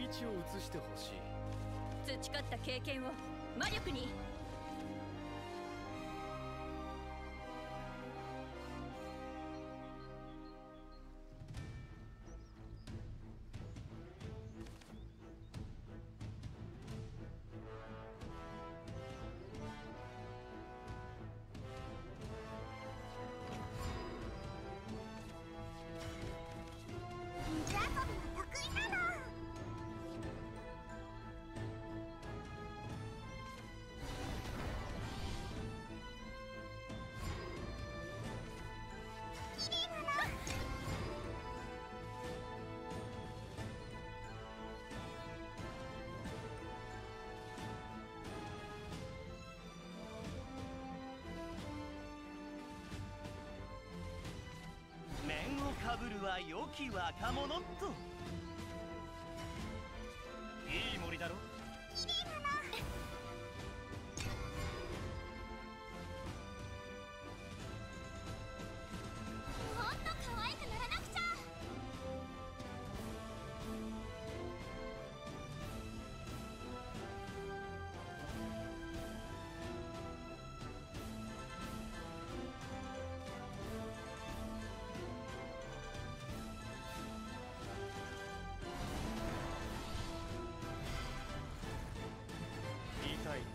位置を移してほしい。培った経験を魔力に。面をかぶるは良き若者と。いい森だろ。綺麗だな。もっと可愛くならなくちゃ。痛いな。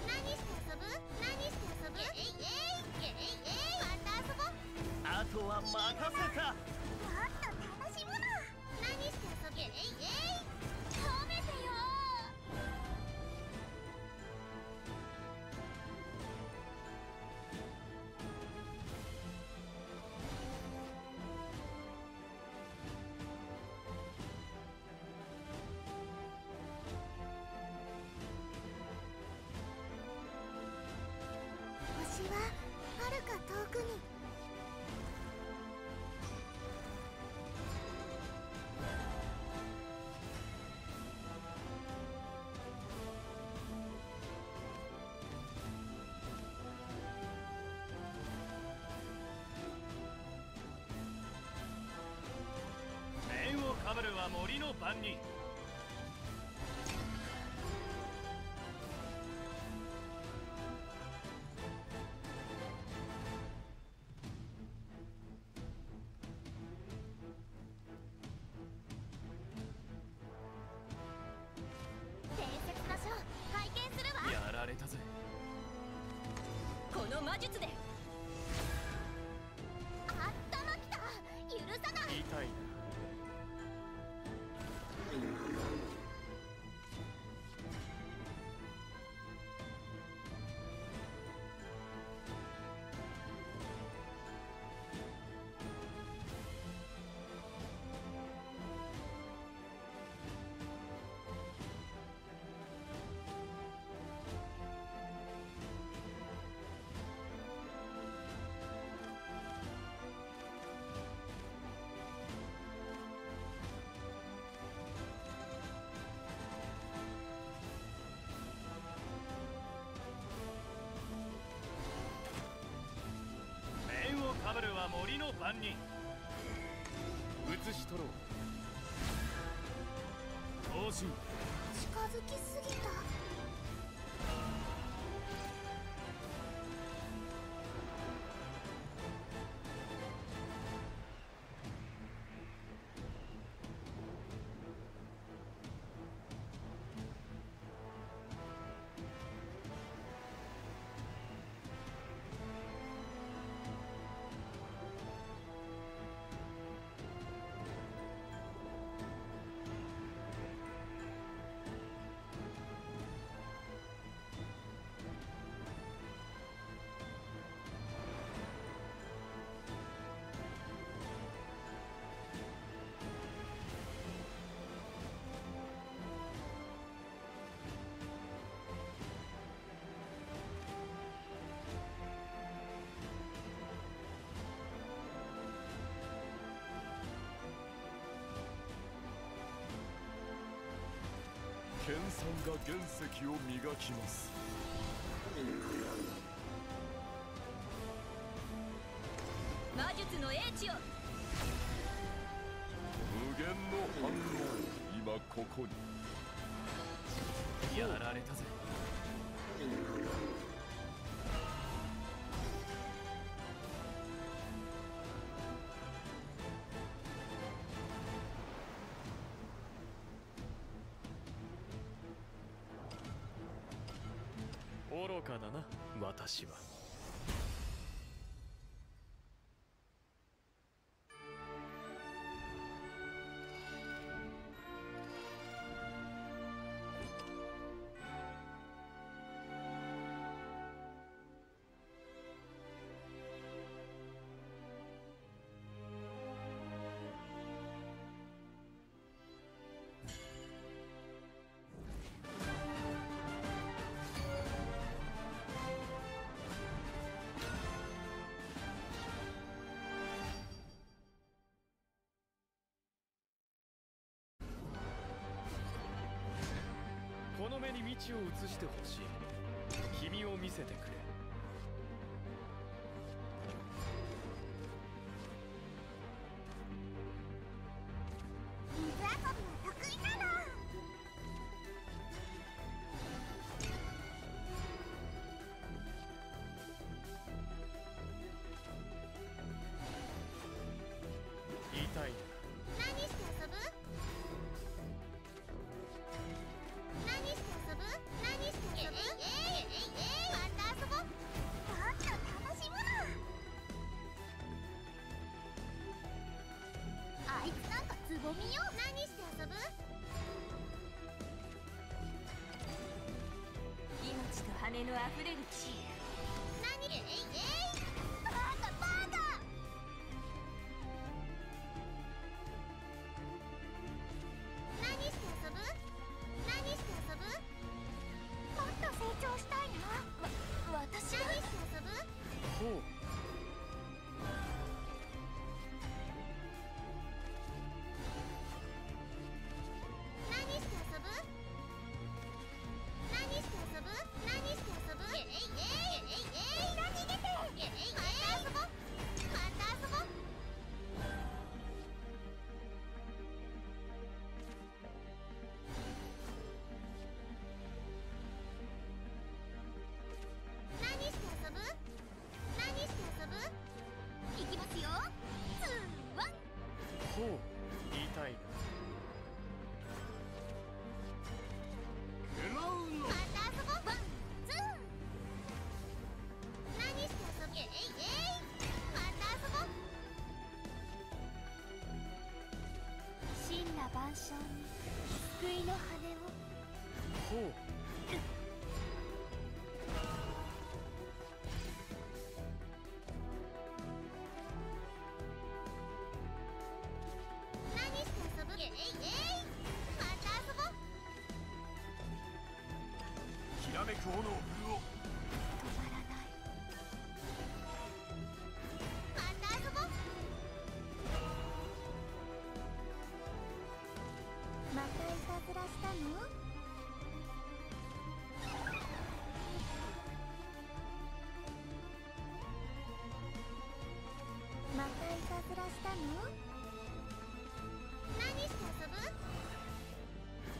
何して遊ぶ？何して遊ぶ？また遊ぼう。あとは任せた。もっと楽しむの。何して遊ぶ？褒めてよ。星は遥か遠くに。面をかぶるは森の番人。伝説のショー拝見するわ。やられたぜ。この魔術で。あったまきた。許さない。痛いな。面をかぶるは森の番人。移し取ろう。同心。近づきすぎた。研鑽が原石を磨きます。魔術の英知を。無限の反応、今ここに。やられたぜ。愚かだな、私は。この目に道を移してほしい。君を見せてくれ。水遊びは得意なの。痛い。何して遊ぶ？何して遊ぶ？何して遊ぶ？また遊ぼう。もっと楽しむの。あいつなんかつぼみよ。何して遊ぶ？命と羽のあふれる地。何？バカバカ。何して遊ぶ？何して遊ぶ？もっと成長したいな。私が。何して遊ぶ？ほう。何して遊ぶ？何して遊ぶ？何して遊ぶ？みんな逃げて。また遊ぼう。また遊ぼう。何して遊ぶ？何して遊ぶ？いきますよ。ほう。痛い。食らうの。また遊ぼう。何して遊ぶ？また遊ぼう。神羅万象に救いの羽を。ほう。何して遊ぶ？また遊ぼう。きらめく炎を振るおう。止まらない。また遊ぼう。またいたずらしたの？またいたずらしたの？何して遊ぶ？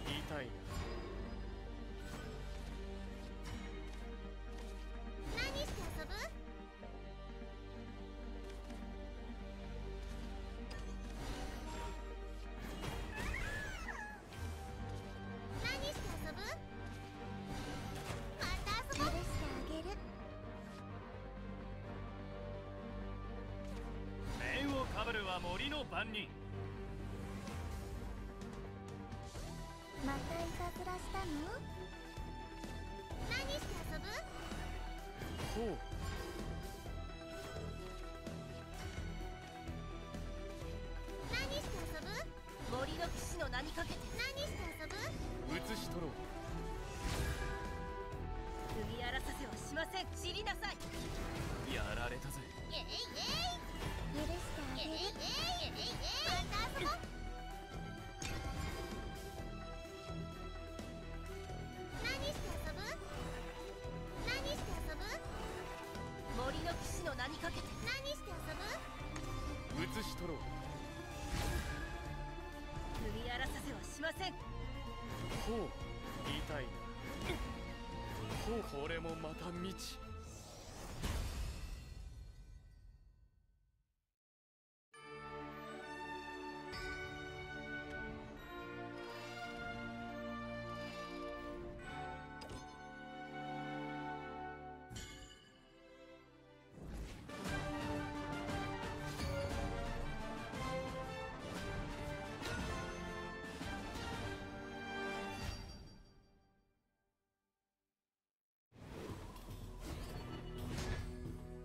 痛い。何して遊ぶ？何して遊ぶ？また遊ぼう。許してあげる。面をかぶるは森の番人。またいたずらしたの？何して遊ぶ？ほう。何して遊ぶ？森の騎士の名にかけて何して遊ぶ？移し取ろう。踏み荒らさせはしません。知りなさい。やられたぜ。許してあげる。また遊ぼう。取ろう。踏み荒らさせはしません。ほう、痛いな。ほう、これもまた未知。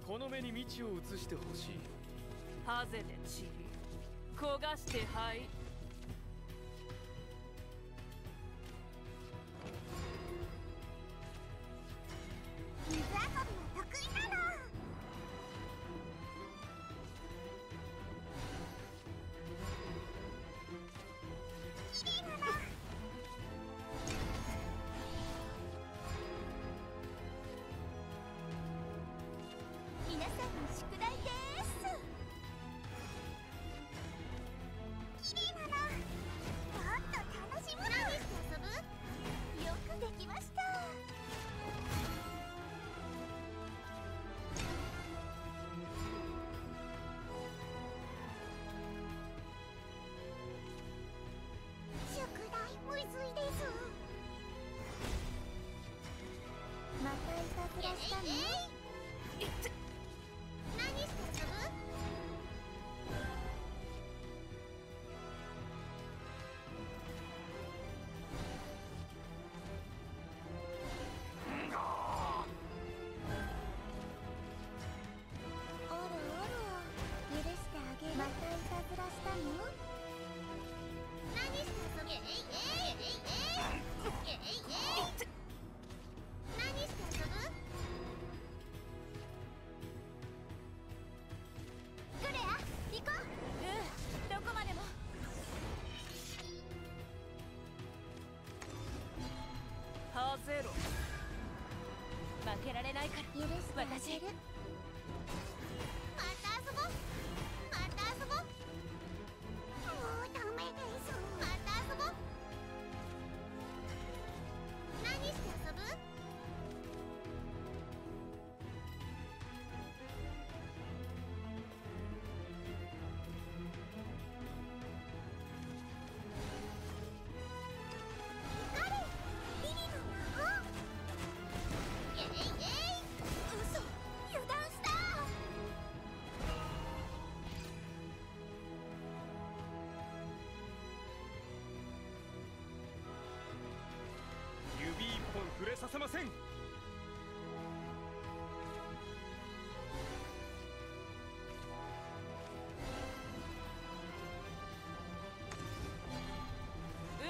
この目に道を移してほしい。ハゼでちり焦がしてはい。水遊びは得意なの。綺麗なの。皆さんの宿題です。綺麗なの。もっと楽しむの。何して遊ぶ？よくできました。宿題むずいです。またいたずらしたの？何して遊ぶ？おろおろ、許してあげる。またいたずらしたの？何して遊ぶ？何して遊ぶ？クレア、行こう。どこまでも。ハゼロ。負けられないから。許してあげる。また遊ぼう。また遊ぼう。もうダメです。また遊ぼう。何して遊ぶ？光れ、リリの魔法。嘘、油断した。指一本触れさせません。受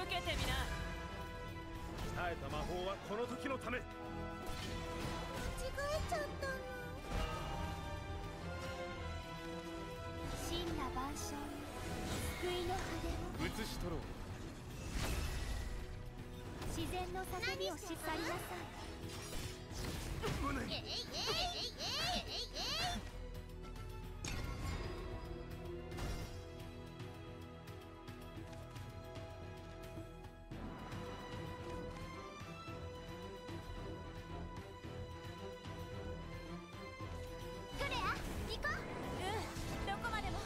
けてみな。鍛えた魔法はこの時のため。間違えちゃったの。神羅万象に救いの羽を。移し取ろう。自然の叫びをし去りなさい。無念。クレア、行こう。どこまでも。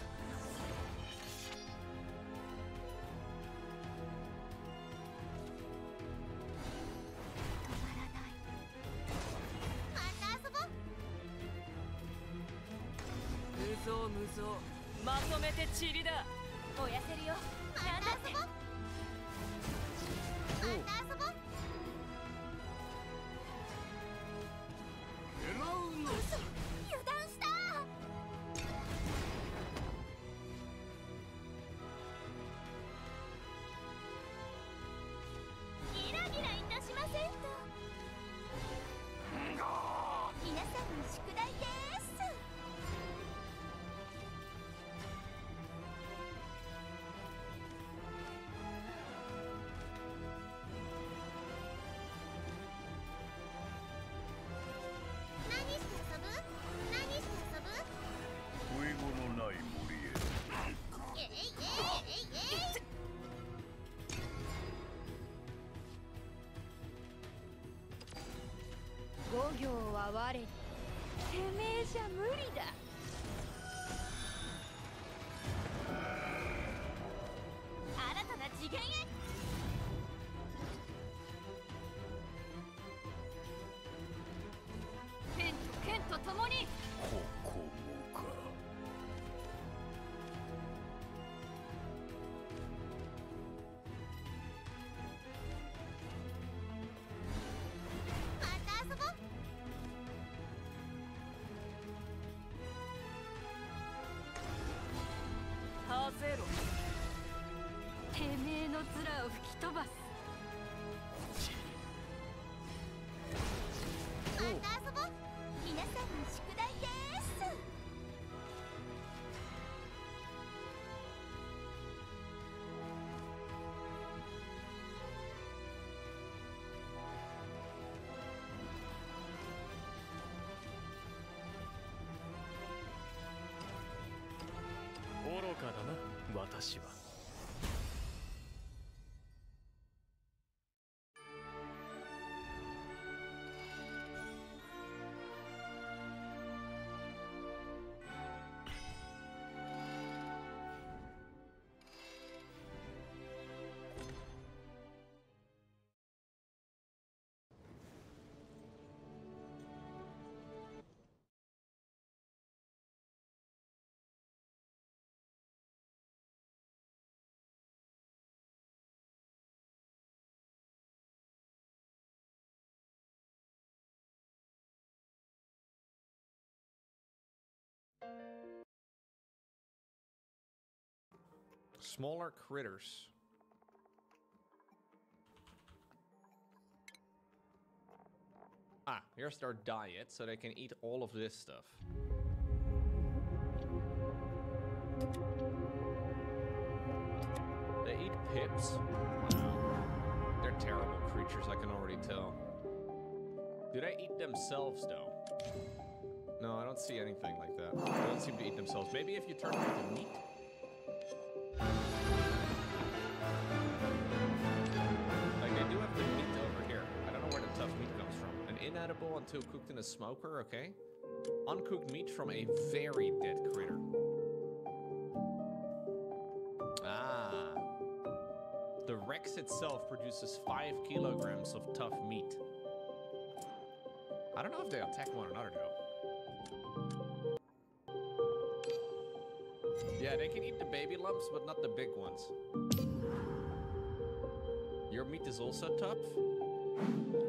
止まらない。また遊ぼう。無造無造。まとめてチリだ。燃やせるよ。まなんだってた遊ぼう。また遊ぼう。嘘、油断した。ギラギラいたしませんと。皆さんの宿題です。何して遊ぶ？哀れに、てめえじゃ無理だ。新たな次元へ。剣と剣と共に。ここもか。また遊ぼう。はぜろ。てめえの面を吹き飛ばす。また遊ぼう。皆さんに宿題です。愚かだな、私は。Smaller critters. Ah, here's their diet, so they can eat all of this stuff. They eat pips? Wow. They're terrible creatures, I can already tell. Do they eat themselves, though? No, I don't see anything like that. They don't seem to eat themselves. Maybe if you turn them into meat? Like, they do have the meat over here. I don't know where the tough meat comes from. An inedible until cooked in a smoker, okay. Uncooked meat from a very dead critter. Ah. The Rex itself produces 5 kilograms of tough meat. I don't know if they attack one another, though. Yeah, they can eat the baby lumps, but not the big ones. Your meat is also tough?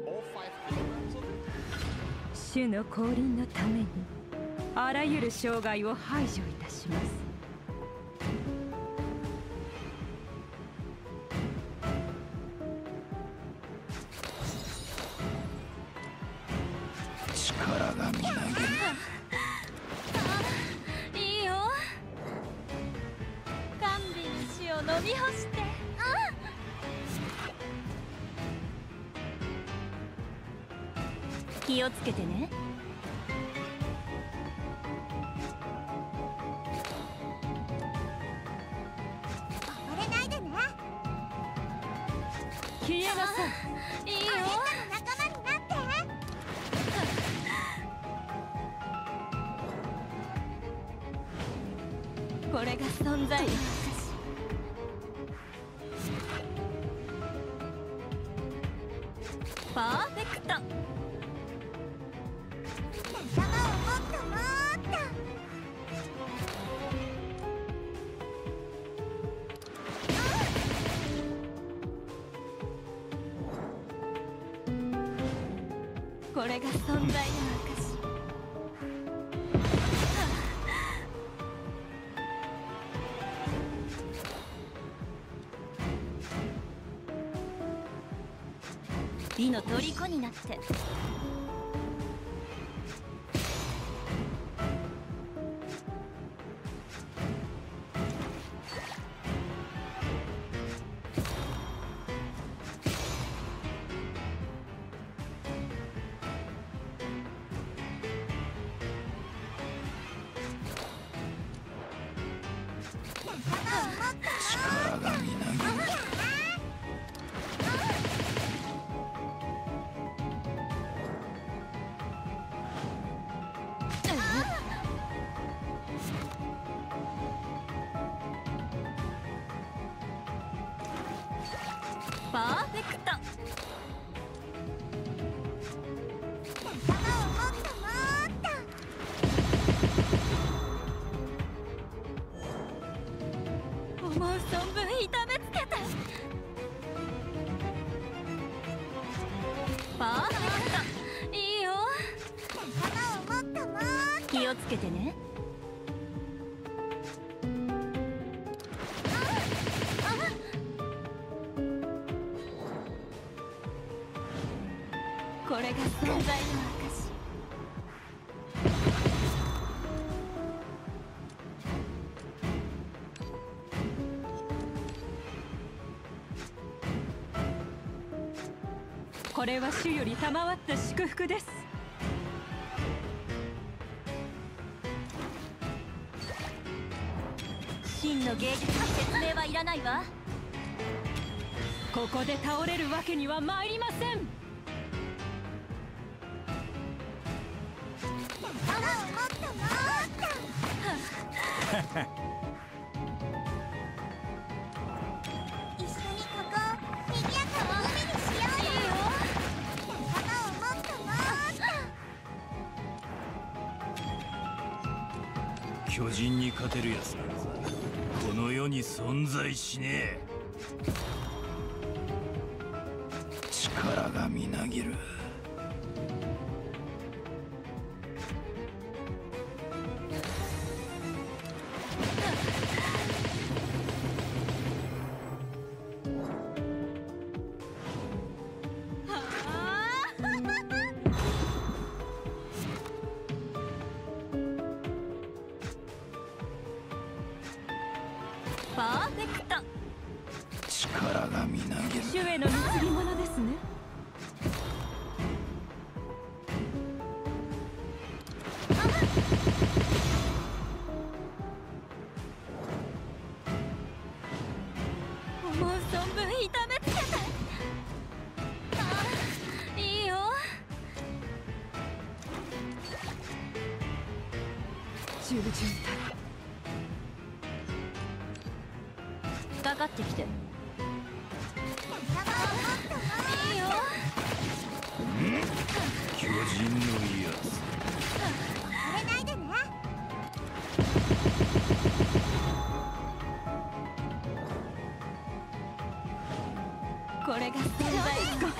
All 5 kilograms of it? 主の降臨のためにあらゆる障害を排除いたします。力がみなぎる。いいよ。甘美に死を飲み干して。気をつけてね。暴れないでね。消えなさい。いいよ。仲間になって。これが存在の証。パーフェクト。仲間をもっともっと。これが存在の証。美の虜になって。力がみなぎる。パーフェクト。頭をもっともっと。思う存分痛めつけて。パーフェクト。いいよ。頭をもっともっと。気をつけてね。これが存在の証。これは主より賜った祝福です。真の芸術に説明はいらないわ。ここで倒れるわけには参りません。頭をもっともっと。一緒にここを賑やかな海にしようよ。頭をもっともっと。巨人に勝てるやつなんざこの世に存在しねえ。力がみなぎる。パーフェクト。力がみなぎる。主への貢ぎ物ですね。思う存分痛めつけて。いいよ。従順たる。かかってきて。いいよ。巨人のやつ。触れないでね。これが存在の証。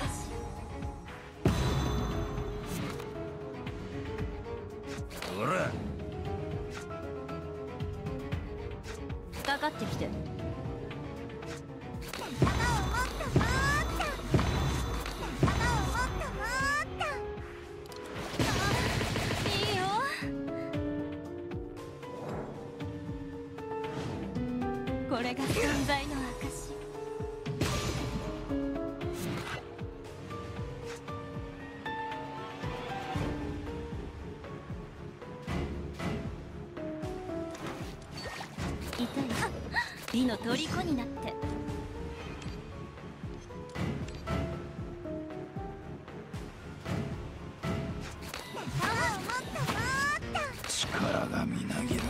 ほらかかってきて。頭をもっともっと。頭をもっともっと。いいよ。これが存在の証。痛い。美の虜になって。力がみなぎる。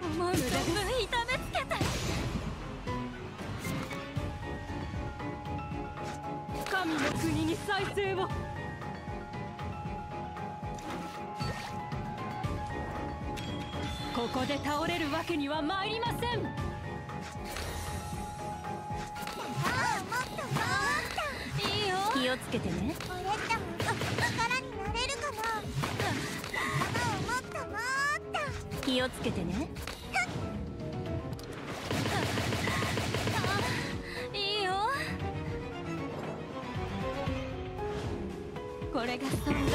思う存分痛めつけて。神の国に再生を。ここで倒れるわけには参りません。頭をもっともっと。いいよ。気をつけてね。俺っても力になれるかな。頭をもっともっと。気をつけてね。いいよ。これが存在の証。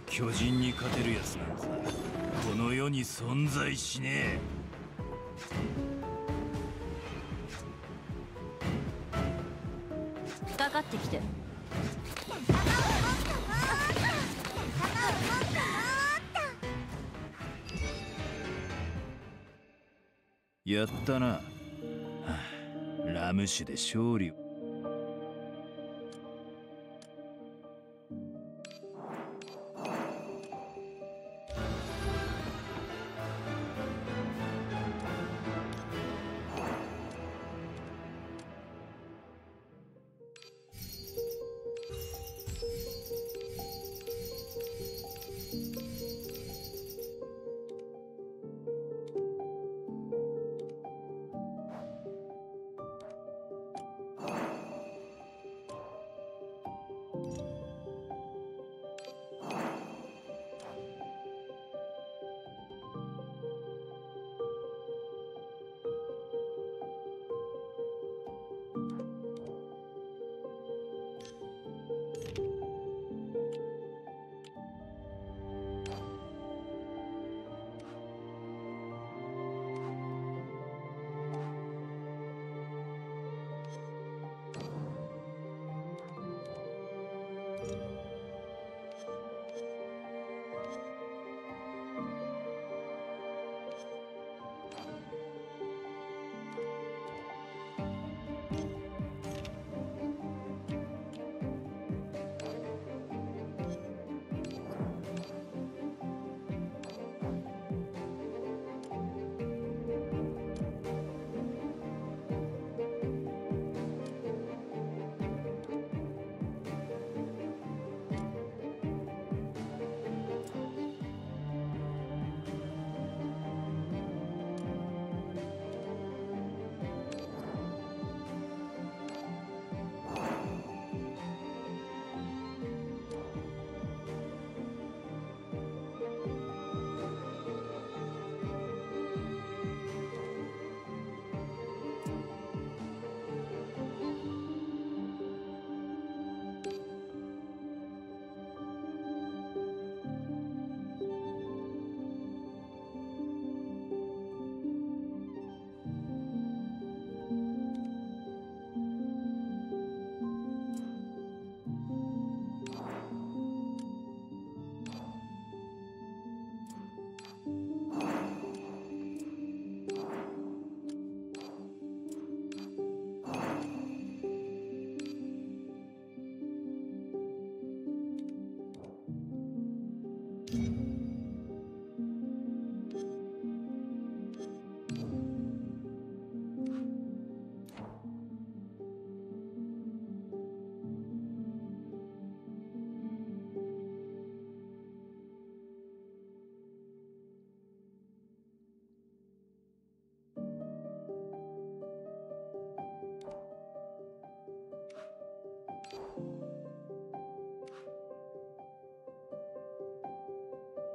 巨人に勝てるやつなんざこの世に存在しねえ。かかってきて。頭をもっともっと。頭をもっともっと。やったな。はあ、ラム酒で勝利を。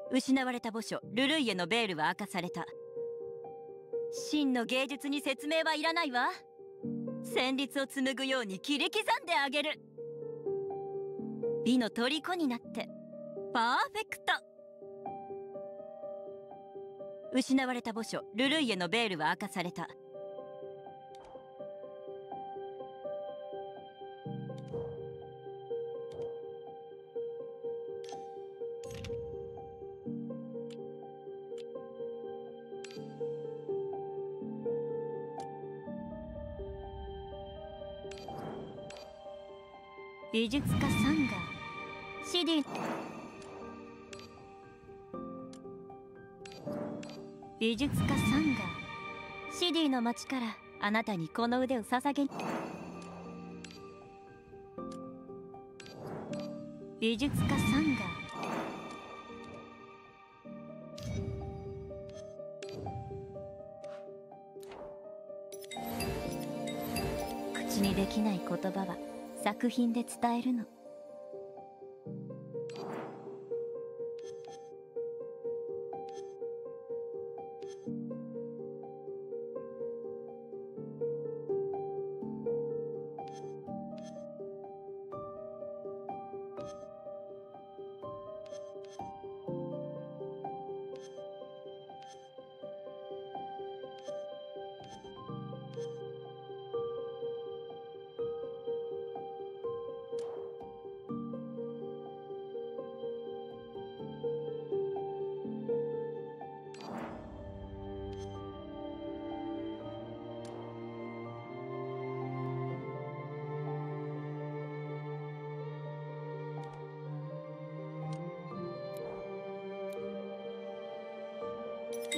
失われた墓所ルルイエのベールは明かされた。真の芸術に説明はいらないわ。旋律を紡ぐように切り刻んであげる。美の虜になってパーフェクト。失われた墓所ルルイエのベールは明かされた。美術家サンガシディ。美術家サンガシディの町からあなたにこの腕を捧げ。美術家サンガ口にできない言葉は作品で伝えるの。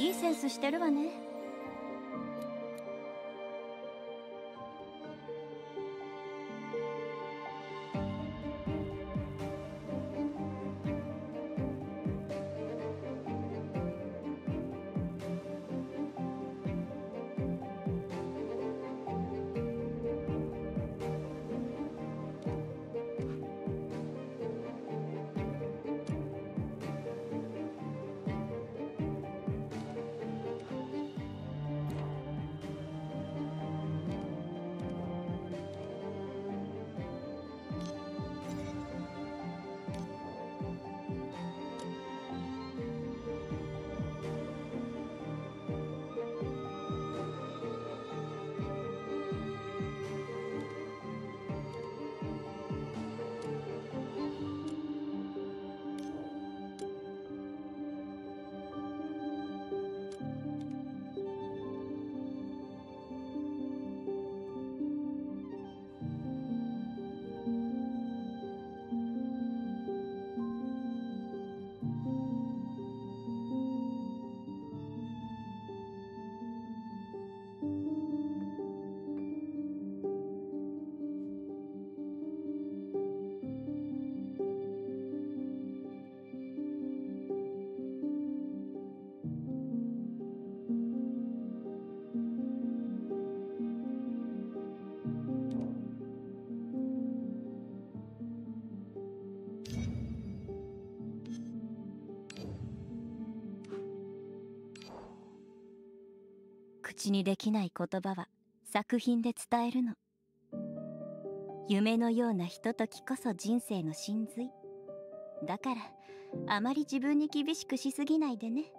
いいセンスしてるわね。口にできない言葉は作品で伝えるの。夢のようなひとときこそ人生の真髄だから、あまり自分に厳しくしすぎないでね。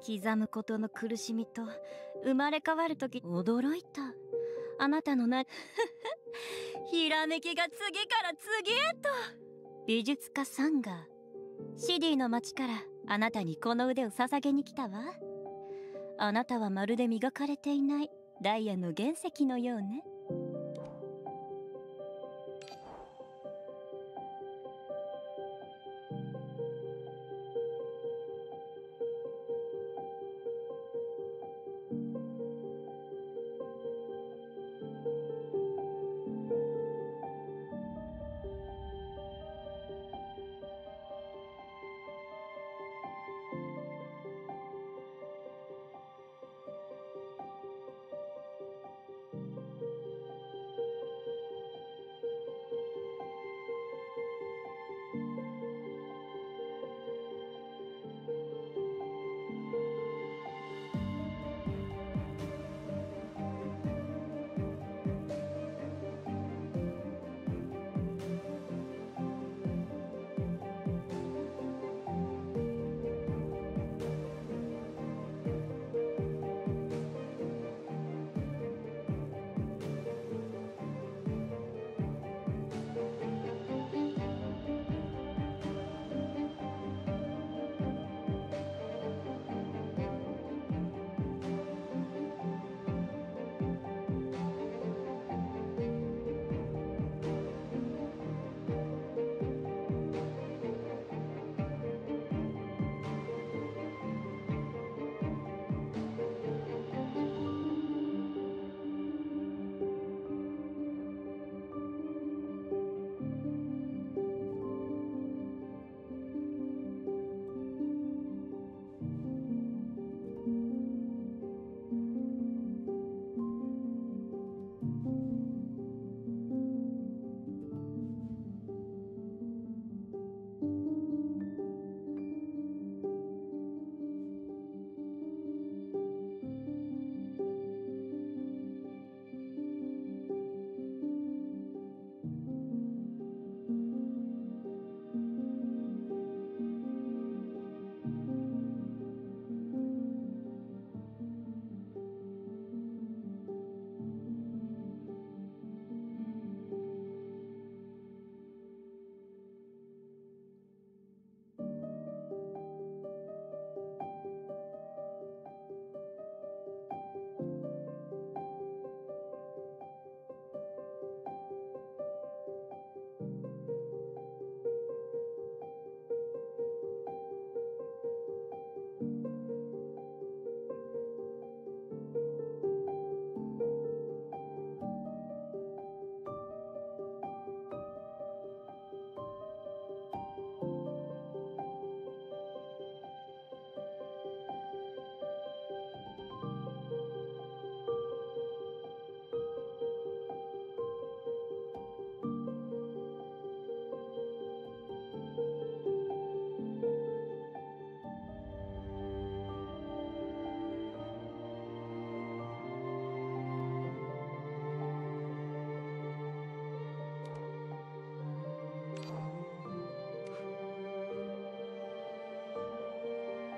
刻むことの苦しみと生まれ変わるとき驚いた。あなたのひらめきが次から次へと。美術家さんがシディの町からあなたにこの腕を捧げに来たわ。あなたはまるで磨かれていないダイヤの原石のようね。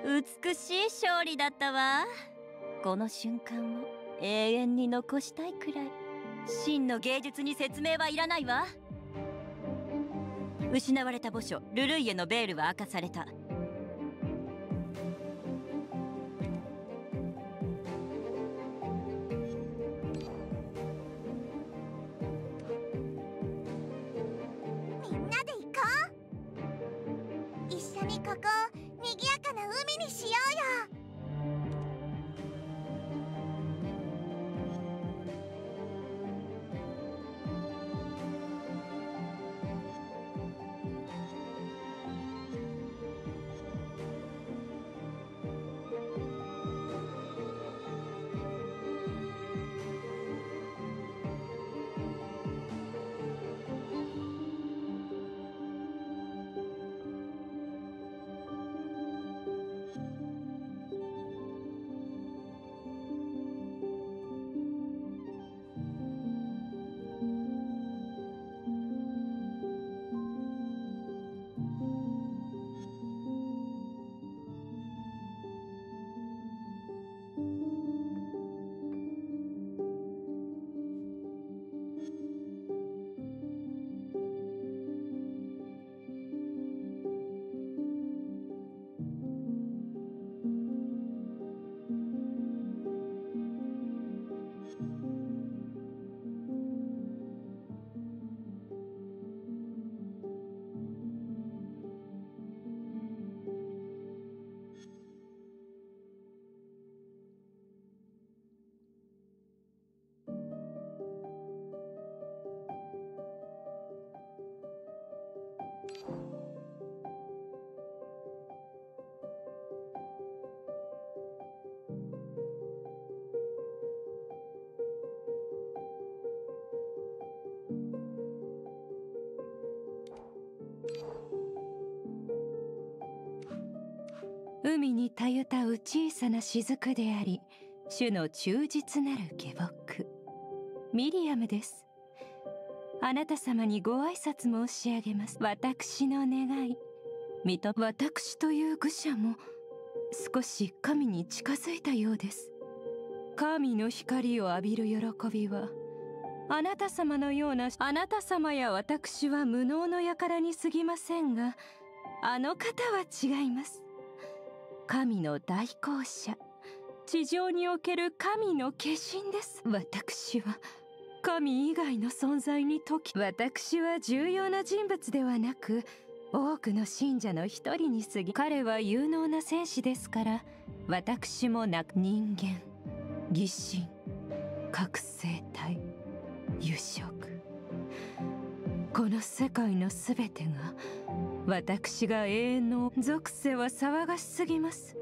美しい勝利だったわ。この瞬間を永遠に残したいくらい。真の芸術に説明はいらないわ。失われた墓所ルルイエのベールは明かされた。みんなで行こう。一緒にここを賑やかな海にしようよ。海にたゆたう小さな雫であり、主の忠実なる下僕ミリアムです。あなた様にご挨拶申し上げます。私の願い私という愚者も少し神に近づいたようです。神の光を浴びる喜びはあなた様のようなあなた様や私は無能の輩に過ぎませんが、あの方は違います。神の代行者、地上における神の化身です。私は神以外の存在に私は重要な人物ではなく多くの信者の一人に過ぎ、彼は有能な戦士ですから、私も人間、疑心、覚醒体、油色、この世界のすべてが私が永遠の属性は騒がしすぎます。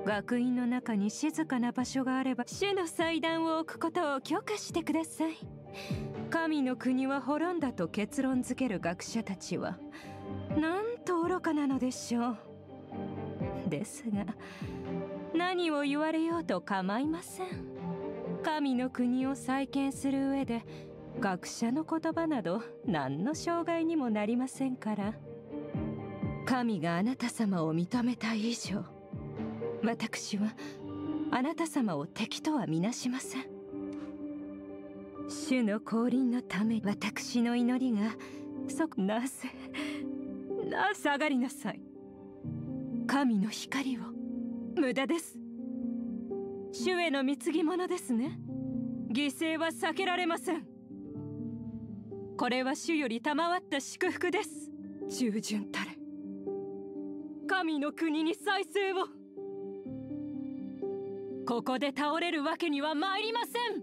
学院の中に静かな場所があれば主の祭壇を置くことを許可してください。神の国は滅んだと結論づける学者たちはなんと愚かなのでしょう。ですが何を言われようと構いません。神の国を再建する上で学者の言葉など何の障害にもなりませんから。神があなた様を認めた以上、私はあなた様を敵とはみなしません。主の降臨のため私の祈りが下がりなさい。神の光を無駄です。主への貢ぎ物ですね。犠牲は避けられません。これは主より賜った祝福です。従順たれ、神の国に再生を。ここで倒れるわけには参りません。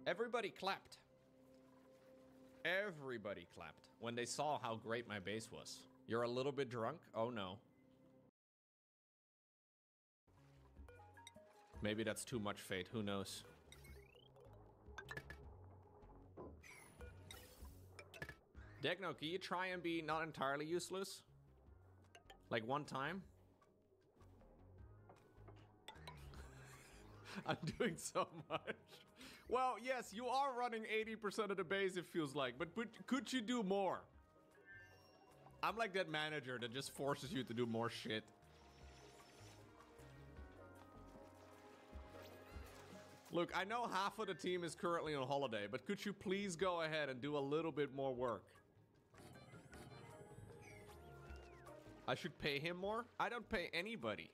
Everybody clapped. Everybody clapped when they saw how great my base was. You're a little bit drunk? Oh no. Maybe that's too much fate, who knows? Degno, can you try and be not entirely useless? Like one time? I'm doing so much. Well, yes, you are running 80% of the base, it feels like, but could you do more? I'm like that manager that just forces you to do more shit. Look, I know half of the team is currently on holiday, but could you please go ahead and do a little bit more work? I should pay him more? I don't pay anybody.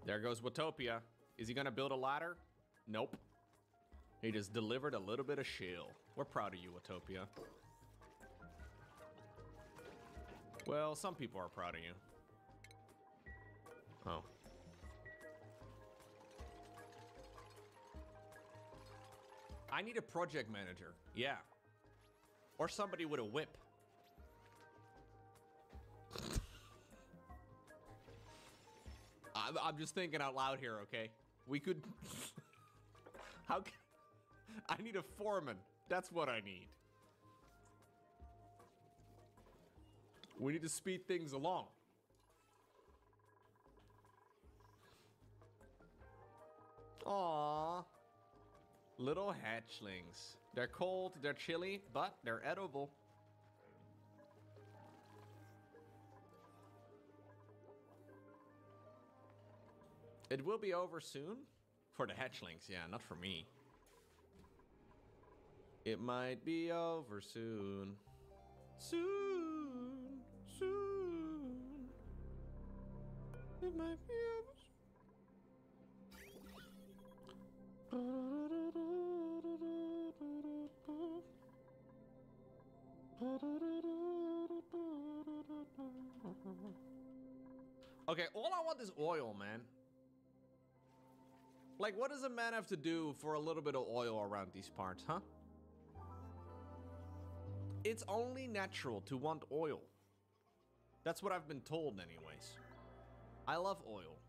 There goes Watopia. Is he gonna build a ladder? Nope. He just delivered a little bit of shield. We're proud of you, Watopia. Well, some people are proud of you. Oh. I need a project manager. Yeah. Or somebody with a whip. I'm just thinking out loud here, okay? We could... How can... I need a foreman. That's what I need. We need to speed things along. Aww. Little hatchlings. They're cold, they're chilly, but they're edible. It will be over soon? For the hatchlings, yeah, not for me. It might be over soon. Soon. Soon. It might be over soon. Okay, all I want is oil, man. Like, what does a man have to do for a little bit of oil around these parts, huh? It's only natural to want oil. That's what I've been told anyways. I love oil.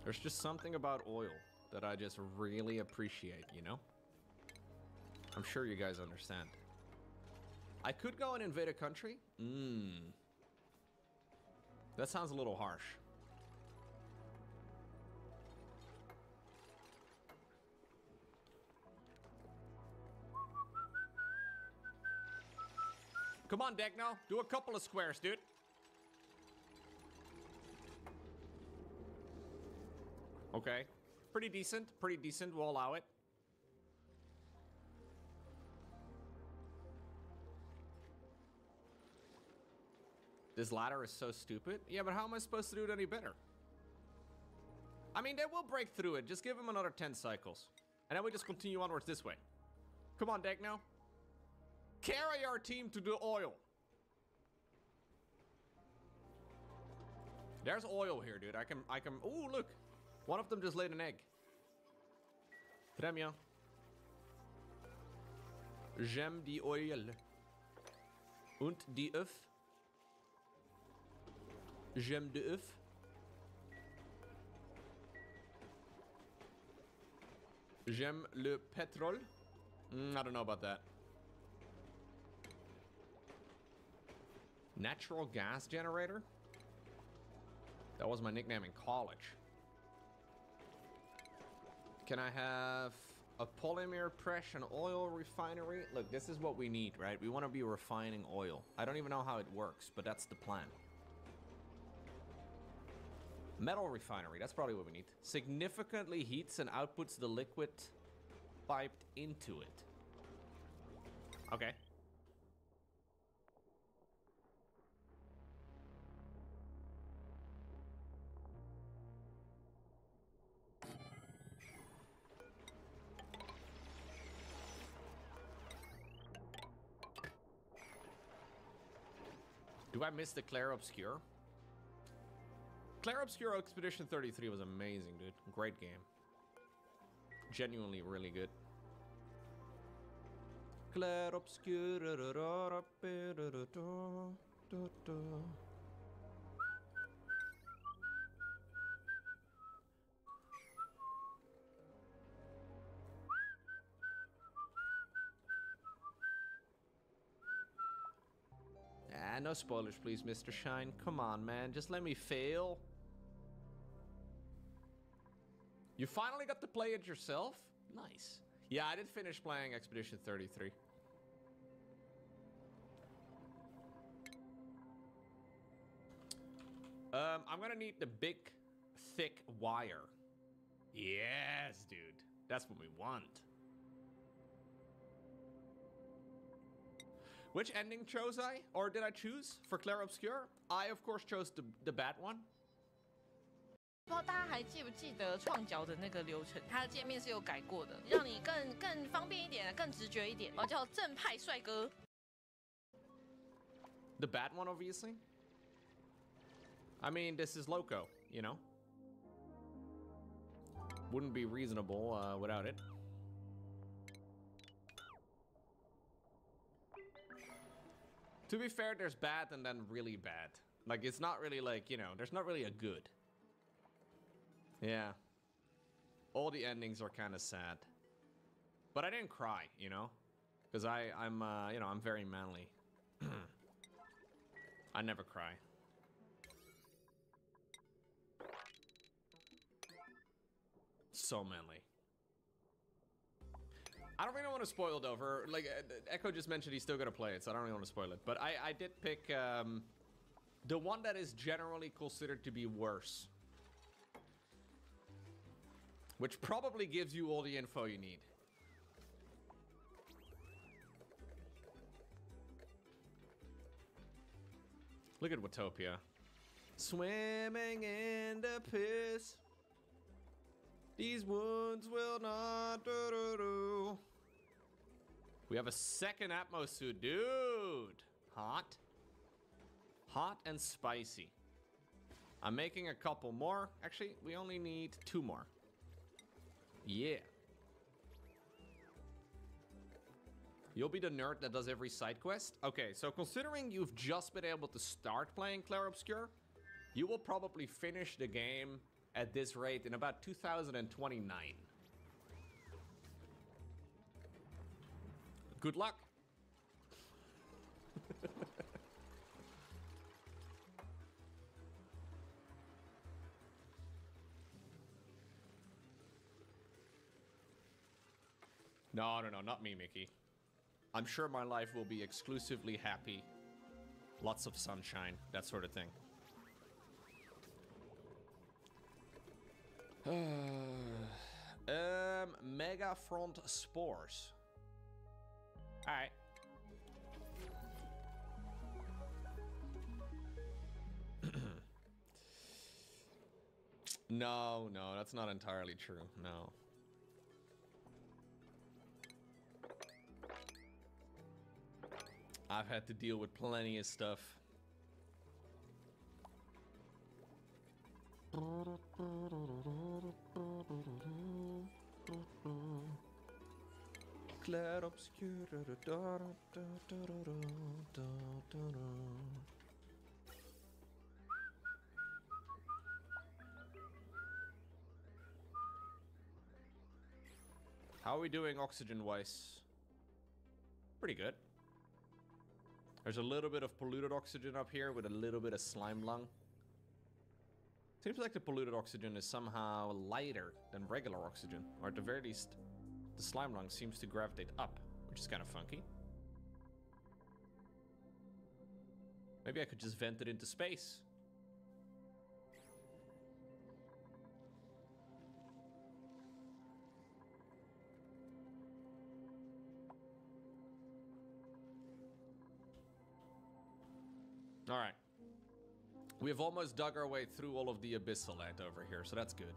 There's just something about oil that I just really appreciate, you know? I'm sure you guys understand. I could go and invade a country? That sounds a little harsh. Come on, Degno. Do a couple of squares, dude. Okay. Pretty decent. Pretty decent. We'll allow it. This ladder is so stupid. Yeah, but how am I supposed to do it any better? I mean, they will break through it. Just give them another 10 cycles. And then we just continue onwards this way. Come on, Degno. Carry our team to the oil. There's oil here, dude. I can... Ooh, look. One of them just laid an egg. Très bien. J'aime die Oil. Und die œuf. J'aime de œuf. J'aime le pétrole. I don't know about that. Natural gas generator? That was my nickname in college. Can I have a polymer press and oil refinery? Look, this is what we need, right? We want to be refining oil. I don't even know how it works, but that's the plan. Metal refinery, that's probably what we need. Significantly heats and outputs the liquid piped into it. Okay. Do I miss the Clair Obscure? Clair Obscure Expedition 33 was amazing, dude. Great game. Genuinely really good. Clair Obscure. Ah, no spoilers, please, Mr. Shine. Come on, man. Just let me fail. You finally got to play it yourself? Nice. Yeah, I did finish playing Expedition 33. I'm gonna need the big, thick wire. Yes, dude. That's what we want. Which ending chose I? Or did I choose for Clair Obscure? I, of course, chose the bad one. 不知道大家还记不记得创角的那个流程？它的界面是有改过的，让你更方便一点，更直觉一点。哦，叫正派帅哥。The bad one, obviously. I mean, this is Loco, you know? Wouldn't be reasonable without it. To be fair, there's bad and then really bad. Like, it's not really like, you know, there's not really a good. Yeah. All the endings are kind of sad. But I didn't cry, you know? Because I'm you know, I'm very manly. I never cry. So manly. I don't really want to spoil it over. Like, Echo just mentioned he's still gonna play it, so I don't really want to spoil it. But I did pick the one that is generally considered to be worse. Which probably gives you all the info you need. Look at Watopia. Swimming in the piss. These wounds will not do. We have a second Atmos suit, dude. Hot. Hot and spicy. I'm making a couple more. Actually, we only need 2 more. Yeah. You'll be the nerd that does every side quest? Okay, so considering you've just been able to start playing Clair Obscure, you will probably finish the game at this rate in about 2029. Good luck. No, not me, Mickey. I'm sure my life will be exclusively happy. Lots of sunshine, that sort of thing. Mega Front Spores. Alright. No, that's not entirely true. No. I've had to deal with plenty of stuff. Clair Obscure. How are we doing oxygen-wise? Pretty good. There's a little bit of polluted oxygen up here with a little bit of slime lung. Seems like the polluted oxygen is somehow lighter than regular oxygen. Or at the very least, the slime lung seems to gravitate up, which is kind of funky. Maybe I could just vent it into space. All right. We have almost dug our way through all of the abyssal land over here, so that's good.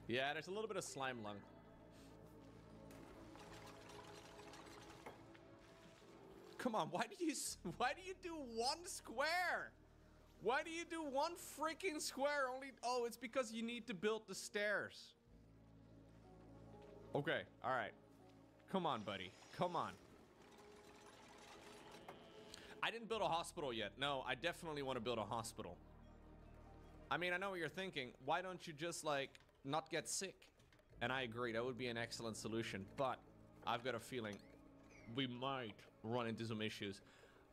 Yeah, there's a little bit of slime lung. Come on, why do you do one square? Why do you do one freaking square? Oh, it's because you need to build the stairs. Okay, all right. Come on, buddy. Come on. I didn't build a hospital yet. No, I definitely want to build a hospital. I mean, I know what you're thinking. Why don't you just, like, not get sick? And I agree, that would be an excellent solution. But I've got a feeling we might run into some issues.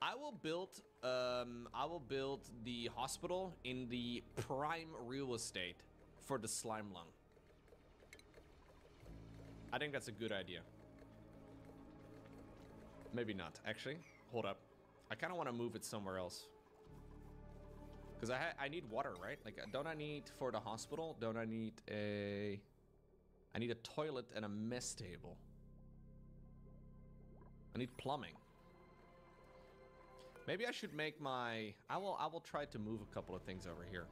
I will build the hospital in the prime real estate for the slime lung. I think that's a good idea. Maybe not. Actually, hold up. I kind of want to move it somewhere else. Because I need water, right? Like, don't I need, for the hospital, don't I need a... I need a toilet and a mess table. I need plumbing. Maybe I should make my... I will try to move a couple of things over here.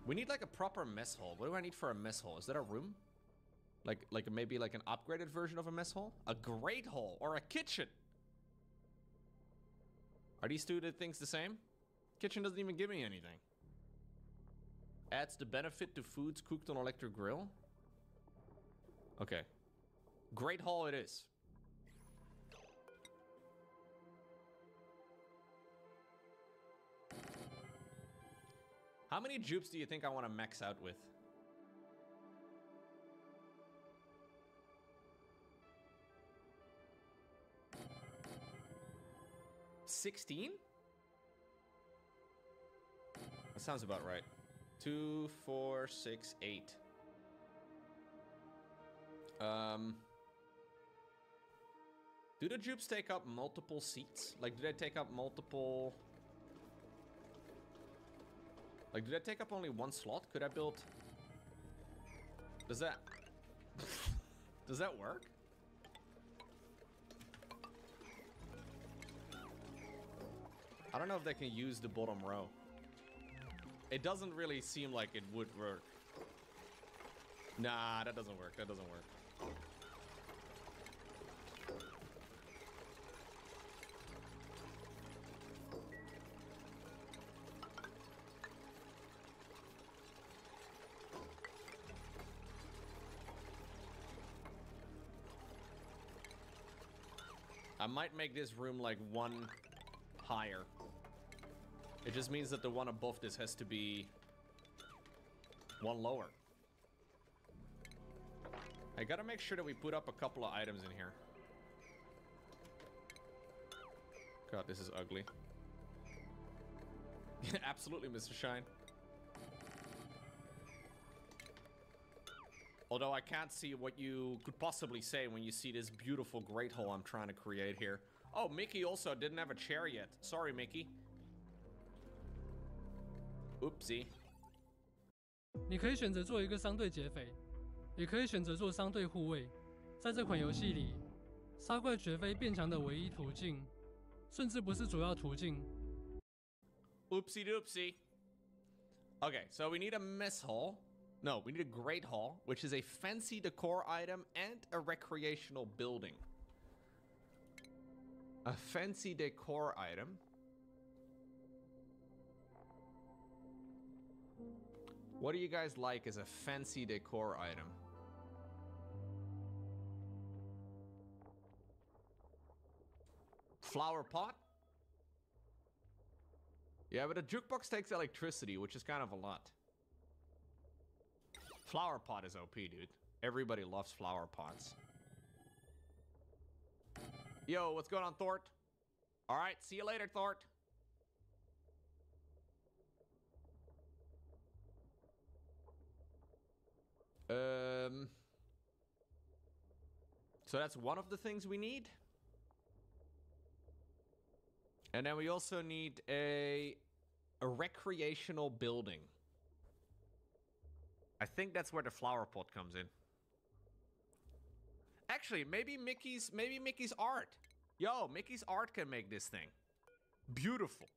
We need, like, a proper mess hall. What do I need for a mess hall? Is that a room? Like maybe like an upgraded version of a mess hall? A great hall or a kitchen? Are these two things the same? Kitchen doesn't even give me anything. Adds the benefit to foods cooked on electric grill. Okay. Great hall it is. How many jupes do you think I want to max out with? 16? That sounds about right. 2, 4, 6, 8. Do the jupes take up multiple seats? Like, do they take up multiple... Like, do they take up only one slot? Could I build... Does that... Does that work? I don't know if they can use the bottom row. It doesn't really seem like it would work. Nah, that doesn't work. That doesn't work. I might make this room like one higher. It just means that the one above this has to be one lower. I gotta make sure that we put up a couple of items in here. God, this is ugly. Absolutely, Mr. Shine. Although I can't see what you could possibly say when you see this beautiful great hall I'm trying to create here. Oh, Mickey also didn't have a chair yet. Sorry, Mickey. Oopsie. 你可以选择做一个商队劫匪，也可以选择做商队护卫。在这款游戏里，杀怪绝非变强的唯一途径，甚至不是主要途径。Oopsie doopsie. Okay, so we need a mess hall. No, we need a great hall, which is a fancy decor item and a recreational building. A fancy decor item. What do you guys like as a fancy decor item? Flower pot? Yeah, but a jukebox takes electricity, which is kind of a lot. Flower pot is OP, dude. Everybody loves flower pots. Yo, what's going on, Thort? All right, see you later, Thort. So that's one of the things we need. And then we also need a recreational building. I think that's where the flower pot comes in. Actually, maybe Mickey's art. Yo, Mickey's art can make this thing beautiful.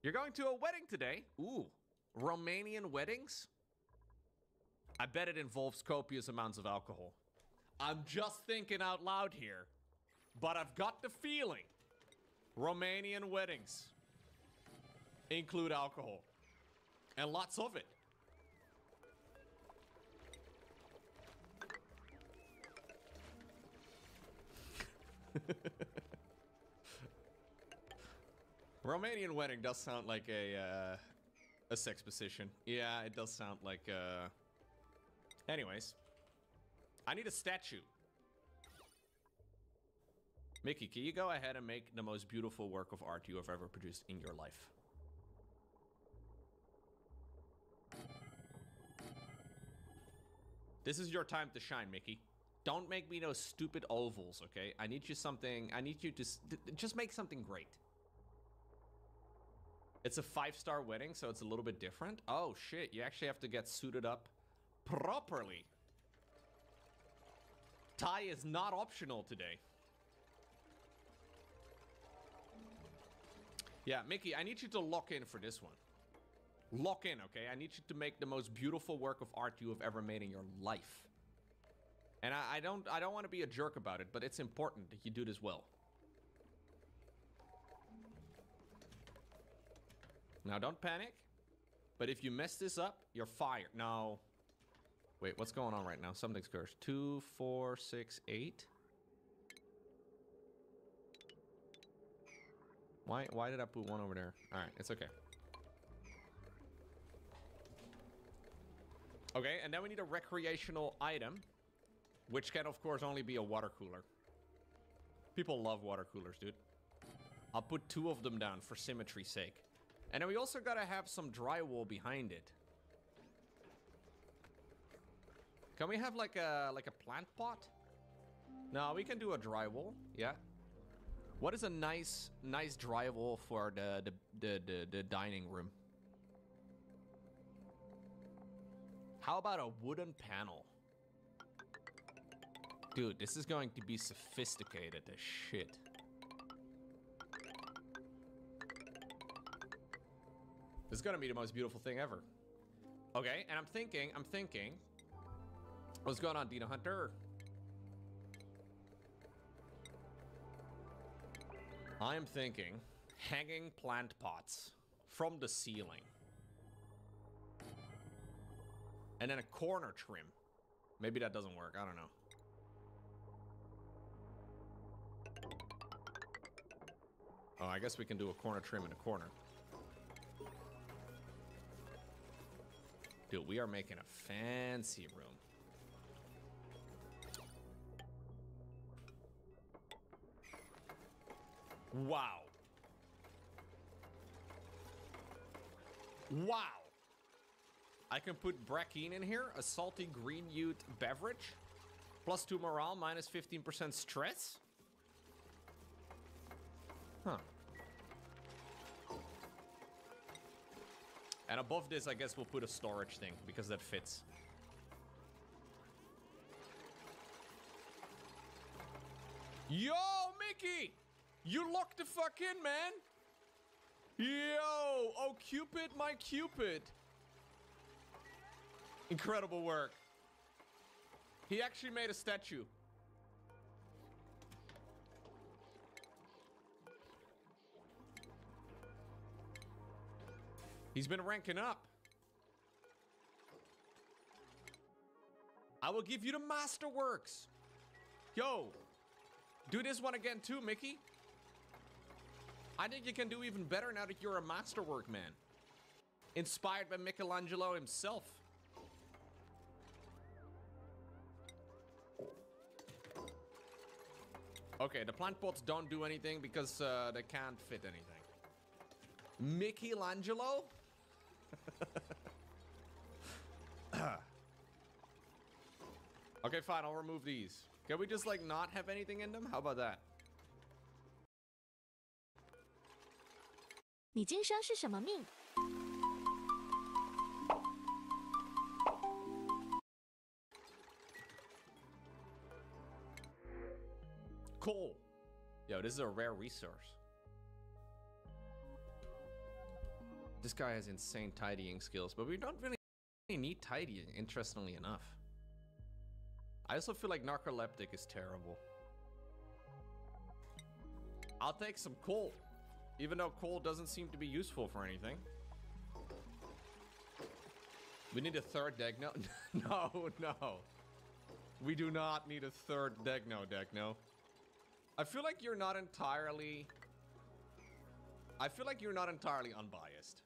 You're going to a wedding today? Ooh, Romanian weddings? I bet it involves copious amounts of alcohol. I'm just thinking out loud here. But I've got the feeling Romanian weddings include alcohol. And lots of it. Romanian wedding does sound like a sex position. Yeah, it does sound like Anyways. I need a statue. Mickey, can you go ahead and make the most beautiful work of art you have ever produced in your life? This is your time to shine, Mickey. Don't make me those stupid ovals, okay? I need you something. I need you to just make something great. It's a 5-star wedding, so it's a little bit different. Oh, shit. You actually have to get suited up properly. Tie is not optional today. Yeah, Mickey, I need you to lock in for this one. Lock in, okay? I need you to make the most beautiful work of art you have ever made in your life. And I don't want to be a jerk about it, but it's important that you do this well. Now, don't panic. But if you mess this up, you're fired. No. Wait, what's going on right now? Something's cursed. 2, 4, 6, 8. Why did I put one over there? All right, it's okay. Okay, and then we need a recreational item, which can, of course, only be a water cooler. People love water coolers, dude. I'll put 2 of them down for symmetry's sake. And then we also gotta have some drywall behind it. Can we have like a plant pot? No, we can do a drywall. Yeah. What is a nice drywall for the dining room? How about a wooden panel? Dude, this is going to be sophisticated as shit. This is gonna be the most beautiful thing ever. Okay, and I'm thinking, what's going on, Dino Hunter? I'm thinking hanging plant pots from the ceiling. And then a corner trim. Maybe that doesn't work, I don't know. Oh, I guess we can do a corner trim in a corner. Dude, we are making a fancy room. Wow. Wow. I can put Brackeen in here, a salty green youth beverage. +2 morale, -15% stress. Huh. And above this, I guess we'll put a storage thing, because that fits. Yo, Mickey! You locked the fuck in, man! Yo! Oh, Cupid, my Cupid! Incredible work. He actually made a statue. He's been ranking up. I will give you the masterworks. Yo, do this one again too, Mickey. I think you can do even better now that you're a masterwork man. Inspired by Michelangelo himself. Okay, the plant pots don't do anything because they can't fit anything. Michelangelo? Okay, fine, I'll remove these. Can we just, like, not have anything in them? How about that? 你今生是什么命？ Cool. Yo, this is a rare resource. This guy has insane tidying skills, but we don't really need tidying, interestingly enough. I also feel like narcoleptic is terrible. I'll take some coal. Even though coal doesn't seem to be useful for anything. We need a third Degno. No, no. We do not need a third Degno. I feel like you're not entirely... I feel like you're not entirely unbiased.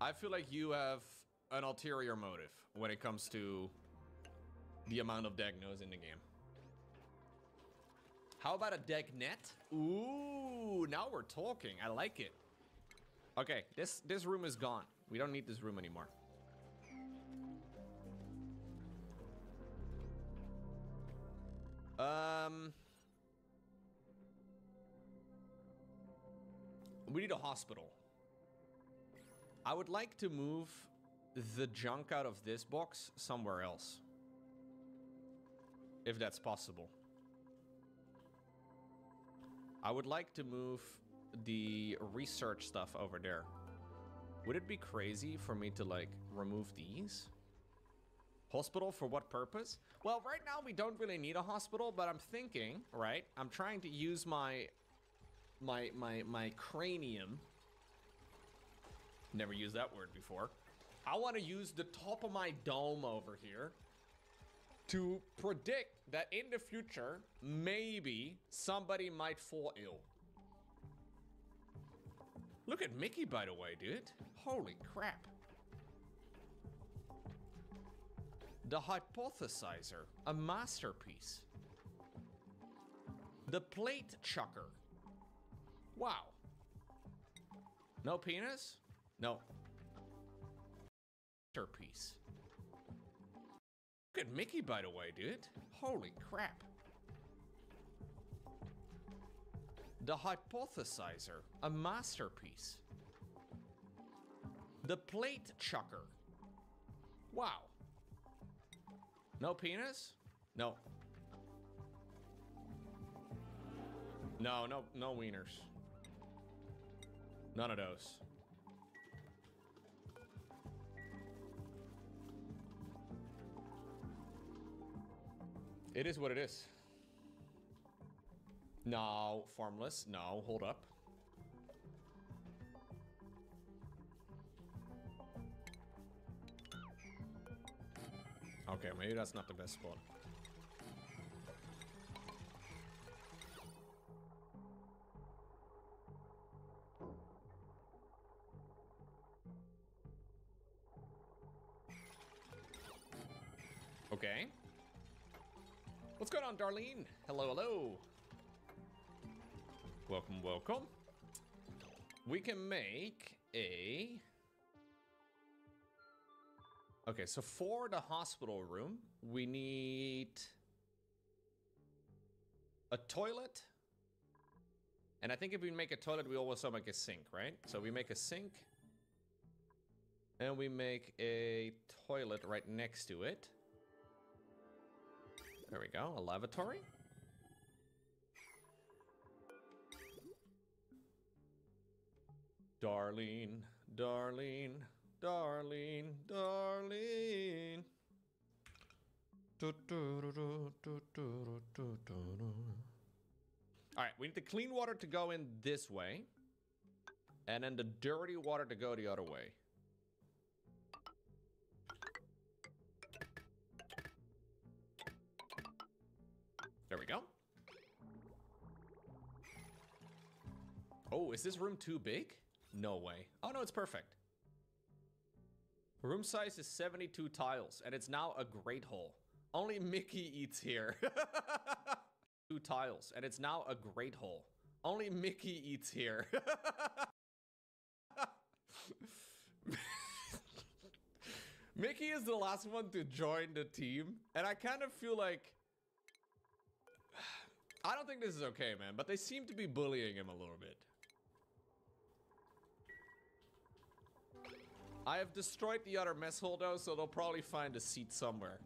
I feel like you have an ulterior motive when it comes to the amount of Degnos in the game. How about a Degnet? Ooh, now we're talking. I like it. Okay, this room is gone. We don't need this room anymore. We need a hospital. I would like to move the junk out of this box somewhere else. If that's possible. I would like to move the research stuff over there. Would it be crazy for me to, like, remove these? Hospital for what purpose? Well, right now we don't really need a hospital, but I'm thinking, right? I'm trying to use my cranium. Never used that word before. I want to use the top of my dome over here to predict that in the future, maybe somebody might fall ill. Look at Mickey, by the way, dude. Holy crap. The Hypothesizer, a masterpiece. The Plate Chucker. Wow. No penis? No. Masterpiece. Look at Mickey, by the way, dude. Holy crap. The Hypothesizer, a masterpiece. The Plate Chucker. Wow. No penis? No. No wieners. None of those. It is what it is. No, formless. No, hold up. Okay, maybe that's not the best spot. Okay. What's going on, Darlene? Hello, hello. Welcome, welcome. We can make a... Okay, so for the hospital room, we need a toilet. And I think if we make a toilet, we also make a sink, right? So we make a sink. And we make a toilet right next to it. There we go, a lavatory. Darlene, Darlene, Darlene, Darlene. All right, we need the clean water to go in this way. And then the dirty water to go the other way. There we go. Oh, is this room too big? No way. Oh no, it's perfect. Room size is 72 tiles, and it's now a great hole. Only Mickey eats here. 2 tiles, and it's now a great hole. Only Mickey eats here. Mickey is the last one to join the team, and I kind of feel like... I don't think this is okay, man, but they seem to be bullying him a little bit. I have destroyed the other mess hall though, so they'll probably find a seat somewhere.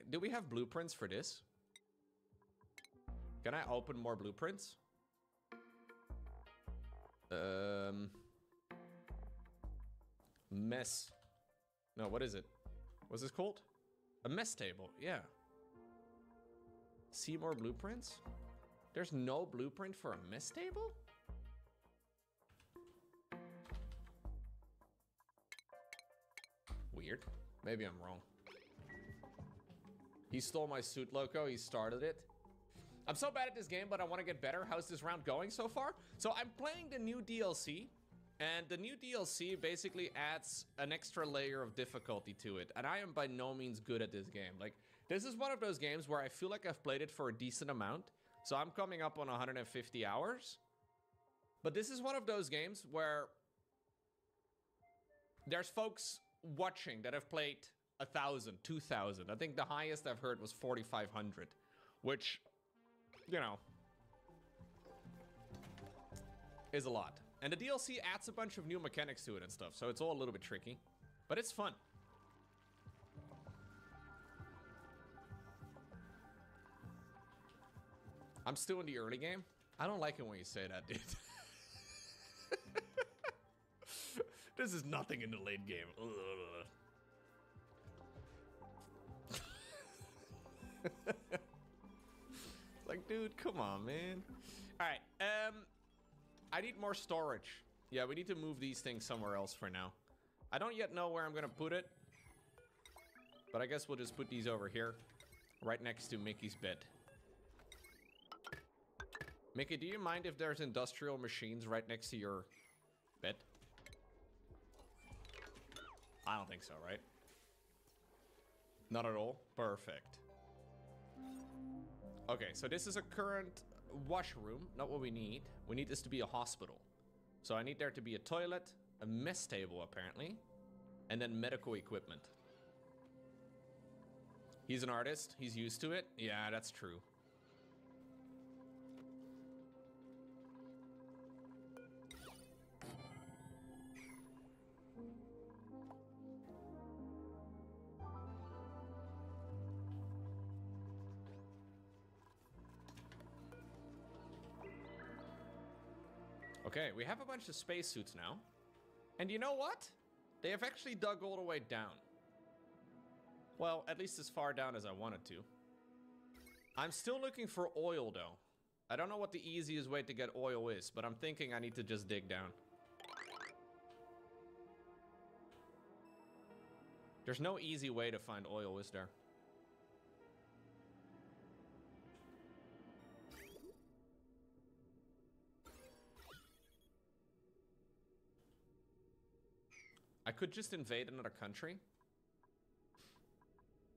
Do we have blueprints for this? Can I open more blueprints? Mess. No, what is it? What's this called? A mess table, yeah. See more blueprints? There's no blueprint for a mess table? Weird. Maybe I'm wrong. He stole my suit, Loco. He started it. I'm so bad at this game, but I want to get better. How's this round going so far? So I'm playing the new DLC. And the new DLC basically adds an extra layer of difficulty to it. And I am by no means good at this game. Like, this is one of those games where I feel like I've played it for a decent amount. So I'm coming up on 150 hours. But this is one of those games where there's folks watching that have played 1,000, 2,000. I think the highest I've heard was 4,500. Which, you know, is a lot. And the DLC adds a bunch of new mechanics to it and stuff, so it's all a little bit tricky. But it's fun. I'm still in the early game. I don't like it when you say that, dude. This is nothing in the late game. Like, dude, come on, man. All right, I need more storage. Yeah, we need to move these things somewhere else for now. I don't yet know where I'm gonna put it, but I guess we'll just put these over here, right next to Mickey's bed. Mickey, do you mind if there's industrial machines right next to your bed? I don't think so, right? Not at all? Perfect. Okay, so this is a current washroom, not what we need. We need this to be a hospital. So I need there to be a toilet, a mess table apparently, and then medical equipment. He's an artist, he's used to it. Yeah, that's true. Okay, we have a bunch of spacesuits now. And you know what? They have actually dug all the way down. Well, at least as far down as I wanted to. I'm still looking for oil, though. I don't know what the easiest way to get oil is, but I'm thinking I need to just dig down. There's no easy way to find oil, is there? I could just invade another country.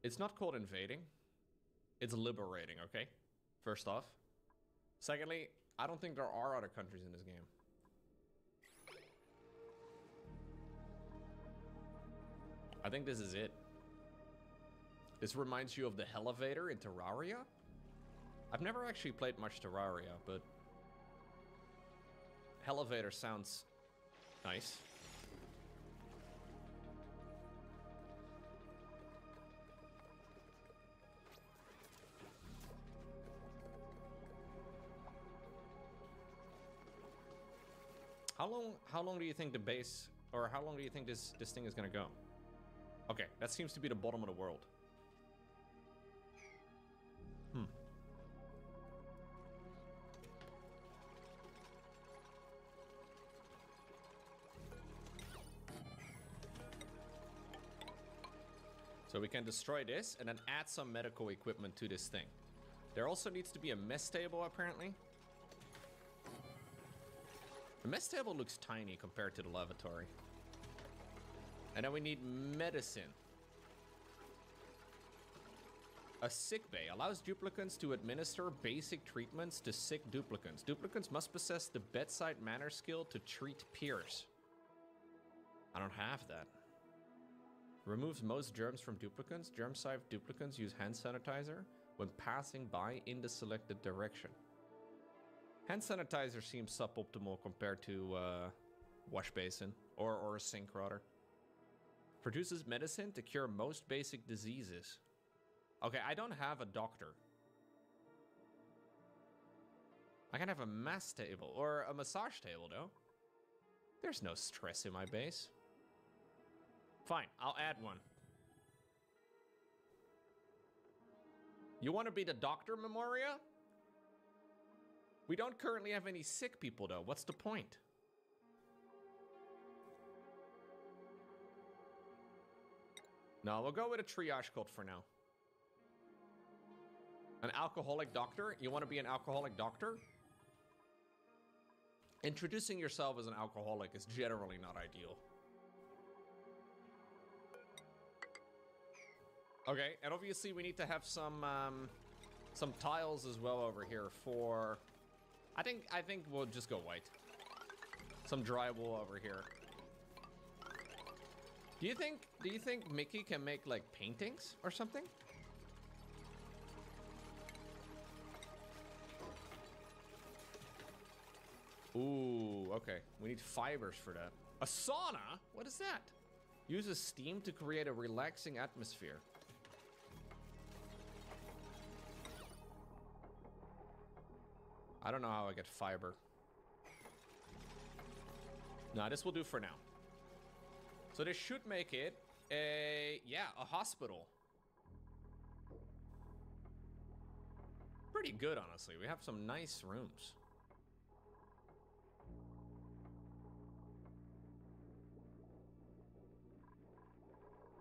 It's not called invading. It's liberating, okay? First off. Secondly, I don't think there are other countries in this game. I think this is it. This reminds you of the Elevator in Terraria. I've never actually played much Terraria, but Elevator sounds nice. How long do you think the base, or how long do you think this thing is gonna go? Okay, that seems to be the bottom of the world. So we can destroy this and then add some medical equipment to this thing. There also needs to be a mess table, apparently. The mess table looks tiny compared to the lavatory. And then we need medicine. A sick bay allows duplicants to administer basic treatments to sick duplicants. Duplicants must possess the bedside manner skill to treat peers. I don't have that. Removes most germs from duplicants. Germ-safe duplicants use hand sanitizer when passing by in the selected direction. Hand sanitizer seems suboptimal compared to wash basin or a sink rather. Produces medicine to cure most basic diseases. Okay, I don't have a doctor. I can have a mass table or a massage table though. There's no stress in my base. Fine, I'll add one. You want to be the doctor, Memoria? We don't currently have any sick people, though. What's the point? No, we'll go with a triage cult for now. An alcoholic doctor? You want to be an alcoholic doctor? Introducing yourself as an alcoholic is generally not ideal. Okay, and obviously we need to have some tiles as well over here for... I think we'll just go white. Some drywall over here. Do you think Mickey can make like paintings or something? Ooh, okay. We need fibers for that. A sauna? What is that? Uses steam to create a relaxing atmosphere. I don't know how I get fiber. No, this will do for now. So this should make it a hospital. Pretty good, honestly. We have some nice rooms.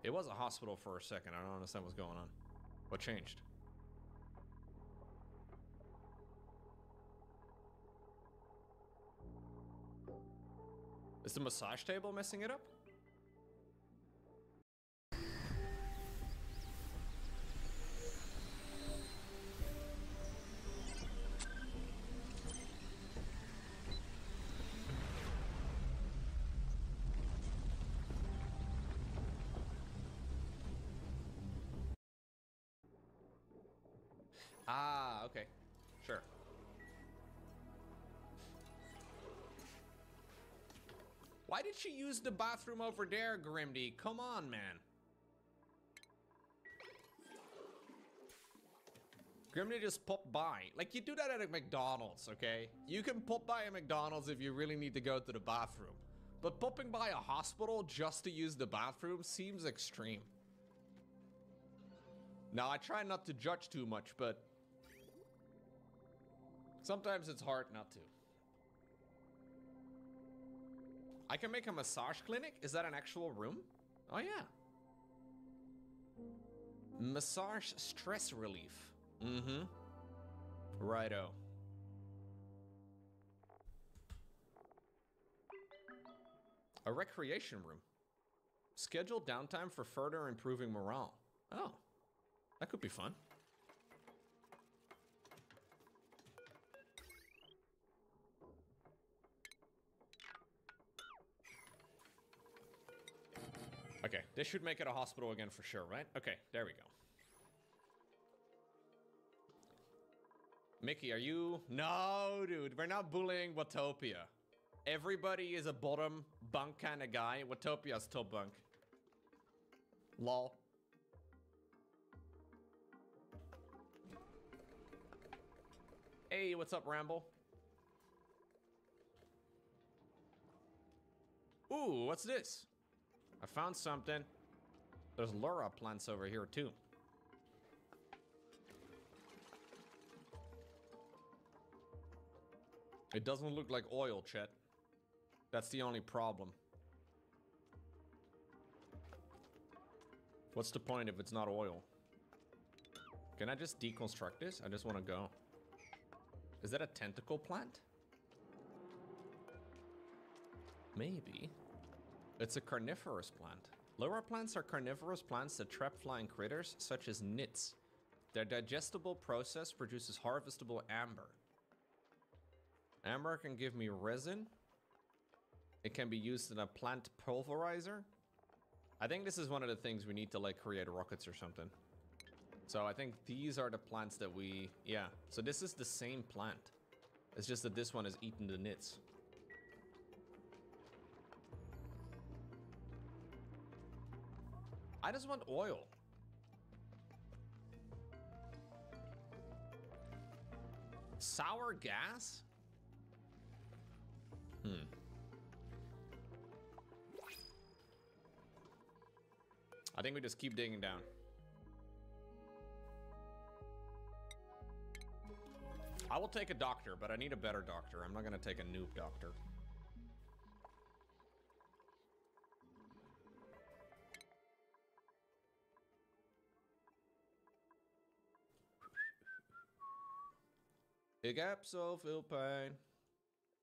It was a hospital for a second. I don't understand what's going on. What changed? Is the massage table messing it up? Ah, okay. Sure. Why did she use the bathroom over there, Grimdy? Come on, man. Grimdy just popped by. Like, you do that at a McDonald's, okay? You can pop by a McDonald's if you really need to go to the bathroom. But popping by a hospital just to use the bathroom seems extreme. Now, I try not to judge too much, but sometimes it's hard not to. I can make a massage clinic? Is that an actual room? Oh, yeah. Massage stress relief. Mm-hmm. Righto. A recreation room. Schedule downtime for further improving morale. Oh, that could be fun. Okay, this should make it a hospital again for sure, right? Okay, there we go. Mickey, are you... No, dude, we're not bullying Watopia. Everybody is a bottom bunk kind of guy. Watopia's top bunk. Lol. Hey, what's up, Ramble? Ooh, what's this? I found something. There's Laura plants over here too. It doesn't look like oil, Chet. That's the only problem. What's the point if it's not oil? Can I just deconstruct this? I just want to go. Is that a tentacle plant? Maybe. It's a carnivorous plant. Lower plants are carnivorous plants that trap flying critters, such as nits. Their digestible process produces harvestable amber. Amber can give me resin. It can be used in a plant pulverizer. I think this is one of the things we need to like create rockets or something. So I think these are the plants that we... Yeah, so this is the same plant. It's just that this one has eaten the nits. I just want oil. Sour gas? I think we just keep digging down. I will take a doctor, but I need a better doctor. I'm not gonna take a noob doctor. Ik heb zoveel pijn,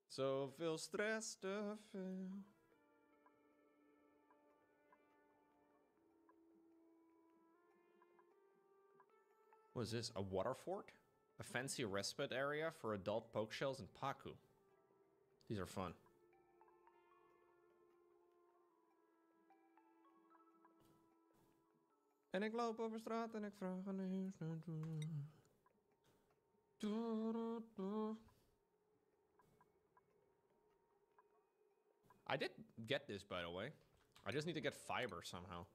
zoveel stress te veel. What is this? A water fort? A fancy respite area for adult poke shells and paku. These are fun. En ik loop over straat en ik vraag aan de huis naartoe. I did get this, by the way. I just need to get fiber somehow.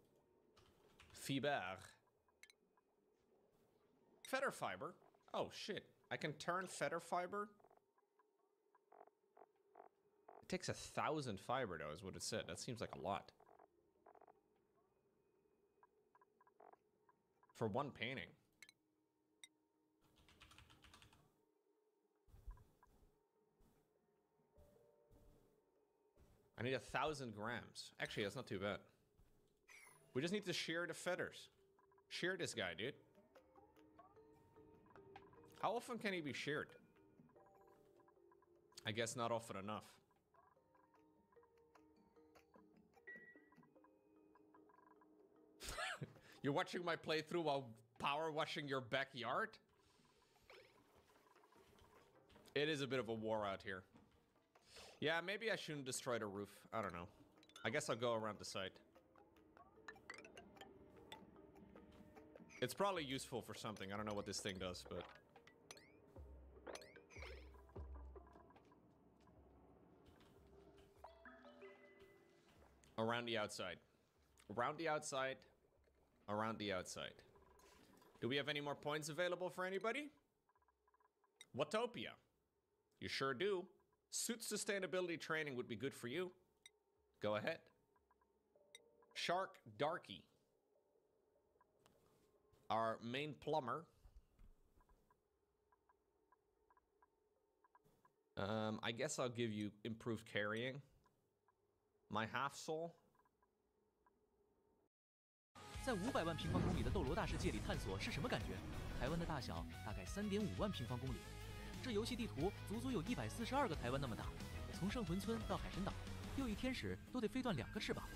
Fiber. Feather fiber? Oh, shit. I can turn feather fiber? It takes 1,000 fiber, though, is what it said. That seems like a lot. For one painting. I need 1,000 grams. Actually, that's not too bad. We just need to shear the feathers. Shear this guy, dude. How often can he be sheared? I guess not often enough. You're watching my playthrough while power washing your backyard? It is a bit of a war out here. Yeah, maybe I shouldn't destroy the roof. I don't know. I guess I'll go around the site. It's probably useful for something. I don't know what this thing does, but... Around the outside. Around the outside. Around the outside. Do we have any more points available for anybody? Watopia. You sure do. Suit sustainability training would be good for you. Go ahead. Shark Darky. Our main plumber. I guess I'll give you improved carrying. My half soul. 在500万平方公里的斗罗大世界里探索是什么感觉？台湾的大小大概3.5万平方公里，这游戏地图足足有142个台湾那么大。从圣魂村到海神岛，六翼天使都得飞断2个翅膀。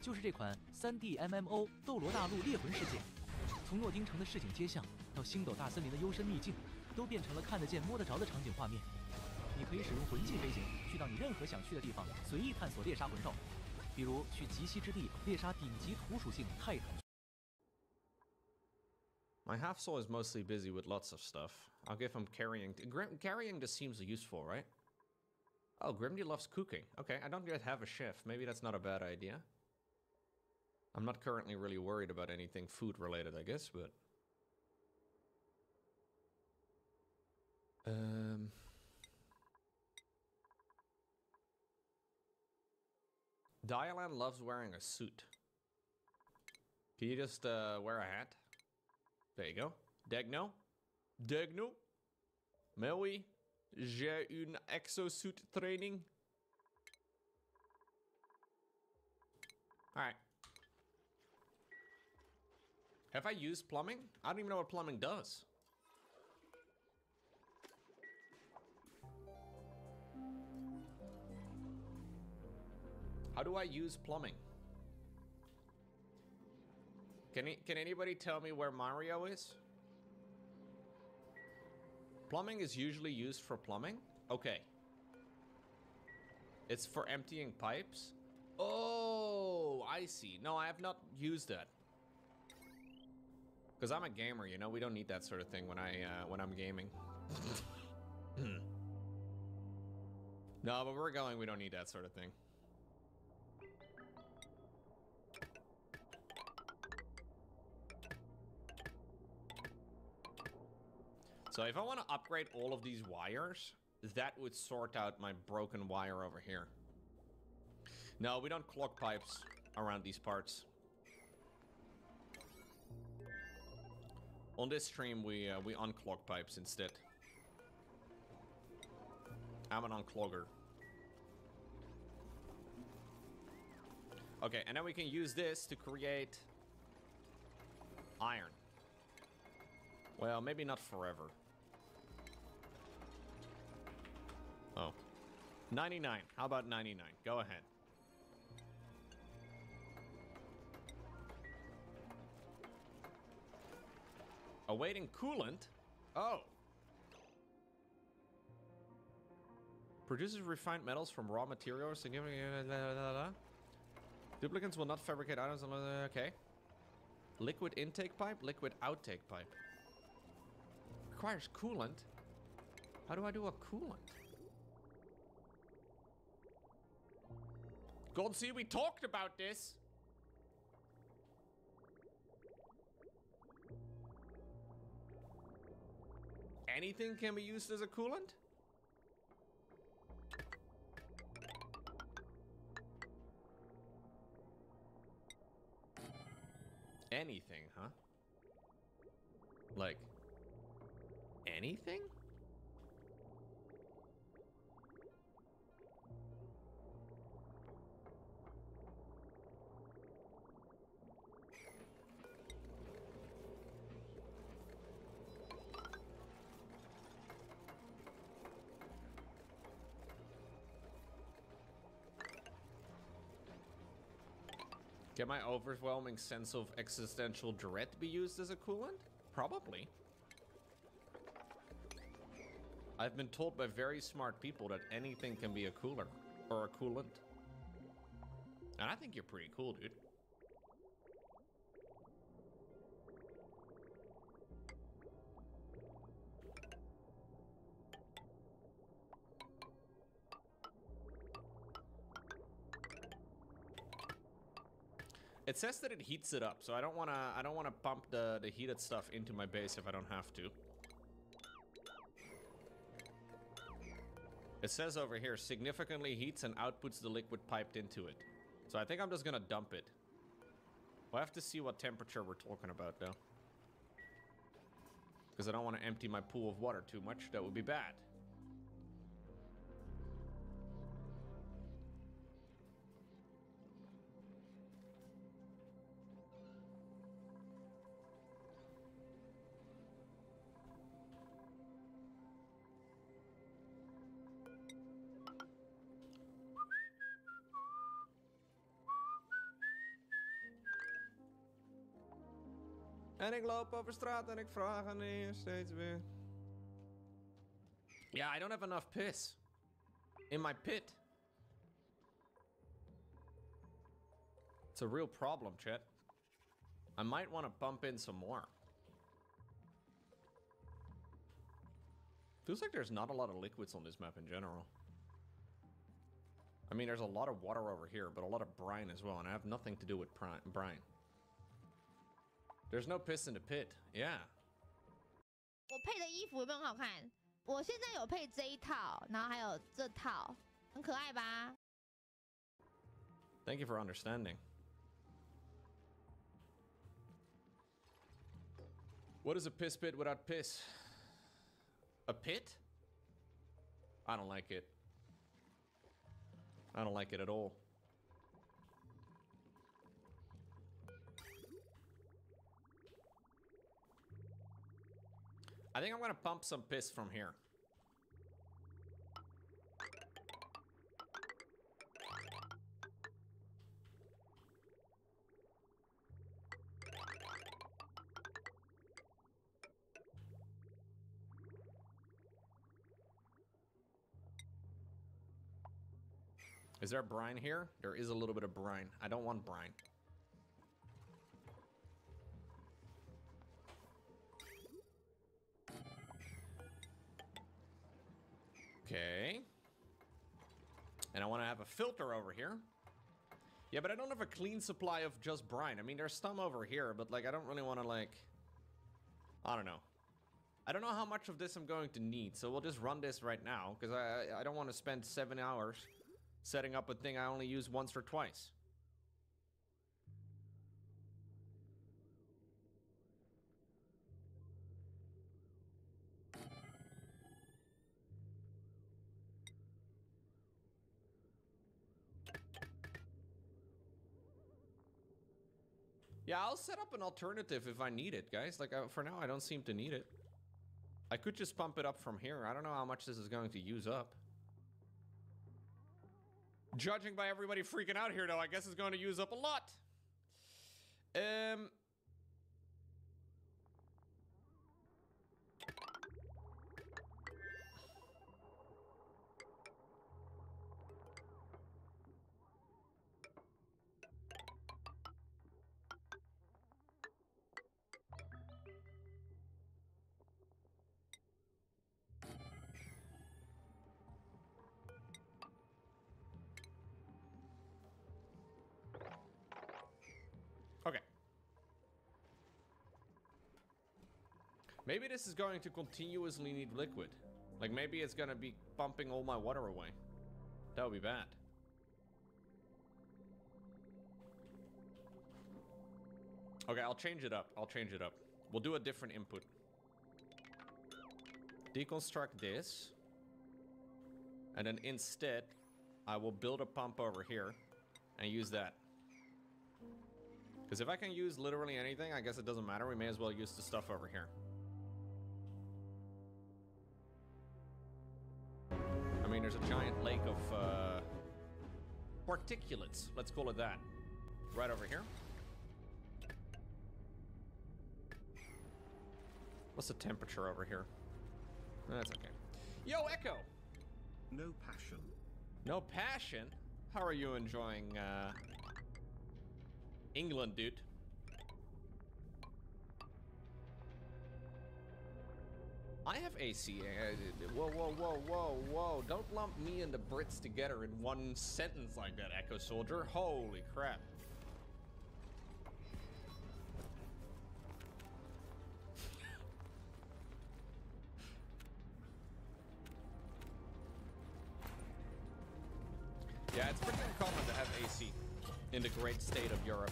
就是这款3D MMO《斗罗大陆猎魂世界》，从诺丁城的市井街巷到星斗大森林的幽深秘境，都变成了看得见摸得着的场景画面。你可以使用魂技飞行，去到你任何想去的地方，随意探索猎杀魂兽，比如去极西之地猎杀顶级土属性泰坦。 My half soul is mostly busy with lots of stuff. I'll give him carrying. Carrying just seems useful, right? Oh, Grimdy loves cooking. Okay, I don't yet have a chef. Maybe that's not a bad idea. I'm not currently really worried about anything food related, I guess, but... Dialan loves wearing a suit. Can you just wear a hat? There you go. Degno. Degno. Mais oui. J'ai une exosuit training. Alright. Have I used plumbing? I don't even know what plumbing does. How do I use plumbing? Can anybody tell me where Mario is? Plumbing is usually used for plumbing? Okay. It's for emptying pipes? Oh, I see. No, I have not used that. Because I'm a gamer, you know? We don't need that sort of thing when I'm gaming. No, but we're going, we don't need that sort of thing. So if I want to upgrade all of these wires, that would sort out my broken wire over here. No, we don't clog pipes around these parts. On this stream, we unclog pipes instead. I'm an unclogger. Okay, and then we can use this to create iron. Well, maybe not forever. Oh. 99. How about 99? Go ahead. Awaiting coolant? Oh. Produces refined metals from raw materials. Duplicants will not fabricate items. Okay. Liquid intake pipe, liquid outtake pipe. Requires coolant. How do I do a coolant? God, see, we talked about this. Anything can be used as a coolant? Anything, huh? Like, anything? Can my overwhelming sense of existential dread be used as a coolant? Probably. I've been told by very smart people that anything can be a cooler or a coolant. And I think you're pretty cool, dude. It says that it heats it up, so I don't wanna pump the heated stuff into my base if I don't have to. It says over here, significantly heats and outputs the liquid piped into it. So I think I'm just gonna dump it. We'll have to see what temperature we're talking about, though. Because I don't want to empty my pool of water too much. That would be bad. En ik loop over straat en ik vraag aan je steeds weer. Yeah, I don't have enough piss in my pit. It's a real problem, chat. I might want to pump in some more. Feels like there's not a lot of liquids on this map in general. I mean, there's a lot of water over here, but a lot of brine as well, and I have nothing to do with brine. There's no piss in the pit. Yeah. 我配的衣服有没有很好看？我现在有配这一套，然后还有这套，很可爱吧？ Thank you for understanding. What is a piss pit without piss? A pit? I don't like it. I don't like it at all. I think I'm gonna pump some piss from here. Is there brine here? There is a little bit of brine. I don't want brine. Okay. And I want to have a filter over here. Yeah, but I don't have a clean supply of just brine. I mean, there's some over here, but like, I don't really want to like... I don't know. I don't know how much of this I'm going to need, so we'll just run this right now, because I don't want to spend 7 hours setting up a thing I only use once or twice. Yeah, I'll set up an alternative if I need it, guys. Like, for now, I don't seem to need it. I could just pump it up from here. I don't know how much this is going to use up. Judging by everybody freaking out here, though, I guess it's going to use up a lot. Okay. Maybe this is going to continuously need liquid. Like, maybe it's gonna be pumping all my water away. That would be bad. Okay, I'll change it up. I'll change it up. We'll do a different input. Deconstruct this. And then instead, I will build a pump over here and use that. Because if I can use literally anything, I guess it doesn't matter. We may as well use the stuff over here. I mean, there's a giant lake of particulates. Let's call it that. Right over here. What's the temperature over here? That's okay. Yo, Echo! No passion. No passion? How are you enjoying England, dude? I have AC. Whoa, whoa, whoa, whoa, whoa. Don't lump me and the Brits together in one sentence like that, Echo Soldier. Holy crap. Yeah, it's pretty uncommon to have AC in the great state of Europe.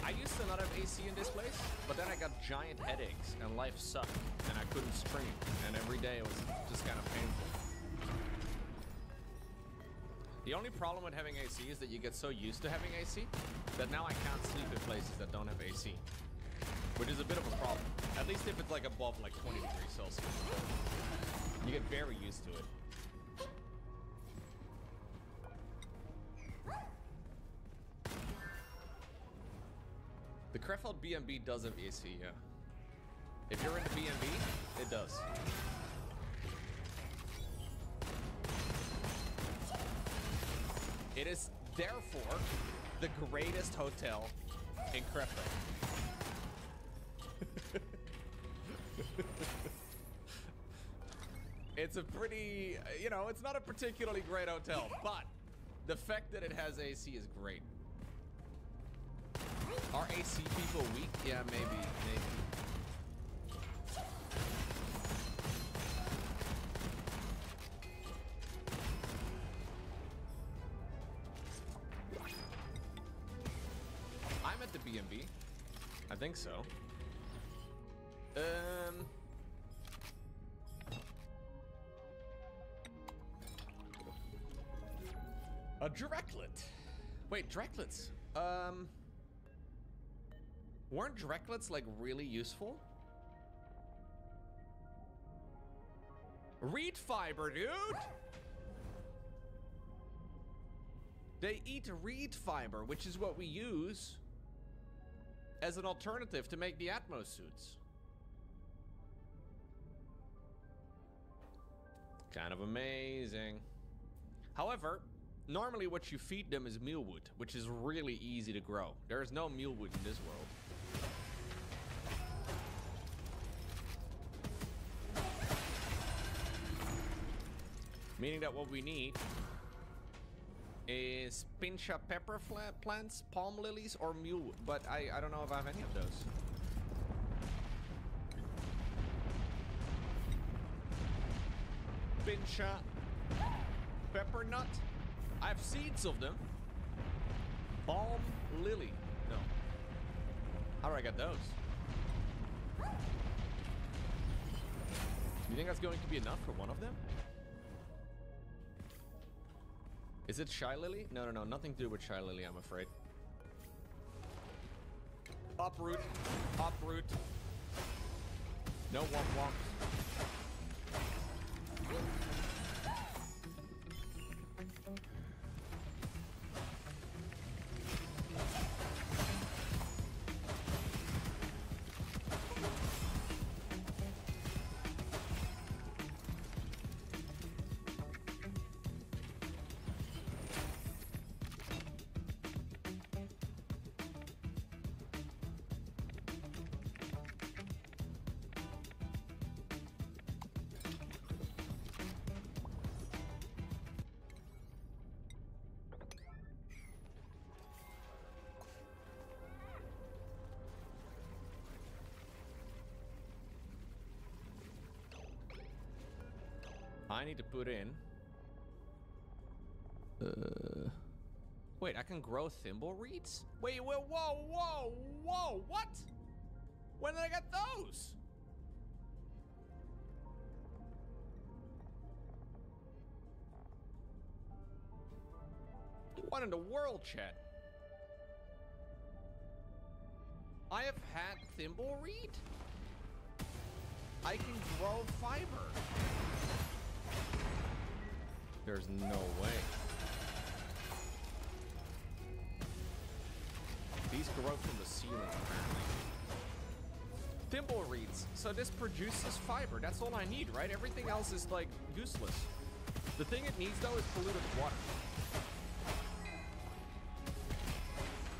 I used to not have AC in this place, but then I got giant headaches and life sucked and I couldn't stream, and every day it was just kind of painful. The only problem with having AC is that you get so used to having AC that now I can't sleep in places that don't have AC, which is a bit of a problem. At least if it's like above like 20 degrees Celsius. You get very used to it. The Krefeld B&B does have AC, yeah. If you're into B&B, it does. It is therefore the greatest hotel in Krefeld. It's a pretty, you know, it's not a particularly great hotel, but the fact that it has AC is great. Are AC people weak? Yeah, maybe. I'm at the B&B. I think so. A Dreklet. Wait, Dreklets. Weren't Dreklets like really useful? Reed fiber, dude! They eat reed fiber, which is what we use as an alternative to make the Atmos suits. Kind of amazing. However, normally what you feed them is mealwood, which is really easy to grow. There is no mealwood in this world. Meaning that what we need is pincha pepper plants, palm lilies, or mealwood. But I don't know if I have any of those. Pincha pepper nut. I have seeds of them. Palm lily. No. How do I get those? You think that's going to be enough for one of them? Is it shy lily? No, nothing to do with shy lily, I'm afraid. Uproot. Uproot. No womp womp. I need to put in. Wait, I can grow thimble reeds? Wait, whoa, whoa, whoa, whoa, what? When did I get those? What in the world, chat? I have had thimble reed? I can grow fiber. There's no way. These grow from the ceiling, apparently. Thimble reeds. So this produces fiber. That's all I need, right? Everything else is, like, useless. The thing it needs, though, is polluted water.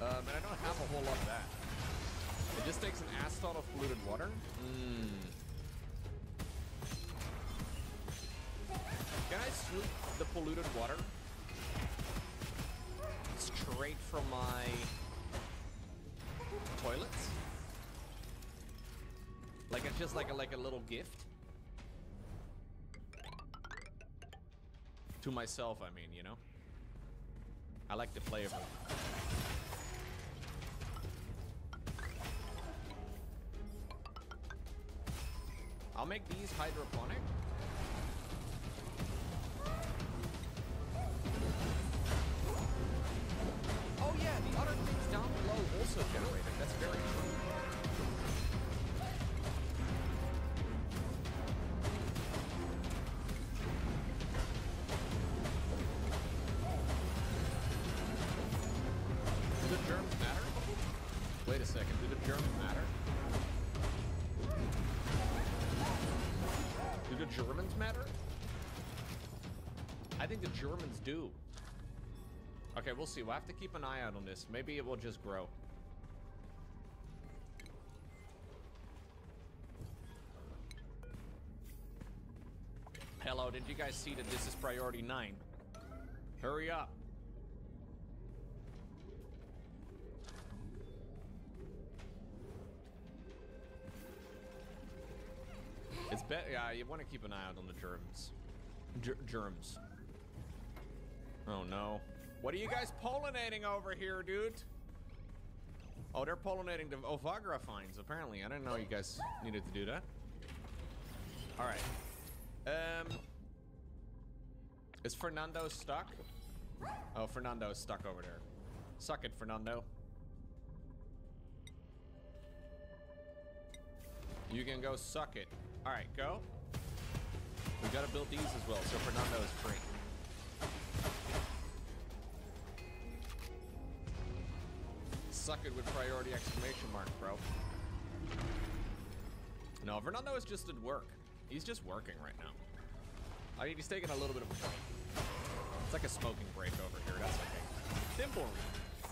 And I don't have a whole lot of that. It just takes an ass ton of polluted water. Can I sweep the polluted water straight from my toilets? Like it's just like a little gift to myself. I mean, you know, I like the flavor. I'll make these hydroponic. Oh yeah, the other things down below also generated. That's very true. Do the germs matter? Wait a second, do the germs matter? Do the Germans matter? I think the Germans do. Okay, we'll see. We'll have to keep an eye out on this. Maybe it will just grow. Hello, did you guys see that this is priority 9? Hurry up. It's better. Yeah, you want to keep an eye out on the germs. Germs. Oh no. What are you guys pollinating over here, dude? Oh, they're pollinating the Ovagra finds, apparently. I didn't know you guys needed to do that. Alright. Is Fernando stuck? Oh, Fernando's stuck over there. Suck it, Fernando. You can go suck it. Alright, go. We gotta build these as well, so Fernando is free. Suck it with priority exclamation mark, bro. No, Fernando is just at work. He's just working right now. I mean, he's taking a little bit of a break. It's like a smoking break over here. That's okay. Thimble reed.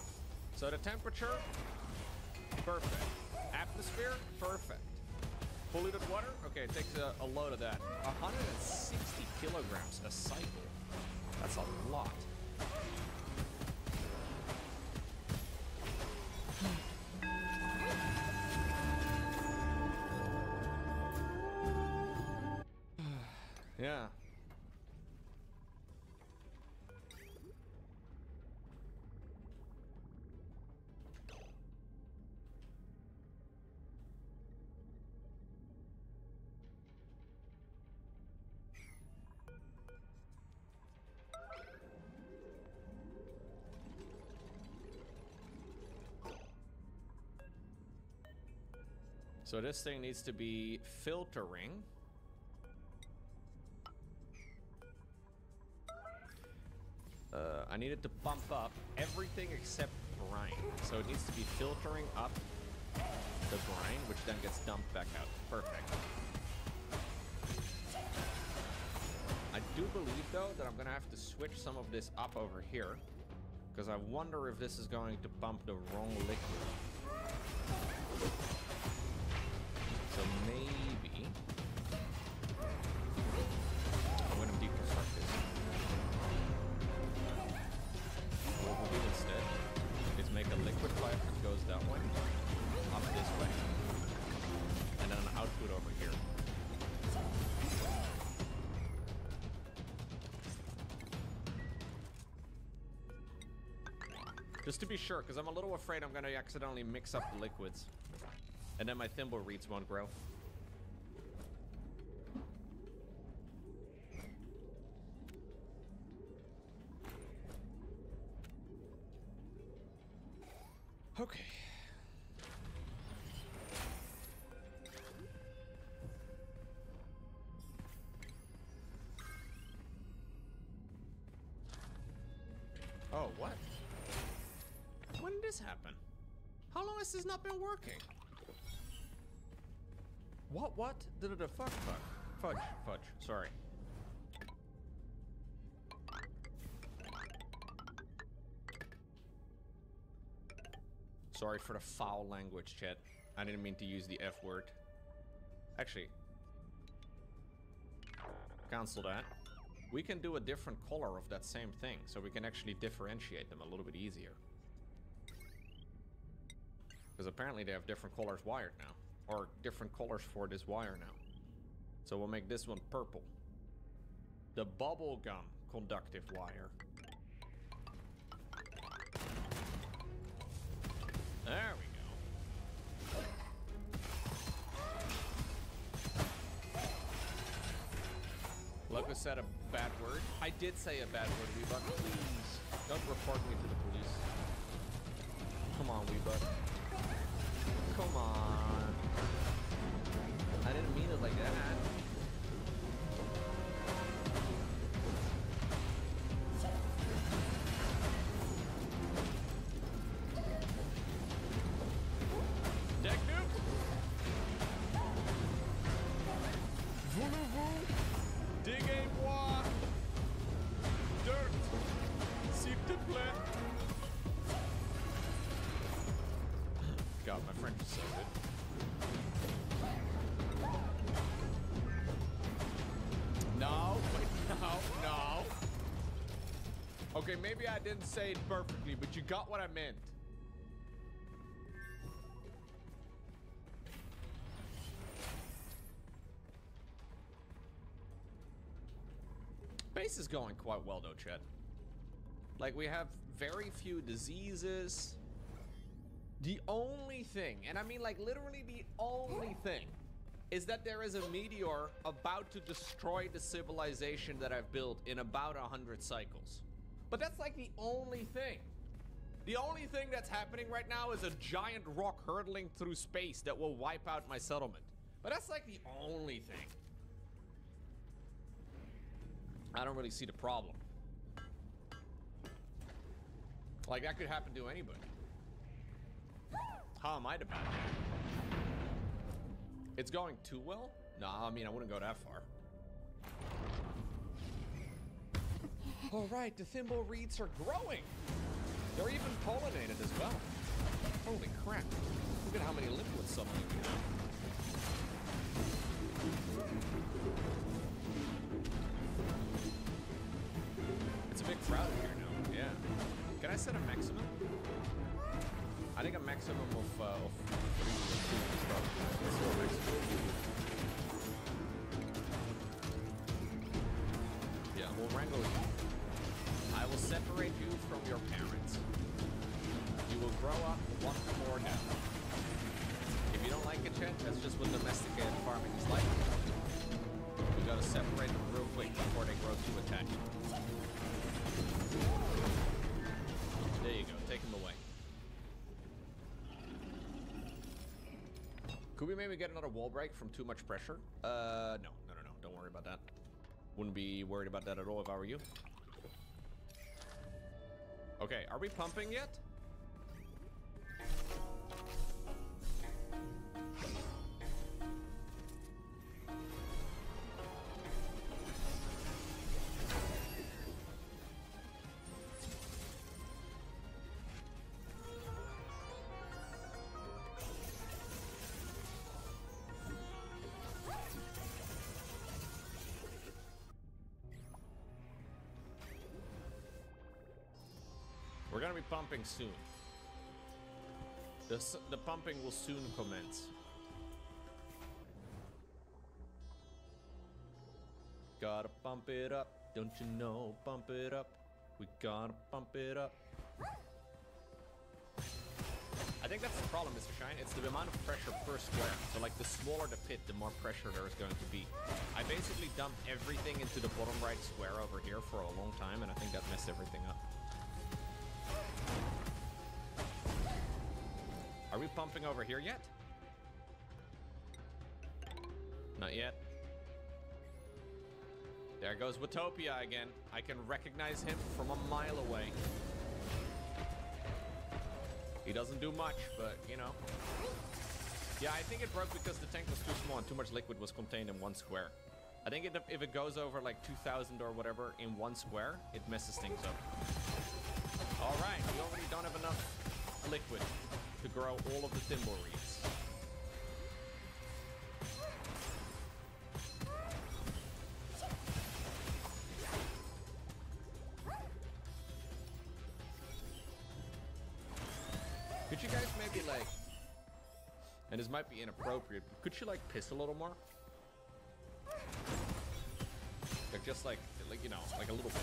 So the temperature, perfect. Atmosphere, perfect. Polluted water, okay, it takes a load of that. 160 kilograms a cycle. That's a lot. Yeah. So this thing needs to be filtering. I need it to bump up everything except brine. So it needs to be filtering up the brine, which then gets dumped back out. Perfect. I do believe, though, that I'm gonna have to switch some of this up over here, because I wonder if this is going to pump the wrong liquid. So maybe I'm gonna deconstruct this. What we'll do instead is make a liquid pipe that goes that way, up this way, and then an output over here. Just to be sure, because I'm a little afraid I'm going to accidentally mix up the liquids. And then my thimble reeds won't grow. Okay. Oh, what? When did this happen? How long has this not been working? What? Fudge, sorry. Sorry for the foul language, chat. I didn't mean to use the F word. Actually, cancel that. We can do a different color of that same thing, so we can actually differentiate them a little bit easier. Because apparently they have different colors wired now. Or different colors for this wire now. So we'll make this one purple. The bubblegum conductive wire. There we go. Loco said a bad word. I did say a bad word, Weebut. Please, don't report me to the police. Come on, Weebut. Come on. I didn't mean it like that. Deck nuke. Voulez-vous? Digez-moi. Dirt. S'il te plaît. God, my French is so good. No, wait, no. Okay, maybe I didn't say it perfectly, but you got what I meant. Base is going quite well, though, Chet. Like, we have very few diseases. The only thing, and I mean like literally the only thing, is that there is a meteor about to destroy the civilization that I've built in about 100 cycles. But that's like the only thing. The only thing that's happening right now is a giant rock hurtling through space that will wipe out my settlement. But that's like the only thing. I don't really see the problem. Like, that could happen to anybody. How am I the bad guy? It's going too well? No, I mean, I wouldn't go that far. All right, the thimble reeds are growing. They're even pollinated as well. Holy crap. Look at how many liquids suddenly we have. It's a bit crowded here now, yeah. Can I set a maximum? I think a maximum of 3 is probably. Let's do a maximum. Yeah, we'll wrangle you. I will separate you from your parents. You will grow up once more now. If you don't like it, chat, that's just what domesticated farming is like. You gotta separate them real quick before they grow too attached. There you go, take them away. Could we maybe get another wall break from too much pressure? No. Don't worry about that. Wouldn't be worried about that at all if I were you. Okay, are we pumping yet? We're gonna be pumping soon. The pumping will soon commence. Gotta pump it up, don't you know? Pump it up. We gotta pump it up. I think that's the problem, Mr. Shine. It's the amount of pressure per square. So like the smaller the pit, the more pressure there is going to be. I basically dumped everything into the bottom right square over here for a long time, and I think that messed everything up. Are we pumping over here yet? Not yet. There goes Watopia again. I can recognize him from a mile away. He doesn't do much, but you know. Yeah, I think it broke because the tank was too small and too much liquid was contained in one square. I think if it goes over like 2,000 or whatever in one square, it messes things up. All right, we already don't have enough liquid to grow all of the thimble reeds. Could you guys maybe like, and this might be inappropriate, but could you like piss a little more? Like just like you know, like a little bit.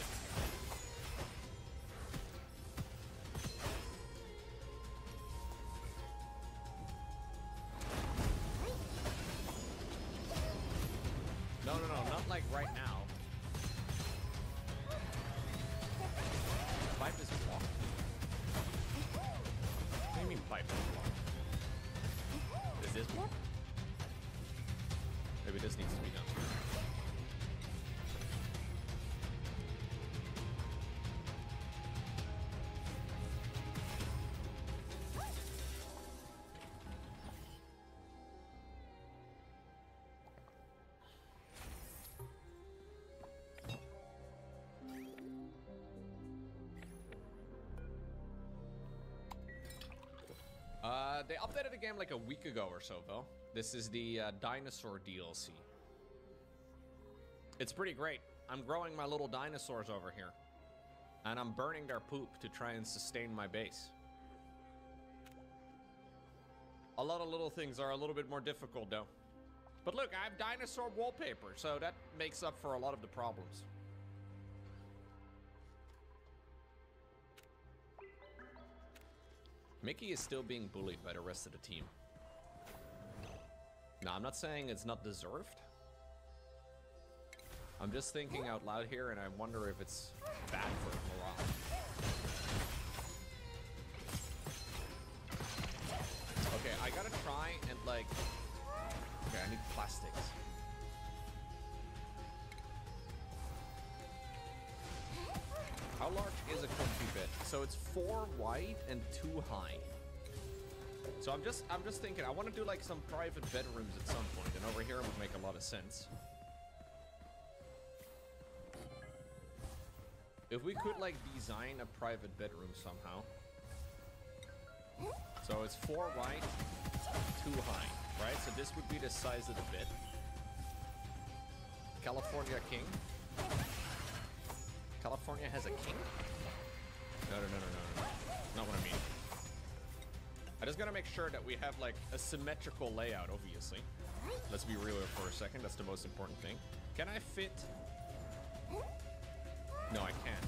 No, not like right now. Pipe is blocked. What do you mean pipe is blocked? Is this blocked? Maybe this needs to be done. They updated the game like a week ago or so, though. This is the dinosaur DLC. It's pretty great. I'm growing my little dinosaurs over here. And I'm burning their poop to try and sustain my base. A lot of little things are a little bit more difficult, though. But look, I have dinosaur wallpaper, so that makes up for a lot of the problems. Mickey is still being bullied by the rest of the team. Now, I'm not saying it's not deserved. I'm just thinking out loud here, and I wonder if it's bad for morale. Okay, I gotta try and like... Okay, I need plastics. How large is a comfy bed? So it's 4 wide and 2 high. So I'm just thinking I want to do like some private bedrooms at some point, and over here would make a lot of sense. If we could like design a private bedroom somehow. So it's 4 wide, 2 high, right? So this would be the size of the bed. California King. California has a king? No. Not what I mean. I just gotta make sure that we have like a symmetrical layout, obviously. Let's be real for a second, that's the most important thing. Can I fit? No, I can't.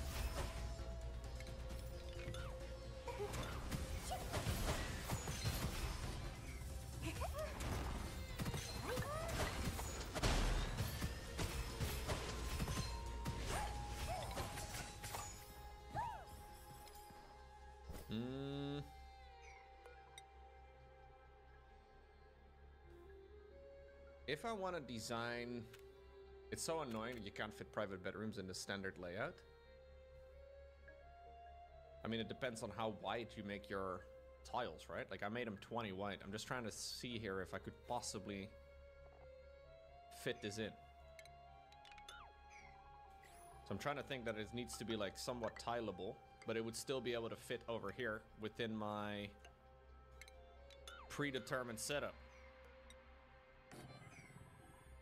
If I want to design... It's so annoying that you can't fit private bedrooms in the standard layout. I mean, it depends on how wide you make your tiles, right? Like, I made them 20 wide. I'm just trying to see here if I could possibly fit this in. So I'm trying to think that it needs to be, like, somewhat tileable, but it would still be able to fit over here within my predetermined setup.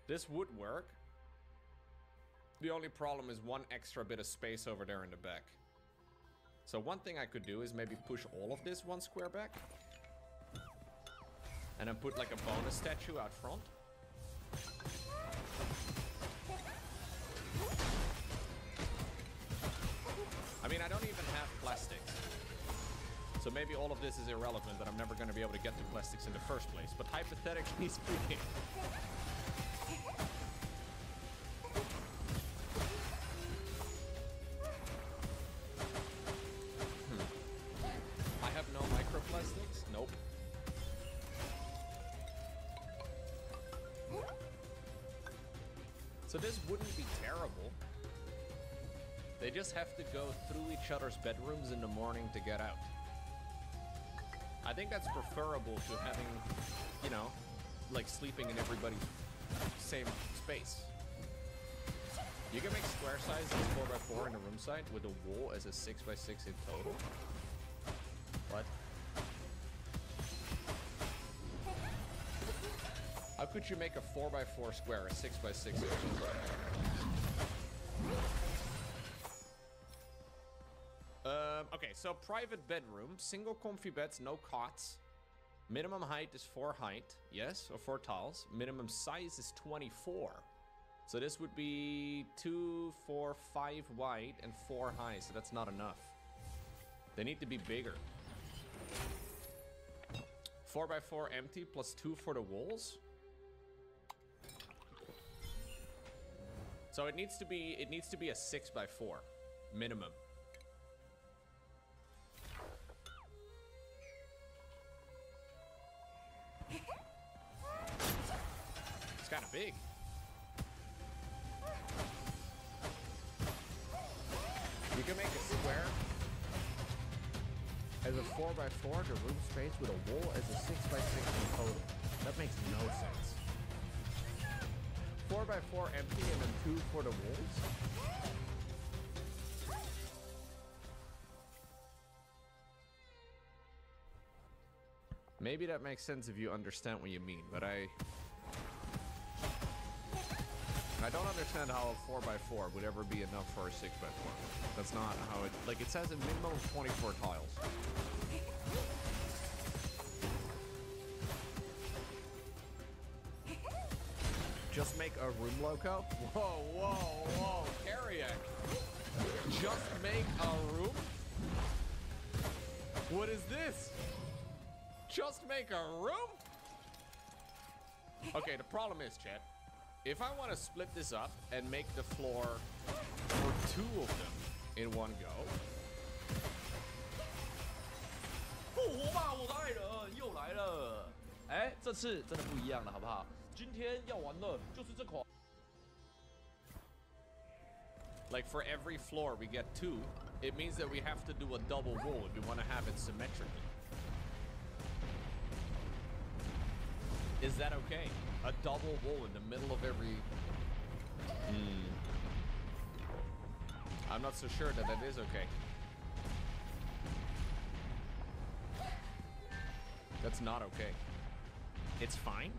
This would work. The only problem is one extra bit of space over there in the back. So one thing I could do is maybe push all of this one square back. And then put like a bonus statue out front. I mean, I don't even have plastics. So maybe all of this is irrelevant, that I'm never going to be able to get the plastics in the first place. But hypothetically speaking... I have no microplastics? Nope. So this wouldn't be terrible. They just have to go through each other's bedrooms in the morning to get out. I think that's preferable to having, you know, like sleeping in everybody's same space. You can make square sizes 4x4 in a room side with a wall as a 6x6 in total. What? How could you make a 4x4 square a 6x6 in a room side? Okay, so private bedroom, single comfy beds, no cots. Minimum height is 4 height, yes, or 4 tiles. Minimum size is 24. So this would be 2, 4, 5 wide and 4 high, so that's not enough. They need to be bigger. 4x4 empty plus 2 for the walls. So it needs to be a 6x4 minimum. It's kind of big. You can make a square as a 4x4 to room space with a wall as a 6x6 in total. That makes no sense. 4x4 empty and then 2 for the walls. Maybe that makes sense if you understand what you mean, but I don't understand how a 4x4 would ever be enough for a 6x4. That's not how it... Like, it says a minimum of 24 tiles. Just make a room loco? Whoa, whoa, whoa, Kariak. Just make a room? What is this? Just make a room? Okay, the problem is, chat, if I want to split this up and make the floor for 2 of them in one go. 复活吧，我的爱人又来了！哎，这次真的不一样了，好不好？今天要玩的就是这款。Like for every floor we get 2, it means that we have to do a double wall if we want to have it symmetrically. Is that okay? A double wall in the middle of every... I'm not so sure that that is okay. That's not okay. It's fine?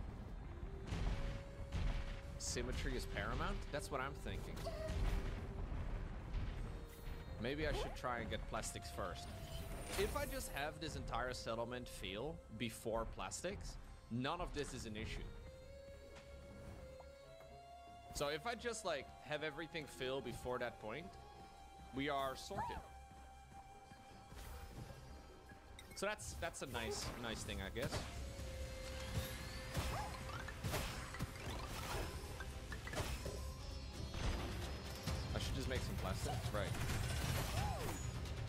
Symmetry is paramount? That's what I'm thinking. Maybe I should try and get plastics first. If I just have this entire settlement feel before plastics, none of this is an issue. So if I just like have everything fill before that point, we are sorted. So that's a nice thing, I guess. I should just make some plastics, right?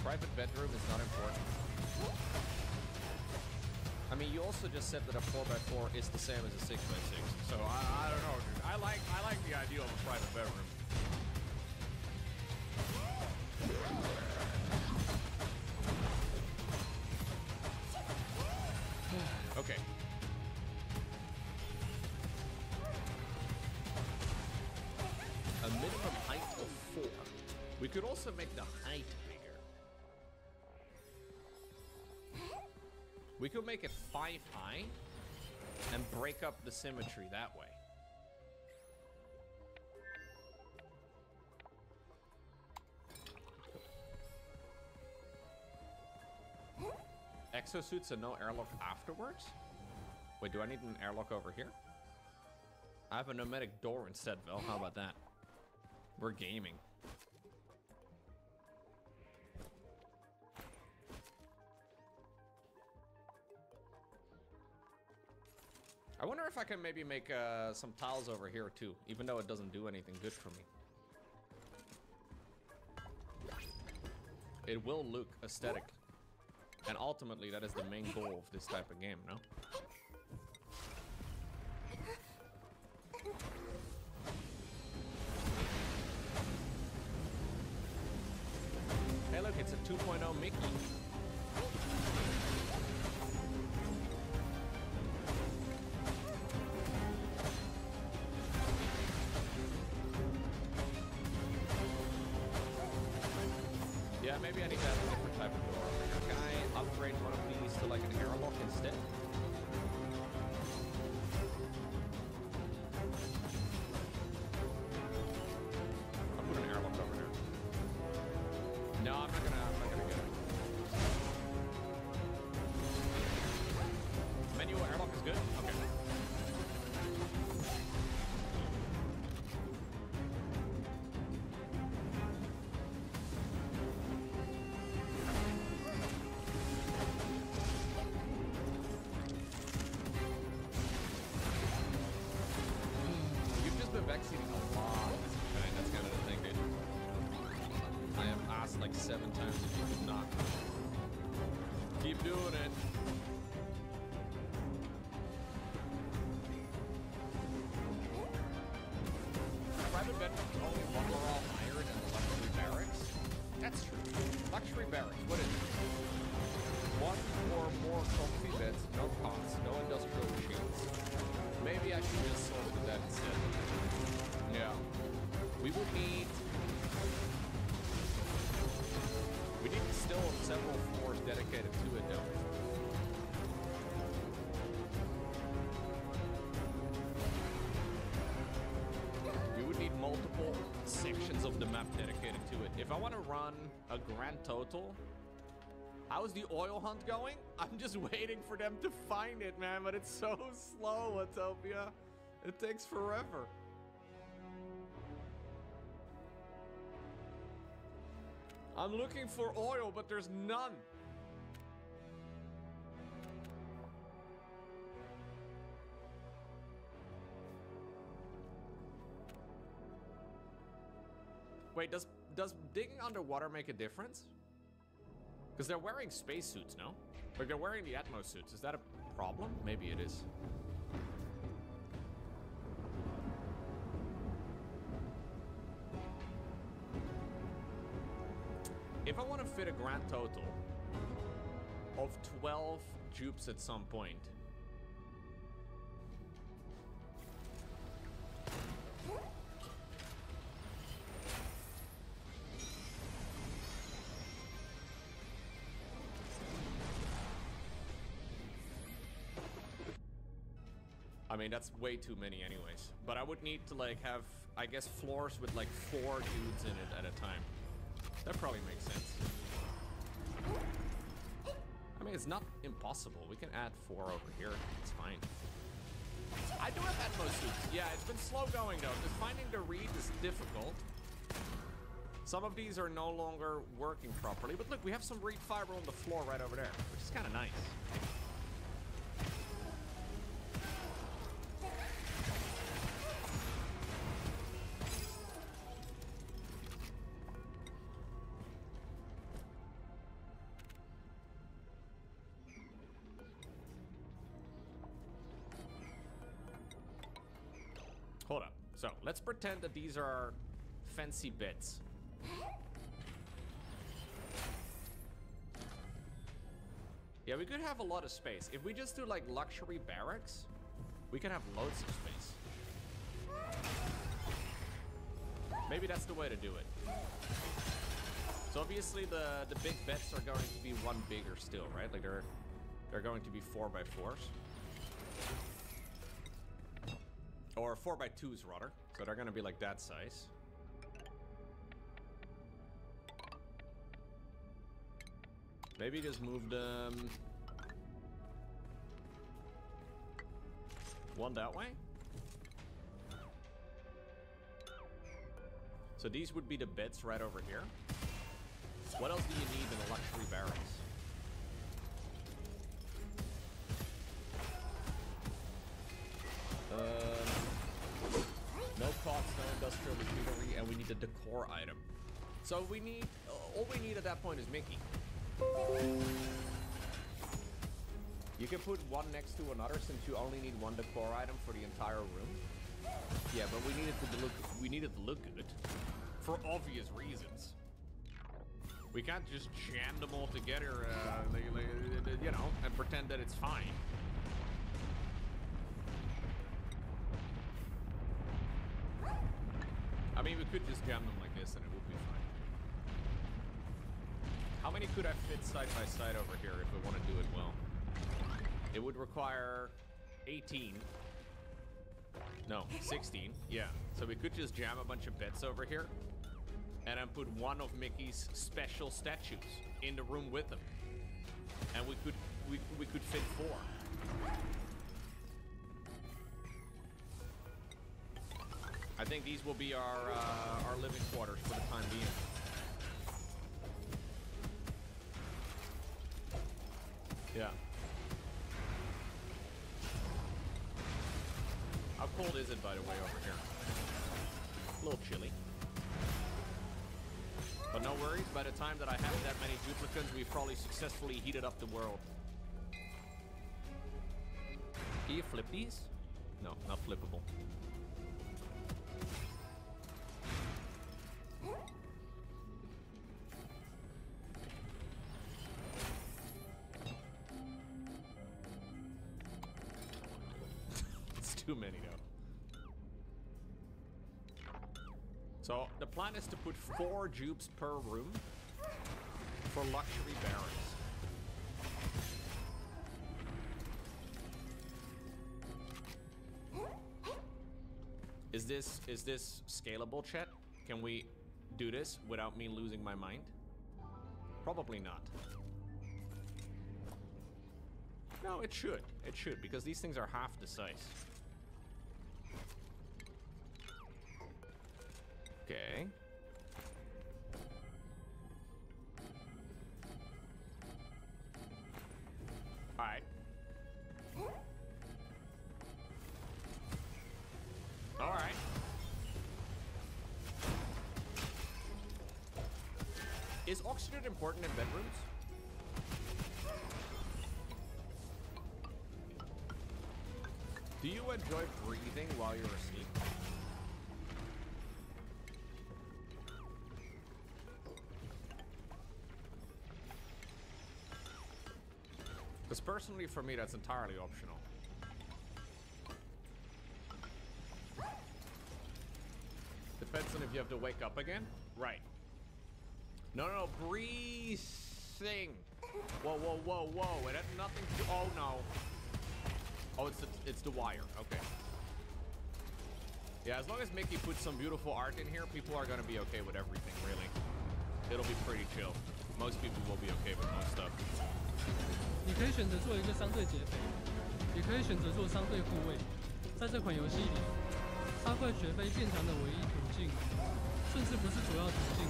Private bedroom is not important. I mean, you also just said that a 4x4 is the same as a 6x6. So I don't know, dude. I like the idea of a private bedroom. Okay. A minimum height of 4. We could also make the height bigger. We could make it 5 high and break up the symmetry that way. Exosuits and no airlock afterwards? Wait, do I need an airlock over here? I have a pneumatic door instead, Vel. How about that? We're gaming. I wonder if I can maybe make some tiles over here too, even though it doesn't do anything good for me. It will look aesthetic. And ultimately, that is the main goal of this type of game, no? Hey, look, it's a 2.0 Mickey. Yeah, maybe I need to have a different type of door over here. Can I upgrade one of these to like an airlock instead? I'll put an airlock over there. No, I'm not gonna get it. Manual airlock is good? Okay. Vaccinating a lot. That's kind of the thing, dude. I have asked like 7 times if you could not. Keep doing it. Private bedroom is only one more all higher than the luxury barracks. That's true. Luxury barracks, what is it? 1 or more comfy beds, no cots, no industrial machines. Maybe I should just sort of that instead. Yeah. We will need... We need still several floors dedicated to it, though. We would need multiple sections of the map dedicated to it. If I want to run a grand total... How's the oil hunt going? I'm just waiting for them to find it, man, but it's so slow, Utopia. It takes forever. I'm looking for oil, but there's none. Wait, does digging underwater make a difference? Because they're wearing spacesuits, no? Like, they're wearing the Atmos suits. Is that a problem? Maybe it is. If I want to fit a grand total of 12 dupes at some point, I mean, that's way too many anyways. But I would need to, like, have, I guess, floors with, like, 4 dudes in it at a time. That probably makes sense. I mean, it's not impossible. We can add 4 over here. It's fine. I do have Atmos suits. Yeah, it's been slow going, though, because finding the read is difficult. Some of these are no longer working properly. But look, we have some reed fiber on the floor right over there, which is kind of nice. Hold up. So let's pretend that these are fancy beds. Yeah, we could have a lot of space. If we just do like luxury barracks, we can have loads of space. Maybe that's the way to do it. So obviously the big beds are going to be one bigger still, right? Like they're going to be 4x4s. Or 4x2s rather. So they're gonna be like that size. Maybe just move them one that way. So these would be the beds right over here. What else do you need in a luxury barracks? No cots, no industrial machinery, and we need a decor item. So we need, all we need at that point is Mickey. You can put one next to another since you only need one decor item for the entire room. Yeah, but we need it to look good. For obvious reasons. We can't just jam them all together, you know, and pretend that it's fine. I mean, we could just jam them like this and it would be fine. How many could I fit side by side over here if we want to do it well? It would require 18. No, 16. Yeah. So we could just jam a bunch of beds over here and then put one of Mickey's special statues in the room with them. And we could fit 4. I think these will be our living quarters for the time being. Yeah. How cold is it, by the way, over here? A little chilly. But no worries, by the time that I have that many duplicants, we've probably successfully heated up the world. Can you flip these? No, not flippable. It's too many though. So the plan is to put 4 dupes per room for luxury barracks. Is this scalable, chat? Can we do this without me losing my mind? Probably not. No, it should. It should, because these things are half the size. Okay. All right. All right. Is oxygen important in bedrooms? Do you enjoy breathing while you're asleep? Because personally, for me, that's entirely optional. Depends on if you have to wake up again. Right. No, breathing. Whoa, whoa, whoa, whoa. It had nothing to. Oh no. Oh, it's the wire. Okay. Yeah, as long as Mickey puts some beautiful art in here, people are gonna be okay with everything. Really, it'll be pretty chill. Most people will be okay with most stuff. 你可以选择做一个相对劫匪，也可以选择做相对护卫。在这款游戏里，杀怪绝非变强的唯一途径，甚至不是主要途径。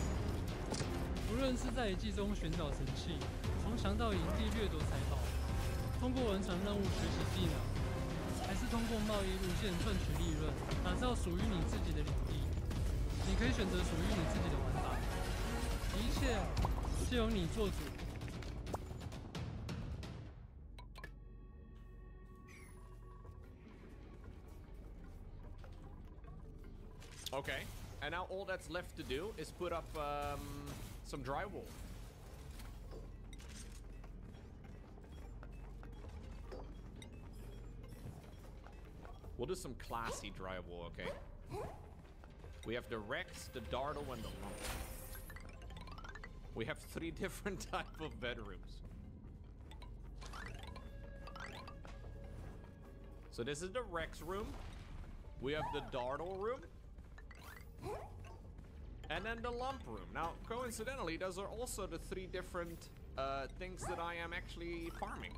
无论是在遗迹中寻找神器，从强盗营地掠夺财宝，通过完成任务学习技能，还是通过贸易路线赚取利润，打造属于你自己的领地。你可以选择属于你自己的玩法，一切是由你做主。Okay, and now all that's left to do is put up some drywall. We'll do some classy drywall, okay? We have the Rex, the Dartle, and the Lump. We have 3 different type of bedrooms. So this is the Rex room. We have the Dartle room. And then the Lump room. Now, coincidentally, those are also the 3 different things that I am actually farming.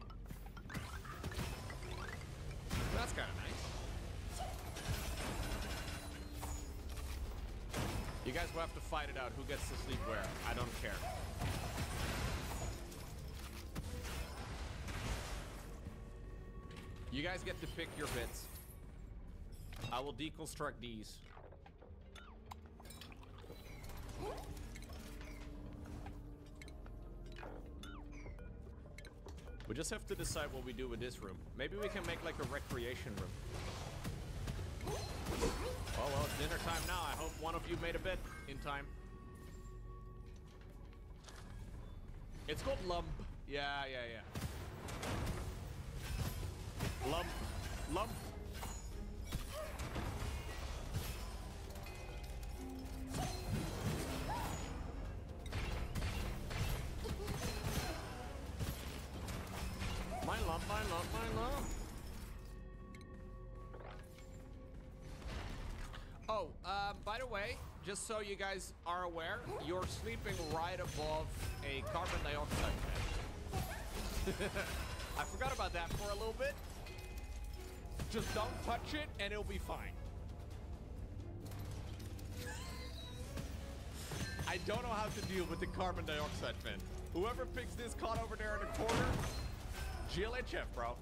That's kind of nice. You guys will have to fight it out who gets to sleep where. I don't care. You guys get to pick your bits. I will deconstruct these. We just have to decide what we do with this room. Maybe we can make like a recreation room. Oh, well, it's dinner time now. I hope one of you made a bed in time. It's called Lump. Yeah. Lump. My lump. Oh, by the way, just so you guys are aware, you're sleeping right above a carbon dioxide vent. I forgot about that for a little bit. Just don't touch it and it'll be fine. I don't know how to deal with the carbon dioxide vent. Whoever picks this caught over there in the corner, GLHF, bro.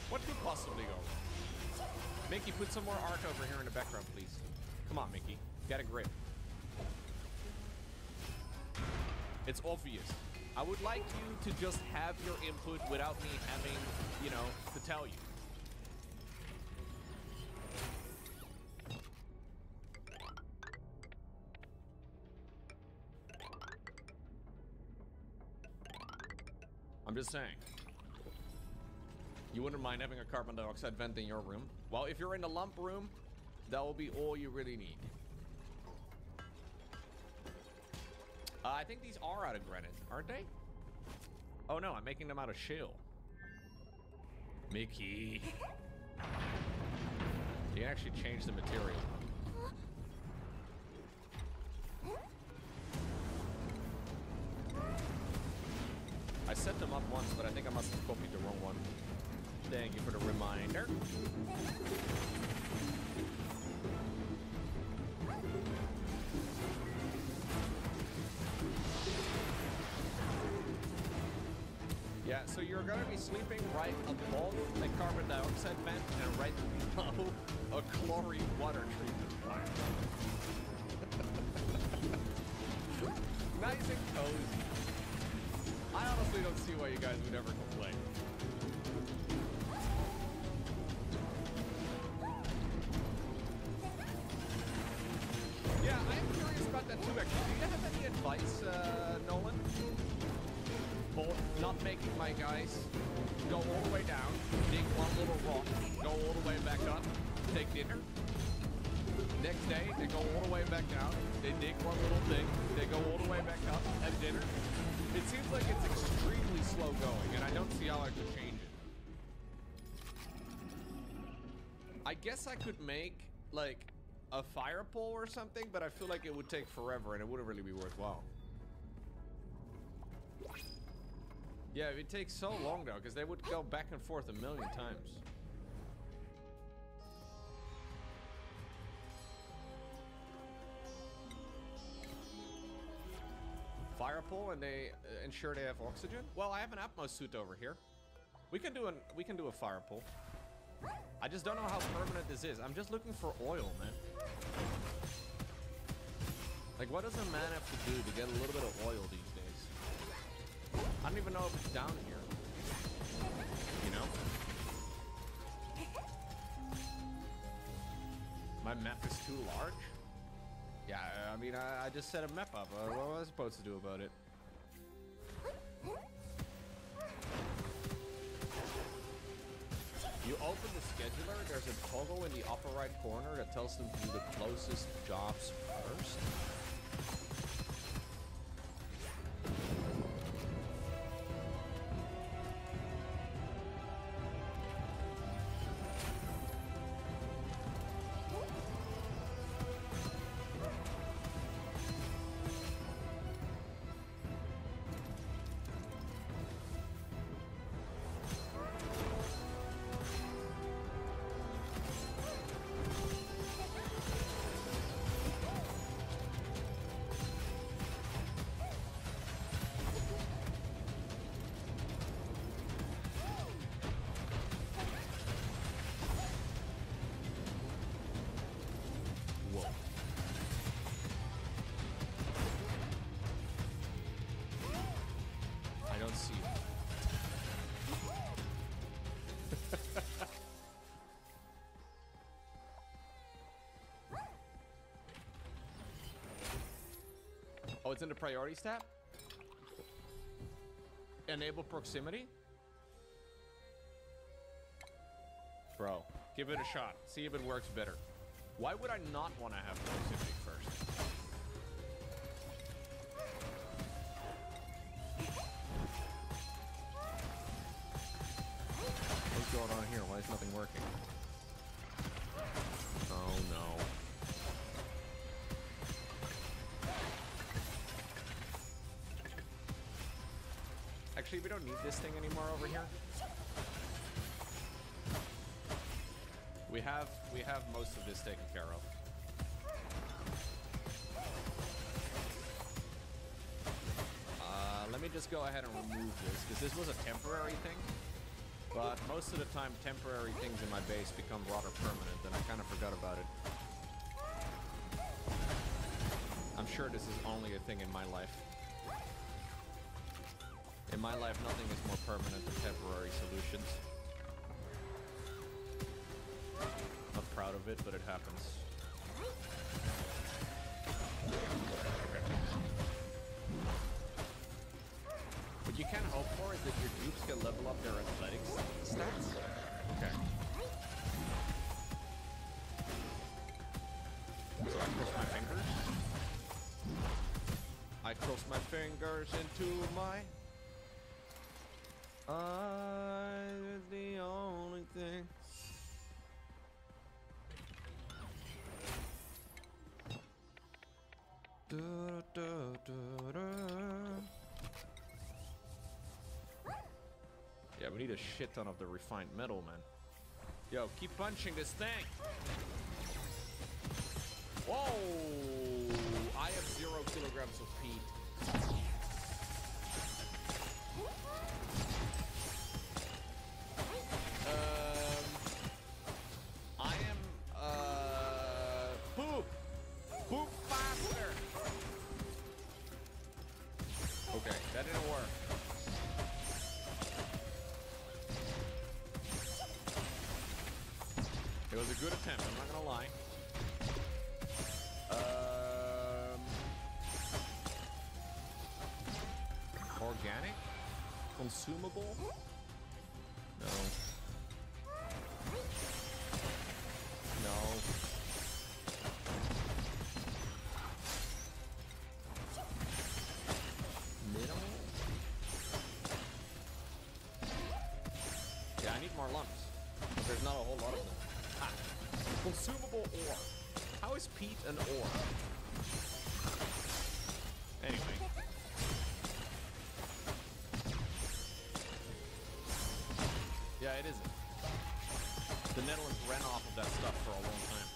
What could possibly go wrong? Mickey, put some more art over here in the background, please. Come on, Mickey. Get a grip. It's obvious. I would like you to just have your input without me having, you know, to tell you. I'm just saying. You wouldn't mind having a carbon dioxide vent in your room? Well, if you're in the Lump room, that will be all you really need. I think these are out of granite, aren't they? Oh no, I'm making them out of shale. Mickey. You can actually change the material. I set them up once, but I think I must have copied the wrong one. Thank you for the reminder. Yeah, so you're gonna be sleeping right above a carbon dioxide vent and right below a chlorine water treatment plant. Nice and cozy. I honestly don't see why you guys would ever complain. Yeah, I am curious about that too, actually. Do you have any advice, Nolan? For not making my guys go all the way down, dig one little rock, go all the way back up, take dinner. Next day, they go all the way back down, they dig one little thing, they go all the way back up, have dinner. It seems like it's extremely slow going, and I don't see how I could change it. I guess I could make, like, a fire pole or something, but I feel like it would take forever, and it wouldn't really be worthwhile. Yeah, it takes so long, though, because they would go back and forth a million times. Fire pole, and they ensure they have oxygen. Well, I have an Atmos suit over here. We can do a fire pole. I just don't know how permanent this is. I'm just looking for oil, man. Like, what does a man have to do to get a little bit of oil these days? I don't even know if it's down here. You know? My map is too large? Yeah, I mean, I just set a map up. What was I supposed to do about it? You open the scheduler, there's a toggle in the upper right corner that tells them to do the closest jobs first. Oh, it's in the priorities tab? Enable proximity? Bro, give it a shot. See if it works better. Why would I not want to have proximity first? What's going on here? Why is nothing working? Oh no. Actually, we don't need this thing anymore over here. We have most of this taken care of. Let me just go ahead and remove this, because this was a temporary thing. But most of the time, temporary things in my base become rather permanent, and I kind of forgot about it. I'm sure this is only a thing in my life. In my life, nothing is more permanent than temporary solutions. Not proud of it, but it happens. Okay. What you can hope for is that your dupes can level up their athletics stats. Okay. So I cross my fingers. I cross my fingers into my... eyes is the only thing. Yeah, we need a shit ton of the refined metal, man. Yo, keep punching this thing. Whoa! I have 0 kilograms of peat. I am, poop! Poop faster! Okay, that didn't work. It was a good attempt, I'm not gonna lie. Organic? Consumable? No. No. Minimal? Yeah, I need more lumps. But there's not a whole lot of them. Ah. Consumable ore. How is peat an ore? Anyway. Yeah, it isn't. The Netherlands ran off of that stuff for a long time.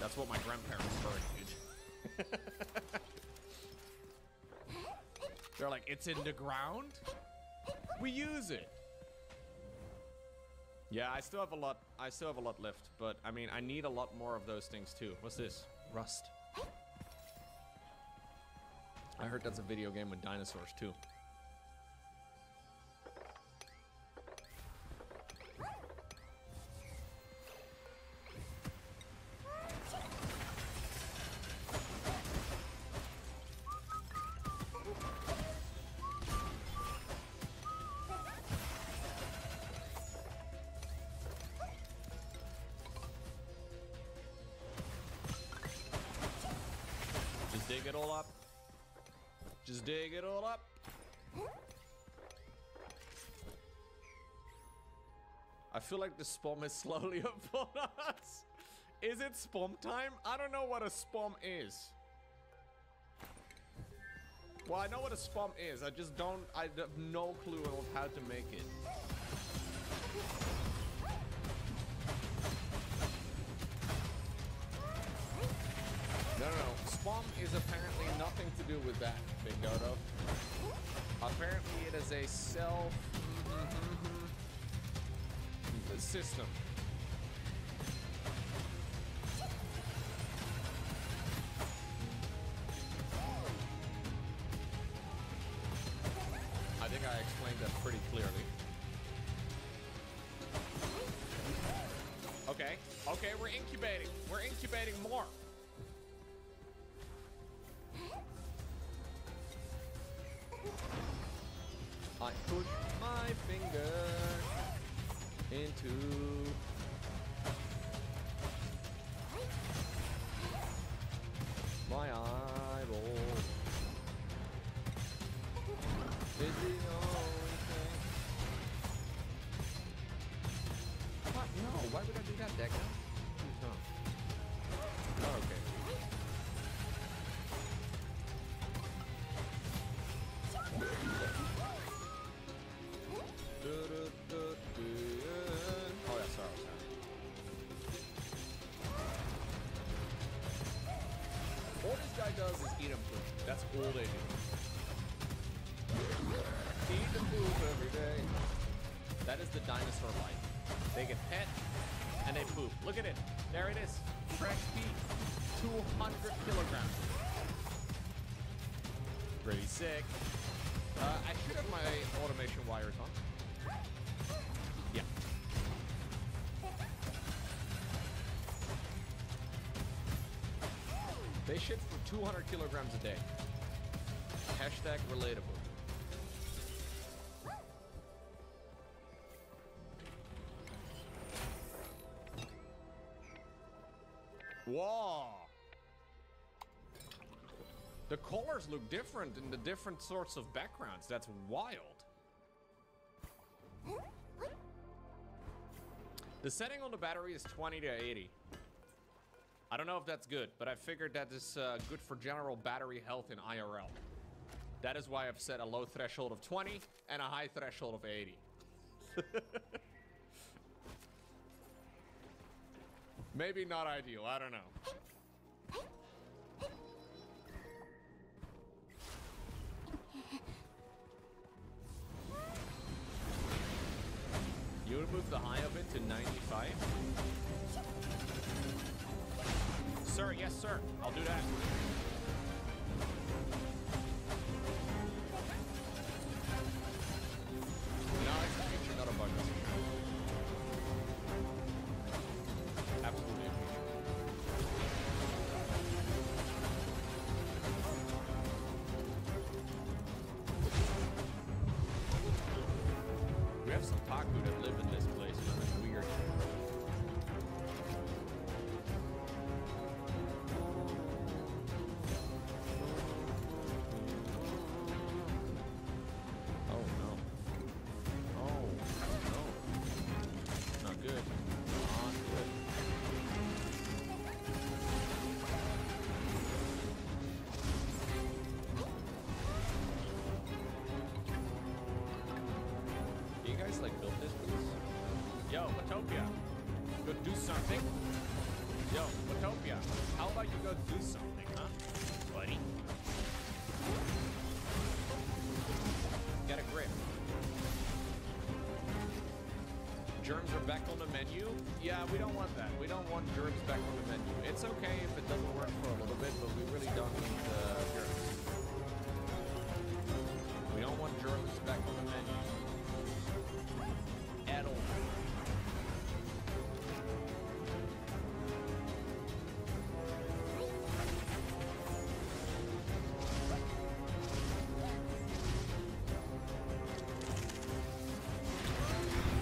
That's what my grandparents heard, dude. They're like, it's in the ground? We use it. Yeah, I still have a lot left, but I mean, I need a lot more of those things too. What's this? Rust. I heard that's a video game with dinosaurs too. dig it all up. Just dig it all up. I feel like the spam is slowly upon us. Is it spam time? I don't know what a spam is. Well, I know what a spam is. I just don't. I have no clue of how to make it. No. Spam is apparently nothing to do with that, Big Dodo. Apparently, it is a self system. I think I explained that pretty clearly. Okay, we're incubating. We're incubating more. I put my finger into my eyeball. Is the only thing. What? No, why would I do that, Deca? Please don't. Oh, okay. Oh, yeah, sorry. All this guy does is eat him food. That's all they do. Eat the poop every day. That is the dinosaur life. They get pet and they poop. Look at it. There it is. Fresh meat. 200 kilograms. Pretty sick. I should have my automation wires on. Yeah. They ship for 200 kilograms a day. Hashtag relatable. Whoa! The colors look different in the different sorts of backgrounds. That's wild. The setting on the battery is 20 to 80. I don't know if that's good, but I figured that is good for general battery health in IRL. That is why I've set a low threshold of 20 and a high threshold of 80. Maybe not ideal, I don't know. You would move the high of it to 95? Sir, yes sir, I'll do that. No, it's actually not a bug. Absolutely. We have some Taku that live in this place, man. It's weird. Oh no. Oh no. Not good. Not good. You guys like build this, please? Yo, Watopia, go do something. Yo, Watopia, how about you go do something, huh, buddy? Get a grip. Germs are back on the menu? Yeah, we don't want that. We don't want germs back on the menu. It's okay if it doesn't work for a little bit, but we really don't need germs. We don't want germs back on the menu. At all.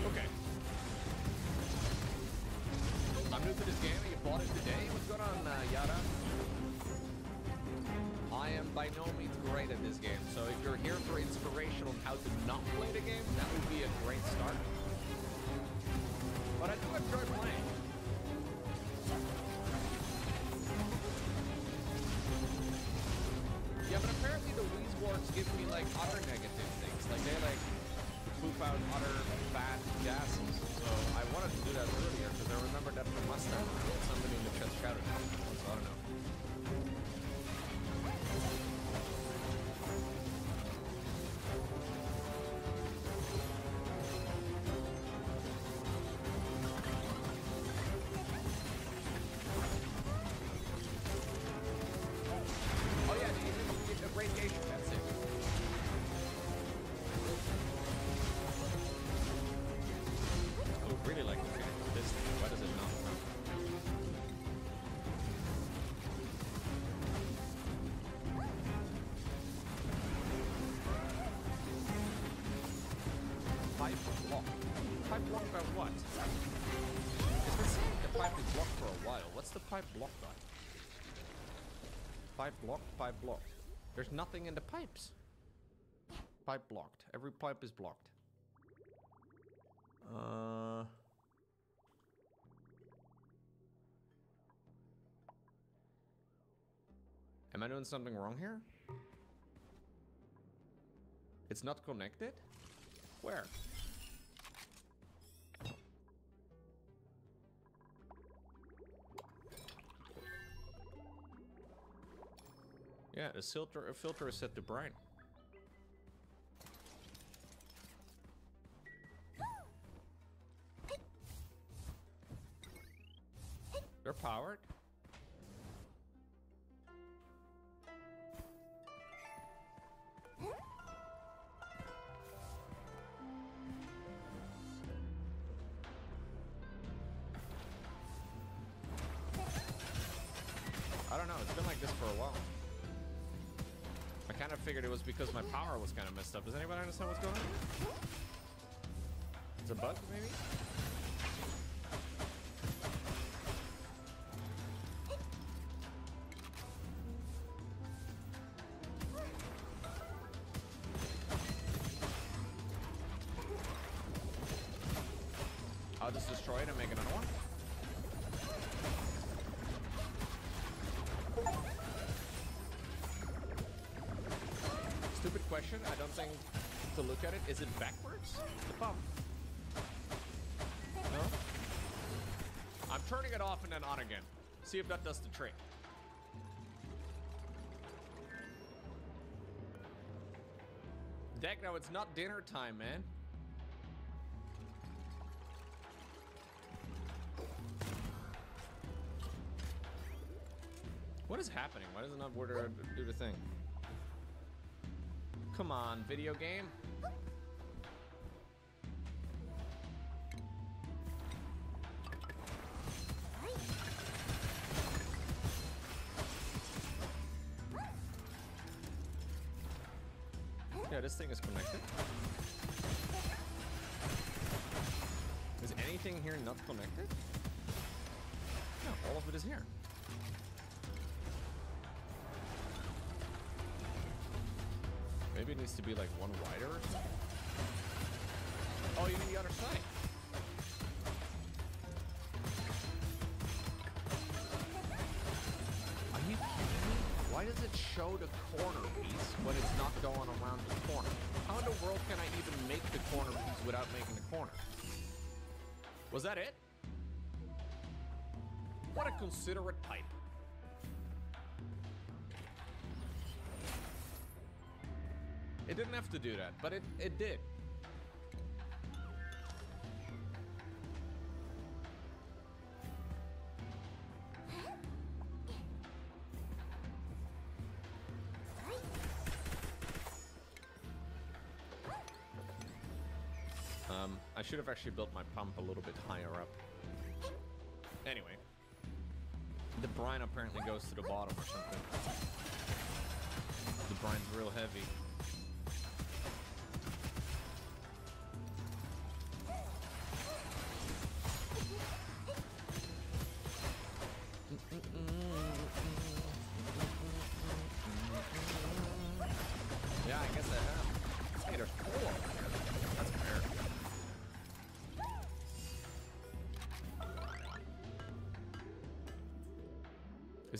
Okay. I'm new to this game. You bought it today? What's going on, Yada? by no means great at this game, so if you're here for inspiration on how to not play the game, that would be a great start. But I do enjoy playing. Yeah, but apparently the Wii Sports give me like other negative things. Like they like poop out other bad gases. So I wanted to do that earlier because I remember that from last time somebody in the chat shouted at me. So I don't know. Oh yeah, you get a radiation, that's it. I would really like to get into this thing. Why does it not? Pipe blocked. Pipe blocked by what? It's been saying the pipe is blocked for a while. What's the pipe blocked by? Pipe blocked, pipe blocked. There's nothing in the pipes. Pipe blocked. Every pipe is blocked. Am I doing something wrong here? It's not connected? Where? Yeah, the filter is set to brine. They're powered. I don't know, it's been like this for a while. I kind of figured it was because my power was kind of messed up. Does anybody understand what's going on? It's a bug, maybe? I'll just destroy it and make another one. Stupid question. I don't think to look at it. Is it backwards? The pump. No? I'm turning it off and then on again. See if that does the trick. Deck, no, it's not dinner time, man. What is happening? Why does it not do the thing? Come on, video game. Yeah, this thing is connected. Is anything here not connected? No, all of it is here. Maybe it needs to be like one wider or something? Oh, you mean the other side? Are you kidding me? Why does it show the corner piece when it's not going around the corner? How in the world can I even make the corner piece without making the corner? Was that it? What a considerate pipe. It didn't have to do that, but it did. I should have actually built my pump a little bit higher up. Anyway. The brine apparently goes to the bottom or something. The brine's real heavy.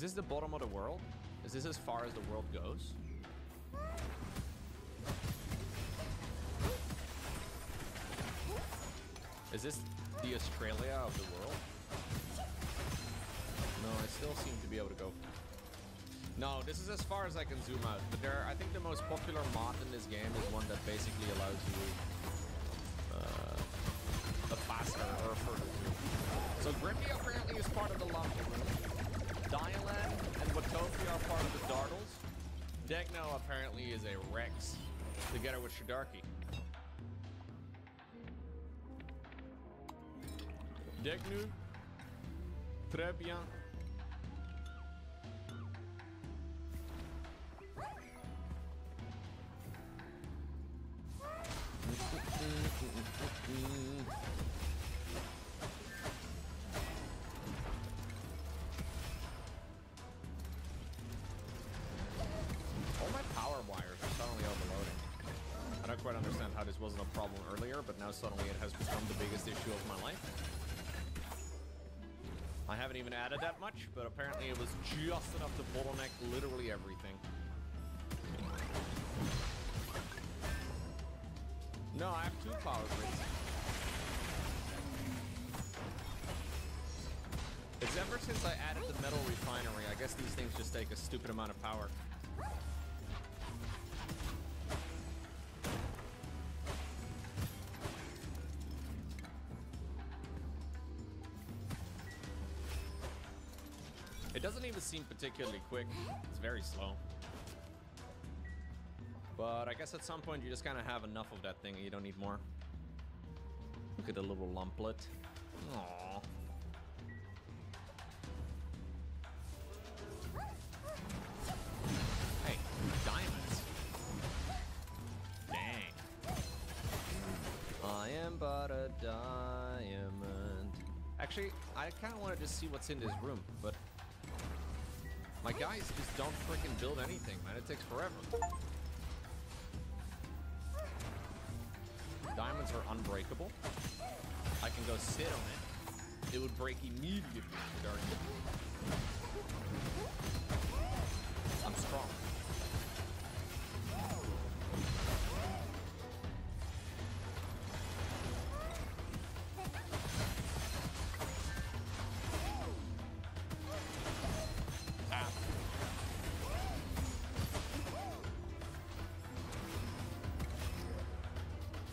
this the bottom of the world? Is this as far as the world goes? Is this the Australia of the world? No, I still seem to be able to go. No, this is as far as I can zoom out. But I think the most popular mod in this game is one that basically allows you a faster or further zoom. So Grippy apparently is part of the Lump Room. Dialan and Watofi are part of the Dartles. Degno apparently is a Rex, together with Shidarki. Degnu, très bien. All my power wires are suddenly overloading. I don't quite understand how this wasn't a problem earlier, but now suddenly it has become the biggest issue of my life. I haven't even added that much, but apparently it was just enough to bottleneck literally everything. No, I have 2 power grids. It's ever since I added the metal refinery. I guess these things just take a stupid amount of power. It doesn't even seem particularly quick. It's very slow. But I guess at some point you just kind of have enough of that thing and you don't need more. Look at the little lumplet. Aww. Hey, diamonds. Dang. I am but a diamond. Actually, I kind of want to just see what's in this room, but my guys just don't freaking build anything, man. It takes forever. Diamonds are unbreakable. I can go sit on it. It would break immediately. I'm strong.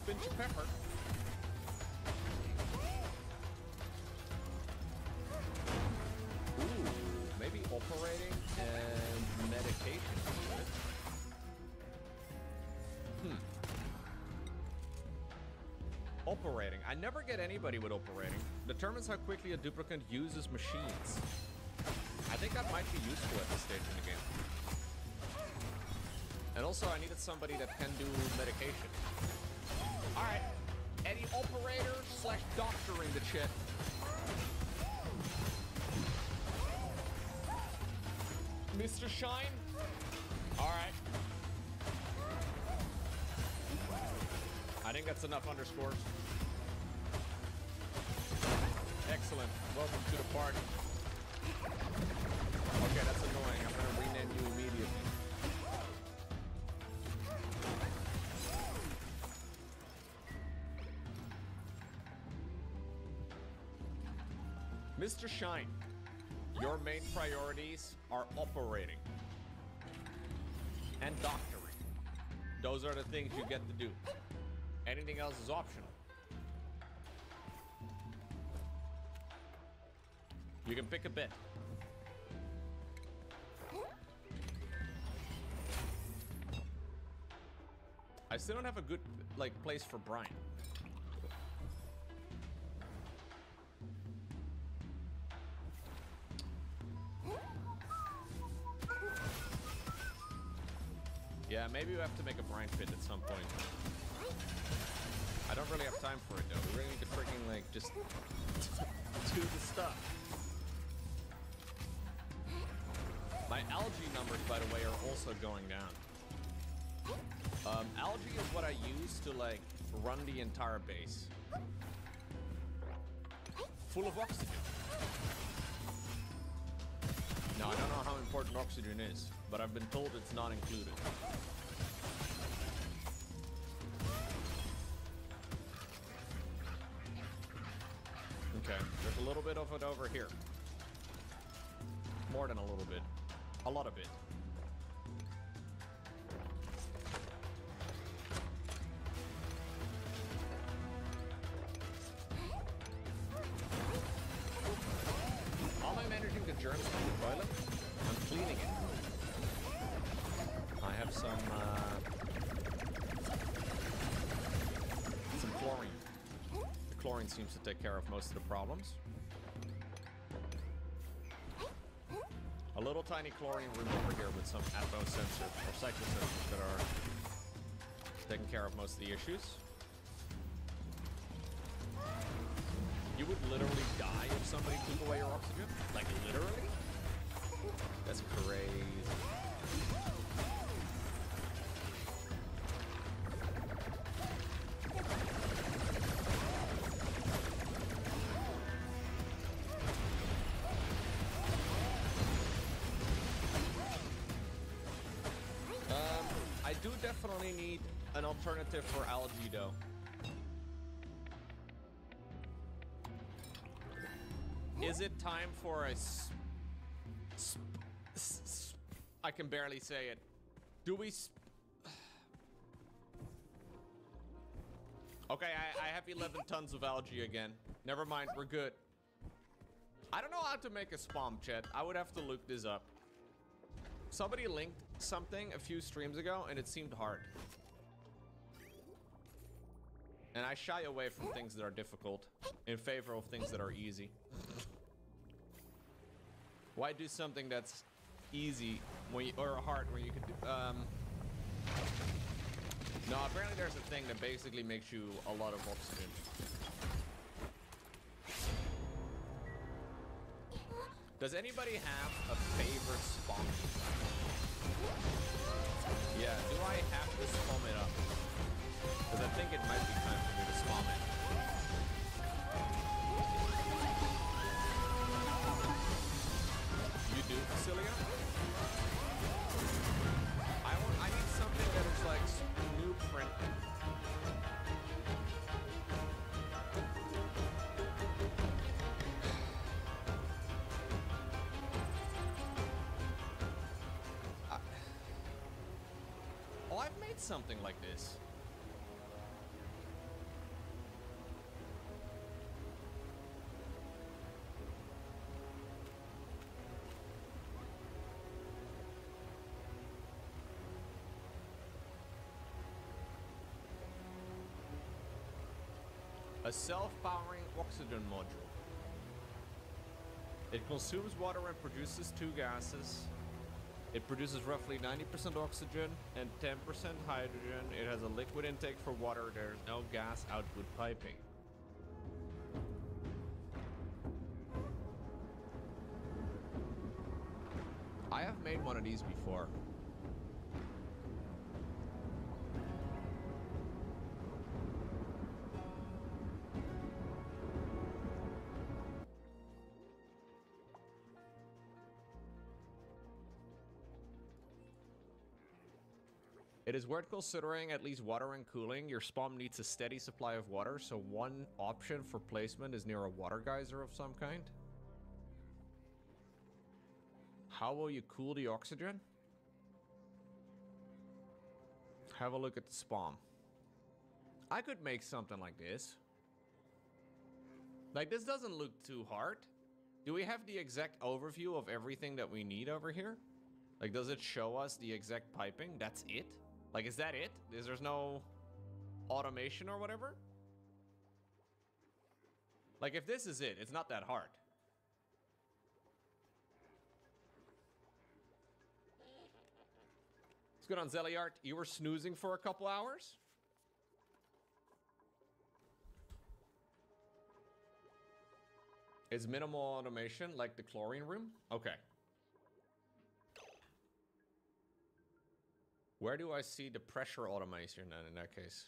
Pinch of pepper. Ooh, maybe operating and medication. Operating. I never get anybody with operating. Determines how quickly a duplicant uses machines. I think that might be useful at this stage in the game. And also, I needed somebody that can do medication. Alright, any operator / doctoring the shit. Mr. Shine? Alright. I think that's enough underscores. Excellent. Welcome to the party. Okay, that's annoying. I'm gonna rename you immediately. Mr. Shine, your main priorities are operating and doctoring. Those are the things you get to do. Anything else is optional. You can pick a bit. I still don't have a good, place for Brian. Yeah, maybe we have to make a brine pit at some point. I don't really have time for it though. We really need to freaking just do the stuff. My algae numbers, by the way, are also going down. Algae is what I use to run the entire base. Full of oxygen. Now I don't know important oxygen is, but I've been told it's not included. Okay, there's a little bit of it over here. More than a little bit. A lot of it. How am I managing the germs from the toilet? I'm cleaning it. I have some chlorine. The chlorine seems to take care of most of the problems. A little tiny chlorine room over here with some atmo sensors or cycle sensors that are taking care of most of the issues. You would literally die if somebody took away your oxygen? Like literally? That's crazy. I do definitely need an alternative for algae though. Is it time for a I can barely say it. Do we Okay, I have 11 tons of algae again. Never mind, we're good. I don't know how to make a spam, chat. I would have to look this up. Somebody linked something a few streams ago and it seemed hard. And I shy away from things that are difficult in favor of things that are easy. Why do something that's easy when you, or hard when you can do, no, apparently there's a thing that basically makes you a lot of oxygen. Does anybody have a favorite spawn? Yeah, do I have to spawn it up? Because I think it might be time for me to spawn it. You do, Cilia? I need something that is like new print. Oh, I've made something like this. A self-powering oxygen module. It consumes water and produces two gases. It produces roughly 90% oxygen and 10% hydrogen. It has a liquid intake for water. There's no gas output piping. I have made one of these before. It is worth considering at least water and cooling. Your spawn needs a steady supply of water, so one option for placement is near a water geyser of some kind. How will you cool the oxygen? Have a look at the spawn. I could make something like this. Like, this doesn't look too hard. Do we have the exact overview of everything that we need over here? Like, does it show us the exact piping? That's it? Like, is that it? There's no automation or whatever? Like, if this is it, it's not that hard. What's good on Zeliart? You were snoozing for a couple hours? Is minimal automation like the chlorine room? Okay. Where do I see the pressure automation then in that case?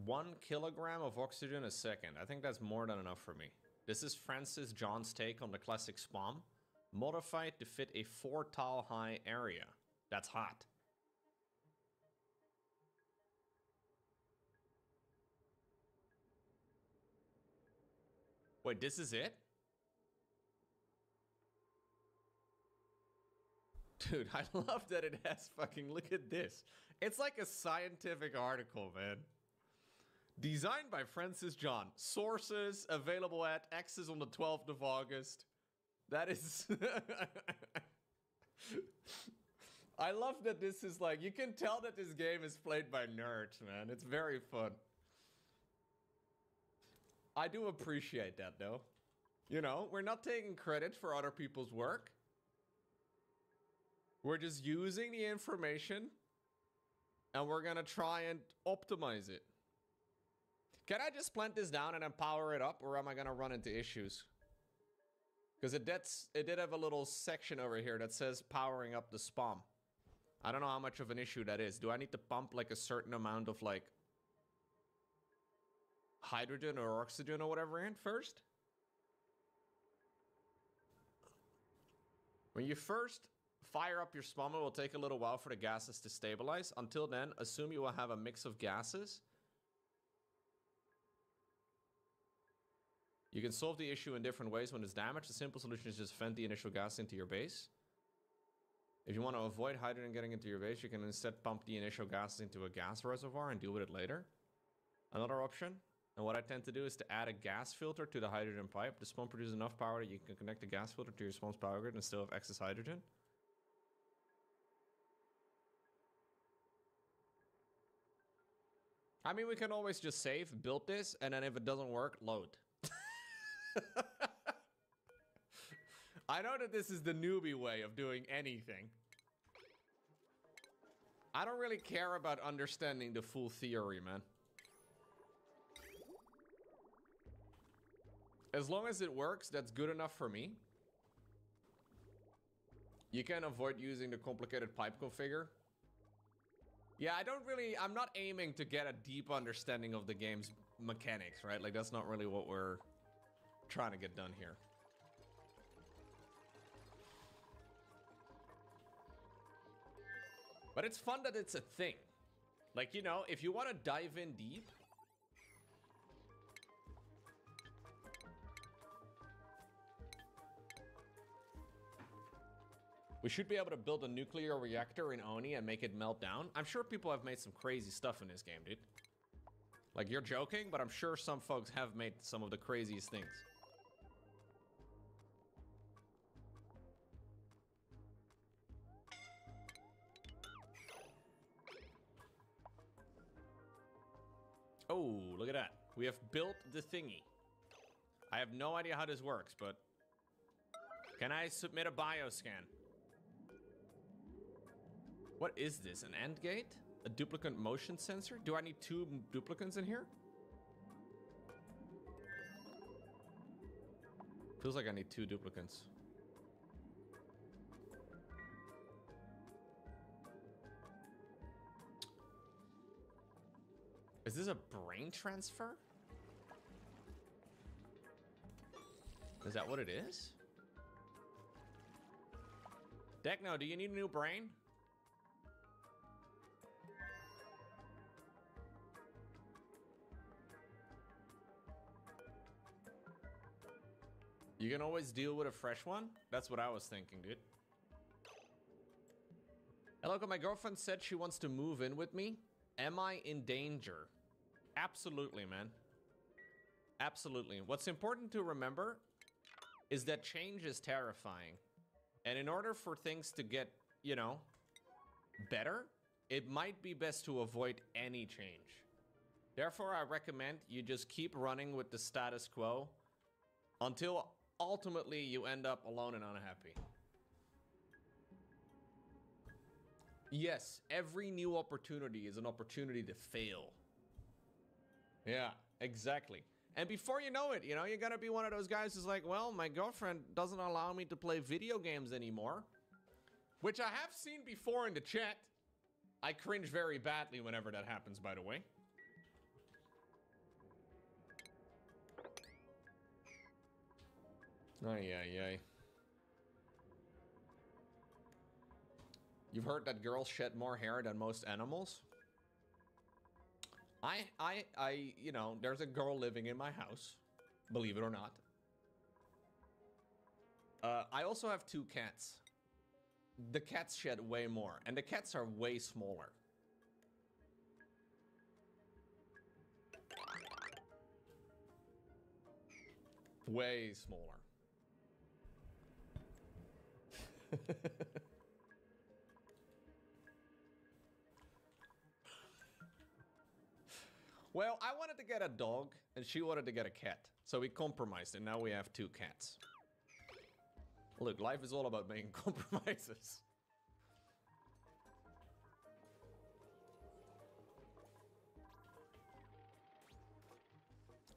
1 kilogram of oxygen a second. I think that's more than enough for me. This is Francis John's take on the classic SPOM. Modified to fit a 4-tile high area. That's hot. Wait, this is it? Dude, I love that it has fucking... Look at this. It's like a scientific article, man. Designed by Francis John. Sources available at Access on the 12th of August. That is... I love that this is like... You can tell that this game is played by nerds, man. It's very fun. I do appreciate that, though. You know, we're not taking credit for other people's work. We're just using the information and we're gonna try and optimize it. Can I just plant this down and then power it up, or am I gonna run into issues? Because it did have a little section over here that says powering up the SPOM. I don't know how much of an issue that is. Do I need to pump like a certain amount of like hydrogen or oxygen or whatever in first? When you first fire up your SPOM, it will take a little while for the gases to stabilize. Until then, assume you will have a mix of gases. You can solve the issue in different ways when it's damaged. The simple solution is just vent the initial gas into your base. If you want to avoid hydrogen getting into your base, you can instead pump the initial gases into a gas reservoir and deal with it later. Another option, and what I tend to do, is to add a gas filter to the hydrogen pipe. The SPOM produces enough power that you can connect the gas filter to your SPOM's power grid and still have excess hydrogen. I mean, we can always just save, build this, and then if it doesn't work, load. I know that this is the newbie way of doing anything. I don't really care about understanding the full theory, man. As long as it works, that's good enough for me. You can avoid using the complicated pipe configure. Yeah, I'm not aiming to get a deep understanding of the game's mechanics, right? Like, that's not really what we're trying to get done here. But it's fun that it's a thing. Like, you know, if you want to dive in deep, we should be able to build a nuclear reactor in Oni and make it melt down. I'm sure people have made some crazy stuff in this game, dude. Like, you're joking, but I'm sure some folks have made some of the craziest things. Oh, look at that. We have built the thingy. I have no idea how this works, but... Can I submit a bioscan? What is this? An end gate? A duplicate motion sensor? Do I need 2 duplicates in here? Feels like I need 2 duplicates. Is this a brain transfer? Is that what it is? Decno, do you need a new brain? You can always deal with a fresh one? That's what I was thinking, dude. Hello, my girlfriend said she wants to move in with me. Am I in danger? Absolutely, man. Absolutely. What's important to remember is that change is terrifying. And in order for things to get, you know, better, it might be best to avoid any change. Therefore, I recommend you just keep running with the status quo until ultimately you end up alone and unhappy. Yes, every new opportunity is an opportunity to fail. Yeah, exactly. And before you know it, you know, you're gonna be one of those guys who's like, well, my girlfriend doesn't allow me to play video games anymore. Which I have seen before in the chat. I cringe very badly whenever that happens, by the way. Ay, ay, ay. You've heard that girls shed more hair than most animals? You know, there's a girl living in my house, believe it or not. I also have 2 cats. The cats shed way more, and the cats are way smaller. Way smaller. Well, I wanted to get a dog, and she wanted to get a cat. So we compromised, and now we have 2 cats. Look, life is all about making compromises.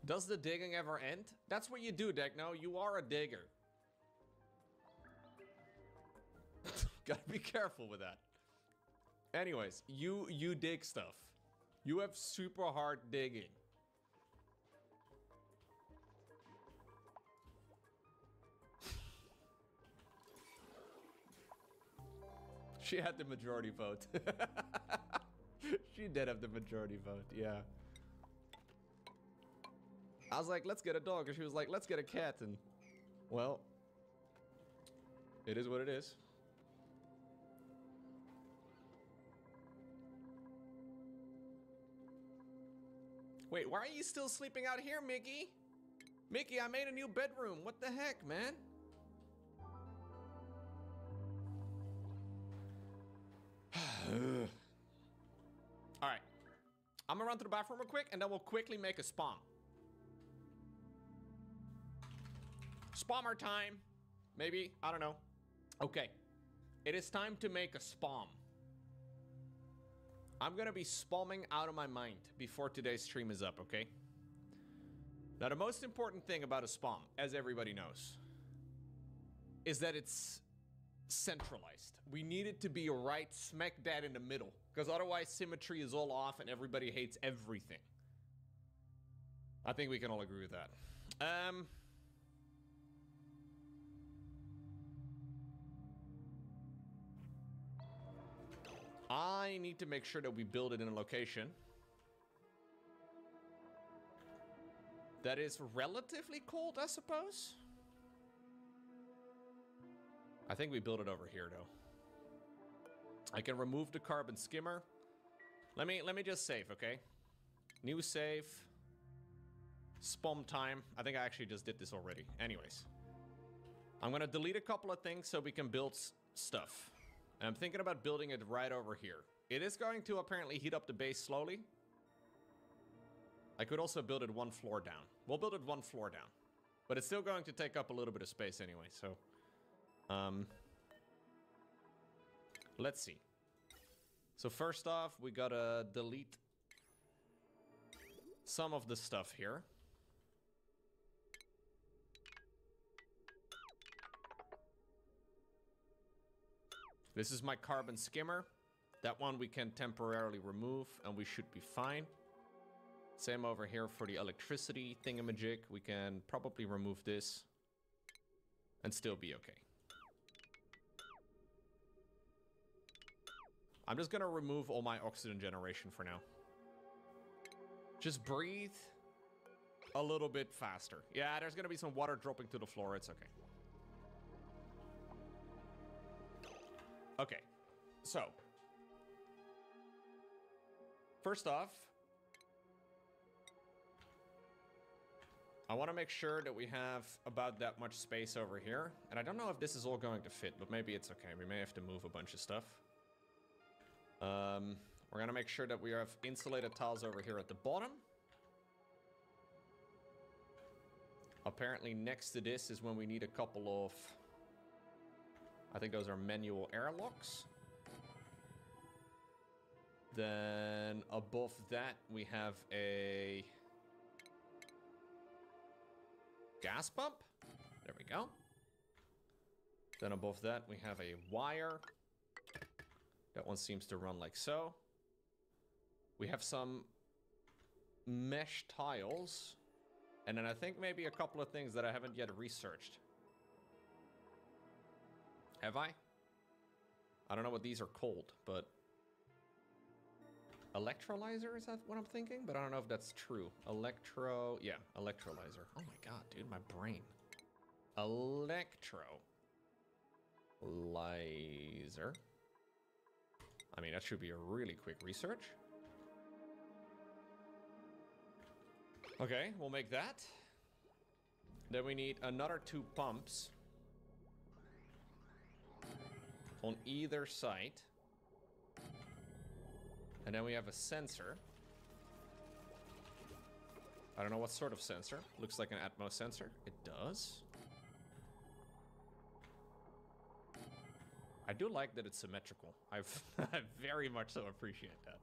Does the digging ever end? That's what you do, Dekno. You are a digger. Gotta be careful with that. Anyways, you dig stuff. You have super hard digging. She had the majority vote. She did have the majority vote, yeah. I was like, let's get a dog. And she was like, let's get a cat. And, well, it is what it is. Wait, why are you still sleeping out here, Mickey? Mickey, I made a new bedroom. What the heck, man? Alright. I'm gonna run to the bathroom real quick, and then we'll quickly make a spawn. Spawner time. Maybe. I don't know. Okay. It is time to make a spawn. I'm gonna be spamming out of my mind before today's stream is up, okay? Now, the most important thing about a spawn, as everybody knows, is that it's centralized. We need it to be right smack dab in the middle, because otherwise symmetry is all off and everybody hates everything. I think we can all agree with that. I need to make sure that we build it in a location that is relatively cold, I suppose. I think we build it over here, though. I can remove the carbon skimmer. Let me just save, okay? New save. Spawn time. I think I actually just did this already. Anyways. I'm gonna delete a couple of things so we can build stuff. And I'm thinking about building it right over here. It is going to apparently heat up the base slowly. I could also build it 1 floor down. We'll build it 1 floor down. But it's still going to take up a little bit of space anyway, so... let's see. So first off, we gotta delete some of the stuff here. This is my carbon skimmer. That one we can temporarily remove and we should be fine. Same over here for the electricity thingamajig. We can probably remove this and still be okay. I'm just gonna remove all my oxygen generation for now. Just breathe a little bit faster. Yeah, there's gonna be some water dropping to the floor. It's okay. Okay, so first off, I want to make sure that we have about that much space over here. And I don't know if this is all going to fit, but maybe it's okay. We may have to move a bunch of stuff. We're going to make sure that we have insulated tiles over here at the bottom. Apparently next to this is when we need a couple of... I think those are manual airlocks. Then above that, we have a gas pump. There we go. Then above that, we have a wire. That one seems to run like so. We have some mesh tiles. And then I think maybe a couple of things that I haven't yet researched. Have I? I don't know what these are called, but... Electrolyzer, is that what I'm thinking? But I don't know if that's true. Yeah, electrolyzer. Oh my god, dude, my brain. Electrolyzer. I mean, that should be a really quick research. Okay, we'll make that. Then we need another 2 pumps. On either side. And then we have a sensor. I don't know what sort of sensor. Looks like an Atmos sensor. It does. I do like that it's symmetrical. I very much so appreciate that.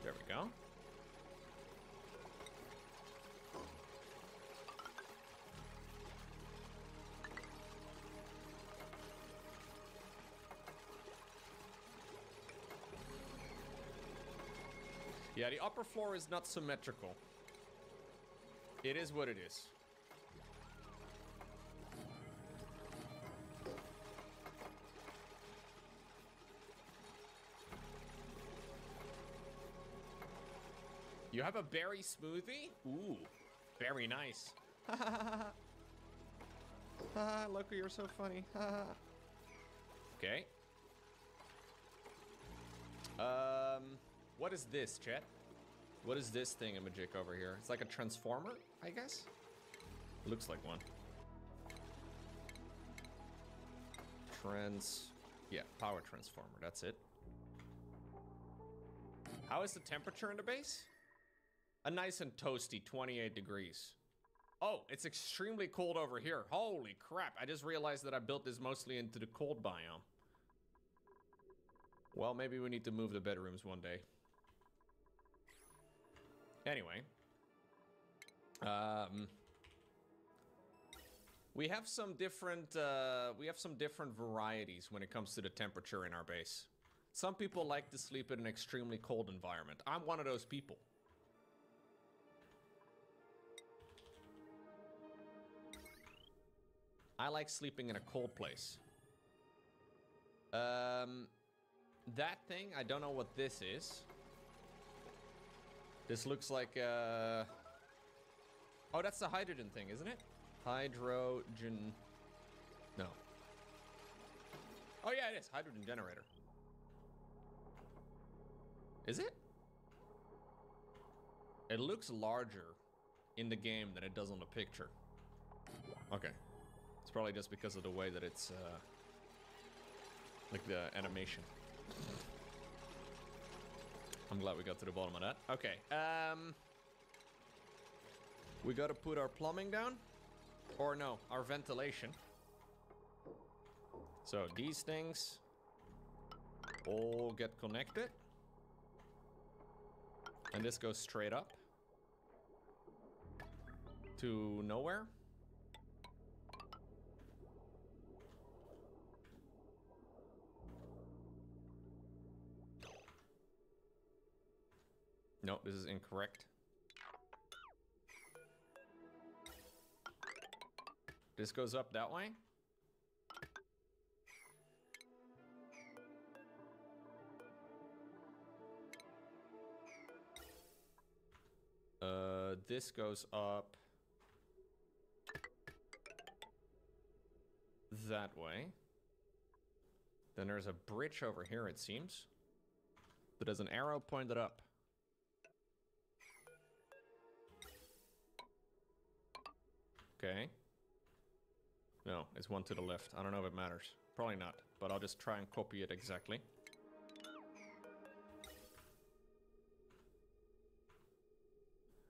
There we go. Yeah, the upper floor is not symmetrical. It is what it is. You have a berry smoothie? Ooh, very nice. Loco, you're so funny. Okay. What is this, chat? What is this thingamajig over here? It's like a transformer, I guess? Looks like one. Yeah, power transformer, that's it. How is the temperature in the base? A nice and toasty 28 degrees. Oh, it's extremely cold over here. Holy crap, I just realized that I built this mostly into the cold biome. Well, maybe we need to move the bedrooms one day. Anyway, we have some different varieties when it comes to the temperature in our base. Some people like to sleep in an extremely cold environment. I'm one of those people. I like sleeping in a cold place. That thing, I don't know what this is. This looks like oh, that's the hydrogen thing, isn't it? Hydrogen. No. Oh yeah, it is. Hydrogen generator. Is it? It looks larger in the game than it does on the picture. Okay. It's probably just because of the way that it's like the animation. I'm glad we got to the bottom of that. Okay, we gotta put our plumbing down. Or no, our ventilation. So these things all get connected. And this goes straight up to nowhere. No, this is incorrect. This goes up that way. This goes up that way. Then there's a bridge over here, it seems. But there's an arrow pointed up. Okay. No, it's one to the left. I don't know if it matters. Probably not, but I'll just try and copy it exactly.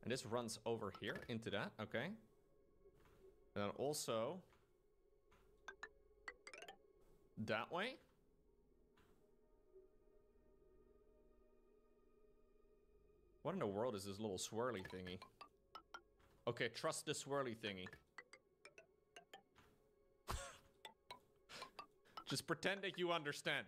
And this runs over here into that, okay. And then also that way. What in the world is this little swirly thingy? Okay, trust the swirly thingy. Just pretend that you understand.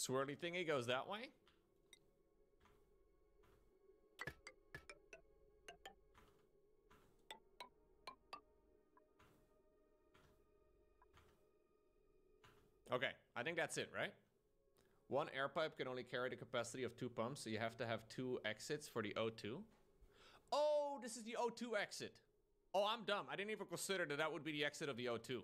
swirly thingy goes that way. Okay, I think that's it, right? One air pipe can only carry the capacity of 2 pumps, so you have to have 2 exits for the O2. Oh, this is the O2 exit. Oh, I'm dumb. I didn't even consider that that would be the exit of the O2.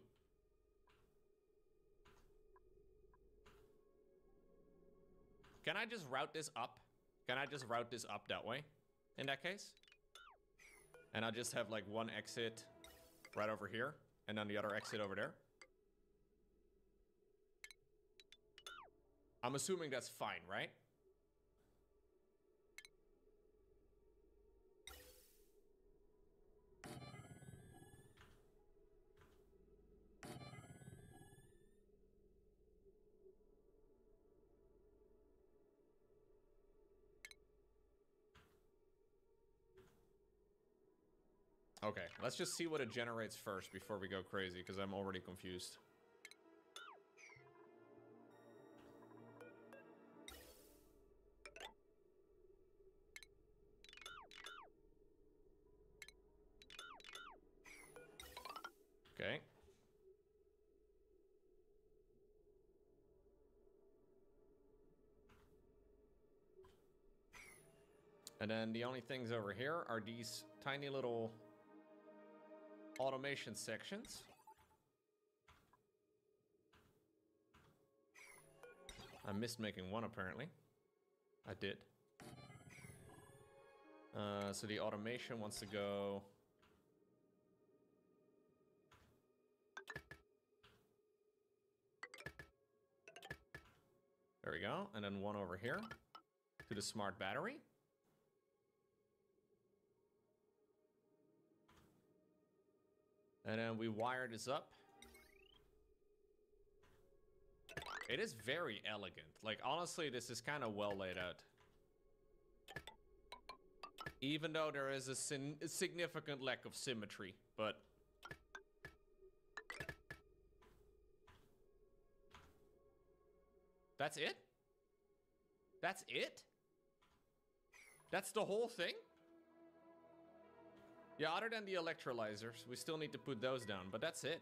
Can I just route this up? Can I just route this up that way? In that case? And I'll just have like one exit right over here, and then the other exit over there. I'm assuming that's fine, right? Okay, let's just see what it generates first before we go crazy, because I'm already confused. Okay. And then the only things over here are these tiny little automation sections. I missed making one apparently. I did. So the automation wants to go... There we go. And then one over here to the smart battery. And then we wire this up. It is very elegant. Like, honestly, this is kind of well laid out. Even though there is a significant lack of symmetry, but... That's it? That's it? That's the whole thing? Yeah, other than the electrolyzers, we still need to put those down, but that's it.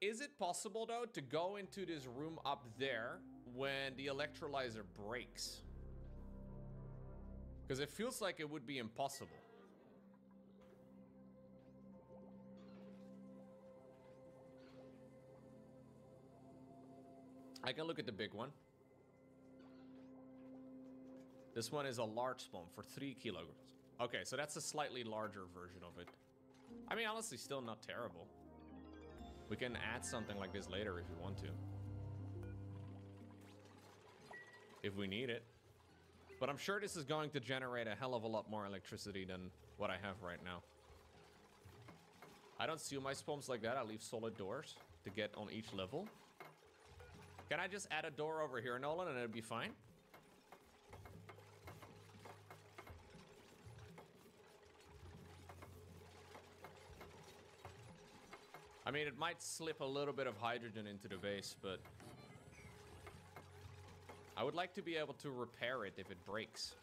Is it possible, though, to go into this room up there when the electrolyzer breaks? Because it feels like it would be impossible. I can look at the big one. This one is a large spawn for 3 kilograms. Okay, so that's a slightly larger version of it. I mean, honestly, still not terrible. We can add something like this later if we want to. If we need it. But I'm sure this is going to generate a hell of a lot more electricity than what I have right now. I don't seal my spawns like that. I leave solid doors to get on each level. Can I just add a door over here, Nolan, and it'll be fine? I mean, it might slip a little bit of hydrogen into the base, but I would like to be able to repair it if it breaks.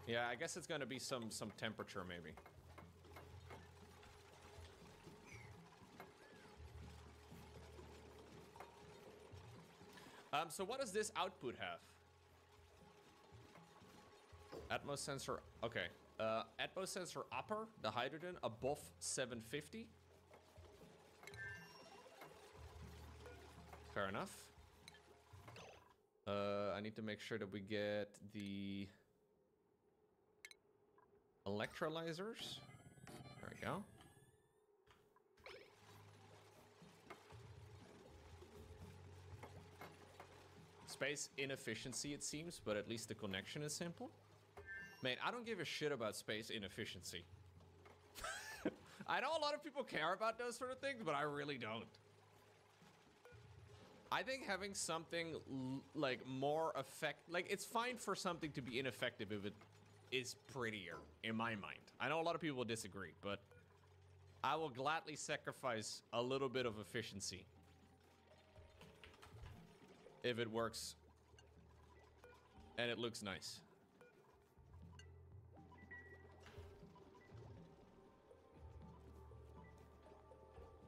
Yeah, I guess it's gonna be some temperature maybe. So what does this output have? Atmos sensor, okay. Atmos sensor upper, the hydrogen, above 750. Fair enough. I need to make sure that we get the electrolyzers. There we go. Space inefficiency, it seems, but at least the connection is simple. Man, I don't give a shit about space inefficiency. I know a lot of people care about those sort of things, but I really don't. I think having something like more effect, like it's fine for something to be ineffective is prettier, in my mind. I know a lot of people disagree, but I will gladly sacrifice a little bit of efficiency if it works and it looks nice.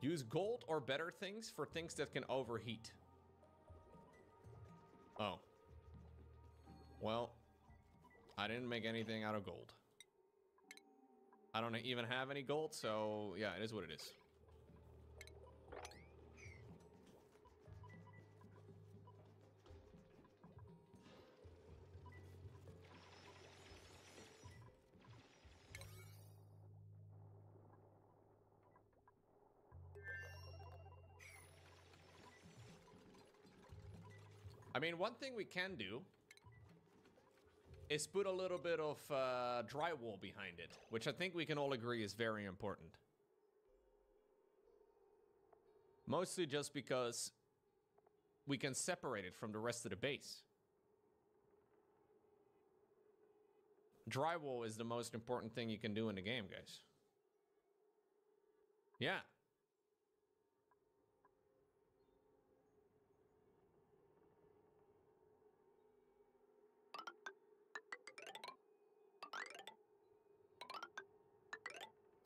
Use gold or better things for things that can overheat. Oh. Well, I didn't make anything out of gold. I don't even have any gold, so yeah, it is what it is. I mean, one thing we can do is put a little bit of drywall behind it, which I think we can all agree is very important. Mostly just because we can separate it from the rest of the base. Drywall is the most important thing you can do in the game, guys. Yeah.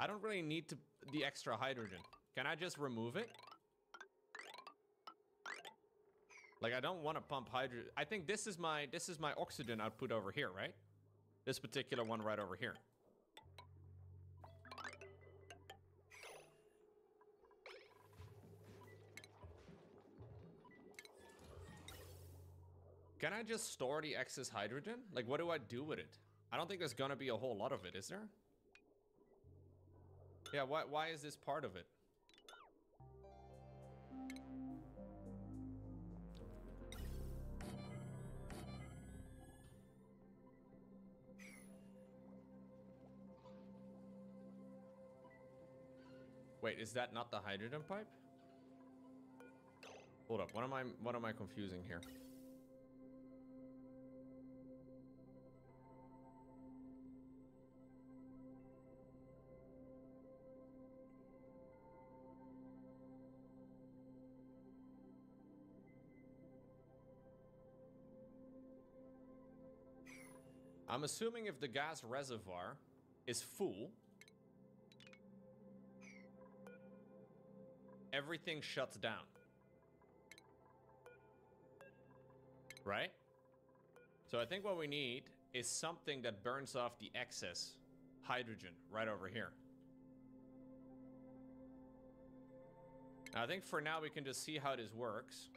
I don't really need the extra hydrogen. Can I just remove it? Like, I don't want to pump hydrogen. I think this is my oxygen output over here, right? This particular one right over here. Can I just store the excess hydrogen? Like, what do I do with it? I don't think there's gonna be a whole lot of it, is there? Yeah, why is this part of it? Wait, is that not the hydrogen pipe? Hold up, what am I confusing here? I'm assuming if the gas reservoir is full, everything shuts down. Right? So I think what we need is something that burns off the excess hydrogen right over here. Now, I think for now we can just see how this works.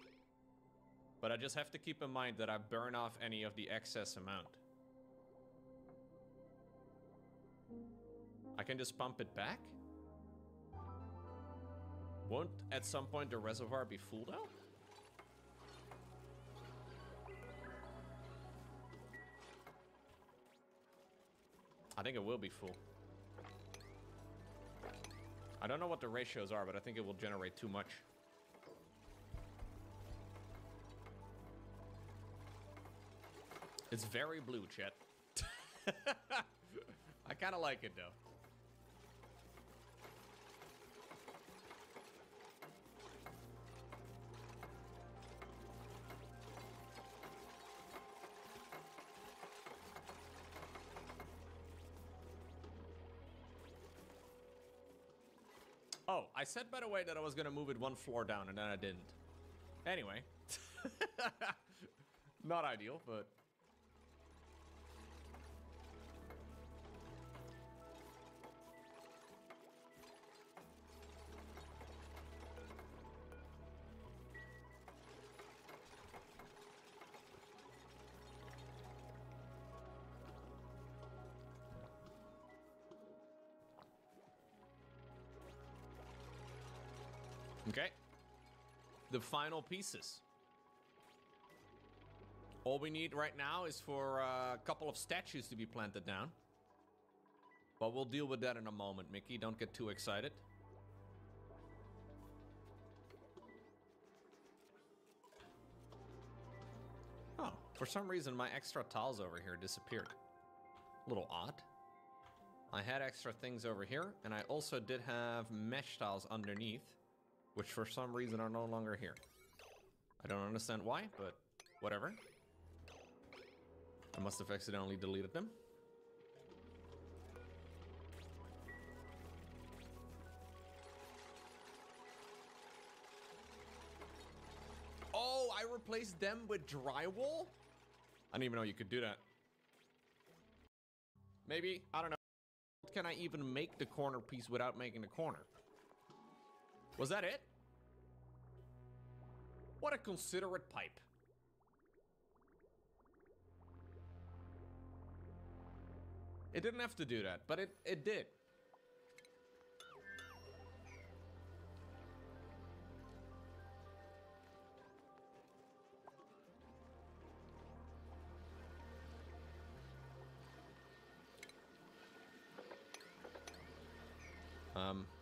But I just have to keep in mind that I burn off any of the excess amount. I can just pump it back? Won't at some point the reservoir be full though? I think it will be full. I don't know what the ratios are, but I think it will generate too much. It's very blue, chat. I kind of like it though. Oh, I said by the way that I was gonna move it one floor down and then I didn't. Anyway. Not ideal, but... Okay. The final pieces. All we need right now is for a couple of statues to be planted down. But we'll deal with that in a moment, Mickey. Don't get too excited. Oh, for some reason my extra tiles over here disappeared. Little odd. I had extra things over here, and I also did have mesh tiles underneath, which for some reason are no longer here. I don't understand why, but whatever. I must have accidentally deleted them. Oh, I replaced them with drywall? I didn't even know you could do that. Maybe, I don't know. Can I even make the corner piece without making the corner? Was that it? What a considerate pipe. It didn't have to do that, but it did.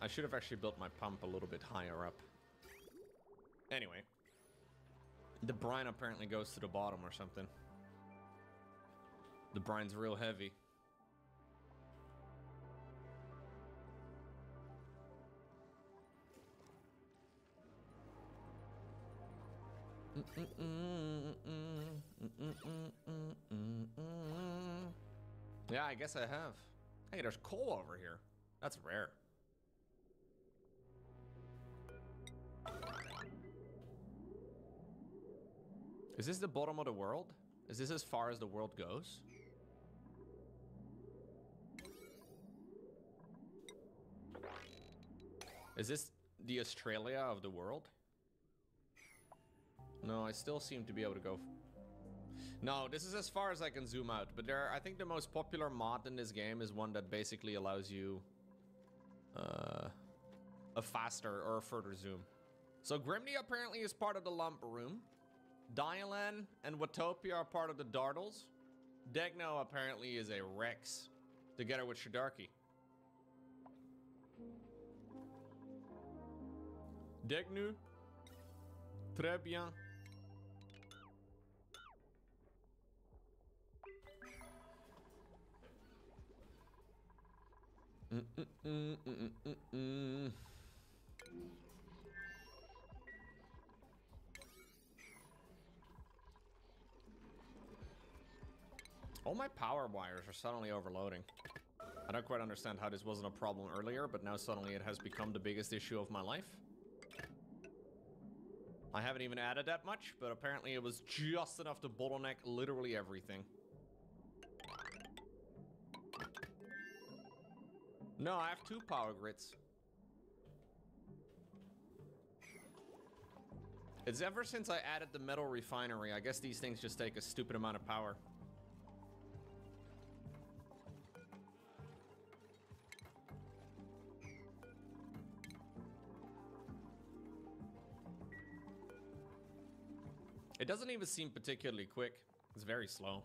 I should have actually built my pump a little bit higher up. Anyway. The brine apparently goes to the bottom or something. The brine's real heavy. Yeah, I guess I have. Hey, there's coal over here. That's rare. Is this the bottom of the world? Is this as far as the world goes? Is this the Australia of the world? No, I still seem to be able to go. No, this is as far as I can zoom out. But I think the most popular mod in this game is one that basically allows you a faster or a further zoom. So Grimney apparently is part of the lump room. Dialan and Watopia are part of the Dartles. Degno apparently is a Rex, together with Shidarki. Degnu. Très bien. All my power wires are suddenly overloading. I don't quite understand how this wasn't a problem earlier, but now suddenly it has become the biggest issue of my life. I haven't even added that much, but apparently it was just enough to bottleneck literally everything. No, I have 2 power grids. It's ever since I added the metal refinery. I guess these things just take a stupid amount of power. It doesn't even seem particularly quick. It's very slow.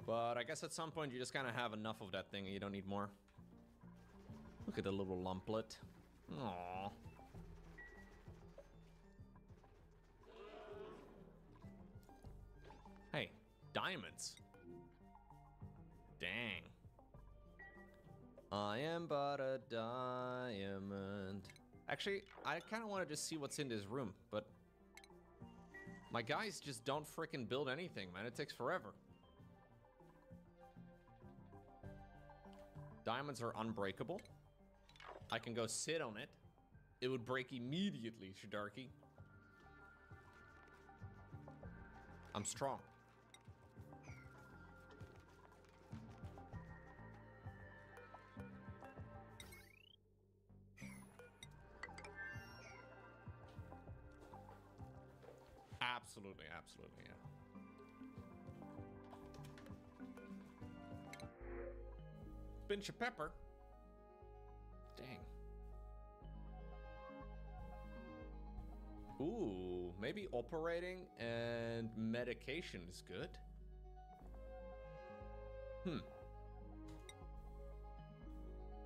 But I guess at some point you just kind of have enough of that thing and you don't need more. Look at the little lumplet. Aww. Hey, diamonds. Dang. I am but a diamond. Actually, I kind of want to just see what's in this room, but my guys just don't frickin' build anything, man. It takes forever. Diamonds are unbreakable. I can go sit on it. It would break immediately, Shidarki. I'm strong. Absolutely, absolutely, yeah. Pinch of pepper. Dang. Ooh, maybe operating and medication is good.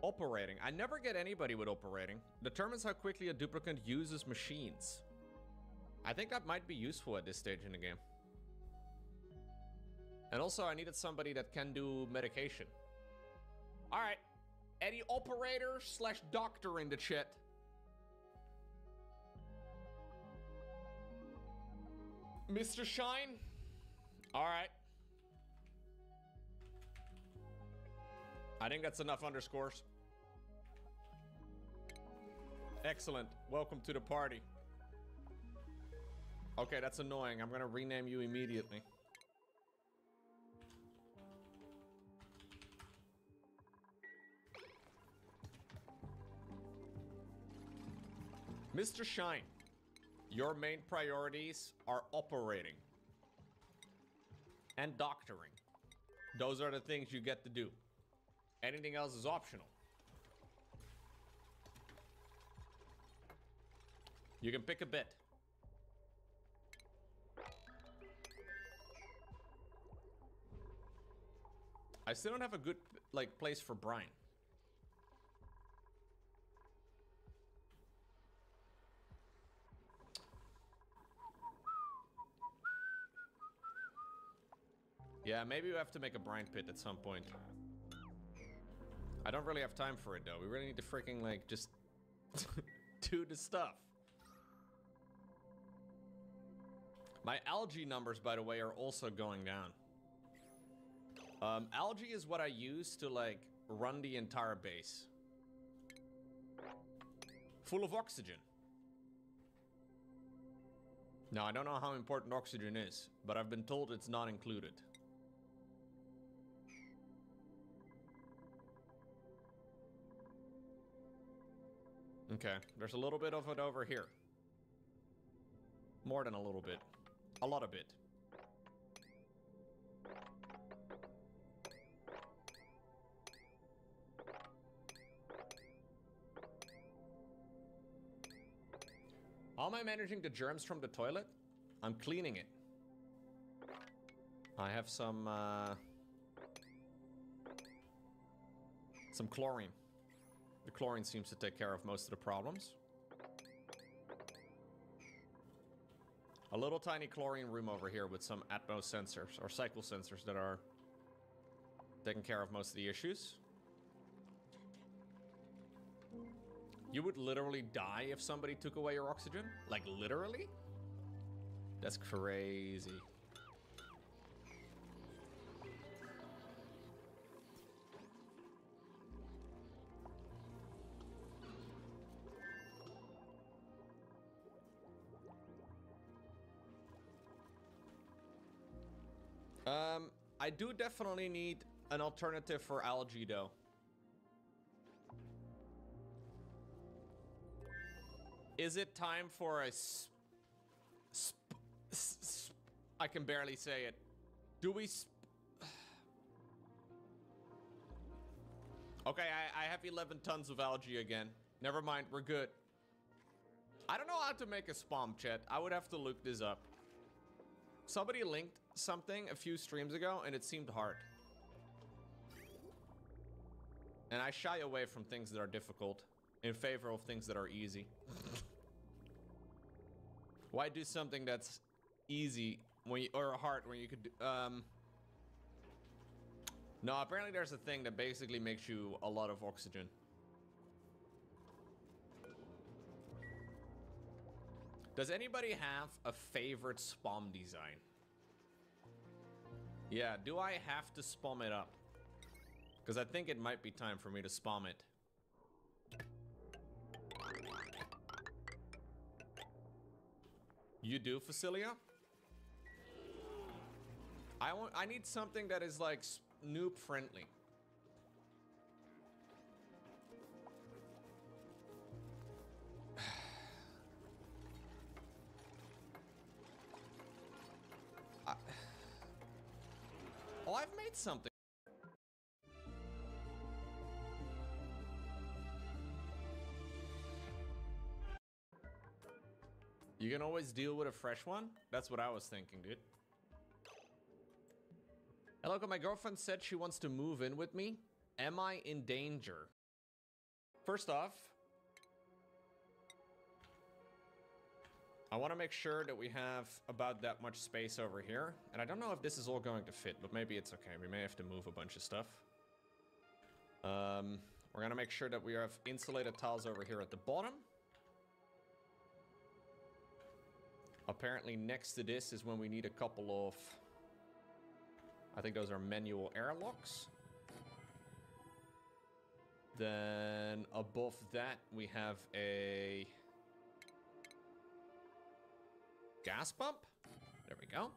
Operating. I never get anybody with operating. Determines how quickly a duplicant uses machines. I think that might be useful at this stage in the game. And also, I needed somebody that can do medication. All right. Any operator slash doctor in the chat? Mr. Shine? All right. I think that's enough underscores. Excellent. Welcome to the party. Okay, that's annoying. I'm gonna rename you immediately. Mr. Shine, your main priorities are operating and doctoring. Those are the things you get to do. Anything else is optional. You can pick a bit. I still don't have a good, like, place for Brian. Yeah, maybe we have to make a brine pit at some point. I don't really have time for it, though. We really need to freaking, like, just do the stuff. My algae numbers, by the way, are also going down. Algae is what I use to, like, run the entire base. Full of oxygen. Now, I don't know how important oxygen is, but I've been told it's not included. Okay, there's a little bit of it over here. More than a little bit. A lot of it. How am I managing the germs from the toilet? I'm cleaning it. I have some chlorine. The chlorine seems to take care of most of the problems. A little tiny chlorine room over here with some Atmos sensors or cycle sensors that are taking care of most of the issues. You would literally die if somebody took away your oxygen? Like, literally? That's crazy. I do definitely need an alternative for algae, though. Is it time for a I can barely say it. Do we Okay, I have 11 tons of algae again. Never mind, we're good. I don't know how to make a spam, chat. I would have to look this up. Somebody linked something a few streams ago, and it seemed hard. And I shy away from things that are difficult in favor of things that are easy. Why do something that's easy when you, or hard when you could do, No, apparently there's a thing that basically makes you a lot of oxygen. Does anybody have a favorite spam design? Yeah, do I have to spam it up? Because I think it might be time for me to spam it. You do, Facilia? I need something that is like noob friendly. Oh, I've made something. You can always deal with a fresh one? That's what I was thinking, dude. Hello, my girlfriend said she wants to move in with me. Am I in danger? First off, I want to make sure that we have about that much space over here. And I don't know if this is all going to fit, but maybe it's okay. We may have to move a bunch of stuff. We're going to make sure that we have insulated tiles over here at the bottom. Apparently next to this is when we need a couple of... I think those are manual airlocks. Then above that we have a... gas pump. There we go.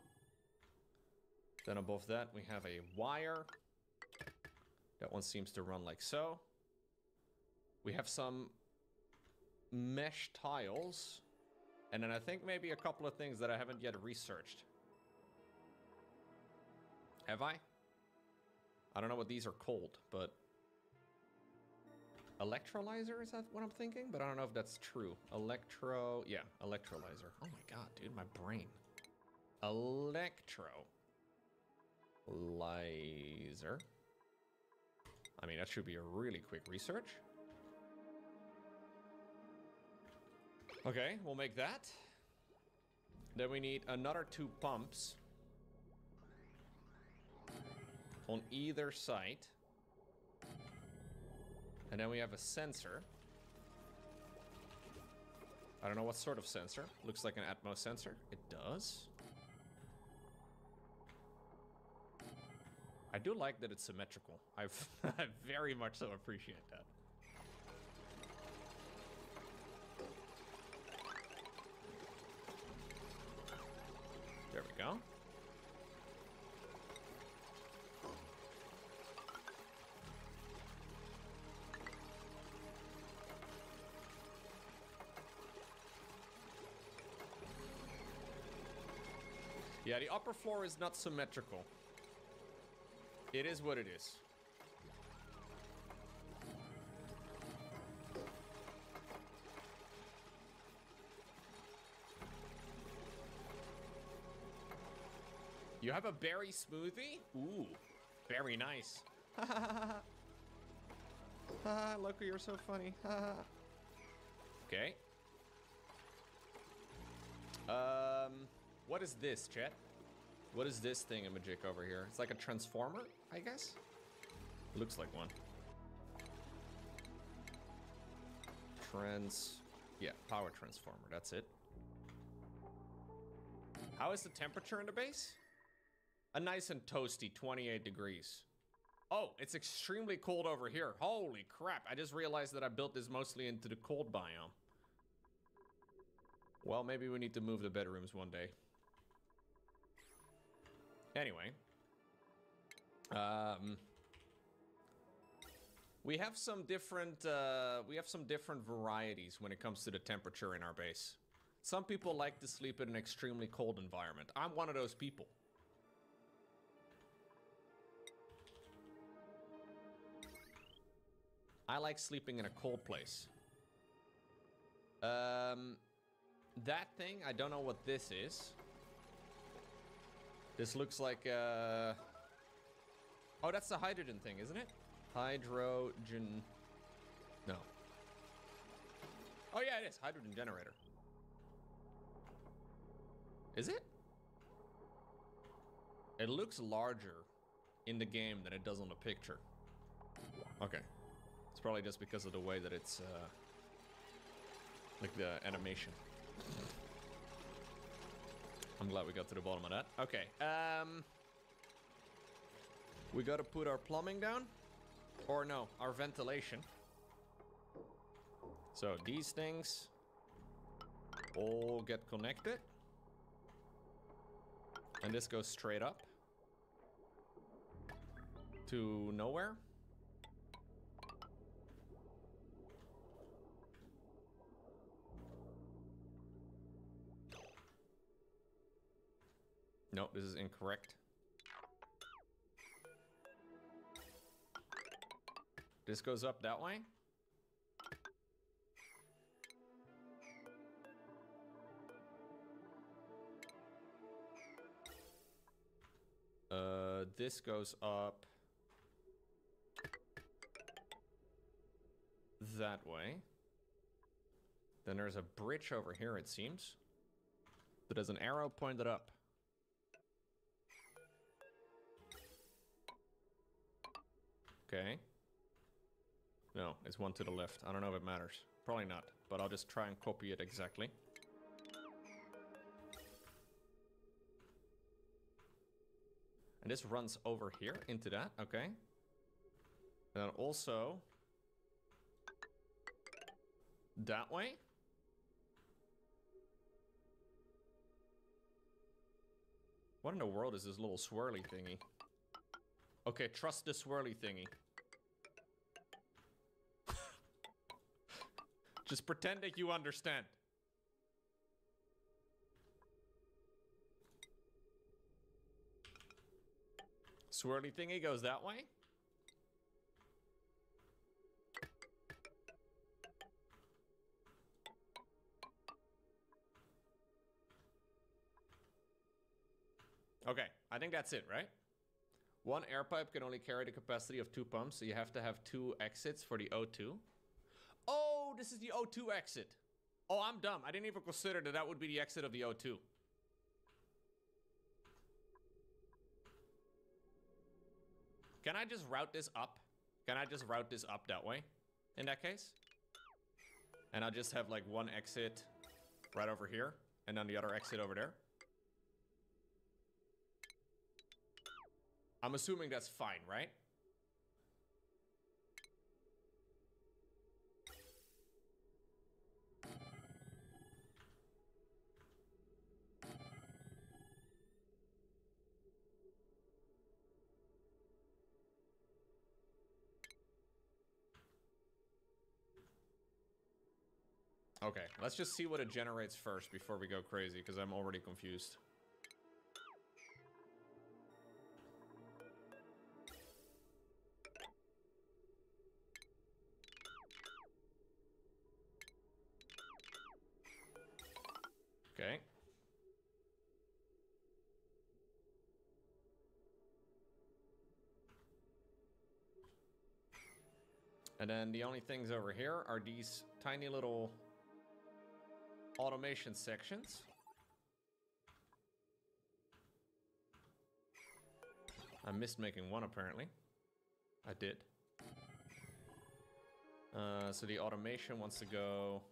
Then above that we have a wire. That one seems to run like so. We have some mesh tiles. And then I think maybe a couple of things that I haven't yet researched. Have I? I don't know what these are called, but... Electrolyzer, is that what I'm thinking? But I don't know if that's true. Yeah, electrolyzer. Oh my god, dude, my brain. Electrolyzer. I mean, that should be a really quick research. Okay, we'll make that. Then we need another 2 pumps. On either side. And then we have a sensor. I don't know what sort of sensor. Looks like an Atmos sensor. It does. I do like that it's symmetrical. I very much so appreciate that. There we go. Yeah, the upper floor is not symmetrical. It is what it is. You have a berry smoothie? Ooh, very nice. Loco, you're so funny. Okay. What is this, chat? What is this thingamajig over here? It's like a transformer, I guess? Looks like one. Yeah, power transformer, that's it. How is the temperature in the base? A nice and toasty 28 degrees. Oh, it's extremely cold over here. Holy crap, I just realized that I built this mostly into the cold biome. Well, maybe we need to move the bedrooms one day. Anyway, we have some different varieties when it comes to the temperature in our base. Some people like to sleep in an extremely cold environment. I'm one of those people. I like sleeping in a cold place. That thing, I don't know what this is. This looks like oh, that's the hydrogen thing, isn't it? Hydrogen. No. Oh yeah, it is. Hydrogen generator. Is it? It looks larger in the game than it does on the picture. Okay. It's probably just because of the way that it's like the animation. I'm glad we got to the bottom of that. Okay, we gotta put our plumbing down. Or no, our ventilation. So these things all get connected. And this goes straight up to nowhere. No, this is incorrect. This goes up that way. This goes up that way. Then there's a bridge over here, it seems. So there's an arrow pointed up. Okay. No, it's one to the left. I don't know if it matters. Probably not, but I'll just try and copy it exactly. And this runs over here into that, okay. And then also that way. What in the world is this little swirly thingy? Okay, trust the swirly thingy. Just pretend that you understand. Swirly thingy goes that way. Okay, I think that's it, right? One air pipe can only carry the capacity of 2 pumps, so you have to have 2 exits for the O2. Oh, this is the O2 exit. Oh, I'm dumb. I didn't even consider that that would be the exit of the O2. Can I just route this up? Can I just route this up that way? In that case? And I'll just have like one exit right over here, and then the other exit over there. I'm assuming that's fine, right? Okay, let's just see what it generates first before we go crazy, because I'm already confused. Okay. And then the only things over here are these tiny little automation sections. I missed making one apparently. I did. So the automation wants to go...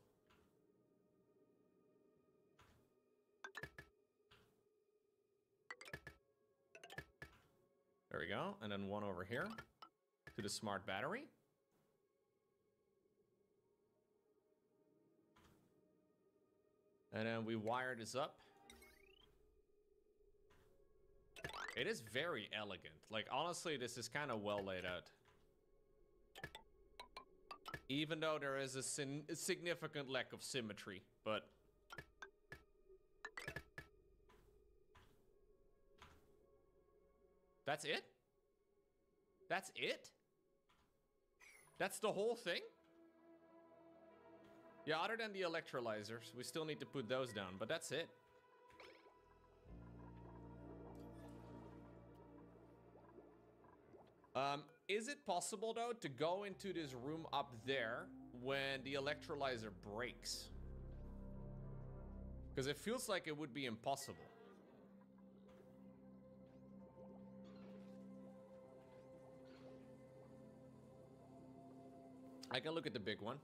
There we go. And then one over here to the smart battery. And then we wire this up. It is very elegant. Like, honestly, this is kind of well laid out. Even though there is a significant lack of symmetry, but... That's it? That's it? That's the whole thing? Yeah, other than the electrolyzers, we still need to put those down, but that's it. Is it possible, though, to go into this room up there when the electrolyzer breaks? Because it feels like it would be impossible. I can look at the big one.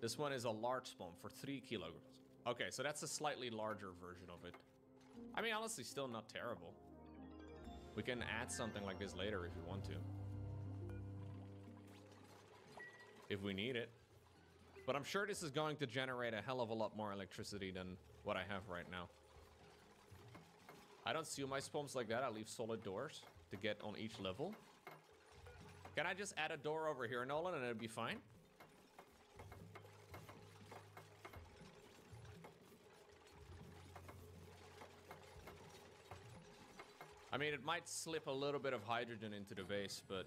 This one is a large pump for 3 kilograms. Okay, so that's a slightly larger version of it. I mean, honestly, still not terrible. We can add something like this later if we want to. If we need it. But I'm sure this is going to generate a hell of a lot more electricity than what I have right now. I don't seal my pumps like that. I leave solid doors to get on each level. Can I just add a door over here, Nolan, and it'll be fine? I mean, it might slip a little bit of hydrogen into the vase, but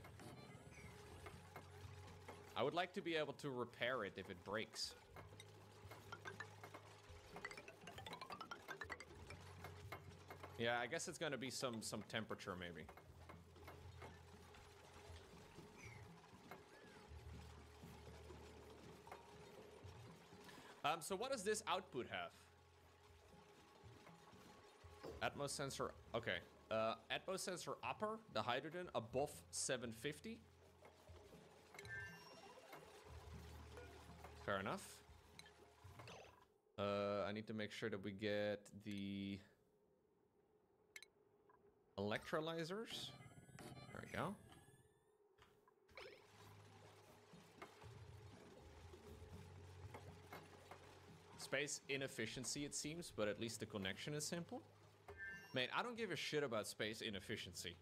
I would like to be able to repair it if it breaks. Yeah, I guess it's gonna be some temperature maybe. So what does this output have? Atmos sensor, okay. Atmos sensor upper, the hydrogen, above 750. Fair enough. I need to make sure that we get the electrolyzers. There we go. Space inefficiency, it seems, but at least the connection is simple. Man, I don't give a shit about space inefficiency.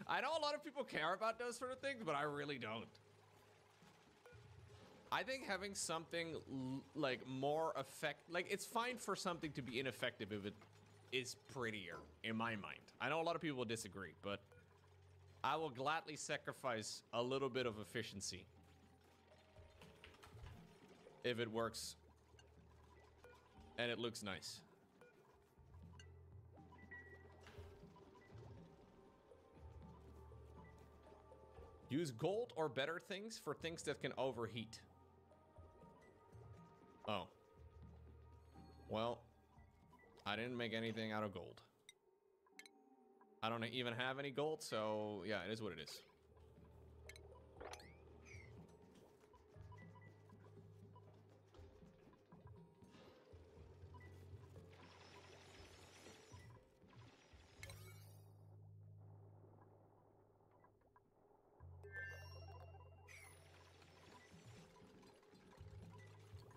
I know a lot of people care about those sort of things, but I really don't. I think having something like more like it's fine for something to be ineffective if it is prettier, in my mind. I know a lot of people will disagree, but I will gladly sacrifice a little bit of efficiency if it works and it looks nice. Use gold or better things for things that can overheat. Oh. Well, I didn't make anything out of gold. I don't even have any gold, so yeah, it is what it is.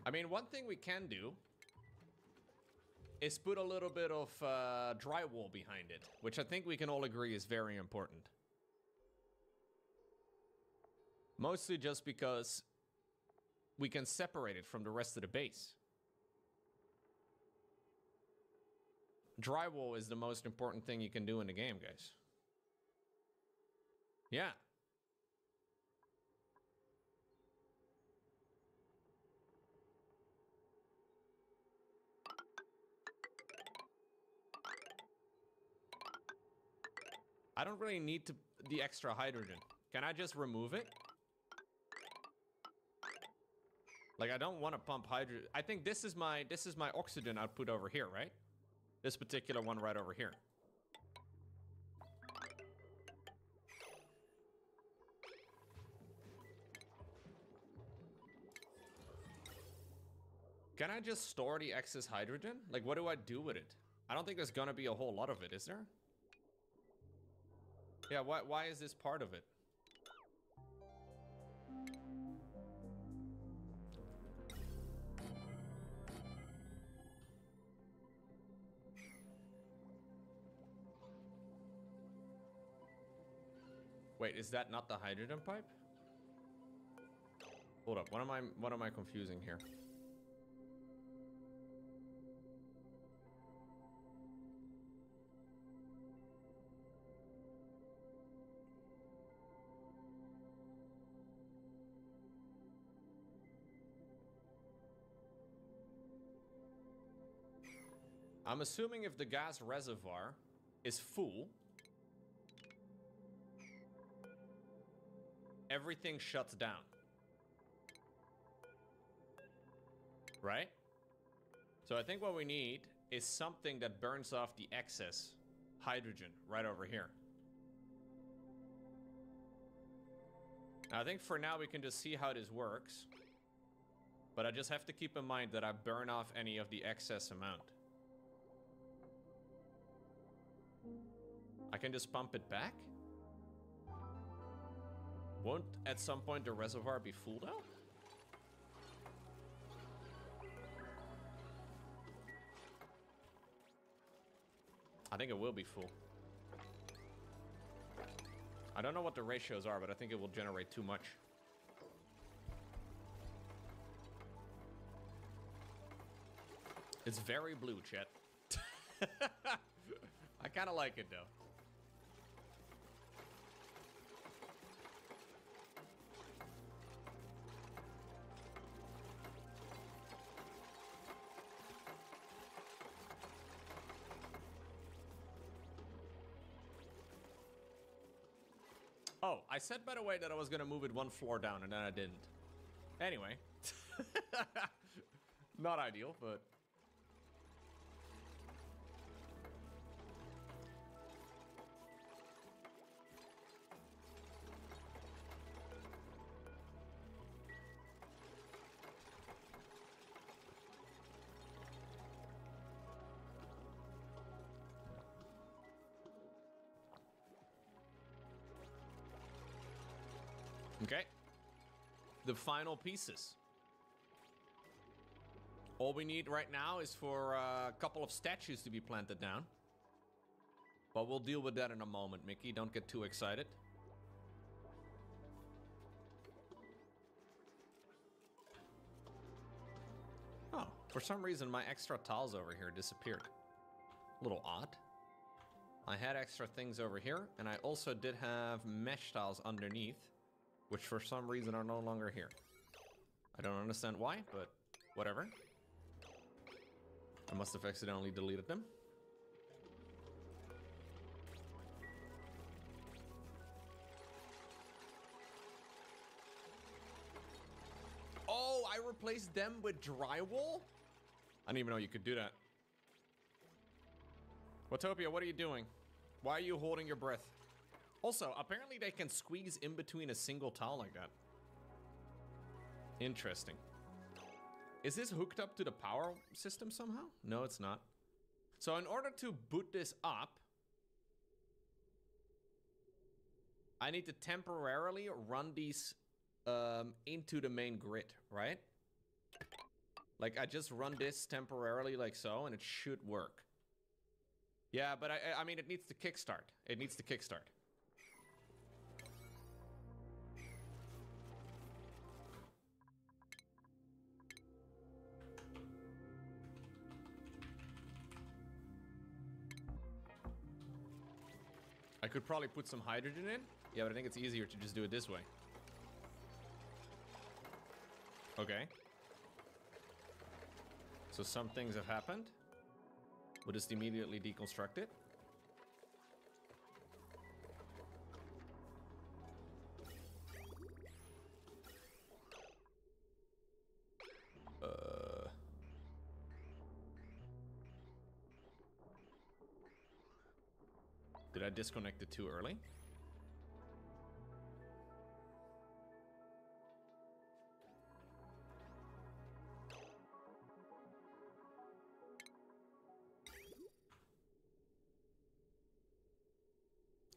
I mean, one thing we can do is put a little bit of drywall behind it, which I think we can all agree is very important. Mostly just because we can separate it from the rest of the base. Drywall is the most important thing you can do in the game, guys. Yeah. I don't really need the extra hydrogen. Can I just remove it? Like, I don't want to pump hydrogen. I think this is my oxygen output over here, right? This particular one right over here. Can I just store the excess hydrogen? Like, what do I do with it? I don't think there's gonna be a whole lot of it, is there? Yeah, why is this part of it? Wait, is that not the hydrogen pipe? Hold up, what am I confusing here? I'm assuming if the gas reservoir is full, everything shuts down. Right? So I think what we need is something that burns off the excess hydrogen right over here. Now, I think for now we can just see how this works. But I just have to keep in mind that I burn off any of the excess amount. I can just pump it back? Won't at some point the reservoir be full though? I think it will be full. I don't know what the ratios are, but I think it will generate too much. It's very blue, chat. I kind of like it though. Oh, I said, by the way, that I was going to move it one floor down, and then I didn't. Anyway. Not ideal, but... Okay. The final pieces. All we need right now is for a couple of statues to be planted down. But we'll deal with that in a moment, Mickey. Don't get too excited. Oh, for some reason my extra tiles over here disappeared. A little odd. I had extra things over here, and I also did have mesh tiles underneath, which for some reason are no longer here. I don't understand why, but whatever. I must have accidentally deleted them. Oh, I replaced them with drywall? I didn't even know you could do that. Watopia, what are you doing? Why are you holding your breath? Also, apparently they can squeeze in between a single tile like that. Interesting. Is this hooked up to the power system somehow? No, it's not. So in order to boot this up, I need to temporarily run these into the main grid, right? Like I just run this temporarily like so, and it should work. Yeah, but I mean, it needs to kickstart. It needs to kickstart. I could probably put some hydrogen in. Yeah, but I think it's easier to just do it this way. Okay. So some things have happened. We'll just immediately deconstruct it. Did I disconnect it too early?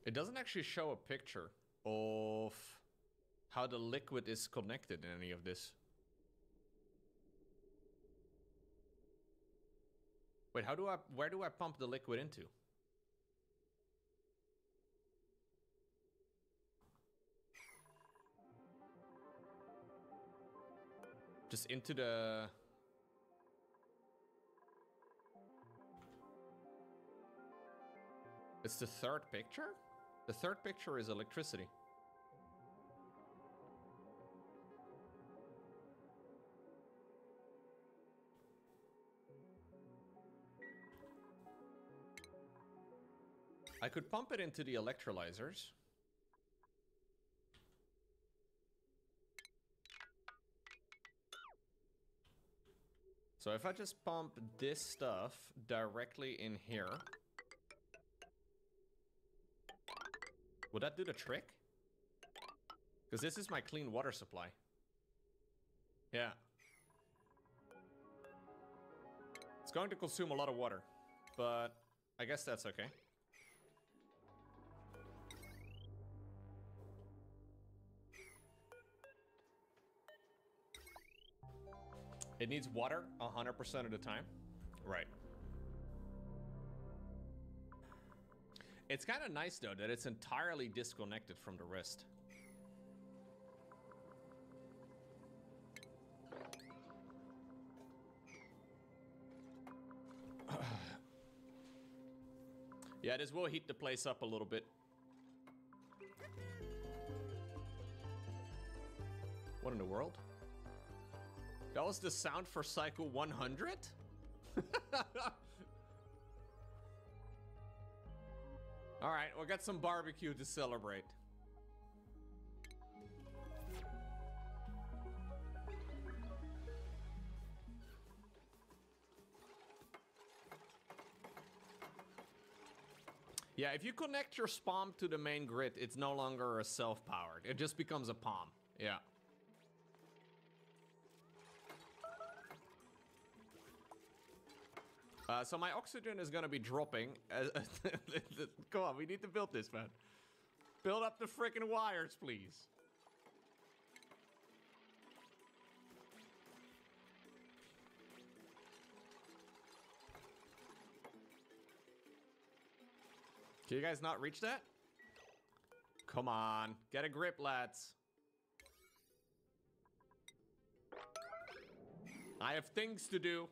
It doesn't actually show a picture of how the liquid is connected in any of this. Wait, where do I pump the liquid into? Just into the... It's the third picture? The third picture is electricity. I could pump it into the electrolyzers. So if I just pump this stuff directly in here, would that do the trick? Because this is my clean water supply. Yeah. It's going to consume a lot of water, but I guess that's okay. It needs water 100% of the time. Right. It's kind of nice, though, that it's entirely disconnected from the rest. Yeah, this will heat the place up a little bit. What in the world? That was the sound for cycle 100? All right, we'll get some barbecue to celebrate. Yeah, if you connect your spawn to the main grid, it's no longer a self-powered. It just becomes a palm. Yeah. So my oxygen is gonna be dropping. Come on, we need to build this, man. Build up the freaking wires, please. Can you guys not reach that? Come on, get a grip, lads. I have things to do.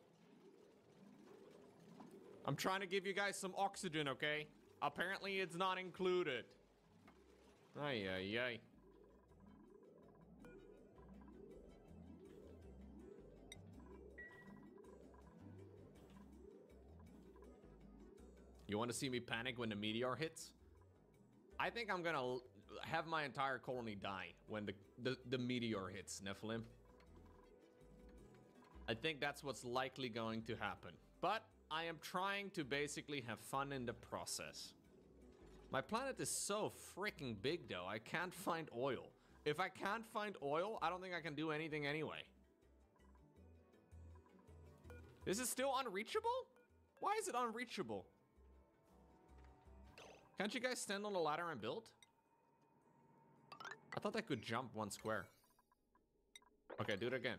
I'm trying to give you guys some oxygen, okay? Apparently it's not included. Ay, ay, ay. You want to see me panic when the meteor hits? I think I'm gonna have my entire colony die when the meteor hits, Nephilim. I think that's what's likely going to happen. But I am trying to basically have fun in the process. My planet is so freaking big though, I can't find oil. If I can't find oil, I don't think I can do anything anyway. This is still unreachable? Why is it unreachable? Can't you guys stand on the ladder and build? I thought I could jump one square. Okay, do it again.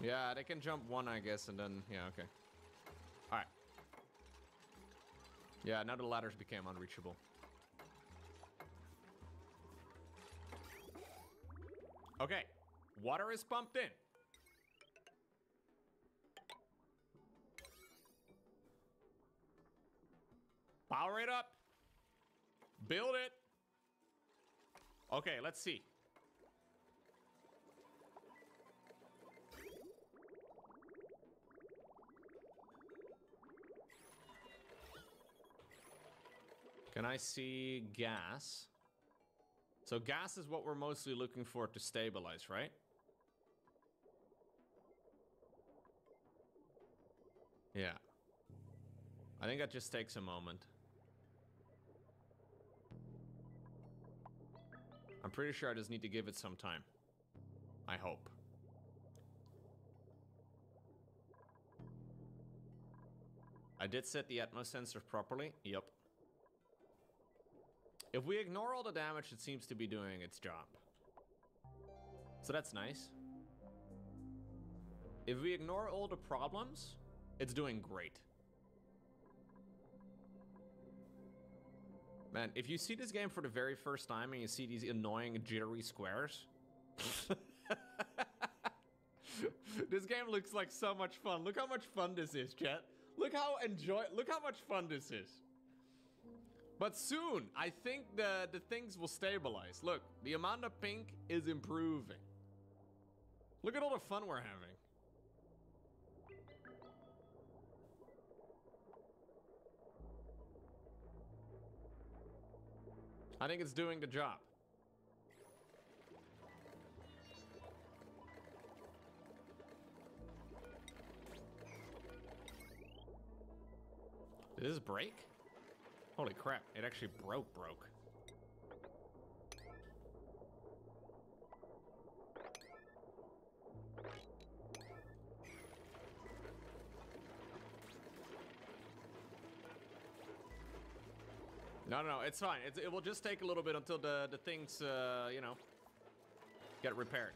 Yeah, they can jump one, I guess, and then, yeah, okay. All right. Yeah, now the ladders became unreachable. Okay, water is pumped in. Power it up. Build it. Okay, let's see. Can I see gas? So gas is what we're mostly looking for to stabilize, right? Yeah. I think that just takes a moment. I'm pretty sure I just need to give it some time. I hope. I did set the Atmos sensors properly. Yep. If we ignore all the damage, it seems to be doing its job. So that's nice. If we ignore all the problems, it's doing great. Man, if you see this game for the very first time and you see these annoying jittery squares, this game looks like so much fun. Look how much fun this is, chat. Look how much fun this is. But soon, I think the things will stabilize. Look, the amount of pink is improving. Look at all the fun we're having. I think it's doing the job. Did this break? Holy crap, it actually broke. No, it's fine. It will just take a little bit until the things, you know, get repaired.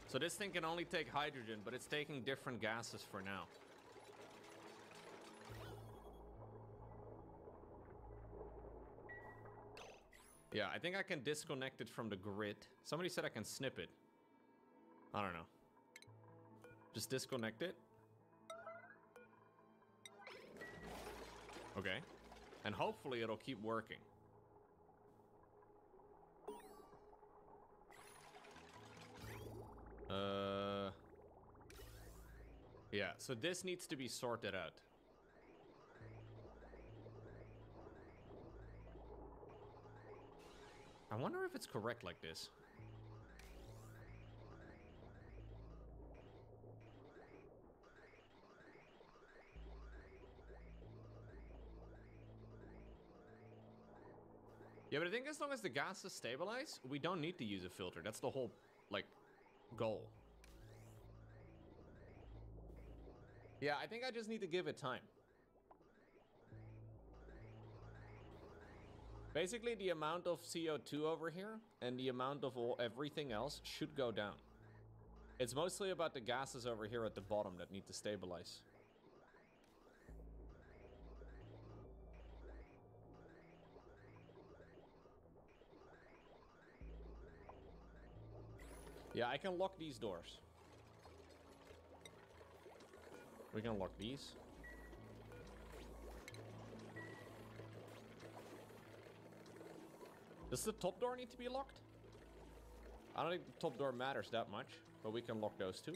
So this thing can only take hydrogen, but it's taking different gases for now. Yeah, I think I can disconnect it from the grid. Somebody said I can snip it. I don't know. Just disconnect it. Okay. And hopefully it'll keep working. Yeah, so this needs to be sorted out. I wonder if it's correct like this. Yeah, but I think as long as the gases stabilize, we don't need to use a filter. That's the whole, like, goal. Yeah, I think I just need to give it time. Basically, the amount of CO2 over here and the amount of everything else should go down. It's mostly about the gases over here at the bottom that need to stabilize. Yeah, I can lock these doors. We can lock these. Does the top door need to be locked? I don't think the top door matters that much, but we can lock those two.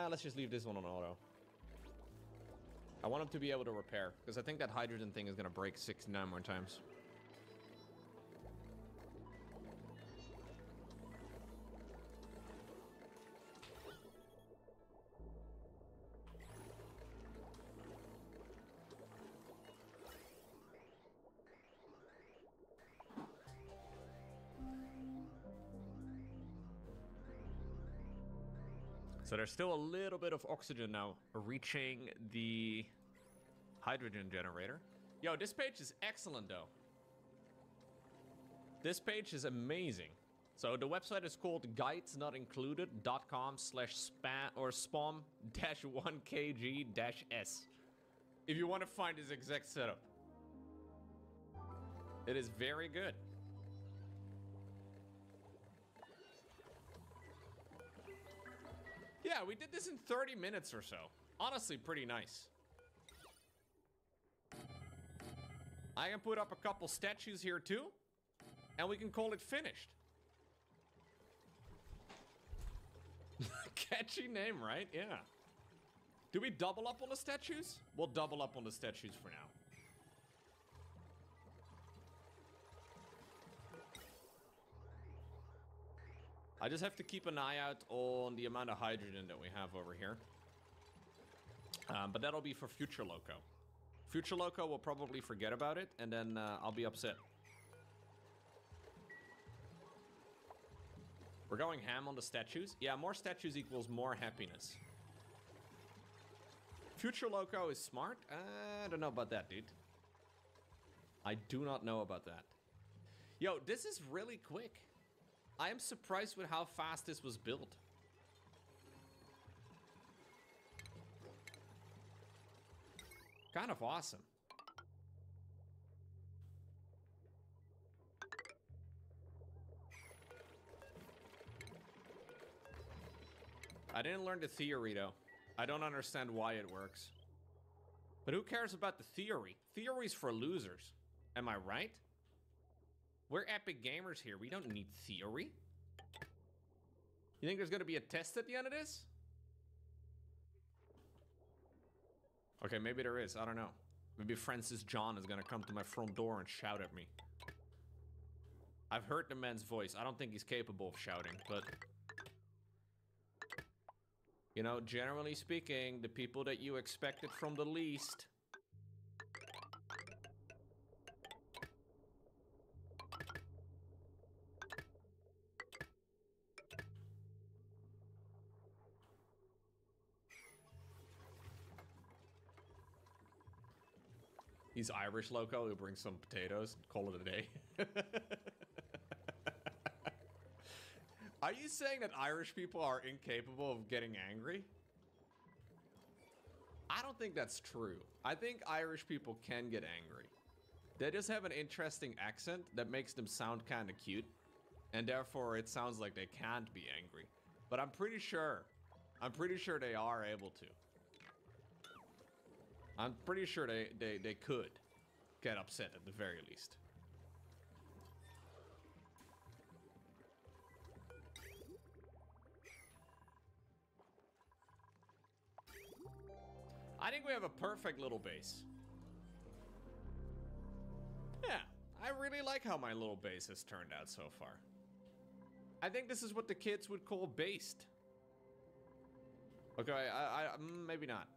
Let's just leave this one on auto. I want him to be able to repair, because I think that hydrogen thing is going to break 69 more times. So there's still a little bit of oxygen now reaching the hydrogen generator. Yo, this page is excellent though. This page is amazing. So the website is called guidesnotincluded.com/spam or spam-1kg-s. If you want to find his exact setup. It is very good. Yeah, we did this in 30 minutes or so. Honestly, pretty nice. I can put up a couple statues here too, and we can call it finished. Catchy name, right? Yeah. Do we double up on the statues? We'll double up on the statues for now. I just have to keep an eye out on the amount of hydrogen that we have over here. But that'll be for Future Loco. Future Loco will probably forget about it, and then I'll be upset. We're going ham on the statues. Yeah, more statues equals more happiness. Future Loco is smart? I don't know about that, dude. I do not know about that. Yo, this is really quick. I am surprised with how fast this was built. Kind of awesome. I didn't learn the theory though. I don't understand why it works. But who cares about the theory? Theory's for losers. Am I right? We're epic gamers here. We don't need theory. You think there's gonna be a test at the end of this? Okay, maybe there is. I don't know. Maybe Francis John is gonna come to my front door and shout at me. I've heard the man's voice. I don't think he's capable of shouting, but... You know, generally speaking, the people that you expected from the least... He's Irish Loco who brings some potatoes and call it a day. Are you saying that Irish people are incapable of getting angry? I don't think that's true. I think Irish people can get angry. They just have an interesting accent that makes them sound kind of cute. And therefore it sounds like they can't be angry. But I'm pretty sure they are able to. I'm pretty sure they could get upset at the very least. I think we have a perfect little base. Yeah, I really like how my little base has turned out so far. I think this is what the kids would call based. Okay, maybe not.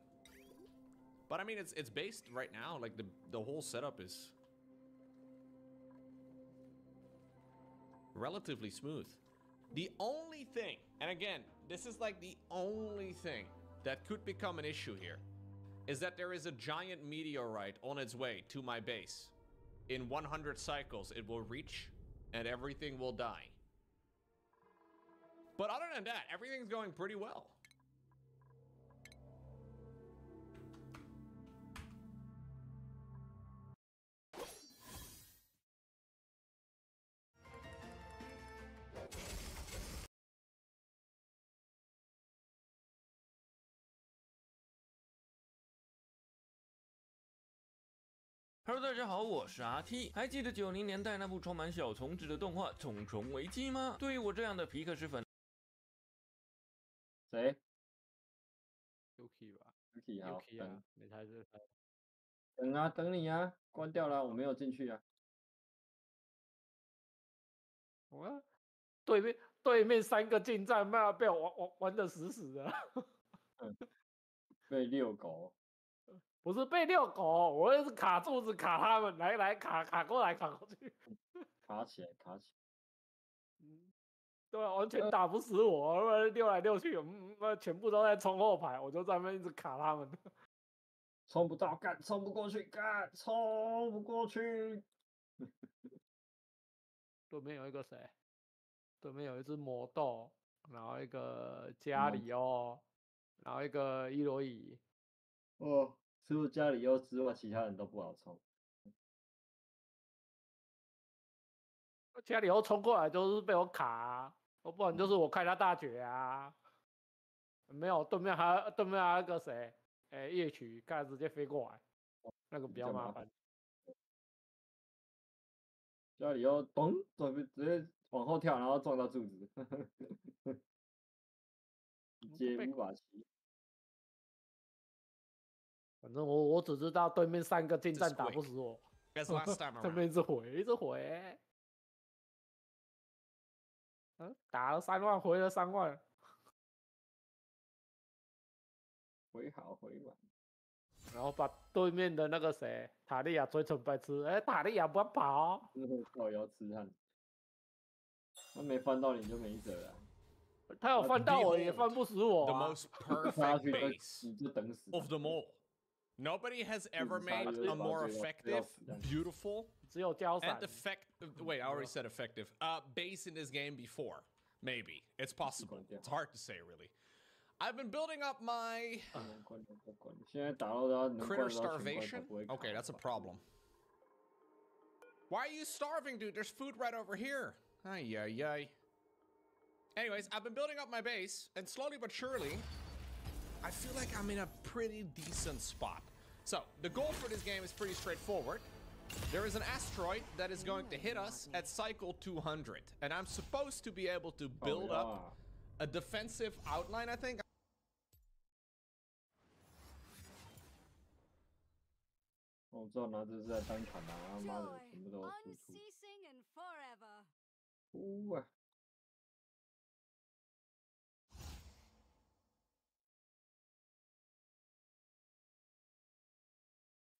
But I mean, it's based right now. Like the whole setup is relatively smooth. The only thing, and again, this is like the only thing that could become an issue here, is that there is a giant meteorite on its way to my base. In 100 cycles, it will reach, and everything will die. But other than that, everything's going pretty well. Hello， 大家好，我是阿 T。还记得90年代那部充满小虫子的动画《虫虫危机》吗？对于我这样的皮克斯粉，谁 ？Yuki 吧 ？Yuki 好， ，Yuki 啊，你猜是他？等啊，等你啊，关掉了，我没有进去啊。我对面3个近战，妈被我玩的死死的。被遛狗。不是被遛狗，我也是卡柱子卡他们，来卡过来卡过去，卡起来。对啊，完全打不死我，溜来溜去，全部都在冲后排，我就在那边一直卡他们，冲不到，干，冲不过去，干，冲不过去。对面有一个谁？对面有一只魔豆，然后一个加里欧，然后一个伊罗伊。哦。除了家里优之外，其他人都不好冲。家里优冲过来都是被我卡啊，不然就是我开他大绝啊。没有，对面还有一个谁？夜曲，干直接飞过来，那个比较麻烦。家里优咚，直接往后跳，然后撞到柱子，接无法骑。反正我只知道对面3个近战打不死我，对面一直回，打了3万，回了3万，回好回满，然后把对面的那个谁塔利亚追成白痴，塔利亚不要跑，靠腰痴汉，他没翻到你就没辙了。他有翻到我也翻不死我The 啊。 most perfect base of them all. Nobody has ever made a more effective, beautiful, and effective. Wait, I already said effective. Base in this game before. Maybe it's possible. It's hard to say, really. I've been building up my critter starvation. Okay, that's a problem. Why are you starving, dude? There's food right over here. Ay, ay, ay. Anyways, I've been building up my base, and slowly but surely, I feel like I'm in a pretty decent spot. So, the goal for this game is pretty straightforward. There is an asteroid that is going to hit us at cycle 200, and I'm supposed to be able to build up a defensive outline, I think. Oh, 我知道拿这是在单砍啊，他妈的全部都输出。啊！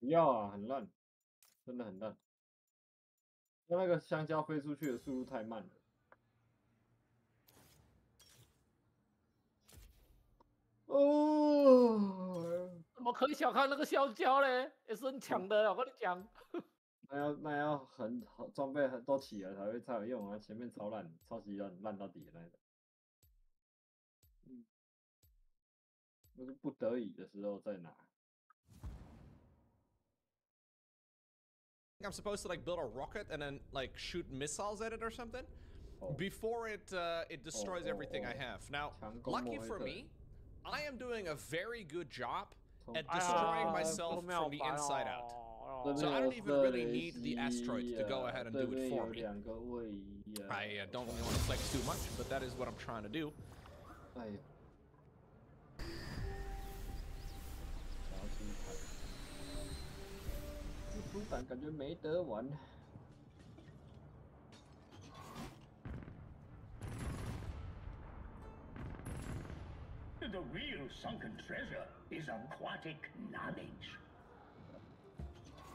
不要啊，很烂，真的很烂。那个香蕉飞出去的速度太慢了。哦，怎么可以小看那个香蕉嘞？也是很强的，我跟你讲。那要很装备都起了才有用啊，前面超烂，超级烂到底的那种。就是不得已的时候再拿。I'm supposed to like build a rocket and then like shoot missiles at it or something before it destroys everything I have. Now, lucky for me, I am doing a very good job at destroying myself from the inside out. So I don't even really need the asteroid to go ahead and do it for me. I don't really want to flex too much, but that is what I'm trying to do. 主板感觉没得玩。The wheels sunken treasure is aquatic knowledge.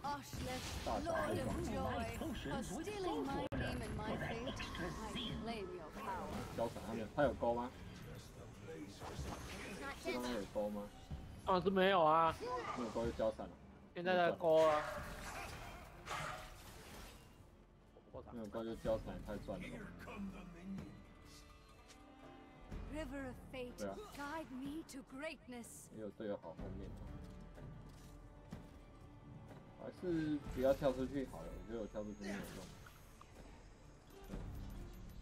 Ushlesh, Lord of Joy, for stealing my name and my fate, I claim your power. 交闪他有钩吗？这刚刚有钩吗？啊，是没有啊。没有钩就交闪了。现在在钩啊。没有钩就交闪，太赚了。River of fate, guide me to greatness. 没有队友好后面。 还是不要跳出去好了，我觉得我跳出去没有用。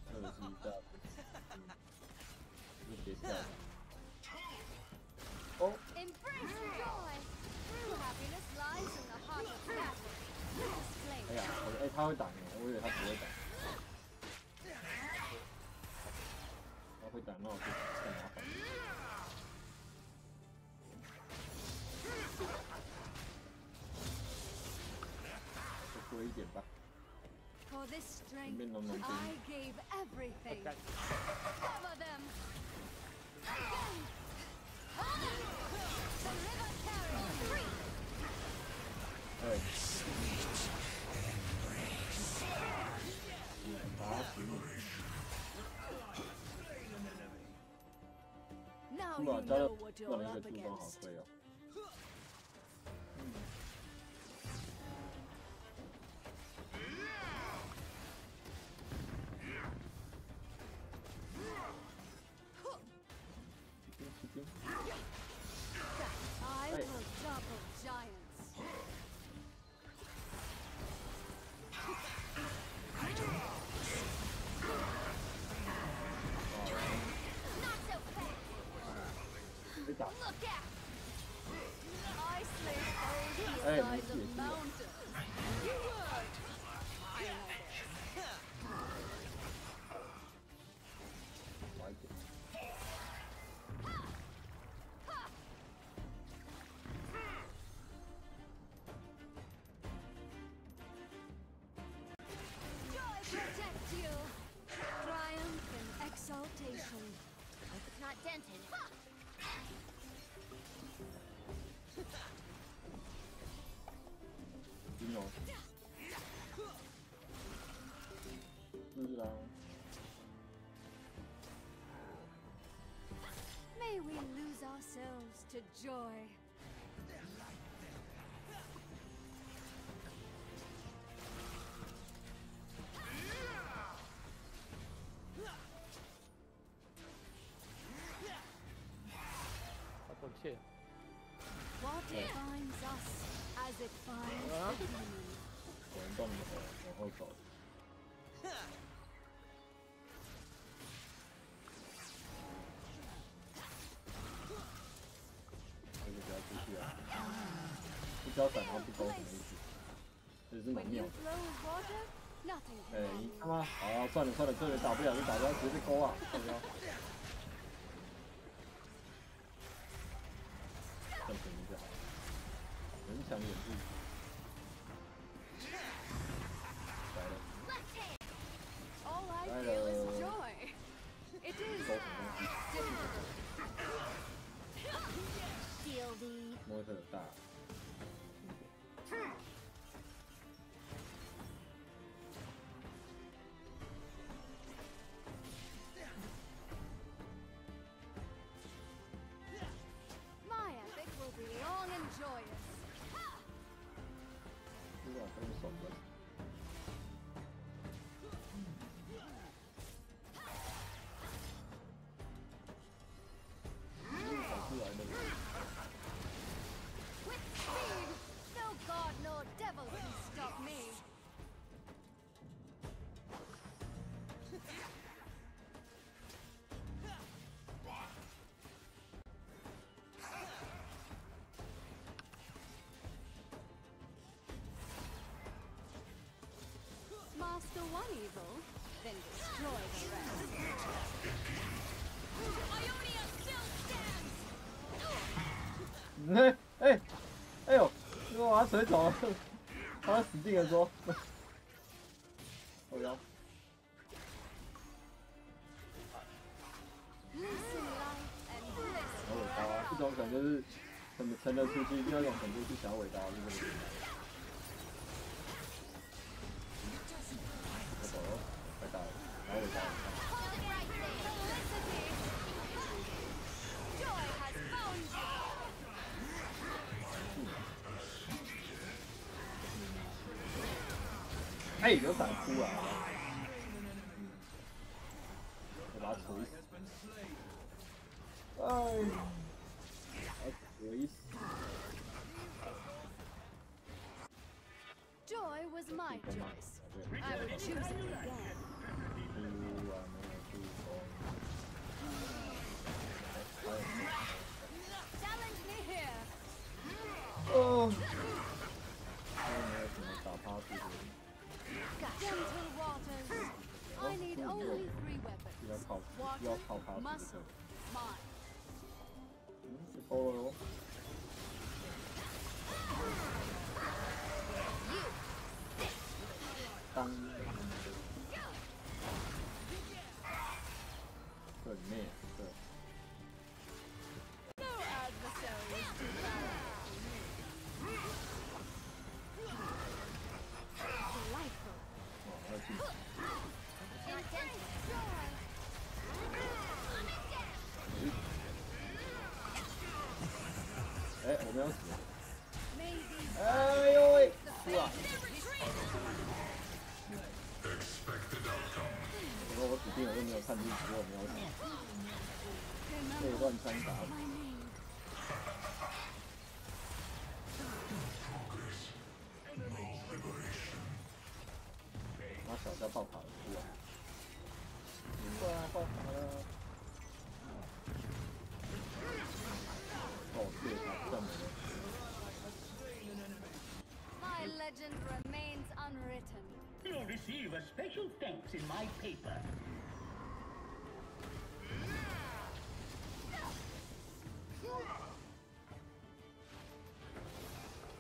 特别是在，就别跳了。哦。哎呀，他会挡我，我以为他不会挡。他会挡，那我就更麻烦。 多一点吧。For this strength, I gave everything. Cover them. The river carrier free. 哎。Now you know what you're up against. 哎，没事没事。晚一点。Joy protect you. Triumph and exaltation. Hope it's not dented. 金哦，是啊。May we lose ourselves to joy. What defines us as it finds the human. 我能动往后走。这个不要出去啊！不交闪然后不勾什么意思？这是蛮妙的。哎，你他妈好，算了算了，这里打不了就打不了，直接勾啊！靠腰。更便宜就好，人墙掩护。来了。摸特大。My epic will be long and joyous. 这个分手的。 With speed, no god nor devil can stop me. Master one evil, then destroy the rest. Ionia still stands! 哎呦，这个把他水走了，他死定了说。我腰。一种可能就是沉得出去，另外一种可能就是想要尾刀，就是这个。我走了，快到了，然后尾刀。哎，有闪出来了，我把它锤死。哎，锤死。Joy was my choice. I would choose it again. Challenge me here. 哦。怎么打趴住？ Gentle waters. I need only 3 weapons. Water, muscle, mine. 是偷了哦。当。对，妹，对。No adversary is too powerful for me. Delightful. 要进。 哎，我没有死。哎呦喂，输了。我说我指定我又没有看清楚，我没有死。内乱掺杂。拿小家爆卡了，输了。哇，爆卡了。 哦，对，这样子。 My legend remains unwritten. You'll receive a special thanks in my paper.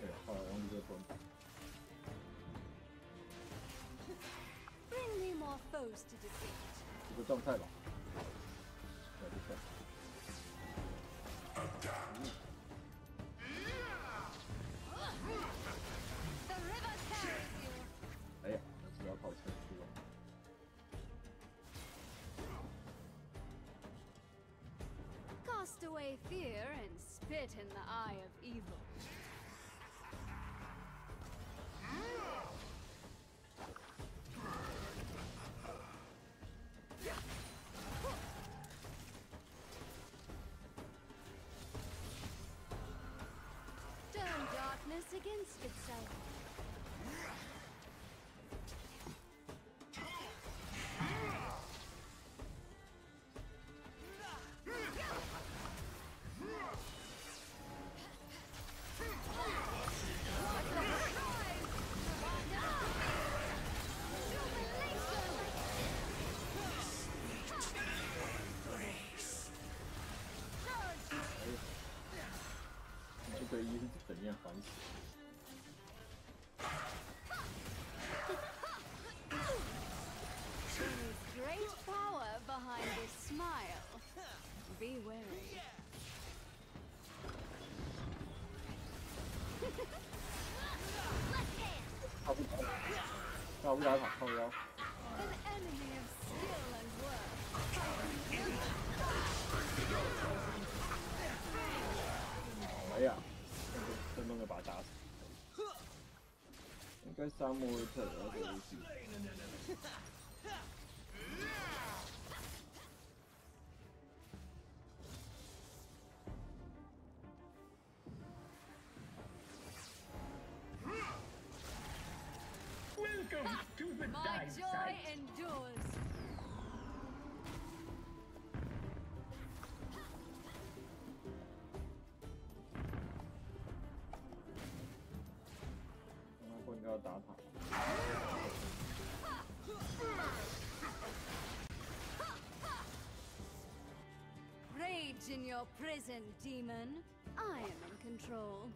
对，后来忘记这个盾。 Bring me more foes to defeat. 这个状态吧。对，不错。 哎呀，我只要靠前出了。Cast away fear and spit in the eye of evil. Turn darkness against itself. Be wary. 打不打塔靠腰。 An enemy of skill and worth. 哎呀，顺便就把他打死。应该沙漠会特而且无敌。 Welcome to the My dive joy site. endures. 那不应该要打塔。 Rage in your prison, demon. I am in control.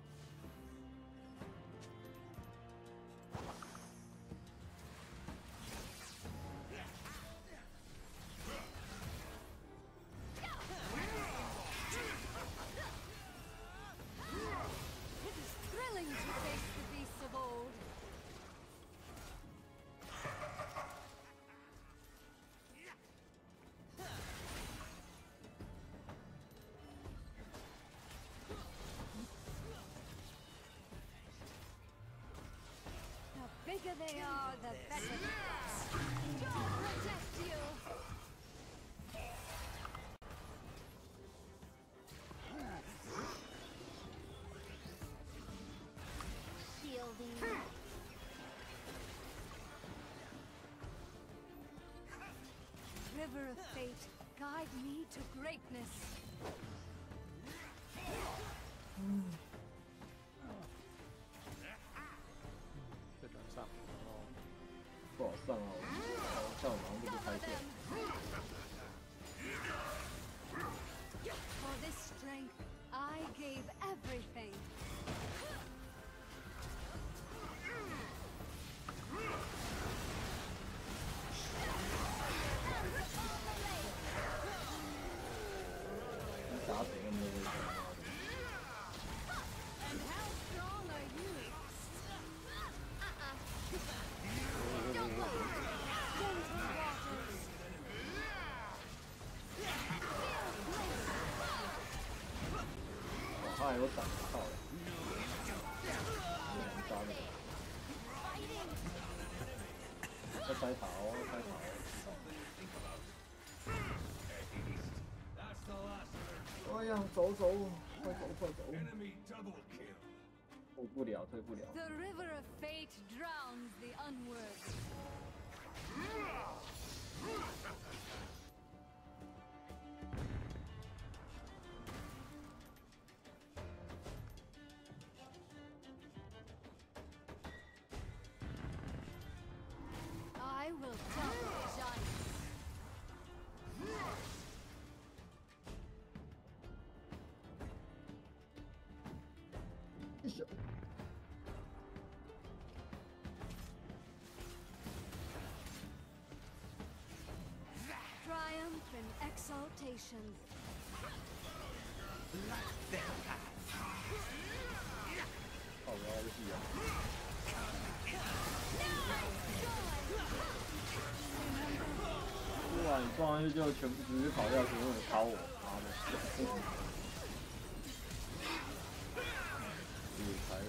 bigger they are, the better. God protect you. Shielding. River of fate, guide me to greatness. 这难上，哦，不好上啊！上完就不开线。For this strength, I gave everything. 你打死那么多危险。 How strong are you? Don't look. Gentle waters. 他还有闪靠的，能杀的。要拆塔哦，拆塔哦！哎呀，走走，快走快走！退不了，退不了。 The river of fate drowns the unworthy. I will double giants. 一小。 Triumph and exaltation. 靠腰游戏啊！突然撞上去就全部直接跑掉，全部跑我，妈的！理财了。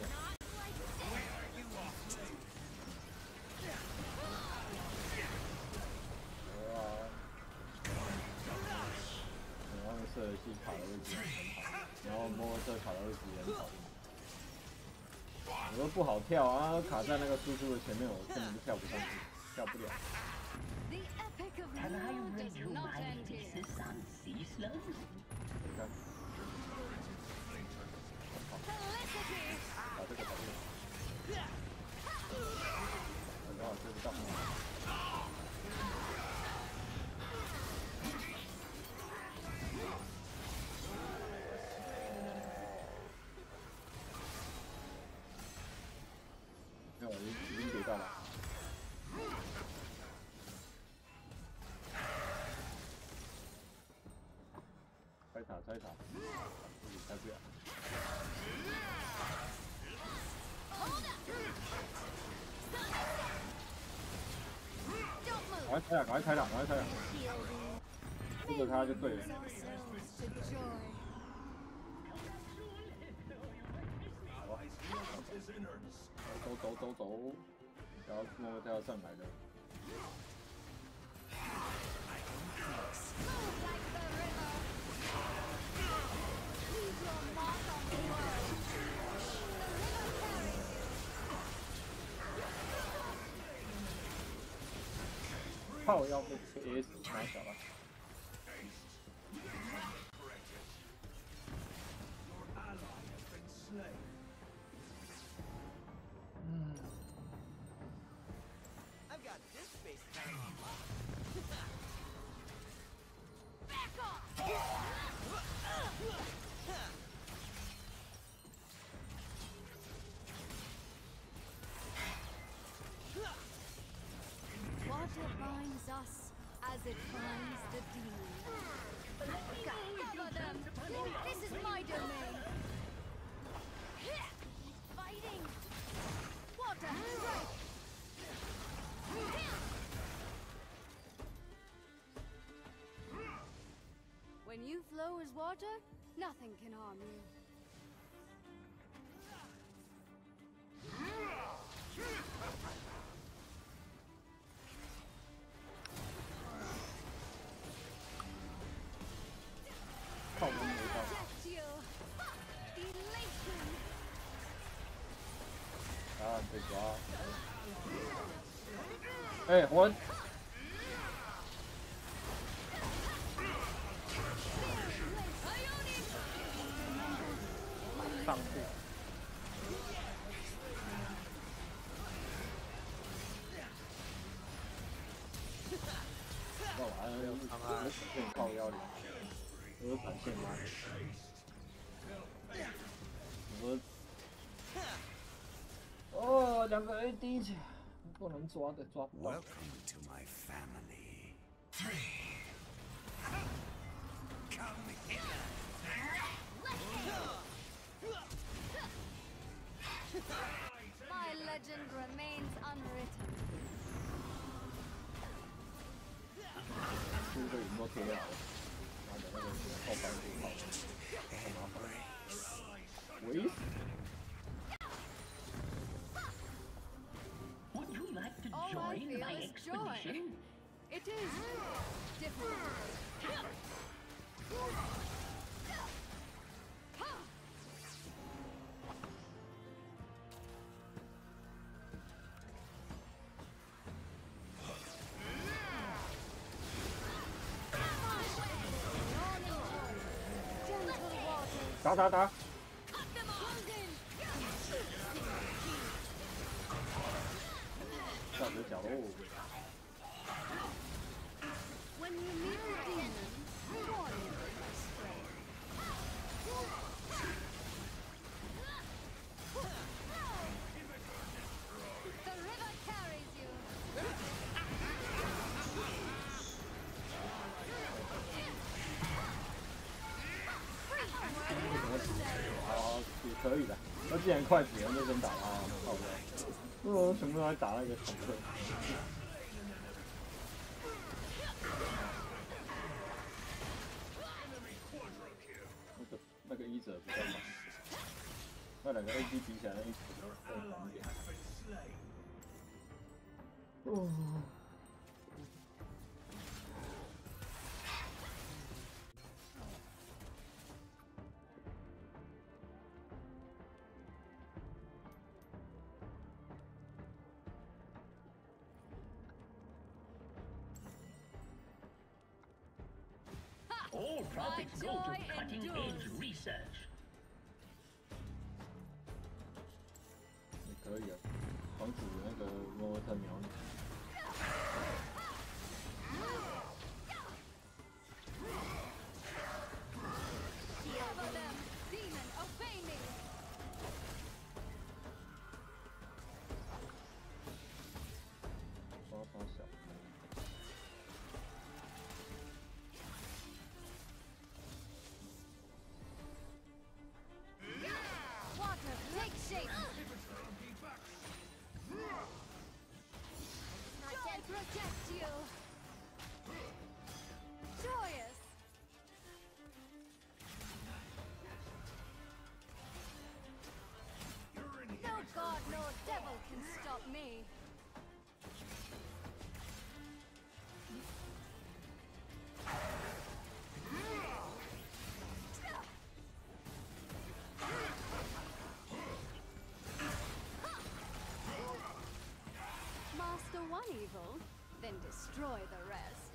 射系卡的位置很好，然后摸这卡的位置也很好。我说不好跳啊，卡在那个输出的前面，我根本就跳不上去，跳不了。Can I renew my thesis on sea slug? 你看，打这个，打这个。然后追不到。 没有，已经给到了。拆塔，拆塔，自己拆不了。赶快拆啊！赶快拆了！赶快拆了！护着他就对了。 走，然后那个他要上来的。炮要被 AS 拿小了。 I've got this space down on Back off! Water binds us as it binds the demon. Cover them! This is my domain! Fighting! Water, strike! When you flow as water, nothing can harm you. 被抓。哎，魂。上去。那玩意儿有靠腰里，有闪现吗？哦，2个 AD 不能抓的抓不到。Welcome to my family. Come here. My legend remains unwritten. 这个有没有贴料？妈的，那个后半部好，太麻烦了。喂。 Would you like to All I join feel my is joy. expedition? It is difficult. Gentle waters. 打！下嘴角喽！ When you meet a demon, join in the spray. The river carries you. 好，也可以的。那既然快死了，就先打他，好的。全部都来打那个坦克。那个医者比较忙，那2个 AD 比起来，那医者更忙一点。哦。 All profits go to cutting-edge research. 也可以啊，防止那个莫特瞄你。 Protect you. Joyous. No god nor devil can stop me. Master one evil, then destroy the rest.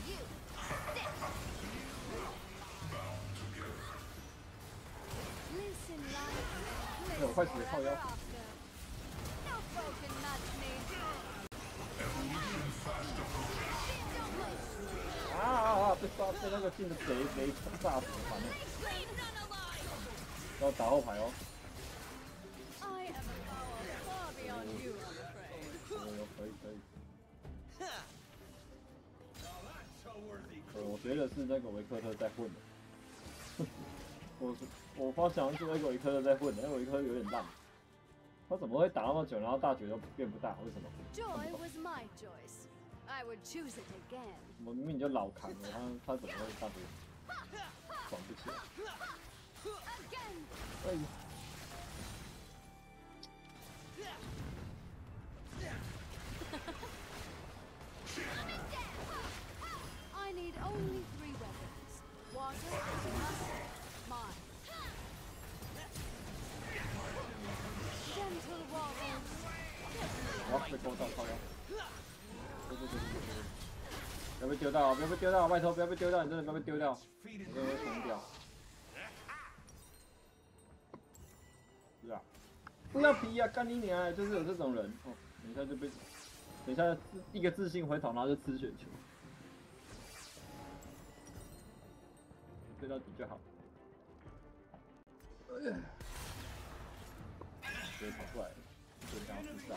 You sit. Listen like我快死靠腰。 No foe can match me. 被那个进的贼炸死烦了。要打后排哦。I am a power far beyond you, I'm afraid. 可以。我觉得是那个维克特在混的。我发想是那个维克特在混的，那维克特有点烂。他怎么会打那么久，然后大绝都变不大？为什么？ Joy was my choice. I would choose it again. 我明明就老砍了，他怎么会大绝爽不起来？哎呀！ I only 3 weapons. Water, must, mine. Gentle waters. 我被勾到，靠腰。不要被丢到，不要被丢到，拜托不要被丢到，你真的不要被丢掉，我真的会疯掉。是啊，不要皮啊，干你娘！就是有这种人，哦，等一下就被，等一下一个自信回头，然后就吃雪球，对到底就好。直接跑出来了，就想要自杀。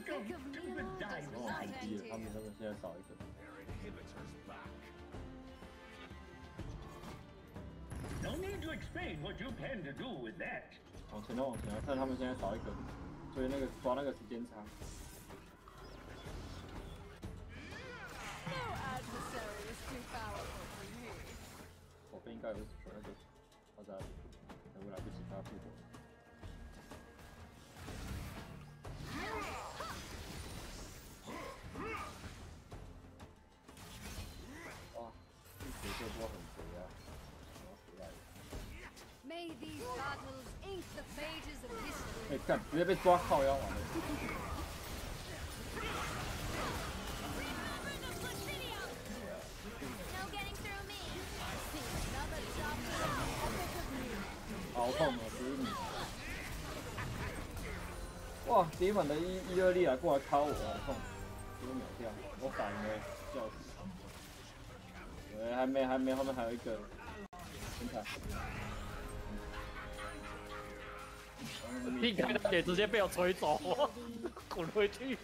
Welcome to the dive 哦，很低了，他们现在少一个。 No need to explain what you plan to do with that. 往前了，往前了，看他们现在少一个，所以那个抓那个时间差。 No adversary is too powerful for me. 我不应该有选那个，或者还会来不及他复活。 哇，这节奏波很肥啊！我回来了。 May these battles ink the pages of history. 哎，干，直接被抓靠腰完了。 好痛哦，死你！哇，敌粉的1、2力啊，过来敲我，好痛，给我秒掉，我反了，笑死！还没，后面还有一个，很惨。一开大姐直接被我吹走，滚回去，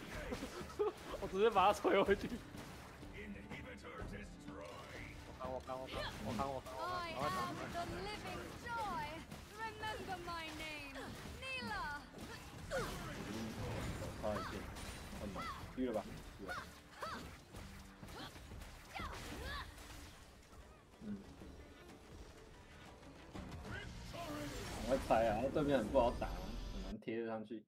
我直接把他吹回去。我扛， I am the living joy. Remember my name, Neela. 差一点，很猛，狙了吧？狙了。嗯。赶快拆啊！对面很不好打，很难贴得上去。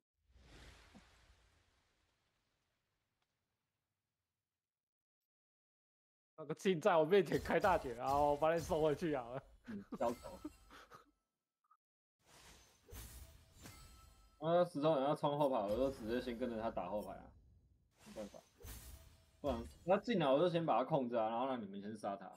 那个镜在我面前开大绝，然后我把你收回去好了。交头。石头人要冲后排，我就直接先跟着他打后排啊，没办法，不然他进来我就先把他控制啊，然后让你们先杀他。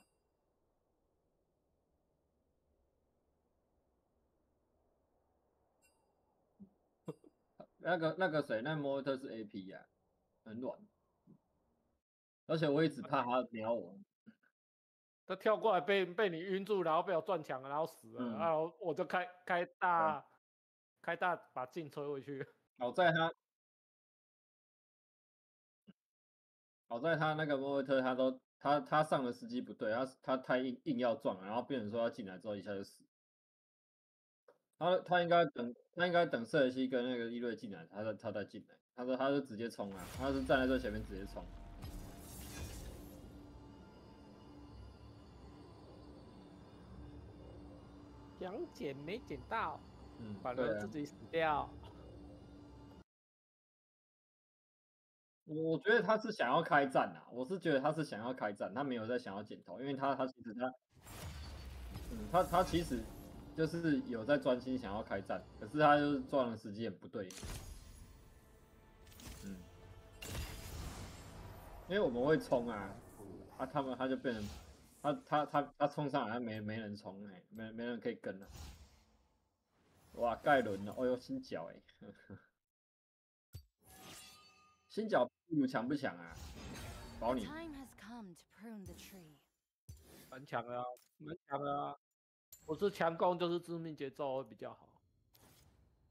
那个谁，那摩托是 AP 呀、很软，而且我也只怕他瞄我。他跳过来被你晕住，然后被我撞墙，然后死了，然后我就开大把镜吹回去。好在他那个摩托车他上的时机不对，他硬要撞，然后变成说他进来之后一下就死。他应该等瑟尔西跟那个伊瑞进来，他再进来。他就直接冲啊，他是站在最前面直接冲。想捡没捡到，反对啊而自己死掉。我觉得他是想要开战啊，我是觉得他是想要开战，他没有在想要剪头，因为他其实他其实就是有在专心想要开战，可是他就是撞的时机很不对。因为我们会冲啊，他就变成他冲上来，没人冲哎、没人可以跟了、啊。哇，盖伦了，哦呦，新角哎、新角强不强啊？保你。 Time has come to prune the tree. 蛮强的啊，蛮强的啊。不是强攻就是致命节奏会比较好，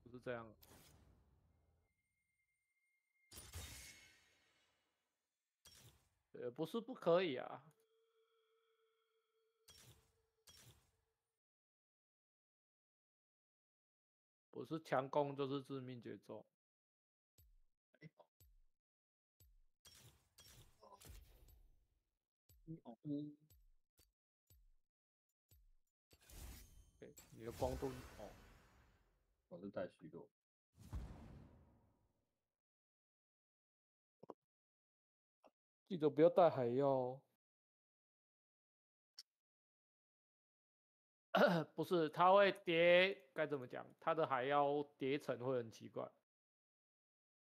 不是这样。不是不可以啊。不是强攻就是致命节奏。你的光盾哦，我是带虚弱。记得不要带海药。不是，它会叠，该怎么讲？它的海妖叠层会很奇怪。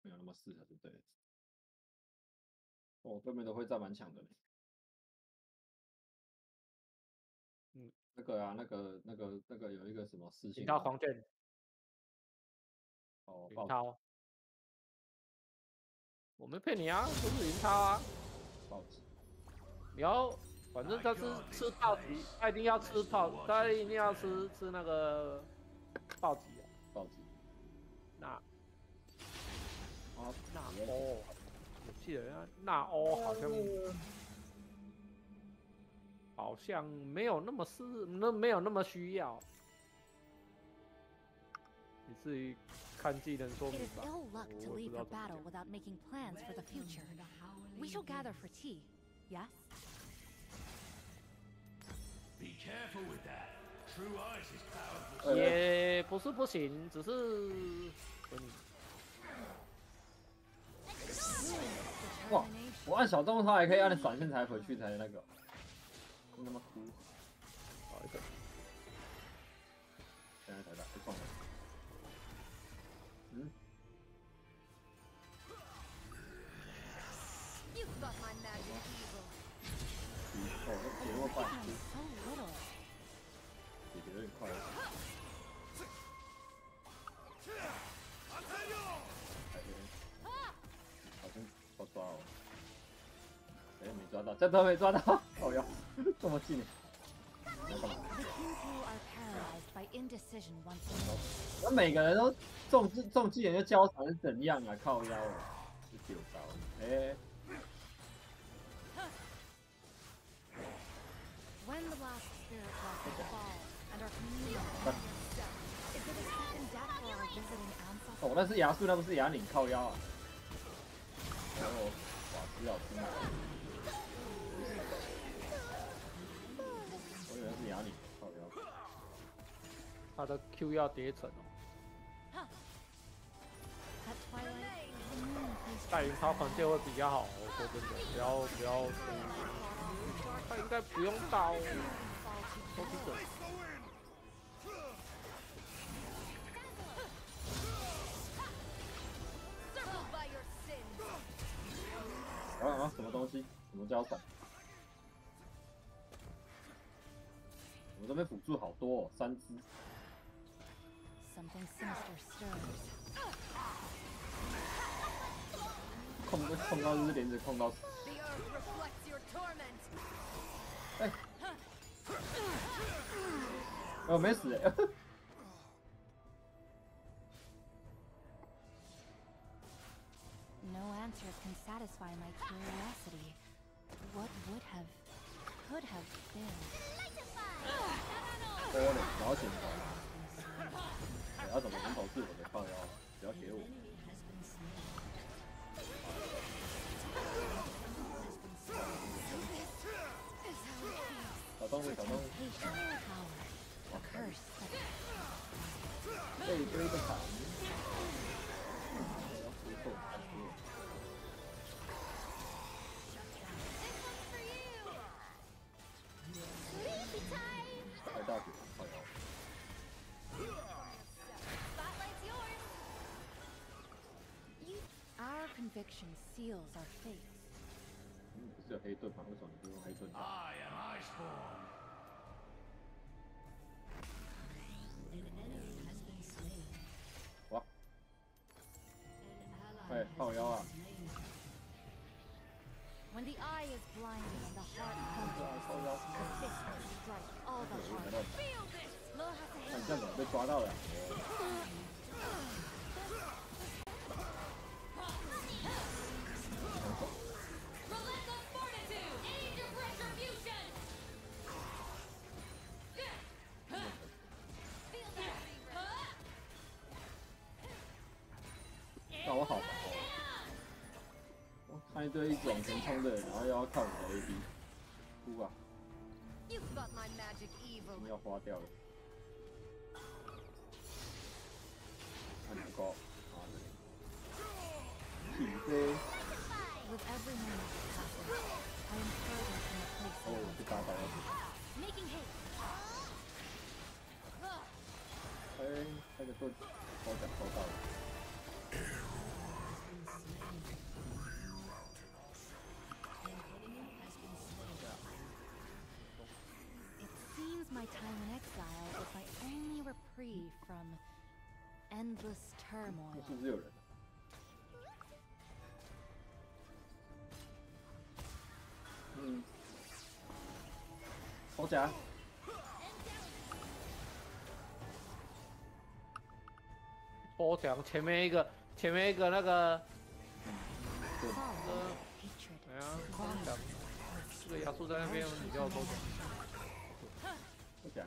没有那么适合，对不对？哦，对面的会战蛮强的。嗯，那个啊，那个有一个什么事情？银涛狂卷。哦，银涛。我没骗你啊，不是银涛啊。暴击。你要，反正他是吃暴击，他一定要吃他一定要吃那个暴击啊。暴击。那欧，我记得那欧好像没有那么没有那么需要。你自己看技能说明吧。It is ill luck to leave for battle without making plans for the future. We shall gather for tea, yes? Be careful with that. True ice is powerful. 也不是不行，只是哇！我按小动物，它还可以按闪现才回去才那个，真他妈哭！好一个，现在才打，被撞了。嗯。You've got my magic evil. 哦，这节奏快，姐姐有点快了。好像要抓哦。哎，没抓到，这都没抓到，哦哟，这么近。那每个人都中技能就交缠是怎样啊？靠腰哦，是丢招。哎。When the last spirit blossoms fall and our community is it a second death for our visiting ancestors? 哦，那是牙树，那不是牙岭，靠腰啊。哦，哇，只好听。我以为是牙岭，靠腰。他的 Q 要叠层哦。带云涛团队会比较好，我说真的，不要。他应该不用到抽取者。啊！什么东西？什么叫闪？我这边辅助好多哦，3只。控到就是连着控到死。哎，我没死哎。No answers can satisfy my curiosity. What could have been? 多嘞，老险的。我要怎么人头是我的靠腰？不要给我。小动物，小动物。被追着砍。开大血，靠腰。Our conviction seals our fate. 不是有黑盾吗？为什么你不用黑盾打？ I am Iceborn. 哇！哎，靠腰啊！ When the eye is blinded and the heart hungers, the fist will strike all the harder. Feel this! 看你这样怎么被抓到了？ 那我好烦哦！我看一堆一直往前冲的人，然后又要看我的 AD， 哭啊！ You've got my magic evil. 要花掉了。不够，啊，起飞。With every moment that passes, I am further from the place I 哦，被打倒了。 Making haste. 哎，那个盾抽奖抽到了。 It seems my time in exile is my only reprieve from endless turmoil. 是不是有人？嗯，抽奖。 抽奖前面一个那个，哎呀，抽奖，这个亚速在那边，你叫我抽奖。抽奖。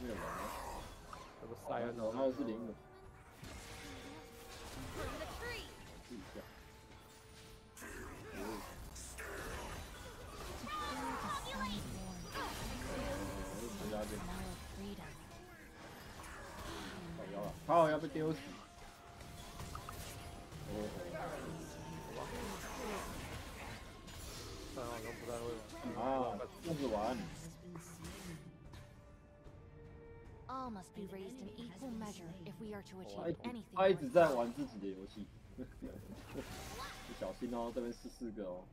没有人吗？这个塞恩哦，那个是零的。试一下。好，要被丢死。哦。但好像不太会玩。啊，这样子玩。 All must be raised in equal measure if we are to achieve anything. 他一直在玩自己的游戏，小心哦，这边是4个哦。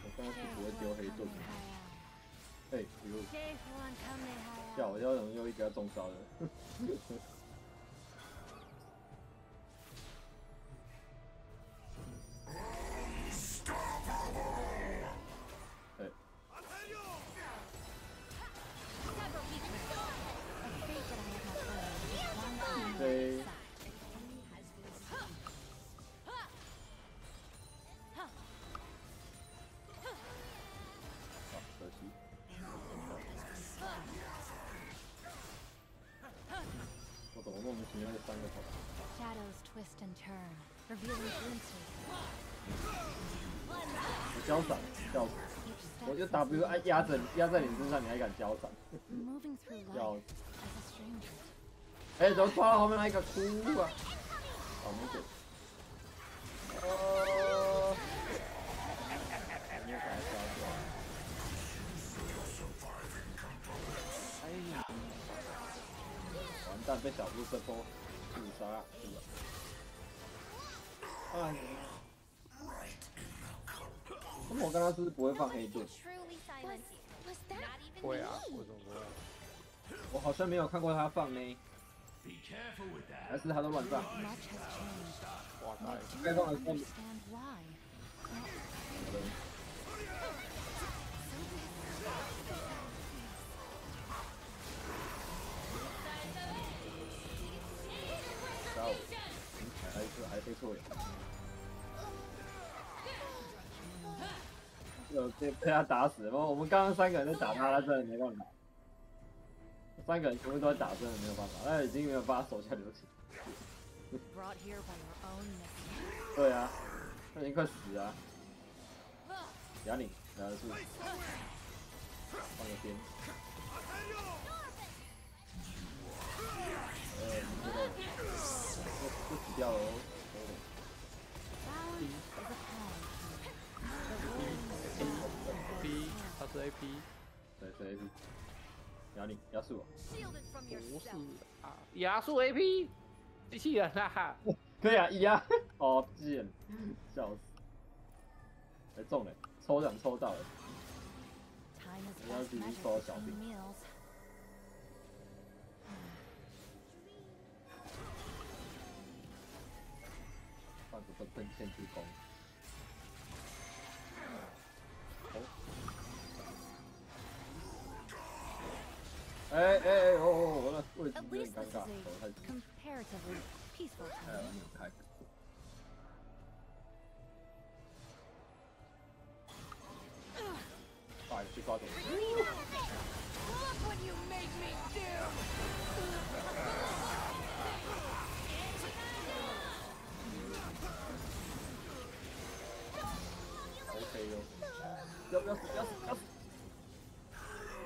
我刚刚是不会丢黑盾的。哎，呦！吓我，要容易又一个要中招了。飞。好，可惜。我怎么莫名其妙就3个头？ Shadows twist and turn, revealing glimpses. 我交闪，笑死！我就 W 按压在你身上，你还敢交闪？笑死！哎，怎么抓到后面那一个哭啊？好没给。没有把他抓住。哎呀！完蛋，被小猪这波自杀了。哎。 那么我刚刚是不会放黑盾。会啊，为什么不会？我好像没有看过他放呢。还是他都乱放。哇塞！该放的放。还飞错眼。 被他打死了。我们刚刚3个人在打他，他真的没办法。3个人全部都在打，真的没有办法。他已经没有办法手下留情。对啊，他已经快死了。哑铃，哑得住。放个边。就死掉了哦。 他是 AP， 对，是 AP。哑铃，压速。不是啊，压速 AP， 机器人啊！可以啊，压。哦，机器人，笑死。哎，中了，抽奖抽到了。人家已经抽到小兵。放个喷天之弓。 哎，我那位置有点尴尬，走太近。哎，你有开。把去抓走。不要死！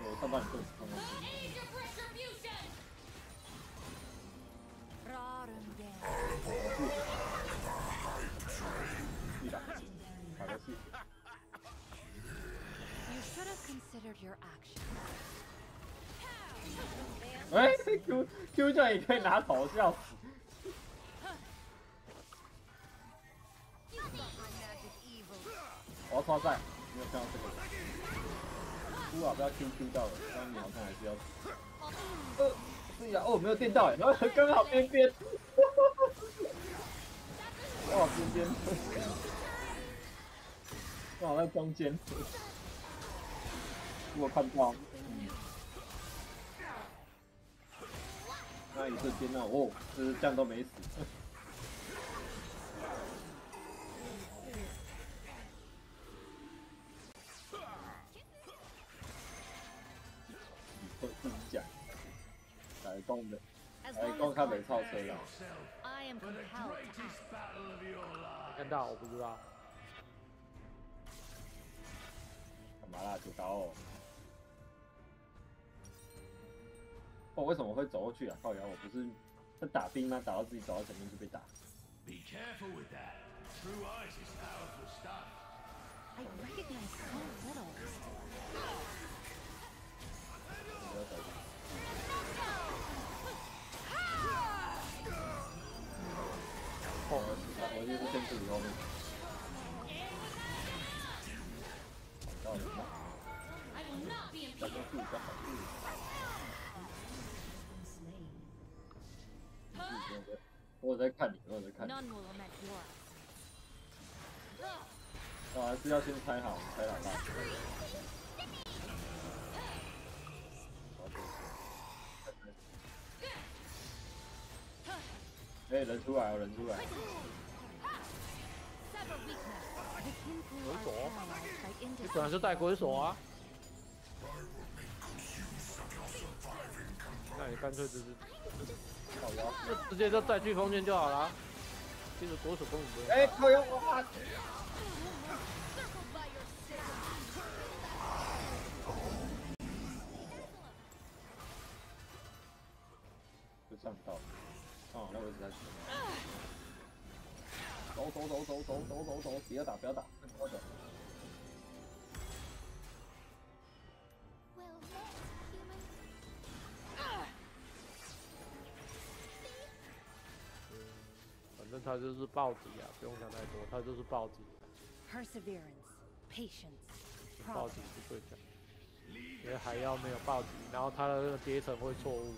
我上半你盾，上半你。一打，打个气。You should have considered your actions. 哎 ，Q 这样也可以拿头，笑死！我要刷赛，没有看到这个。哭啊！不要 QQ 到了，刚刚你好像还是要死。对呀，哦，没有电到哎，然后刚好边边。哇，边边，刚好在中间。我看到。那一瞬间呢，哦，就是这样都没死。自己讲，来攻看没超车了。看到我不知道。干嘛啦？主刀哦。哦，为什么会走过去啊？靠腰，我不是在打兵吗？打到自己走到前面就被打。Be careful with that. True ice is powerful stuff. I recognize so little. 我就是先处理后面。到了吗？小心注意，小心注意。我在看你，我在看你。我还是要先猜好，猜老大。哎，人出来哦，人出来。鬼锁，你本来就带鬼锁啊。那你干脆就直接就带飓风剑就好了。其实鬼锁根本不用。哎，靠腰哇！就上到，刚好那位置在前面。走，不要打，不要打，快走。反正他就是暴击啊，不用想太多，他就是暴击。Perseverance, patience, 暴击是最强，因为海妖没有暴击，然后他的那个阶层会错误。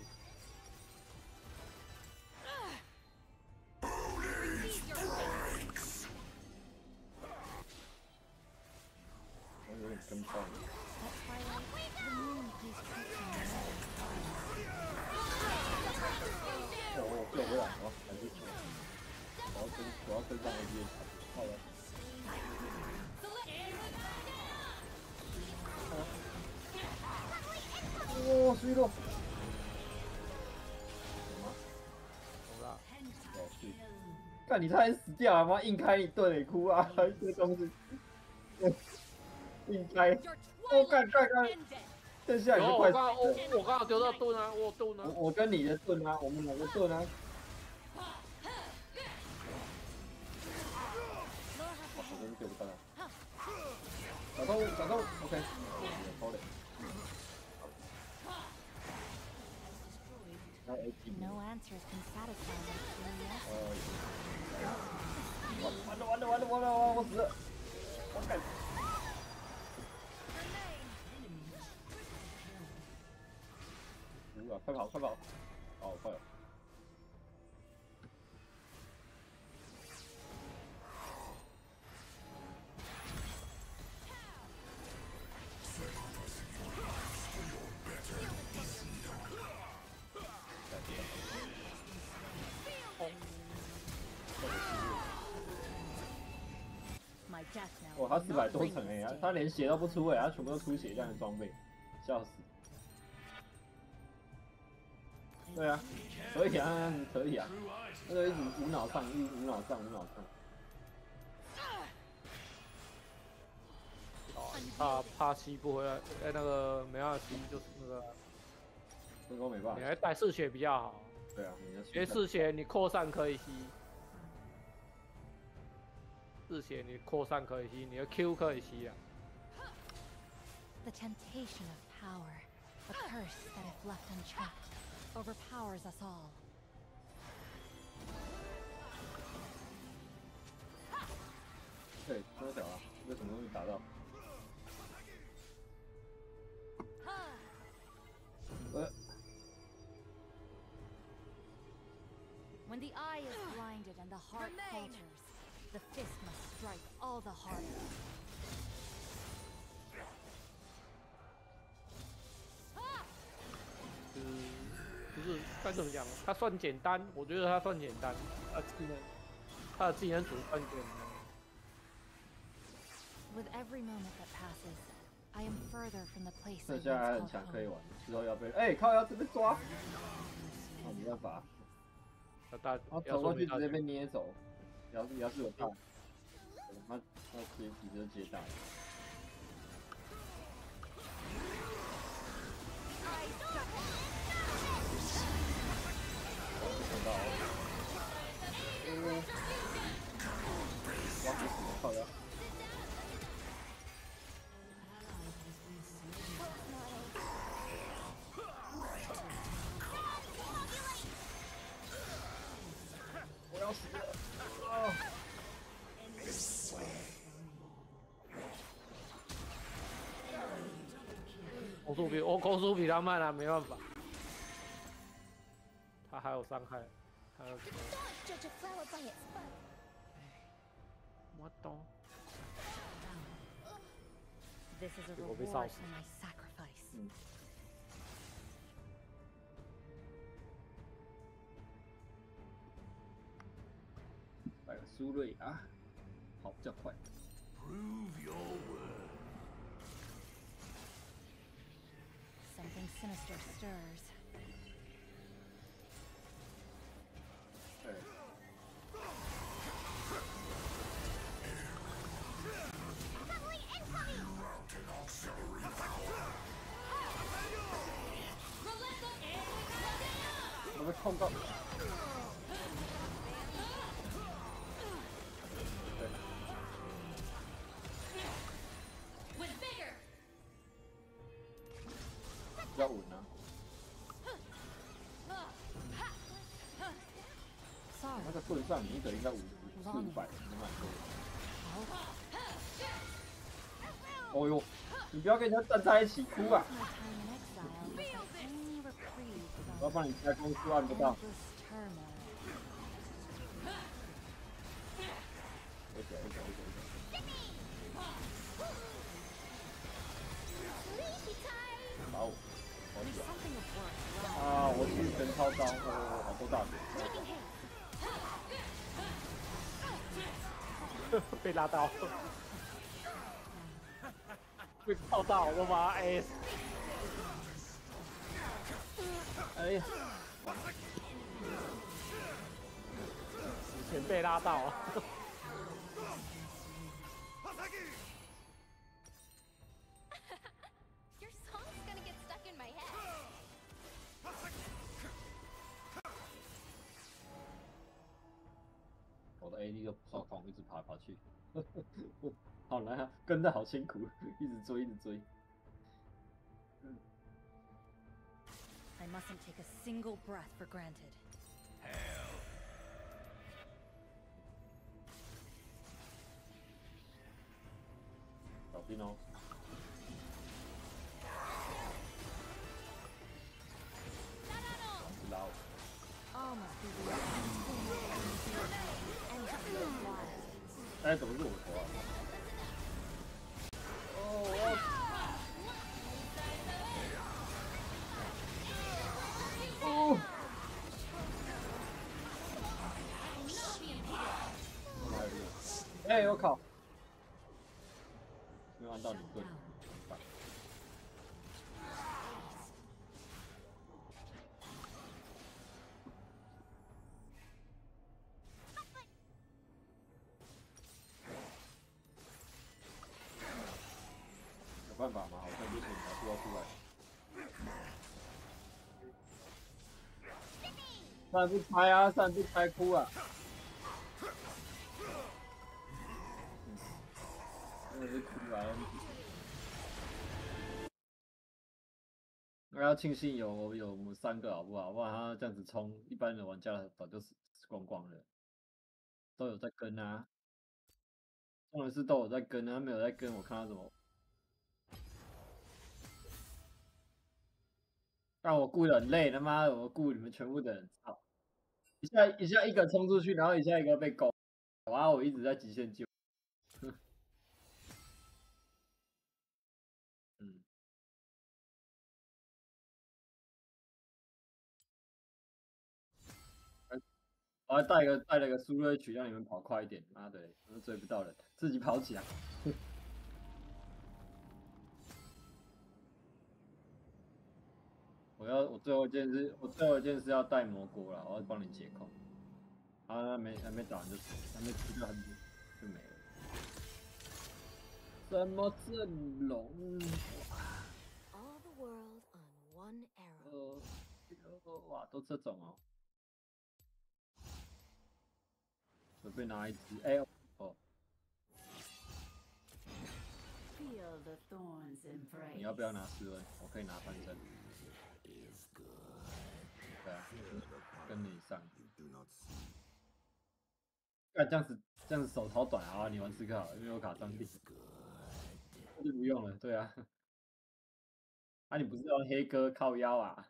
我有点跟不上你。我救不了，还是救。我要跟上 A B， 好了。哦，水了。懂了。哦，是。看你差点死掉啊！妈，硬开你盾也哭啊！一堆东西。硬开。哦，干！剩下你就快死了。我刚好丢到盾啊，我盾啊。我跟你的盾啊，我们两个盾啊。我真救不到他。小偷 ，OK。偷的。No answers can satisfy my curiosity. 完了，我死了！我干。快跑！哦，快了。哇，他400多层哎，他连血都不出哎，他全部都出血这样的装备，笑死。对啊，可以啊，可以啊，那个一直无脑上。怕吸不回来，那个没办法吸，就是那个分工没办法。你还带嗜血比较好。对啊，因为嗜血你扩散可以吸，嗜血你扩散可以吸，你的 Q 可以吸啊。The temptation of power, a curse that if left unchecked, overpowers us all. 对，真的小啊，被什么东西打到？When the eye is blinded and the heart falters, the fist must strike all the harder. 就是该怎么讲？它算简单，我觉得它算简单。它的技能组算简单。With every moment that passes, I am further from the place I 剩下还 once 很 called 强，可以 home. 玩。之后要被靠要这边抓，没办法。他走过去直接被捏走，要是有大，他直接接大。看到，哇，好的。我要死了！啊！攻速比他慢啊，没办法。他还有伤害，还有。我懂。This is a reward for my sacrifice. 摆个苏瑞啊，跑比较快。Prove your worth. Something sinister stirs. 对。我被控到。比较稳啊。那个盾上你一个应该500，没蛮多。哦呦，你不要跟人家站在一起哭啊！我要帮你开公司按不到。好。啊！我是全超招，好多大血。被拉到，被泡到，我把他 A。哎呀！之前被拉到。我的 AD 都不受控，一直爬来爬去，好难啊，跟的好辛苦，一直追，一直追。I mustn't take a single breath for granted. Hell. 搞定哦。拉我。 哎，怎么是我头啊？哦，我要。哦。哎，我靠！没有按到你盾。 我法吗？好像不行，还不要出来。散不开啊，散不开，哭啊！真的是哭啊！要庆幸有我们3个好不好？不然他这样子冲，一般的玩家早就死光光了。都有在跟啊，重点是都有在跟啊，没有在跟，我看他怎么。让我顾得很累，他妈的，我顾你们全部的人，操！一下一个冲出去，然后一下一个被勾，然后我一直在极限救。嗯。我还带了个苏瑞曲，让你们跑快一点。妈的，我都追不到人，自己跑起来。我最后一件事要带蘑菇了，我要帮你解控。啊，还没打完就死，还没吃到很久就没了。什么阵容？哇，都这种哦。随便拿一只，哎呦，哦。你要不要拿4位？我可以拿翻身。对啊，跟你上。干这样子手超短啊！你玩刺客好了，因为我卡伤地。就不用了，对啊。啊，你不是要黑哥靠腰啊？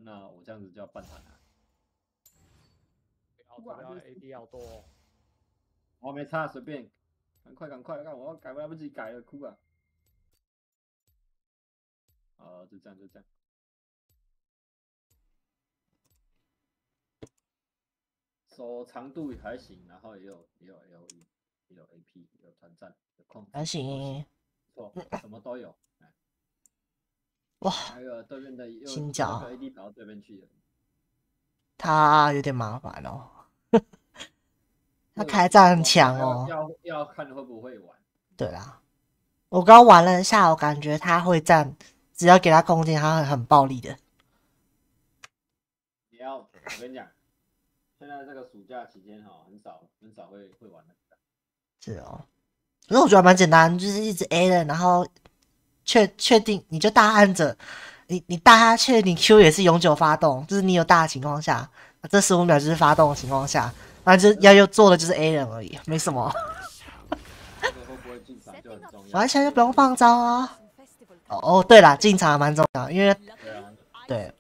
那我这样子就要半坦啊。不要 AD 好多、哦。我没差，随便。赶快，看我要改，来不及改了，哭啊！就这样。手长度还行，然后也有 LE， 也有 AP， 有团战，有控制，还行，错，什么都有。哇，那个对面的新角那个 AD 跑到对面去了，他有点麻烦哦。他开战很强哦。要看会不会玩。对啦，我刚玩了一下，我感觉他会战，只要给他空间，他很暴力的。我跟你讲，现在这个暑假期间哈，很少会玩的。是哦，可是我觉得蛮简单，就是一直 A 的，然后确定你就大按着，你大下去，你 Q 也是永久发动，就是你有大的情况下，这15秒就是发动的情况下，那就要做的就是 A 人而已，没什么。完全就不用放招啊！哦，对了，进场蛮重要，因为对。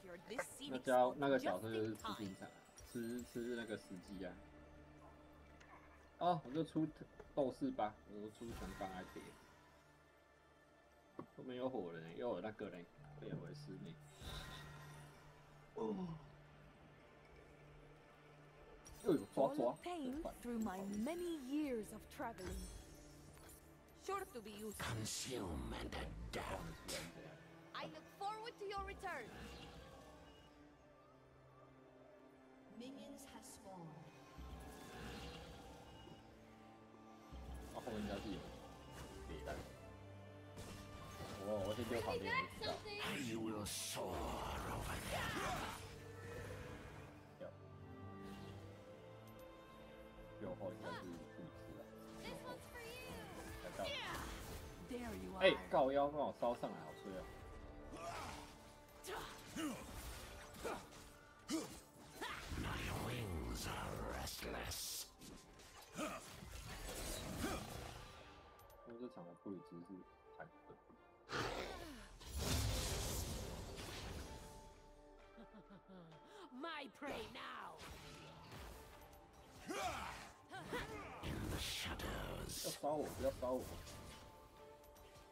那个角色就是吃进场，吃那个时机啊。哦，我就出斗士吧，我出神钢来叠。后面有火人，又有那个人，变为师妹。又有抓。Consume and adapt. I look forward to your return. Minions have spawned. 后面应该是有别的。我先丢旁边，我知道。You will soar over there. 右后应该是布里斯了。哎，靠腰让我烧上来，好衰啊！这场的布里斯是太笨。My prey now. In the shadows. 要烧我，不要烧我！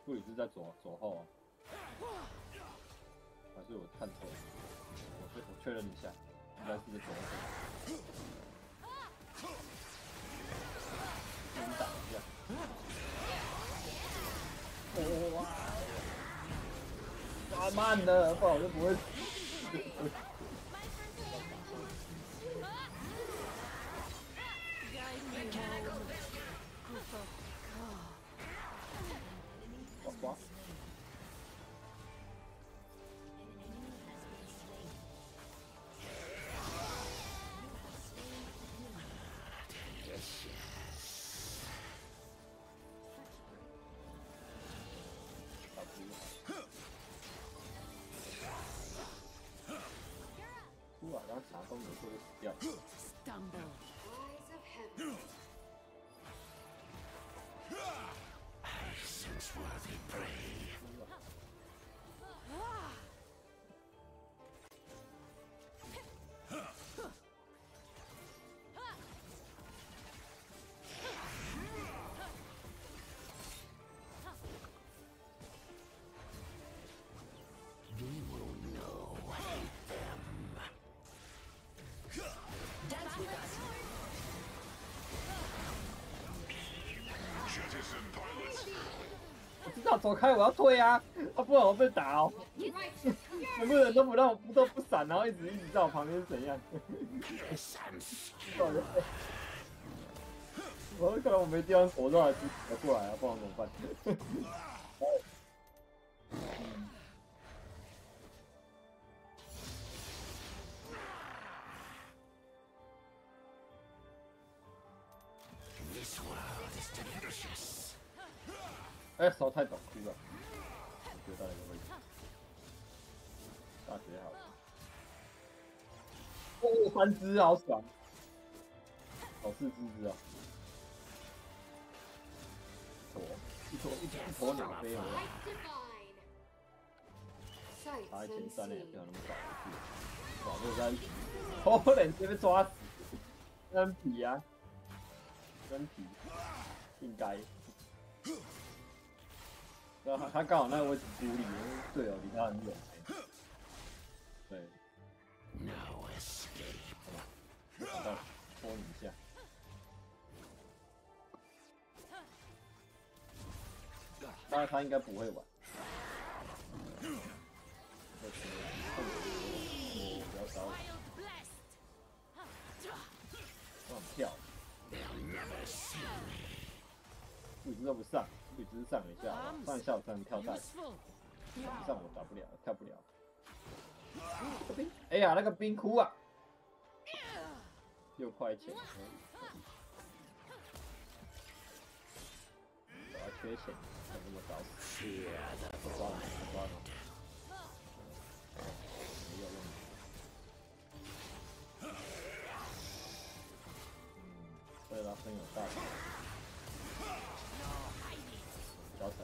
布里斯在左后啊，还是我看错了？我确认一下，应该是在左后。先打一下。哇！打慢了，不然我就不会。刚啥都没做就死掉。我知道，走开！我要退啊！啊，不然我被打哦。全部人都不让我都不闪，然后一直在我旁边是怎样？我可能我没地方躲，都还是跑过来啊，不然怎么办？哎，手太短，哭了。我觉得到一个位置，大学好。哦，3只好爽，好4只啊！一坨鸟飞回来。打1前3呢，不要那么早。哇，这在可能这被抓死，真皮啊，真皮，应该。他刚好那个位置孤立，队友离他很远。对。好吧，拖你一下。当然他应该不会玩。不要烧我。很跳。一直都不上。一直上一下，上一下我才能跳大，上我打不了，跳不了。哎呀，那个冰窟啊！6块钱，我要缺钱，怎么那么早死？抓了，抓了，没有用。对了，很有道理。小闪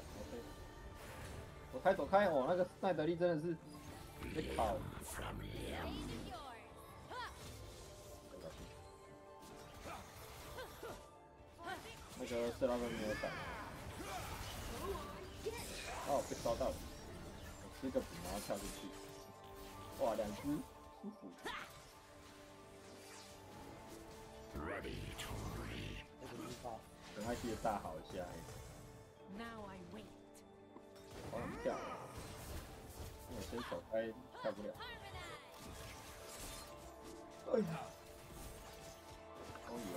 ，OK。走开！哦，那个奈德利真的是被烤。那个色拉芬没有闪。哦，被烧到了。我吃个饼，然后跳进去。哇，2只，舒服。等他记得大好一下。好想跳，因为我先走开，跳不了。哎呀，终于哦。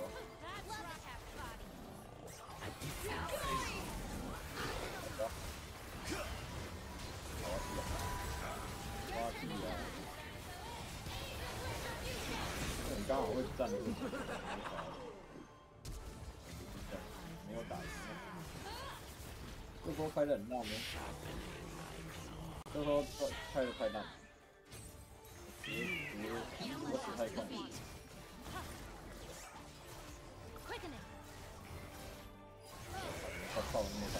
好啊，哇，自己啊！你刚好会站的位置，没有打赢。这波开得很烂呢，这波开得太烂，我死太快。他爆那么快。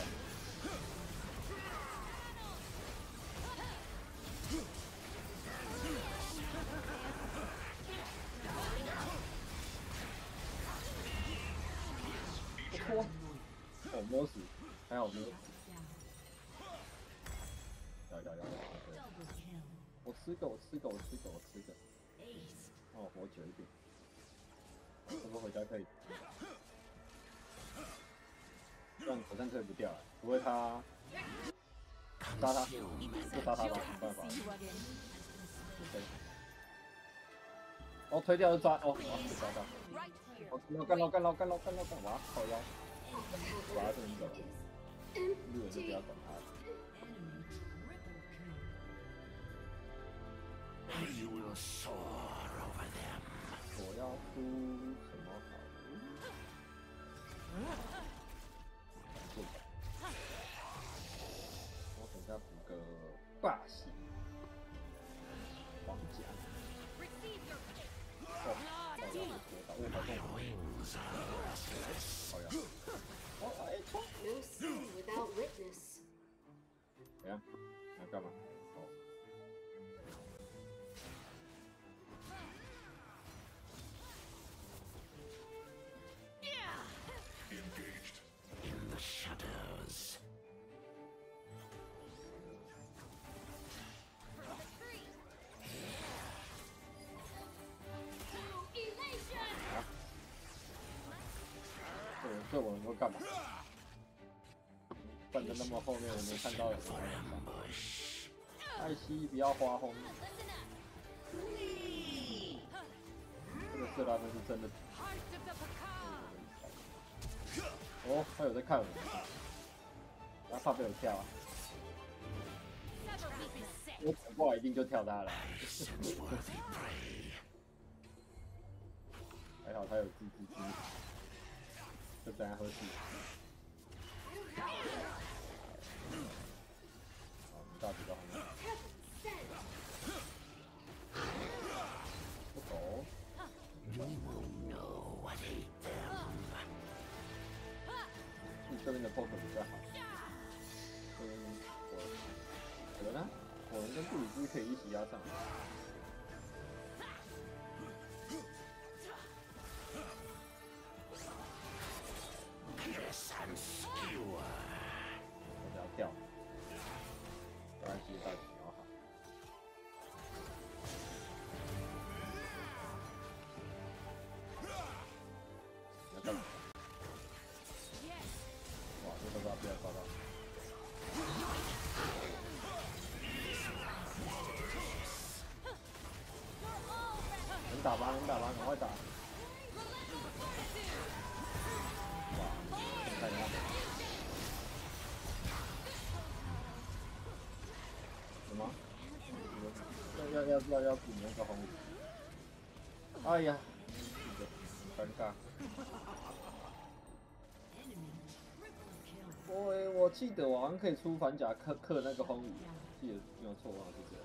我没有死，还好没有死。我吃个。让我活久一点。这波回家可以。这样好像退不掉了，除非他杀他，就杀他吧，没办法。OK。哦，推掉就抓，哦，被抓到。我干了，哇，靠腰，把他这边走，路人就不要管他了。我要出什么好？我等下补个霸气皇甲。这我能够干嘛？站在那么后面，我没看到。艾希不要花红。这个色拉芬是真的。哦，他有在看我，他怕被我跳啊。我讲不好一定就跳他了。还好他有自知之明，就这样喝气。好，我们大举到后面。不走。这边的 poke 比较好。火人呢？火人跟布里斯可以一起压上。我只要跳，不然其实大局比较好。你要干嘛？哇，这个不要抓到。能打吧，能打吧，赶快打！哇，太厉害了！什么？要比那个红雨。哎呀，尴尬。我记得我好像可以出反甲克那个红雨，记得没有错，忘了是这样。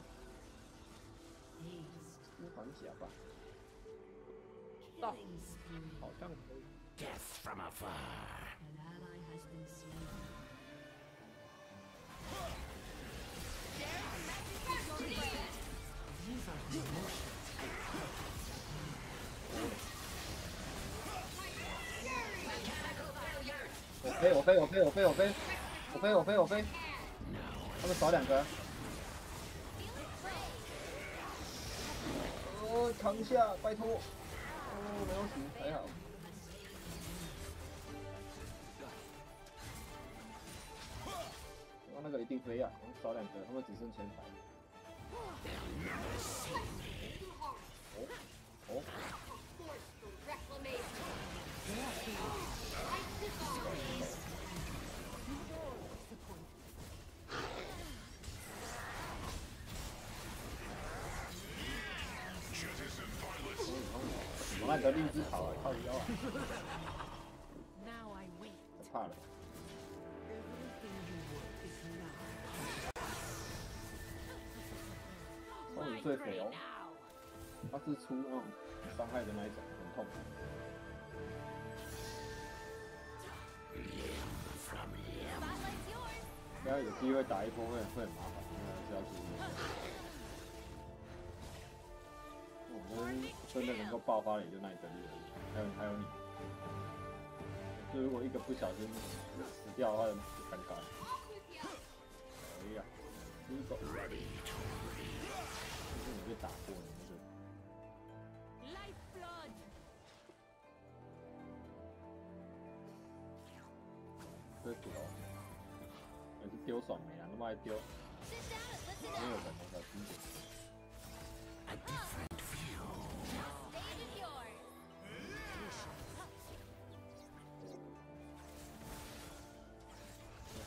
出反甲吧。到，好像可以。Death from afar. An ally has been slain. 我飞！他们少2个。哦，扛下，拜托！哦，没有死，还好。那个一定飞啊！少2个，他们只剩前排。哦。我那个荔枝草啊，靠腰啊！我怕了。红雨最肥哦，它是出那种伤害的那一种，很痛。大家有机会打一波会很麻烦，是要注意。我们真的能够爆发的也就那一个力而已，还有你。就如果一个不小心死掉的话，就尴尬了。哎呀，猪狗，就是你被打过的那个。这土楼，也是丢爽没啊，那么爱丢。没有人那个经典。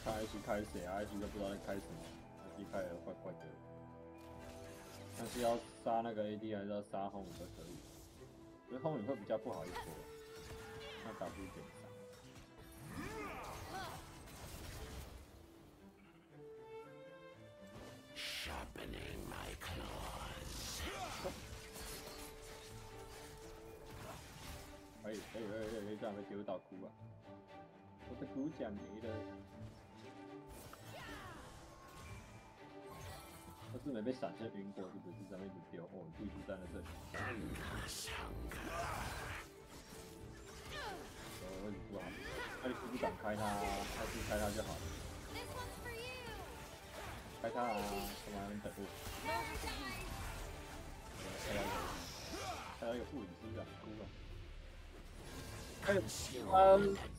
看 H 开谁啊 ？H 都不知道在开什么 ，H 开的怪怪的。但是要杀那个 AD 还是要杀红雨都可以，所以红雨会比较不好一波。那 W 点上。Sharpening my claws。可以，这样被丢到哭啊！我的骨甲没了。我是没被闪现晕过，是不是上面一直丢？哦，不一直站在这里。位置不好，艾利斯不敢开他，艾斯开他就好了。开他啊！干嘛能等住？开到一个护理师长哭了。哎，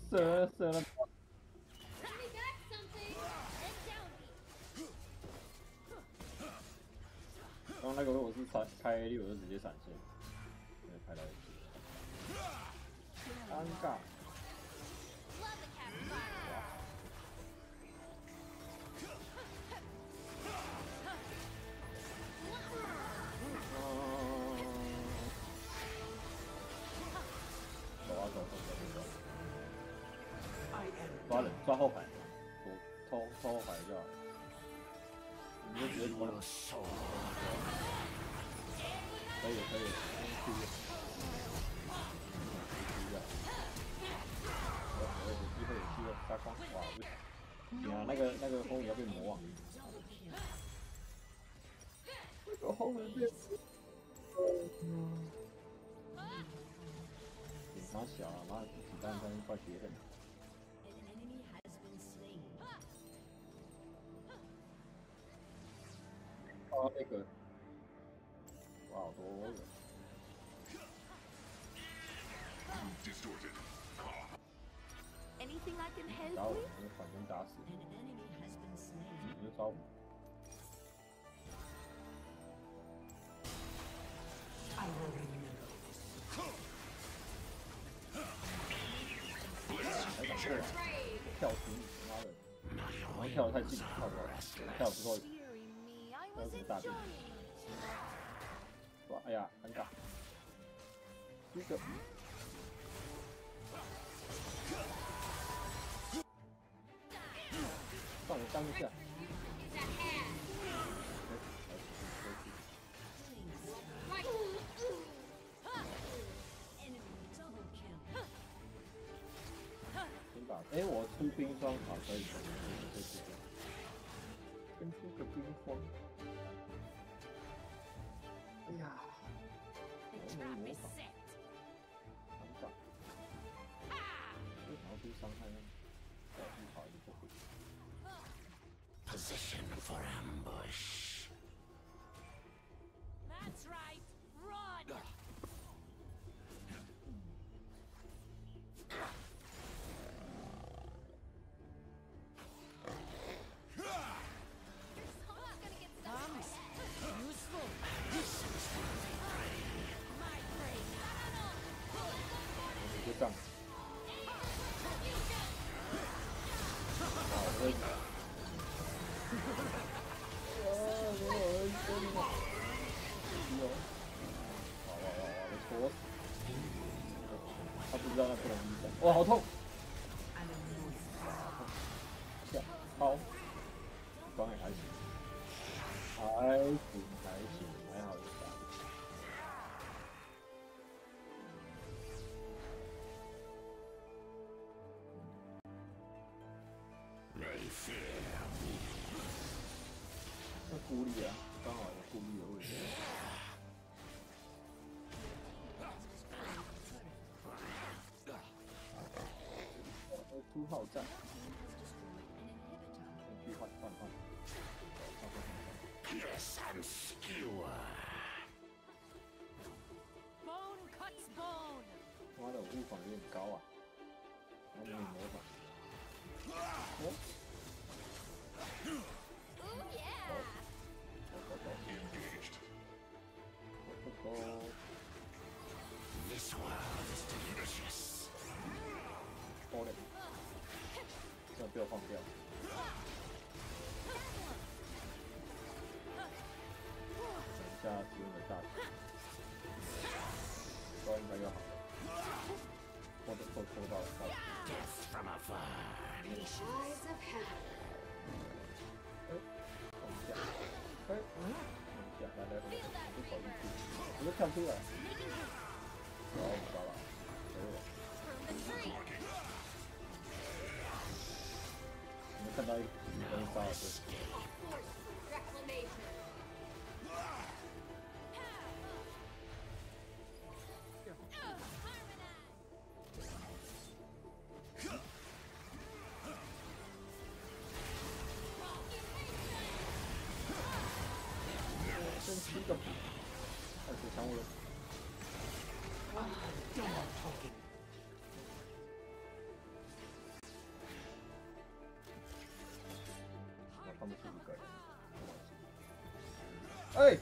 射射了。刚刚那个如果是开 A 6就直接闪现，没有拍到一起，尴尬。走，抓后排，偷后排就好了。你就直接偷了。可以。有机会，杀光！哇，不行啊，那个风雨要被魔王。那个后面变。警察小啊，妈的，子弹上面快别人。那个，哇，好多人。打我，我反身打死。你就招我。还敢过来？跳出你妈的！然后跳得太近，跳不了，跳之后。要是大兵，哇！哎呀，尴尬。第一个，放我当一下。先把，我出冰霜，好，可以。先出个冰霜。哎呀，我没魔法，尴尬。为什么要去伤害呢？再去跑就不会。Position for ambush. That's right. Run. 就这样。我他不知道那不能逆转，哇，好痛！下抛，刚也还行，还好有打。那孤立啊，刚好有孤立的位置。出号战，去换。Yes, I'm skewer. Bone cuts bone. 妈的，我护防有点高啊，然后没有魔法。哦。走。This world is delicious. 包嘞，这样被我放掉。等一下使用的大招，应该就好了。我的抽到了大招。Death from afar. 放一下，放一下，来，我跑进去，我就跳出来。好，抓了，可以了。我们看到一根沙尔斯。真是个，2次强我了。哎，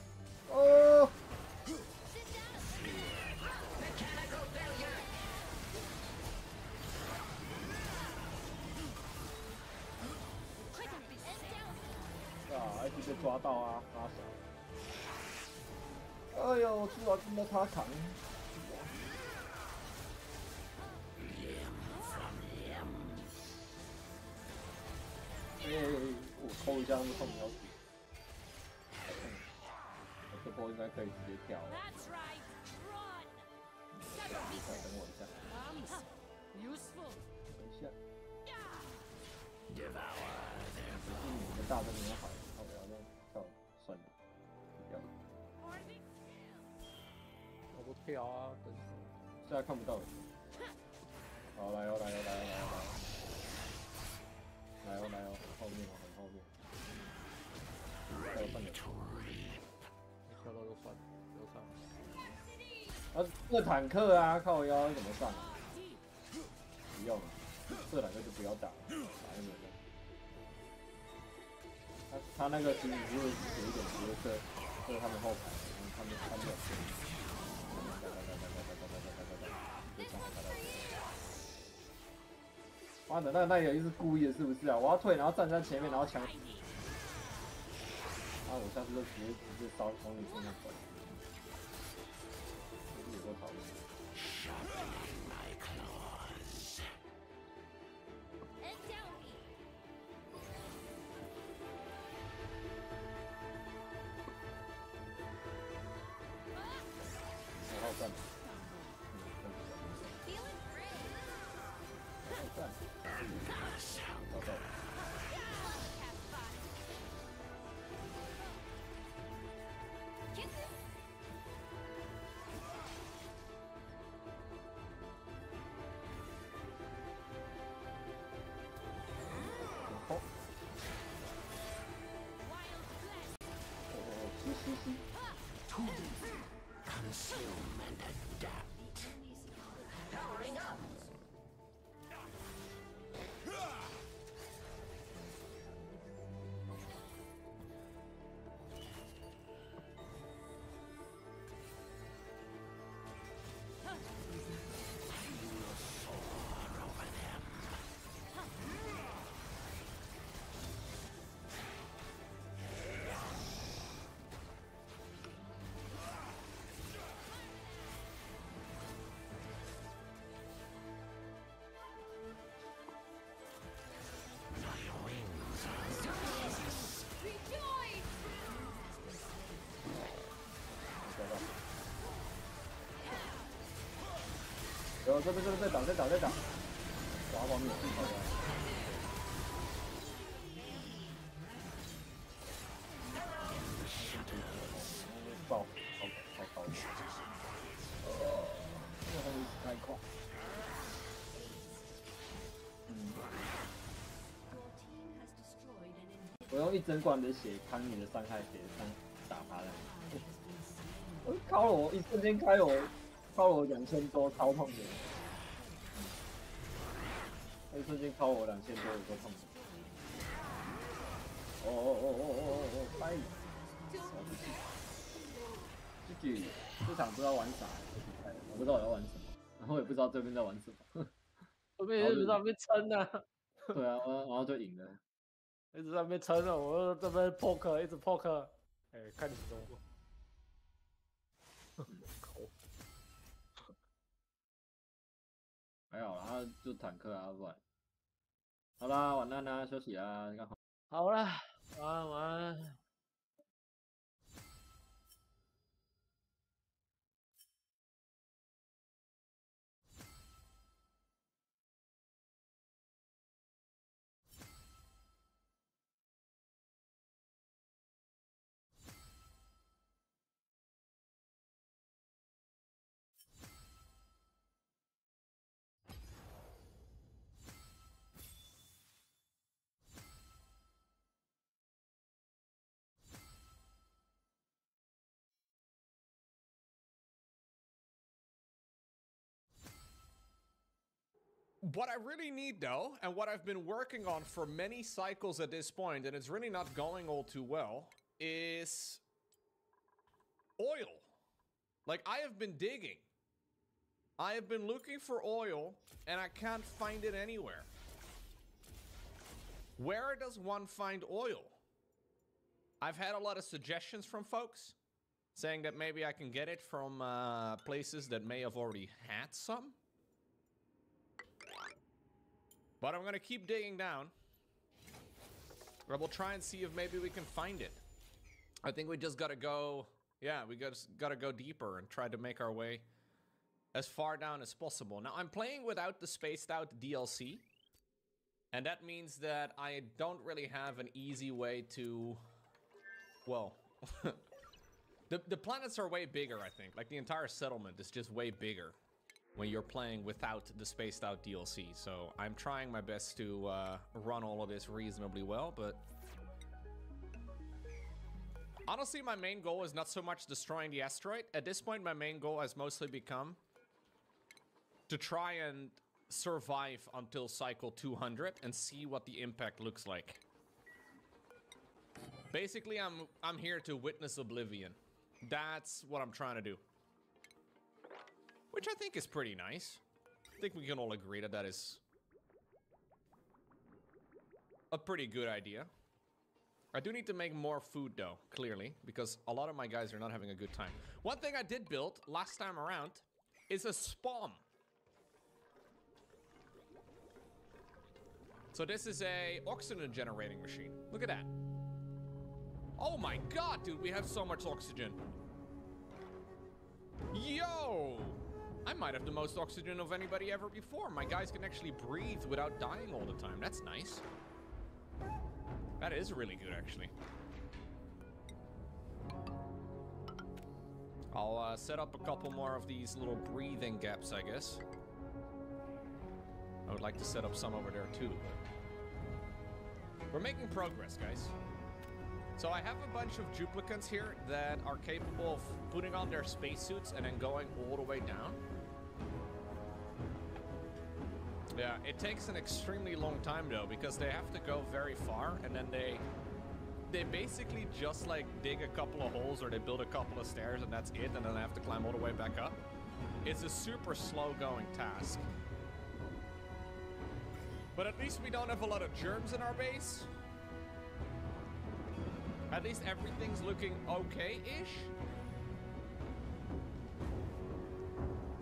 哦。啊，一直被抓到啊，拉小。哎呦，出来跟着他扛。哎，我抠一下那个后面。这波应该可以直接跳了。等我一下。等一下。你的大灯没有好，我要再跳，算了，不要了。我不跳啊，真是。现在看不到了。好，来哦，来哦，来哦，来哦，来哦，来哦，来哦，后面哦，很后面。跳到半点。跳到就算了，就上。啊，这坦克啊，靠腰怎么上啊？不用了，这两个就不要打了，打那个。他那个其实是有一点角色，就是他们后排，然后他们有。妈的，那也是故意的，是不是啊？我要退，然后站在前面，然后抢。啊，我下次就直接烧从你身上走。有多讨厌。好赞！这边在打，抓光你，好的。爆，好高。太快。我用一整管的血扛你的伤害血，打他的。靠了我一瞬间靠了我2000多，超痛的。一瞬间靠我2000多，有多痛的。哦，掰！这场不知道玩啥，我不知道我要玩什么，然后也不知道对面在玩什么。对面一直在那边撑啊。对啊，然后就赢了。一直在那边撑了，我这边 poke 一直 poke， 哎，看你怎么。还好啦，就坦克啊，不然。好啦，晚安啦，休息啦，刚好。好啦，晚安。What I really need, though, and what I've been working on for many cycles at this point, and it's really not going all too well, is oil. Like, I have been digging. I have been looking for oil, and I can't find it anywhere. Where does one find oil? I've had a lot of suggestions from folks saying that maybe I can get it from places that may have already had some. But I'm going to keep digging down. Or we'll try and see if maybe we can find it. I think we just got to go... Yeah, we got to go deeper and try to make our way as far down as possible. Now, I'm playing without the spaced out DLC. And that means that I don't really have an easy way to... Well, the planets are way bigger, I think. Like, the entire settlement is just way bigger when you're playing without the spaced out DLC. So I'm trying my best to run all of this reasonably well, but... Honestly, my main goal is not so much destroying the asteroid. At this point, my main goal has mostly become to try and survive until cycle 200 and see what the impact looks like. Basically, I'm here to witness oblivion. That's what I'm trying to do. Which I think is pretty nice. I think we can all agree that that is a pretty good idea. I do need to make more food though, clearly, because a lot of my guys are not having a good time. One thing I did build last time around is a spawn. So this is a oxygen generating machine. Look at that. Oh my god, dude, we have so much oxygen. Yo! I might have the most oxygen of anybody ever before. My guys can actually breathe without dying all the time. That's nice. That is really good, actually. I'll set up a couple more of these little breathing gaps, I guess. I would like to set up some over there, too. We're making progress, guys. So I have a bunch of duplicants here that are capable of putting on their spacesuits and then going all the way down. Yeah, it takes an extremely long time though, because they have to go very far and then they basically just like dig a couple of holes or they build a couple of stairs and that's it, and then they have to climb all the way back up. It's a super slow going task. But at least we don't have a lot of germs in our base. At least everything's looking okay-ish.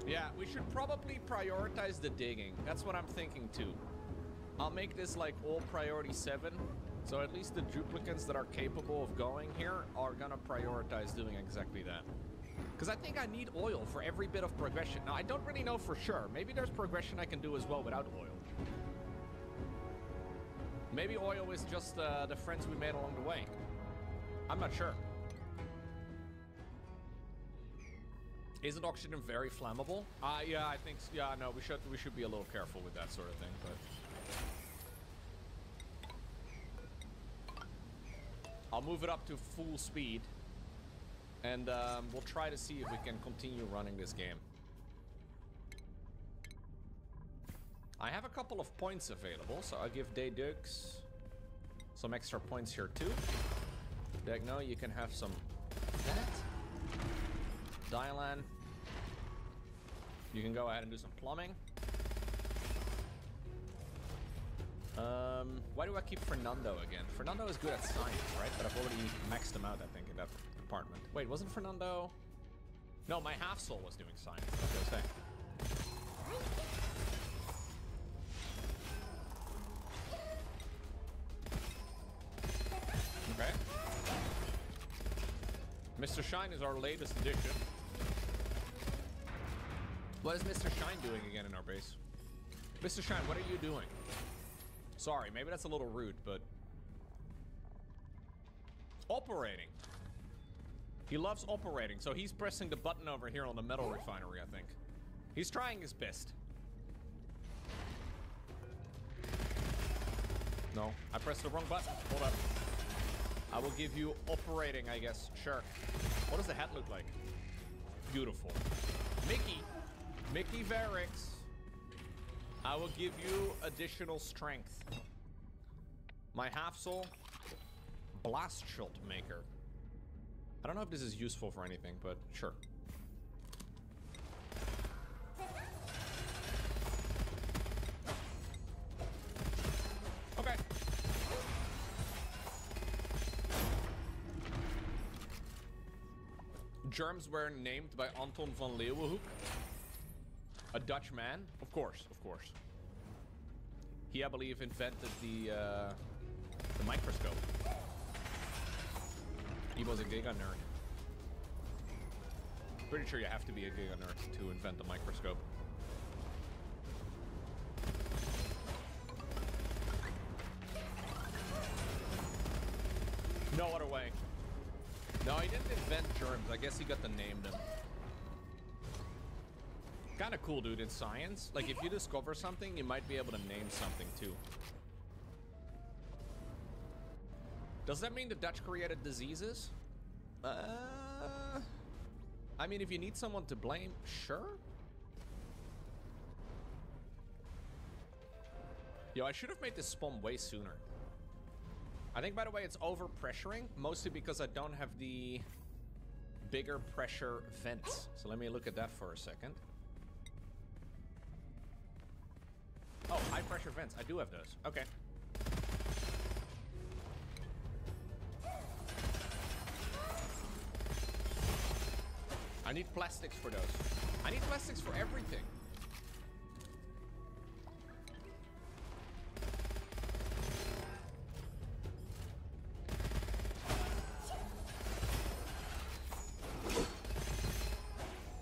Yeah, we should probably prioritize the digging. That's what I'm thinking too. I'll make this like all priority 7. So at least the duplicants that are capable of going here are gonna prioritize doing exactly that. Because I think I need oil for every bit of progression. Now, I don't really know for sure. Maybe there's progression I can do as well without oil. Maybe oil is just the friends we made along the way. I'm not sure. Isn't oxygen very flammable? Yeah, I think, yeah, no, we should be a little careful with that sort of thing, but I'll move it up to full speed and we'll try to see if we can continue running this game. I have a couple of points available, so I'll give Daydux some extra points here too. Degno, you can have some that. Dylan, you can go ahead and do some plumbing. Why do I keep Fernando again? Fernando is good at science, right? But I've already maxed him out, I think, in that department. Wait, wasn't Fernando? No, my half soul was doing science. That's what I was saying. Okay. Mr. Shine is our latest addition. What is Mr. Shine doing again in our base? Mr. Shine, what are you doing? Sorry, maybe that's a little rude, but... Operating. He loves operating, so he's pressing the button over here on the metal refinery, I think. He's trying his best. No, I pressed the wrong button. Hold up. I will give you operating, I guess. Sure. What does the hat look like? Beautiful. Mickey Varix. I will give you additional strength. My half soul. Blast shot maker. I don't know if this is useful for anything, but sure. Okay. Germs were named by Anton van Leeuwenhoek. A Dutch man? Of course, of course. He, I believe, invented the microscope. He was a giga nerd. Pretty sure you have to be a giga nerd to invent the microscope. No other way. No, he didn't invent germs. I guess he got to name them. Kind of cool, dude, in science. Like, if you discover something, you might be able to name something, too. Does that mean the Dutch created diseases? I mean, if you need someone to blame, sure. Yo, I should have made this spawn way sooner. I think, by the way, it's over-pressuring, mostly because I don't have the bigger pressure vents. So let me look at that for a second. Oh, high pressure vents. I do have those. Okay. I need plastics for those. I need plastics for everything.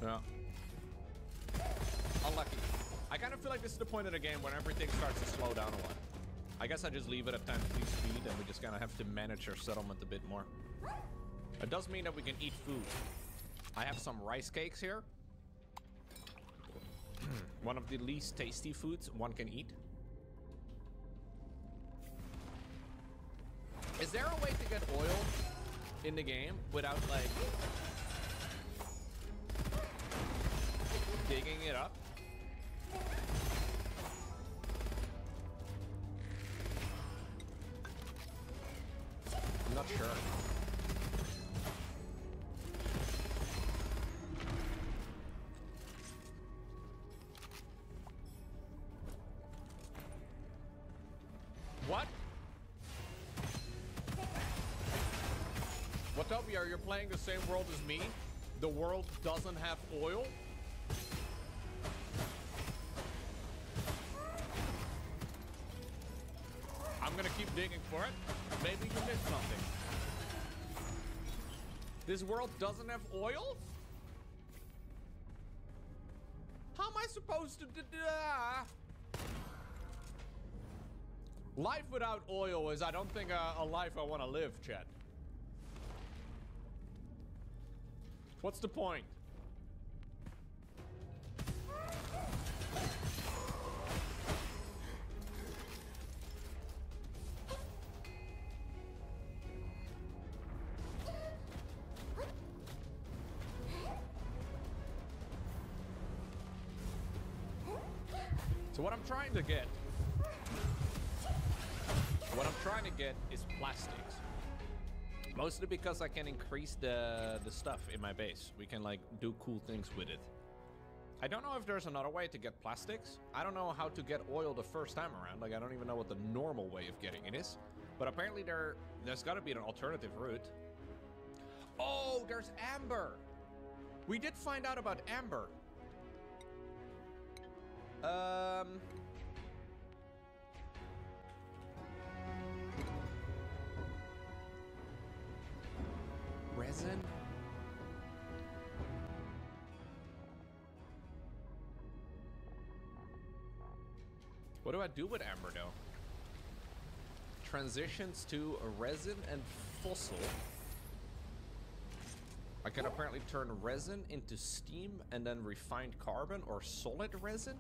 Yeah. Unlucky. I kind of feel like this is the point of the game when everything starts to slow down a lot. I guess I just leave it at 10 speed and we just kind of have to manage our settlement a bit more. It does mean that we can eat food. I have some rice cakes here. One of the least tasty foods one can eat. Is there a way to get oil in the game without, like, digging it up? I'm not sure. What? Watopia, you're playing the same world as me? The world doesn't have oil? I'm gonna keep digging for it. Maybe you missed something. This world doesn't have oil? How am I supposed to do that? Life without oil is, I don't think, a life I want to live, chat. What's the point? So what I'm trying to get is plastics. Mostly because I can increase the stuff in my base. We can, like, do cool things with it. I don't know if there's another way to get plastics. I don't know how to get oil the first time around. Like, I don't even know what the normal way of getting it is. But apparently there's got to be an alternative route. Oh, there's amber. We did find out about amber. Resin? What do I do with amber though? Transitions to a resin and fossil. I can apparently turn resin into steam and then refined carbon or solid resin.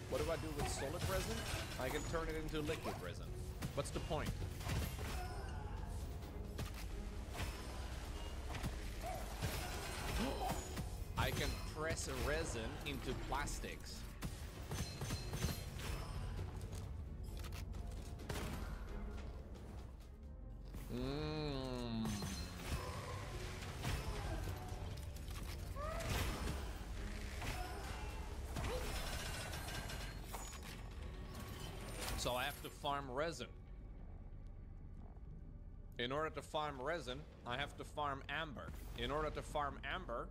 What do I do with solid resin? I can turn it into liquid resin. What's the point? I can press a resin into plastics. So I have to farm resin. In order to farm resin, I have to farm amber. In order to farm amber,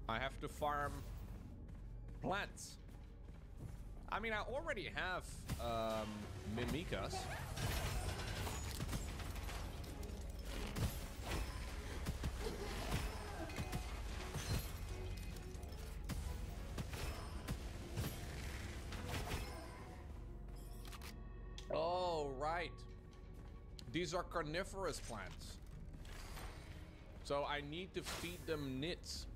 I have to farm plants. I mean, I already have mimikas. Oh, right. These are carnivorous plants. So I need to feed them nits.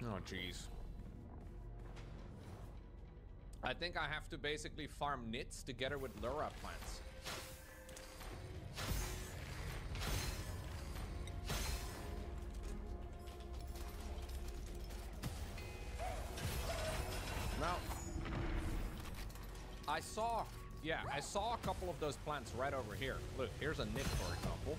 Oh, jeez. I think I have to basically farm nits together with Lura plants. Now, I saw a couple of those plants right over here. Look, here's a nit, for example.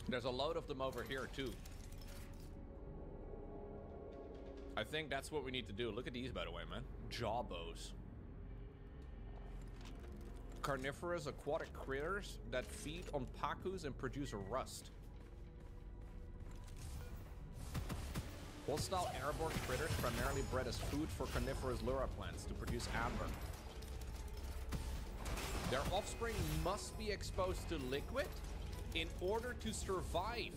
There's a load of them over here too. I think that's what we need to do. Look at these, by the way, man. Jawbows. Carnivorous aquatic critters that feed on pacus and produce rust. Hostile airborne critters primarily bred as food for carnivorous lura plants to produce amber. Their offspring must be exposed to liquid in order to survive.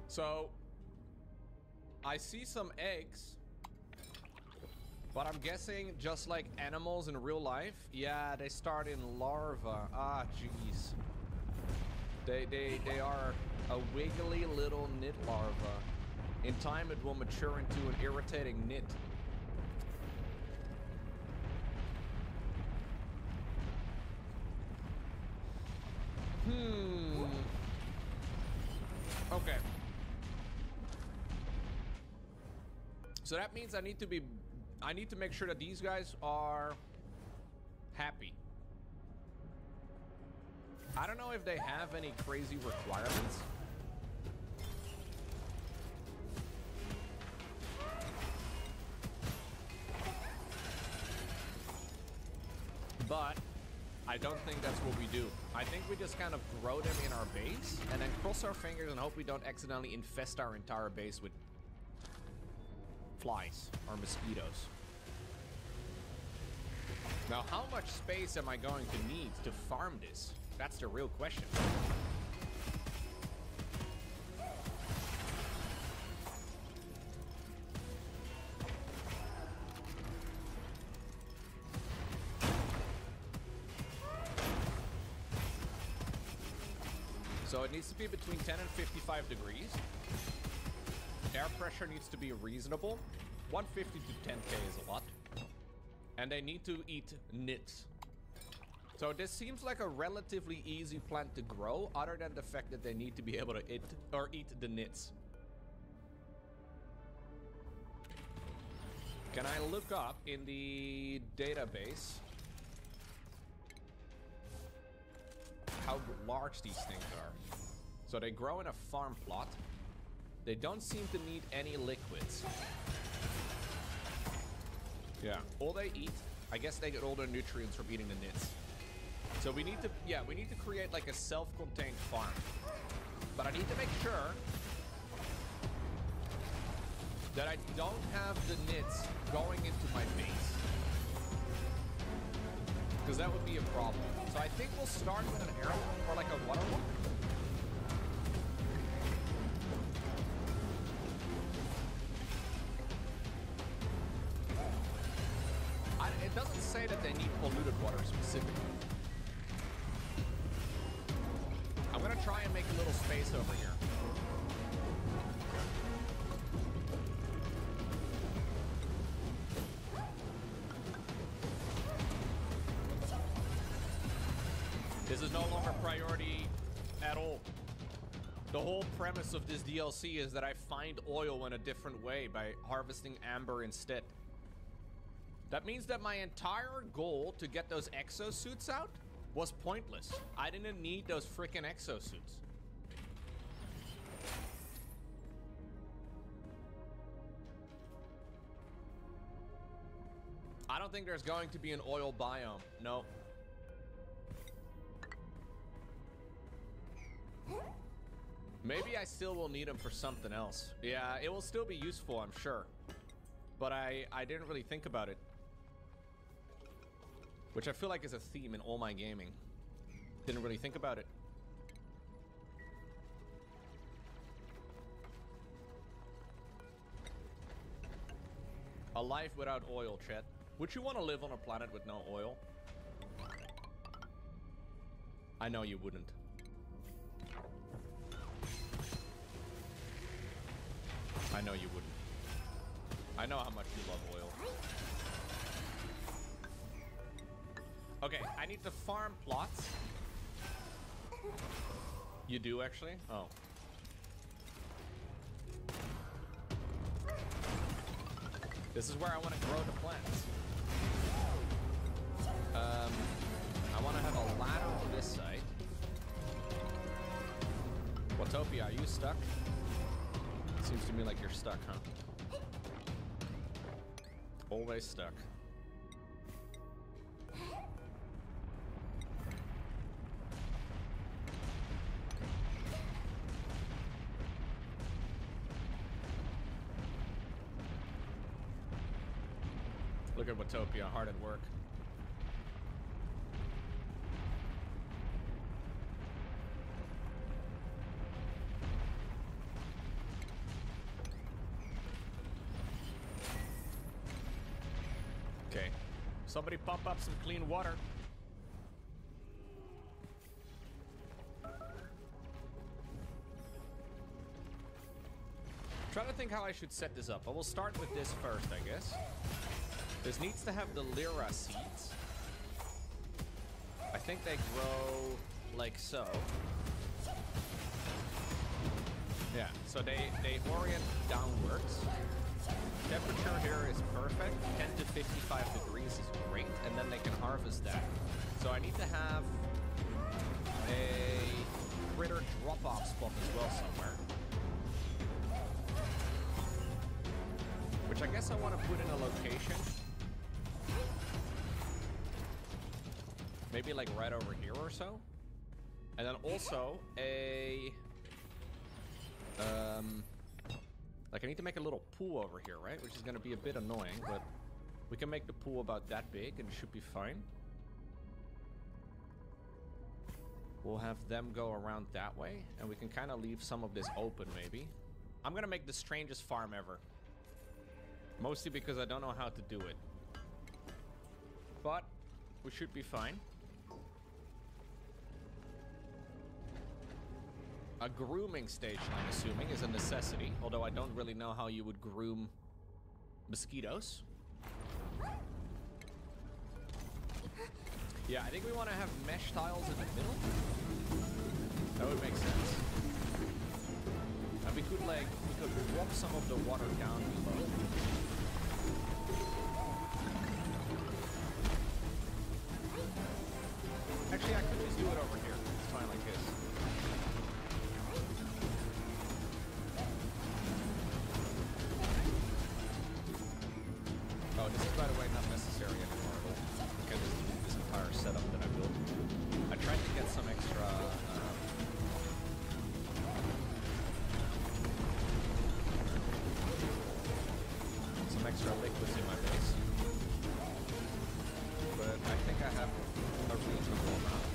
So I see some eggs, but I'm guessing just like animals in real life, yeah, they start in larvae. Ah, jeez. They are a wiggly little nit larva. In time, it will mature into an irritating nit. Okay. So that means I need to make sure that these guys are happy. I don't know if they have any crazy requirements. But I don't think that's what we do. I think we just kind of grow them in our base and then cross our fingers and hope we don't accidentally infest our entire base with flies or mosquitoes. Now, how much space am I going to need to farm this? That's the real question. So it needs to be between 10 and 55 degrees. Air pressure needs to be reasonable. 150 to 10k is a lot. And they need to eat nits. So this seems like a relatively easy plant to grow, other than the fact that they need to be able to eat the nits. Can I look up in the database how large these things are? So they grow in a farm plot. They don't seem to need any liquids. Yeah, all they eat, I guess they get all their nutrients from eating the nits. So we need to create like a self-contained farm. But I need to make sure that I don't have the nits going into my base. Because that would be a problem. So I think we'll start with an air one or like a water one. It doesn't say that they need polluted water specifically. I'm gonna try and make a little space over here. This is no longer priority at all. The whole premise of this DLC is that I find oil in a different way by harvesting amber instead. That means that my entire goal to get those exosuits out was pointless. I didn't need those freaking exosuits. I don't think there's going to be an oil biome. No. Maybe I still will need them for something else. Yeah, it will still be useful, I'm sure. But I didn't really think about it. Which I feel like is a theme in all my gaming. Didn't really think about it. A life without oil, chat. Would you want to live on a planet with no oil? I know you wouldn't. I know you wouldn't. I know how much you love oil. Okay, I need to farm plots. You do actually? Oh. This is where I want to grow the plants. I want to have a ladder on this side. Watopia, are you stuck? Seems to me like you're stuck, huh? Always stuck. Look at Watopia, hard at work. Okay, somebody pump up some clean water. Trying to think how I should set this up. I will start with this first, I guess. This needs to have the Lyra seeds. I think they grow like so. Yeah, so they orient downwards. Temperature here is perfect. 10 to 55 degrees is great, and then they can harvest that. So I need to have a critter drop-off spot as well somewhere. Which I guess I want to put in a location. Maybe like right over here or so. And then also a... like I need to make a little pool over here, right? Which is going to be a bit annoying, but we can make the pool about that big and it should be fine. We'll have them go around that way, and we can kind of leave some of this open, maybe. I'm going to make the strangest farm ever. Mostly because I don't know how to do it. But we should be fine. A grooming station, I'm assuming, is a necessity. Although I don't really know how you would groom mosquitoes. Yeah, I think we want to have mesh tiles in the middle. That would make sense. And we could drop some of the water down below. Actually, I could just do it over here. It's fine like this. Oh, this is, by the way, not necessary anymore at all. Because this entire setup that I built. I tried to get some extra... some extra liquids in my base. But I think I have a reasonable amount.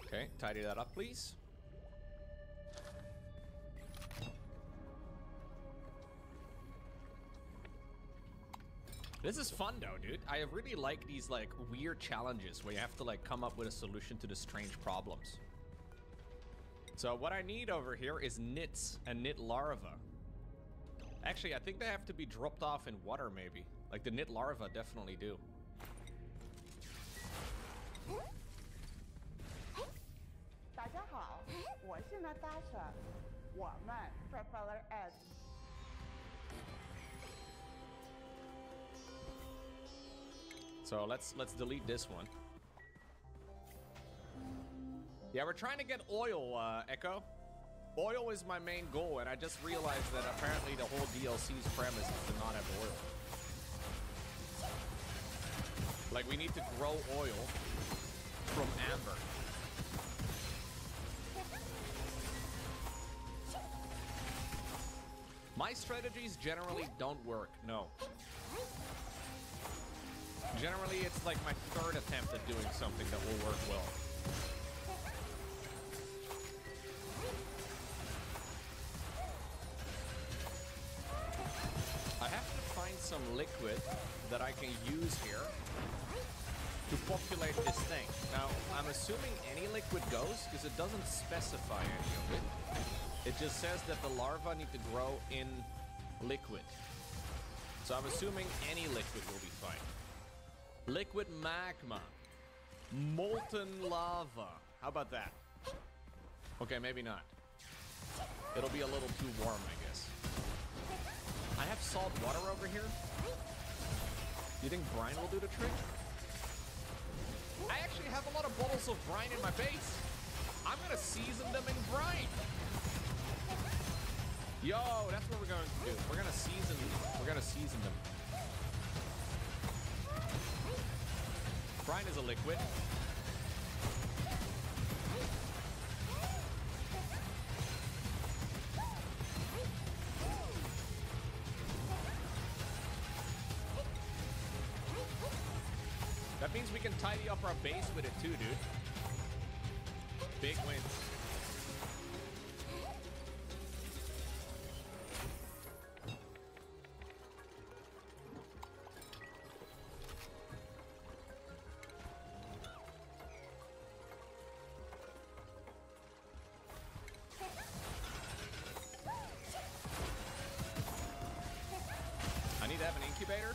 Okay, tidy that up, please. This is fun though, dude. I really like these like weird challenges where you have to like come up with a solution to the strange problems. So what I need over here is nits and nit larvae. Actually, I think they have to be dropped off in water maybe. Like the knit larva definitely do. 大家好，我是 Natasha，我们 Propeller Edge。So let's delete this one. Yeah, we're trying to get oil, Echo. Oil is my main goal, and I just realized that apparently the whole DLC's premise is to not have oil. Like, we need to grow oil from amber. My strategies generally don't work, no. Generally, it's like my third attempt at doing something that will work well. I have to find some liquid that I can use here to populate this thing. Now, I'm assuming any liquid goes because it doesn't specify any of it. It just says that the larvae need to grow in liquid. So I'm assuming any liquid will be fine. Liquid magma. Molten lava. How about that? Okay, maybe not. It'll be a little too warm, I guess. I have salt water over here. You think brine will do the trick? I actually have a lot of bottles of brine in my base. I'm gonna season them in brine. Yo, that's what we're going to do. We're gonna season them. Brine is a liquid. That means we can tidy up our base with it too, dude. Big wins. I need to have an incubator.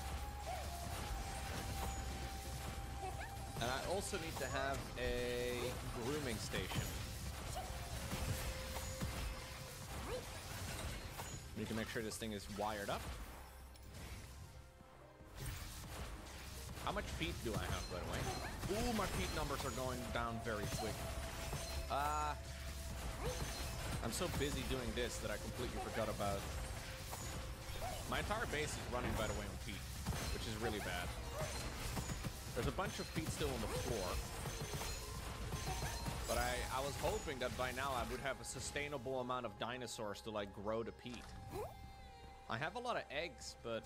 And I also need to have a grooming station. We can make sure this thing is wired up. How much feet do I have, by the way? Ooh, my feet numbers are going down very quick. I'm so busy doing this that I completely forgot about. My entire base is running, by the way, on feet, which is really bad. There's a bunch of feet still on the floor. But I was hoping that by now I would have a sustainable amount of dinosaurs to, like, grow the peat. I have a lot of eggs, but...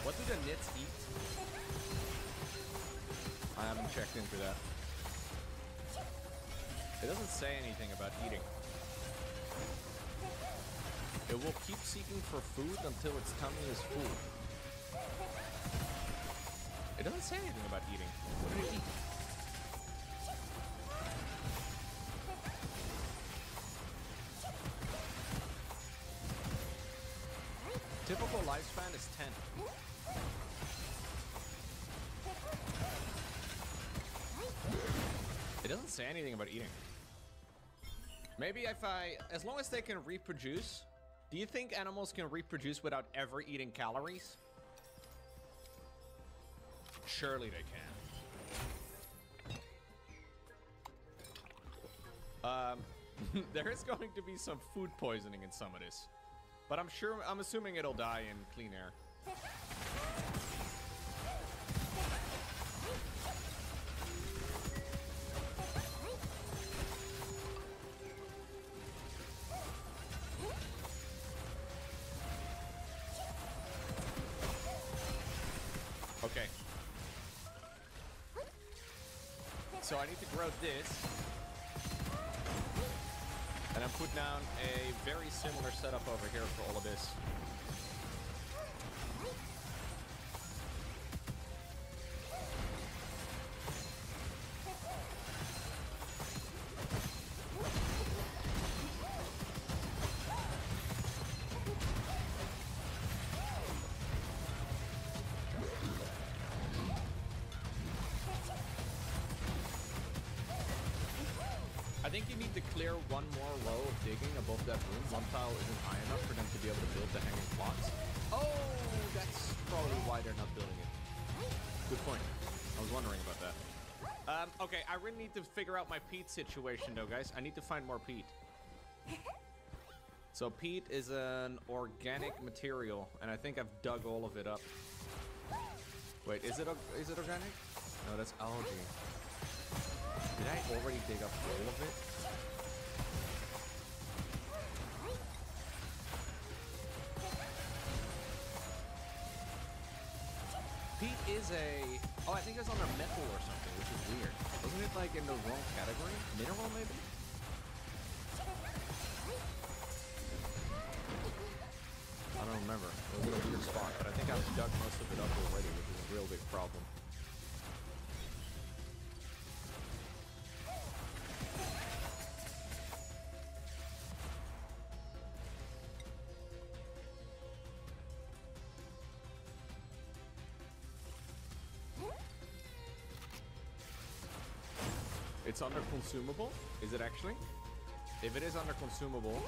What do the nits eat? I haven't checked into that. It doesn't say anything about eating. It will keep seeking for food until its tummy is full. It doesn't say anything about eating. What do they eat? Typical lifespan is 10. It doesn't say anything about eating. Maybe if as long as they can reproduce, do you think animals can reproduce without ever eating calories? Surely they can. There is going to be some food poisoning in some of this. But I'm assuming it'll die in clean air. Okay. So I need to grow this. And I'm putting down a very similar setup over here for all of this. I think you need to clear one more row of digging above that room. One tile isn't high enough for them to be able to build the hanging blocks. Oh, that's probably why they're not building it. Good point. I was wondering about that. Okay, I really need to figure out my peat situation though, guys. I need to find more peat. So peat is an organic material, and I think I've dug all of it up. Wait, is it organic? No, that's algae. Did I already dig up all of it? Peat is a... Oh, I think it's under metal or something, which is weird. Wasn't it like in the wrong category? Mineral, maybe? I don't remember. It was in a weird spot, but I think I've dug most of it up already, which is a real big problem. It's under consumable? Is it actually? If it is under consumable,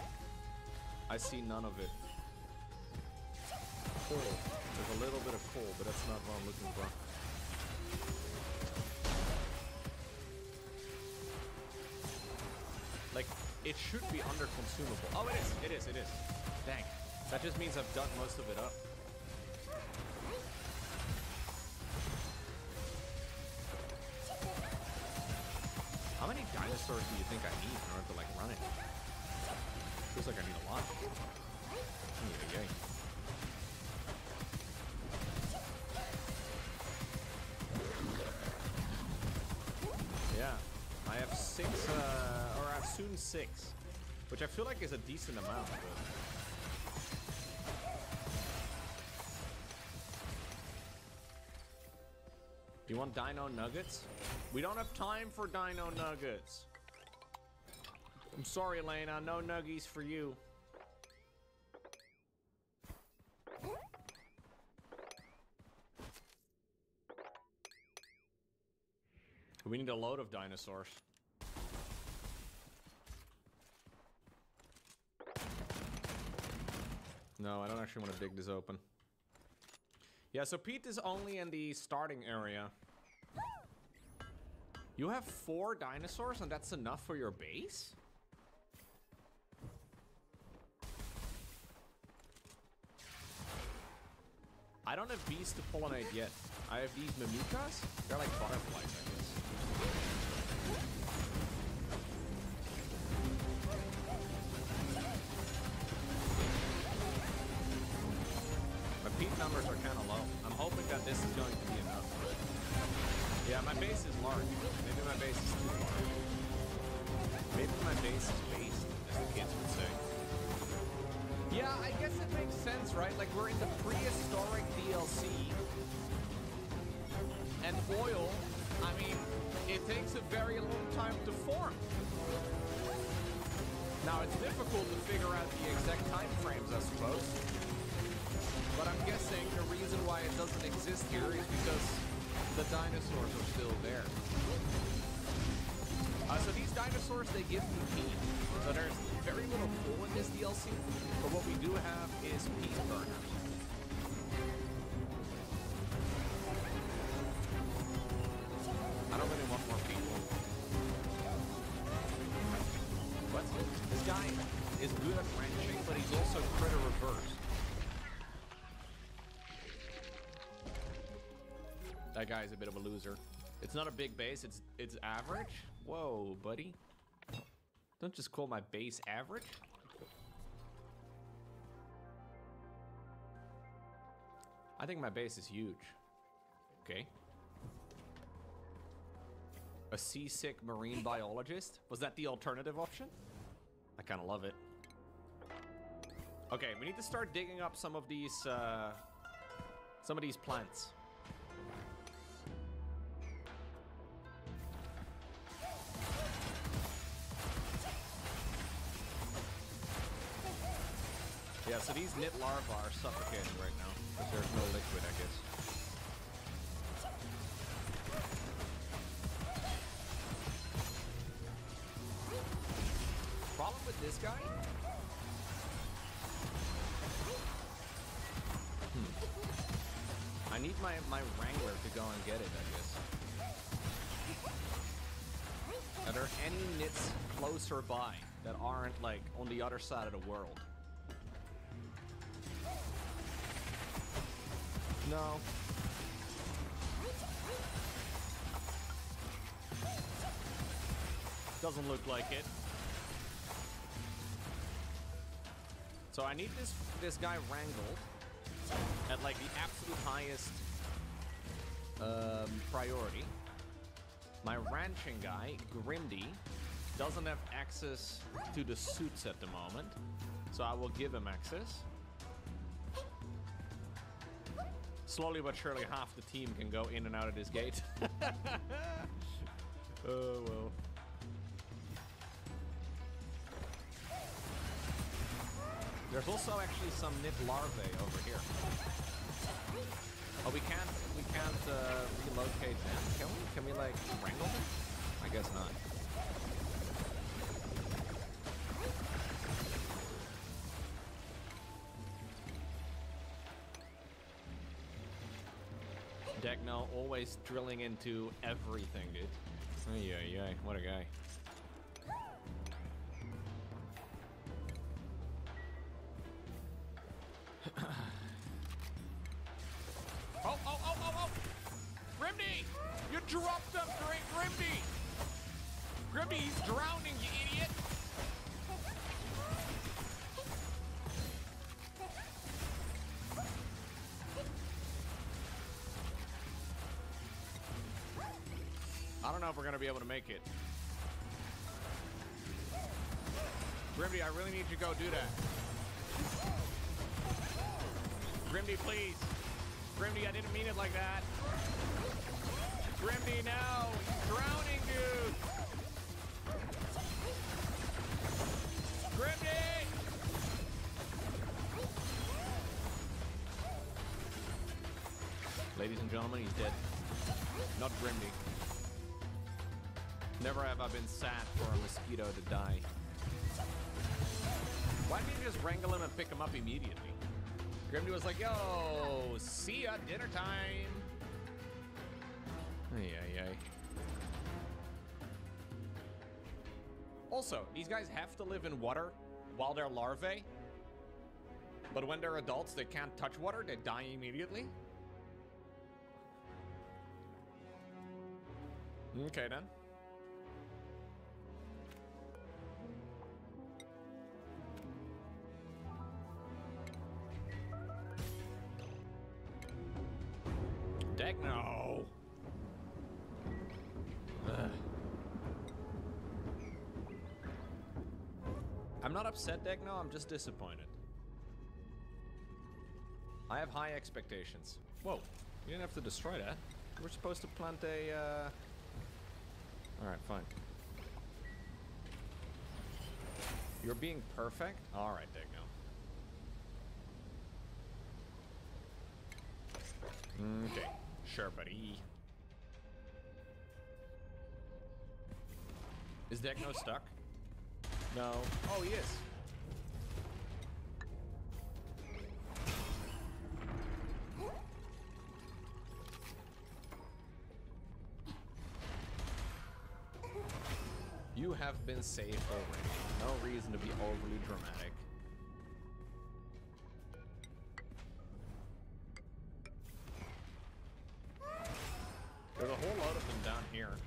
I see none of it. Coal. There's a little bit of coal, but that's not what I'm looking for. Like, it should be under consumable. Oh, it is. Dang. That just means I've dug most of it up. How many dinosaurs do you think I need in order to, like, run it? Feels like I need a lot. Yay. Yeah, I have 6, or I have soon 6, which I feel like is a decent amount, but... Do you want dino nuggets? We don't have time for dino nuggets. I'm sorry, Elena, no nuggies for you. We need a load of dinosaurs. No, I don't actually want to dig this open. Yeah, so peat is only in the starting area. You have 4 dinosaurs and that's enough for your base? I don't have bees to pollinate yet. I have these mimikas. They're like butterflies, I guess. My peat numbers are kind of low. I'm hoping that this is going to be enough. But yeah, my base is large. Maybe my base is too large. Maybe my base is waste, as the kids would say. Yeah, I guess it makes sense, right? Like, we're in the prehistoric DLC. And oil, I mean, it takes a very long time to form. Now, it's difficult to figure out the exact time frames, I suppose. But I'm guessing the reason why it doesn't exist here is because the dinosaurs are still there. So these dinosaurs, they give you peat. So there's very little coal in this DLC, but what we do have is peat burners. I don't really want more people. What? This guy is good at wrenching, but he's also critter reversed. That guy is a bit of a loser. It's not a big base, it's average? Whoa, buddy. Don't just call my base average. I think my base is huge. Okay. A seasick marine biologist? Was that the alternative option? I kind of love it. Okay, we need to start digging up some of these plants. Yeah, so these knit larvae are suffocating right now, because there's no liquid, I guess. this guy? I need my Wrangler to go and get it, I guess. Are there any nits closer by that aren't like on the other side of the world? No. Doesn't look like it. So I need this guy wrangled at like the absolute highest priority. My ranching guy, Grimdy, doesn't have access to the suits at the moment, so I will give him access. Slowly but surely half the team can go in and out of this gate. Oh well. There's also actually some nit larvae over here. Oh, we can't relocate them, can we? Can we like wrangle them? I guess not. Decno always drilling into everything, dude. Ay, what a guy. Oh! Grimdy! You dropped up during Grimdy! Grimdy, he's drowning, you idiot! I don't know if we're gonna be able to make it. Grimdy, I really need you to go do that. Grimdy, please. Grimdy, I didn't mean it like that. Grimdy, no! He's drowning, dude! Grimdy! Ladies and gentlemen, he's dead. Not Grimdy. Never have I been sad for a mosquito to die. Why didn't you just wrangle him and pick him up immediately? Grimdy was like, yo, see ya, dinner time. Ay. Also, these guys have to live in water while they're larvae. But when they're adults, they can't touch water, they die immediately. Okay then. Decno! I'm not upset, Decno, I'm just disappointed. I have high expectations. Whoa, you didn't have to destroy that. We're supposed to plant a, Alright, fine. You're being perfect? Alright, Decno. Okay, sure, buddy. Is Decno stuck? No. Oh, he is. You have been saved already. No reason to be overly dramatic. There's a whole lot of them down here.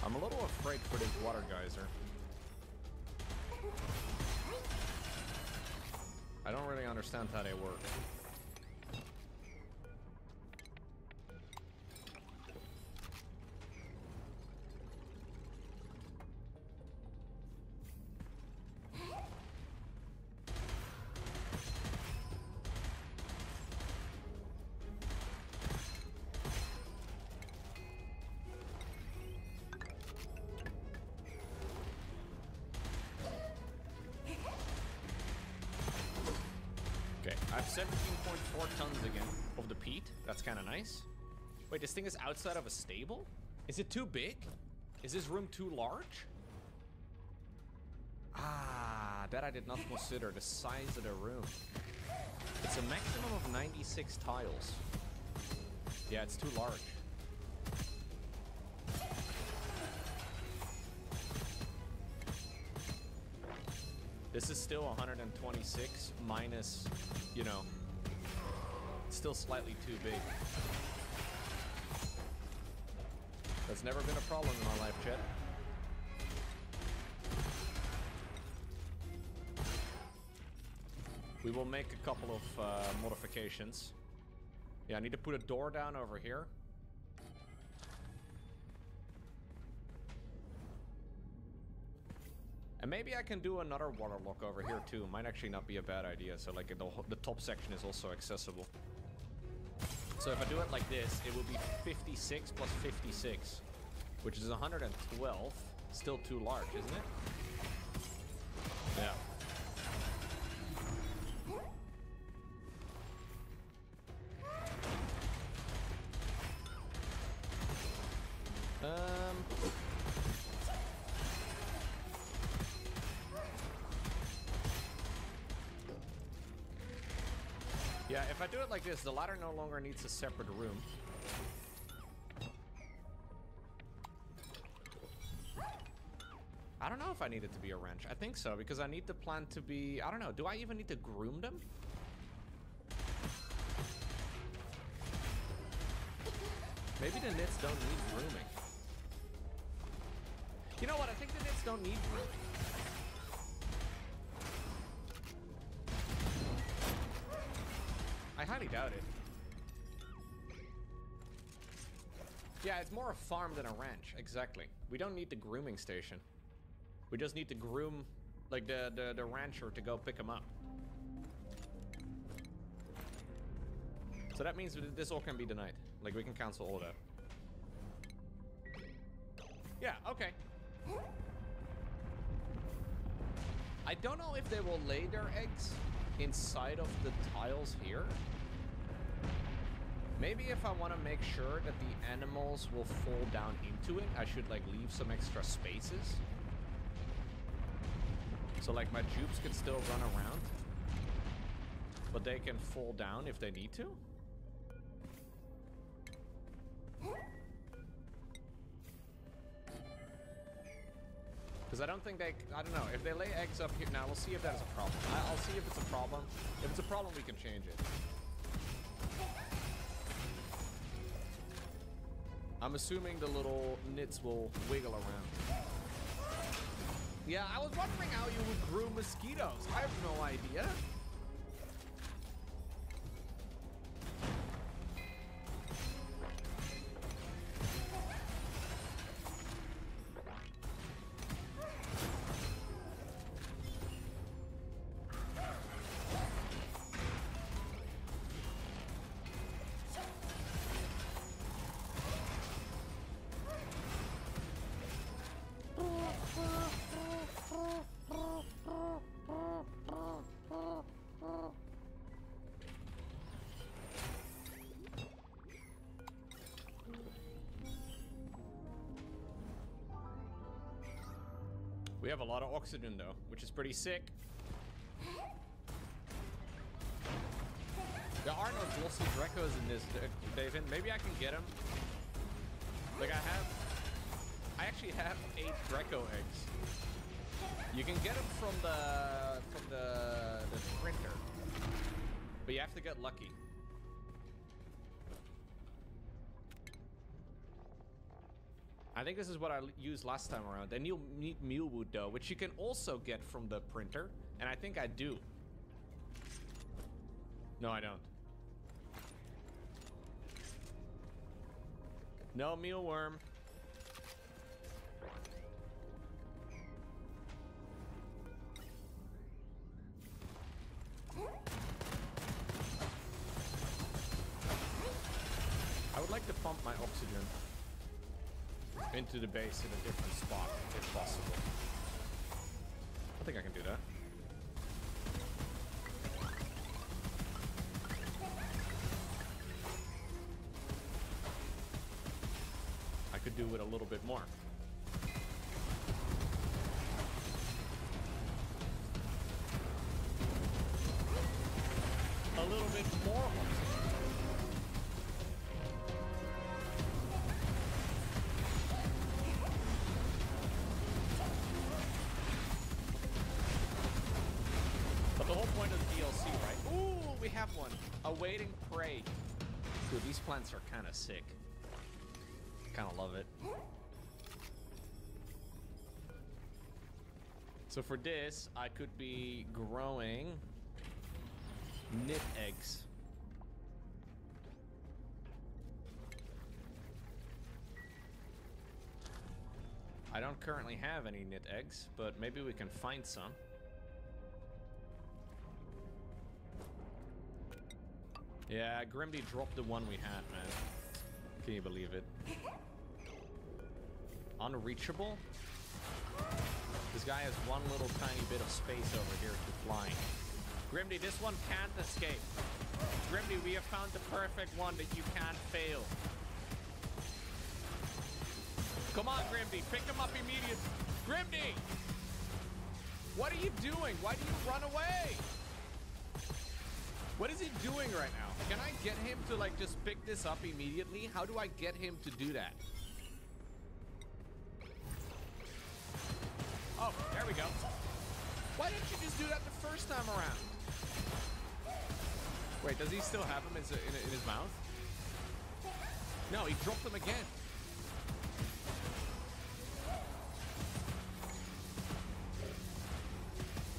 I'm a little afraid for this water geyser. I don't really understand how they work. have 17.4 tons again of the peat. That's kind of nice. Wait, this thing is outside of a stable? Is it too big? Is this room too large? Ah, that I did not consider, the size of the room. It's a maximum of 96 tiles. Yeah, it's too large. This is still 126 minus, you know, it's still slightly too big. That's never been a problem in my life, chat. We will make a couple of modifications. Yeah, I need to put a door down over here. And maybe I can do another waterlock over here too. Might actually not be a bad idea. So like the top section is also accessible. So if I do it like this, it will be 56 plus 56, which is 112. Still too large, isn't it? Yeah. Yeah, if I do it like this, the ladder no longer needs a separate room. I don't know if I need it to be a wrench. I think so, because I need the plant to be... I don't know, do I even need to groom them? Maybe the knits don't need grooming. You know what, I think the knits don't need grooming. I highly doubt it. Yeah, it's more a farm than a ranch, exactly. We don't need the grooming station. We just need to groom, like, the rancher to go pick them up. So that means this all can be denied. Like, we can cancel all that. Yeah, okay. I don't know if they will lay their eggs inside of the tiles here. Maybe if I want to make sure that the animals will fall down into it, I should like leave some extra spaces. So like my jupes can still run around, but they can fall down if they need to. Because I don't think they, I don't know, if they lay eggs up here, now we'll see if that is a problem. I'll see if it's a problem. If it's a problem, we can change it. I'm assuming the little knits will wiggle around. Yeah, I was wondering how you would groom mosquitoes. I have no idea. We have a lot of oxygen though, which is pretty sick. There are no glossy Drecos in this, David. Maybe I can get them. Like I actually have 8 Dreco eggs. You can get them from the printer, but you have to get lucky. I think this is what I used last time around. Then you'll need mealwood though, which you can also get from the printer, and I think I do. No, I don't. No mealworm. I would like to pump my oxygen into the base in a different spot, if possible. I think I can do that. do it a little bit more. A little bit more. But the whole point of the DLC, right? Ooh, we have one. Awaiting prey. Dude, these plants are kind of sick. Kind of love it. So for this, I could be growing knit eggs. I don't currently have any knit eggs, but maybe we can find some. Yeah, Grimby dropped the one we had, man. Can you believe it? Unreachable? This guy has one little tiny bit of space over here to flying. Grimby, this one can't escape. Grimby, we have found the perfect one that you can't fail. Come on, Grimby, pick him up immediately. Grimby! What are you doing? Why do you run away? What is he doing right now? Can I get him to like just pick this up immediately? How do I get him to do that? Oh, there we go. Why didn't you just do that the first time around? Wait, does he still have him in his mouth? No, he dropped them again.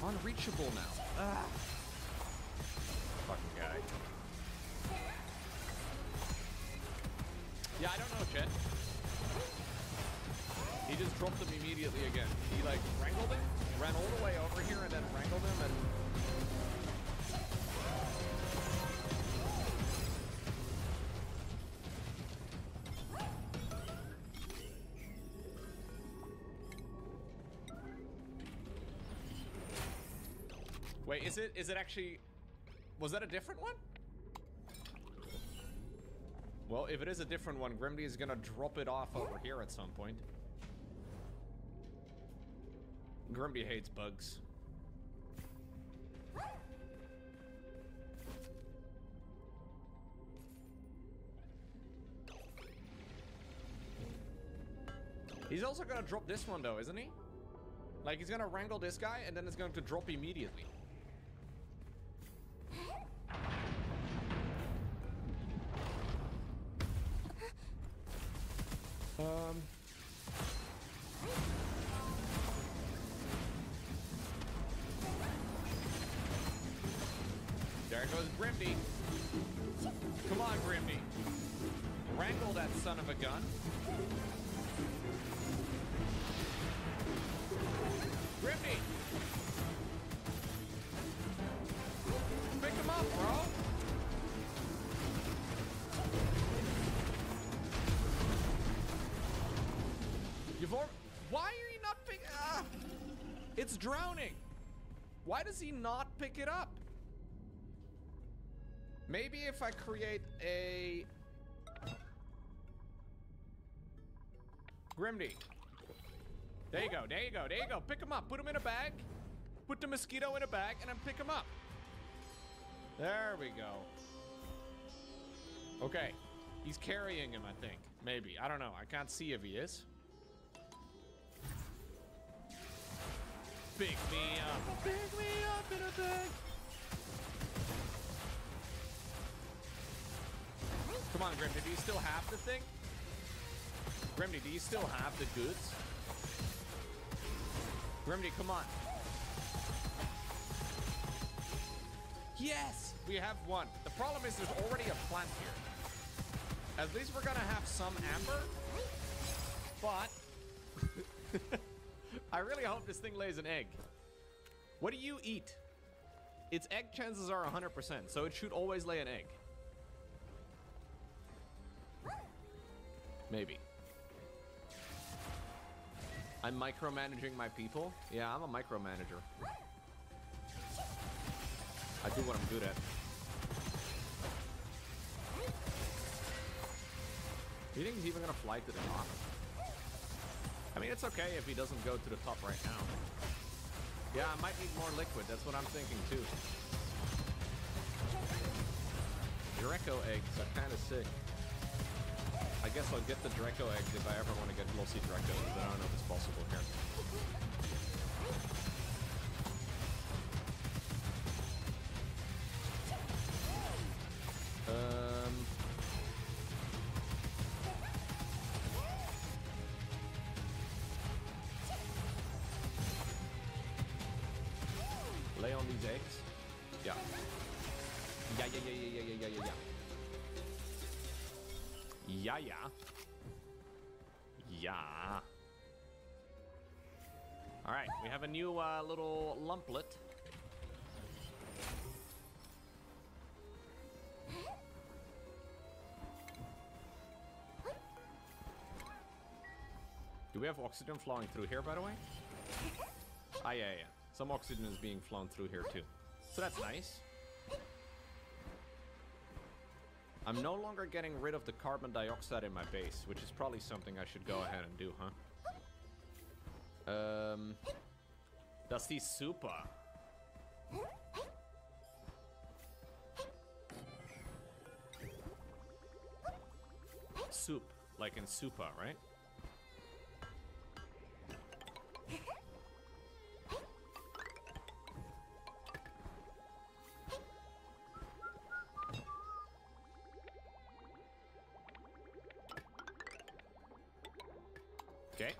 Unreachable now. Ah. Fucking guy. Yeah, I don't know, Chet. He just dropped them immediately again. He like wrangled him, ran all the way over here, and then wrangled him and... Wait, is it actually... Was that a different one? Well, if it is a different one, Grimby is gonna drop it off over here at some point. Grimby hates bugs. He's also gonna drop this one though, isn't he? Like he's gonna wrangle this guy and then it's going to drop immediately. There goes Grimby. Come on, Grimby. Wrangle that son of a gun. Grimby. Pick him up, bro. Why are you not picking up? It's drowning. Why does he not pick it up? Maybe if I create a... Grimby. There you go, there you go, there you go. Pick him up, put him in a bag. Put the mosquito in a bag and then pick him up. There we go. Okay. He's carrying him, I think. Maybe. I don't know. I can't see if he is. Pick me up. Pick me up in a bag. Come on, Grimby. Do you still have the thing? Grimby, do you still have the goods? Grimby, come on. Yes! We have one. The problem is there's already a plant here. At least we're gonna have some amber. But... I really hope this thing lays an egg. What do you eat? Its egg chances are 100%, so it should always lay an egg. Maybe. I'm micromanaging my people? Yeah, I'm a micromanager. I do what I'm good at. You think he's even gonna fly to the top? I mean, it's okay if he doesn't go to the top right now. Yeah, I might need more liquid. That's what I'm thinking too. Draco eggs are kind of sick. I guess I'll get the Draco eggs if I ever want to get glossy Dracos, but I don't know if it's possible here. Lay on these eggs. Yeah. Yeah. Yeah. All right, we have a new little lumplet. Do we have oxygen flowing through here, by the way? Ah, yeah. Some oxygen is being flown through here, too. So that's nice. I'm no longer getting rid of the carbon dioxide in my base, which is probably something I should go ahead and do, huh? Das ist super. Soup, like in super, right? Okay.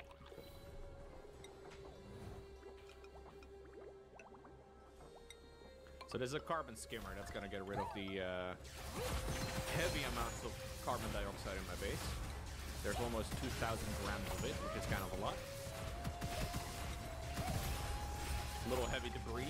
So there's a carbon skimmer that's gonna get rid of the heavy amounts of carbon dioxide in my base. There's almost 2,000 grams of it, which is kind of a lot. A little heavy to breathe.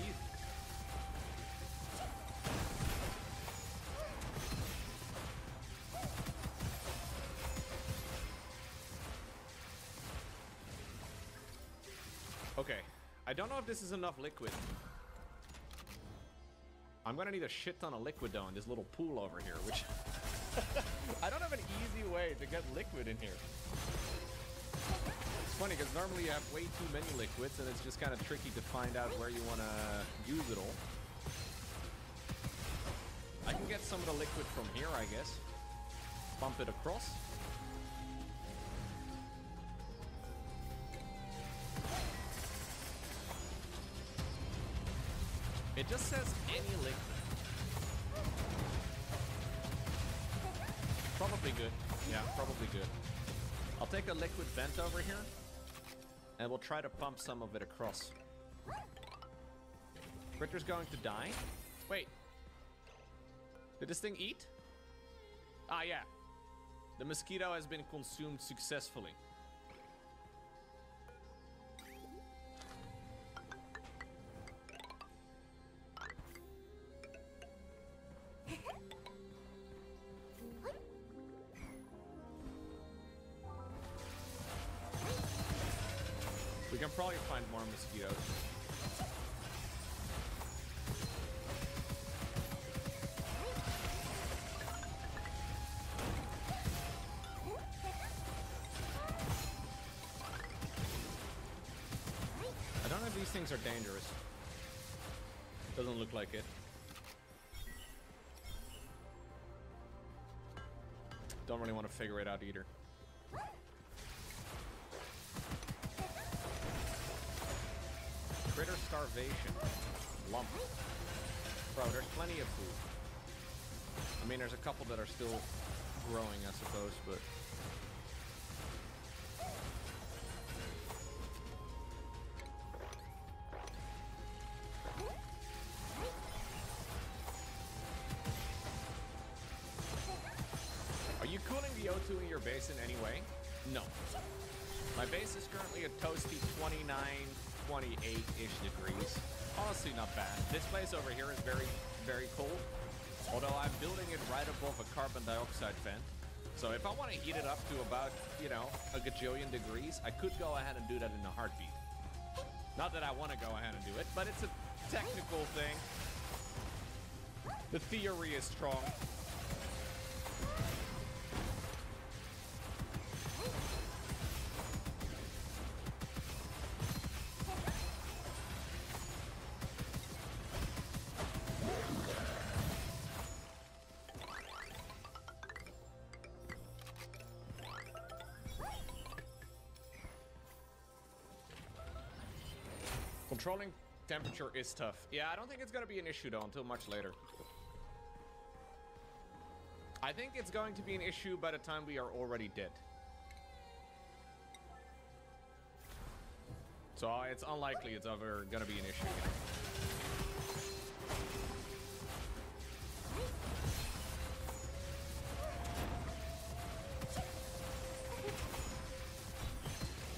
Okay, I don't know if this is enough liquid. I'm gonna need a shit ton of liquid though in this little pool over here, which I don't have an easy way to get liquid in here. It's funny because normally you have way too many liquids and it's just kind of tricky to find out where you want to use it all. I can get some of the liquid from here, I guess. Pump it across. It just says any liquid. Probably good. Yeah, probably good. I'll take a liquid vent over here and we'll try to pump some of it across. Critter's going to die. Wait. Did this thing eat? Ah, yeah. The mosquito has been consumed successfully. We can probably find more mosquitoes. I don't know if these things are dangerous. Doesn't look like it. Don't really want to figure it out either. Critter starvation. Lump. Bro, there's plenty of food. I mean, there's a couple that are still growing, I suppose, but... Are you cooling the O2 in your base in any way? No. My base is currently a toasty 29, 28-ish degrees. Honestly, not bad. This place over here is very, very cold. Although I'm building it right above a carbon dioxide vent. So if I want to heat it up to about, you know, a gajillion degrees, I could go ahead and do that in a heartbeat. Not that I want to go ahead and do it, but it's a technical thing. The theory is strong. Controlling temperature is tough. Yeah, I don't think it's gonna be an issue though until much later. I think it's going to be an issue by the time we are already dead. So it's unlikely it's ever gonna be an issue again.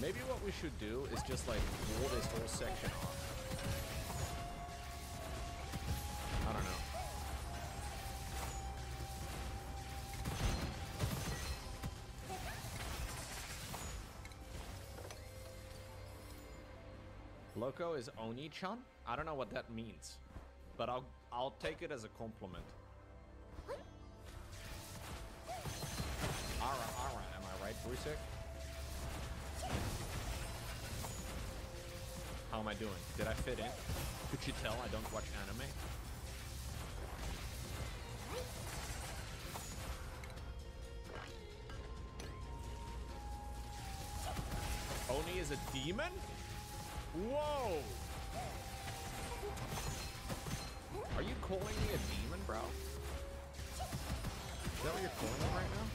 Maybe what we should do is just like wall this whole section off. I don't know. Loco is Oni-chan? I don't know what that means, but I'll take it as a compliment. Alright, am I right, Brusek? How am I doing? Did I fit in? Could you tell I don't watch anime? Oni is a demon? Whoa! Are you calling me a demon, bro? Is that what you're calling me right now?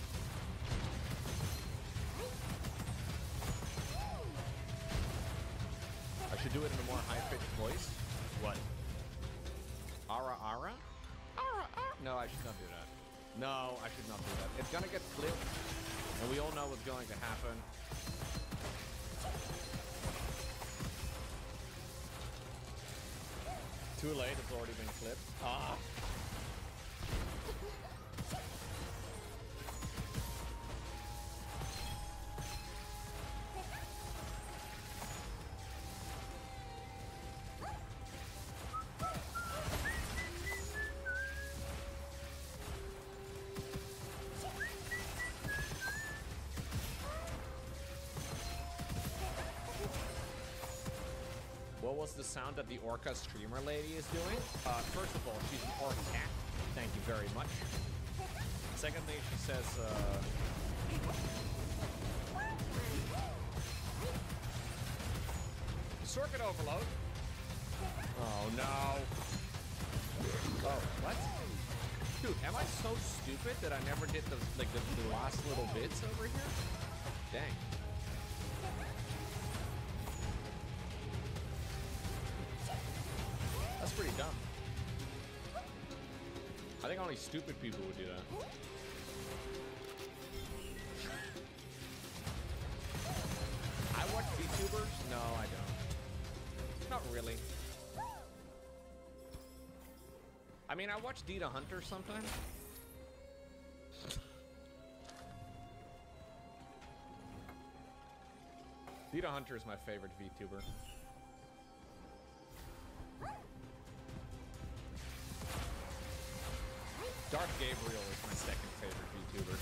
I should do it in a more high-pitched voice. What? Ara? No, I should not do that. No, I should not do that. It's gonna get clipped, and we all know what's going to happen. Too late, it's already been clipped. Ah! What was the sound that the Orca streamer lady is doing? First of all, she's an Orca cat. Thank you very much. Secondly, she says, circuit overload. Oh no. Oh, what? Dude, am I so stupid that I never did the last little bits over here? Dang. That's pretty dumb. I think only stupid people would do that. I watch VTubers? No, I don't. Not really. I mean, I watch Dita Hunter sometimes. Dita Hunter is my favorite VTuber. Darth Gabriel is my second favorite VTuber.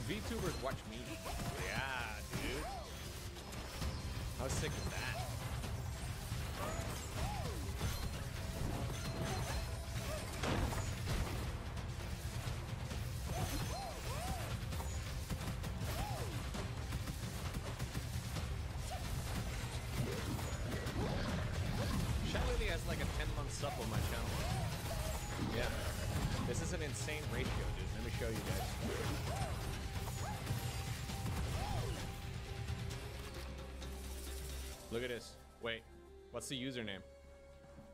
VTubers watch me. Yeah, dude. How sick is that? Has like a 10-month sub on my channel. Yeah. This is an insane ratio, dude. Let me show you guys. Look at this. Wait. What's the username?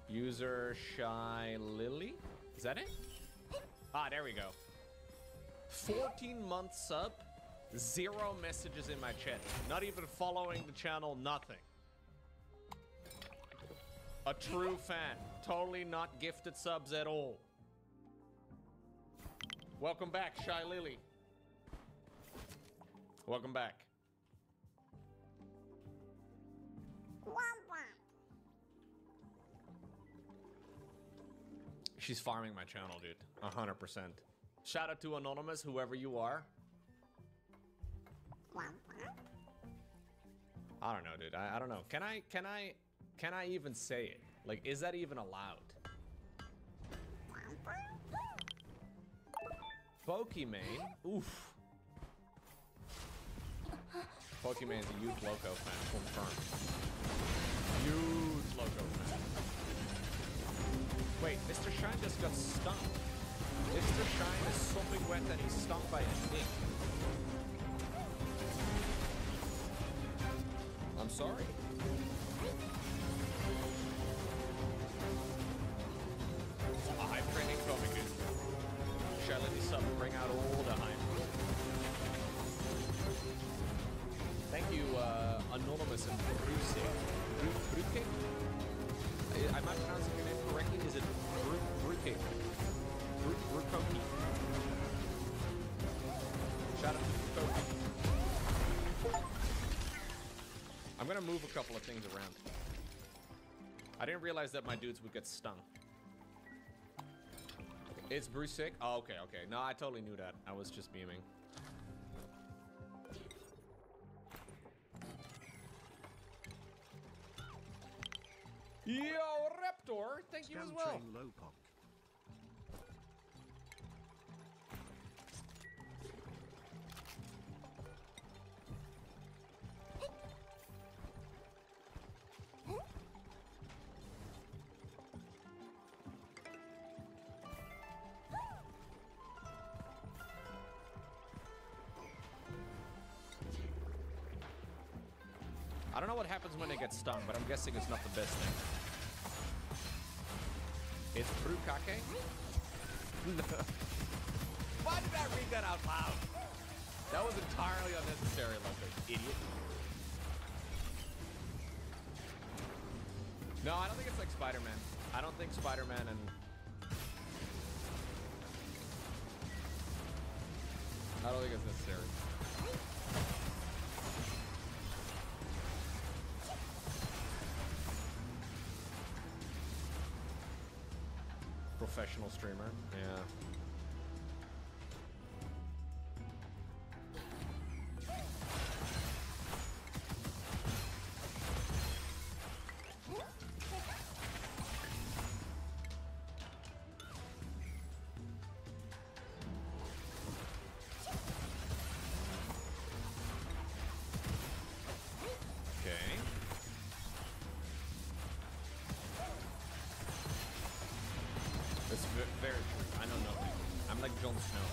User Shy Lily? Is that it? Ah, there we go. 14-month sub. 0 messages in my chat. Not even following the channel, nothing. A true fan. Totally not gifted subs at all. Welcome back, Shy Lily. Welcome back. She's farming my channel, dude. 100%. Shout out to Anonymous, whoever you are. I don't know, dude. I don't know. Can I even say it? Like, is that even allowed? Pokimane? Oof. Pokemon is a huge Loco fan. Confirmed. Huge Loco fan. Wait, Mr. Shine just got stung. Mr. Shine is sopping wet and he's stung by a snake. I'm sorry. A hype training coming in. Shall let me sub bring out all the hype. Thank you, Anonymous and Bruce. Bruke? Am I pronouncing your name correctly? Is it Bruke? Brukoki. Shout out to Brukoki. I'm gonna move a couple of things around. I didn't realize that my dudes would get stung. It's Bruce sick? Oh, okay, okay. No, I totally knew that. I was just beaming. Yo, Raptor, thank you as well. I don't know what happens when they get stung, but I'm guessing it's not the best thing. It's Brukake? Why did I read that out loud? That was entirely unnecessary, like an idiot. No, I don't think it's like Spider-Man. I don't think Spider-Man and... I don't think it's necessary. Professional streamer, yeah. Very true. I know nothing. I'm like Jon Snow.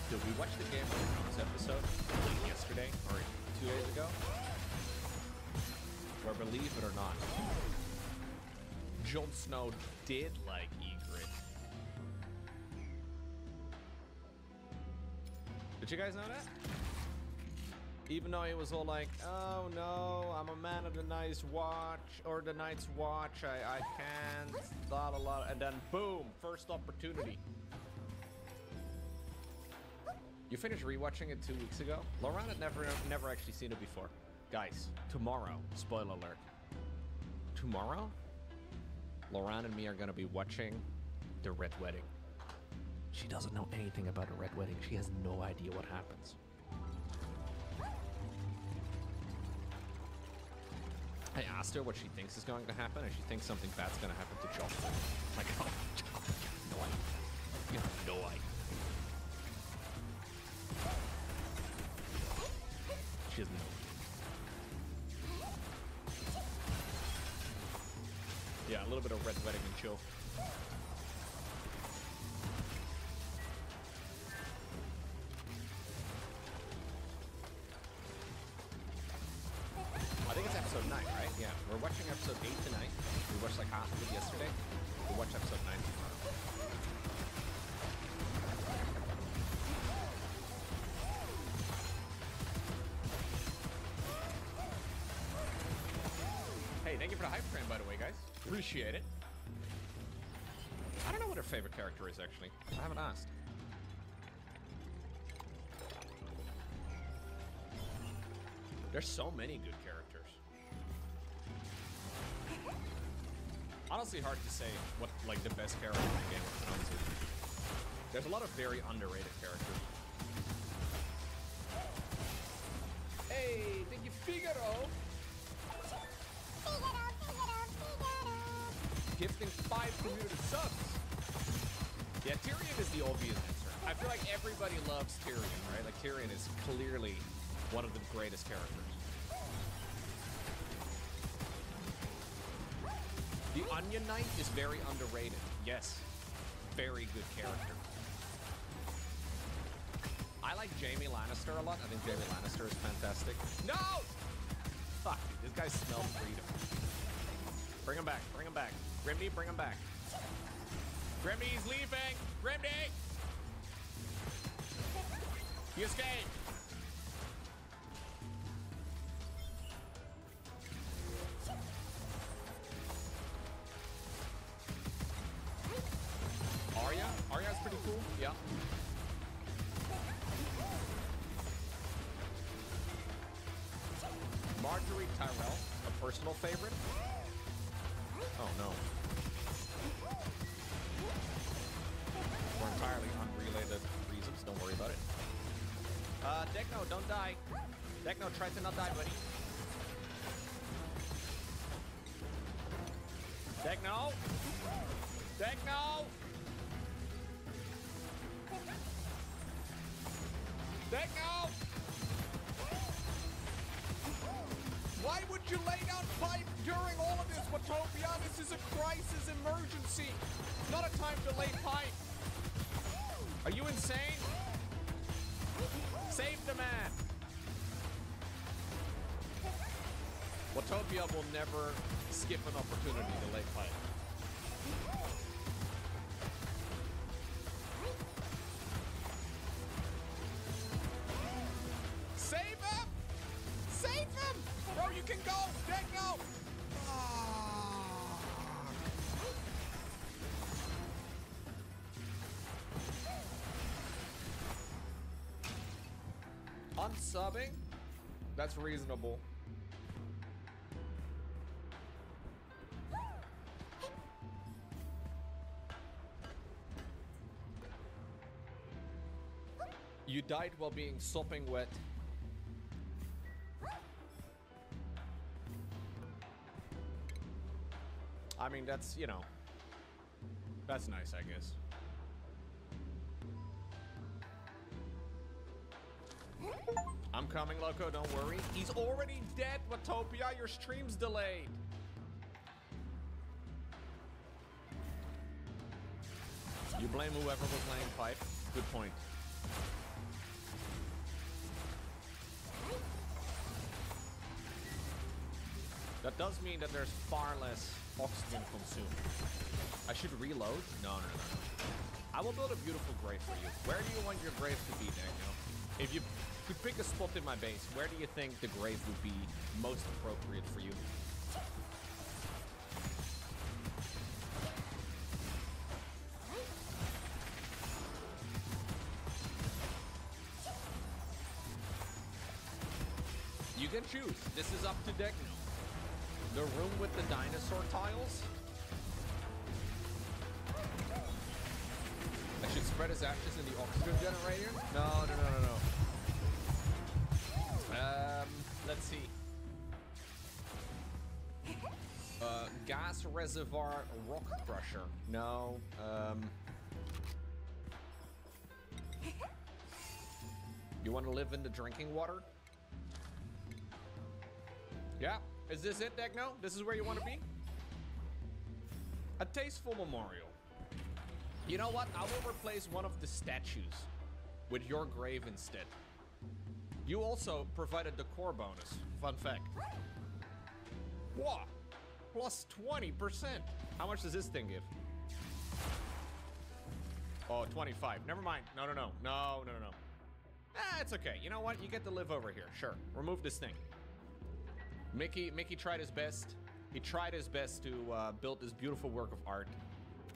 Did we watch the Game of Thrones episode like yesterday or 2 days ago? Or believe it or not, Jon Snow did like Ygritte. Did you guys know that? Even though he was all like, oh no, I'm a man of the Night's Watch, or the Night's Watch, I can't, la la la, and then boom, first opportunity. You finished rewatching it 2 weeks ago? Lauren had never actually seen it before. Guys, tomorrow, spoiler alert, tomorrow, Lauren and me are gonna be watching The Red Wedding. She doesn't know anything about a Red Wedding. She has no idea what happens. I asked her what she thinks is going to happen, and she thinks something bad's going to happen to John. Like, oh, no idea. You have no idea. She has no idea. Yeah, a little bit of Red Wedding and chill. I think it's episode 9, right? Yeah, we're watching episode 8 tonight. We watched like half of it yesterday. We'll watch episode 9 tomorrow. Hey, thank you for the hype train, by the way, guys. Appreciate it. I don't know what her favorite character is, actually. I haven't asked. There's so many good characters. Honestly, hard to say what like the best character in the Game of Thrones is. There's a lot of very underrated characters. Hey, thank you, Figaro. Gifting 5 community subs. Yeah, Tyrion is the obvious answer. I feel like everybody loves Tyrion, right? Tyrion is clearly one of the greatest characters. The Onion Knight is very underrated. Yes, very good character. I like Jaime Lannister a lot. I think Jaime Lannister is fantastic. No! Fuck, dude, this guy smells freedom. Bring him back, bring him back. Grimney, bring him back. Grimney, he's leaving! Grimney! He escaped! Arya's pretty cool, yeah. Marjorie Tyrell, a personal favorite. Oh no. For entirely unrelated reasons, don't worry about it. Dekno, don't die. Dekno, try to not die, buddy. Dekno! Dekno! Dekno! Why would you lay down pipe during all of this, Watopia? This is a crisis emergency. Not a time to lay pipe. Are you insane? Save the man. Watopia will never skip an opportunity to lay pipe. Save him! Save him! Bro, you can go! Dekno! Unsubbing? That's reasonable. You died while being sopping wet. I mean, that's, you know, that's nice, I guess. I'm coming, Loco, don't worry. He's already dead, Watopia. Your stream's delayed. You blame whoever was laying pipe. Good point. That does mean that there's far less oxygen consumed. I should reload? No. I will build a beautiful grave for you. Where do you want your grave to be, Daniel? If you could pick a spot in my base, where do you think the grave would be most appropriate for you? You can choose. This is up to Dekno. The room with the dinosaur tiles. I should spread his ashes in the oxygen generator? No. Let's see. Gas reservoir rock crusher. No. You want to live in the drinking water? Yeah. Is this it, Dekno? This is where you want to be? A tasteful memorial. You know what? I will replace one of the statues with your grave instead. You also provide a decor bonus. Fun fact. What? Plus 20%. How much does this thing give? Oh, 25. Never mind. No. Ah, it's okay. You know what? You get to live over here. Sure. Remove this thing. Mickey tried his best. He tried his best to build this beautiful work of art,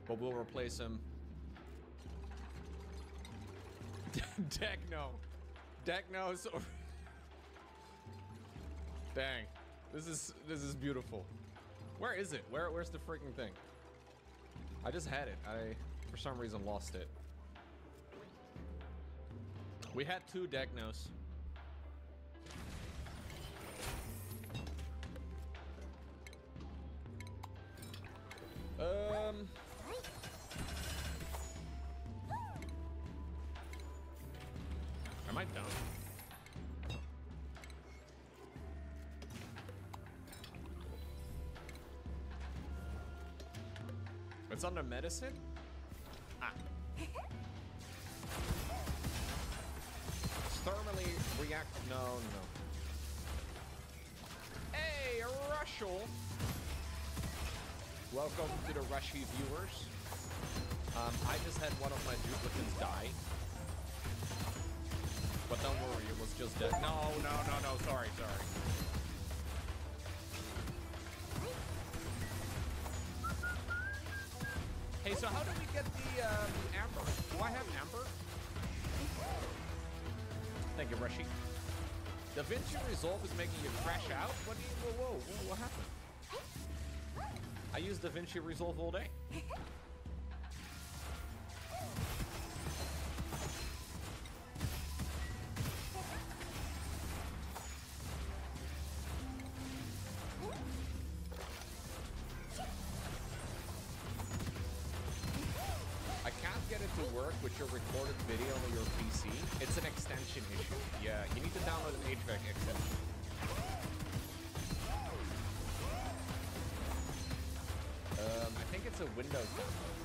but we'll replace him. Dekno's over. Dang, this is beautiful. Where is it? Where's the freaking thing? I just had it. I for some reason lost it. We had 2 Deknos. Am I it down. It's under medicine? Ah. Thermally react. No. Hey, Rushel. Welcome to the Rushy viewers. I just had one of my duplicates die. But don't worry, it was just dead. No. Sorry. Hey, so how do we get the amber? Do I have amber? Thank you, Rushy. DaVinci Resolve is making you crash out? What do you... Whoa, what happened? I use DaVinci Resolve all day. I can't get it to work with your recorded video on your PC. It's an extension issue. Yeah, you need to download an HVAC extension. I think it's a Windows download.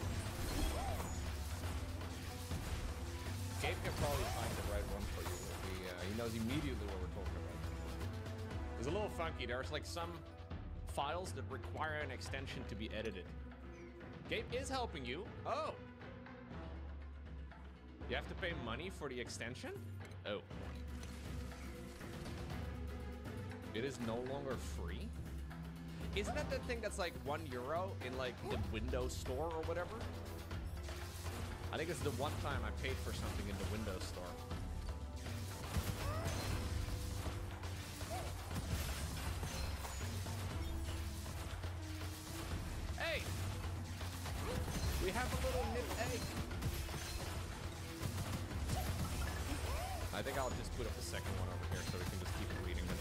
Gabe can probably find the right one for you. He knows immediately what we're talking about. It's a little funky. There's like some files that require an extension to be edited. Gabe is helping you. Oh. You have to pay money for the extension? Oh. It is no longer free? Isn't that the thing that's like €1 in like the Windows Store or whatever? I think it's the one time I paid for something in the Windows Store. Hey! We have a little nip egg. I think I'll just put up the second one over here so we can just keep reading them.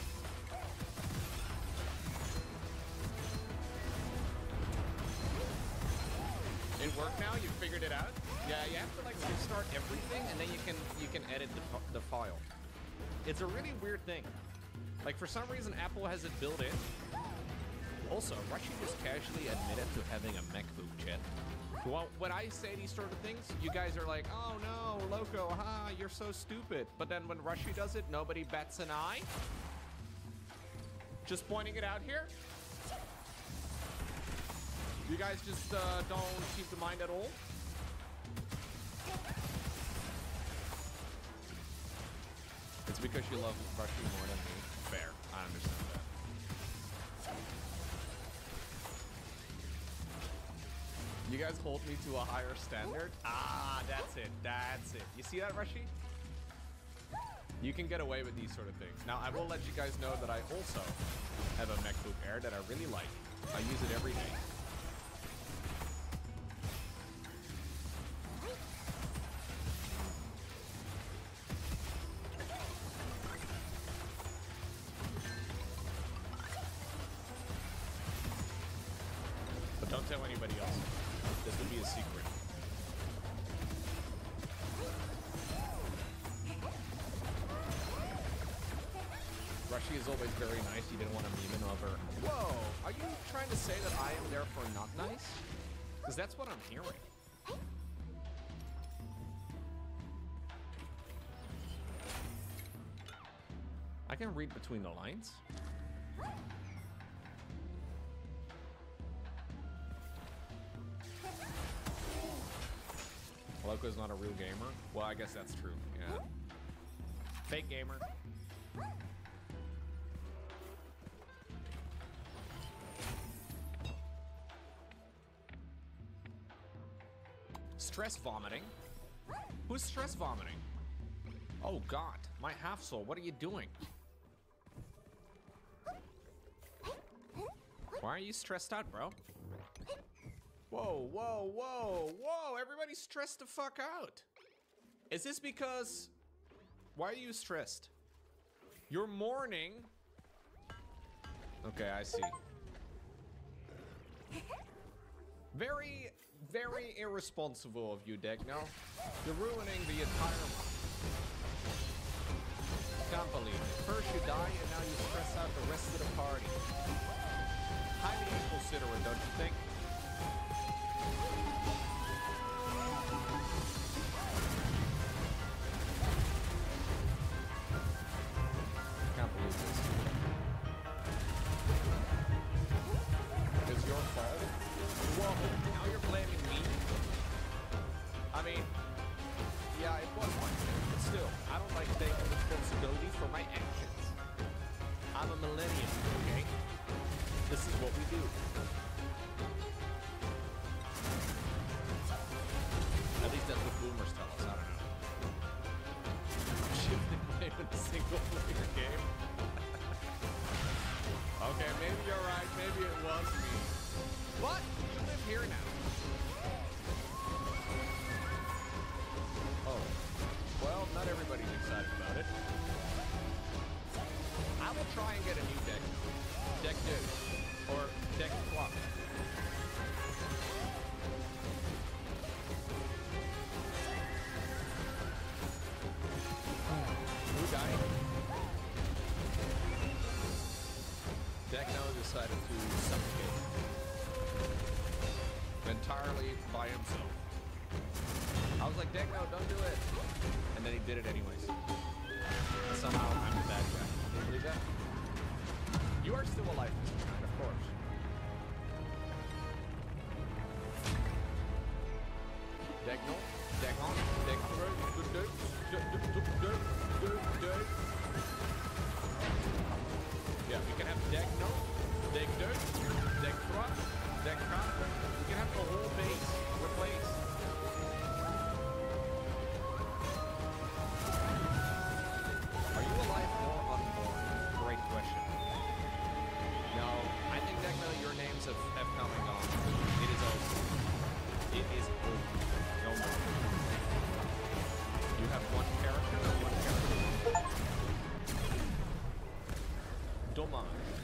It worked now? You figured it out? Yeah, you have to like restart everything and then you can edit the file. It's a really weird thing. Like for some reason Apple has it built in. Also, Rushy just casually admitted to having a MacBook, chat. Well, when I say these sort of things, you guys are like, oh no, Loco, you're so stupid. But then when Rushy does it, nobody bats an eye. Just pointing it out here. You guys just don't seem to mind at all. It's because you love Rushy more than me. Fair, I understand that. You guys hold me to a higher standard? Ah, that's it. You see that, Rushy? You can get away with these sort of things. Now, I will let you guys know that I also have a MacBook Air that I really like. I use it every day. But don't tell anybody else. This will be a secret. Rushy is always very nice. You didn't want to meme him over. Whoa! Are you trying to say that I am therefore not nice? Because that's what I'm hearing. I can read between the lines. Loco's not a real gamer? Well, I guess that's true, yeah. Fake gamer. Stress vomiting? Who's stress vomiting? Oh god, my half soul, what are you doing? Why are you stressed out, bro? Whoa, whoa, whoa, whoa, everybody's stressed the fuck out. Is this because... Why are you stressed? You're mourning. Okay, I see. Very, very irresponsible of you, Degno. You're ruining the entire... Can't believe it. First you die and now you stress out the rest of the party. Highly inconsiderate, don't you think? Can't believe this. It's your fault? Whoa, now you're blaming me? I mean, yeah, it was my fault, but still, I don't like taking responsibility for my actions. I'm a millennium, okay? This is what we do. At least that's what boomers tell us, I don't know. Shifting blame in a single player game? Okay, maybe you're right, maybe it was me. But you live here now. Oh, well, not everybody's excited about it. I will try and get a new deck. Deck 2. Or deck 1. Who died? Deck now decided to suffocate. Entirely by himself. I was like, Deck, no, don't do it. And then he did it anyways. And somehow I'm the bad guy. Can you believe that? You are still alive, Mr. Knight, of course. Deck no, deck on, deck through, yeah, we can have deck no, deck dirt, deck thrust, deck counter. We can have the whole base replaced. Are you alive or unborn? Great question. No, I think definitely your names have come and gone. It is over. It is over. No more. You have one character or one character? Dommage.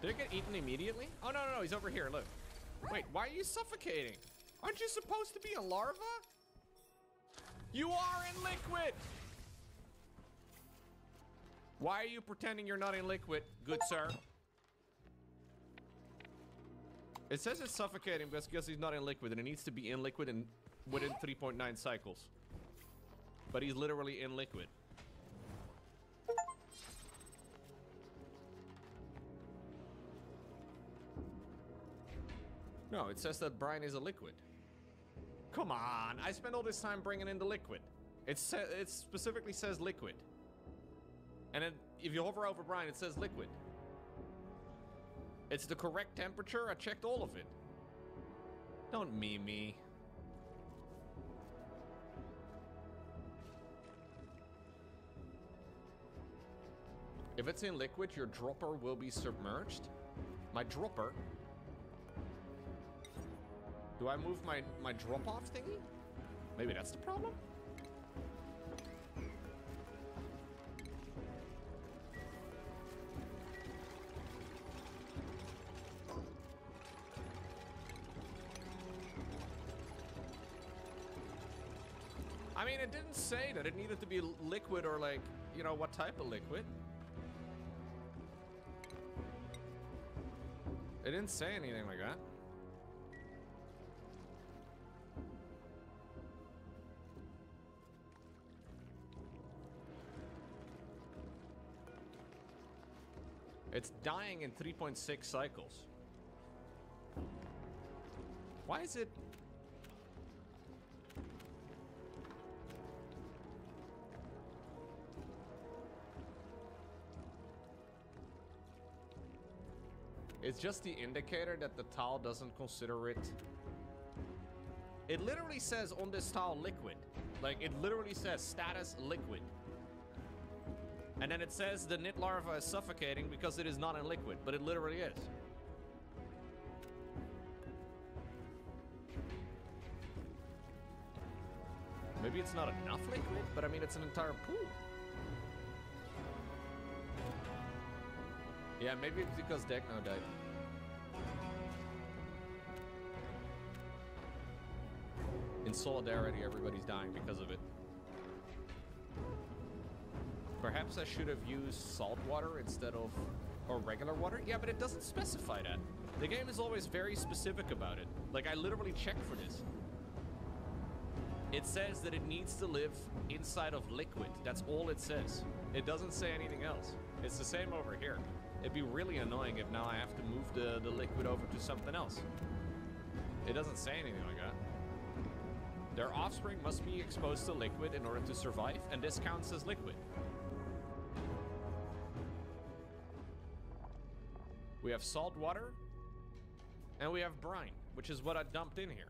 Did it get eaten immediately? Oh, no, no, no, he's over here, look. Wait, why are you suffocating? Aren't you supposed to be a larva? You are in liquid! Why are you pretending you're not in liquid, good sir? It says it's suffocating because he's not in liquid and it needs to be in liquid and within 3.9 cycles. But he's literally in liquid. No, it says that brine is a liquid. Come on, I spent all this time bringing in the liquid. It specifically says liquid. And then if you hover over brine, it says liquid. It's the correct temperature. I checked all of it. Don't meme me. If it's in liquid, your dropper will be submerged. My dropper? Do I move my drop-off thingy? Maybe that's the problem? I mean, it didn't say that it needed to be liquid or like, you know, what type of liquid. It didn't say anything like that. It's dying in 3.6 cycles. Why is it? It's just the indicator that the tile doesn't consider it. It literally says on this tile liquid. Like, it literally says status liquid. And then it says the knit larva is suffocating because it is not in liquid, but it literally is. Maybe it's not enough liquid, but I mean, it's an entire pool. Yeah, maybe it's because Decno died. In solidarity, everybody's dying because of it. Perhaps I should have used salt water instead of or regular water? Yeah, but it doesn't specify that. The game is always very specific about it. Like, I literally checked for this. It says that it needs to live inside of liquid. That's all it says. It doesn't say anything else. It's the same over here. It'd be really annoying if now I have to move the liquid over to something else. It doesn't say anything like that. Their offspring must be exposed to liquid in order to survive, and this counts as liquid. We have salt water, and we have brine, which is what I dumped in here.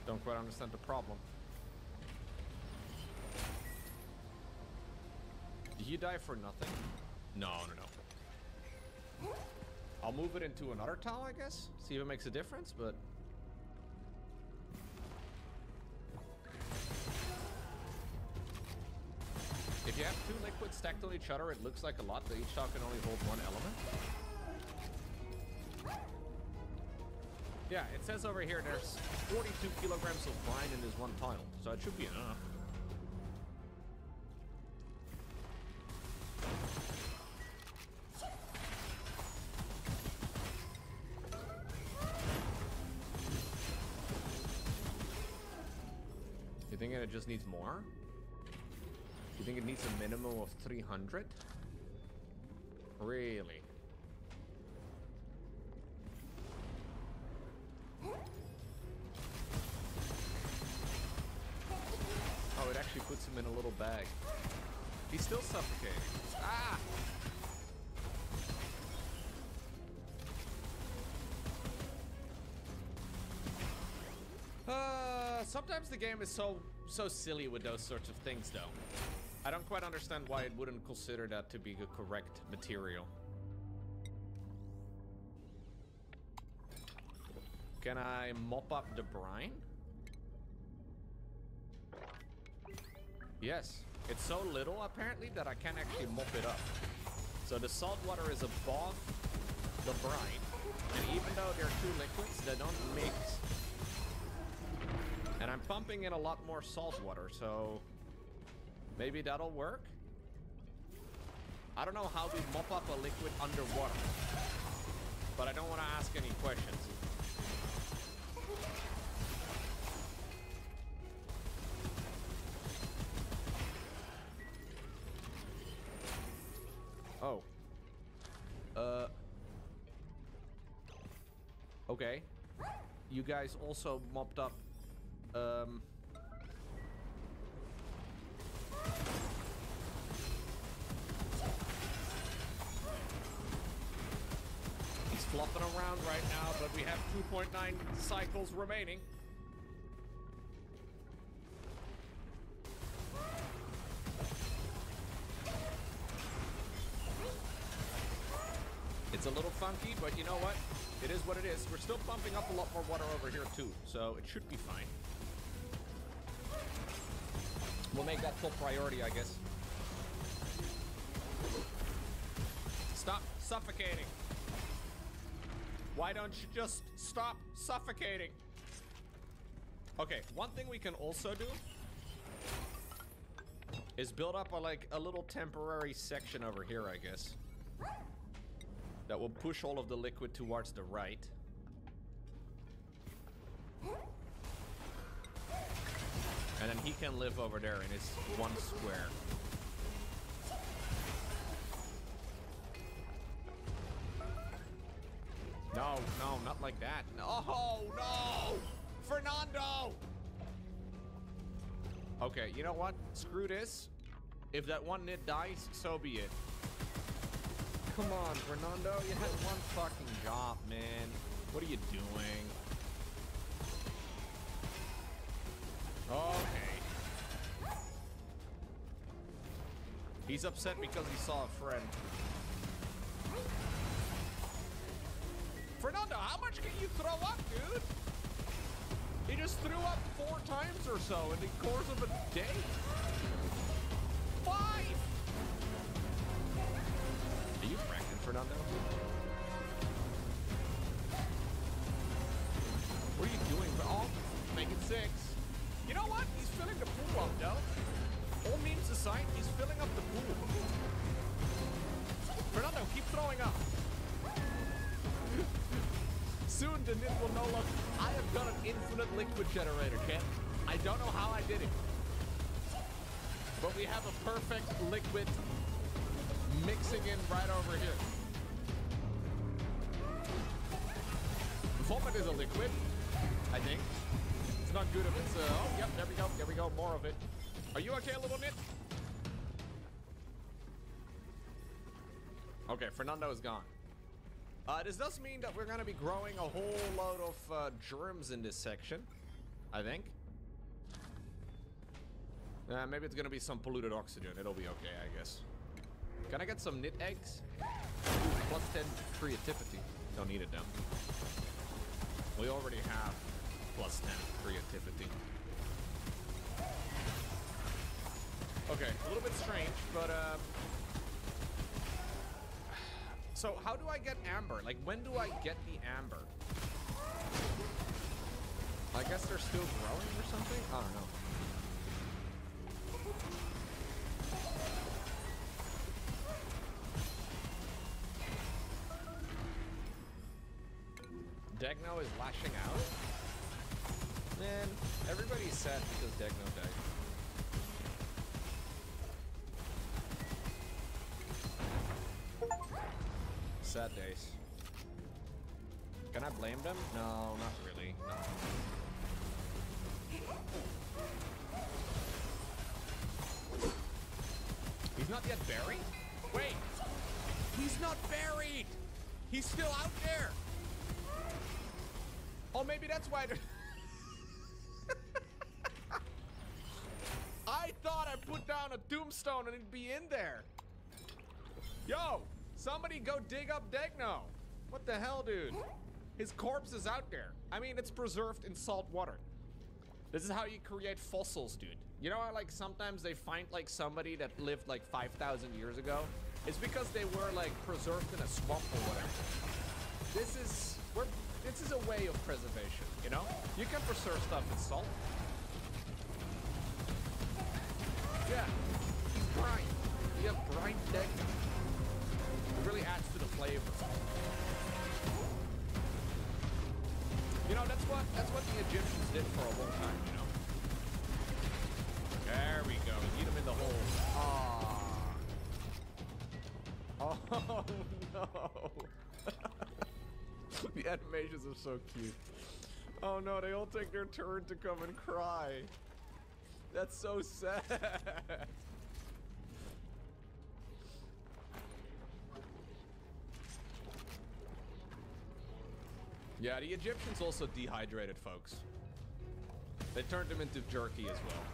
Don't quite understand the problem. Did you die for nothing? No. I'll move it into another tile, I guess. See if it makes a difference, but... If you have two liquids stacked on each other, it looks like a lot, but each tile can only hold one element. Yeah, it says over here there's 42 kilograms of brine in this one tile, so it should be enough. You think it just needs more? You think it needs a minimum of 300? Really? Oh, it actually puts him in a little bag. He's still suffocating. Ah! Sometimes the game is so silly with those sorts of things, though. I don't quite understand why it wouldn't consider that to be the correct material. Can I mop up the brine? Yes. It's so little, apparently, that I can't actually mop it up. So the salt water is above the brine. And even though they're two liquids, they don't mix. And I'm pumping in a lot more salt water, so... maybe that'll work? I don't know how we mop up a liquid underwater. But I don't want to ask any questions. Oh. Okay. You guys also mopped up, he's flopping around right now, but we have 2.9 cycles remaining. It's a little funky, but you know what? It is what it is. We're still pumping up a lot more water over here too, so it should be fine. We'll make that full priority, I guess. Stop suffocating. Why don't you just stop suffocating? Okay, one thing we can also do is build up a little temporary section over here, I guess. That will push all of the liquid towards the right. And then he can live over there in his one square. No, not like that. No! Fernando! Okay, you know what? Screw this. If that one nit dies, so be it. Come on, Fernando, you had one fucking job, man. What are you doing? Okay. He's upset because he saw a friend. Fernando, how much can you throw up, dude? He just threw up 4 times or so in the course of a day. 5! Are you pregnant, Fernando? What are you doing? Oh, make it 6. You know what? He's filling the pool up, though. All memes aside, he's filling up the pool. Fernando, keep throwing up. Soon the Nit will no longer... I have done an infinite liquid generator, Ken. I don't know how I did it. But we have a perfect liquid mixing in right over here. Vomit is a liquid, I think. It's not good if it's... oh, yep, there we go. There we go. More of it. Are you okay, little Nit? Okay, Fernando is gone. This does mean that we're going to be growing a whole load of germs in this section, I think. Maybe it's going to be some polluted oxygen. It'll be okay, I guess. Can I get some Nit eggs? Plus 10 creativity. Don't need it now. We already have plus 10 creativity. Okay, a little bit strange, but so how do I get amber? Like, when do I get the amber? I guess they're still growing or something? I don't know. Degno is lashing out? Man, everybody's sad because Degno died. Sad days. Can I blame them? No, not really. No. He's not yet buried? Wait! He's not buried! He's still out there! Oh, maybe that's why they're... I thought I put down a tombstone and it'd be in there. Yo! Somebody go dig up Degno. What the hell, dude? His corpse is out there. I mean, it's preserved in salt water. This is how you create fossils, dude. You know how, like, sometimes they find, like, somebody that lived, like, 5,000 years ago? It's because they were, like, preserved in a swamp or whatever. This is a way of preservation, you know? You can preserve stuff in salt. Yeah, he's brine. You have brine Degno. It really adds to the flavor. You know, that's what the Egyptians did for a long time, you know? There we go. Eat him in the hole. Ah. Oh no. The animations are so cute. Oh no, they all take their turn to come and cry. That's so sad. Yeah, the Egyptians also dehydrated folks. They turned them into jerky as well.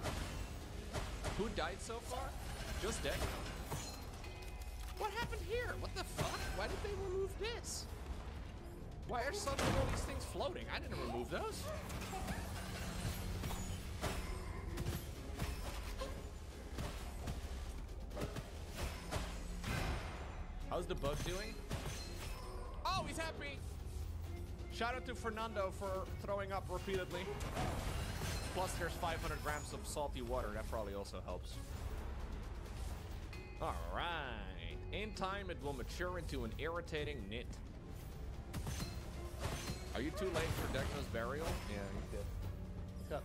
Who died so far? Just Degno. What happened here? What the fuck? Why did they remove this? Why are suddenly all these things floating? I didn't remove those. How's the bug doing? Oh, he's happy! Shout out to Fernando for throwing up repeatedly. Plus there's 500 grams of salty water. That probably also helps. Alright. In time, it will mature into an irritating Nit. Are you too late for Degno's burial? Yeah, he's dead. What's up?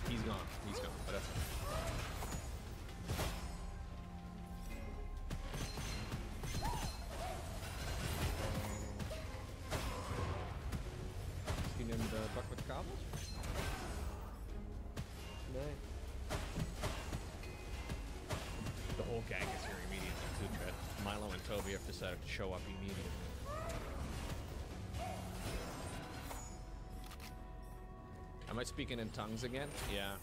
He's gone. He's gone. But that's okay. Misschien in de bak met kabels? Nee. The whole gang is here immediately too, Tread. Milo and Toby have decided to show up immediately. Am I speaking in tongues again? Yeah.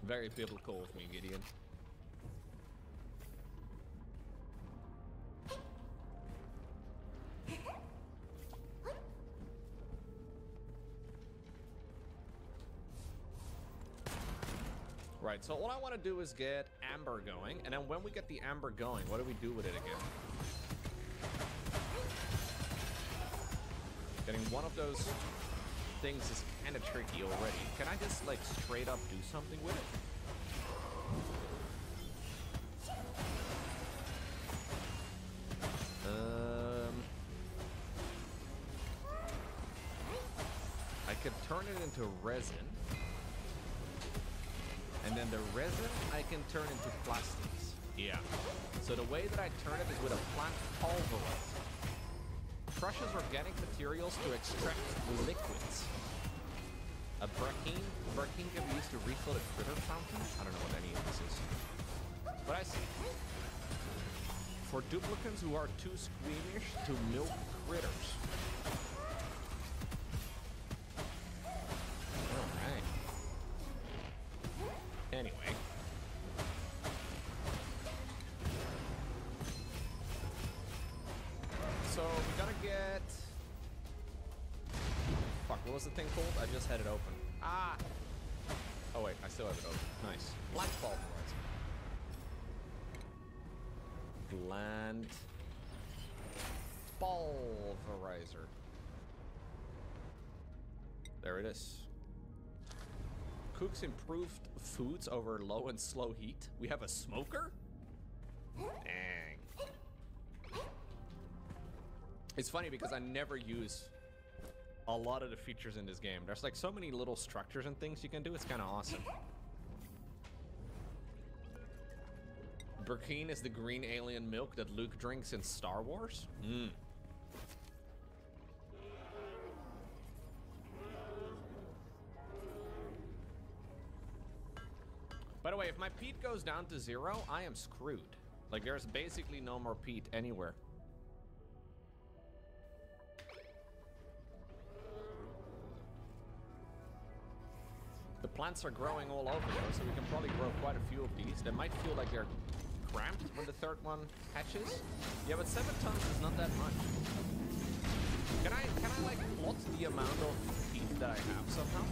Very biblical with me, Gideon. Right, so what I want to do is get amber going, and then when we get the amber going, what do we do with it again? Getting one of those things is kind of tricky already. Can I just like straight up do something with it? I could turn it into resin. And then the resin I can turn into plastics. Yeah. So the way that I turn it is with a plant pulverizer. Crushes organic materials to extract liquids. A Brackeen can be used to refill a critter fountain. I don't know what any of this is. But I see. For duplicants who are too squeamish to milk critters. Alright. Anyway. So we're gonna get... Fuck, what was the thing called? I just had it open. Ah! Oh wait, I still have it open. Nice. Black pulverizer. Bland pulverizer. There it is. Cooks improved foods over low and slow heat. We have a smoker? Dang. It's funny because I never use a lot of the features in this game. There's like so many little structures and things you can do. It's kind of awesome. Brackeen is the green alien milk that Luke drinks in Star Wars. By the way, if my peat goes down to 0, I am screwed. Like, there's basically no more peat anywhere. The plants are growing all over though, so we can probably grow quite a few of these. They might feel like they're cramped when the third one hatches. Yeah, but 7 tons is not that much. Can I like plot the amount of peat that I have somehow?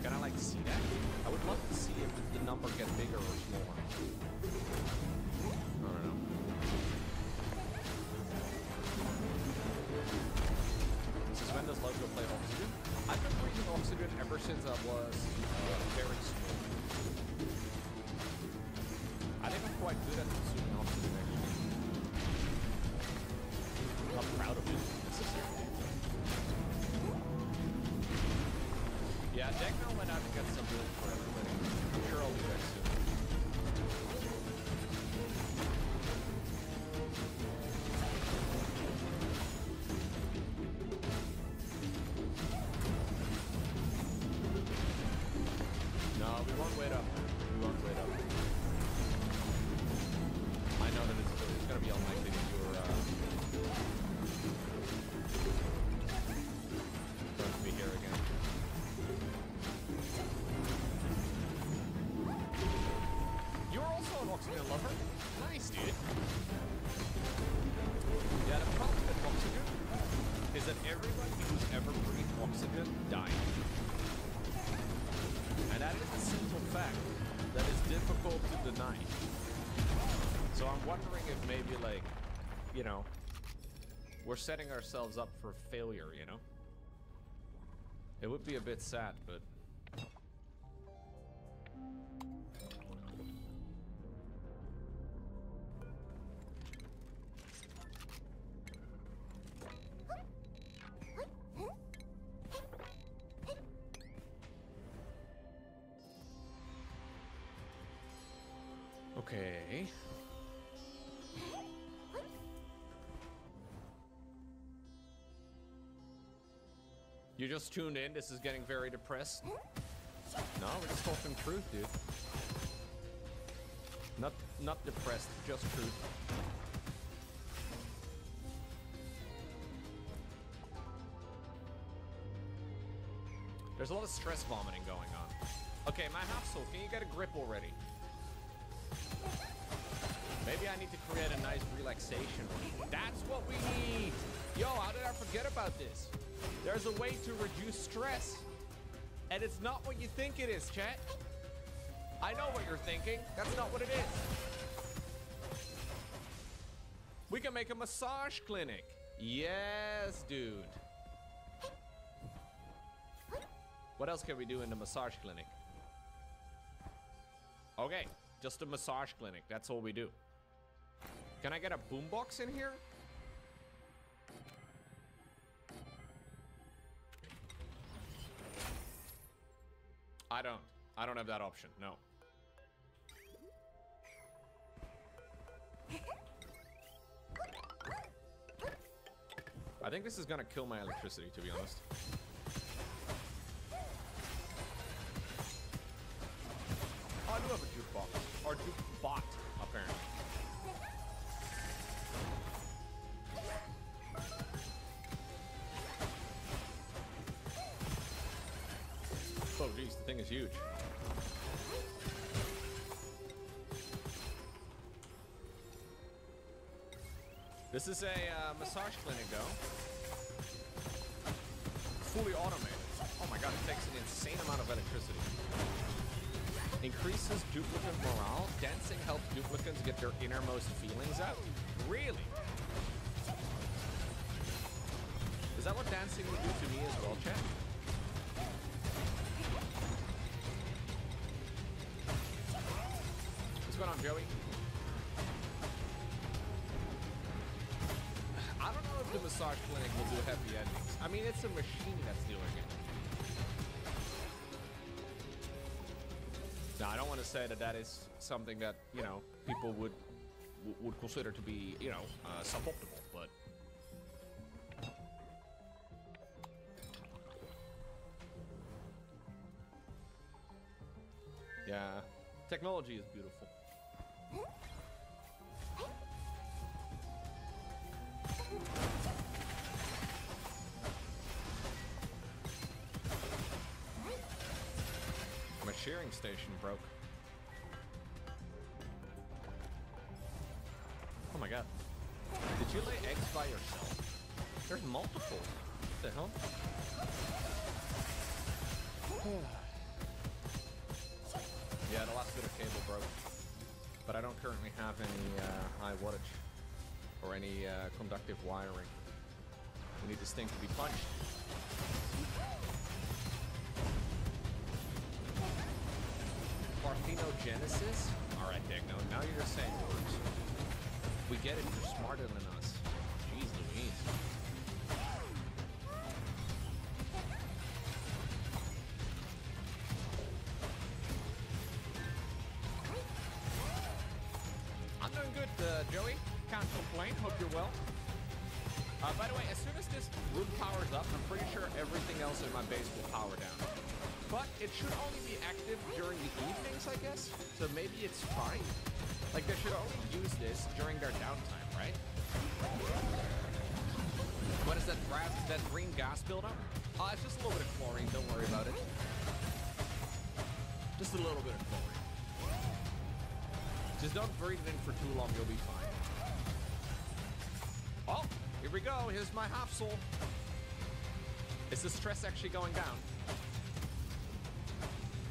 Can I like see that? I would love to see if the number gets bigger or smaller. I don't know. This is when does Logo play Oxygen? I've been reading Oxygen ever since I was very small. I think I'm quite good at consuming Oxygen actually. I'm not proud of it necessarily. Yeah, Degno went out to get some milk for everybody. I'm sure I'll do that soon. No, we won't wait up. We won't wait up. I know that it's gonna be unlikely that you're going to be here again. You're also an Oxygen lover? Nice, dude. Yeah, the problem with Oxygen is that everybody who's ever breathed Oxygen died. And that is a simple fact that is difficult to deny. So I'm wondering if maybe, like, you know, we're setting ourselves up for failure, you know? It would be a bit sad, but... Okay. You just tuned in, this is getting very depressed. No, we're just talking truth, dude. Not depressed, just truth. There's a lot of stress vomiting going on. Okay, my half soul, can you get a grip already? Maybe I need to create a nice relaxation room. That's what we need! Yo, how did I forget about this? There's a way to reduce stress. And it's not what you think it is, chat. I know what you're thinking. That's not what it is. We can make a massage clinic. Yes, dude. What else can we do in the massage clinic? Okay, just a massage clinic. That's all we do. Can I get a boombox in here? I don't have that option, no. I think this is gonna kill my electricity, to be honest. Oh, I do have a jukebox. Or jukebot, apparently. Oh, geez, the thing is huge. This is a massage clinic, though. Fully automated. Oh my god, it takes an insane amount of electricity. Increases duplicate morale. Dancing helps duplicants get their innermost feelings out. Really? Is that what dancing would do to me as well, chat? What's going on, Joey? I don't know if the massage clinic will do happy endings. I mean, it's a machine that's doing it. Now, I don't want to say that that is something that, you know, people would consider to be, you know, suboptimal, but... yeah, technology is beautiful. My shearing station broke. Oh my god. Did you lay eggs by yourself? There's multiple. What the hell? Yeah, the last bit of cable broke. But I don't currently have any high wattage or any conductive wiring. We need this thing to be punched. Parthenogenesis? Alright, Digno, now you're just saying words. We get it, you're smarter than us. Jeez Louise. I'm doing good, Joey. Can't complain, hope you're well. By the way, as soon as this room powers up, I'm pretty sure everything else in my base will power down. But it should only be active during the evenings, I guess. So maybe it's fine. Like, they should only use this during their downtime, right? What is that green gas buildup? It's just a little bit of chlorine, don't worry about it. Just a little bit of chlorine. Just don't breathe it in for too long, you'll be fine. Oh, here we go, here's my half soul. Is the stress actually going down?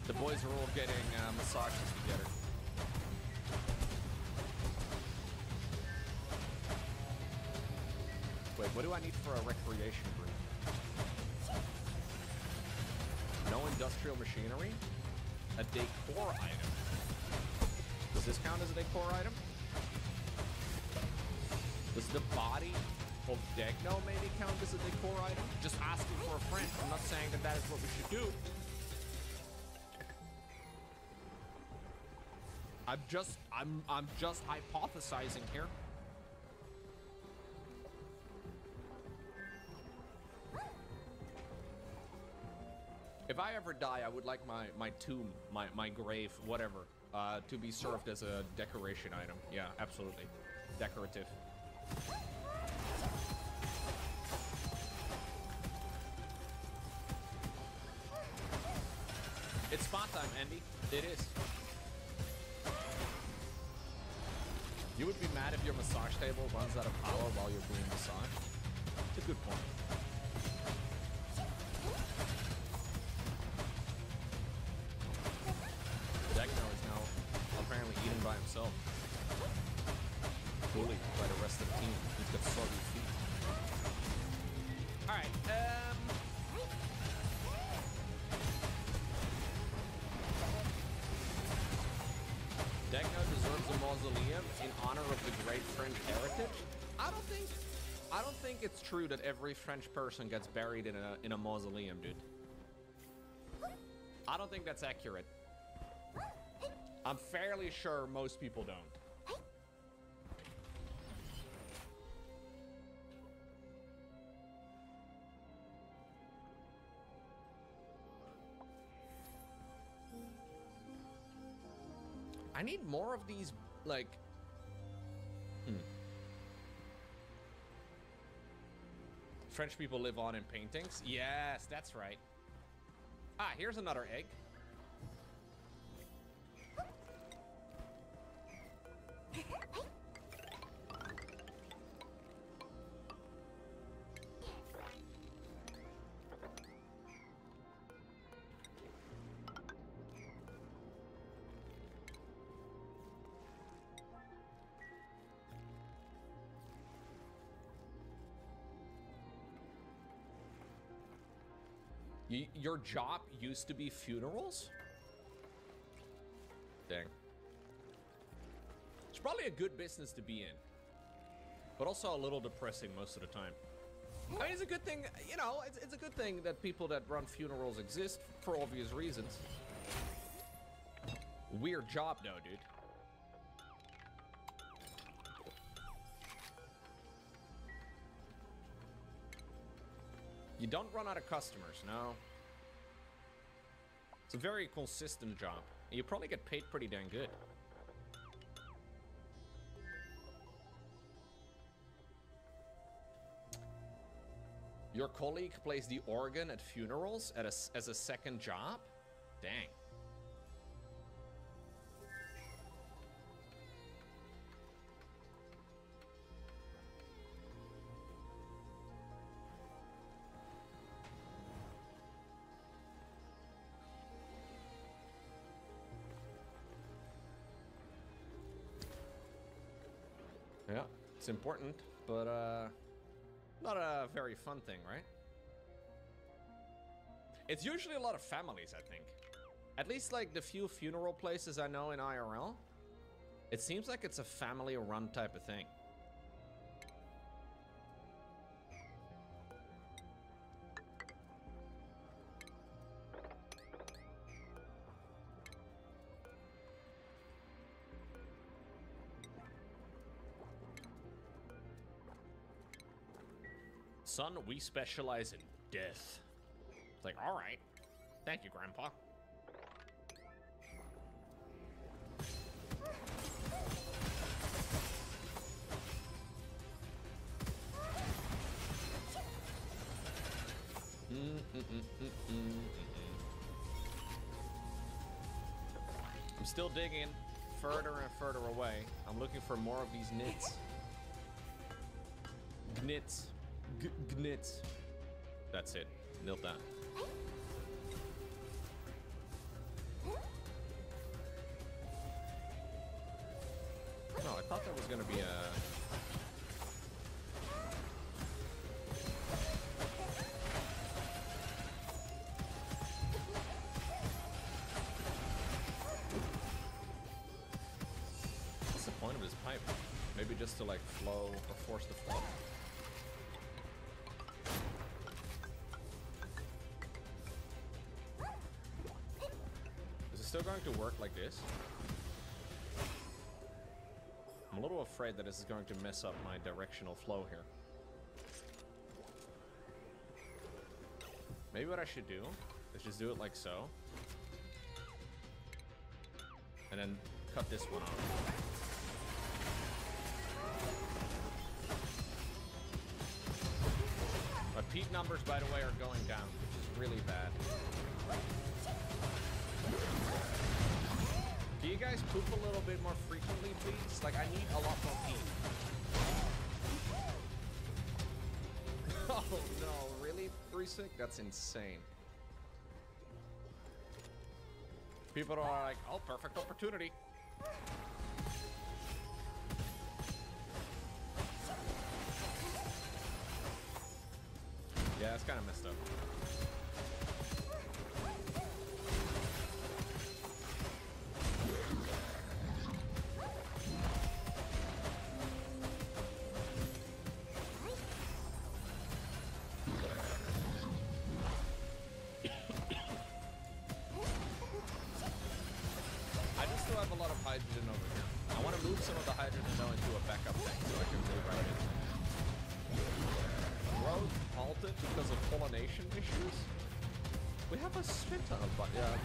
The boys are all getting massages together. Wait, what do I need for a recreation group? No industrial machinery? A decor item. Does this count as a decor item? Does the body of Degno maybe count as a decor item? Just asking for a friend. I'm not saying that that is what we should do. I'm just hypothesizing here. If I ever die, I would like my tomb, my grave, whatever, to be served as a decoration item. Yeah, absolutely. Decorative. It's spa time, Andy. It is. You would be mad if your massage table runs out of power while you're doing massage. It's a good point. Degno is mausoleum in honor of the great French heritage. I don't think it's true that every French person gets buried in a mausoleum, dude. I don't think that's accurate. I'm fairly sure most people don't. I need more of these, like... French people live on in paintings? Yes, that's right. Ah, here's another egg. Your job used to be funerals? Dang. It's probably a good business to be in, but also a little depressing most of the time. I mean, it's a good thing, you know, it's a good thing that people that run funerals exist for obvious reasons. Weird job though, dude. You don't run out of customers, no. It's a very consistent job. You probably get paid pretty dang good. Your colleague plays the organ at funerals as a second job? Dang. Yeah, it's important, but not a very fun thing, right? It's usually a lot of families, I think. At least like the few funeral places I know in IRL, it seems like it's a family-run type of thing. Son, we specialize in death. It's like, all right. Thank you, Grandpa. I'm still digging further and further away. I'm looking for more of these nits. Gnits. Gnits. That's it. Knelt down. No, I thought that was gonna be a... What's the point of this pipe? Maybe just to like flow or force the flow? Still going to work like this? I'm a little afraid that this is going to mess up my directional flow here. Maybe what I should do is just do it like so. And then cut this one off. My peak numbers, by the way, are going down, which is really bad. Do you guys poop a little bit more frequently, please? Like, I need a lot more pee. Oh no, really, Brisic? That's insane. People are like, oh, perfect opportunity. Yeah, it's kind of messed up. some of the hydrogen though into a backup tank so I can move right in. Growth halted because of pollination issues? We have a shit ton of but yeah.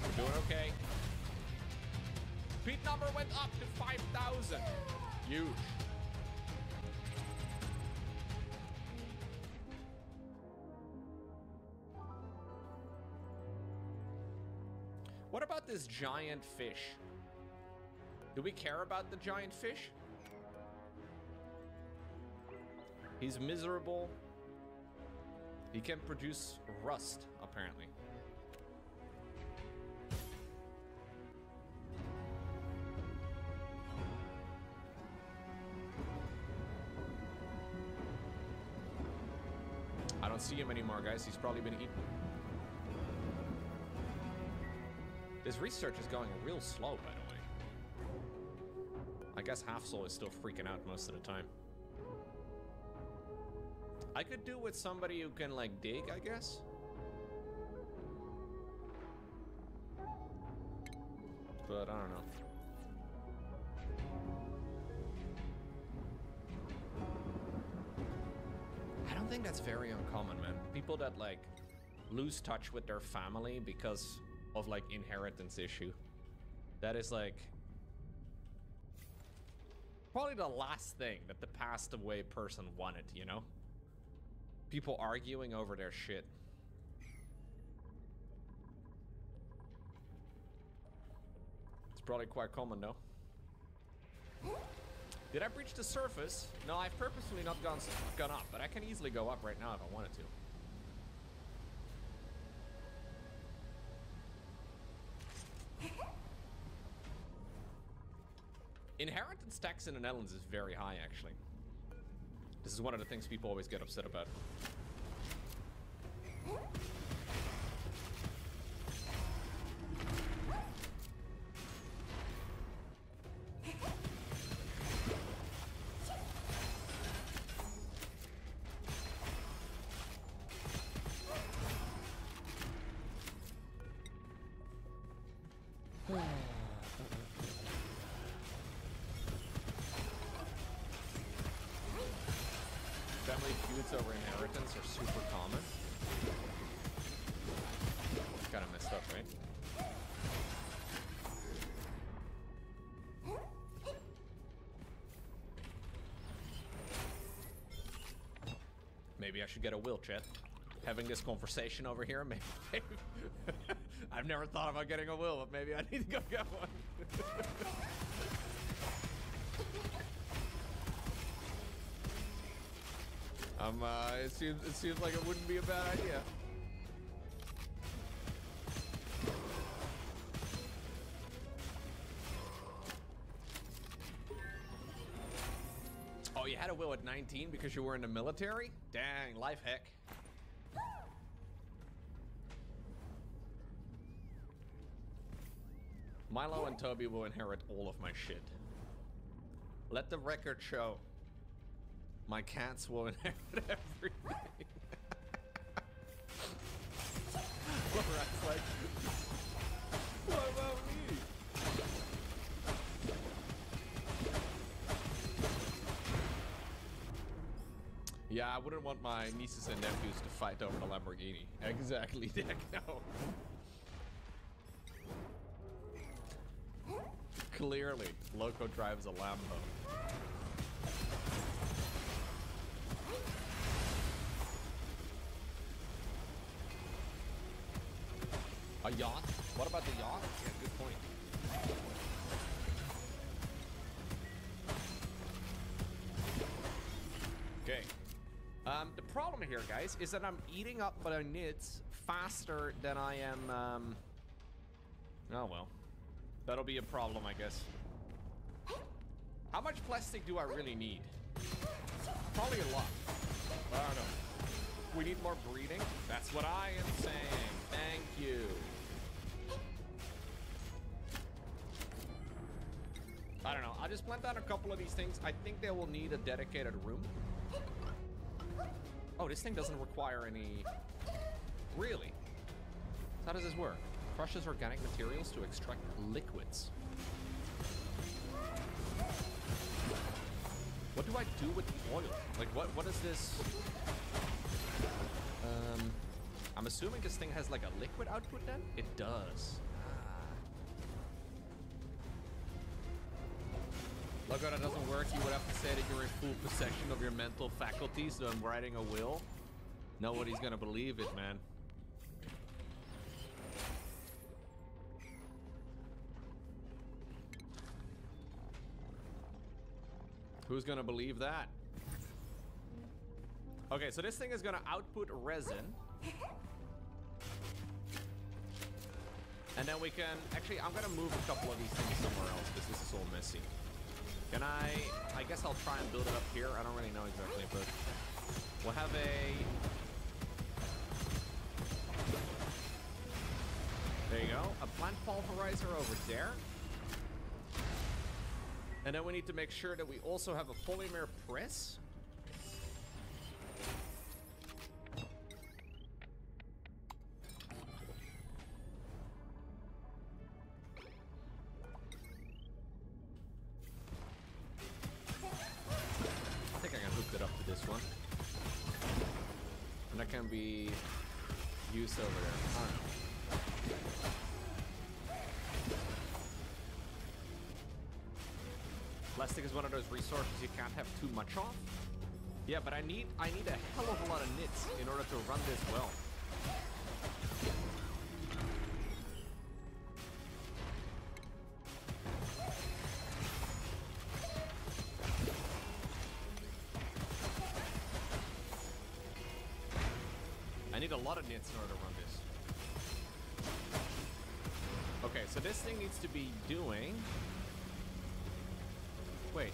We're doing okay. Beat number went up to 5,000. Huge. What about this giant fish? Do we care about the giant fish? He's miserable. He can produce rust, apparently. I don't see him anymore, guys. He's probably been eaten. This research is going real slow, by the way. I guess Half Soul is still freaking out most of the time. I could do with somebody who can, like, dig, I guess. But I don't know. I don't think that's very uncommon, man. People that, like, lose touch with their family because of, like, inheritance issue. That is, like, probably the last thing that the passed away person wanted, you know? People arguing over their shit. It's probably quite common, though. Did I breach the surface? No, I've purposefully not gone up, but I can easily go up right now if I wanted to. Inheritance tax in the Netherlands is very high, actually. This is one of the things people always get upset about. Family feuds over inheritance are super common. Kind of messed up, right? Maybe I should get a will, chat. Having this conversation over here, maybe. I've never thought about getting a will, but maybe I need to go get one. It seems like it wouldn't be a bad idea. Oh, you had a will at 19 because you were in the military? Dang, life hack. Milo and Toby will inherit all of my shit. Let the record show. My cats will inherit everything. Lorat's like, what about me? Yeah, I wouldn't want my nieces and nephews to fight over the Lamborghini. Exactly, Dick, no. Clearly, Loco drives a Lambo. A yacht? What about the yacht? Yeah, good point. Okay. The problem here, guys, is that I'm eating up my nits faster than I am, oh well. That'll be a problem, I guess. How much plastic do I really need? Probably a lot. But I don't know. We need more breeding? That's what I am saying. Thank you. I don't know. I'll just plant down a couple of these things. I think they will need a dedicated room. Oh, this thing doesn't require any... Really? How does this work? crushes organic materials to extract liquids. What do I do with the oil? Like, what is this? I'm assuming this thing has like a liquid output then? It does. Logo, that doesn't work. You would have to say that you're in full possession of your mental faculties, so I'm writing a will. Nobody's gonna believe it, man. Who's gonna believe that? Okay, so this thing is gonna output resin. And then we can... Actually, I'm gonna move a couple of these things somewhere else because this is all messy. Can I guess I'll try and build it up here. I don't really know exactly, but we'll have a... There you go. A plant pulverizer over there. And then we need to make sure that we also have a polymer press. I think I can hook it up to this one. And that can be used over there. I don't know. Plastic is one of those resources you can't have too much of. Yeah, but I need a hell of a lot of knits in order to run this well. I need a lot of knits in order to run this. Okay, so this thing needs to be doing... Wait.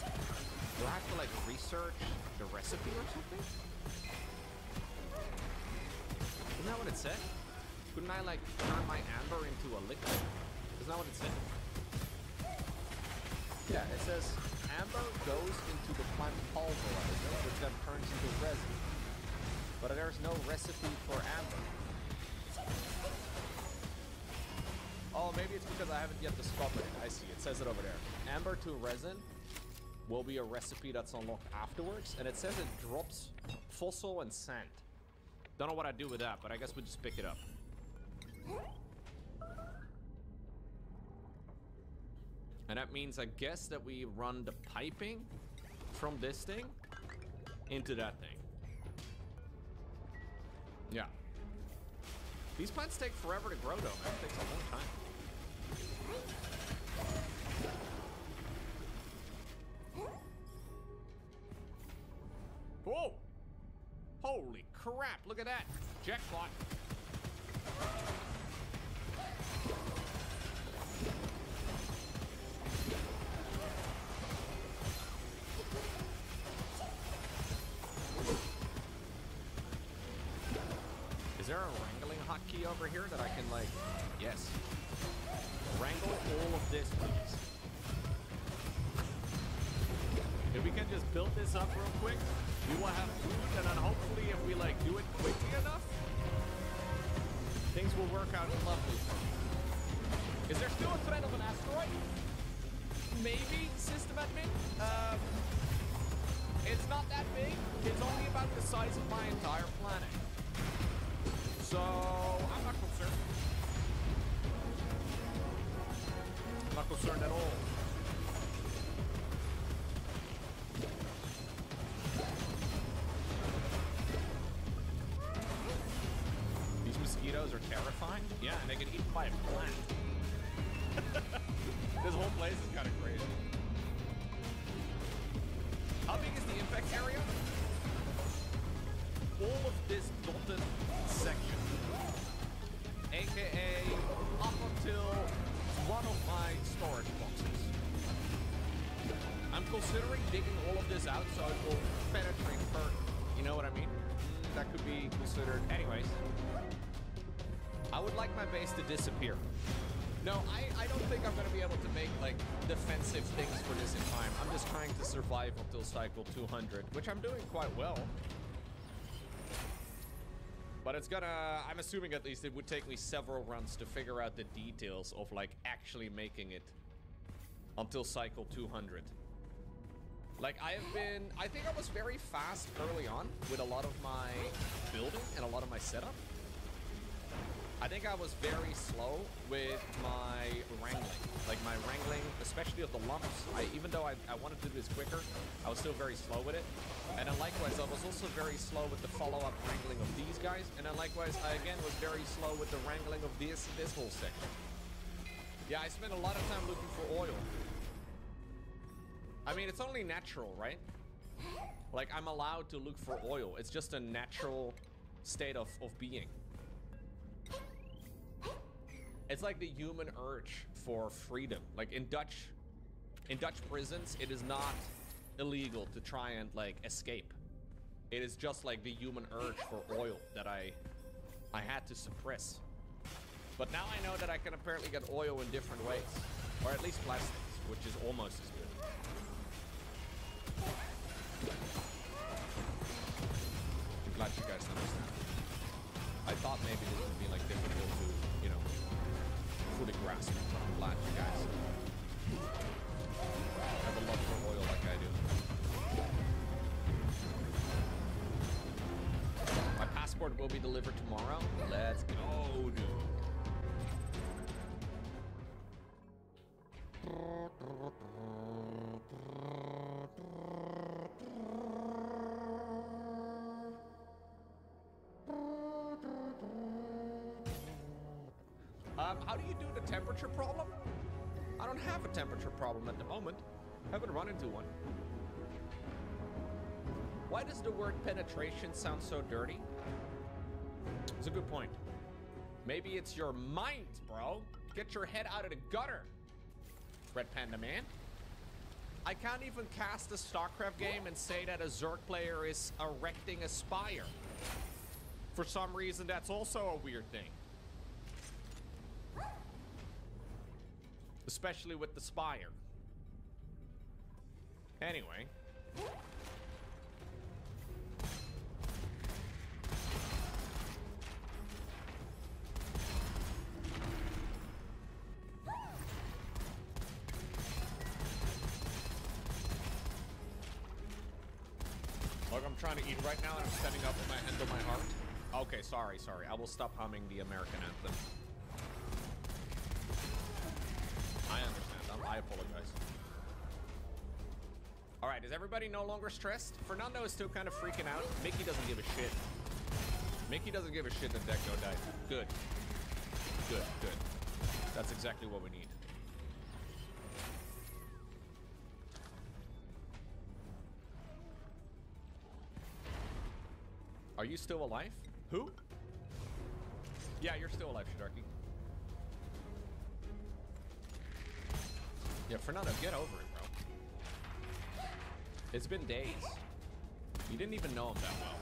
Do I have to like research the recipe or something? Isn't that what it said? Couldn't I like turn my amber into a liquid? Isn't that what it said? Yeah, it says amber goes into the plant pulverizer, which then turns into resin. But there's no recipe for amber. Oh, maybe it's because I haven't yet discovered it. I see. It says it over there. Amber to resin will be a recipe that's unlocked afterwards. And it says it drops fossil and sand. Don't know what I do with that, but I guess we'll just pick it up. And that means, I guess, that we run the piping from this thing into that thing. Yeah. These plants take forever to grow, though, man. It takes a long time. Whoa! Holy crap, look at that! Jackpot! Is there a wrangling hotkey over here that I can, like... Yes. Wrangle all of this, please. If we can just build this up real quick, we will have food, and then hopefully if we, like, do it quickly enough, things will work out lovely. Is there still a threat of an asteroid? Maybe, system admin? It's not that big. It's only about the size of my entire planet. So, I'm not concerned. I'm not concerned at all. These mosquitoes are terrifying. Yeah, and they get eaten by a plant. This whole place is kind of crazy. How big is the infect area? All of this dotted section, aka up until one of my storage boxes. I'm considering digging all of this out so it will penetrate further. You know what I mean? That could be considered. Anyways, I would like my base to disappear. No, I don't think I'm going to be able to make, like, defensive things for this in time. I'm just trying to survive until cycle 200, which I'm doing quite well. But it's gonna, I'm assuming at least it would take me several runs to figure out the details of like actually making it until cycle 200. Like I think I was very fast early on with a lot of my building and a lot of my setup. I think I was very slow with my wrangling. Like my wrangling, especially of the lumps. Even though I wanted to do this quicker, I was still very slow with it. And then likewise, I was also very slow with the follow-up wrangling of these guys. And then likewise, I again was very slow with the wrangling of this whole section. Yeah, I spent a lot of time looking for oil. I mean, it's only natural, right? Like, I'm allowed to look for oil. It's just a natural state of being. It's like the human urge for freedom. Like in Dutch prisons, it is not illegal to try and like escape. It is just like the human urge for oil that I had to suppress. But now I know that I can apparently get oil in different ways, or at least plastics, which is almost as good. I'm glad you guys understand. I thought maybe this would be like difficult to, you know, fully grasp, but I'm glad you guys have a love for oil like I do. My passport will be delivered tomorrow. Let's go, dude. How do you do the temperature problem? I don't have a temperature problem at the moment. Haven't run into one. Why does the word penetration sound so dirty? It's a good point. Maybe it's your mind, bro. Get your head out of the gutter, Red Panda Man. I can't even cast a StarCraft game and say that a Zerg player is erecting a spire. For some reason, that's also a weird thing. Especially with the spire. Anyway. Look, I'm trying to eat right now and I'm setting up with my hand on my heart. Okay, sorry. I will stop humming the American anthem. I understand. I apologize. All right, is everybody no longer stressed? Fernando is still kind of freaking out. Mickey doesn't give a shit. Mickey doesn't give a shit that Deco died. Good. Good. That's exactly what we need. Are you still alive? Who? Yeah, you're still alive, Shadarki. Yeah, Fernando, get over it, bro. It's been days. You didn't even know him that well.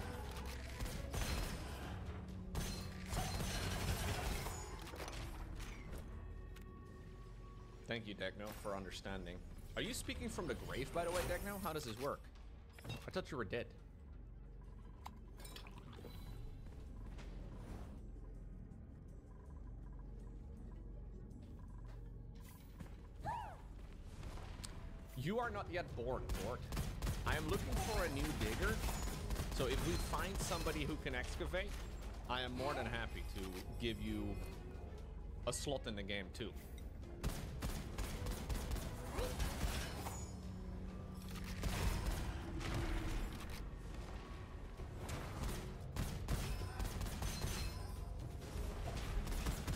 Thank you, Degno, for understanding. Are you speaking from the grave, by the way, Degno? How does this work? I thought you were dead. You are not yet born, Lord. I am looking for a new digger. So if we find somebody who can excavate, I am more than happy to give you a slot in the game too.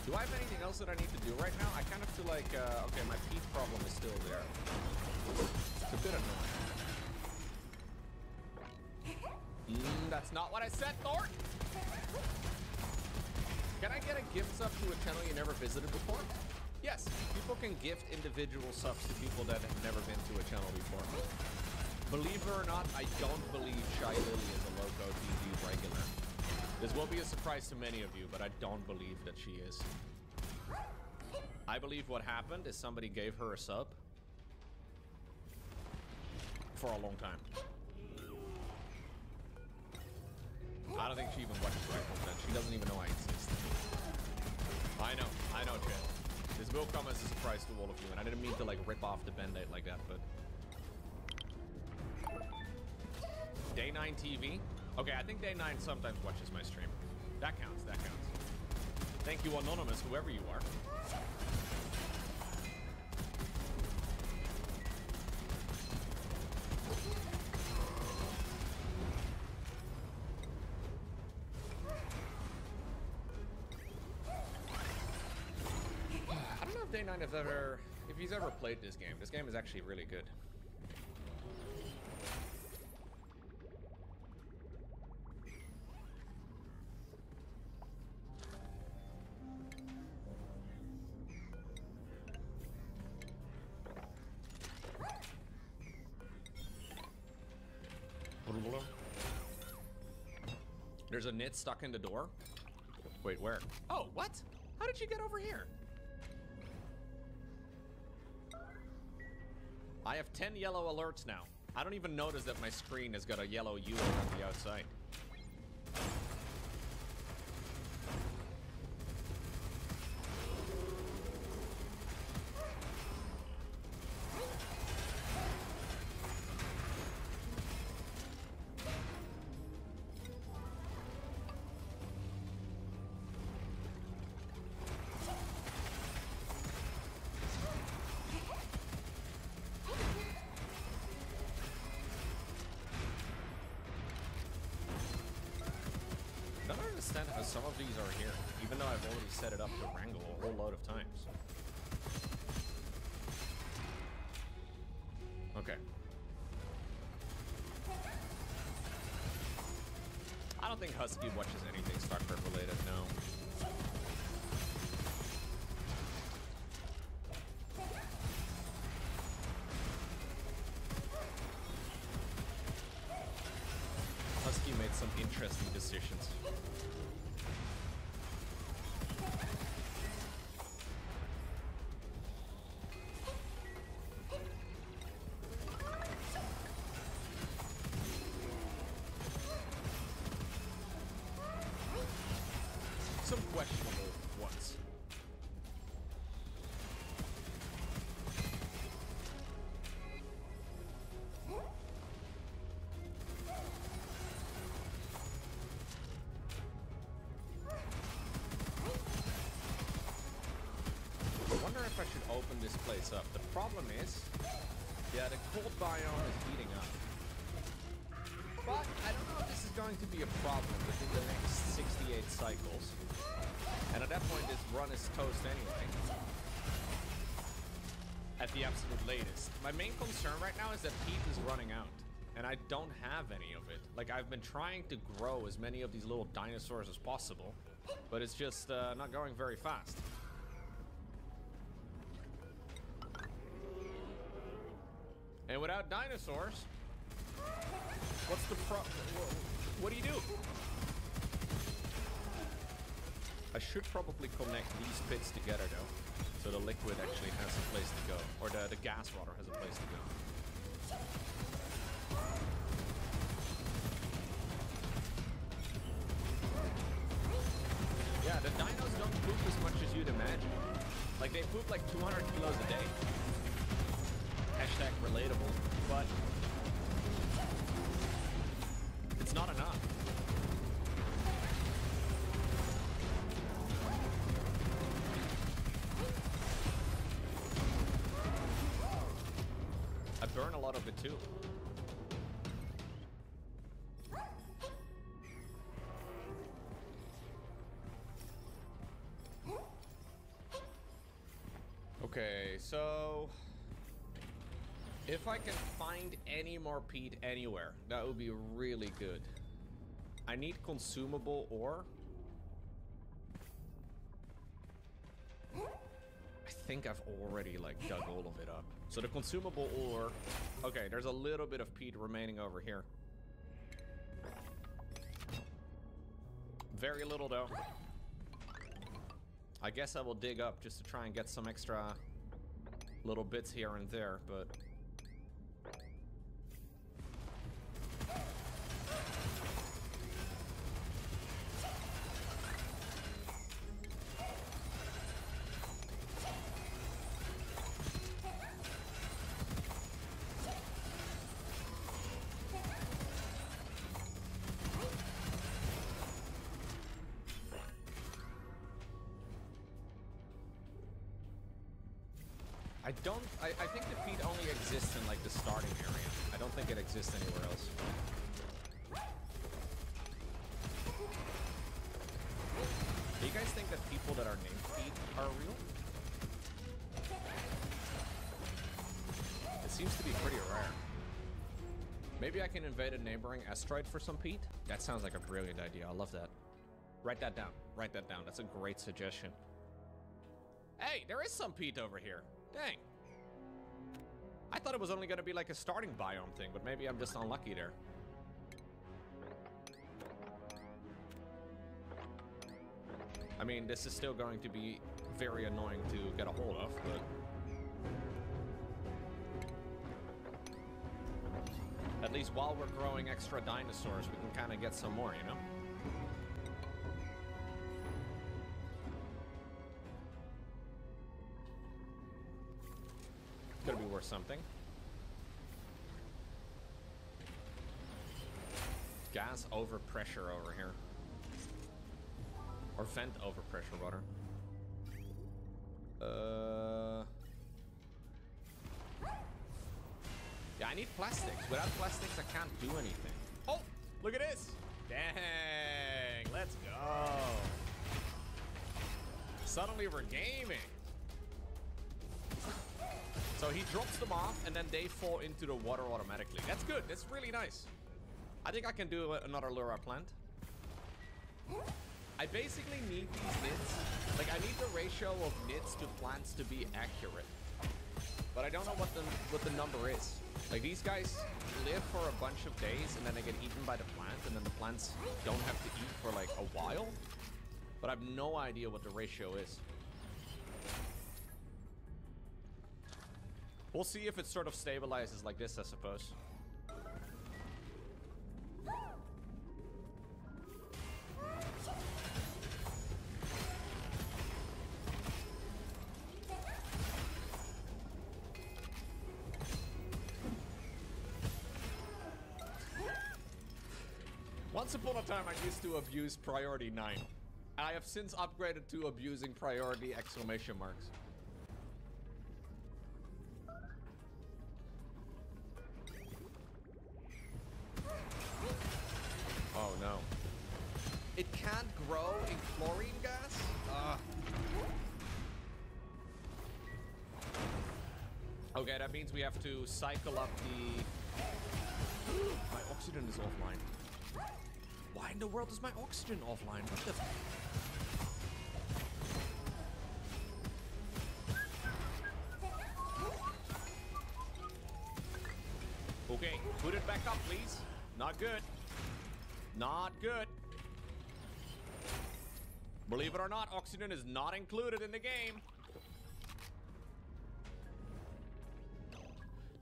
Do I have anything else that I need to do right now? I kind of feel like, okay, my peace problem is still there. It's a bit annoying. That's not what I said, Thor! Can I get a gift sub to a channel you never visited before? Yes, people can gift individual subs to people that have never been to a channel before. Believe it or not, I don't believe Shy Lily is a Loco TV regular. This will be a surprise to many of you, but I don't believe that she is. I believe what happened is somebody gave her a sub for a long time. I don't think she even watches Rifle then. She doesn't even know I exist. I know, Chad. This will come as a surprise to all of you, and I didn't mean to like rip off the band-aid like that, but... Day 9 TV? Okay, I think Day 9 sometimes watches my stream. That counts, that counts. Thank you, Anonymous, whoever you are. I don't know if Day 9 has ever... if he's ever played this game. This game is actually really good. There's a knit stuck in the door. Wait, where? Oh, what? How did you get over here? I have 10 yellow alerts now. I don't even notice that my screen has got a yellow U on the outside. How some of these are here, even though I've already set it up to wrangle a whole load of times. Okay. I don't think Husky watches anything StarCraft related, no. Husky made some interesting decisions. Some questionable ones. I wonder if I should open this place up. The problem is, yeah, the cold biome is heating up. But I don't know if this is going to be a problem within the next 68 cycles. And at that point, this run is toast anyway. At the absolute latest. My main concern right now is that peat is running out. And I don't have any of it. Like, I've been trying to grow as many of these little dinosaurs as possible. But it's just not going very fast. And without dinosaurs... what's the what do you do? I should probably connect these pits together though, so the liquid actually has a place to go, or the gas water has a place to go. Yeah, the dinos don't poop as much as you'd imagine. Like, they poop like 200 kilos a day. Hashtag relatable, but it's not enough. I burn a lot of it too. Okay, so if I can find any more peat anywhere, that would be really good. I need consumable ore. I think I've already like dug all of it up. So the consumable ore, okay, there's a little bit of peat remaining over here. Very little though. I guess I will dig up just to try and get some extra little bits here and there, but I think the feed only exists in like the starting area. I don't think it exists anywhere else. Do you guys think that people that are named feed are real? It seems to be pretty rare. Maybe I can invade a neighboring asteroid for some peat? That sounds like a brilliant idea. I love that. Write that down. Write that down. That's a great suggestion. Hey, there is some peat over here. Dang. I thought it was only going to be like a starting biome thing, but maybe I'm just unlucky there. I mean, this is still going to be very annoying to get a hold of, but... At least while we're growing extra dinosaurs, we can kind of get some more, you know? Could be worth something. Gas overpressure over here. Or vent overpressure, rather. Yeah, I need plastics. Without plastics, I can't do anything. Oh, look at this. Dang, let's go. Suddenly we're gaming. So he drops them off and then they fall into the water automatically. That's good. That's really nice. I think I can do another lure plant. I basically need these nits. Like, I need the ratio of nits to plants to be accurate. But I don't know what the number is. Like, these guys live for a bunch of days and then they get eaten by the plant, and then the plants don't have to eat for like a while. But I have no idea what the ratio is. We'll see if it sort of stabilizes like this, I suppose. Once upon a time, I used to abuse priority 9. I have since upgraded to abusing priority exclamation marks. Oh no. It can't grow in chlorine gas? Okay, that means we have to cycle up the... My oxygen is offline. Why in the world is my oxygen offline? What the... Okay, put it back up, please. Not good. Not good. Believe it or not, oxygen is not included in the game.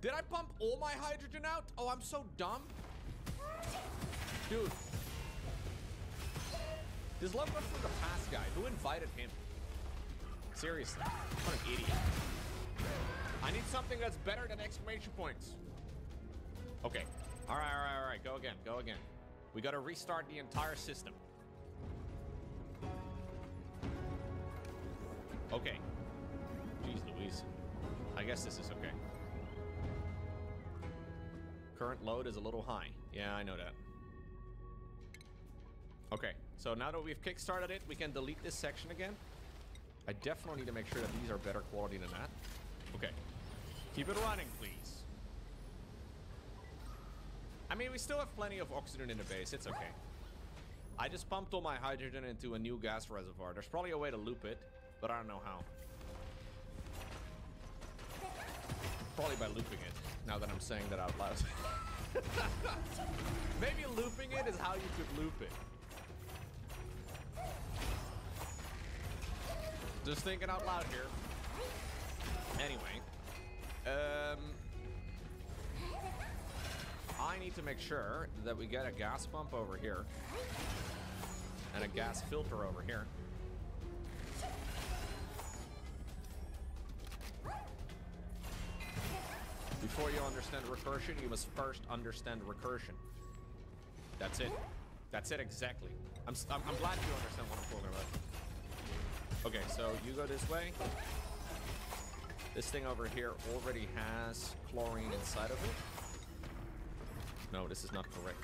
Did I pump all my hydrogen out? Oh, I'm so dumb. Dude. This love comes from the past guy. Who invited him? Seriously. What an idiot. I need something that's better than exclamation points. Okay. All right. Go again. Go again. We gotta restart the entire system. Okay. Jeez Louise. I guess this is okay. Current load is a little high. Yeah, I know that. Okay, so now that we've kickstarted it, we can delete this section again. I definitely need to make sure that these are better quality than that. Okay. Keep it running, please. I mean, we still have plenty of oxygen in the base. It's okay. I just pumped all my hydrogen into a new gas reservoir. There's probably a way to loop it, but I don't know how. Probably by looping it, now that I'm saying that out loud. Maybe looping it is how you could loop it. Just thinking out loud here. Anyway. I need to make sure that we get a gas pump over here. And a gas filter over here. Before you understand recursion, you must first understand recursion. That's it. That's it exactly. I'm glad you understand what I'm talking about. Okay, so you go this way. This thing over here already has chlorine inside of it. No, this is not correct.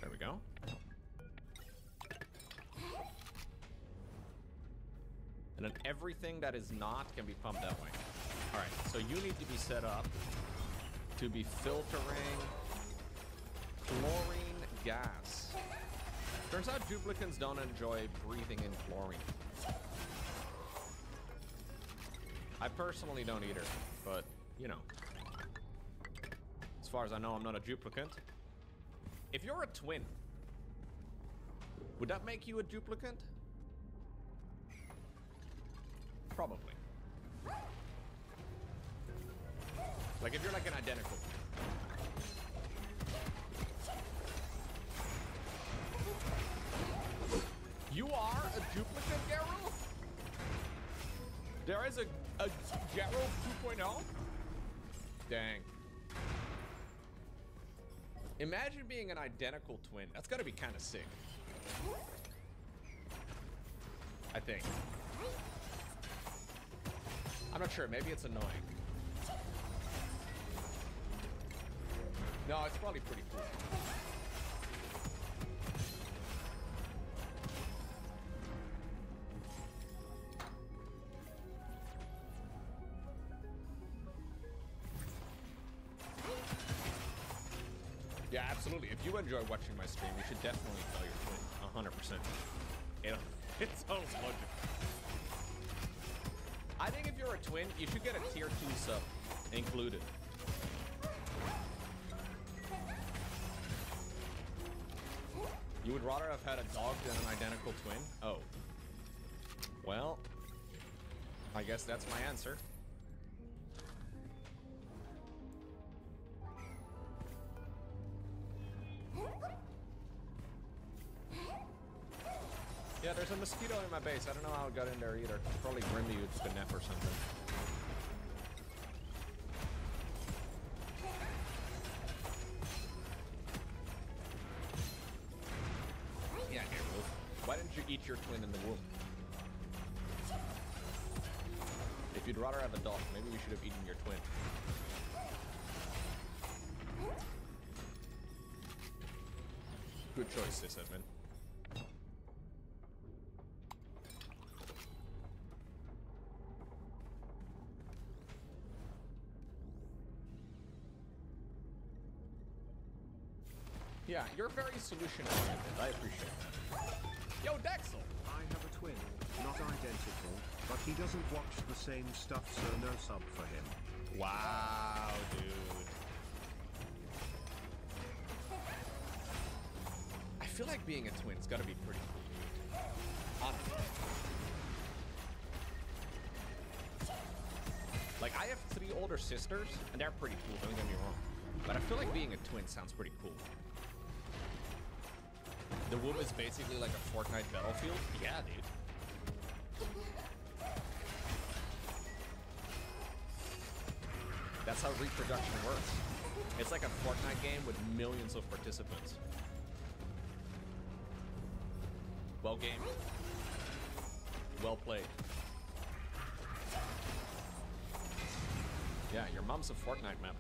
There we go. And then everything that is not can be pumped that way. All right, so you need to be set up to be filtering chlorine gas. Turns out duplicants don't enjoy breathing in chlorine. I personally don't either, but you know. As far as I know, I'm not a duplicant. If you're a twin, would that make you a duplicant? Probably. Like if you're like an identical. You are a duplicate, Geralt? There is a Geralt 2.0? Dang. Imagine being an identical twin. That's gotta be kind of sick. I think. I'm not sure. Maybe it's annoying. No, it's probably pretty cool. Yeah, absolutely. If you enjoy watching my stream, you should definitely tell your twin. 100%. It's so logic. I think if you're a twin, you should get a tier 2 sub included. You would rather have had a dog than an identical twin? Oh. Well, I guess that's my answer. Yeah, there's a mosquito in my base. I don't know how it got in there either. Probably Grimby used a nap or something. Yeah, here, Wolf. Why didn't you eat your twin in the womb? If you'd rather have a dog, maybe you should have eaten your twin. Good choice, sis Edmund. Yeah, you're very solution-oriented. I appreciate that. Yo, Dexel! I have a twin, not identical, but he doesn't watch the same stuff, so no sub for him. Wow, dude. I feel like being a twin's gotta be pretty cool, dude. Honestly. Like, I have 3 older sisters, and they're pretty cool, don't get me wrong. But I feel like being a twin sounds pretty cool. The womb is basically like a Fortnite battlefield? Yeah, dude. That's how reproduction works. It's like a Fortnite game with millions of participants. Well gamed. Well played. Yeah, your mom's a Fortnite map.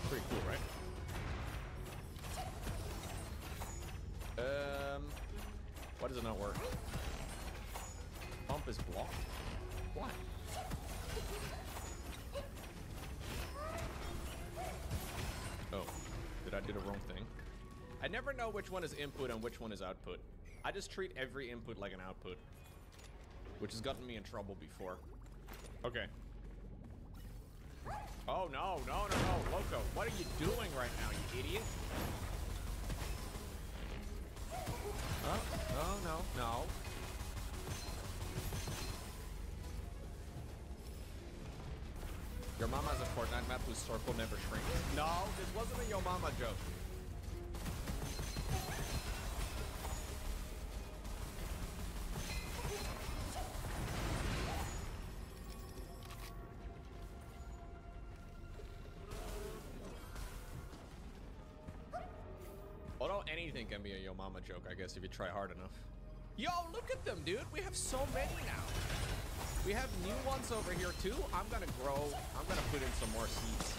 Pretty cool, right? Why does it not work? Pump is blocked. Why? Oh, did I do the wrong thing? I never know which one is input and which one is output. I just treat every input like an output, which has gotten me in trouble before. Okay. Oh, no, no, no, no, Loco, what are you doing right now, you idiot? Oh, no, no. Your mama has a Fortnite map whose circle never shrinks. No, this wasn't a Yo Mama joke. Although anything can be a Yo Mama joke, I guess, if you try hard enough. Yo, look at them, dude. We have so many now. We have new ones over here too. I'm gonna grow. I'm gonna put in some more seeds.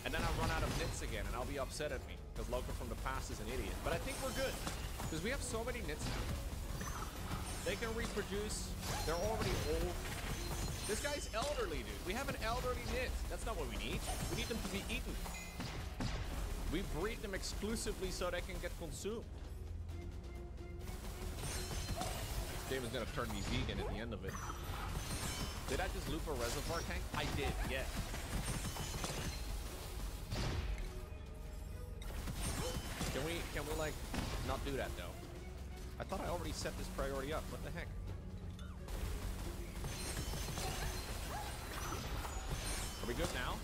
And then I'll run out of nits again and I'll be upset at me because Loco from the past is an idiot. But I think we're good because we have so many nits now. They can reproduce. They're already old. This guy's elderly, dude. We have an elderly nit. That's not what we need. We need them to be eaten. We breed them exclusively so they can get consumed. This game is gonna turn me vegan at the end of it. Did I just loop a reservoir tank? I did, yeah. Can we like not do that though? I thought I already set this priority up. What the heck? Are we good now?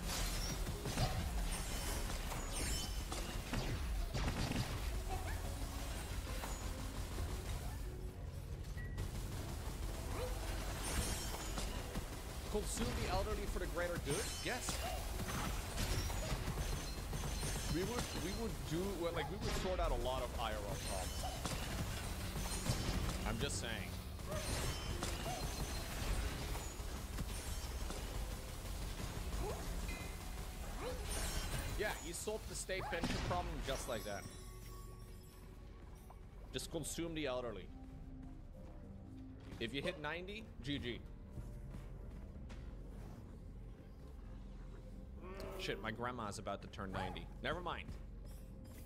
Consume the elderly for the greater good? Yes. We would do, well, like, we would sort out a lot of IRL problems. I'm just saying. Yeah, you solved the state pension problem just like that. Just consume the elderly. If you hit 90, GG. Shit, my grandma's about to turn 90. Never mind.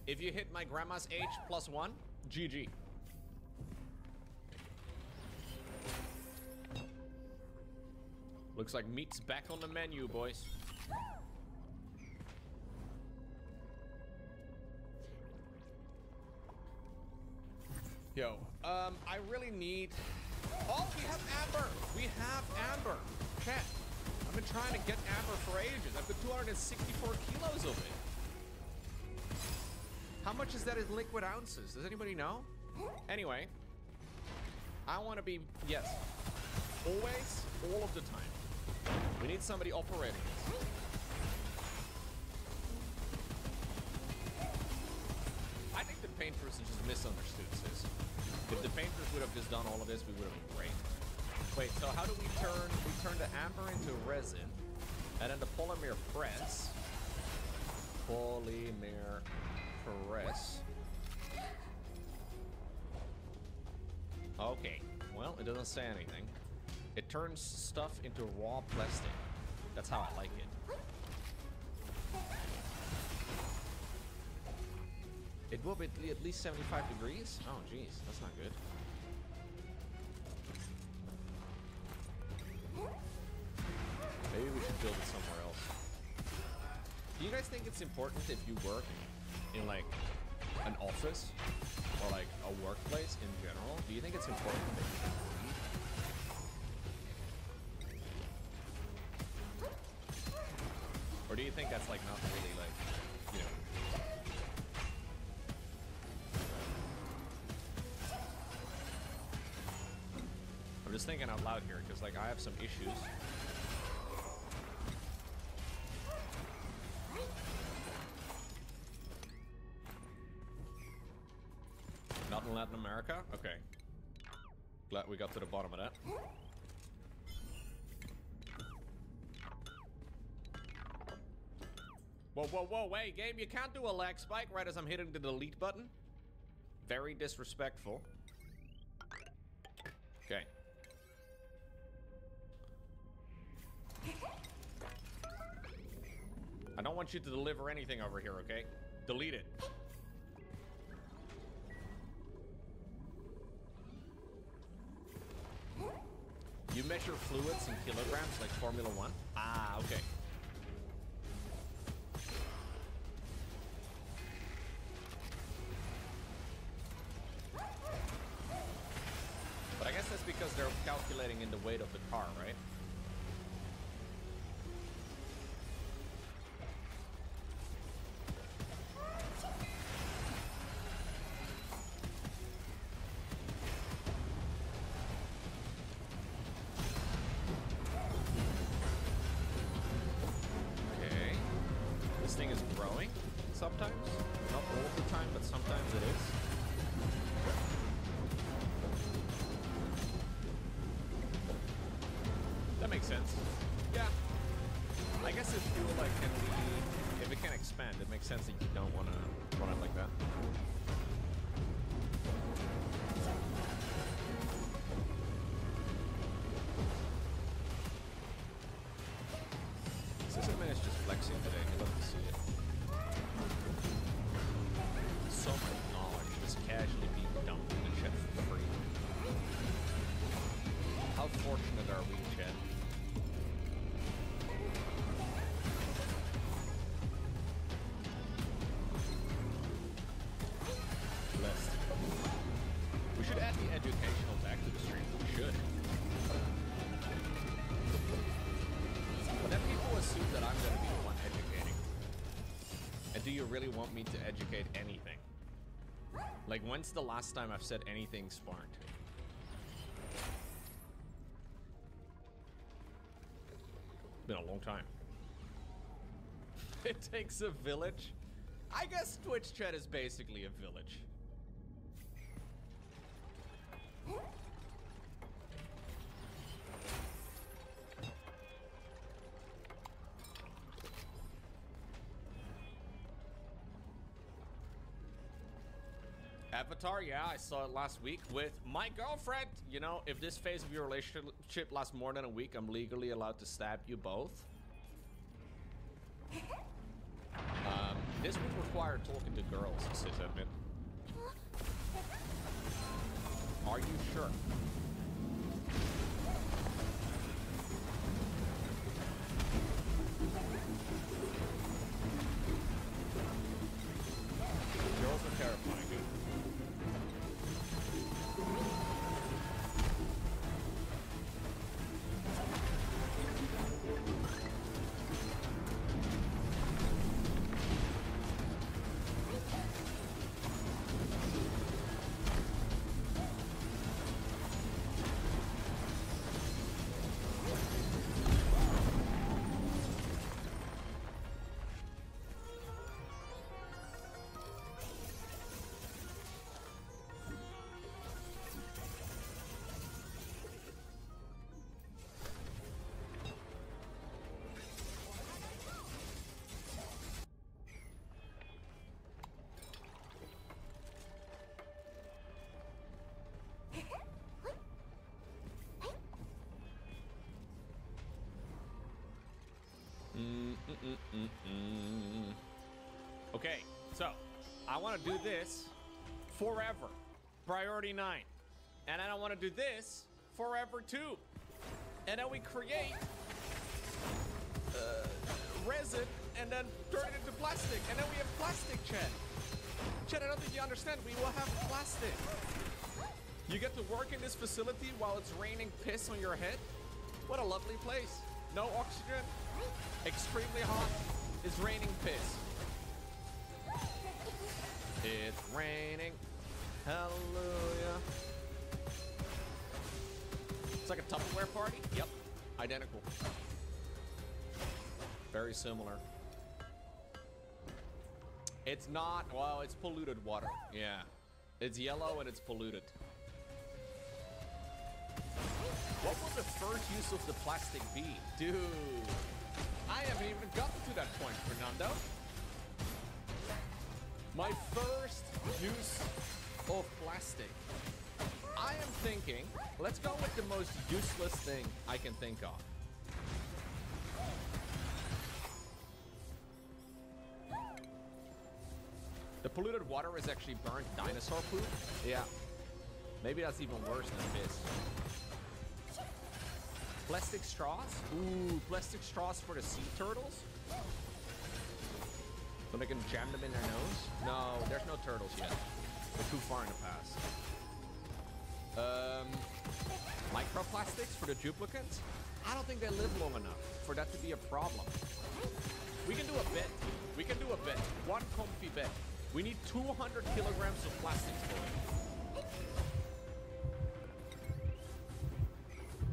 If you hit my grandma's age +1, GG. Looks like meat's back on the menu, boys. Yo, I really need... Oh, we have Amber! We have Amber! Chat. I've been trying to get Amber for ages. I've got 264 kilos of it. How much is that in liquid ounces? Does anybody know? Anyway, I want to be, yes, always, all of the time. We need somebody operating this. I think the painters just misunderstood this. If the painters would have just done all of this, we would have been great. Wait, so how do we turn the amber into resin, and then the polymer press. Polymer press. Okay, well, it doesn't say anything. It turns stuff into raw plastic. That's how I like it. It will be at least 75 degrees? Oh, jeez, that's not good. Maybe we should build it somewhere else. Do you guys think it's important if you work in like an office or like a workplace in general? Do you think it's important that you can breathe? Or do you think that's like not really like, you know? I'm just thinking out loud here because like I have some issues. Not in Latin America? Okay. Glad we got to the bottom of that. Whoa, whoa, whoa, wait, game, you can't do a lag spike right as I'm hitting the delete button. Very disrespectful. Okay. I don't want you to deliver anything over here, okay? Delete it. You measure fluids in kilograms like Formula 1? Ah, okay. But I guess that's because they're calculating in the weight of the car, right? Sometimes, not all of the time, but sometimes it is. makes sense. Yeah. I guess if you like can be, if it can expand, it makes sense that you don't want to run it like that. System is just flexing today. I love to see it. So much knowledge just casually being dumped in the chat for free. How fortunate are we, chat? Blessed. We should add the educational tag to the stream. We should. But then people assume that I'm going to be the one educating. And do you really want me to educate anything? Like, when's the last time I've said anything smart? Been a long time. It takes a village. I guess Twitch chat is basically a village. Avatar, yeah, I saw it last week with my girlfriend. You know, if this phase of your relationship lasts more than a week, I'm legally allowed to stab you both. This would require talking to girls, sis admit. Are you sure? Girls are terrifying, dude. Okay, so I want to do this forever, priority 9, and then I want to do this forever 2, and then we create resin and then turn it into plastic, and then we have plastic, Chet. Chet, I don't think you understand. We will have plastic. You get to work in this facility while it's raining piss on your head. What a lovely place. No oxygen, extremely hot, it's raining piss. It's raining, hallelujah. It's like a Tupperware party? Yep, identical. Very similar. It's not, well, it's polluted water, yeah. It's yellow and it's polluted. What would the first use of the plastic be? Dude, I haven't even gotten to that point, Fernando. My first use of plastic. I am thinking, let's go with the most useless thing I can think of. The polluted water is actually burnt dinosaur poop? Yeah. Maybe that's even worse than piss. Plastic straws? Ooh, plastic straws for the sea turtles? So they can jam them in their nose? No, there's no turtles yet. They're too far in the past. Microplastics for the duplicates? I don't think they live long enough for that to be a problem. We can do a bet. We can do a bet. One comfy bet. We need 200 kilograms of plastics for it.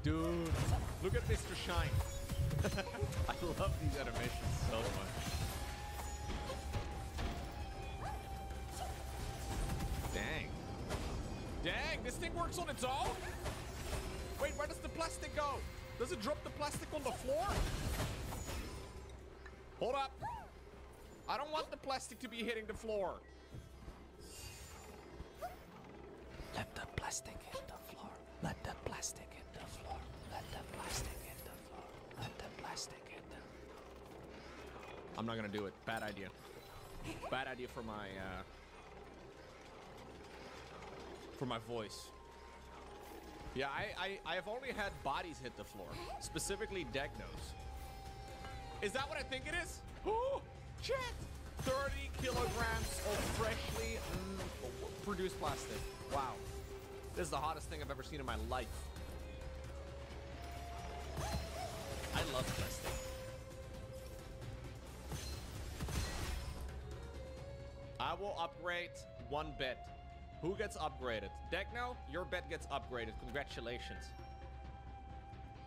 Dude, look at Mr. Shine. I love these animations so much. Dang. Dang, this thing works on its own? Wait, where does the plastic go? Does it drop the plastic on the floor? Hold up. I don't want the plastic to be hitting the floor. Let the plastic hit the floor. Let the plastic hit the floor. Let the plastic hit the floor. Let the plastic hit the... I'm not gonna do it. Bad idea. Bad idea for my voice. Yeah, I have only had bodies hit the floor. Specifically Degnos. Is that what I think it is? Oh, chat! 30 kilograms of freshly produced plastic. Wow. This is the hottest thing I've ever seen in my life. I love plastic. I will upgrade one bet. Who gets upgraded? Degno, your bet gets upgraded. Congratulations.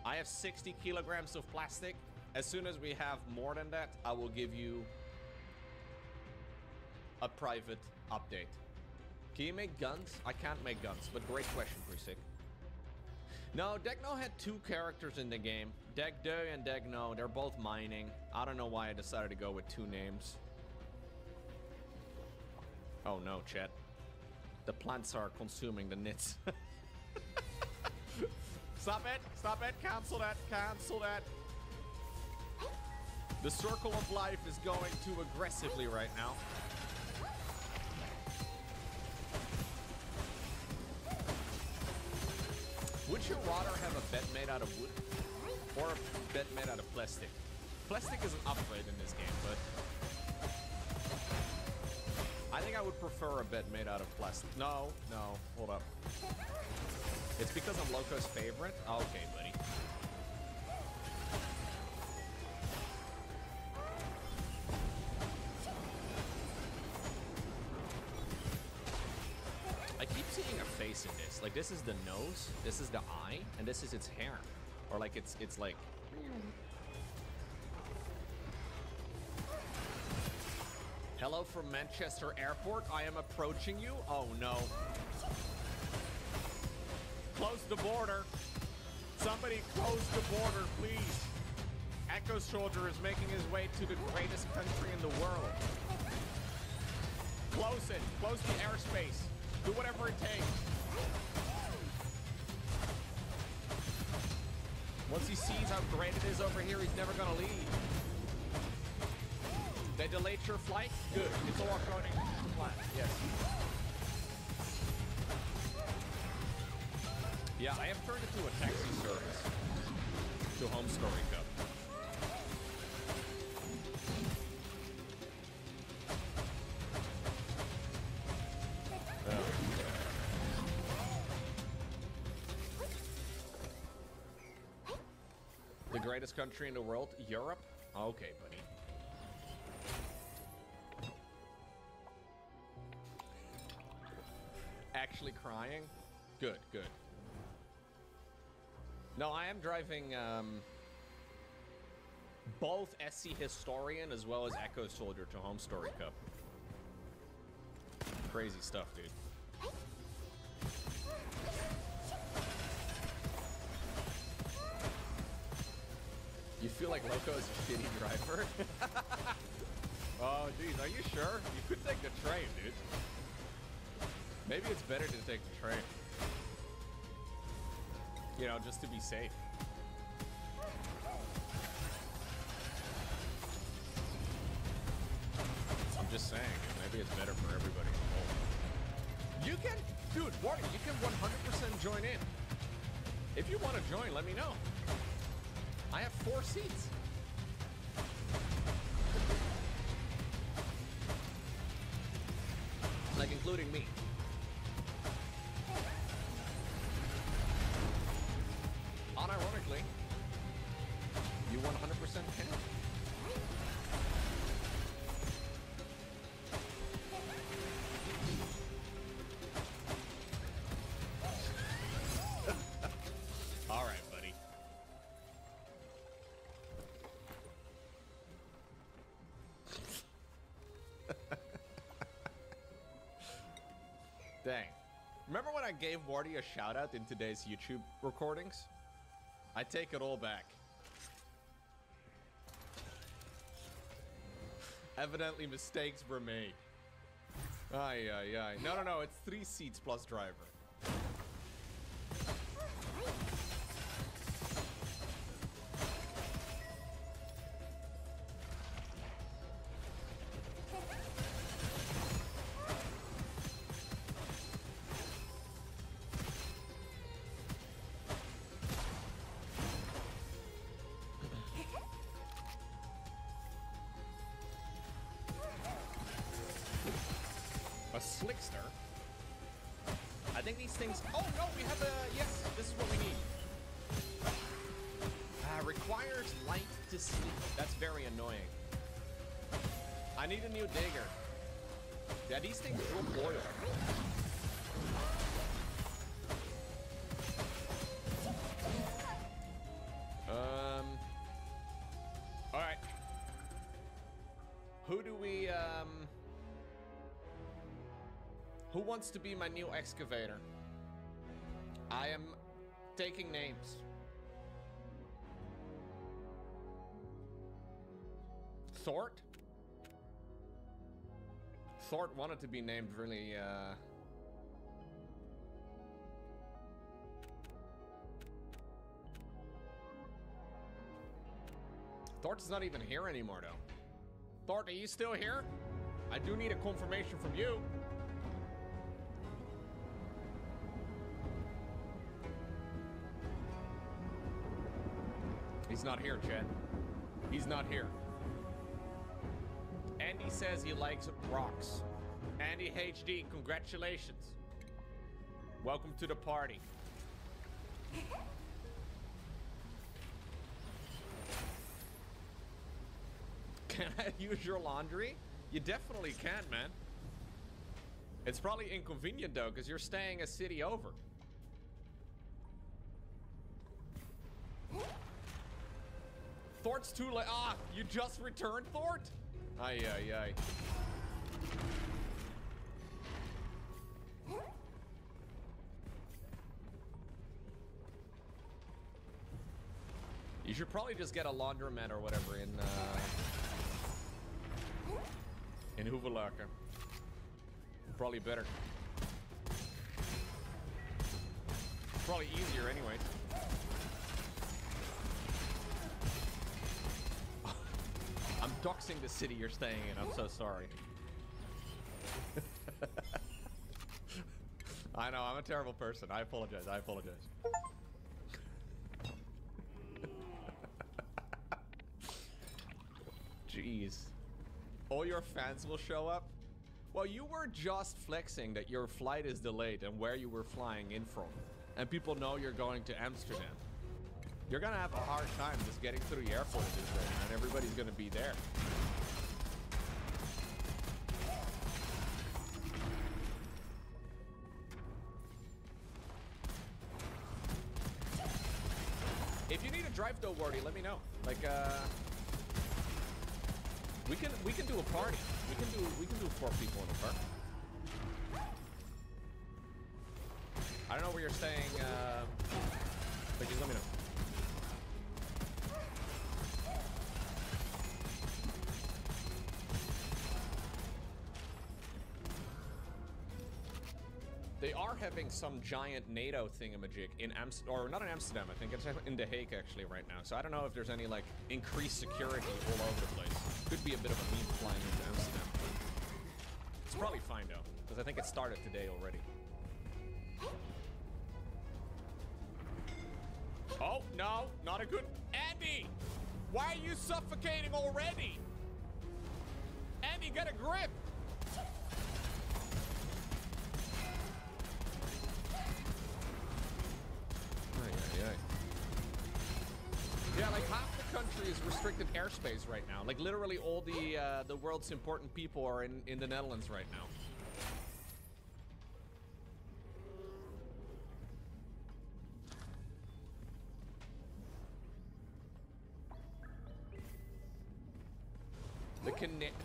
I have 60 kilograms of plastic. As soon as we have more than that, I will give you a private update. Can you make guns? I can't make guns, but great question, Prisik. No, Degno had two characters in the game. Degdo and Degno, they're both mining. I don't know why I decided to go with two names. Oh no, chat. The plants are consuming the nits. Stop it! Stop it! Cancel that! Cancel that! The circle of life is going too aggressively right now. Would you rather have a bed made out of wood or a bed made out of plastic? Plastic is an upgrade in this game, but I think I would prefer a bed made out of plastic. No, no, hold up. It's because I'm Loco's favorite? Okay, buddy. I keep seeing a face in this. Like, this is the nose, this is the eye, and this is its hair. Or like, it's like... Hello from Manchester Airport. I am approaching you. Oh no. Close the border. Somebody close the border, please. Echo Soldier is making his way to the greatest country in the world. Close it. Close the airspace. Do whatever it takes. Once he sees how great it is over here, he's never gonna leave. They delayed your flight? Good. It's all according to plan. Yes. Yeah, I have turned it to a taxi service to Home Story Cup. The greatest country in the world? Europe? Okay, buddy. Actually crying? Good, good. No, I am driving both SC Historian as well as Echo Soldier to Home Story Cup. Crazy stuff, dude. You feel like Loco is a shitty driver? Oh, geez, are you sure? You could take the train, dude. Maybe it's better to take the train. You know, just to be safe. I'm just saying, maybe it's better for everybody involved. You can, dude, Wardy, you can 100% join in. If you want to join, let me know. I have 4 seats. Like, including me. Unironically, you 100% can. All right, buddy. Dang. Remember when I gave Wardy a shout out in today's YouTube recordings? I take it all back. Evidently mistakes were made. Ay, ay, ay. No, no, no, it's 3 seats plus driver. A slickster? I think these things... Oh, no, we have a... Yes, this is what we need. Requires light to sleep. That's very annoying. I need a new digger. Yeah, these things will boil. Alright. Who do we, Who wants to be my new excavator? I am taking names. Thort? Thort wanted to be named really, Thort's not even here anymore, though. Thort, are you still here? I do need a confirmation from you. He's not here, Chad. He's not here. Andy says he likes rocks. Andy HD, congratulations. Welcome to the party. Can I use your laundry? You definitely can, man. It's probably inconvenient, though, because you're staying a city over. Thort's too late. Ah, you just returned, Thort? Ay, ay, ay. You should probably just get a laundromat or whatever in Hoevelaken. Probably better. Probably easier anyways. I'm doxing the city you're staying in. I'm so sorry. I know, I'm a terrible person. I apologize. I apologize. Jeez. All your fans will show up? Well, you were just flexing that your flight is delayed and where you were flying in from. And people know you're going to Amsterdam. You're gonna have a hard time just getting through the airport at this rate, and everybody's gonna be there. If you need a drive though, Wordy, let me know. Like, we can do a party. We can do 4 people in a car. I don't know where you're staying, but just let me know. They are having some giant NATO thingamajig in Amsterdam, or not in Amsterdam, I think it's in The Hague actually right now. So I don't know if there's any like increased security all over the place. Could be a bit of a meme flying into Amsterdam. It's probably fine though, because I think it started today already. Oh, no, not a good... Andy! Why are you suffocating already? Andy, get a grip! Yeah, like half the country is restricted airspace right now. Like literally all the world's important people are in the Netherlands right now.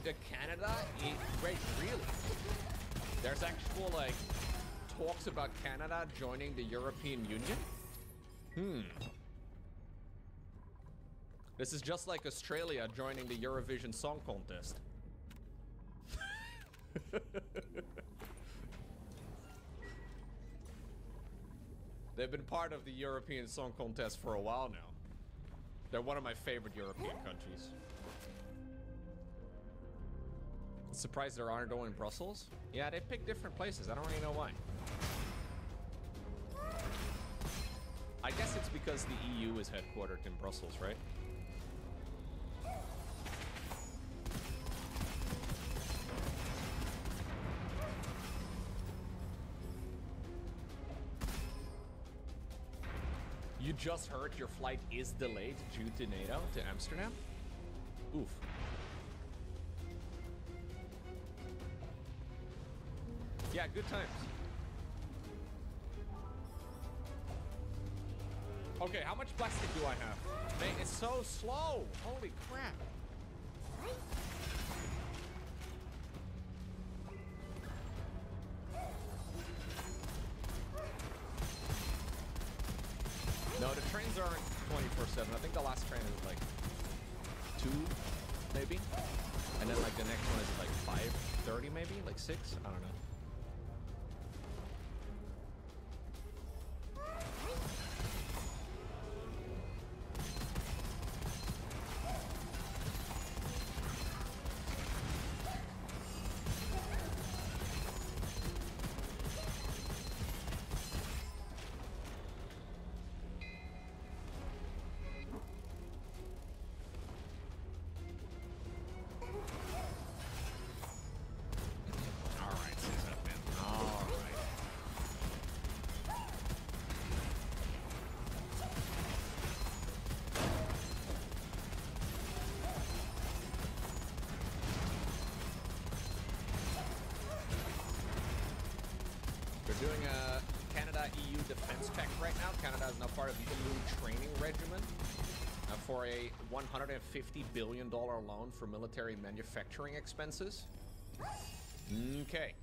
The Canada? Wait, really? There's actual like talks about Canada joining the European Union? This is just like Australia joining the Eurovision Song Contest. They've been part of the European Song Contest for a while now. They're one of my favorite European countries. Surprised there aren't one in Brussels? Yeah, they pick different places. I don't really know why. I guess it's because the EU is headquartered in Brussels, right? You just heard your flight is delayed due to NATO to Amsterdam? Oof. Yeah, good times. Okay, how much plastic do I have? Man, it's so slow. Holy crap. No, the trains aren't 24/7. I think the last train is like 2, maybe. And then like the next one is like 5:30, maybe, like 6. I don't know. Doing a Canada-EU defense pact right now. Canada is now part of the EU training regimen for a $150 billion loan for military manufacturing expenses. Okay.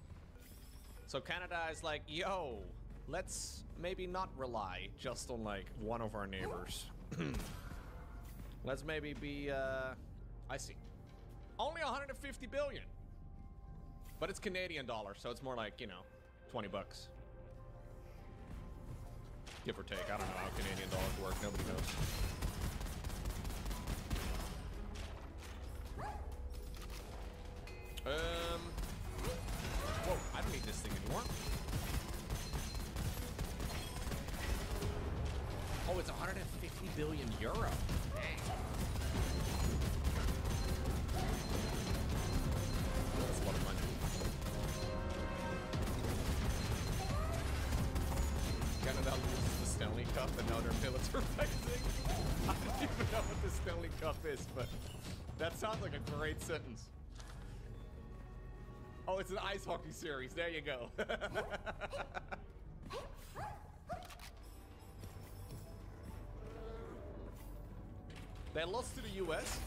So Canada is like, yo, let's maybe not rely just on like one of our neighbors. Let's maybe be, I see. Only 150 billion. But it's Canadian dollars, so it's more like, you know, 20 bucks. Give or take. I don't know how Canadian dollars work. Nobody knows. Whoa, I don't need this thing anymore. Oh, it's 150 billion euro. Dang. That's a lot of money. Canada loses the Stanley Cup and now they're militarizing. I don't even know what the Stanley Cup is, but that sounds like a great sentence. Oh, it's an ice hockey series. There you go. They lost to the US?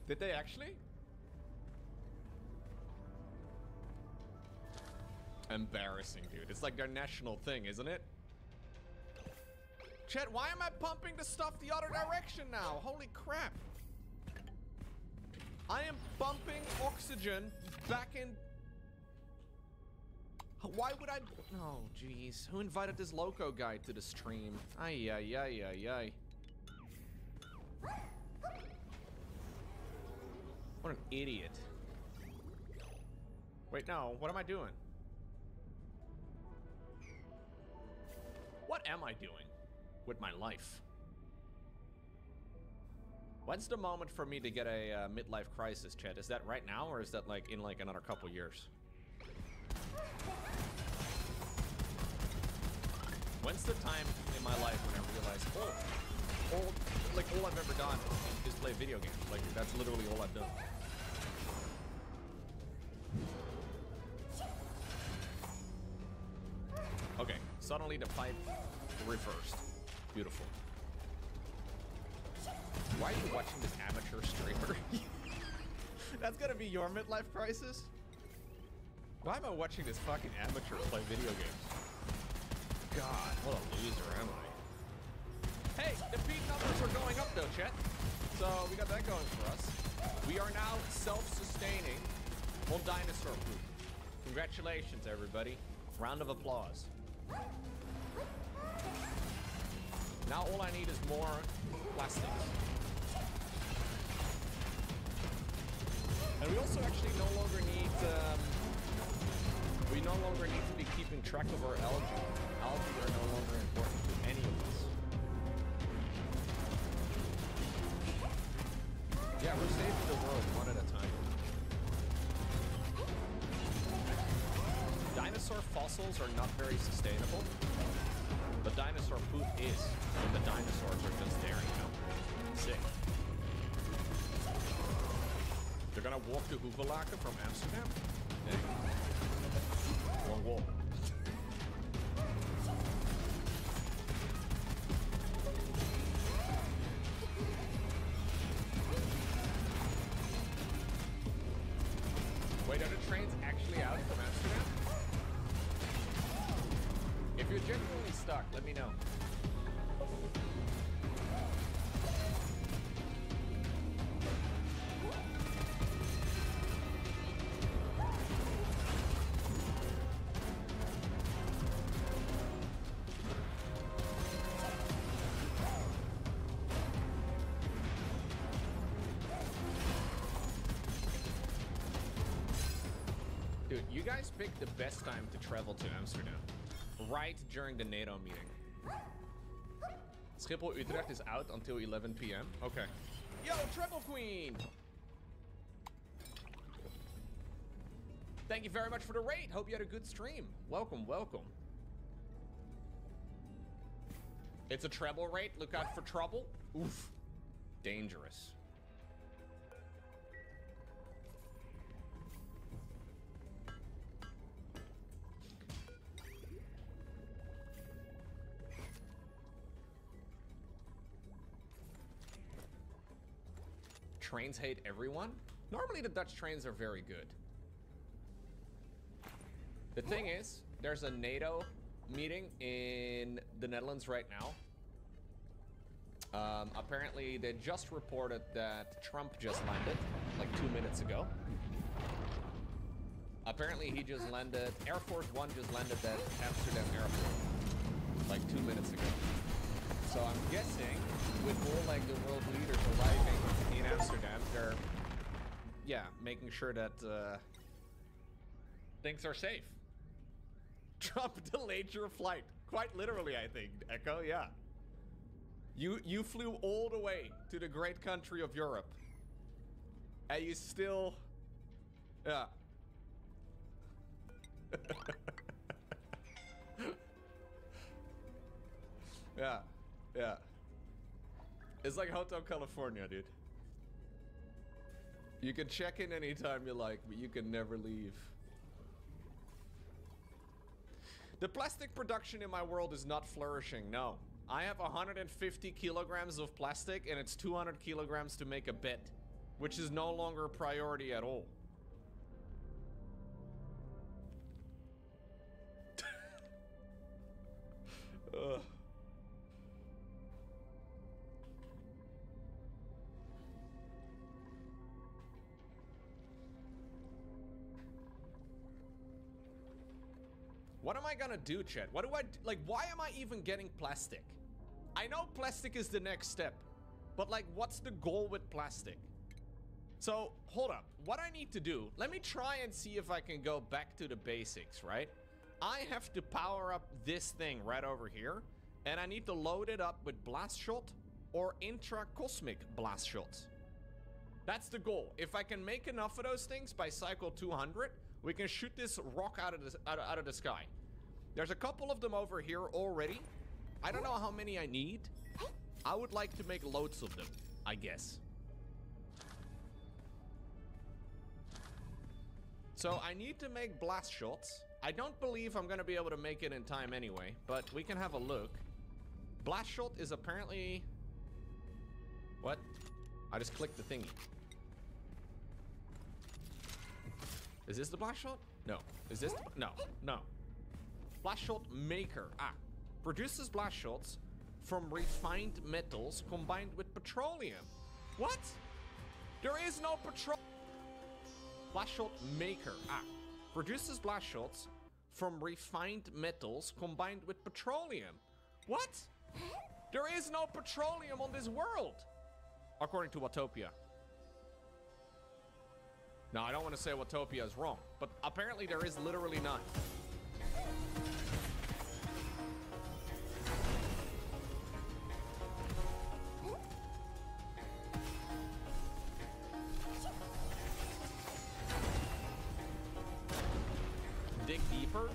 Did they actually? Embarrassing, dude. It's like their national thing, isn't it? Chat, why am I pumping the stuff the other direction now? Holy crap. I am pumping oxygen back in... Why would I... Oh, jeez. Who invited this loco guy to the stream? Ay, ay, ay, ay, ay. What an idiot. Wait, no. What am I doing? What am I doing with my life? When's the moment for me to get a midlife crisis, chat? Is that right now, or is that like in like another couple years? When's the time in my life when I realize, all I've ever done is play video games? Like, that's literally all I've done. Okay, suddenly the pipe reversed. Beautiful. Why are you watching this amateur streamer? That's gonna be your midlife crisis? Why am I watching this fucking amateur play video games? God, what a loser am I? Hey, the peak numbers are going up though, chat. So we got that going for us. We are now self-sustaining on dinosaur poop. Congratulations, everybody. Round of applause. Now all I need is more plastics. And we also actually no longer need to be keeping track of our algae. Algae are no longer important to any of us. Yeah, we're saving the world one at a time. Dinosaur fossils are not very sustainable, but dinosaur poop is, and the dinosaurs are just there, you know? Sick. They're gonna walk to Hoevelaken from Amsterdam? Hey. Long walk. Wait, are the trains actually out from Amsterdam? If you're genuinely stuck, let me know. Dude, you guys picked the best time to travel to Amsterdam. Right during the NATO meeting. Schiphol-Utrecht is out until 11 p.m. Okay. Yo, Treble Queen! Thank you very much for the raid. Hope you had a good stream. Welcome, welcome. It's a treble raid. Look out for trouble. Oof. Dangerous. Trains hate everyone? Normally the Dutch trains are very good. The thing is, there's a NATO meeting in the Netherlands right now. Apparently they just reported that Trump just landed like 2 minutes ago. Apparently he just landed, Air Force One just landed at Amsterdam Airport like 2 minutes ago. So I'm guessing with all like the world leaders arriving in Amsterdam, they're, yeah, making sure that things are safe. Trump delayed your flight. Quite literally, I think, Echo, yeah. You flew all the way to the great country of Europe. And you still, yeah. Yeah. Yeah. It's like Hotel California, dude. You can check in anytime you like, but you can never leave. The plastic production in my world is not flourishing, no. I have 150 kilograms of plastic and it's 200 kilograms to make a bed, which is no longer a priority at all. Ugh. What am I gonna do, chat? What do I, like, why am I even getting plastic? I know plastic is the next step, but like, what's the goal with plastic? So, hold up. What I need to do, let me try and see if I can go back to the basics, right? I have to power up this thing right over here, and I need to load it up with blast shot or intracosmic blast shots. That's the goal. If I can make enough of those things by cycle 200, we can shoot this rock out of the sky. There's a couple of them over here already. I don't know how many I need. I would like to make loads of them, I guess. So I need to make blast shots. I don't believe I'm gonna be able to make it in time anyway, but we can have a look. Blast shot is apparently... What? I just clicked the thingy. Is this the blast shot? No. Is this? No. No. Blast shot maker. Ah. Produces blast shots from refined metals combined with petroleum. What? There is no petrol. Blast shot maker. Produces blast shots from refined metals combined with petroleum. What? There is no petroleum on this world, according to Watopia. Now, I don't want to say Watopia is wrong, but apparently there is literally none. Dig deeper.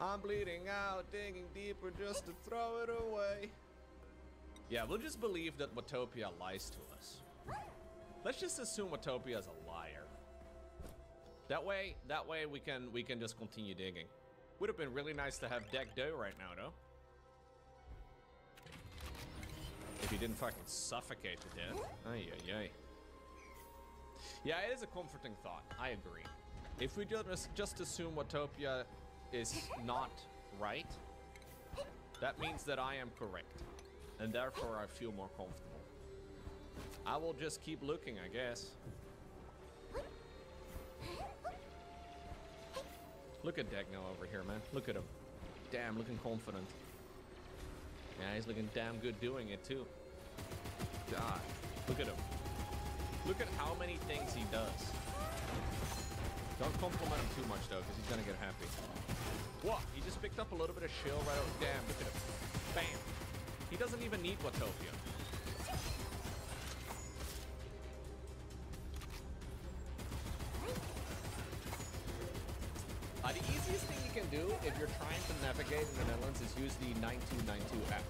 I'm bleeding out, digging deeper just to throw it away. Yeah, we'll just believe that Watopia lies to us. Let's just assume Watopia is a liar. That way we can just continue digging. Would have been really nice to have Deck Do right now, though. If he didn't fucking suffocate to death. Ay, ay, ay. Yeah, it is a comforting thought. I agree. If we just assume Watopia is not right, that means that I am correct. And therefore I feel more comfortable. I will just keep looking, I guess. Look at Degno over here, man. Look at him. Damn, looking confident. Yeah, he's looking damn good doing it too. God, look at him. Look at how many things he does. Don't compliment him too much though, because he's gonna get happy. What? He just picked up a little bit of shield right over. Damn, look at him. Bam. He doesn't even need Watopia. The easiest thing you can do if you're trying to navigate in the Netherlands is use the 9292 app.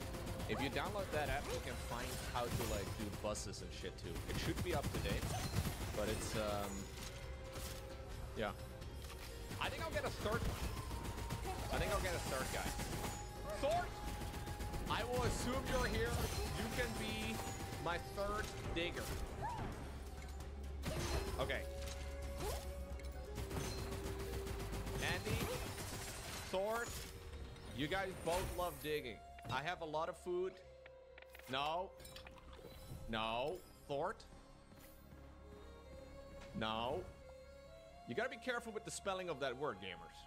If you download that app, you can find how to like do buses and shit too. It should be up to date, but it's yeah. I think I'll get a third one. I think I'll get a third guy. Thort! I will assume you're here. You can be my third digger. Okay. Andy, Thort, you guys both love digging. I have a lot of food. No. No. Thort. No. You gotta be careful with the spelling of that word, gamers.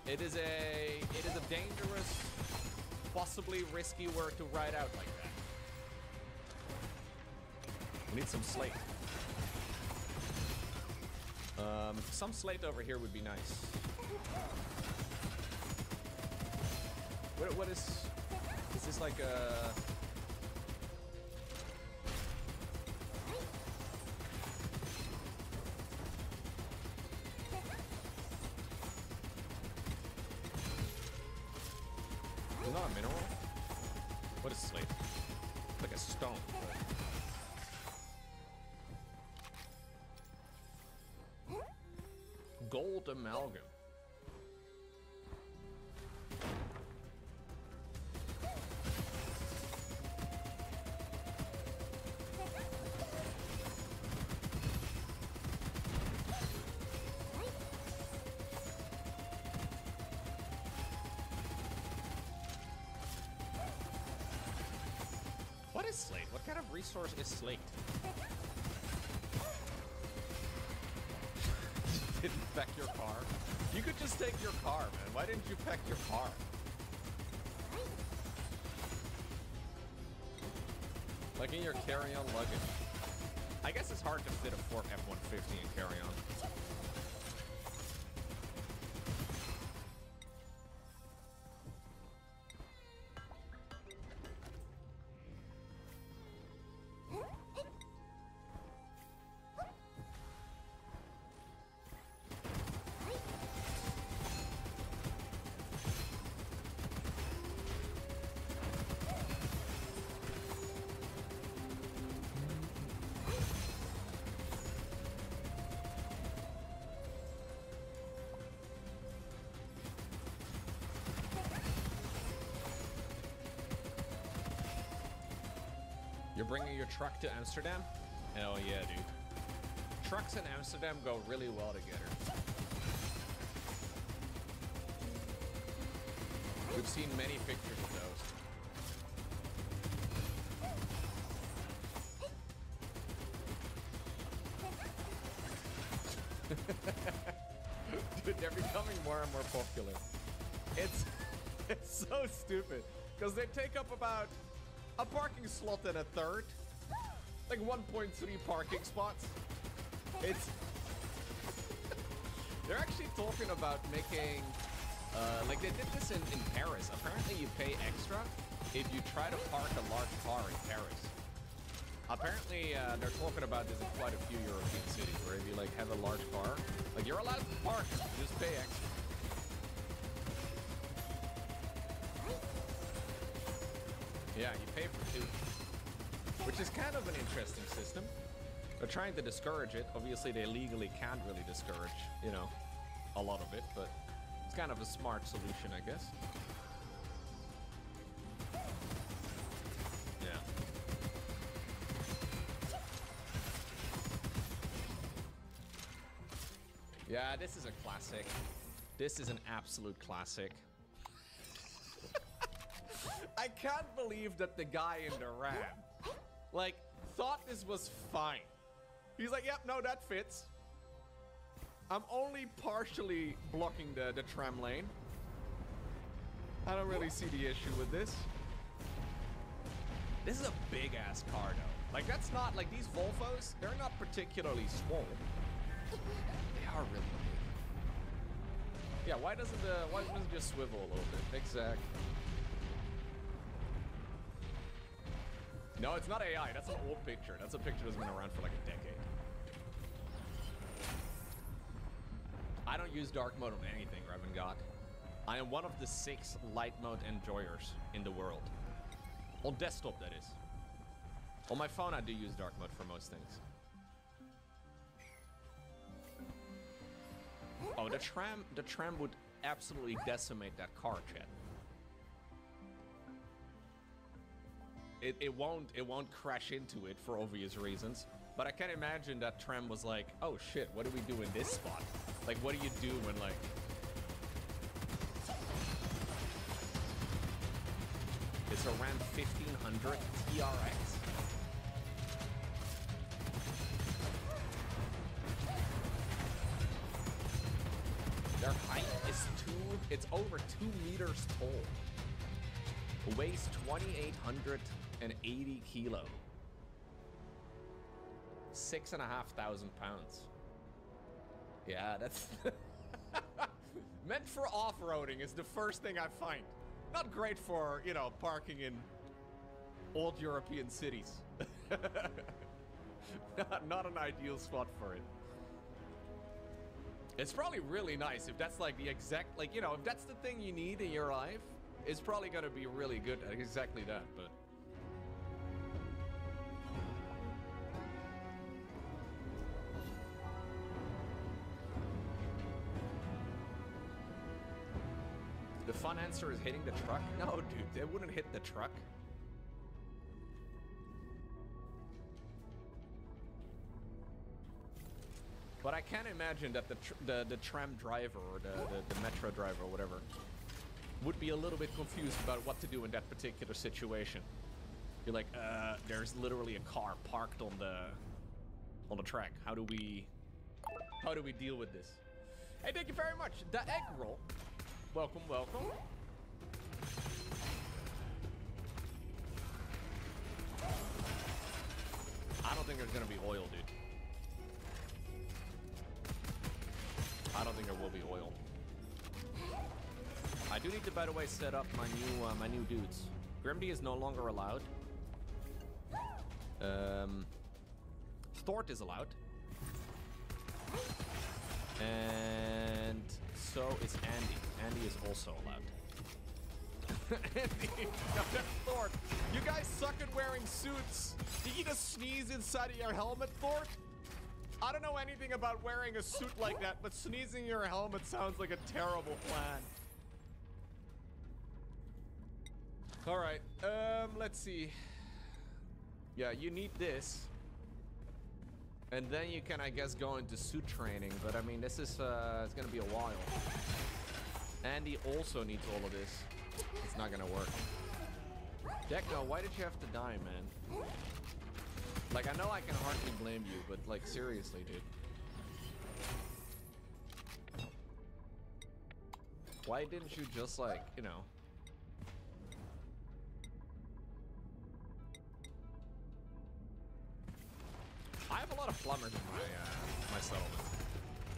It is a dangerous, possibly risky word to write out like that. We need some slate. Some slate over here would be nice. What is this like a... It's not a mineral? What is slate? Like a stone. Gold amalgam. What is slate? What kind of resource is slate? Didn't pack your car? You could just take your car, man. Why didn't you pack your car? Like in your carry-on luggage. I guess it's hard to fit a Ford F-150 in carry-on. You're bringing your truck to Amsterdam? Hell yeah, dude. Trucks in Amsterdam go really well together. We've seen many pictures of those. Dude, they're becoming more and more popular. It's so stupid because they take up about a parking slot and a third, like 1.3 parking spots. It's they're actually talking about making like they did this in Paris. Apparently you pay extra if you try to park a large car in Paris. Apparently they're talking about this in quite a few European cities where if you like have a large car, like you're allowed to park, just pay extra. Yeah, you pay for two, which is kind of an interesting system. They're trying to discourage it. Obviously, they legally can't really discourage, you know, a lot of it, but it's kind of a smart solution, I guess. Yeah. Yeah, this is a classic. This is an absolute classic. I can't believe that the guy in the Ram, like, thought this was fine. He's like, yep, no, that fits. I'm only partially blocking the tram lane. I don't really see the issue with this. This is a big-ass car, though. Like, that's not, like, these Volvos, they're not particularly small. They are really big. Yeah, why doesn't it just swivel a little bit? Exactly. No, it's not AI. That's an old picture. That's a picture that's been around for like a decade. I don't use dark mode on anything, Revan God. I am one of the 6 light mode enjoyers in the world. On desktop, that is. On my phone, I do use dark mode for most things. Oh, the tram would absolutely decimate that car, chat. It won't crash into it for obvious reasons, but I can imagine that tram was like, oh shit, what do we do in this spot? Like, what do you do when like... It's a Ram 1500 TRX. Their height is it's over 2 meters tall. Weighs 2,880 kilo. 6,500 pounds. Yeah, that's meant for off-roading is the first thing I find. Not great for, you know, parking in old European cities. Not an ideal spot for it. It's probably really nice if that's like the exact, like, you know, if that's the thing you need in your life, it's probably going to be really good at exactly that, but... fun answer is hitting the truck? No, dude, they wouldn't hit the truck. But I can't imagine that the tram driver or the metro driver or whatever would be a little bit confused about what to do in that particular situation. You're like, there's literally a car parked on the track. How do we deal with this? Hey, thank you very much. The egg roll. Welcome, welcome. I don't think there's gonna be oil, dude. I don't think there will be oil. I do need to, by the way, set up my new dudes. Grimdy is no longer allowed. Thort is allowed. And so is Andy. Andy is also allowed. Andy, no, that's Thort. You guys suck at wearing suits. Did you just sneeze inside of your helmet, Thort? I don't know anything about wearing a suit like that, but sneezing in your helmet sounds like a terrible plan. All right, let's see. Yeah, you need this. And then you can, I guess, go into suit training. But I mean, this is, it's gonna be a while. Andy also needs all of this. It's not gonna work. Deckno, why did you have to die, man? Like, I know I can hardly blame you, but like, seriously, dude. Why didn't you just like, you know? I have a lot of plumbers in my settlement.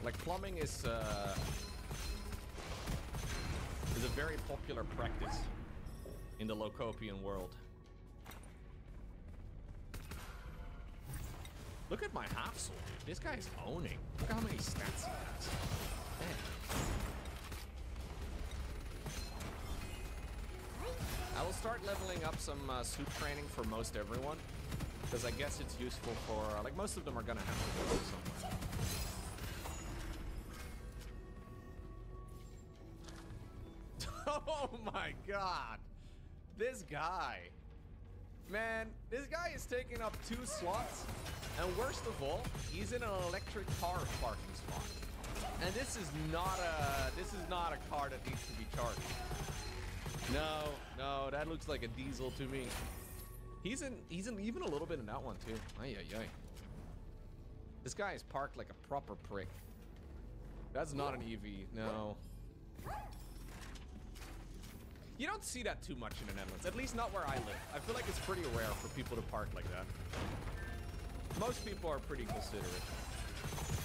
Like, plumbing is a very popular practice in the Locopian world. Look at my half soul, dude. This guy's owning. Look how many stats he has. Man. I will start leveling up some suit training for most everyone. Because I guess it's useful for, like, most of them are gonna have to go somewhere. Oh my god! This guy! Man, this guy is taking up 2 slots, and worst of all, he's in an electric car parking spot. And this is not a car that needs to be charged. No, that looks like a diesel to me. He's in even a little bit in that one too. Ay. This guy is parked like a proper prick. That's not an EV, no. You don't see that too much in the Netherlands, at least not where I live. I feel like it's pretty rare for people to park like that. Most people are pretty considerate.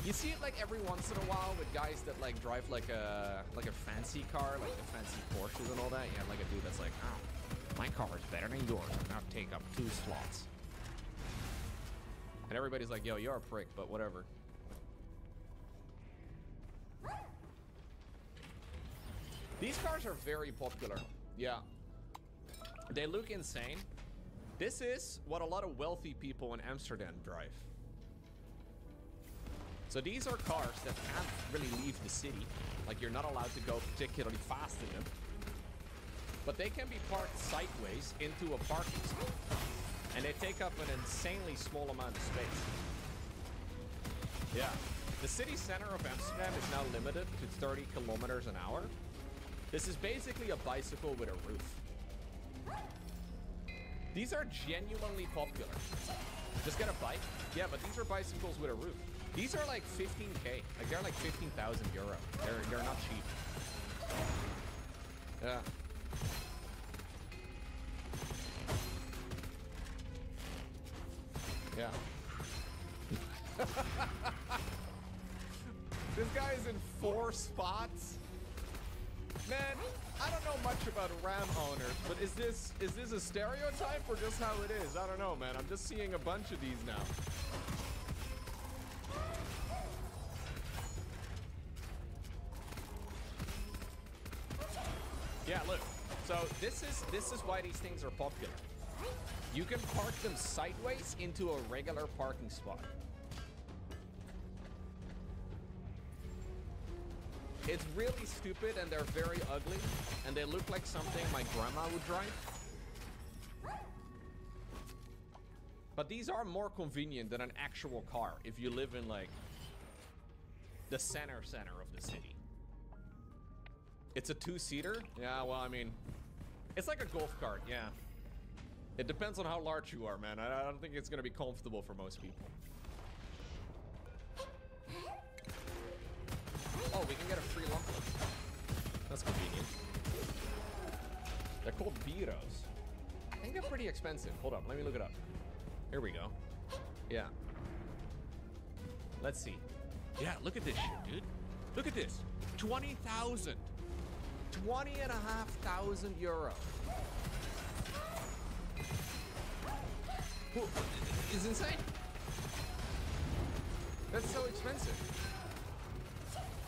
You see it like every once in a while with guys that like drive like a fancy car, like the fancy Porsches and all that. Yeah, like a dude that's like, oh, my car is better than yours. I'll take up 2 slots. And everybody's like, yo, you're a prick, but whatever. These cars are very popular. Yeah. They look insane. This is what a lot of wealthy people in Amsterdam drive. So these are cars that can't really leave the city. Like, you're not allowed to go particularly fast in them. But they can be parked sideways into a parking spot. And they take up an insanely small amount of space. Yeah. The city center of Amsterdam is now limited to 30 kilometers an hour. This is basically a bicycle with a roof. These are genuinely popular. Just get a bike. Yeah, but these are bicycles with a roof. These are like 15k. Like, they're like 15,000 euro. They're not cheap. Yeah. Yeah. This guy is in 4 spots. Man, I don't know much about RAM owners, but is this a stereotype or just how it is? I don't know, man. I'm just seeing a bunch of these now. Yeah, look. So this is why these things are popular. You can park them sideways into a regular parking spot. It's really stupid and they're very ugly and they look like something my grandma would drive. But these are more convenient than an actual car if you live in like the center of the city. It's a 2-seater? Yeah, well, I mean, it's like a golf cart, yeah. It depends on how large you are, man. I don't think it's gonna be comfortable for most people. Oh, we can get a free lump. That's convenient. They're called Biros. I think they're pretty expensive. Hold up, let me look it up. Here we go. Yeah. Let's see. Yeah, look at this shit, dude. Look at this. 20,000. 20,500 euro. It's insane. That's so expensive.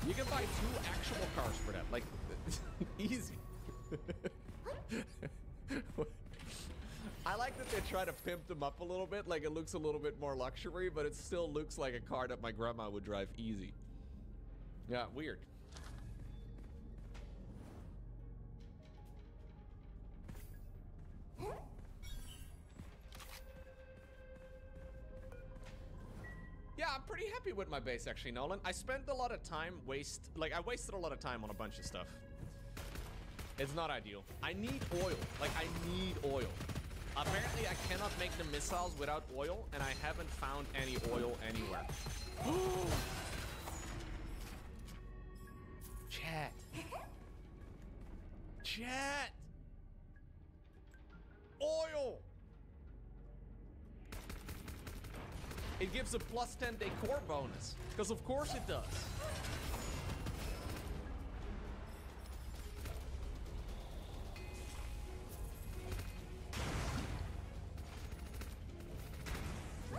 You can buy 2 actual cars for that. Like, easy. I like that they try to pimp them up a little bit, like it looks a little bit more luxury, but it still looks like a car that my grandma would drive easy. Yeah, weird. Yeah, I'm pretty happy with my base actually, Nolan. I spent a lot of time I wasted a lot of time on a bunch of stuff. It's not ideal. I need oil. Like, I need oil. Apparently, I cannot make the missiles without oil, and I haven't found any oil anywhere. Chat. Chat. Oil. It gives a +10 decor bonus, because of course it does.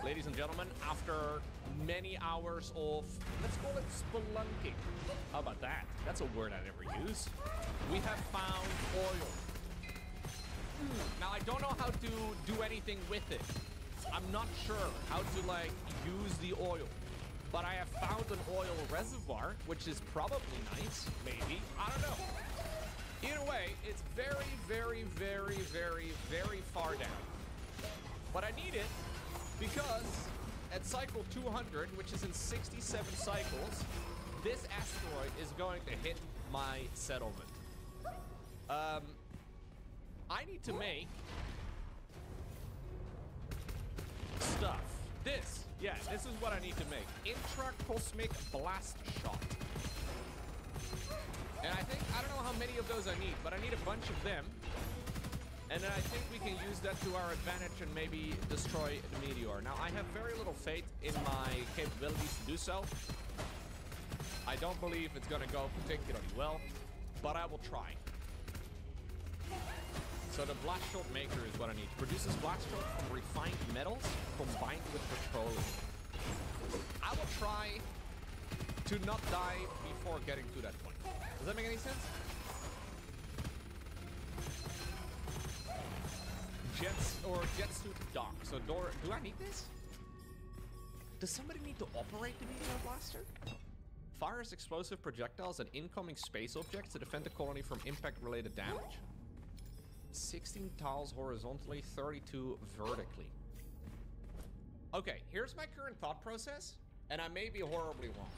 Ladies and gentlemen, after many hours of, let's call it spelunking. How about that? That's a word I never use. We have found oil. Now, I don't know how to do anything with it. I'm not sure how to, like, use the oil. But I have found an oil reservoir, which is probably nice, maybe. I don't know. Either way, it's very, very, very, very, very far down. But I need it because at cycle 200, which is in 67 cycles, this asteroid is going to hit my settlement. I need to make stuff. This is what I need to make. Intracosmic blast shot. And I don't know how many of those I need, but I need a bunch of them. And then I think we can use that to our advantage and maybe destroy the meteor. Now, I have very little faith in my capabilities to do so. I don't believe it's gonna go particularly well, but I will try. So the blast shot maker is what I need. Produces blast shot from refined metals combined with petroleum. I will try to not die before getting to that point. Does that make any sense? Jets to dock. So do I need this? Does somebody need to operate the meteor blaster? Fires explosive projectiles at incoming space objects to defend the colony from impact-related damage. 16 tiles horizontally, 32 vertically. Okay, here's my current thought process, and I may be horribly wrong.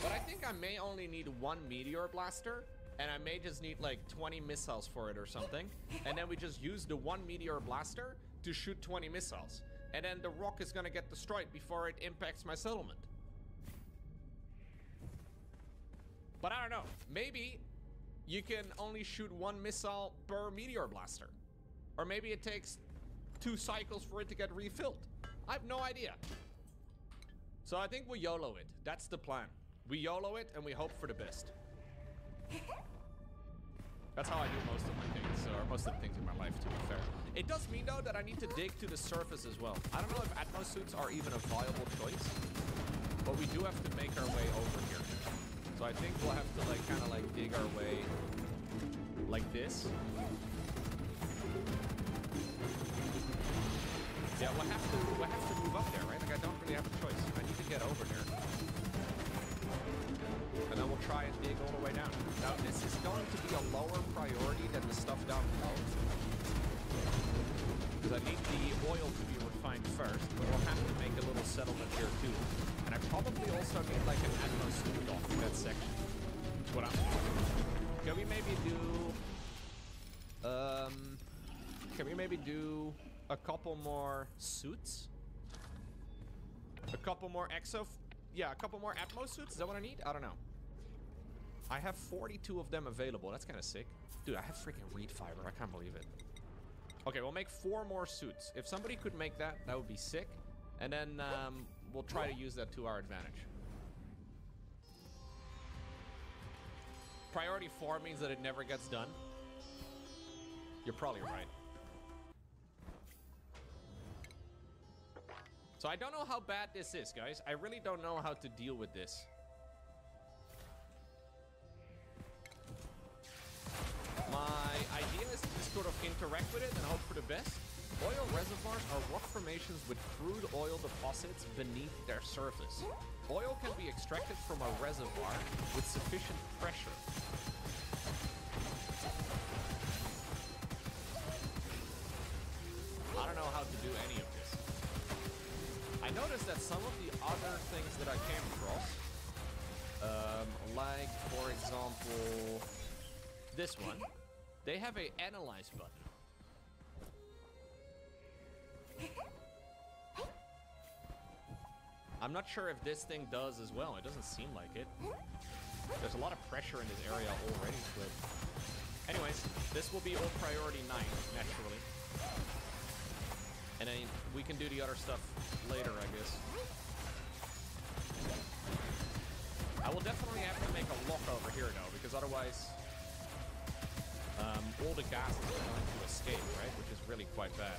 But I think I may only need 1 meteor blaster, and I may just need like 20 missiles for it or something. And then we just use the 1 meteor blaster to shoot 20 missiles. And then the rock is gonna get destroyed before it impacts my settlement. But I don't know, maybe you can only shoot 1 missile per meteor blaster. Or maybe it takes 2 cycles for it to get refilled. I have no idea. So I think we YOLO it. That's the plan. We YOLO it and we hope for the best. That's how I do most of my things, or most of the things in my life, to be fair. It does mean, though, that I need to dig to the surface as well. I don't know if Atmos suits are even a viable choice, but we do have to make our way over here. So I think we'll have to, like, kind of, like, dig our way like this. Yeah, we'll have to move up there, right? Like, I don't really have a choice. I need to get over here. And then we'll try and dig all the way down. Now, this is going to be a lower priority than the stuff down below. Because I need the oil to be refined first, but we'll have to make a little settlement here too. And I probably also need like an Atmos suit off in that section. That's what I'm thinking. Can we maybe do a couple more suits? A couple more a couple more Atmos suits? Is that what I need? I don't know. I have 42 of them available. That's kind of sick. Dude, I have freaking reed fiber. I can't believe it. Okay, we'll make 4 more suits. If somebody could make that, that would be sick. And then we'll try to use that to our advantage. Priority 4 means that it never gets done. You're probably right. So I don't know how bad this is, guys. I really don't know how to deal with this. My idea is to just sort of interact with it and hope for the best. Oil reservoirs are rock formations with crude oil deposits beneath their surface. Oil can be extracted from a reservoir with sufficient pressure. I don't know how to do any of this. I noticed that some of the other things that I came across, like, for example, this one, they have a analyze button. I'm not sure if this thing does as well. It doesn't seem like it. There's a lot of pressure in this area already, but anyways, this will be all priority 9, naturally. And then we can do the other stuff later, I guess. I will definitely have to make a lock over here, though, because otherwise all the gases are going to escape, right? Which is really quite bad.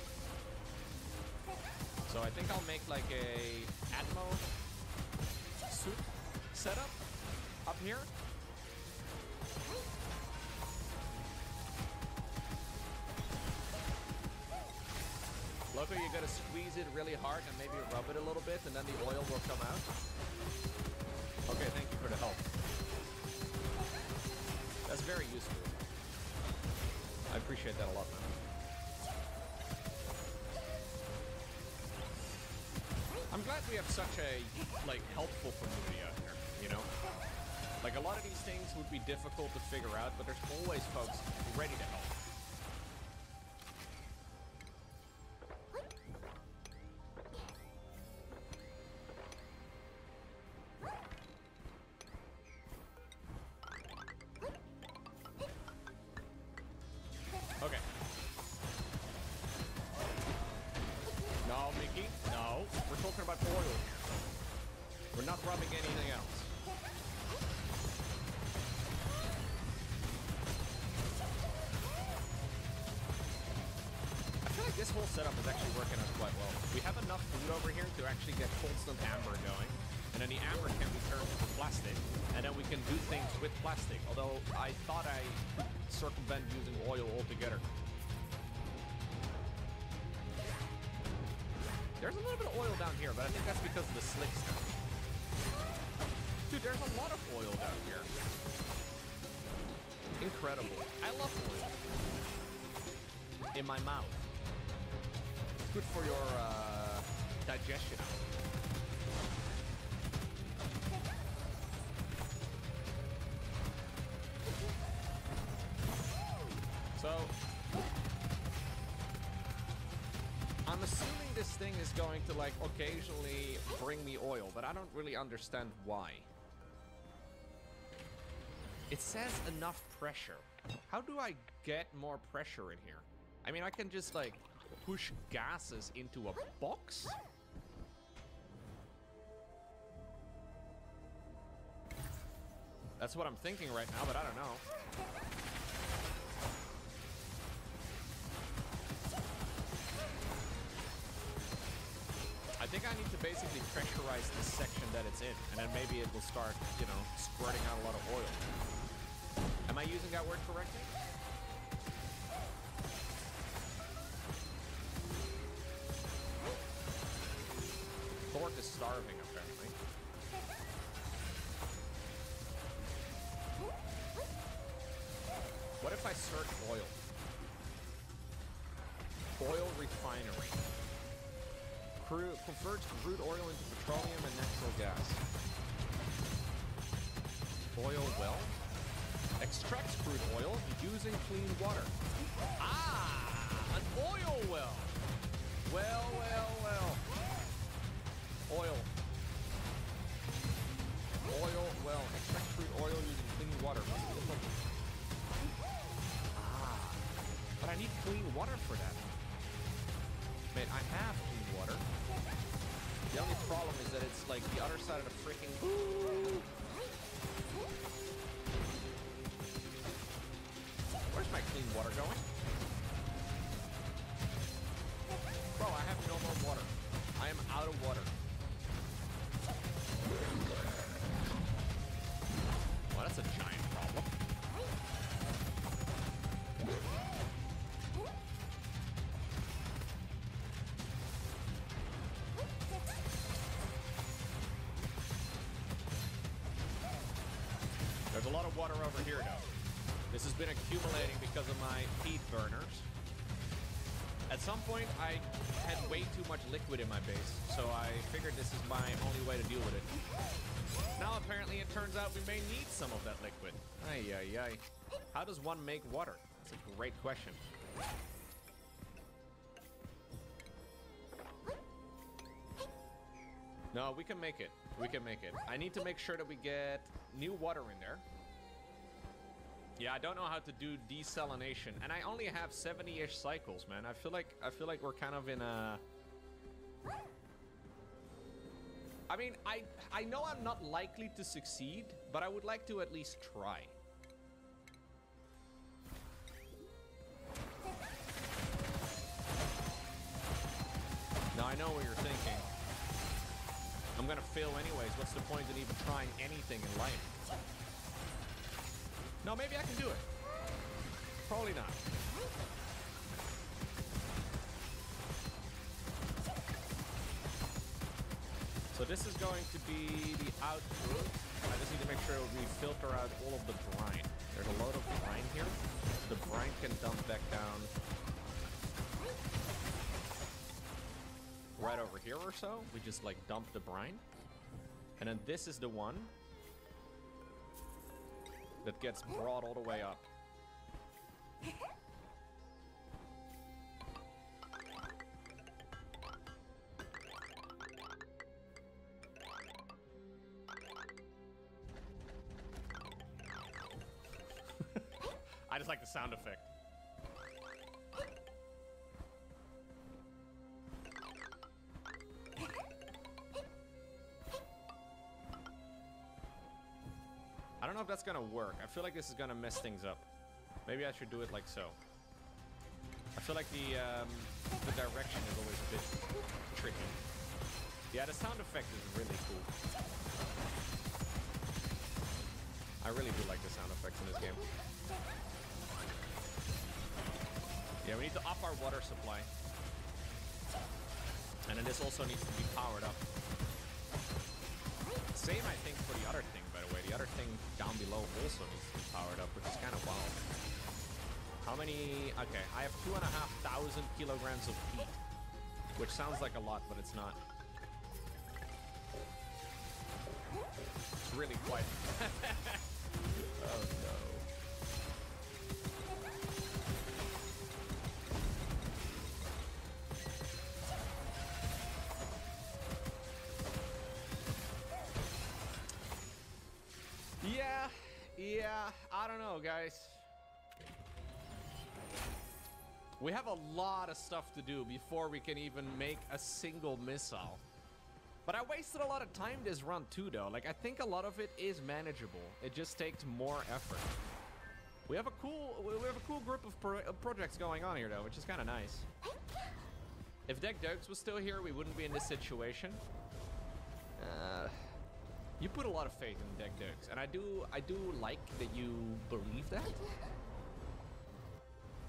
So I think I'll make like a Atmo suit setup up here. Loco, you gotta squeeze it really hard and maybe rub it a little bit, and then the oil will come out. Okay, thank you for the help. That's very useful. I appreciate that a lot, man. I'm glad we have such a, like, helpful community out here, you know? Like, a lot of these things would be difficult to figure out, but there's always folks ready to help. Okay. No, Mickey, no. We're talking about oil here. We're not rubbing anything else. I feel like this whole setup is actually working out quite well. We have enough food over here to actually get constant amber going. And then the amber can be turned into plastic. And then we can do things with plastic. Although I thought I could circumvent using oil altogether. There's a little bit of oil down here, but I think that's because of the slick stuff. Dude, there's a lot of oil down here. Incredible. I love oil. In my mouth. It's good for your digestion. So, I'm assuming this thing is going to, like, occasionally bring me oil, but I don't really understand why. It says enough pressure. How do I get more pressure in here? I mean, I can just, like, push gases into a box? That's what I'm thinking right now, but I don't know. I think I need to basically pressurize this section that it's in, and then maybe it will start, you know, squirting out a lot of oil. Am I using that word correctly? Thork is starving, apparently. Oil refinery. Converts crude oil into petroleum and natural gas. Oil well. Extracts crude oil using clean water. Ah, an oil well. Well. Oil well. Extract crude oil using clean water. Ah, but I need clean water for that. Man, I have clean water. The only problem is that it's like the other side of the freaking. Where's my clean water going? Bro, I have no more water. I am out of water. Well, that's a giant problem. There's a lot of water over here, though. This has been accumulating because of my feed burners. At some point, I had way too much liquid in my base, so I figured this is my only way to deal with it. Now, apparently, it turns out we may need some of that liquid. Ay. How does one make water? That's a great question. No, we can make it. We can make it. I need to make sure that we get new water in there. Yeah, I don't know how to do desalination, and I only have 70-ish cycles, man. I feel like we're kind of in a. I mean, I know I'm not likely to succeed, but I would like to at least try. Now I know what you're thinking. I'm gonna fail anyways. What's the point in even trying anything in life? No, maybe I can do it. Probably not. So this is going to be the output. I just need to make sure we filter out all of the brine. There's a load of brine here. The brine can dump back down right over here or so. We just like dump the brine. And then this is the one that gets brought all the way up. I just like the sound effect. I don't know if that's gonna work. I feel like this is gonna mess things up. Maybe I should do it like so. I feel like the direction is always a bit tricky. Yeah, the sound effect is really cool. I really do like the sound effects in this game. Yeah, we need to up our water supply. And then this also needs to be powered up. Same, I think, for the other thing, by the way. The other thing down below also needs to be powered up, which is kind of wild. How many? Okay, I have 2,500 kilograms of heat, which sounds like a lot, but it's not. It's really quite. Oh no. Yeah, I don't know, guys. We have a lot of stuff to do before we can even make a single missile. But I wasted a lot of time this run too, though. Like, I think a lot of it is manageable. It just takes more effort. We have a cool group of projects going on here, though, which is kind of nice. If Deck Dokes was still here, we wouldn't be in this situation. You put a lot of faith in Deck Dokes, and I do like that you believe that,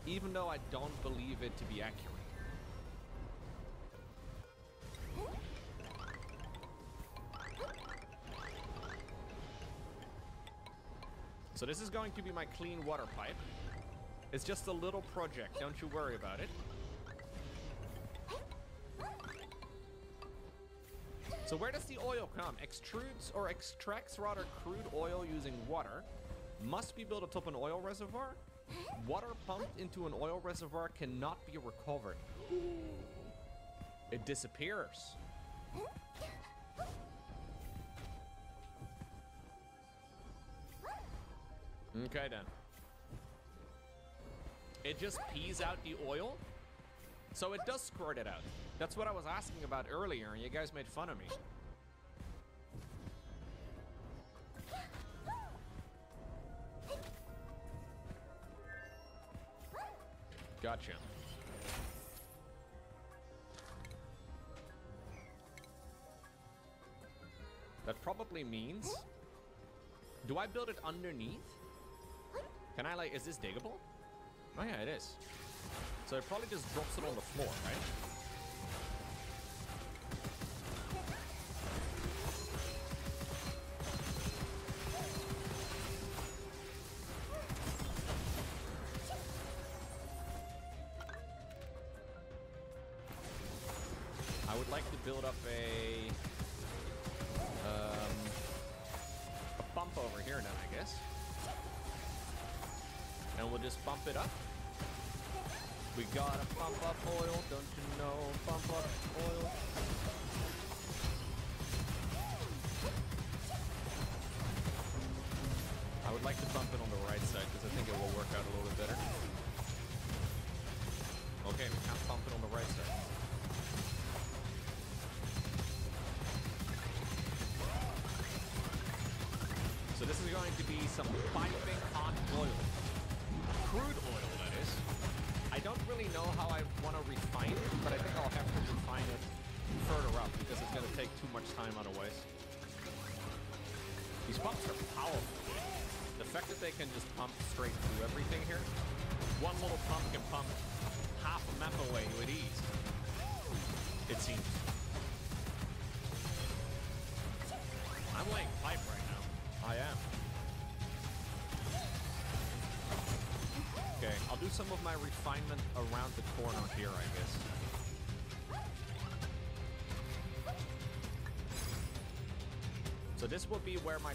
even though I don't believe it to be accurate. So this is going to be my clean water pipe. It's just a little project, don't you worry about it. So where does the oil come? Extrudes or extracts rather crude oil using water. Must be built atop an oil reservoir. Water pumped into an oil reservoir cannot be recovered. It disappears. Okay then. It just pees out the oil? So it does squirt it out. That's what I was asking about earlier, and you guys made fun of me. Gotcha. That probably means... Do I build it underneath? Can I, like, is this diggable? Oh yeah, it is. So it probably just drops it on the floor, right? I would like to build up a bump over here then, I guess. And we'll just bump it up. We gotta pump up oil, don't you know? Pump up oil. I would like to bump it on the right side because I think it will work out a little bit better. Okay, we can't pump it on the right side. So this is going to be some piping hot oil. Crude oil, that is. I don't really know how I want to refine it, but I think I'll have to refine it further up because it's going to take too much time otherwise. These pumps are powerful. The fact that they can just pump straight through everything here. One little pump can pump half a map away with ease. It seems. I'm laying pipe right now. I am. Okay, I'll do some of my refinement around the corner here, I guess. So this will be where my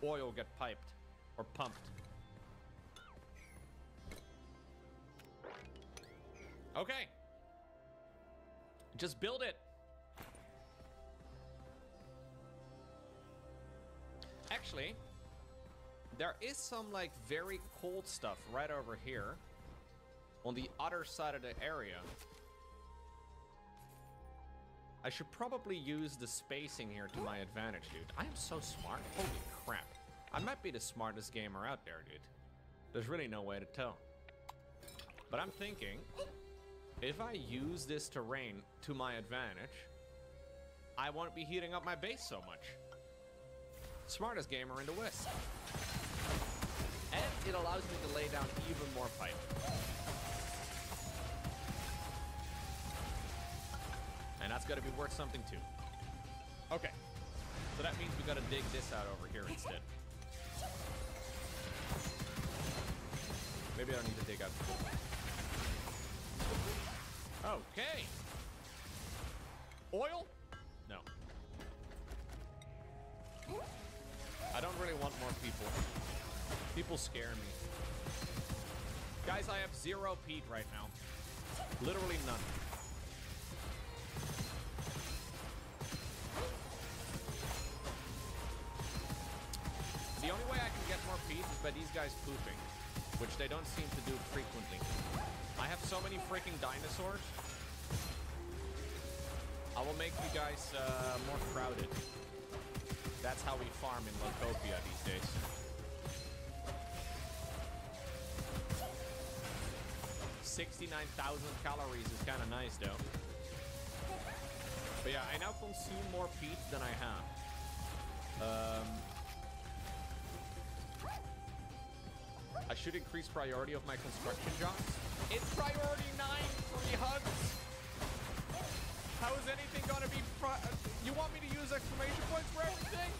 oil get piped or pumped. Okay. Just build it. Actually, there is some like very cold stuff right over here on the other side of the area. I should probably use the spacing here to my advantage, dude. I am so smart. Holy crap. I might be the smartest gamer out there, dude. There's really no way to tell. But I'm thinking, if I use this terrain to my advantage, I won't be heating up my base so much. Smartest gamer in the West. And it allows me to lay down even more pipe. And that's gotta be worth something too. Okay. So that means we gotta dig this out over here instead. Maybe I don't need to dig out. Okay. Oil? No. I don't really want more people. People scare me. Guys, I have 0 peat right now. Literally none. The only way I can get more peat is by these guys pooping, which they don't seem to do frequently. I have so many freaking dinosaurs. I will make you guys more crowded. That's how we farm in Lotopia these days. $69,000 calories is kind of nice though. But yeah, I now consume more peat than I have. I should increase priority of my construction jobs. It's priority 9 for the hugs. How is anything gonna be you want me to use exclamation points for everything?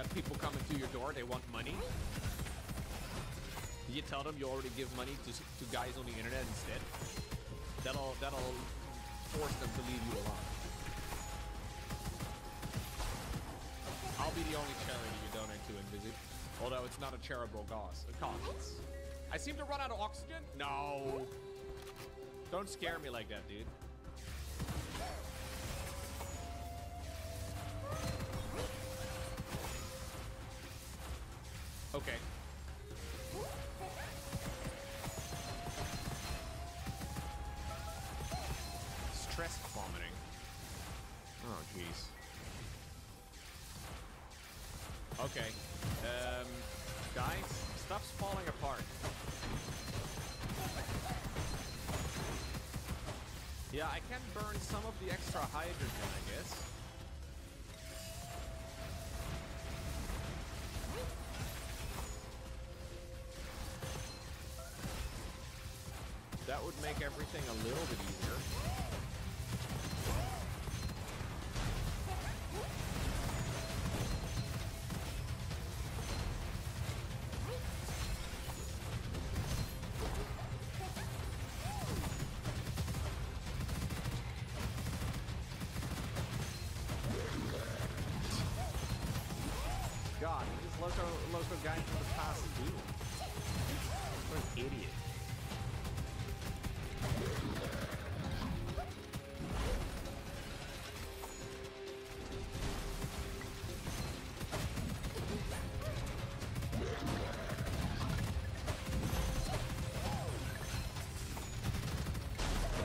You have people coming to your door, they want money. You tell them you already give money to guys on the internet instead. That'll force them to leave you alone. I'll be the only charity you donate to, Invisit. Although it's not a charitable cause. I seem to run out of oxygen? No. Don't scare me like that, dude. Okay. Stress vomiting. Oh, jeez. Okay. Guys, stuff's falling apart. Yeah, I can burn some of the extra hydrogen, I guess. That would make everything a little bit easier. God, he just local guy from the past too. What an idiot.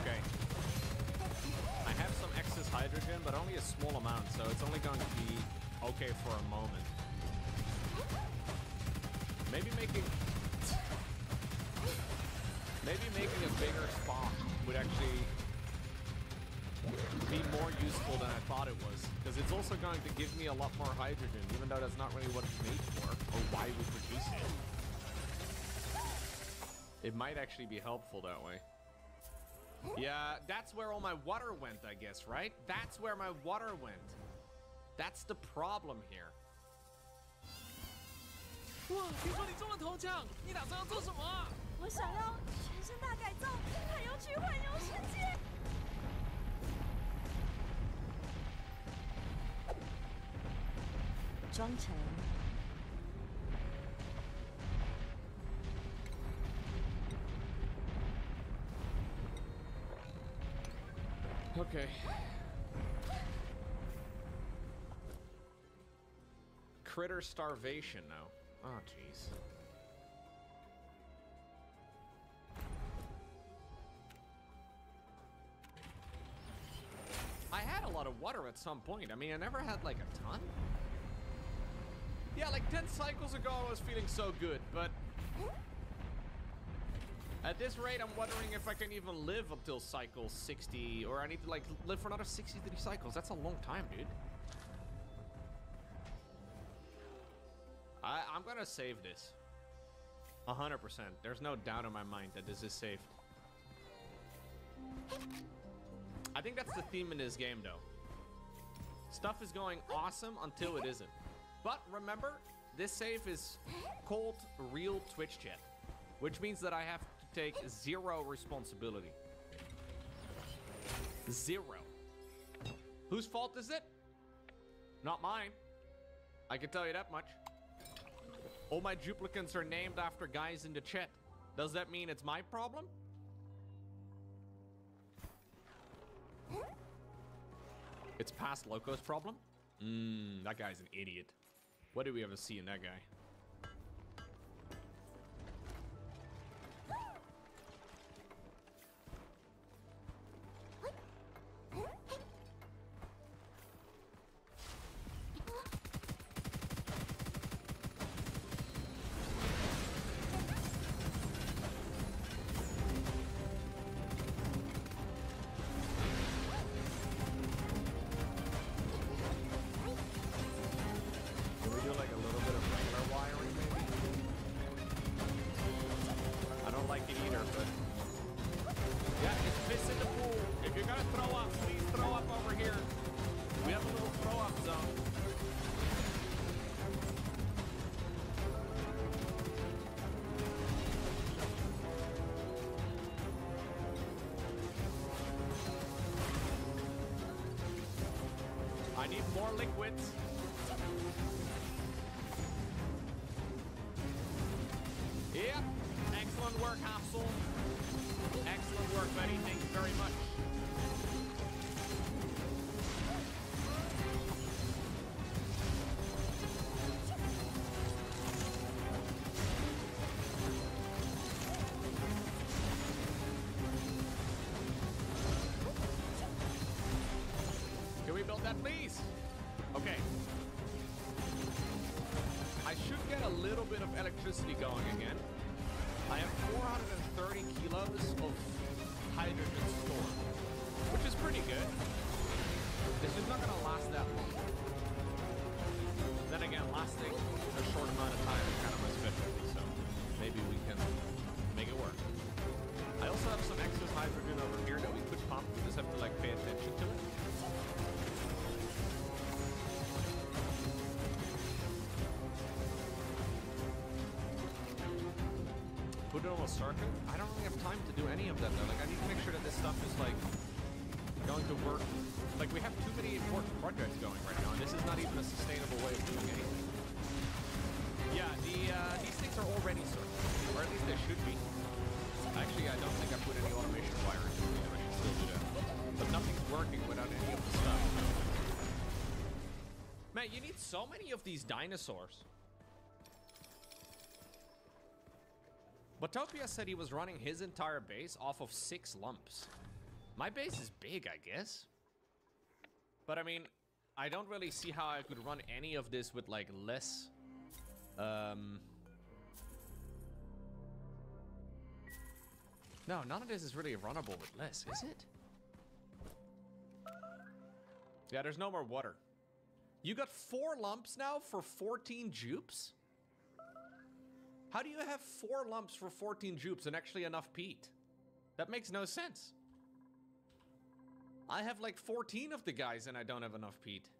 Okay. I have some excess hydrogen, but only a small amount, so it's only going to be okay for a moment. Maybe making a bigger spawn would actually be more useful than I thought it was, because it's also going to give me a lot more hydrogen, even though that's not really what it's made for, or why we produce it. It might actually be helpful that way. Yeah, that's where all my water went, I guess, right? That's where my water went. That's the problem here. 哇，听说你中了头奖，你打算要做什么啊？我想要全身大改造，还要去环游世界。装成。Okay. Critter starvation now. Oh, jeez. I had a lot of water at some point. I mean, I never had like a ton. Yeah, like 10 cycles ago I was feeling so good, but at this rate I'm wondering if I can even live until cycle 60, or I need to like live for another 63 cycles. That's a long time, dude. I'm gonna save this. 100%. There's no doubt in my mind that this is saved. I think that's the theme in this game, though. Stuff is going awesome until it isn't. But remember, this save is called real Twitch chat, which means that I have to take zero responsibility. Zero. Whose fault is it? Not mine. I can tell you that much. All my duplicates are named after guys in the chat. Does that mean it's my problem? It's past Loco's problem? That guy's an idiot. What do we ever see in that guy? I need more liquids. Yep. Excellent work, Hassel. Excellent work, buddy. Thank you very much. Can we build that, please? Okay. I should get a little bit of electricity going again. I have 430 kilos of hydrogen stored, which is pretty good. This is not going to last that long. Then again, lasting a short amount of time is kind of my specialty, so maybe we can make it work. I also have some excess hydrogen over here that we could pump. We just have to like pay attention to it. Put it on a circuit? I don't really have time to do any of that though. Like I need to make sure that this stuff is like going to work. Like we have too many important projects going right now, and this is not even a sustainable way of doing anything. Yeah, these things are already circuit, or at least they should be. Actually, I don't think I put any automation wire into it. I should still do that. But nothing's working without any of the stuff. Man, you need so many of these dinosaurs. Botopia said he was running his entire base off of 6 lumps. My base is big, I guess. But I mean, I don't really see how I could run any of this with like less. No, none of this is really runnable with less, is it? Yeah, there's no more water. You got 4 lumps now for 14 jupes? How do you have 4 lumps for 14 jupes and actually enough peat? That makes no sense. I have like 14 of the guys and I don't have enough peat.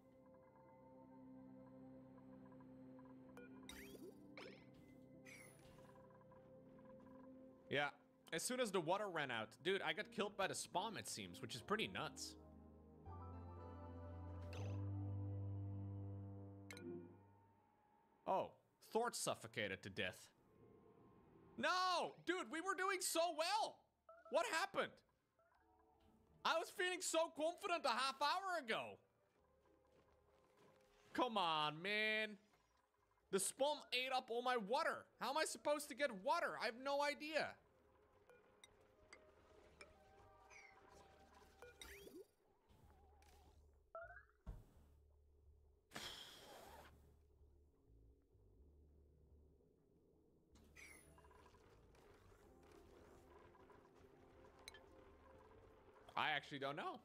Yeah, as soon as the water ran out, dude, I got killed by the spawn, it seems, which is pretty nuts. Oh, Thort suffocated to death. No! Dude, we were doing so well! What happened? I was feeling so confident a half hour ago. Come on, man. The spawn ate up all my water. How am I supposed to get water? I have no idea. I actually don't know.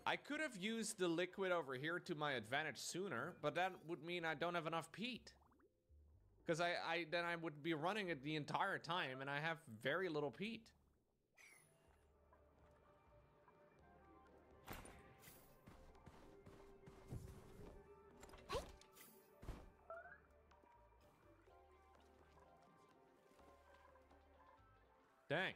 I could have used the liquid over here to my advantage sooner, but that would mean I don't have enough peat. Because then I would be running it the entire time and I have very little peat. Dang.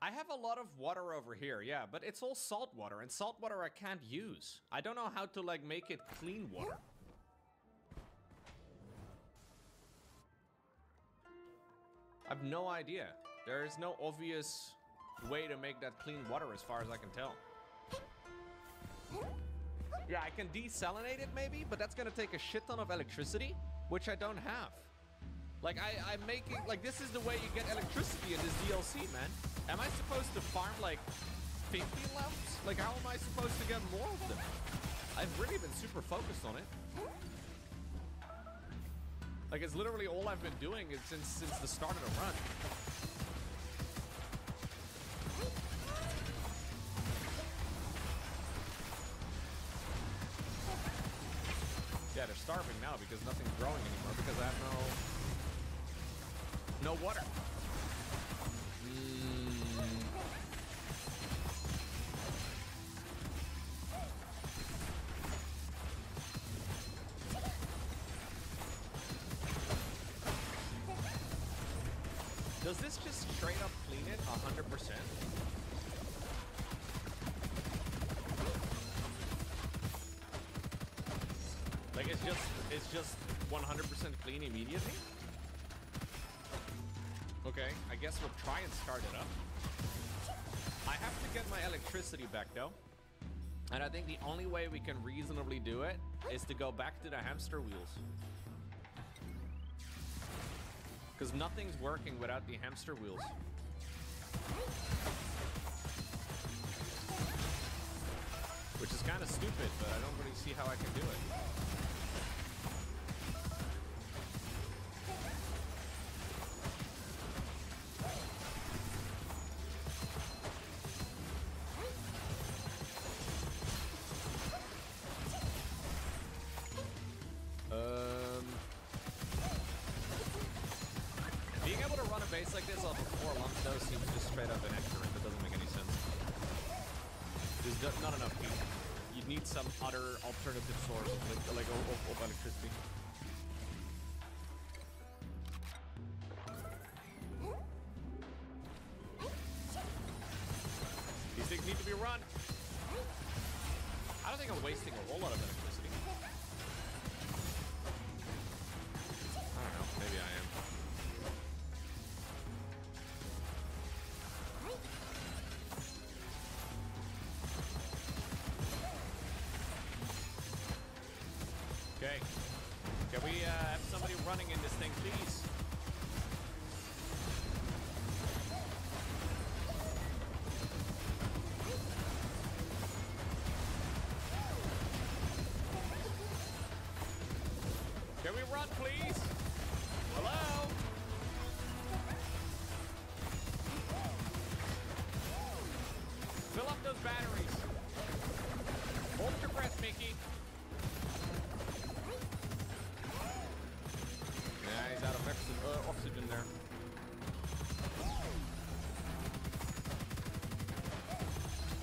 I have a lot of water over here, yeah, but it's all salt water, and salt water I can't use. I don't know how to, like, make it clean water. I have no idea. There is no obvious way to make that clean water as far as I can tell. Yeah, I can desalinate it maybe, but that's gonna take a shit ton of electricity, which I don't have. Like, I'm making, like, this is the way you get electricity in this DLC, man. Am I supposed to farm, like, 50 lamps? Like, how am I supposed to get more of them? I've really been super focused on it. Like, it's literally all I've been doing is since the start of the run. Yeah, they're starving now because nothing's growing anymore because I have no water. this just straight up clean it 100%? Like it's just 100% clean immediately? Okay, I guess we'll try and start it up. I have to get my electricity back though. And I think the only way we can reasonably do it is to go back to the hamster wheels. Because nothing's working without the hamster wheels. Which is kind of stupid, but I don't really see how I can do it. Being able to run a base like this off of 4 lumps though seems just straight up inaccurate. That doesn't make any sense. There's not enough heat. You'd need some other alternative source of electricity. These things need to be run. I don't think I'm wasting a whole lot of electricity. I don't know, maybe I am. Okay. Can we have somebody running in this thing, please? Can we run, please? Hello? Fill up those batteries. Hold your breath, Mickey. Yeah, he's out of oxygen there.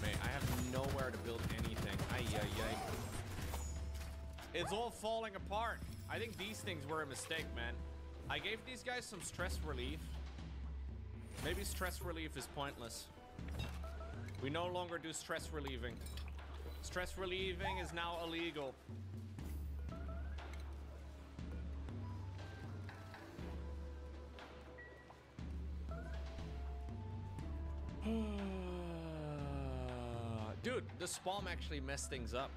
Man, I have nowhere to build anything. Ay, ay, ay. It's all falling apart. I think these things were a mistake, man. I gave these guys some stress relief. Maybe stress relief is pointless. We no longer do stress relieving. Stress relieving is now illegal. Dude, the spawn actually messed things up.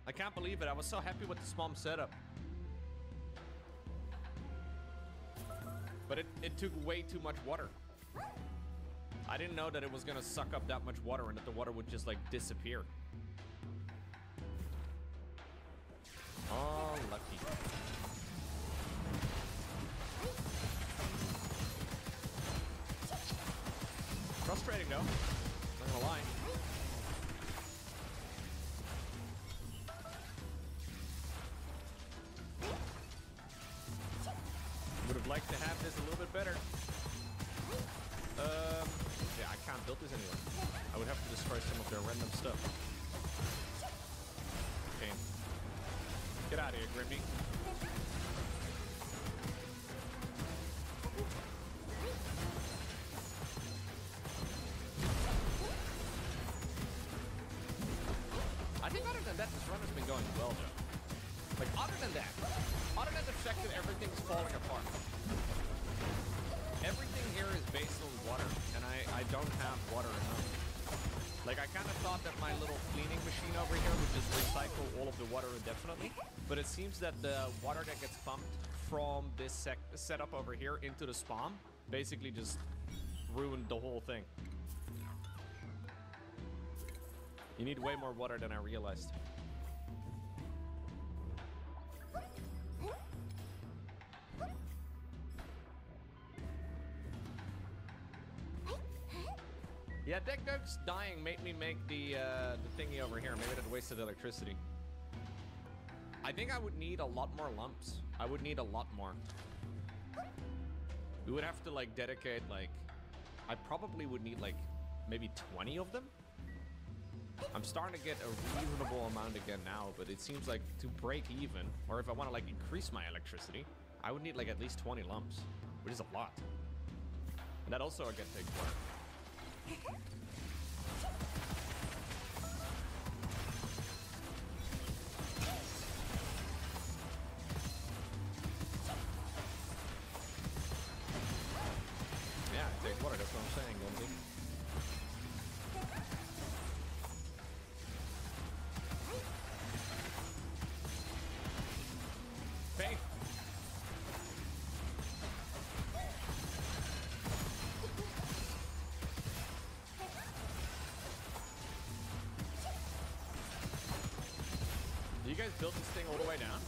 I can't believe it. I was so happy with the spawn setup. But it took way too much water. I didn't know that it was gonna suck up that much water and that the water would just like disappear. Oh, lucky. Frustrating though, not gonna lie. Would have liked to have this a little bit better. Yeah, I can't build this anywhere. I would have to destroy some of their random stuff. Okay. Get out of here, Grimby. I think other than that, this run has been going well, though. Like, other than the fact that everything's falling apart. Everything here is based on water, and I don't have water enough. Like, I kind of thought that my little cleaning machine over here would just recycle all of the water indefinitely, but it seems that the water that gets pumped from this setup over here into the spawn basically just ruined the whole thing. You need way more water than I realized. Yeah, Deckdug's dying made me make the thingy over here. Maybe that wasted electricity. I think I would need a lot more lumps. I would need a lot more. We would have to like dedicate like, I probably would need like maybe 20 of them. I'm starting to get a reasonable amount again now, but it seems like to break even, or if I want to like increase my electricity, I would need like at least 20 lumps, which is a lot. And that also again takes water. Yeah, it takes water, that's what I'm saying, Gonzi. Faith. Did you guys build this thing all the way down?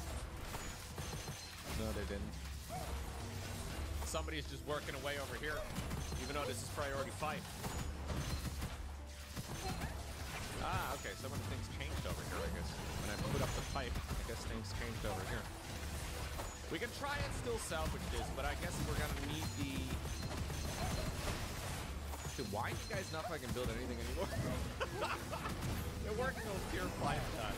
No, they didn't. Somebody's just working away over here, even though this is priority fight. Ah, okay, some of the things changed over here, I guess. When I put up the pipe, I guess things changed over here. We can try and still salvage this, but I guess we're gonna need the... Dude, why are you guys not fucking build anything anymore? They're working on tier 5 time.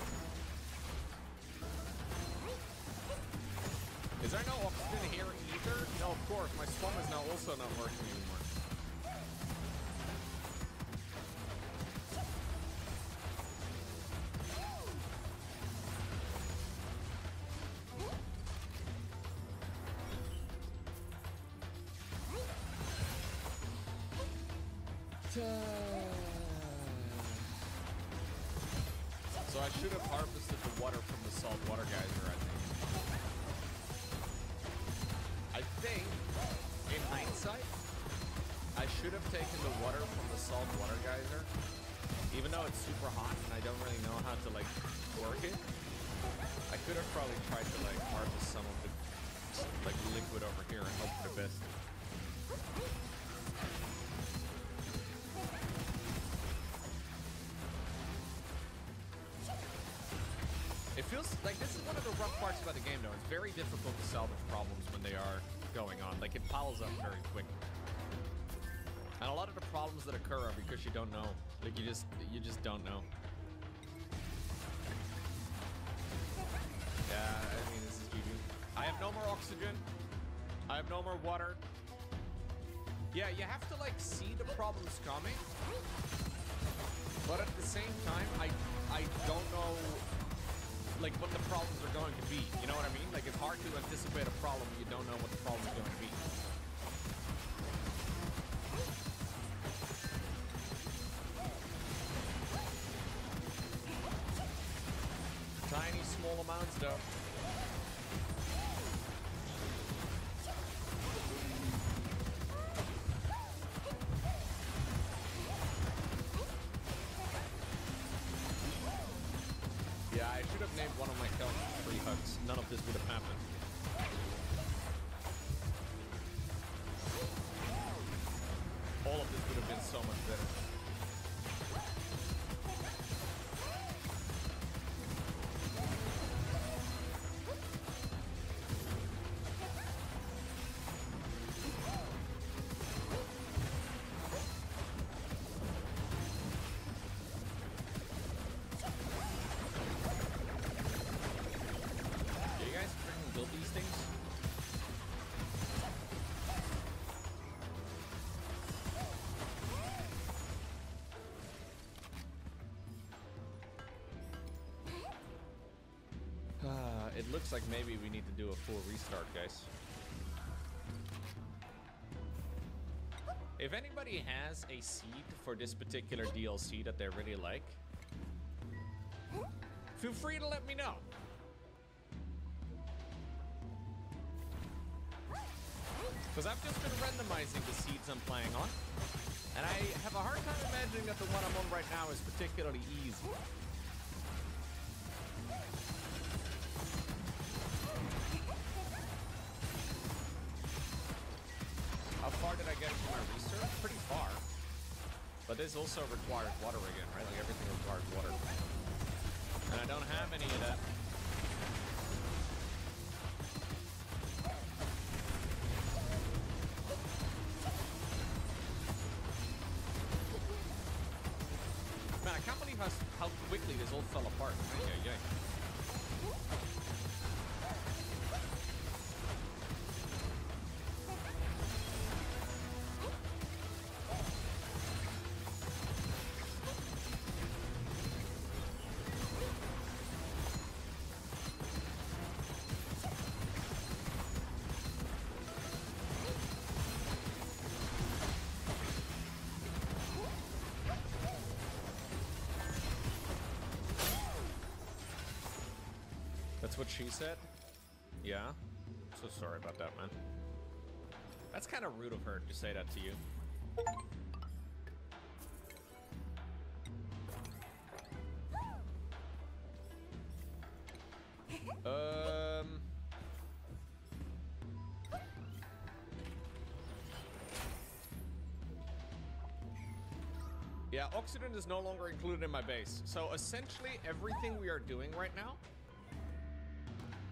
Is there no oxygen here either? No, of course, my swamp is now also not working anymore. So I should have harvested the water from the salt water geyser, I think, in hindsight, I should have taken the water from the salt water geyser, even though it's super hot and I don't really know how to like work it. I could have probably tried to like harvest some of the like liquid over here and hope for the best. It feels like this is one of the rough parts about the game, though. It's very difficult to salvage problems when they are going on. Like, it piles up very quickly. And a lot of the problems that occur are because you don't know. Like, you just don't know. Yeah, I mean, this is GG. I have no more oxygen. I have no more water. Yeah, you have to, like, see the problems coming. But at the same time, I don't know... like what the problems are going to be, you know what I mean? Like it's hard to anticipate a problem you don't know what the problem is going to be. Tiny small amounts though. I should have named one of my characters 3 hugs. None of this would have happened. All of this would have been so much better. It looks like maybe we need to do a full restart, guys. If anybody has a seed for this particular DLC that they really like, feel free to let me know. Because I've just been randomizing the seeds I'm playing on, and I have a hard time imagining that the one I'm on right now is particularly easy. How far did I get from my research? Pretty far. But this also requires water again, right? Like everything requires water. And I don't have any of that. Man, I can't believe how quickly this all fell apart. Yeah. what she said? Yeah? So sorry about that, man. That's kind of rude of her to say that to you. Yeah, oxygen is no longer included in my base. So essentially everything we are doing right now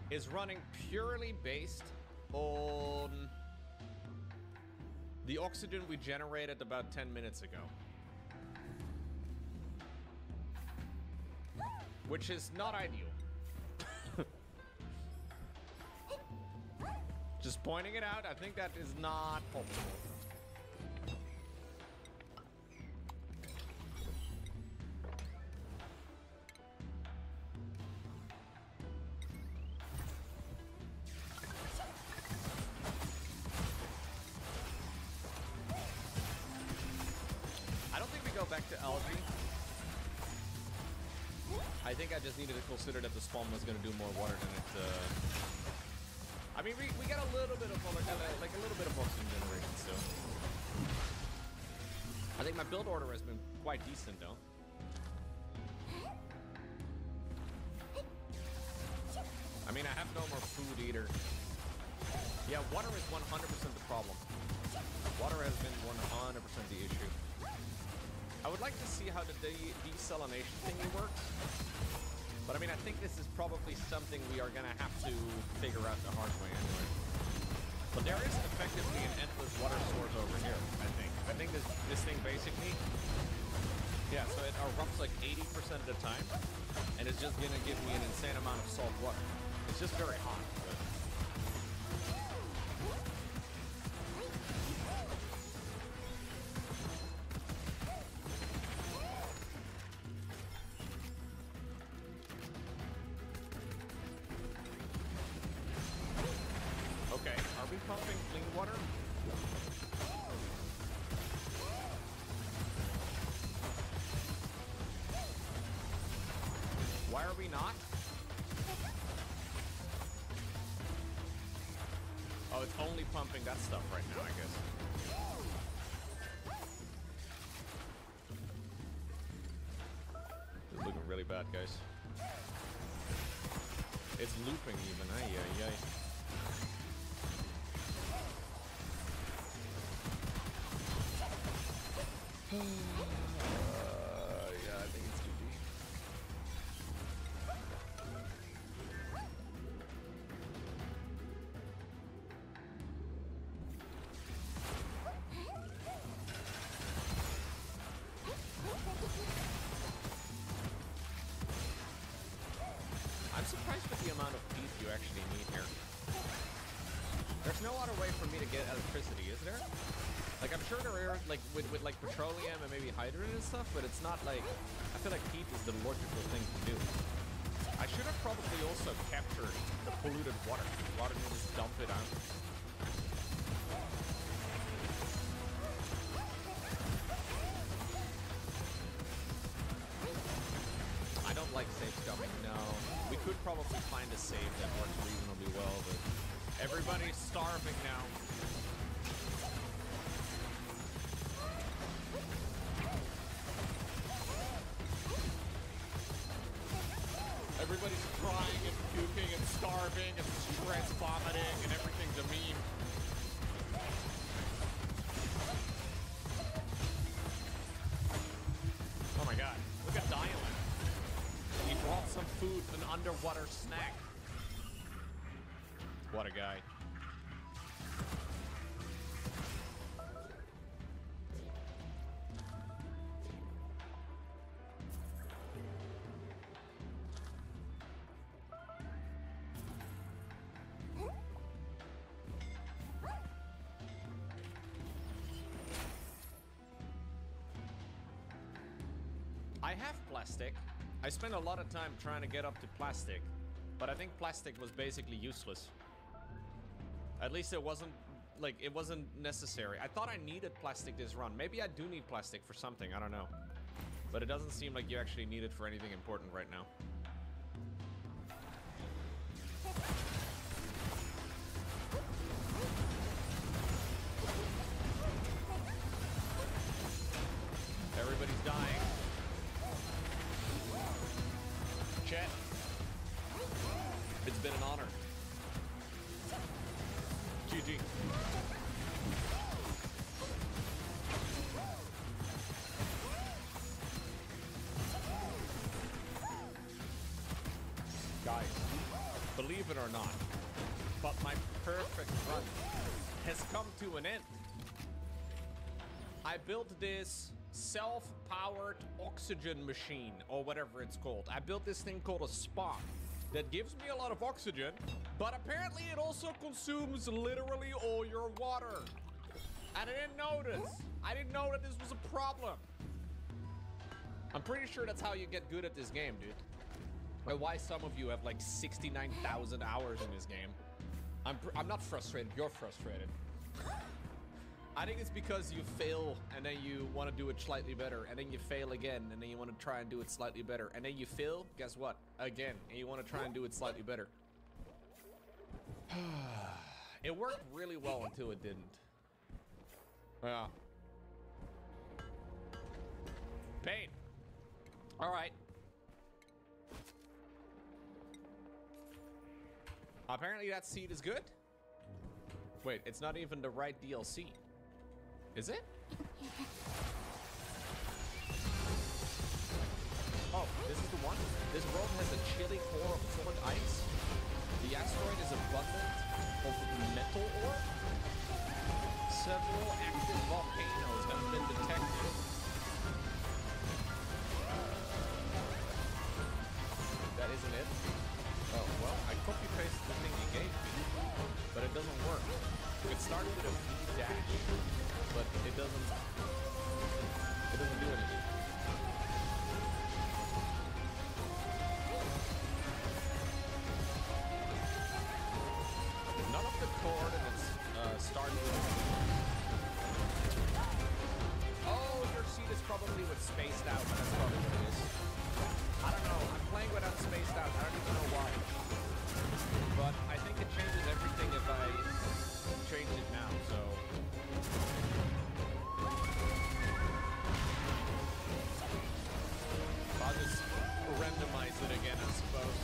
is running purely based on the oxygen we generated about 10 minutes ago. Which is not ideal. Just pointing it out, I think that is not optimal. I don't think we go back to algae. I think I just needed to consider that the spawn was going to do more water than it. I mean, we got a little bit of like a little bit of oxygen generation still. I think my build order has been quite decent though. I mean, I have no more food either. Yeah, water is 100% the problem. Water has been 100% the issue. I would like to see how the desalination thingy works. But I mean, I think this is probably something we are gonna have to figure out the hard way anyway. But there is effectively an endless water source over here, I think. I think this thing basically, yeah, so it erupts like 80% of the time, and it's just gonna give me an insane amount of salt water. It's just very hot. But pumping clean water? Why are we not? Oh, it's only pumping that stuff right now, I guess. This is looking really bad, guys. It's looping even, ay, ay, ay. Yeah, I think it's GG. I'm surprised with the amount of teeth you actually need here. There's no other way for me to get electricity, is there? Like, I'm sure there are, like, with like, petroleum and maybe hydrogen and stuff, but it's not, like, I feel like heat is the logical thing to do. I should have probably also captured the polluted water, rather than just dump it out. I don't like safe stuffing, no. We could probably find a save that works reasonably well, but everybody's starving now. Everybody's crying and puking and starving and stress vomiting and everything's a meme. Oh my god, look at Dylan. He brought some food, an underwater snack. What a guy. I have plastic. I spent a lot of time trying to get up to plastic, but I think plastic was basically useless. At least it wasn't, like, it wasn't necessary. I thought I needed plastic this run. Maybe I do need plastic for something, I don't know. But it doesn't seem like you actually need it for anything important right now. Everybody's dying. Chet, it's been an honor. GG. Guys, believe it or not, but my perfect run has come to an end. I built this self-powered oxygen machine, or whatever it's called. I built this thing called a Spock that gives me a lot of oxygen, but apparently it also consumes literally all your water. And I didn't notice. I didn't know that this was a problem. I'm pretty sure that's how you get good at this game, dude. And why some of you have like 69,000 hours in this game. I'm not frustrated, you're frustrated. I think it's because you fail and then you want to do it slightly better, and then you fail again and then you want to try and do it slightly better, and then you fail, guess what? Again, and you want to try and do it slightly better. It worked really well until it didn't. Yeah. Pain. All right. Apparently that seed is good. Wait, it's not even the right DLC. Is it? Oh, this is the one? This world has a chilly core of solid ice. The asteroid is abundant of metal ore. Several active volcanoes have been detected. That isn't it? Oh, well, I copy-pasted the thing you gave me, but it doesn't work. It started with a V dash, but it doesn't do anything. None of the coordinates start with. Oh, your seed is probably with spaced out. That's probably what it is. I don't know. I'm playing without spaced out. I don't even know why. But I think it changes everything if I change it now, so. I'll just randomize it again, I suppose.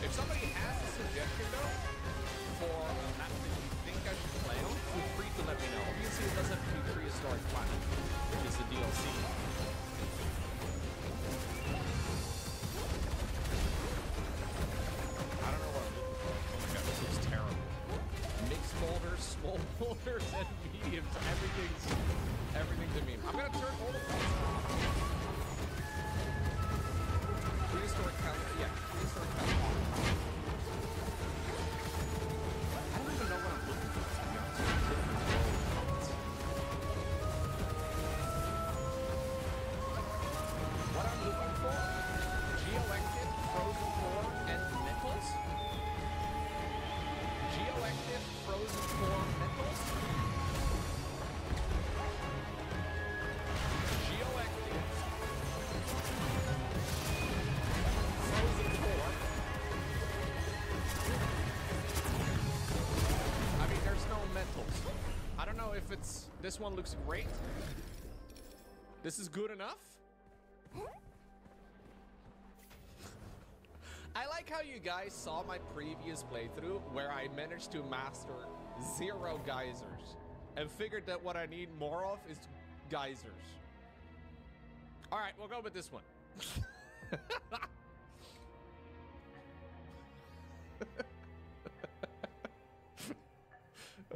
If somebody has a suggestion, though, for a map that you think I should play on, feel free to let me know. Obviously, it doesn't have to be Prehistoric Planet, which is the DLC. I don't know what I'm looking for. Oh my god, this looks terrible. Mixed boulders, small boulders, and mediums. Everything's a meme. I'm gonna turn all the points on. Prehistoric Planet, yeah, Prehistoric Planet. I don't even know what I'm looking for, to be honest. What I'm looking for? Geoactive, frozen core, and metals? Geoactive, frozen core, metals? Geoactive, frozen core. I mean, there's no metals. I don't know if it's... This one looks great. This is good enough. I like how you guys saw my previous playthrough where I managed to master 0 geysers and figured that what I need more of is geysers. All right, we'll go with this one.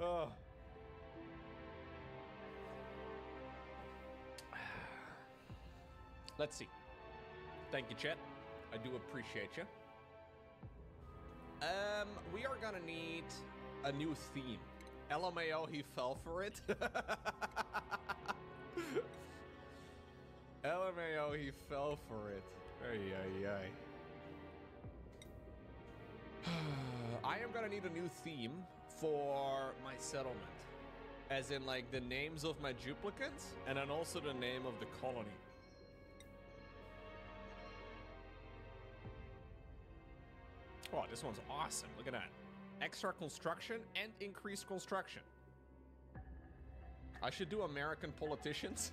Oh. Let's see. Thank you, chat. I do appreciate you. We are gonna need a new theme. LMAO, he fell for it. LMAO, he fell for it. Ay, ay, ay. I am gonna need a new theme for my settlement. As in, like, the names of my duplicates, and then also the name of the colony. Oh, this one's awesome. Look at that. Extra construction and increased construction. I should do American politicians.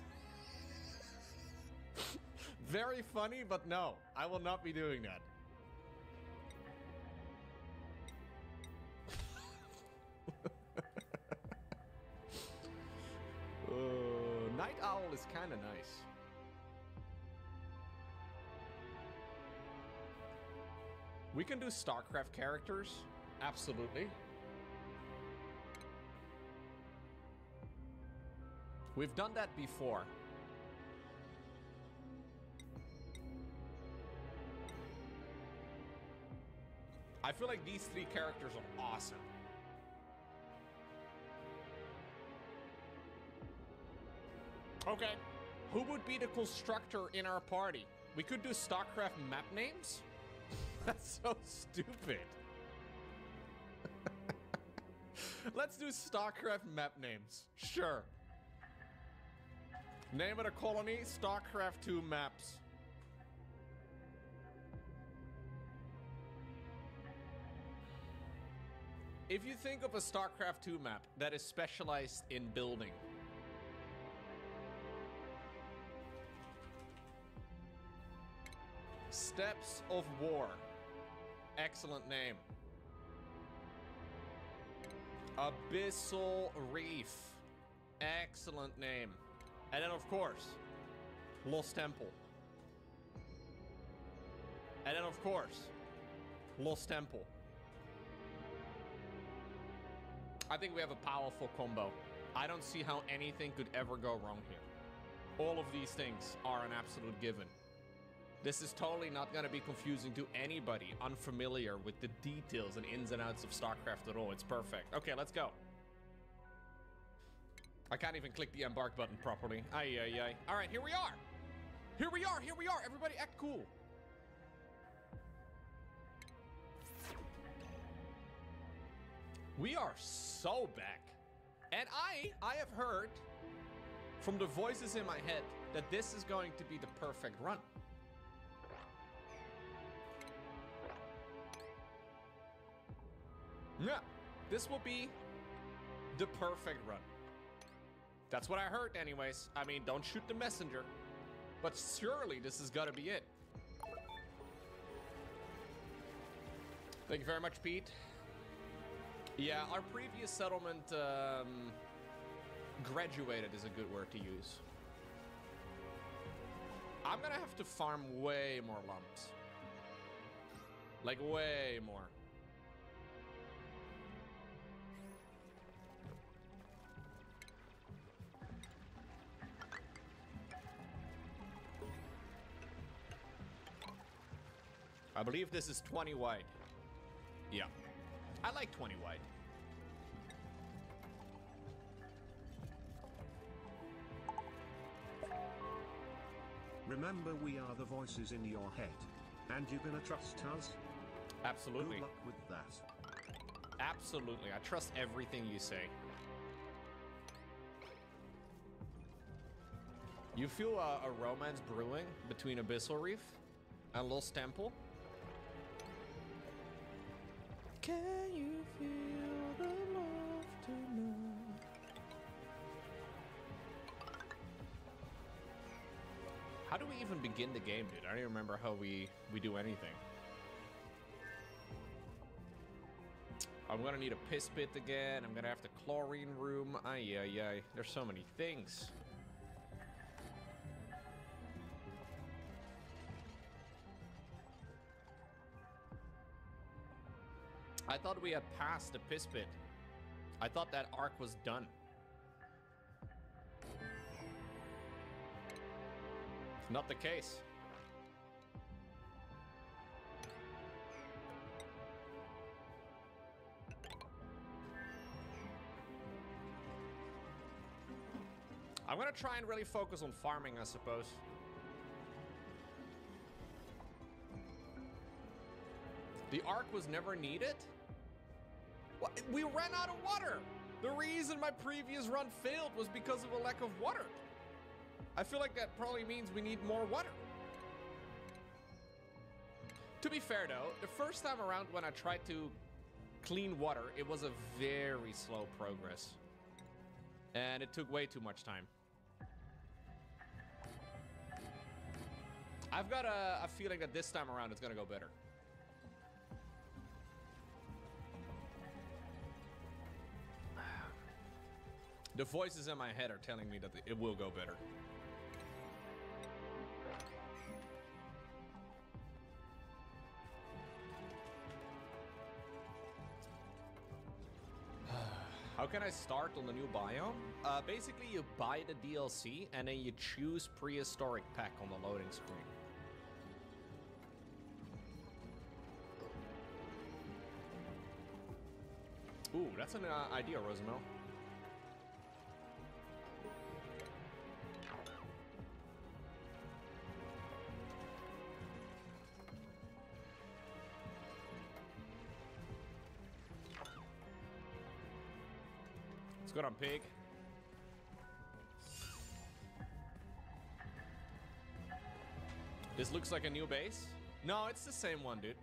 Very funny, but no, I will not be doing that. Night Owl is kind of nice. We can do StarCraft characters. Absolutely. We've done that before. I feel like these three characters are awesome. Okay, who would be the constructor in our party? We could do StarCraft map names? That's so stupid. Let's do StarCraft map names. Sure. Name of the colony, StarCraft 2 maps. If you think of a StarCraft 2 map that is specialized in building, Steps of War. Excellent name. Abyssal Reef. Excellent name. And then, of course, Lost Temple. And then, of course, Lost Temple. I think we have a powerful combo. I don't see how anything could ever go wrong here. All of these things are an absolute given. This is totally not going to be confusing to anybody unfamiliar with the details and ins and outs of StarCraft at all. It's perfect. Okay, let's go. I can't even click the embark button properly. Ay, ay, ay. All right, here we are. Here we are. Here we are. Everybody act cool. We are so back. And I have heard from the voices in my head that this is going to be the perfect run. Yeah, this will be the perfect run. That's what I heard anyways. I mean, don't shoot the messenger. But surely this is gotta be it. Thank you very much, Pete. Yeah, our previous settlement graduated is a good word to use. I'm gonna have to farm way more lumps. Like way more. I believe this is 20 wide. Yeah. I like 20 wide. Remember, we are the voices in your head. And you're gonna trust us? Absolutely. Good luck with that. Absolutely. I trust everything you say. You feel a romance brewing between Abyssal Reef and Lost Temple? Can you feel the love tonight? How do we even begin the game, dude? I don't even remember how we do anything. I'm gonna need a piss pit again. I'm gonna have the chlorine room. Ay, ay, ay. There's so many things. I thought we had passed the piss pit. I thought that arc was done. Not the case. I'm gonna try and really focus on farming, I suppose. The arc was never needed? What? We ran out of water! The reason my previous run failed was because of a lack of water. I feel like that probably means we need more water. To be fair though, the first time around when I tried to clean water, it was a very slow progress. And it took way too much time. I've got a feeling that this time around it's gonna go better. The voices in my head are telling me that it will go better. How can I start on the new biome? Basically, you buy the DLC and then you choose prehistoric pack on the loading screen. Ooh, that's an idea, Rosamel. It's good on pig. This looks like a new base. No, it's the same one, dude.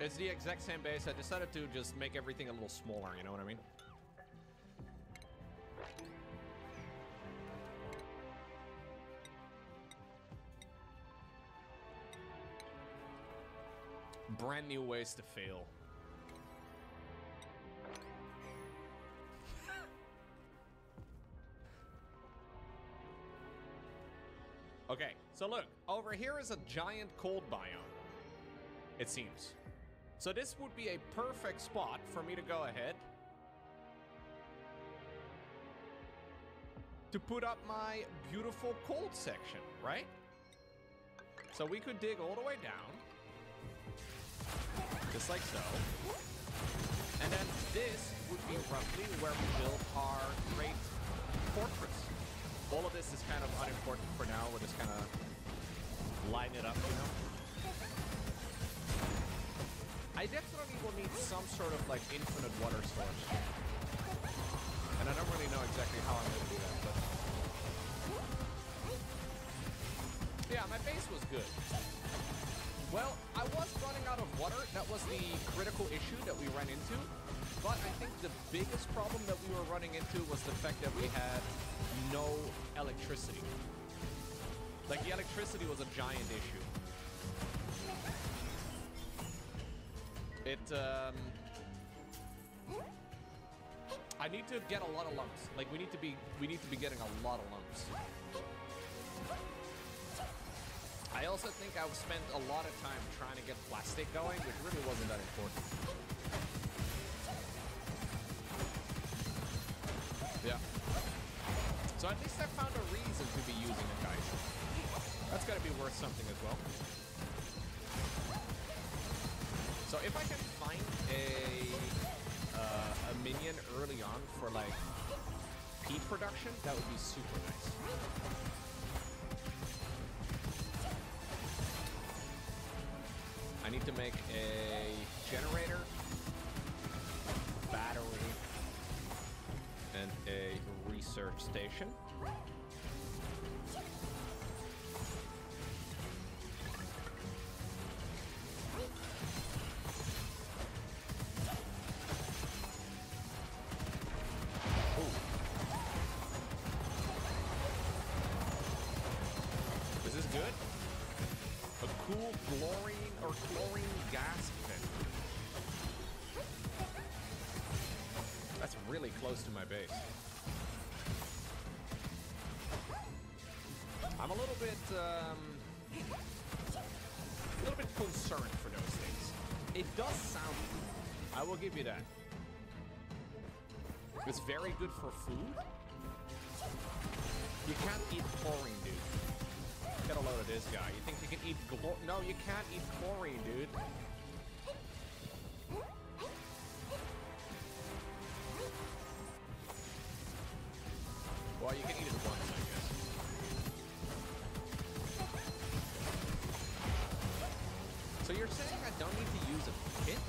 It's the exact same base. I decided to just make everything a little smaller, you know what I mean? Brand new ways to fail. Okay, so look, over here is a giant cold biome, it seems. So this would be a perfect spot for me to go ahead to put up my beautiful cold section, right? So we could dig all the way down, just like so. And then this would be roughly where we build our great fortress. All of this is kind of unimportant for now. We're just kind of line it up, you know? I definitely will need some sort of like infinite water source. And I don't really know exactly how I'm going to do that, but... yeah, my base was good. Well, I was running out of water. That was the critical issue that we ran into. But I think the biggest problem that we were running into was the fact that we had no electricity. Like, the electricity was a giant issue. I need to get a lot of lumps. Like, we need to be getting a lot of lumps. I also think I've spent a lot of time trying to get plastic going, which really wasn't that important. Yeah. So at least I found a reason to be using it, guys. That's gotta be worth something as well. So if I can find a minion early on for like peat production, that would be super nice. I need to make a generator, battery, and a research station. This is good. A cool chlorine gas pit. That's really close to my base. I'm a little bit concerned for those things. It does sound good. I will give you that. It's very good for food. You can't eat chlorine, dude. Get a load of this guy. You think you can eat no, you can't eat chlorine, dude. Well, you can eat it once, I guess. So you're saying I don't need to use a pit?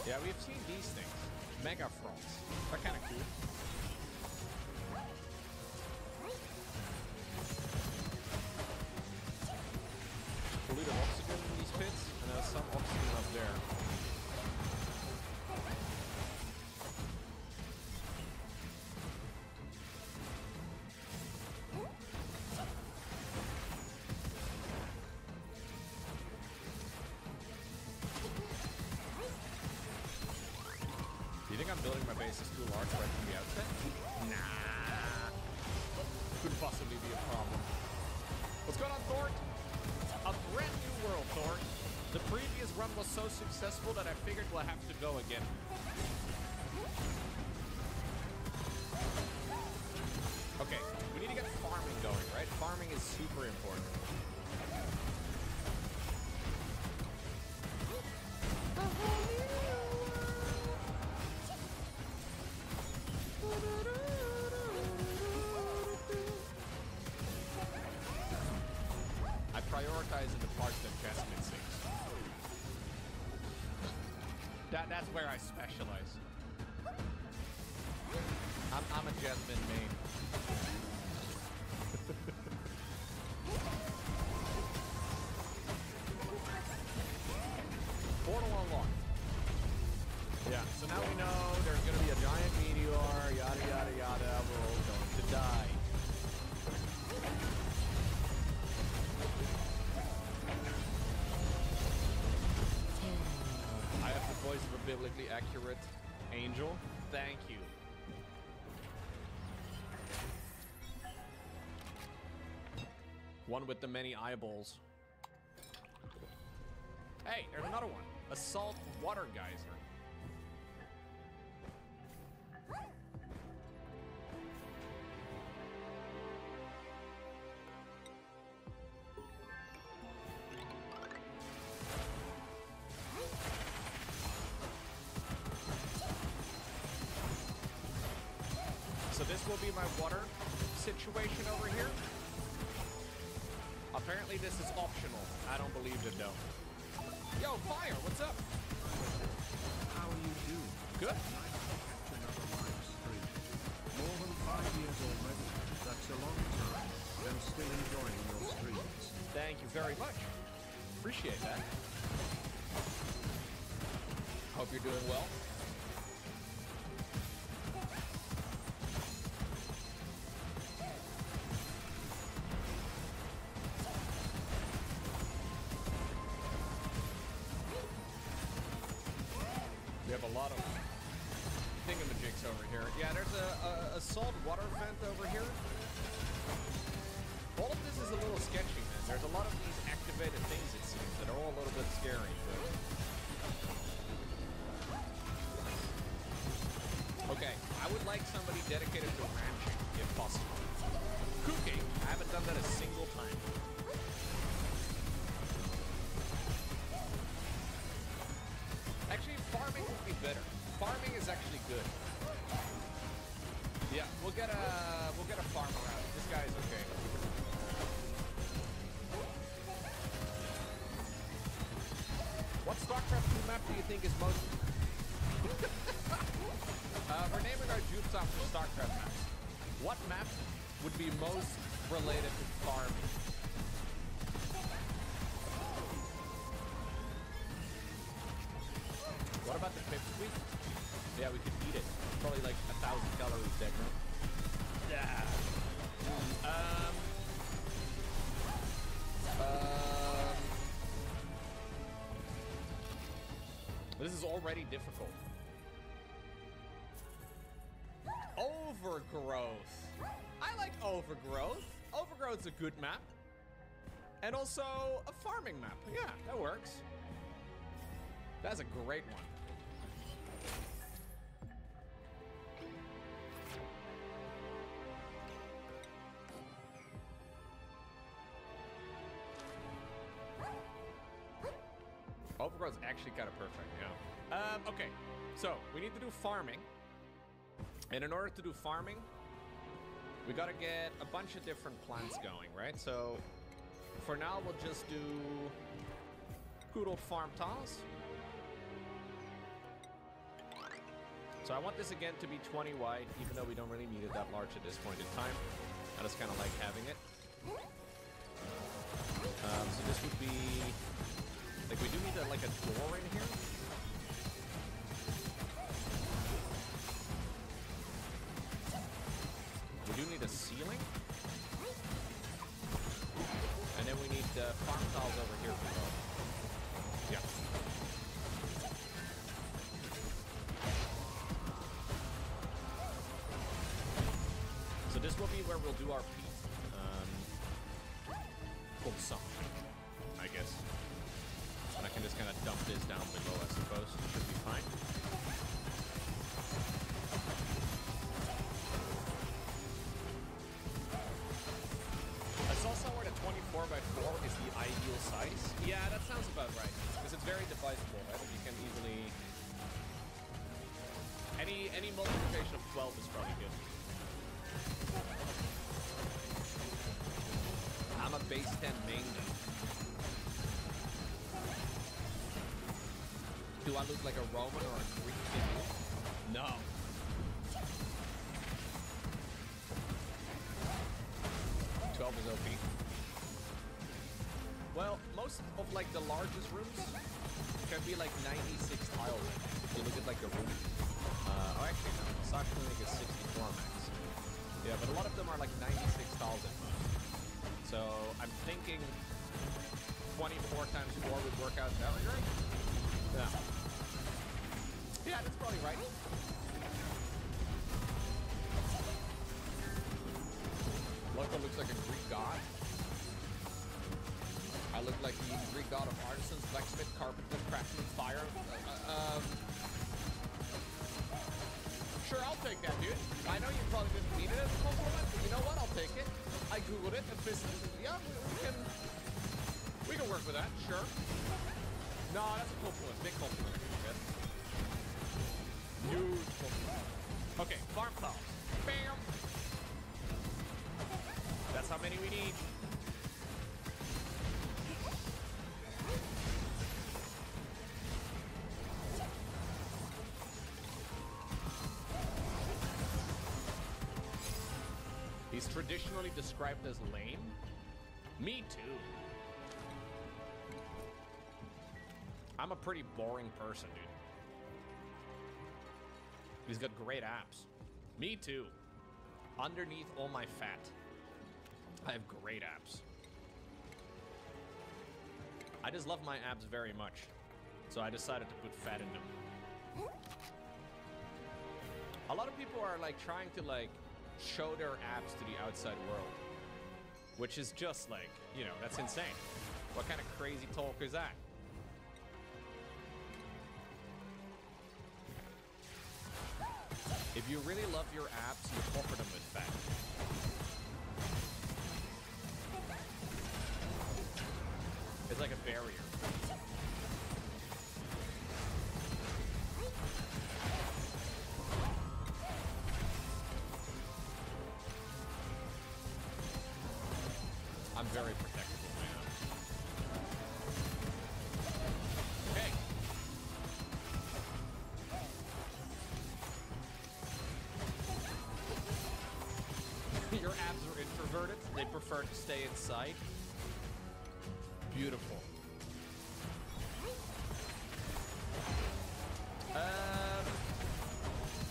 Yeah, we've seen these things. Mega frogs. They're kind of cool. some obsidian up there. Do you think I'm building my bases too large right from the outset? Nah. Couldn't possibly be a problem. What's going on, Thor? A brand new world, Thor. The previous run was so successful that I figured we'll have to go again. Okay, we need to get farming going, right? Farming is super important. I prioritize in the parts that Jasmine sings. That's where I specialize. I'm a Jasmine main. Portal unlocked. Yeah, so now we know there's gonna be a giant meteor, yada yada yada, we're all going to die. I have the voice of a biblically accurate angel. Thank you. One with the many eyeballs. Hey, there's another one. A salt water geyser. So this will be my water situation over here. Apparently this is optional. I don't believe it though. Yo, Fire, what's up? How are you doing? Good. Another live stream. More than 5 years already. That's a long time. I'm still enjoying your streams. Thank you very much. Appreciate that. Hope you're doing well. We have a lot of thingamajigs over here. Yeah, there's a salt water vent over here. All of this is a little sketchy, man. There's a lot of these activated things, it seems, that are all a little bit scary. But... Okay, I would like somebody dedicated to ranching, if possible. Cooking, I haven't done that a single time. Actually, farming would be better. Farming is actually good. Yeah, we'll get a farmer out. This guy is okay. What StarCraft 2 map do you think is most? We're naming our jukes after StarCraft maps. What map would be most related to farming? What about the pipsqueak? Yeah, we could eat it. Probably like 1,000 calories dead, right? Yeah. This is already difficult. Overgrowth. I like Overgrowth. Overgrowth's a good map. And also a farming map. Yeah, that works. That's a great one. Overgrowth's actually kind of perfect, yeah. Okay, so we need to do farming. And in order to do farming, we gotta get a bunch of different plants going, right? So for now, we'll just do good old farm tiles. So I want this again to be 20 wide, even though we don't really need it that large at this point in time. I just kind of like having it. So this would be Like, we do need like a door in here. We do need a ceiling. And then we need farm tiles over here for both. Yeah. So this will be where we'll do our peak. I guess. And I can just kind of dump this down below, I suppose. Should be fine. I saw somewhere that 24x4 is the ideal size. Yeah, that sounds about right. Because it's very divisible, right? You can easily... Any multiplication of 12 is probably good. I'm a base 10 main though. Do I look like a Roman or a Greek idiot? No. Is OP. Well, most of like the largest rooms can be like 96 tiles. If you look at like the room. Oh, actually no. Sock Clinic is 64 max. Yeah, but a lot of them are like 96,000. So I'm thinking 24 times 4 would work out that way, right? Yeah. Yeah, that's probably right. Loco looks like a Greek god. I look like the Greek god of artisans, blacksmith, carpenter, craftsman, fire. Sure, I'll take that, dude. I know you probably didn't mean it as a compliment, but you know what? I'll take it. I googled it and visited it. Yeah, we can work with that, sure. No, that's a compliment. Big compliment. Okay. Huge compliment. Okay, farm tiles. Bam! That's how many we need. He's traditionally described as lame. Me too. I'm a pretty boring person, dude. He's got great abs. Me too. Underneath all my fat, I have great abs. I just love my abs very much. So I decided to put fat in them. A lot of people are like trying to like show their abs to the outside world. Which is just like, you know, that's insane. What kind of crazy talk is that? If you really love your abs, you cover them with fat. It's like a barrier. I'm very protective of my abs. Okay. Your abs are introverted. They prefer to stay inside. Beautiful.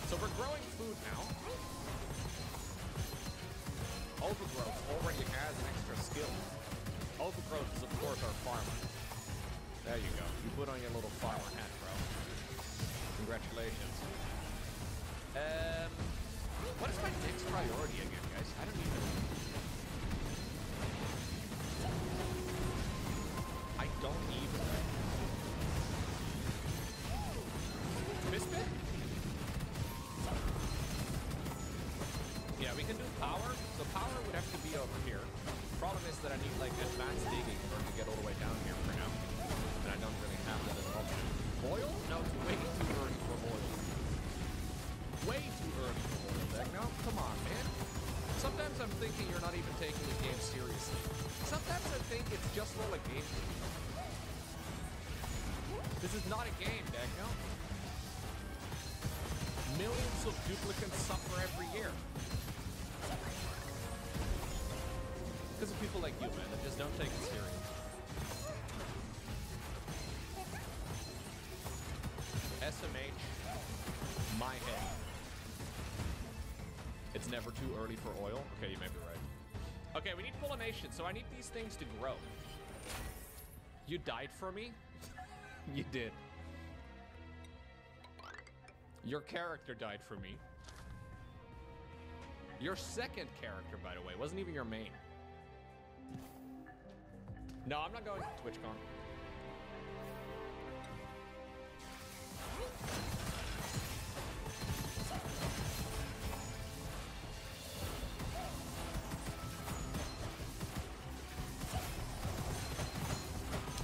So we're growing food now. Overgrowth already has an extra skill. Overgrowth is of course our farmer. There you go. You put on your little farmer hat, bro. Congratulations. What is my next priority again, guys? I don't even... I don't even... Fistbit? Yeah, we can do power. So power would have to be over here. Problem is that I need like advanced digging in order to get all the way down here for now. And I don't really have that as an option. Boil? No, it's way too early for boil. Way too early for boil, Deck. No, come on, man. Sometimes I'm thinking you're not even taking the game seriously. Sometimes I think it's just all a game. This is not a game, Deck, no? Millions of duplicants suffer every year. Because of people like you, man, that just don't take it serious. SMH, my head. It's never too early for oil. Okay, you may be right. Okay, we need pollination, so I need these things to grow. You died for me? You did. Your character died for me. Your second character, by the way, wasn't even your main. No, I'm not going to TwitchCon.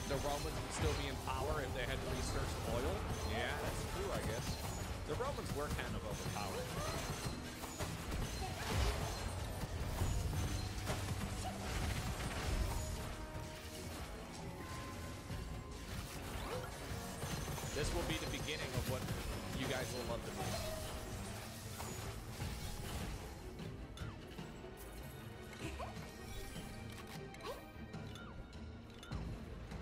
The Romans would still be in power if they had researched oil. Yeah, that's true, I guess. The Romans were kind of overpowered. This will be the beginning of what you guys will love the most.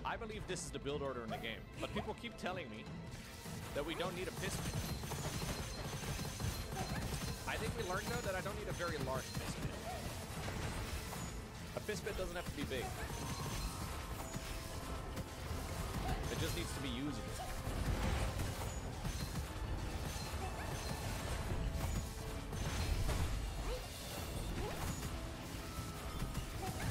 I believe this is the build order in the game, but people keep telling me that we don't need a piston. I think we learned though that I don't need a very large piston. A piston doesn't have to be big. It just needs to be usable.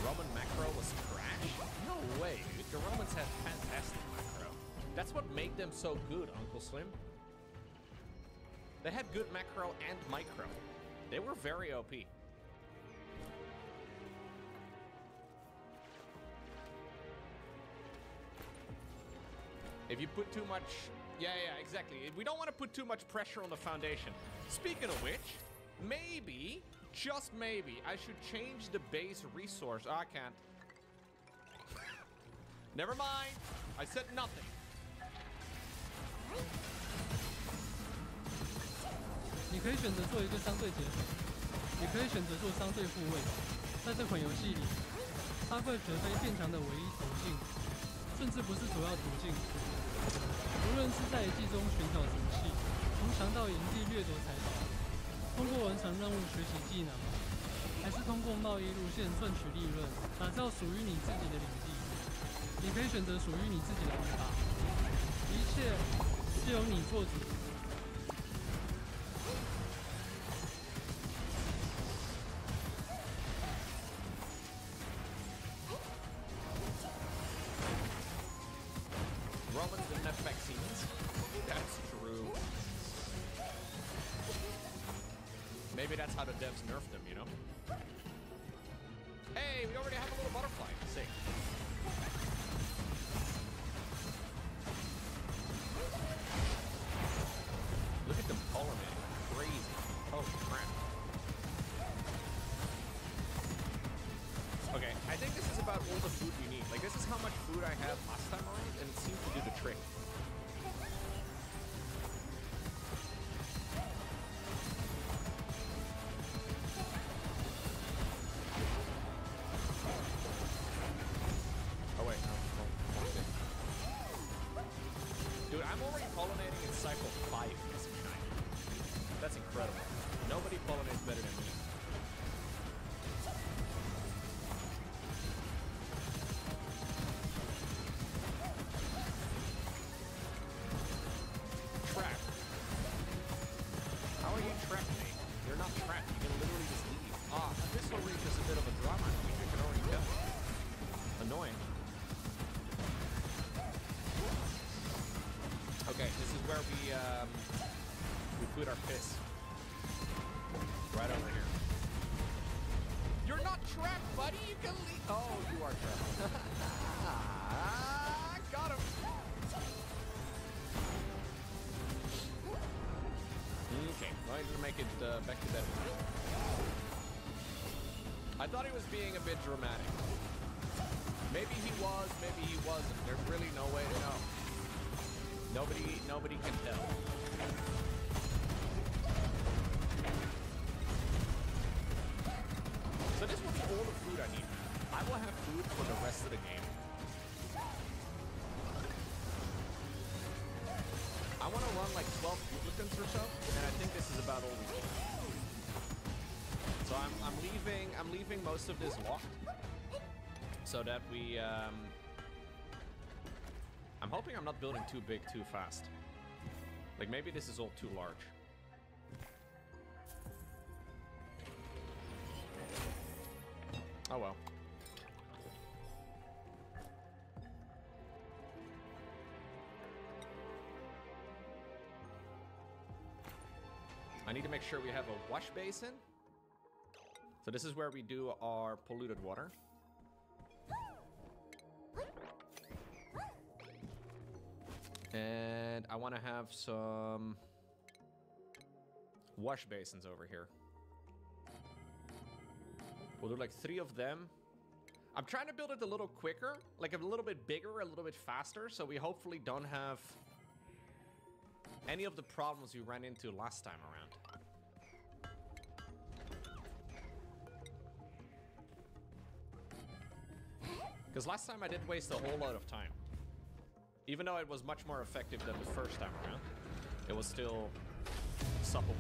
Roman macro was trash? No way, dude. The Romans had fantastic macro. That's what made them so good, Uncle Slim. They had good macro and micro. They were very OP. If you put too much... Yeah, exactly. We don't want to put too much pressure on the foundation. Speaking of which, maybe, just maybe, I should change the base resource. Oh, I can't. Never mind. I said nothing. 你可以选择做一个相对劫匪，也可以选择做相对护卫。在这款游戏里，杀怪绝非变强的唯一途径，甚至不是主要途径。无论是在遗迹中寻找神器，从强盗营地掠夺财宝，通过完成任务学习技能，还是通过贸易路线赚取利润，打造属于你自己的领地。你可以选择属于你自己的玩法，一切是由你做主。 Romans didn't have vaccines. That's true. Maybe that's how the devs nerfed them, you know? Hey, we already have a little butterfly. Sick. Look at them pollinating. Crazy. Holy crap. Okay, I think this is about all the food you need. Like, this is how much food I had last time around, and it seems to do the trick. Oh, wait, no. Okay. Dude, I'm already pollinating in cycle 5 as a China. That's incredible. Nobody pollinates better than me. We put our piss right over here. You're not trapped, buddy. You can leave. Oh, you are trapped. Got him. Okay, going to make it back to bed. I thought he was being a bit dramatic. Maybe he was, maybe he wasn't. There's really no way to know. Nobody can tell. So this was all the food I need. I will have food for the rest of the game. I want to run like leaving most of this locked so that we I'm hoping I'm not building too big too fast. Like maybe this is all too large. Oh well. I need to make sure we have a wash basin. So this is where we do our polluted water. And I want to have some wash basins over here. We'll do like 3 of them. I'm trying to build it a little quicker, like a little bit bigger, a little bit faster, so we hopefully don't have any of the problems we ran into last time around. Because last time I did waste a whole lot of time. Even though it was much more effective than the first time around, it was still supple.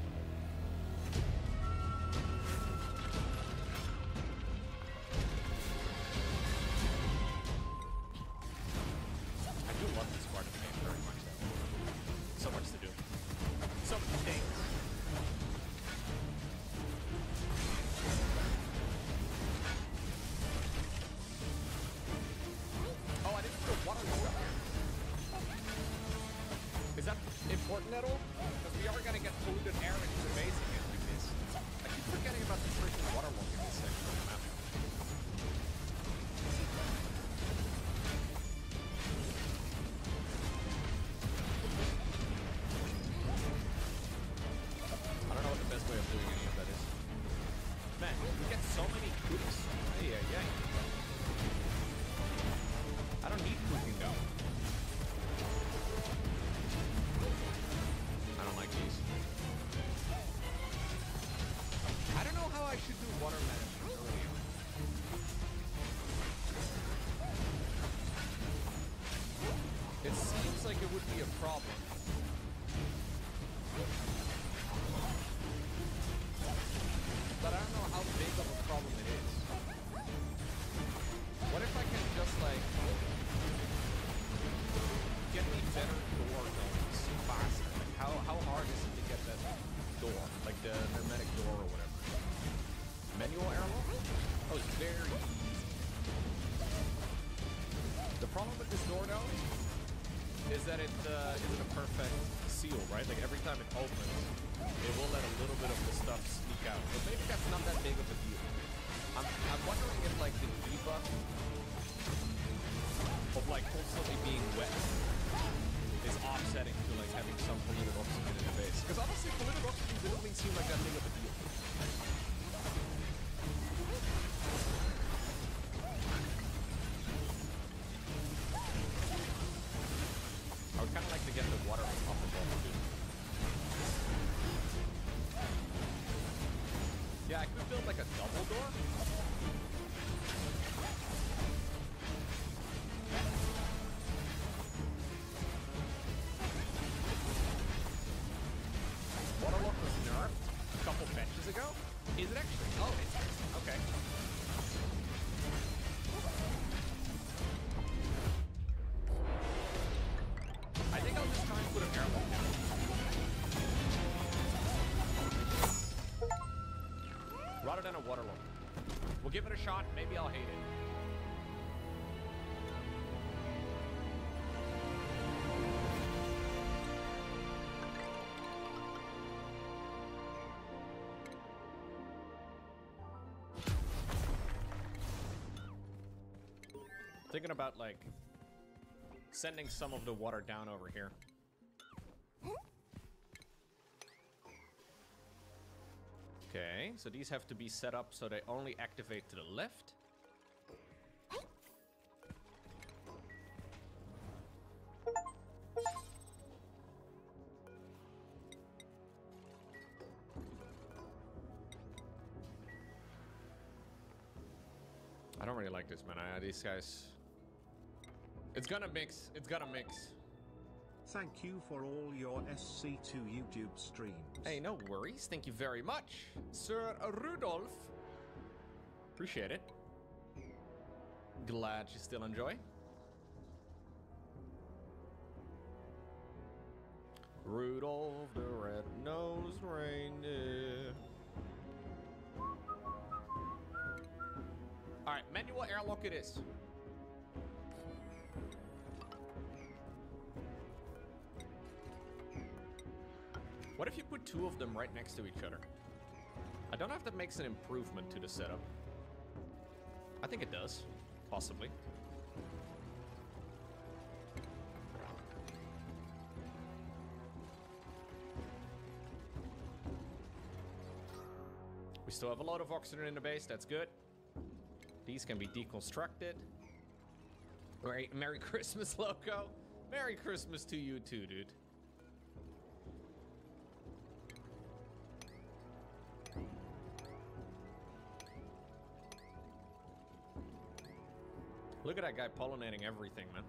I do love this part of the game very much though. So much to do. So many things. Oh, I didn't put water over here. Is that important at all? Because we are gonna get polluted air into the base again like this. I keep forgetting about the freaking water lock in this section of the map. I don't know what the best way of doing any of that is. Man, we get so many cookies. Yeah. I don't need cooking though. I don't like these. I don't know how I should do water management earlier. It seems like it would be a problem. But I don't know how big of a problem it is. What if I can just like get me better door goals faster? Like how hard is it to get that door? Like the hermetic door or whatever. Manual airlock? Oh, it's very easy. The problem with this door though is that it isn't a perfect seal, right? Like every time it opens, it will let a little bit of the stuff sneak out. But maybe that's not that big of a deal. I'm wondering if like the debuff of like constantly being wet is offsetting to like having some polluted oxygen in the base. Because honestly, polluted oxygen didn't really seem like that big of a deal. I would kind of like to get the water off the ball too. Yeah, I could build like a double door. Waterlock was nerfed a couple benches ago. Is it actually? Oh, it's okay. I think I'll just try and put an airlock down. Rather than a waterlock. We'll give it a shot. Maybe I'll hate it. Thinking about like sending some of the water down over here. Okay, so these have to be set up so they only activate to the left. I don't really like this, man. These guys... It's gonna mix. It's gonna mix. Thank you for all your SC2 YouTube streams. Hey, no worries. Thank you very much, Sir Rudolph. Appreciate it. Glad you still enjoy. Rudolph the red-nosed reindeer. Alright, manual airlock it is. What if you put two of them right next to each other? I don't know if that makes an improvement to the setup. I think it does. Possibly. We still have a lot of oxygen in the base, that's good. These can be deconstructed. Right, Merry Christmas, Loco. Merry Christmas to you too, dude. Look at that guy pollinating everything, man.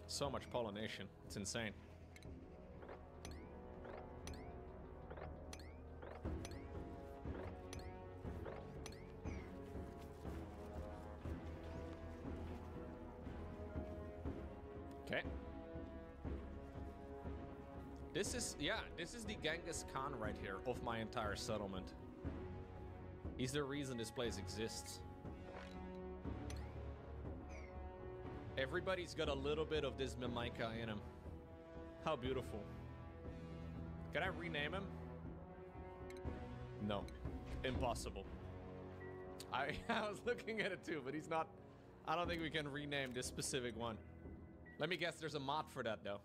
So much pollination. It's insane. Okay. This is the Genghis Khan right here of my entire settlement. He's the reason this place exists. Everybody's got a little bit of this Mimica in him. How beautiful. Can I rename him? No. Impossible. I was looking at it too, but he's not... I don't think we can rename this specific one. Let me guess, there's a mod for that though.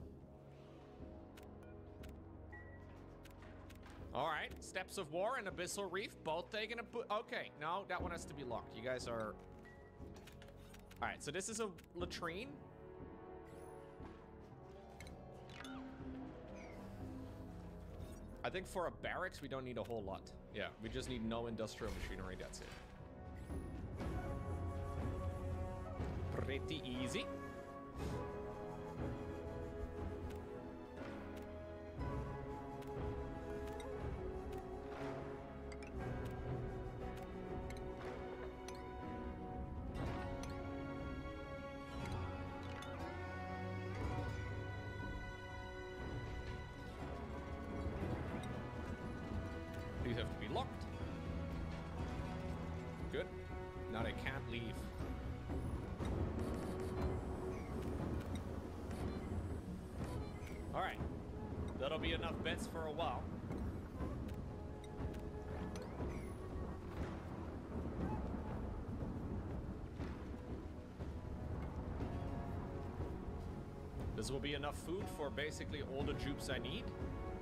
Alright, Steps of War and Abyssal Reef, both taking a... Okay, no, that one has to be locked. You guys are... Alright, so this is a latrine. I think for a barracks, we don't need a whole lot. Yeah, we just need no industrial machinery, that's it. Pretty easy. These have to be locked. Good. Now they can't leave. Alright. That'll be enough beds for a while. This will be enough food for basically all the jupes I need.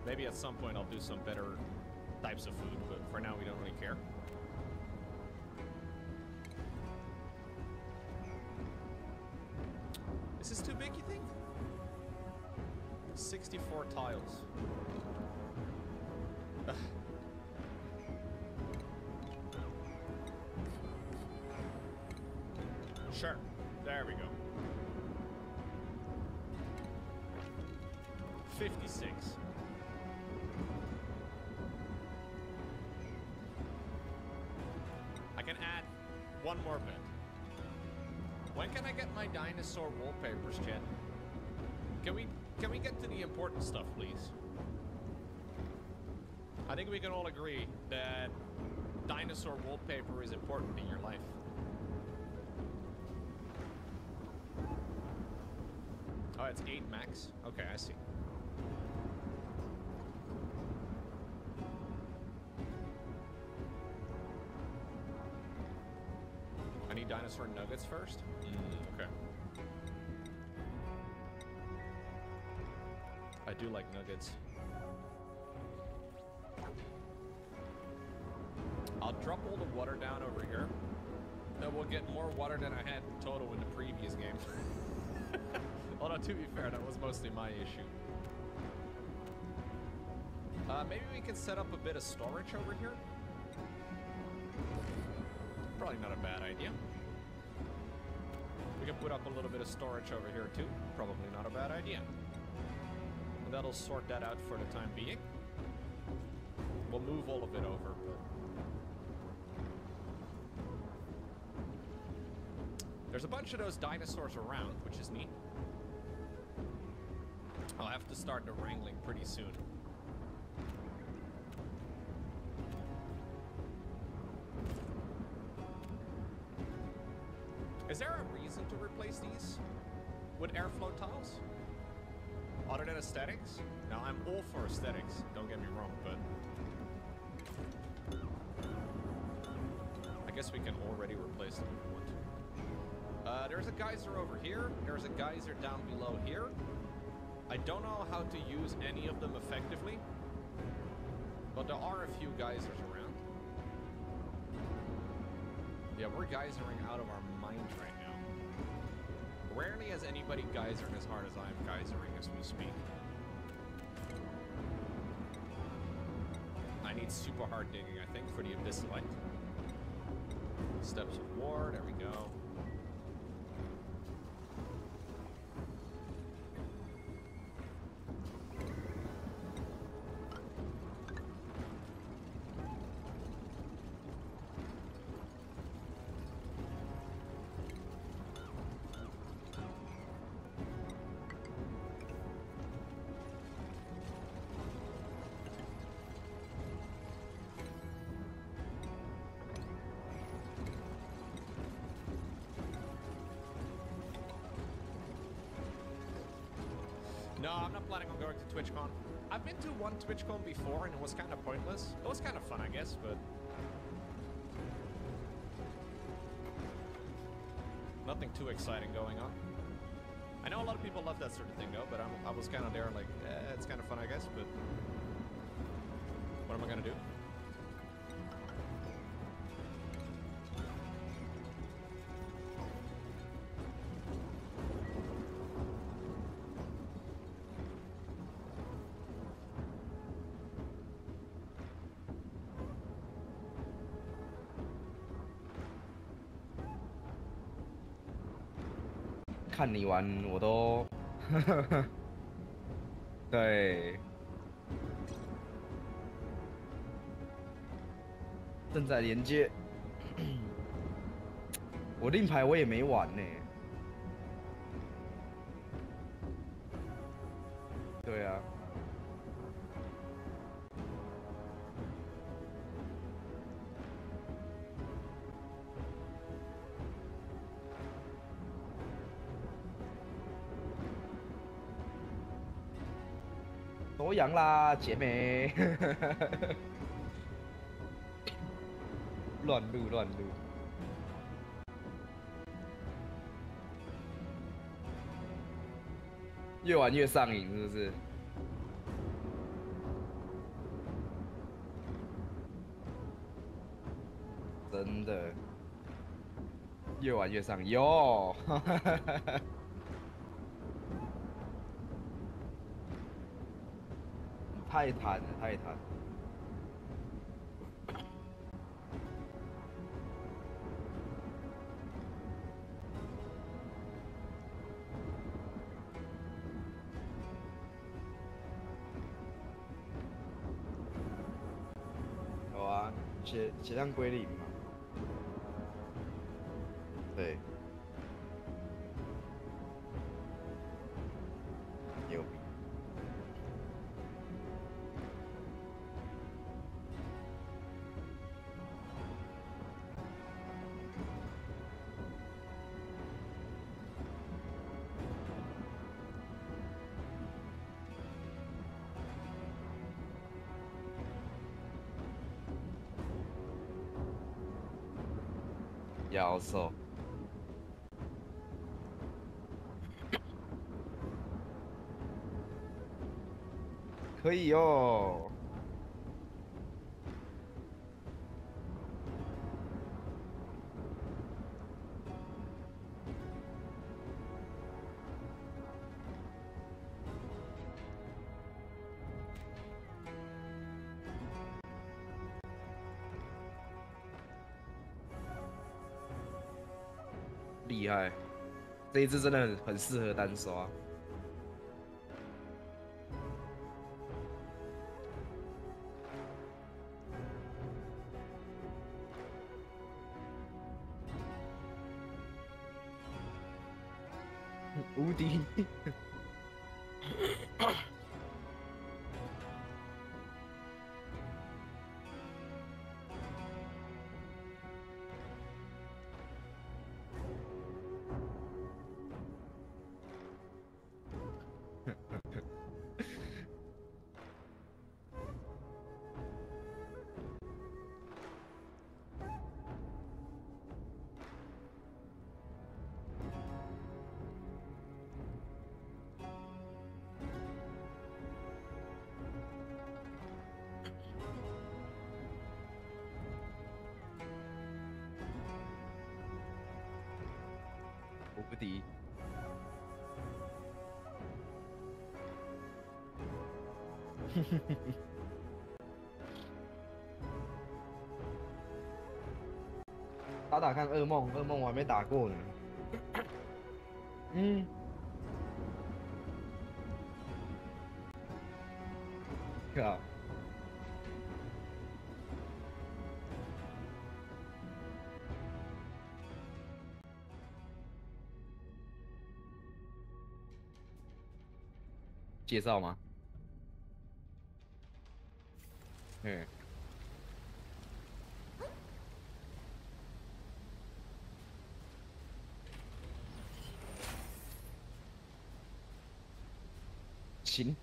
Maybe at some point I'll do some better types of food, but for now we don't really care. This is too big, you think? 64 tiles. Ugh. Sure. There we go. 56. I can add one more bed. When can I get my dinosaur wallpapers, Jen? Can we get to the important stuff, please? I think we can all agree that dinosaur wallpaper is important in your life. Oh, it's 8 max? Okay, I see. I need dinosaur nuggets first? Okay. I do like nuggets. I'll drop all the water down over here. Then we'll get more water than I had in total in the previous game. Although, to be fair, that was mostly my issue. Maybe we can set up a bit of storage over here. Probably not a bad idea. We can put up a little bit of storage over here too. Probably not a bad idea. And that'll sort that out for the time being. We'll move all of it over, but There's a bunch of those dinosaurs around, which is neat. I'll have to start the wrangling pretty soon. Is there a reason to replace these with airflow tiles? Other than aesthetics? Now, I'm all for aesthetics, don't get me wrong, but I guess we can already replace them if we want to. There's a geyser over here. There's a geyser down below here. I don't know how to use any of them effectively, but there are a few geysers around. Yeah, we're geysering out of our mind right now. Rarely has anybody geysered as hard as I'm geysering as we speak. I need super hard digging, I think, for the abyssalite. Steps of War, there we go. No, I'm not planning on going to TwitchCon. I've been to one TwitchCon before and it was kind of pointless. It was kind of fun, I guess, but nothing too exciting going on. I know a lot of people love that sort of thing though, but I was kind of there like, it's kind of fun, I guess, but what am I gonna do?看你玩我都对，正在连接。我令牌我也没玩呢。对啊。多阳啦，姐妹！乱录乱录，越玩越上瘾，是不是？真的，越玩越上瘾哟！太贪了，太贪了。有啊，血量归零嘛。对。牛逼。妖兽，可以哦。厉害，这一只真的很适合单刷。无敌。无敌。打打看噩梦，噩梦我还没打过呢。嗯。靠。介绍吗？嗯。行。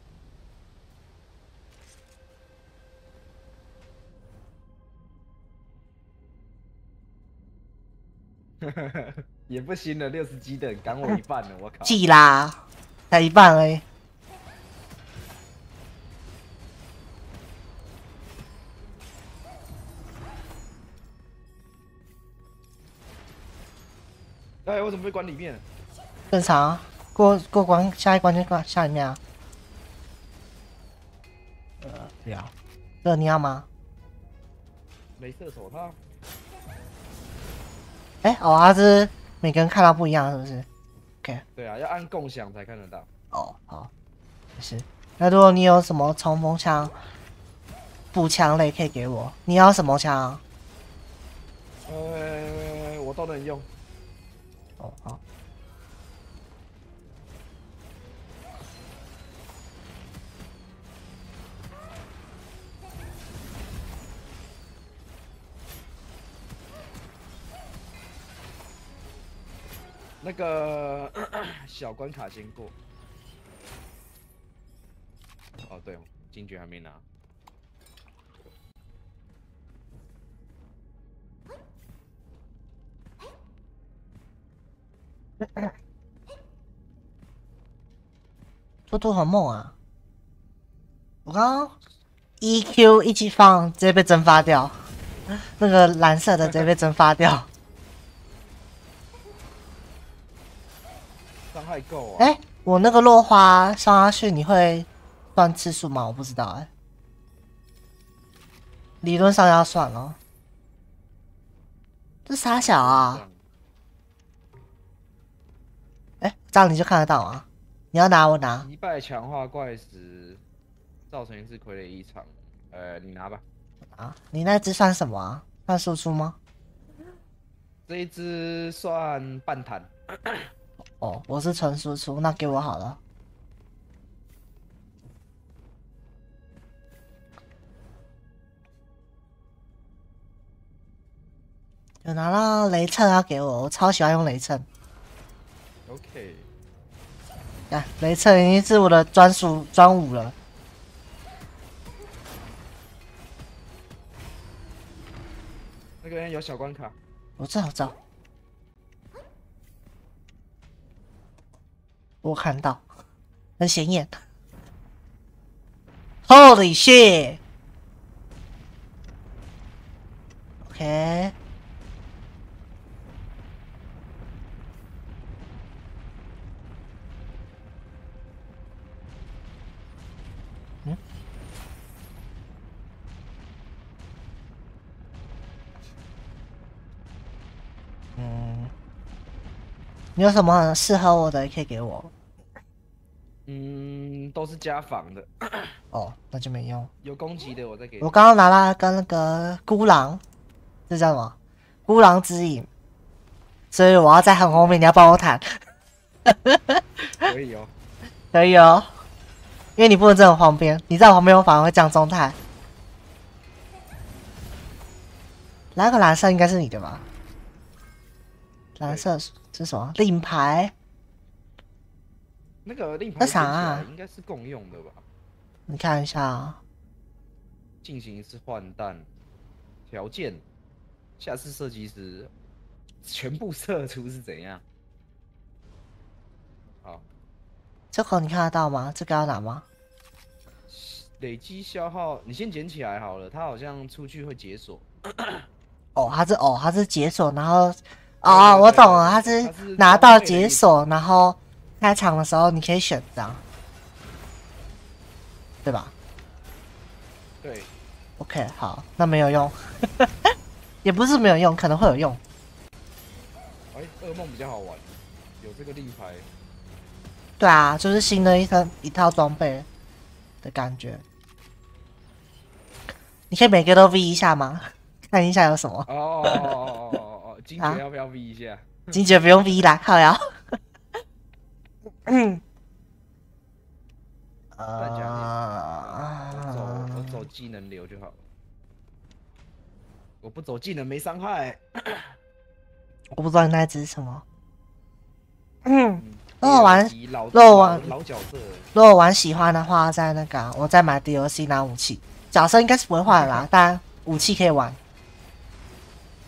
也不行了，60级的赶我一半了，我靠！记啦，才一半而已。哎，我怎么被关里面了？正常啊，过关，下一关就过下里面啊。不要，这你要吗？镭射手套。哎，哦，它是每个人看到不一样，是不是 ？OK。对啊，要按共享才看得到。哦，好，没事。那如果你有什么冲锋枪、步枪类可以给我，你要什么枪？我都能用。哦，好。那个小关卡先过。哦，对，金爵还没拿。兔兔很猛啊！我刚刚 EQ 一起放，直接被蒸发掉。那个蓝色的直接被蒸发掉。伤害够啊！哎，我那个落花上下去，你会算次数吗？我不知道哎。理论上要算哦。这傻小啊！哎，这样你就看得到啊。你要拿我拿。击败强化怪时，造成一次傀儡异常。你拿吧。啊，你那只算什么啊？算输出吗？这一只算半弹。哦，我是纯输出，那给我好了。有拿到雷趁要给我，我超喜欢用雷趁。OK。看，雷趁已经是我的专属专武了。那个人有小关卡。我知道。我看到，很显眼。Holy shit！ OK。你有什么很适合我的，也可以给我。都是加防的。哦，那就没用。有攻击的我再给你。我刚刚拿了跟那个孤狼，这叫什么？孤狼之影。所以我要在很后面，你要帮我坦。可以哦，可以哦，因为你不能在我旁边，你在我旁边我反而会降状态。来个蓝色应该是你的吧？蓝色是什么？令牌？那个令牌那啥啊？应该是共用的吧？你看一下啊。进行一次换弹，条件，下次射击时全部射出是怎样？好，这口你看得到吗？这个要拿吗？累积消耗，你先捡起来好了。它好像出去会解锁。它是解锁，然后我懂了，它是拿到解锁，然后开场的时候你可以选这样，对吧？对。OK， 好，那没有用，也不是没有用，可能会有用。哎，噩梦比较好玩，有这个令牌。对啊，就是新的一套装备的感觉。你可以每个都 V 一下吗？看一下有什么。金爵要不要 V 一下？金爵不用 V 啦，靠呀。我走技能流就好了。我不走技能没伤害。我不知道你那只是什么。如果玩喜欢的话，在那个我再买 DLC 拿武器。角色应该是不会换啦，但武器可以玩。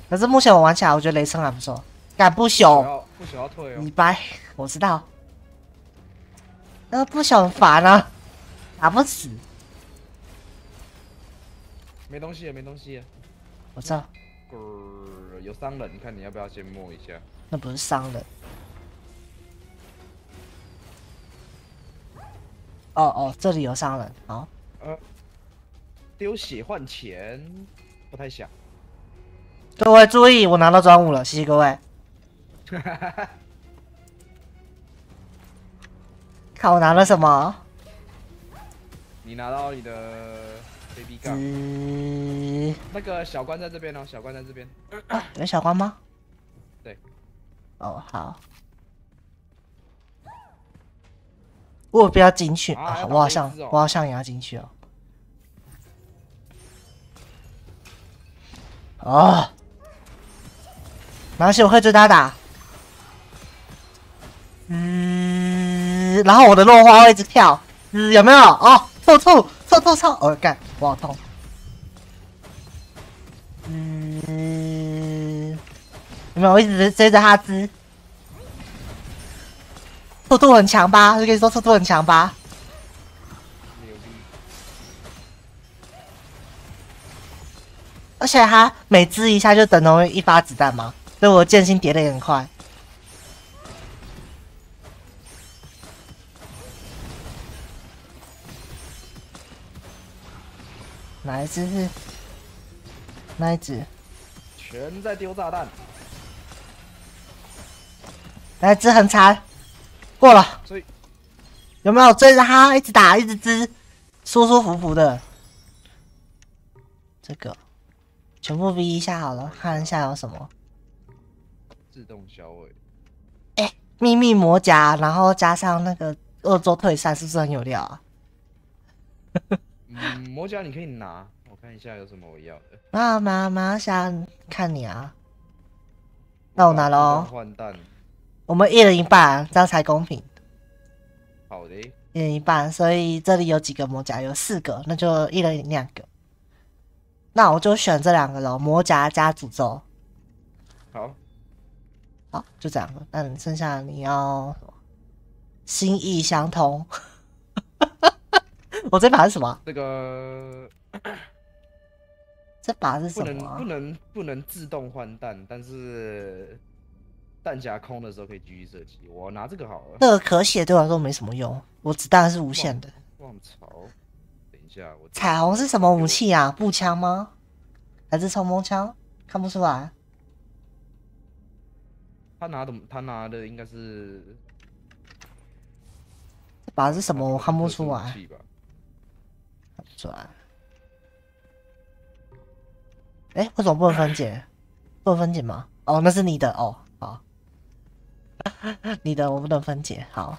可是目前我玩起来，我觉得雷声还不错。干不朽，不朽要退哦。你掰，我知道。那不朽很烦啊，打不死。没东西了，没东西了。我知道。有伤人，你看你要不要先摸一下？那不是伤人。这里有伤人，好。丢血换钱，不太想。各位注意，我拿到专武了，谢谢各位。看我拿了什么？你拿到你的 baby 杠。那个小关在这边哦，小关在这边。有小关吗？对。好。我不要进去啊！我好像也要进去哦。没关系，我会追他打。然后我的落花会一直跳，有没有？臭！干，我好痛。有没有？我一直追着他织。速度很强吧？就跟你说速度很强吧。而且他每织一下就等同于一发子弹嘛，所以我剑心叠的也很快。哪一只是？哪一只？全在丢炸弹。哪一只很惨？过了。有没有追着他一直打，一直织，舒舒服服的？这个。全部 V 一下好了，看一下有什么。自动销毁。秘密魔甲，然后加上那个恶作退散，是不是很有料啊？魔甲你可以拿，我看一下有什么我要的。马想看你啊。那我拿了哦。换弹。我们一人一半，这样才公平。好的。一人一半，所以这里有几个魔甲？有4个，那就一人2个。那我就选这2个咯，魔甲加诅咒。好，就这样了。那你剩下你要心意相通。我这把是什么？这个这把是什么？不能自动换弹，但是弹夹空的时候可以继续射击。我拿这个好了。那个可血对我来说没什么用，我子弹是无限的。忘槽。彩虹是什么武器啊？步枪吗？还是冲锋枪？看不出来。他拿的应该是这把是什么？我看不出来。看不出来。为什么不能分解？不能分解吗？那是你的哦。好。你的我不能分解。好，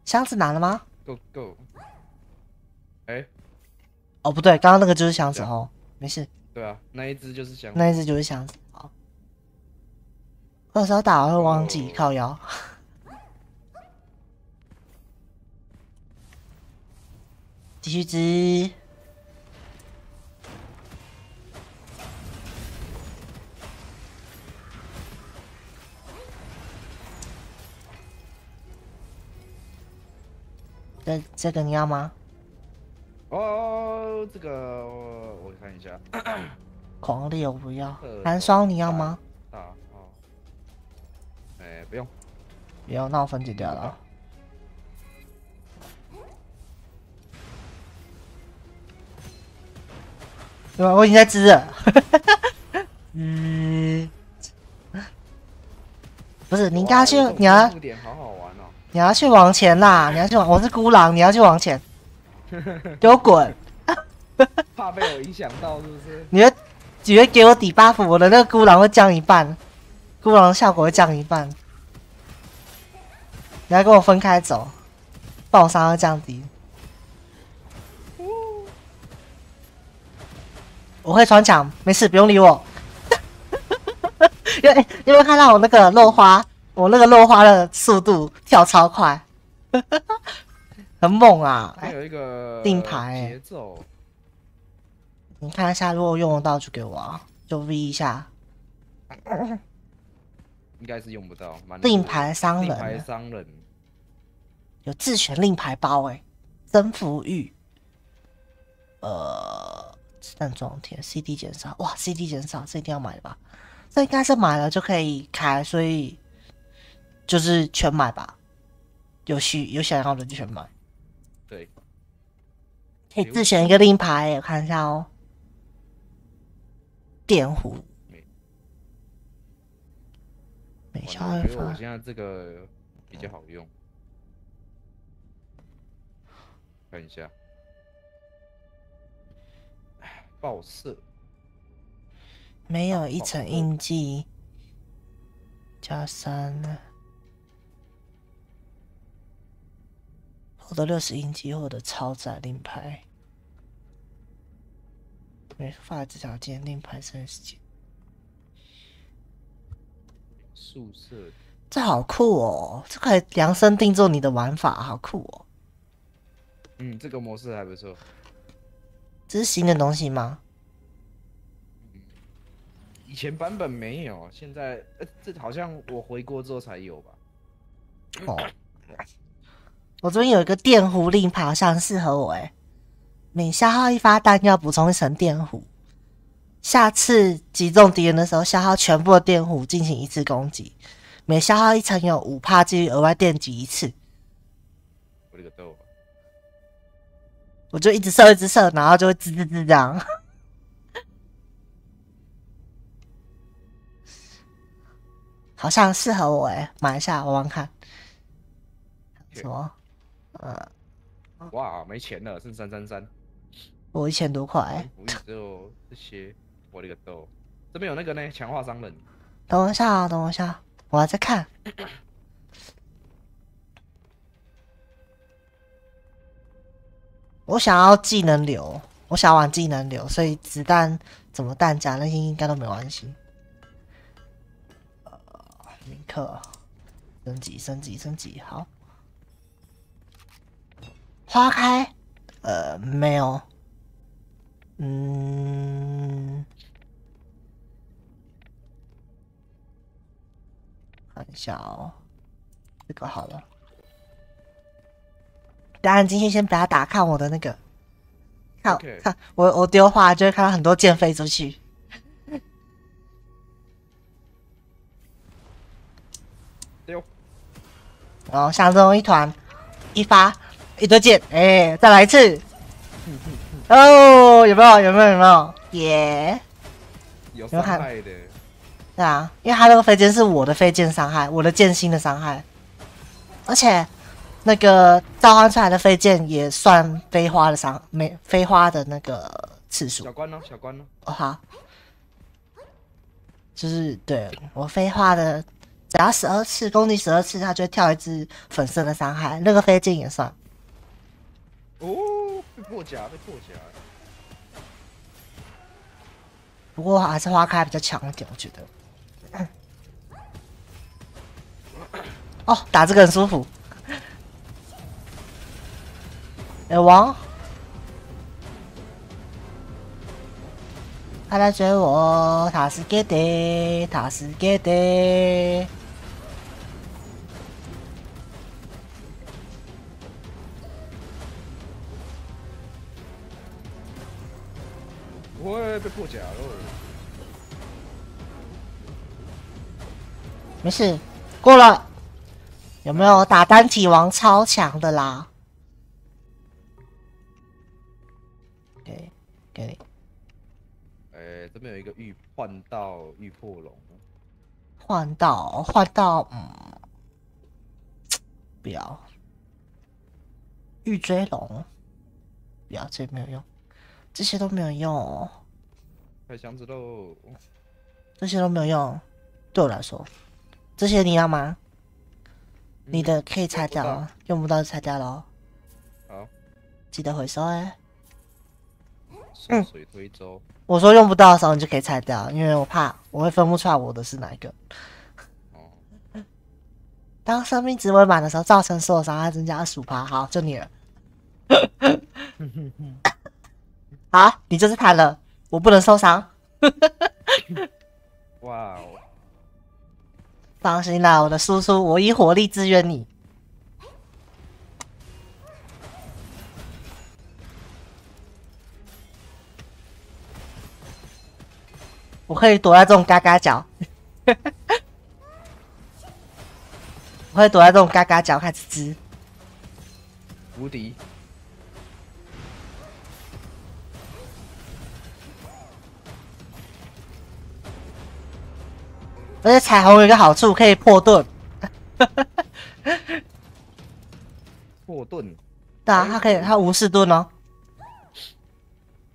箱子拿了吗 ？Go go。哎，哦不对，刚刚那个就是箱子哦，没事。对啊，那一只就是箱子。那一只就是箱子。好，有时候打我会忘记靠腰。继续织。这个你要吗？哦，这个我看一下。狂烈我不要。寒霜你要吗？哦。哎，不用。不用，那我分解掉了。对吧？我已经在织了。不是，你应该去，你要你要去往前啦！你要去往，我是孤狼，你要去往前，给我滚！怕被我影响到是不是？你会给我底 buff， 我的那个孤狼会降一半，孤狼的效果会降一半。你要跟我分开走，爆伤会降低。我会穿墙，没事，不用理我。因为有没有看到我那个落花？我那个落花的速度跳超快，很猛啊！还有一个令牌节奏，你看一下，如果用得到就给我啊，就 V 一下。应该是用不到。令牌商人，令牌商人有自选令牌包哎，征服欲，子弹装填 ，CD 减少，哇 ，CD 减少，这一定要买的吧？这应该是买了就可以开，所以。就是全买吧，有想要的就全买。对，可以自选一个令牌，我看一下哦。电弧，美效我觉得我现在这个比较好用，看一下，爆射，没有一层印记，加3。获得60印记，获得超载令牌。美发这条件令牌30件。宿舍，这好酷哦！这可以量身定做你的玩法，好酷哦。这个模式还不错。这是新的东西吗？以前版本没有，现在这好像我回国之后才有吧？哦。我这边有一个电弧令牌，好像很适合我哎。每消耗一发弹药，补充1层电弧。下次击中敌人的时候，消耗全部的电弧进行1次攻击。每消耗1层有5%几率额外电击1次。我这个逗。我就一直射，一直射，然后就会滋滋滋这样。好像适合我哎，买一下玩玩看。什么？哇，没钱了，剩333。我1000多块。福利只有这些，我的个豆！这边有那个呢，强化商人。等我一下啊，等我一下，我还在看。我想要技能流，我想玩技能流，所以子弹怎么弹夹那些应该都没关系。铭刻，升级，好。花开，没有，看一下哦，这个好了。等下今天先不要打，看我的那个，看我丢话就会看到很多箭飞出去。丢，然后像这种一团一发。一堆箭，再来一次！哦，有没有？耶！有伤害的。对啊，因为他那个飞剑是我的飞剑伤害，我的剑心的伤害，而且那个召唤出来的飞剑也算飞花的飞花的那个次数。小关哦。哦好，就是对我飞花的只要12次攻击12次，它就会跳一只粉色的伤害，那个飞剑也算。哦，被破甲，被破甲。不过还是花开比较强一点，我觉得。哦，打这个很舒服。王，他来追我，他是 get it， 他是 get it。我会被破甲了。没事，过了。有没有打单体王超强的啦？给你。这边有一个换道玉破龙。换道，不要。玉追龙，不要，这没有用，这些都没有用。开箱子喽！这些都没有用，对我来说，这些你要吗？你的可以拆掉，用不到就拆掉咯。好，记得回收顺水推舟。我说用不到的时候，你就可以拆掉，因为我怕我会分不出来我的是哪一个。当生命值未满的时候，造成所有伤害增加25%。好，就你了。好，你就是他了，我不能受伤。哇哦！放心啦，我的叔叔，我以火力支援你。我可以躲在这种嘎嘎角，我会躲在这种嘎嘎角开始支。无敌！而且彩虹有一个好处，可以破盾。破盾？对啊，它可以，它无视盾哦。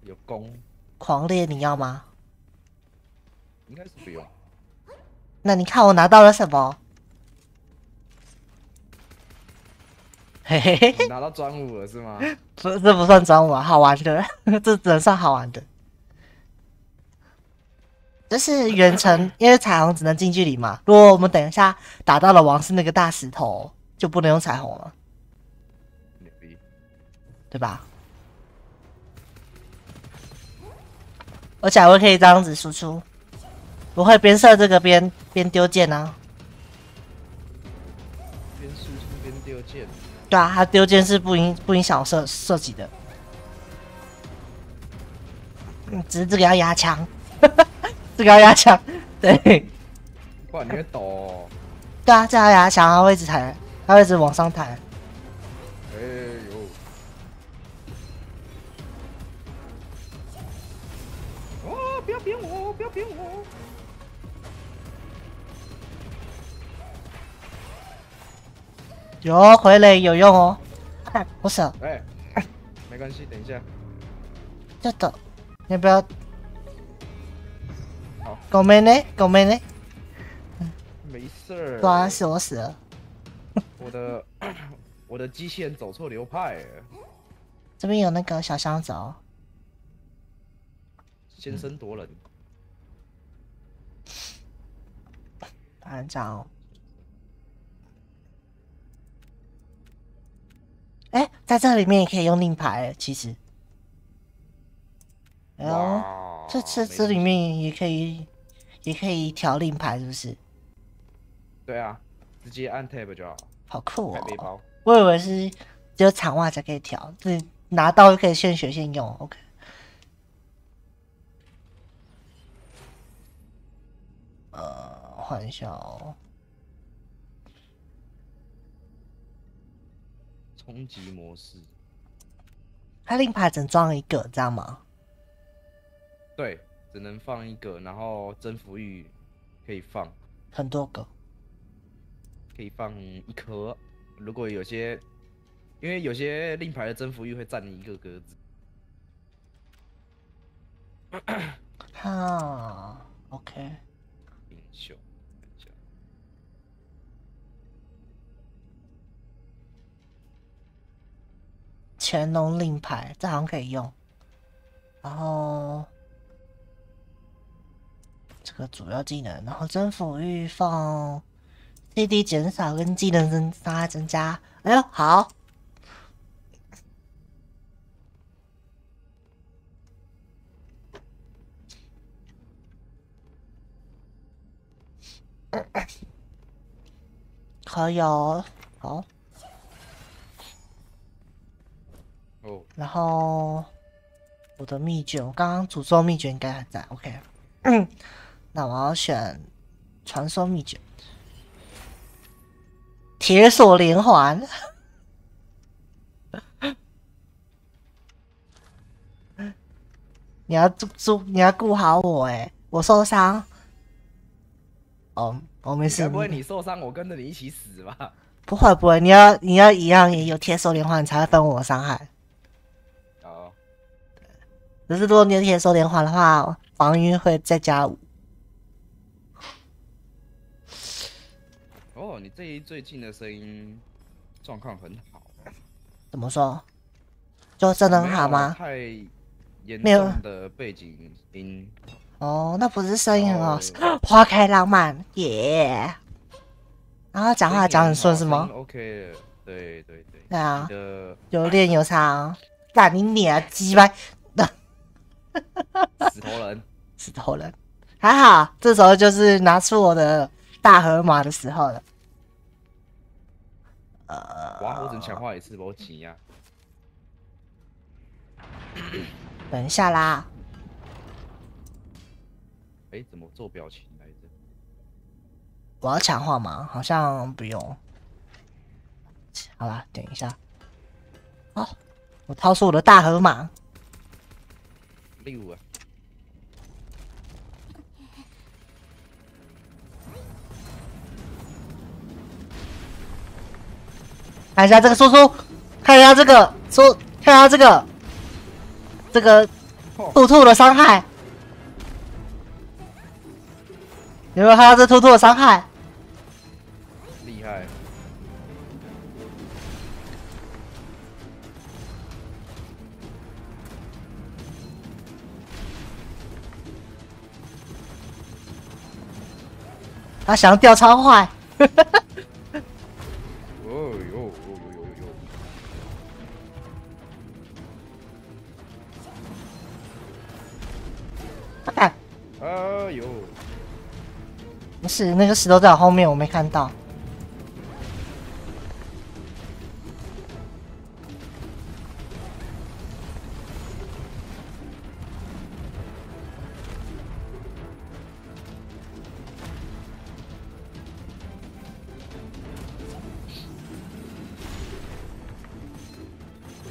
有弓。狂烈，你要吗？应该是不用。那你看我拿到了什么？嘿嘿嘿，你拿到专武了是吗？这不算专武啊，好玩的，这只能算好玩的。就是远程，因为彩虹只能近距离嘛。如果我们等一下打到的王是那个大石头，就不能用彩虹了，对吧？而且我可以这样子输出，我会边射这个边丢箭啊。边输出边丢箭。对啊，他丢箭是不影响我射击的。只是这个要压枪。这个要压枪，对。不然你会抖哦。对啊，这要压枪，它会一直抬，它会一直往上抬。哎呦！哦，不要扁我，不要扁我！有傀儡有用哦。我手。没关系，等一下。就等，要不要？好，狗妹呢？狗妹呢？没事儿。对啊，是我死了。我的机器人走错流派。这边有那个小箱子哦。先声夺人。班长。哎，在这里面也可以用令牌，其实。哎呦，这里面也可以调令牌，是不是？对啊，直接按 Tab 就好。好酷哦！背包，我以为是只有长袜才可以调，这拿到就可以现学现用。OK。换一下哦。冲击模式。它令牌只能装一个，这样吗？对，只能放一个，然后征服玉可以放很多个，可以放1颗。如果有些，因为有些令牌的征服玉会占你1个格子。哈 ，OK。英雄，全龙令牌，这好像可以用。然后这个主要技能，然后征服欲放 CD 减少跟技能伤害增加。哎呦，好。可以哦，好。哦。然后我的秘诀，我刚刚诅咒秘诀应该还在 ，OK。那我要选传说秘诀，铁锁连环。你要顾好我我受伤。哦，我没事。该不会你受伤，我跟着你一起死吧？不会不会，你要一样也有铁手连环，你才会分我伤害。哦。可是如果你有铁手连环的话，防御会再加5。哦，你最近的声音状况很好。怎么说？就真的很好吗？太严重的背景音。哦，那不是声音很好，花开浪漫耶。然后讲话讲很顺是吗 ？OK 了，对。对啊，有练有唱，干你娘鸡掰！死头人，还好，这时候就是拿出我的大河马的时候了。哇，我只能强化一次，我急呀。等一下啦。怎么做表情来着？我要强化吗？好像不用。好啦，等一下。好，我掏出我的大河马。6啊！看一下这个输出，看一下这个看一下这个兔兔的伤害。有没有看到这兔兔的伤害？厉害！他想要掉超坏。哎呦！不是，那个石头在我后面，我没看到。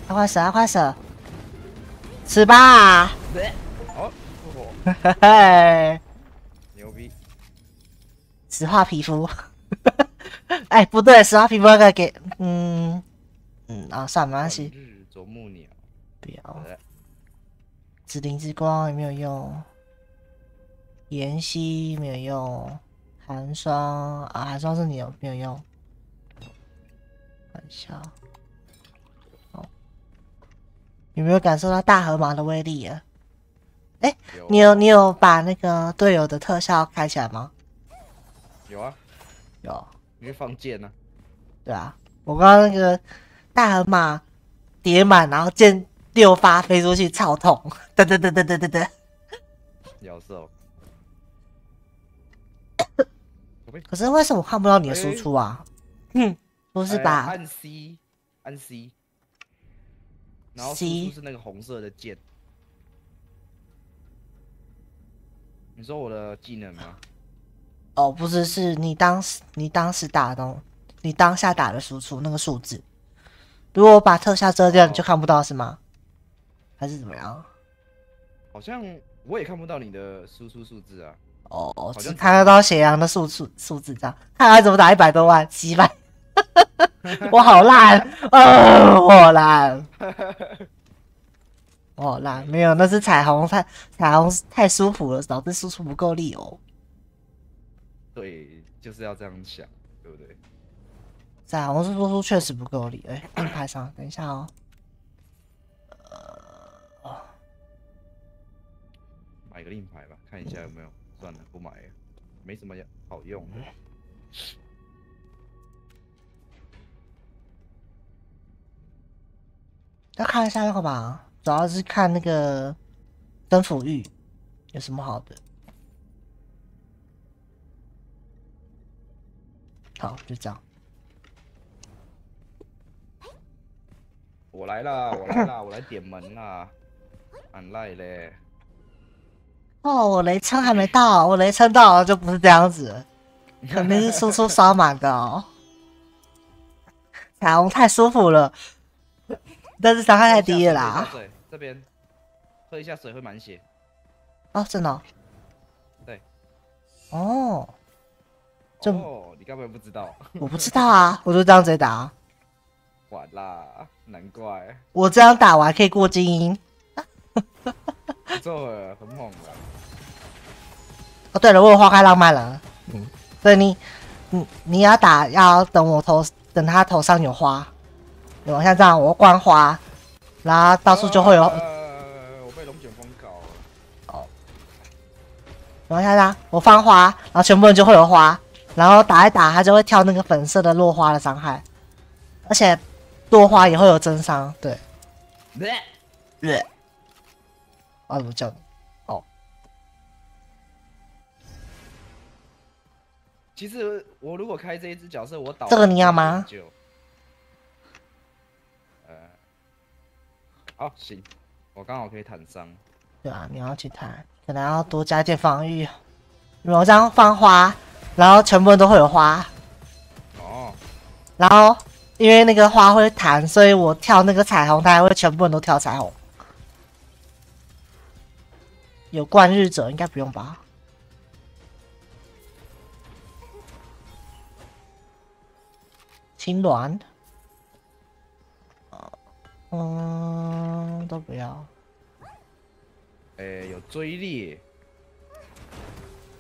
快死啊！快死！吃吧！嘿嘿，牛逼！石化皮肤，哎，不对，石化皮肤那个给，算了，没关系。啄木鸟，不要。紫灵之光也没有用，妍希没有用，寒霜啊，寒霜是你有没有用？看一下，有没有感受到大河马的威力啊？哎，你有把那个队友的特效开起来吗？有啊，有。你会放箭呢？对啊，我刚刚那个大河马叠满，然后箭6发飞出去，超痛！对。咬手。可是为什么我看不到你的输出啊？不是吧？按 C， 按 C， 然后输出是那个红色的键。你说我的技能吗？哦，不是，是你当时打的你当下打的输出那个数字。如果我把特效遮掉，你就看不到是吗？还是怎么样？好像我也看不到你的输出数字啊。哦，只看得到血量的数字这样。看他怎么打100多万，7万。我好烂，我好烂。我好烂，没有，那是彩虹太舒服了，导致输出不够力哦。对，就是要这样想，对不对？彩虹输出确实不够力，令牌上，等一下哦。买个令牌吧，看一下有没有。算了，不买了，没什么好用的。要看一下那个吧，主要是看那个征服域有什么好的。好，就这样。我来啦，我来啦，我来点门啦，俺赖嘞。哦，我雷撑还没到，我雷撑到了就不是这样子，肯定是输出刷满的哦。彩虹太舒服了，但是伤害太低了啦。水这边喝一下水会满血。哦，真的、哦。对。哦。就哦，你根本不知道。我不知道啊，我就这样直接打。完啦，难怪。我这样打我还可以过精英。不错了，很猛了。哦，对了，我有花开浪漫了。所以你要打，要等他头上有花，有像这样，我灌花，然后到处就会有。我被龙卷风搞了。哦。然后像这样，我放花，然后全部人就会有花，然后打一打，它就会跳那个粉色的落花的伤害，而且落花也会有增伤，对。我怎么叫你？哦。其实我如果开这一只角色，我倒这个你要吗？好，行，我刚好可以坦伤。对啊，你要去坦，可能要多加一点防御。如果这样放花，然后全部人都会有花。哦。然后因为那个花会弹，所以我跳那个彩虹，它还会全部人都跳彩虹。有贯日者应该不用吧？青鸾，都不要。有追猎，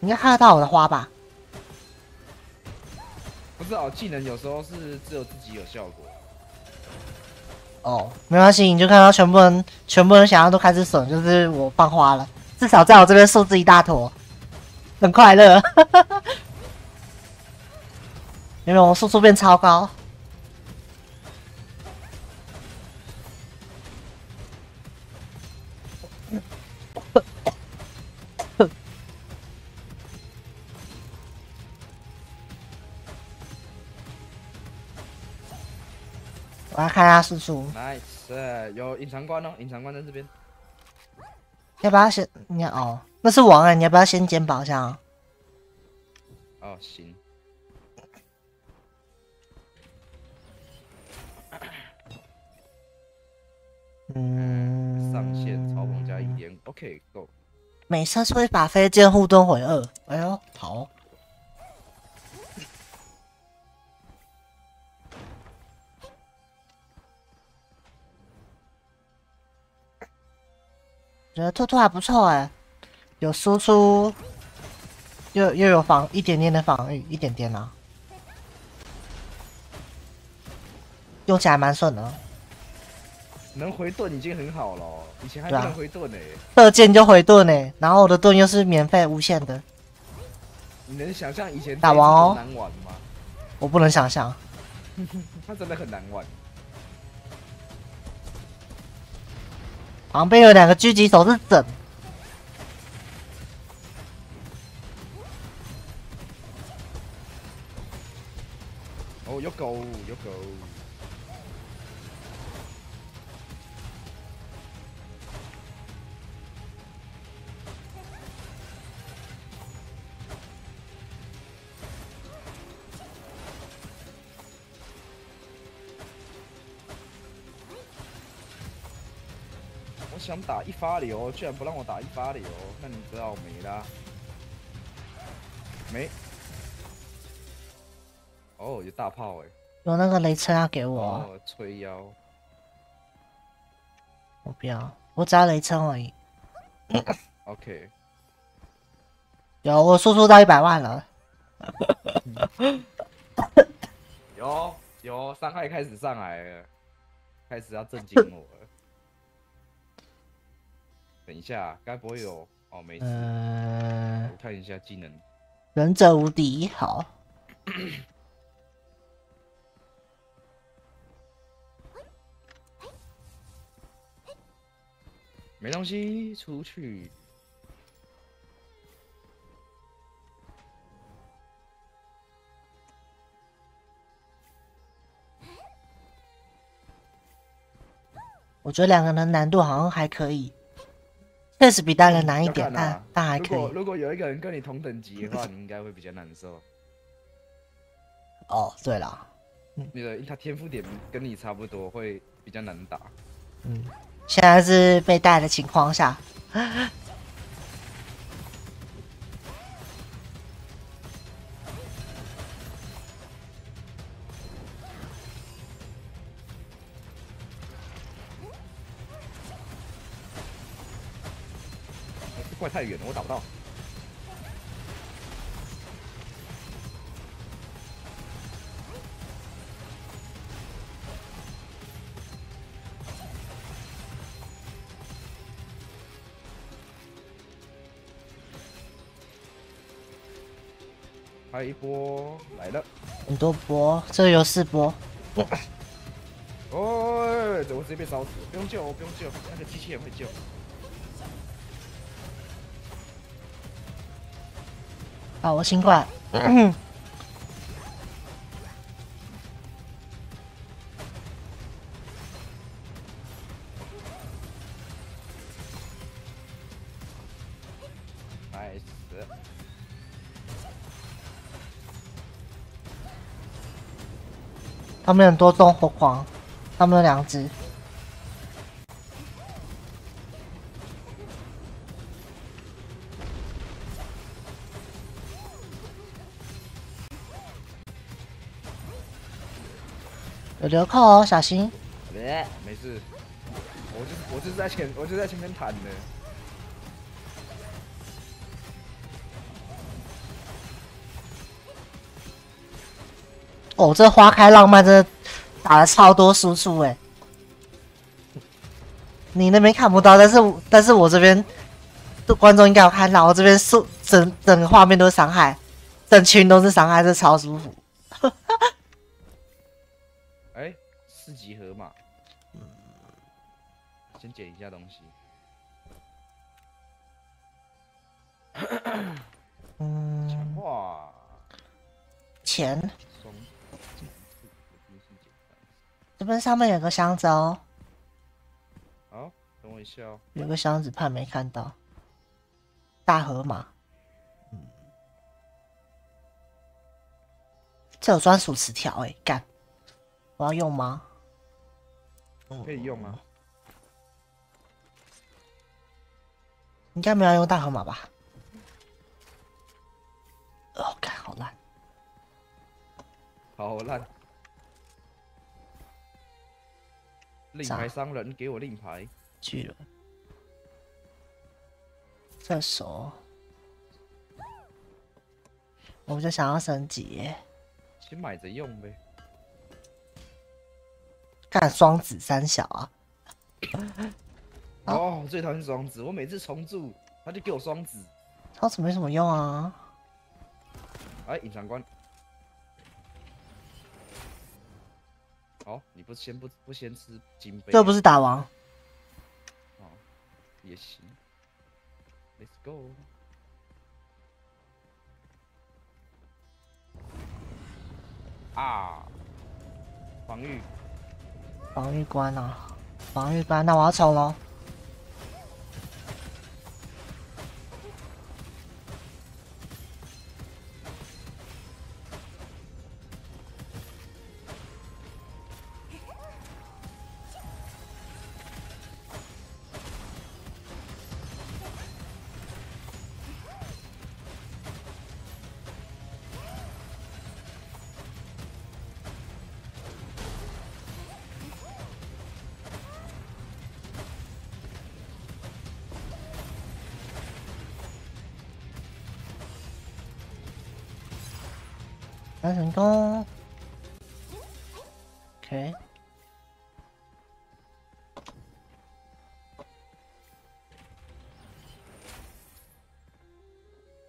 应该看得到我的花吧？不是哦，技能有时候是只有自己有效果。哦，没关系，你就看到全部人想要都开始损，就是我放花了。至少在我这边数字一大坨，很快乐。因为我输出变超高。我要看一下输出。Nice， 有隐藏关哦，隐藏关在这边。要不要先？你哦，那是王哎，你要不要先捡宝箱？哦，行。上线超猛加1.5 ，OK go。每射出一把飞剑护盾回2，哎呦，好。觉得兔兔还不错哎，有输出，又有一点点的防御，一点点啊，用起来蛮顺的。能回盾已经很好了，以前还不能回盾呢。射箭就回盾呢，然后我的盾又是免费无限的。你能想象以前打完哦难玩吗？我不能想象，它真的很难玩。旁边有2个狙击手是整。哦，有狗，有狗。我想打一发流，居然不让我打一发流，那你知道我没啦？没。哦，有大炮哎！有那个雷车要给我。哦，吹腰。我不要，我只要雷车而已。OK。有，我输出到100万了。有，伤害开始上来了，开始要震惊我了。等一下，该不会有哦？没事。我看一下技能。忍者无敌，好。没东西，出去。我觉得两个人难度好像还可以，确实比单人难一点，但还可以。如果有一个人跟你同等级的话，你应该会比较难受。哦，对啦，他天赋点跟你差不多，会比较难打。现在是被带的情况下。怪太远了，我打不到。还有一波来了，很多波，这有4波。哦，我直接被烧死，不用救，不用救，那个机器人会救。好，我新冠。nice。他们很多动火狂，他们有2只。有流扣哦，小心。没事，我就是在前面弹的。哦，这花开浪漫真的打了超多输出哎！你那边看不到，但是我这边观众应该有看到，我这边整个画面都是伤害，整群都是伤害，这超舒服。哎，4级河马，先捡一下东西。强化钱。这边上面有个箱子哦。好，等我一下哦。有个箱子，怕没看到。大河马。这有专属词条哎，干！我要用吗？可以用啊。应该没有用大河马吧？哦，干，好烂。好烂。令牌商人，给我令牌。巨人。射手。我就想要升级耶。先买着用呗。干双子3小啊！哦，我最讨厌双子，我每次重铸他就给我双子。双子没什么用啊。哎，隐藏关。好，你不先吃金杯？这不是打王。哦，也行。Let's go。啊！防御关啊，防御关，那我要冲喽。完成功。OK。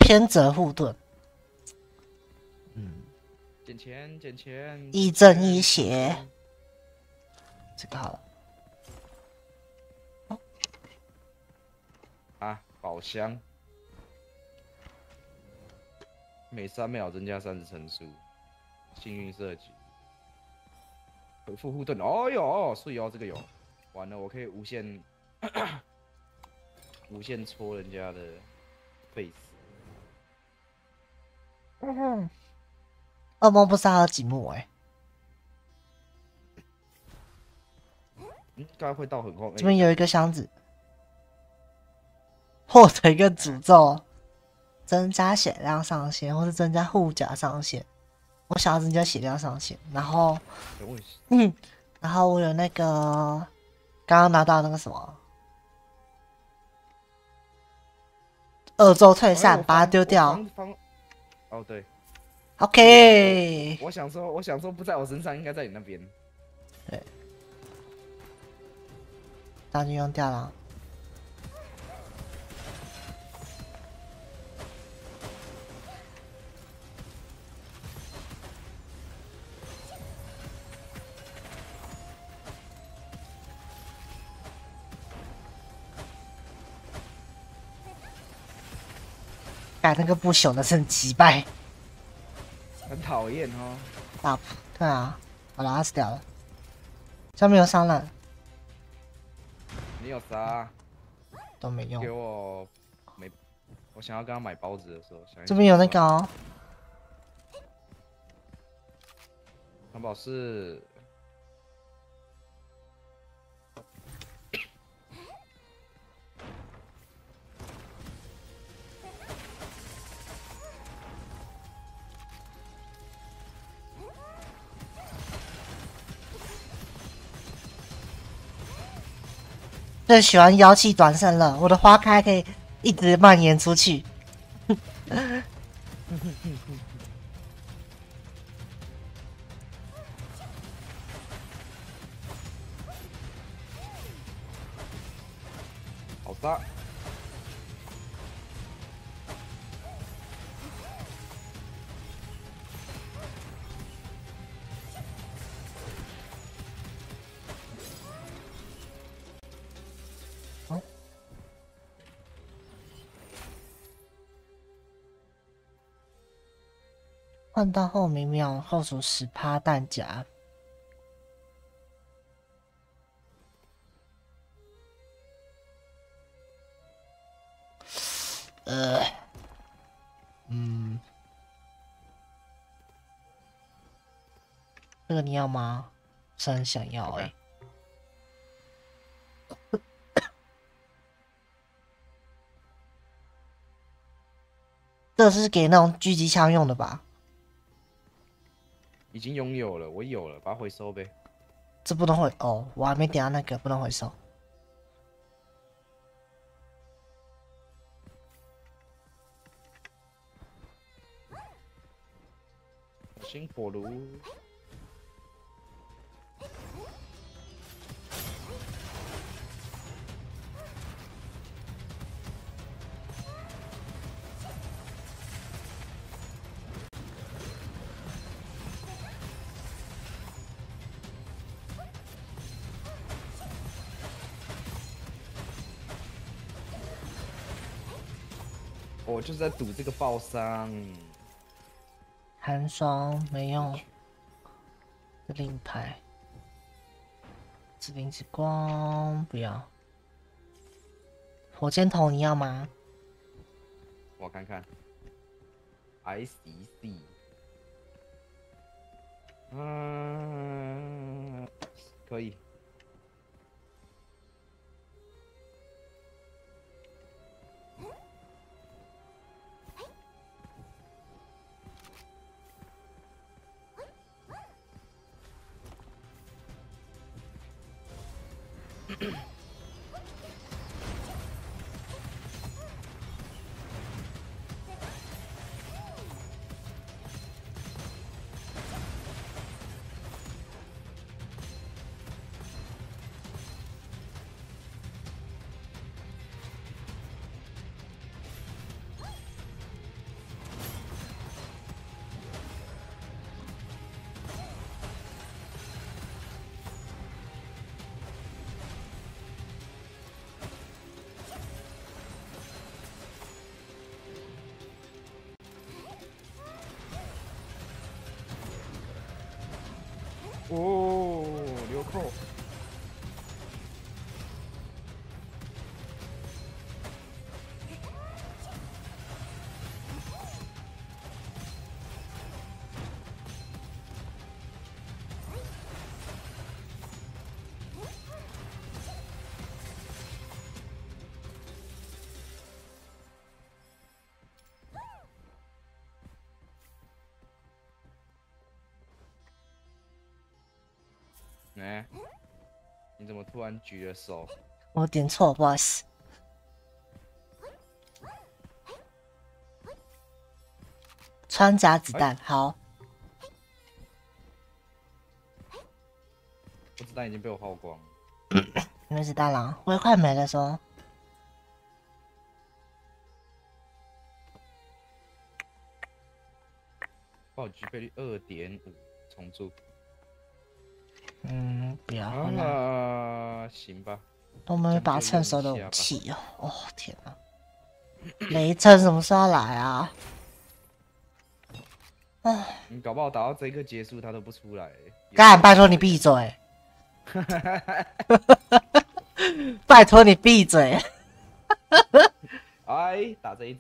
偏折护盾。捡钱，捡钱，亦正亦邪。这个好了。啊，宝箱，每3秒增加30层数，幸运射击，回复护盾。哦哟，所以哦，这个有，完了，我可以无限无限戳人家的 face。噩梦不是还有几幕应该会到很后面。这边有一个箱子，获得一个诅咒，增加血量上限，或是增加护甲上限。我想要增加血量上限，然后，然后我有那个刚刚拿到那个什么恶咒退散，把它丢掉。哦，对。OK。我想说不在我身上，应该在你那边。对。道具用掉了。改那个不朽的是击败，很讨厌哦。大普，对啊，好了，他死掉了。上面有伤了。你有杀？都没用。给我没，我想要跟他买包子的时候，这边有那个哦。城堡是。最喜欢妖气转身了，我的花开可以一直蔓延出去。好杀！换到后明秒后数10%弹夹。这个你要吗？是很想要哎、这是给那种狙击枪用的吧？已经拥有了，我有了，把它回收呗。这不能回哦，我还没点到那个，不能回收。新火炉。我就是在赌这个爆伤。寒霜没用，指令牌，指令之光不要。火箭筒你要吗？我看看 ，ICC， 可以。哦，流扣。哎，你怎么突然举了手？我点错，不好意思。穿甲子弹，好。我子弹已经被我耗光了。你们子弹了，我也快没了说。暴击倍率2.5，重铸。不要好难。行吧。都没有把趁手的武器哦！哦天哪！雷震什么时候要来啊？唉，你搞不好打到这个结束他都不出来。干，拜托你闭嘴！拜托你闭嘴！哎，打这一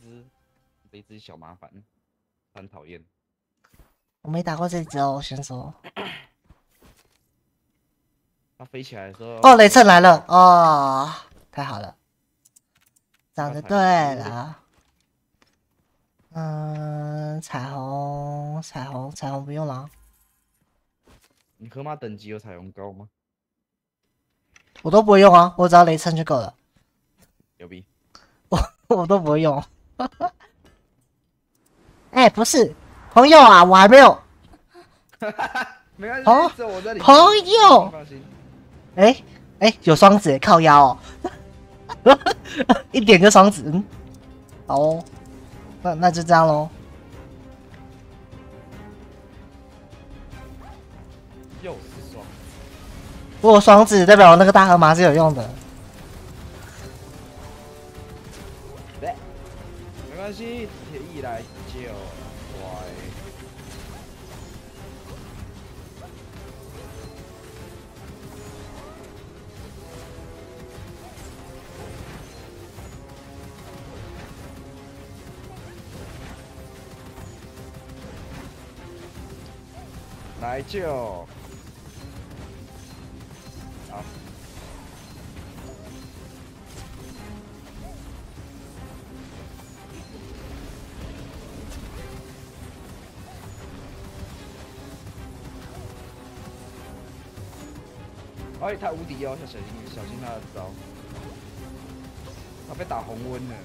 只小麻烦，很讨厌。我没打过这只哦，我先说。它飞起来的时候，哦，雷震来了哦，太好了，讲的对了。彩虹不用了。你河马等级有彩虹高吗？我都不会用啊，我只要雷震就够了。牛逼！我都不会用。哎，不是朋友啊，我还没有。没关系，我这里。朋友。哎，有双子靠腰哦，一点就双子，好哦，那就这样喽。又是双子，我有双子代表我那个大河马是有用的。没关系，铁翼来救，乖。来救！好。哎，他无敌哦，要小心他的招。他被打红温了。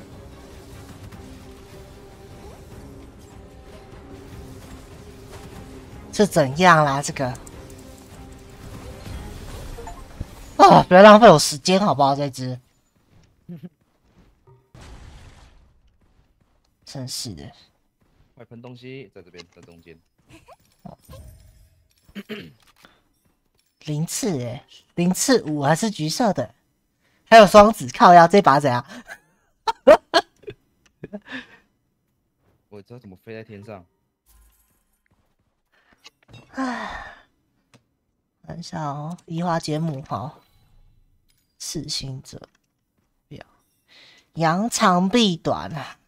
是怎样啦？这个啊，不要浪费我时间好不好？这只，真是的。快喷东西，在这边，在中间。零次哎，零次5还是橘色的，还有双子靠腰，这把怎样？我知道怎么飞在天上。唉，看一下哦，移花接木好，四星者，不要，扬长避短啊，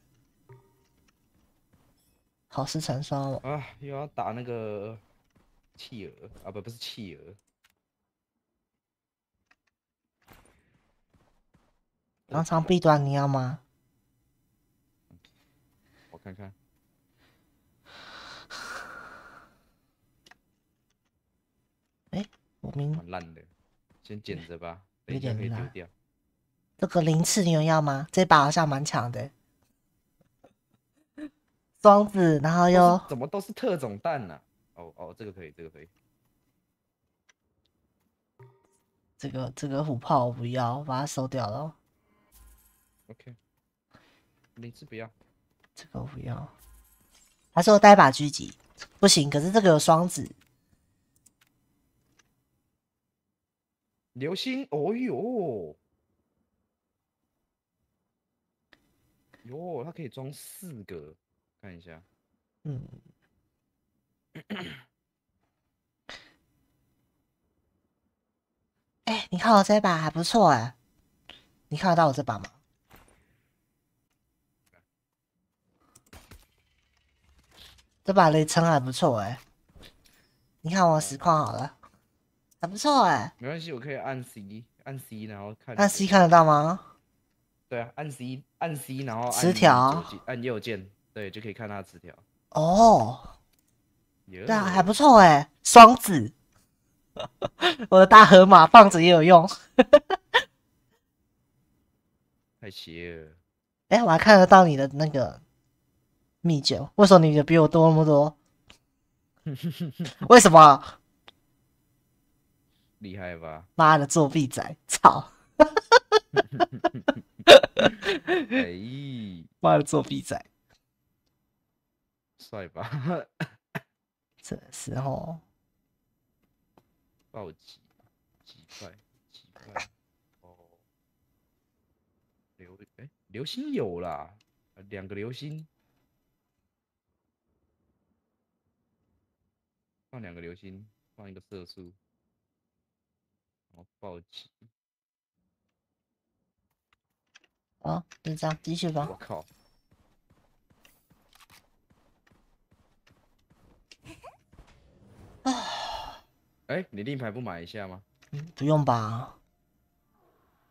好事成双了啊！又要打那个企鹅啊，不是企鹅。扬长避短，你要吗？我看看。我明蛮烂的，先捡着吧，等一下可以丢掉。这个零次你有要吗？这把好像蛮强的，双子，然后又怎么都是特种弹呢？哦，这个可以，这个可以。这个虎炮我不要，我把它收掉了。OK， 零次不要，这个我不要。还是我带把狙击，不行，可是这个有双子。流星，哦哟，它可以装4个，看一下。哎，你看我这把还不错哎，你看得到我这把吗？这把雷撑还不错哎，你看我实况好了，还不错哎。没关系，我可以按 C， 按 C 然后看。按 C 看得到吗？对啊，按 C， 按 C 然后词条，按右键，对，就可以看它词条。哦，对啊，还不错哎，双子，我的大河马放着也有用。太邪了。哎，我还看得到你的那个秘诀，为什么你的比我多那么多？为什么？厉害吧？妈的，作弊仔，操！哎，妈的，作弊仔，帅吧？这时候暴击击败哦，流星有啦，2个流星，放2个流星，放一个色素，然后暴击。啊，就这样，继续吧。我靠！哎，你令牌不买一下吗？不用吧？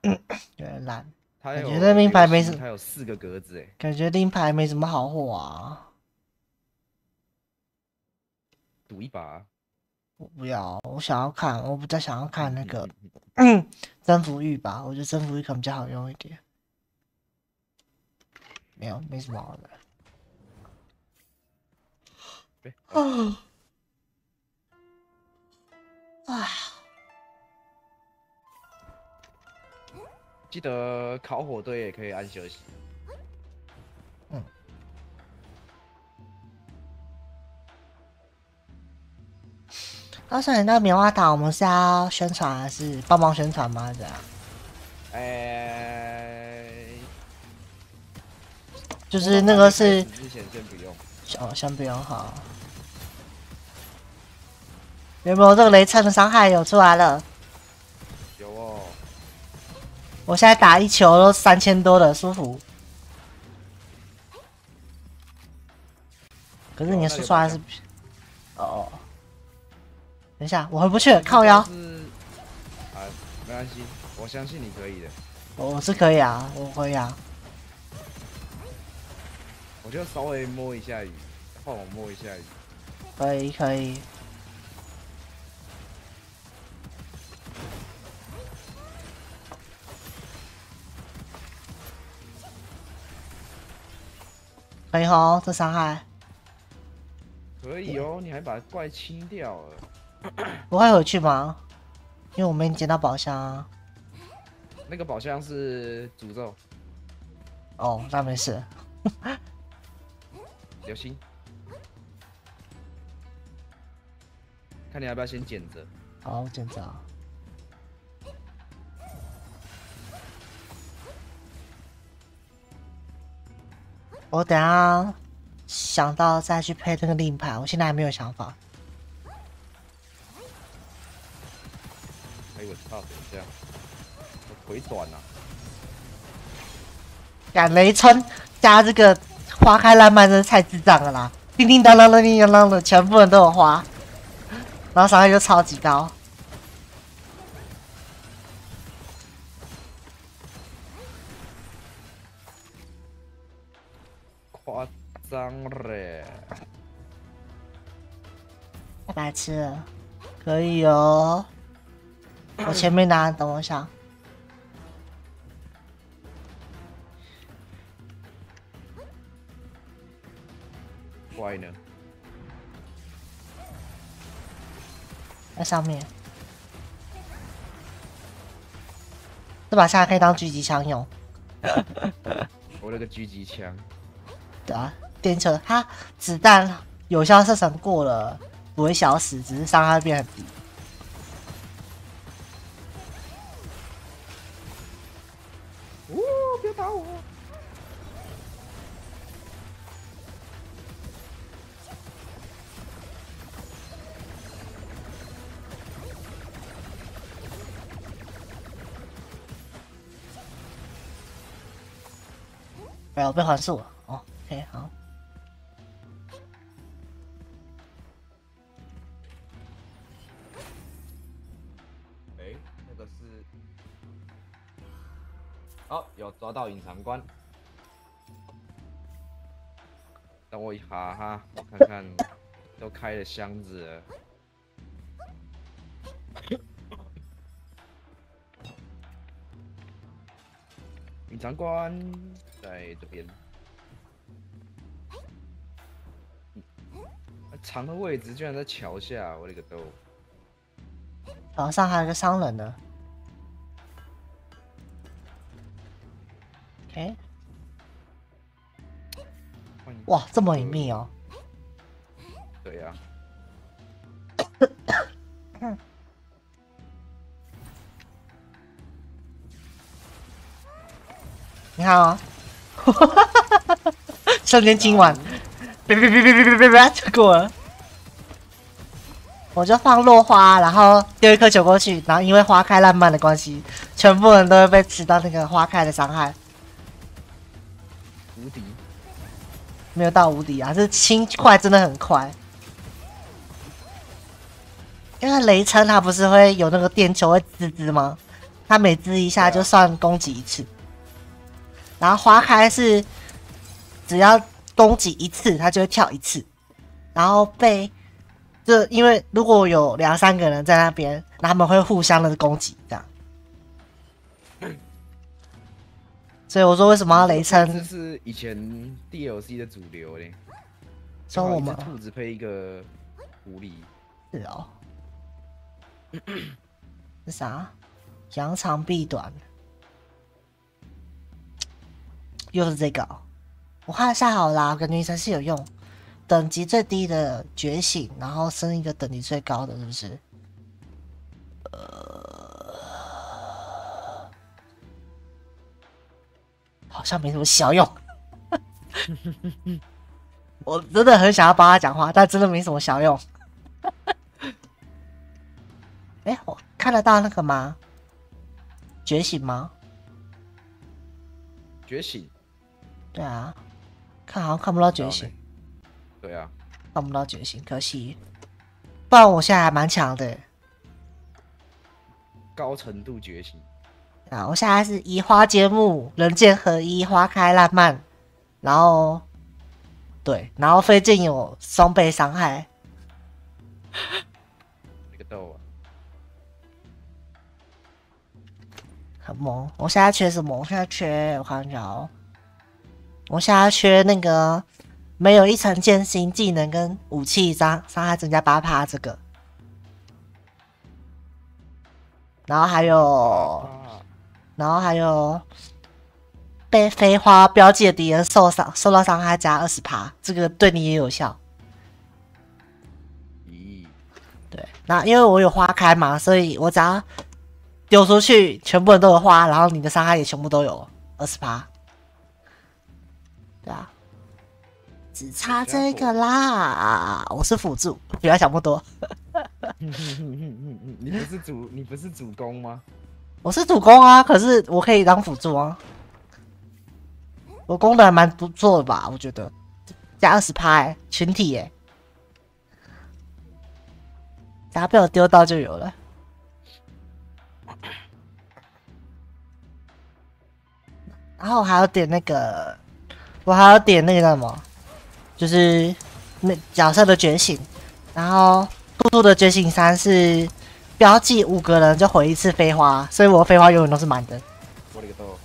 有点烂。感觉这令牌没什么，它有4个格子哎。感觉令牌没什么好货啊。赌一把。我不要，我想要看，我比较想要看那个征服欲吧，我觉得征服欲可能比较好用一点。没什么好的。啊！记得烤火堆也可以按休息。告诉你那个棉花糖，我们是要宣传还是帮忙宣传吗？这样？就是那个是。之前先不用。哦，先不用好。有没有这个雷趁的伤害有出来了？有哦。我现在打1球都3000多的，舒服。可是你的输出还是……哦。等一下，我回不去了，靠腰。没关系，我相信你可以的。我是可以啊，我可以啊。我就稍微摸一下鱼，换我摸一下鱼。可以可以。可以吼，这伤害。可以哦，你还把怪清掉了。我会回去吗？因为我没捡到宝箱啊。那个宝箱是诅咒。哦，那没事。流星，看你要不要先捡着。好，我捡着。我等下想到再去配那个令牌，我现在还没有想法。哎我操！等一下，我腿短啊。赶雷春加这个花开烂漫，真是太智障了啦！叮叮当当的，叮叮当当的，全部人都有花，然后伤害就超级高。夸张嘞！太白痴了，可以哦。我前面拿，等我一下。怪呢？在上面。这把现在可以当狙击枪用。我那个狙击枪。对啊，电车它子弹有效射程过了不会消失，只是伤害变很低。哦，别打我！哎，我被还速了。哦 ，OK， 好。哎，那个是，哦，有抓到隐藏关。等我一下哈，我看看，都开了箱子了。隐藏关在这边。藏的位置居然在桥下，我勒个豆！桥上还有个商人呢。OK。哇，这么隐秘哦。对呀。你看啊，瞬间今晚，别就过了。我就放落花，然后丢一颗球过去，然后因为花开烂漫的关系，全部人都会被吃到那个花开的伤害。无敌。没有到无敌啊，是轻快，真的很快。因为雷称它不是会有那个电球会滋滋吗？它每滋一下就算攻击一次。然后花开是只要攻击一次，它就会跳一次。然后被就因为如果有2、3个人在那边，他们会互相的攻击这样。所以我说为什么要雷称？这是以前 DLC 的主流嘞。说我们兔子配一个狐狸。是哦。是啥？扬长避短。又是这个、哦，我看一下好啦，感觉女神是有用。等级最低的觉醒，然后升一个等级最高的，是不是？好像没什么小用。我真的很想要帮他讲话，但真的没什么小用。哎，我看得到那个吗？觉醒吗？觉醒。对啊，好像看不到觉醒。对啊，看不到觉醒，可惜。不然我现在还蛮强的。高程度觉醒。啊，我现在是移花接木，人剑合一，花开烂漫，然后对，然后飞剑有双倍伤害。那个豆啊，很猛。我现在缺什么？我现在缺，我看一下哦。我现在缺那个没有一层剑心技能跟武器伤害增加8%这个，然后还有被飞花标记的敌人受到伤害加20%，这个对你也有效。对，那因为我有花开嘛，所以我只要丢出去，全部人都有花，然后你的伤害也全部都有20%。对啊，只差这个啦。我是辅助，不要想那么多。你不是主攻吗？我是主攻啊，可是我可以当辅助啊。我攻的还蛮不错的吧？我觉得加20%群体耶，只要被我丢到就有了。然后我还要点那个。我还要点那个叫什么，就是那角色的觉醒，然后兔兔的觉醒3是标记5个人就回一次飞花，所以我的飞花永远都是满的。我勒个豆！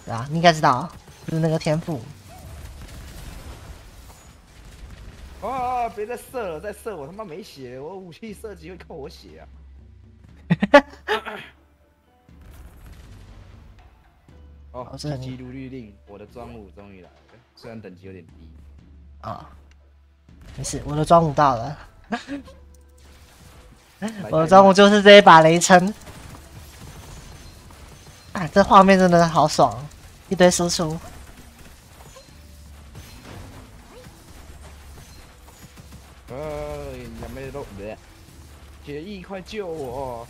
对啊，你应该知道，就是那个天赋。啊！别再射了，再射我他妈没血，我武器射击会扣我血啊！哦，记录律令，我的专武终于来了，虽然等级有点低。啊，没事，我的专武到了。我的专武就是这一把雷称。啊，这画面真的好爽，一堆输出。也没漏的。铁翼，快救我！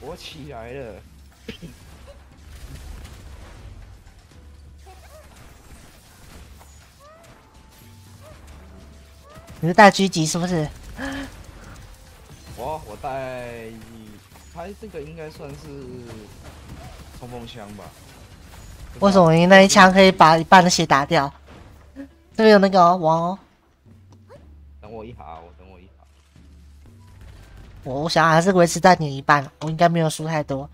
我起来了。你是带狙击是不是？我带，它这个应该算是冲锋枪吧？为什么你那一枪可以把一半的血打掉？这边有那个王哦。等我一下，等我一下。我想还是维持在你一半，我应该没有输太多。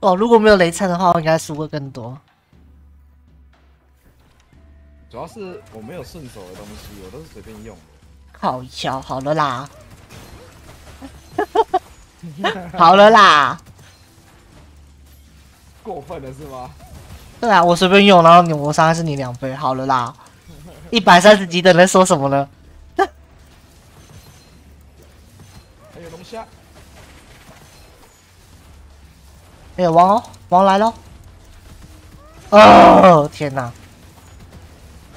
哦，如果没有雷灿的话，我应该输会更多。主要是我没有顺手的东西，我都是随便用的。好巧，好了啦，好了啦，过分了是吗？对啊，我随便用，然后我伤害是你2倍，好了啦，130级的人说什么呢？还有龙虾，哎，王哦，王来喽！哦，天哪，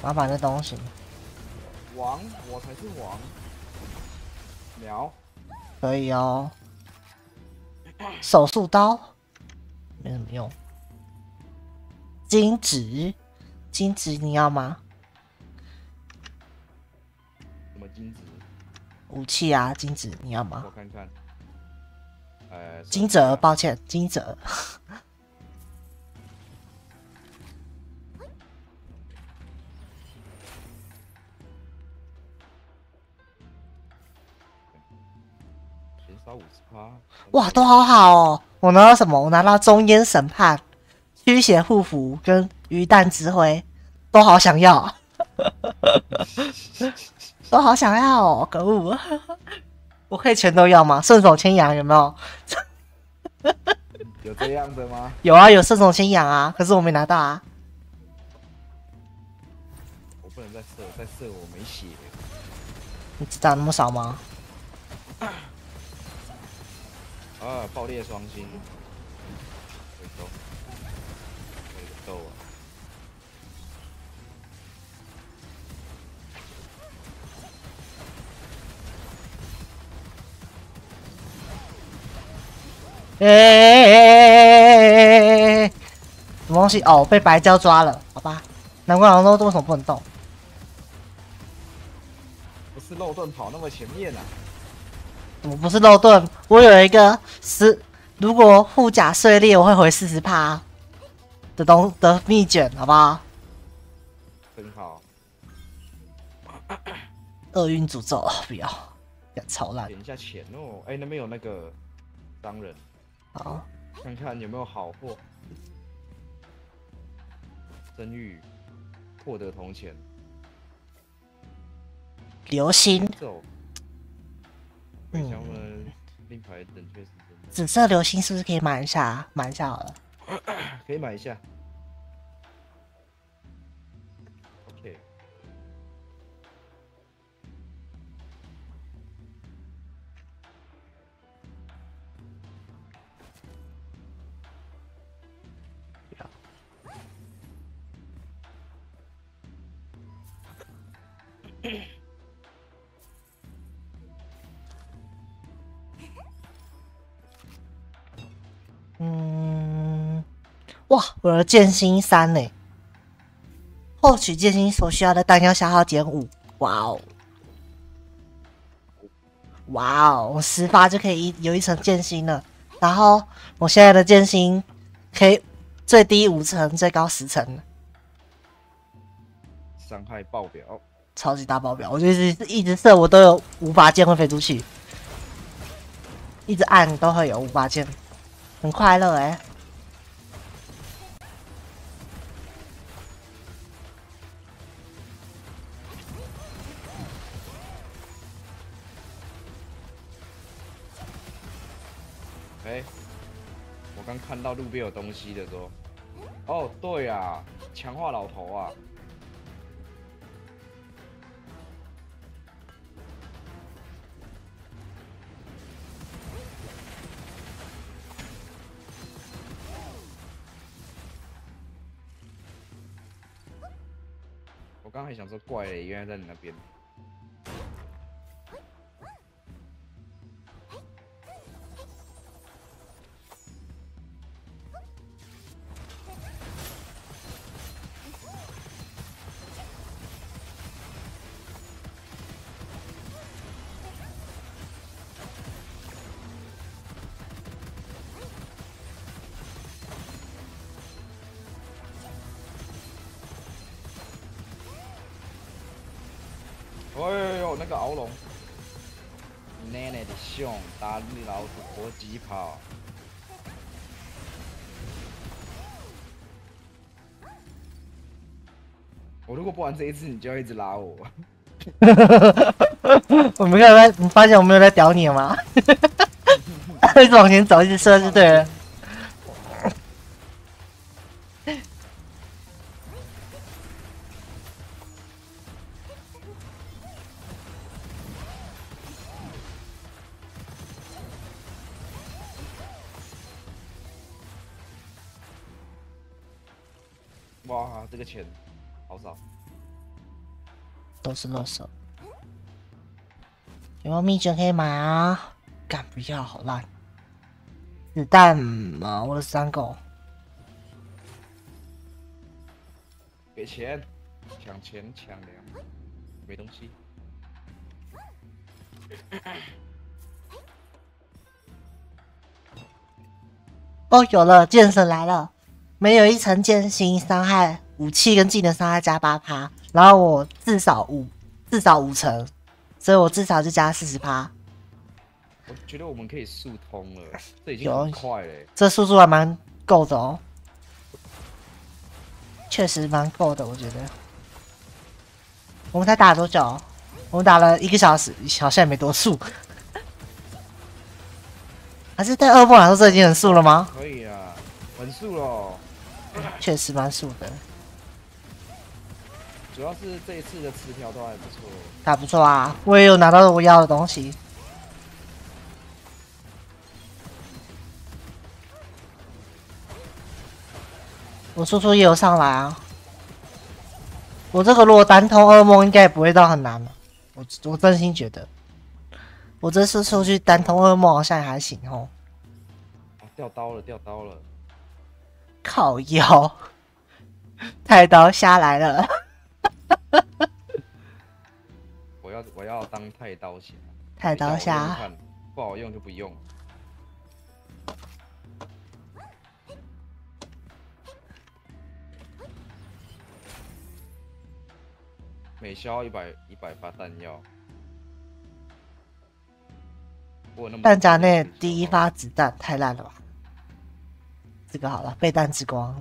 麻烦的东西。王，我才是王。秒，可以哦。手术刀没什么用。金纸，金纸你要吗？什么金纸？武器啊，金纸你要吗？我看看。金泽，抱歉，金泽。减少50%。哇，都好好哦！我拿到什么？我拿到中烟审判、驱邪护符跟鱼弹指挥，都好想要，都好想要哦！可恶，我可以全都要吗？顺手牵羊有没有？有这样的吗？有啊，有顺手牵羊啊，可是我没拿到啊。我不能再射我没血。你只打那么少吗？啊！爆裂双星，回收，回收啊！什么东西？哦，被白胶抓了，好吧。难怪好像都为什么不能动？不是肉盾跑那么前面啊！我不是肉盾，我有一个如果护甲碎裂，我会回40%的秘卷，好不好？真好。厄运诅咒，不要，超烂。点一下钱哦，哎，那边有那个商人，好，看看有没有好货。真玉，获得铜钱。流星。嗯，想问令牌冷却时间。紫色流星是不是可以买一下？买一下好了。可以买一下。OK。哇，我的剑心3呢！获取剑心所需要的弹药消耗减5，哇哦！哇哦，我10发就可以有1层剑心了。然后我现在的剑心可以最低5层，最高10层。伤害爆表，超级大爆表！我就一直射，我都有5把剑会飞出去，一直按都会有5把剑，很快乐哎。我刚看到路边有东西的时候，哦，对啊，强化老头啊。我刚还想说怪嘞，原来在你那边。哎呦，那个敖龙，奶奶的熊，大力老虎搏击跑。我如果不玩这一次，你就要一直拉我。我没有在，你发现我没有在屌你吗？一直往前走，一直射就对了。哇，这个钱好少。都是垃圾。有没有蜜卷可以买啊？干不要，好烂。子弹嘛，我的3狗。给钱，抢钱抢粮，没东西。哦，有了，剑神来了。每有一层剑心伤害，武器跟技能伤害加8%，然后我至少5层，所以我至少就加40%。我觉得我们可以速通了，这已经很快嘞。这速度还蛮够的哦，确实蛮够的，我觉得。我们才打了多久？我们打了1个小时，好像也没多速。还是对恶魔来说这已经很速了吗？可以啊，很速了。确实蛮速的。主要是这一次的词条都还不错。还不错啊，我也有拿到我要的东西。我速度也有上来啊。我这个如果单通噩梦应该也不会到很难了，我真心觉得，我这次出去单通噩梦好像也还行哦。掉刀了，掉刀了！靠腰，太刀下来了。我要当太刀侠。太刀侠不好用就不用。每消100发弹药。弹夹内第1发子弹太烂了吧？这个好了，备弹之光。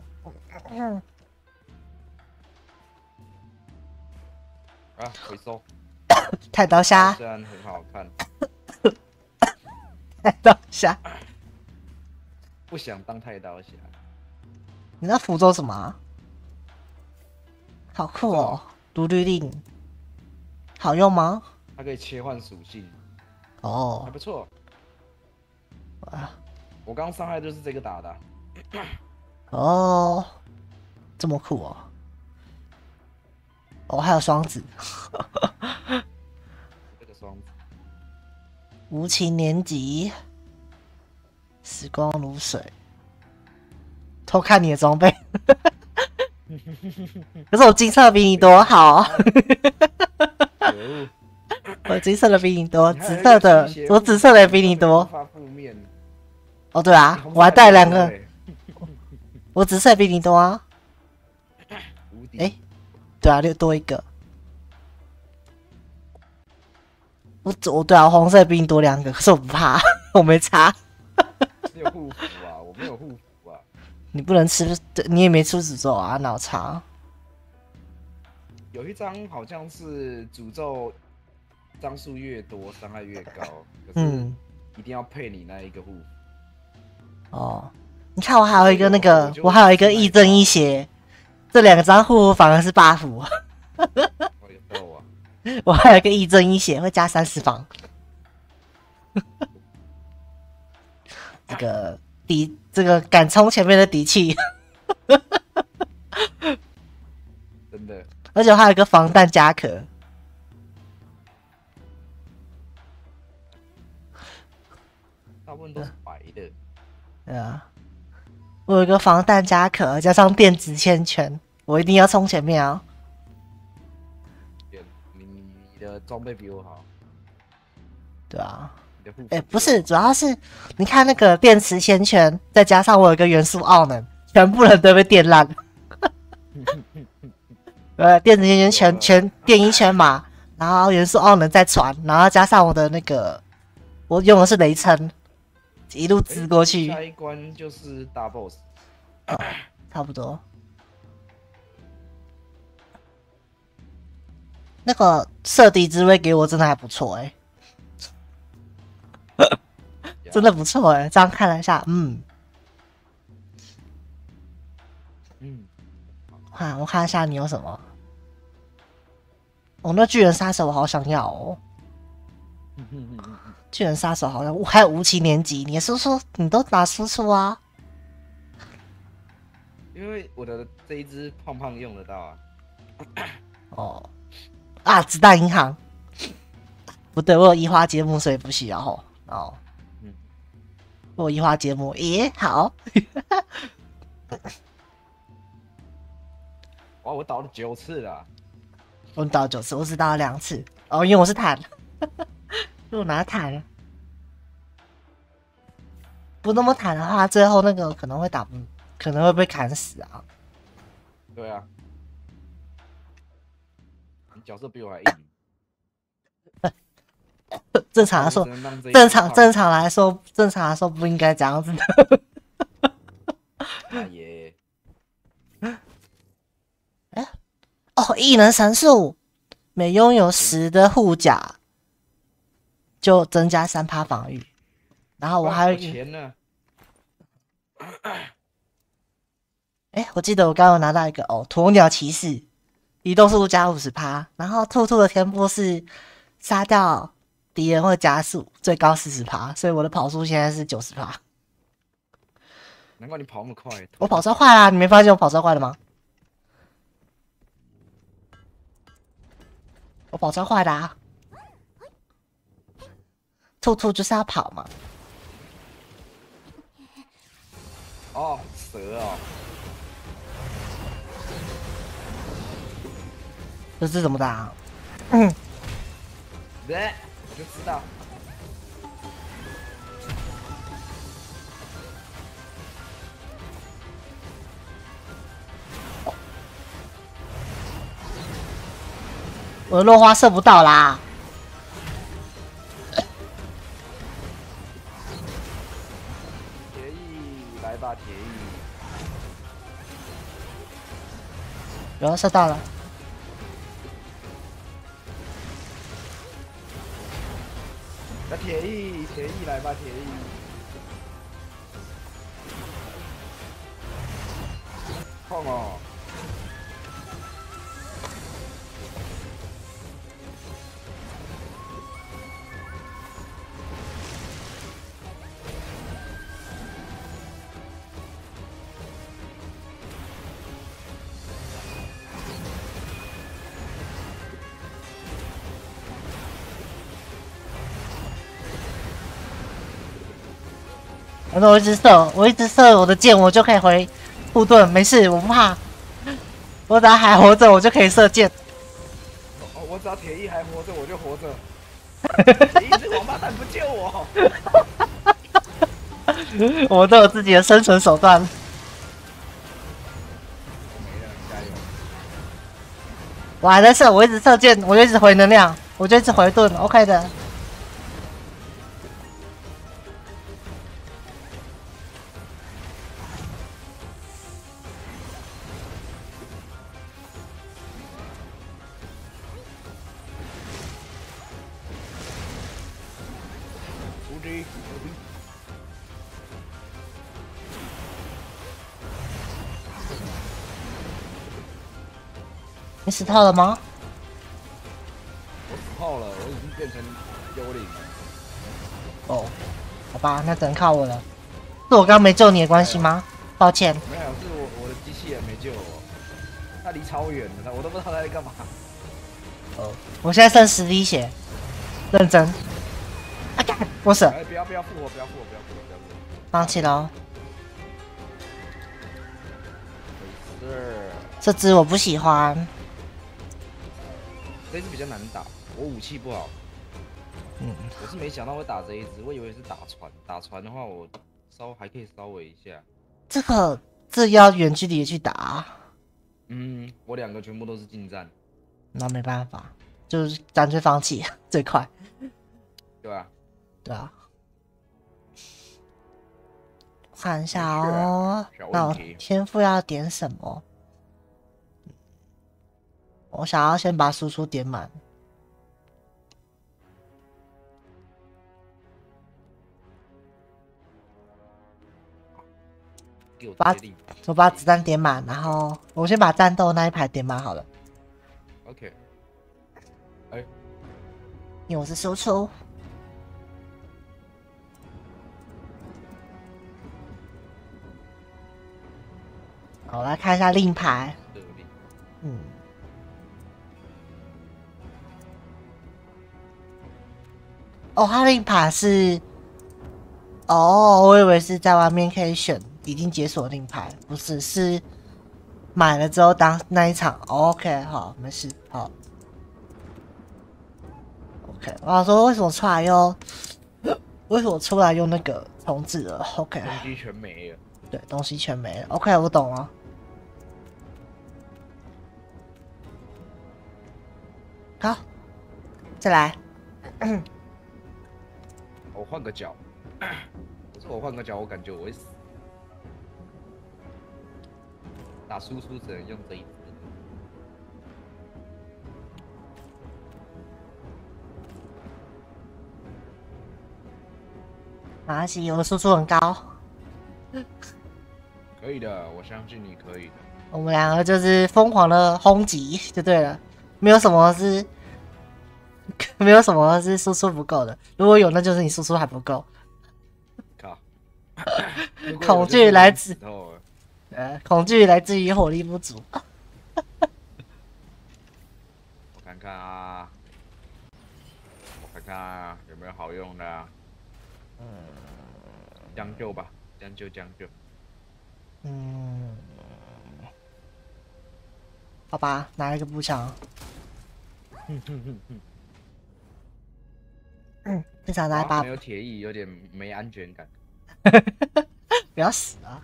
啊，回收。太刀虾虽然很好看。太刀虾。不想当太刀侠。你那符咒什么啊？好酷哦！独立令，好用吗？它可以切换属性。哦，还不错。啊，我刚伤害就是这个打的。哦，这么酷哦！哦，还有双子。这个双子。无情年级，时光如水。偷看你的装备。可是我金色比你多，好。我金色的比你多，紫色的我紫色的也比你多。哦，对啊，我还带2个，我紫色比你多啊。哎，对啊，就多1个。我对啊，红色比你多2个，可是我不怕，我没差。你有护符啊，我没有护符啊。你不能吃，你也没出诅咒啊，脑残。有一张好像是诅咒。张数越多，伤害越高。可是一定要配你那一个护符。哦，你看我还有一个那个，我还有一个亦正亦邪，这2张护符反而是 buff。我还有一个亦正亦邪，会加30防。这个敢冲前面的底气。真的。而且我还有一个防弹夹壳。大部分都是白的。对啊，我有一个防弹夹壳，加上电子线圈，我一定要冲前面啊！你的装备比我好。对啊。不是，主要是你看那个电磁线圈，再加上我有一个元素奥能，全部人都被电烂。电子线圈全电一圈嘛，然后元素奥能再传，然后加上我的那个，我用的是雷称，一路直过去。下一关就是大 boss， 差不多。那个射敌之位给我真的还不错哎、真的不错哎、这样看了一下，我看一下你有什么。那巨人杀手我好想要哦。巨人杀手好像还有无期年级，你输出你都拿输出啊？因为我的这一只胖胖用得到啊。子弹银行，不对，我有移花接木，所以不需要我有移花接木，好。哇，我倒了9次了。我倒了9次，我只倒了2次。因为我是坦，因为我拿坦。不那么坦的话，最后那个可能会可能会被砍死啊。对啊，你角色比我还硬。正常来说，正常来说不应该这样子的。异能神术，每拥有10的护甲就增加3%防御。然后我还有钱呢。我记得我刚刚有拿到一个鸵鸟骑士，移动速度加50%，然后兔兔的天赋是杀掉敌人会加速，最高40%，所以我的跑速现在是90%。难怪你跑那么快。我跑超快啦，你没发现我跑超快的吗？我跑超快的啊！兔兔就是要跑嘛。蛇哦。这是怎么打？对，我就知道。我的落花射不到啦。铁翼，来吧，铁翼。有射到了。那铁翼来吧，铁翼。痛哦。我一直射我的箭，我就可以回护盾，没事，我不怕。我只要还活着，我就可以射箭。我只要铁翼还活着，我就活着。铁翼这王八蛋不救我！我们都有自己的生存手段。没了，加油！我还在射，我一直射箭，我就一直回能量，我就一直回盾 ，OK 的。你死透了吗？我死透了，我已经变成幽灵了。好吧，那只能靠我了。是我刚没救你的关系吗？抱歉。没有，是我的机器人没救我，他离超远的，我都不知道他在干嘛。我现在剩10滴血，认真。我死。不要复活，不要复活。放弃了哦。这只我不喜欢。这只比较难打，我武器不好。我是没想到会打这一只，我以为是打船。打船的话，我还可以稍微一下。这要远距离去打。我2个全部都是近战。那没办法。就是干脆放弃最快。对吧？对啊。看一下哦，那我天赋要点什么？我想要先把输出点满。我把子弹点满，然后我先把战斗那一排点满好了。OK。因为我是输出。好，来看一下令牌。哦，他令牌是，我以为是在外面可以选已经解锁令牌，不是，是买了之后当那一场。OK， 好，没事，好。OK， 我想说为什么出来用那个重置了 ？OK， 东西全没了。对，东西全没了。OK， 我懂了。好，再来。我换个角，可是我换个角，我感觉我会死。打输出只能用这一支。马来西亚，我的输出很高。可以的，我相信你可以的。我们两个就是疯狂的轰击就对了，没有什么是输出不够的。如果有，那就是你输出还不够。靠！恐惧来自于火力不足。我看看啊，有没有好用的啊？将就吧，将就。好吧，拿一个步枪。至少拿把。没有铁翼，有点没安全感。不要死啊！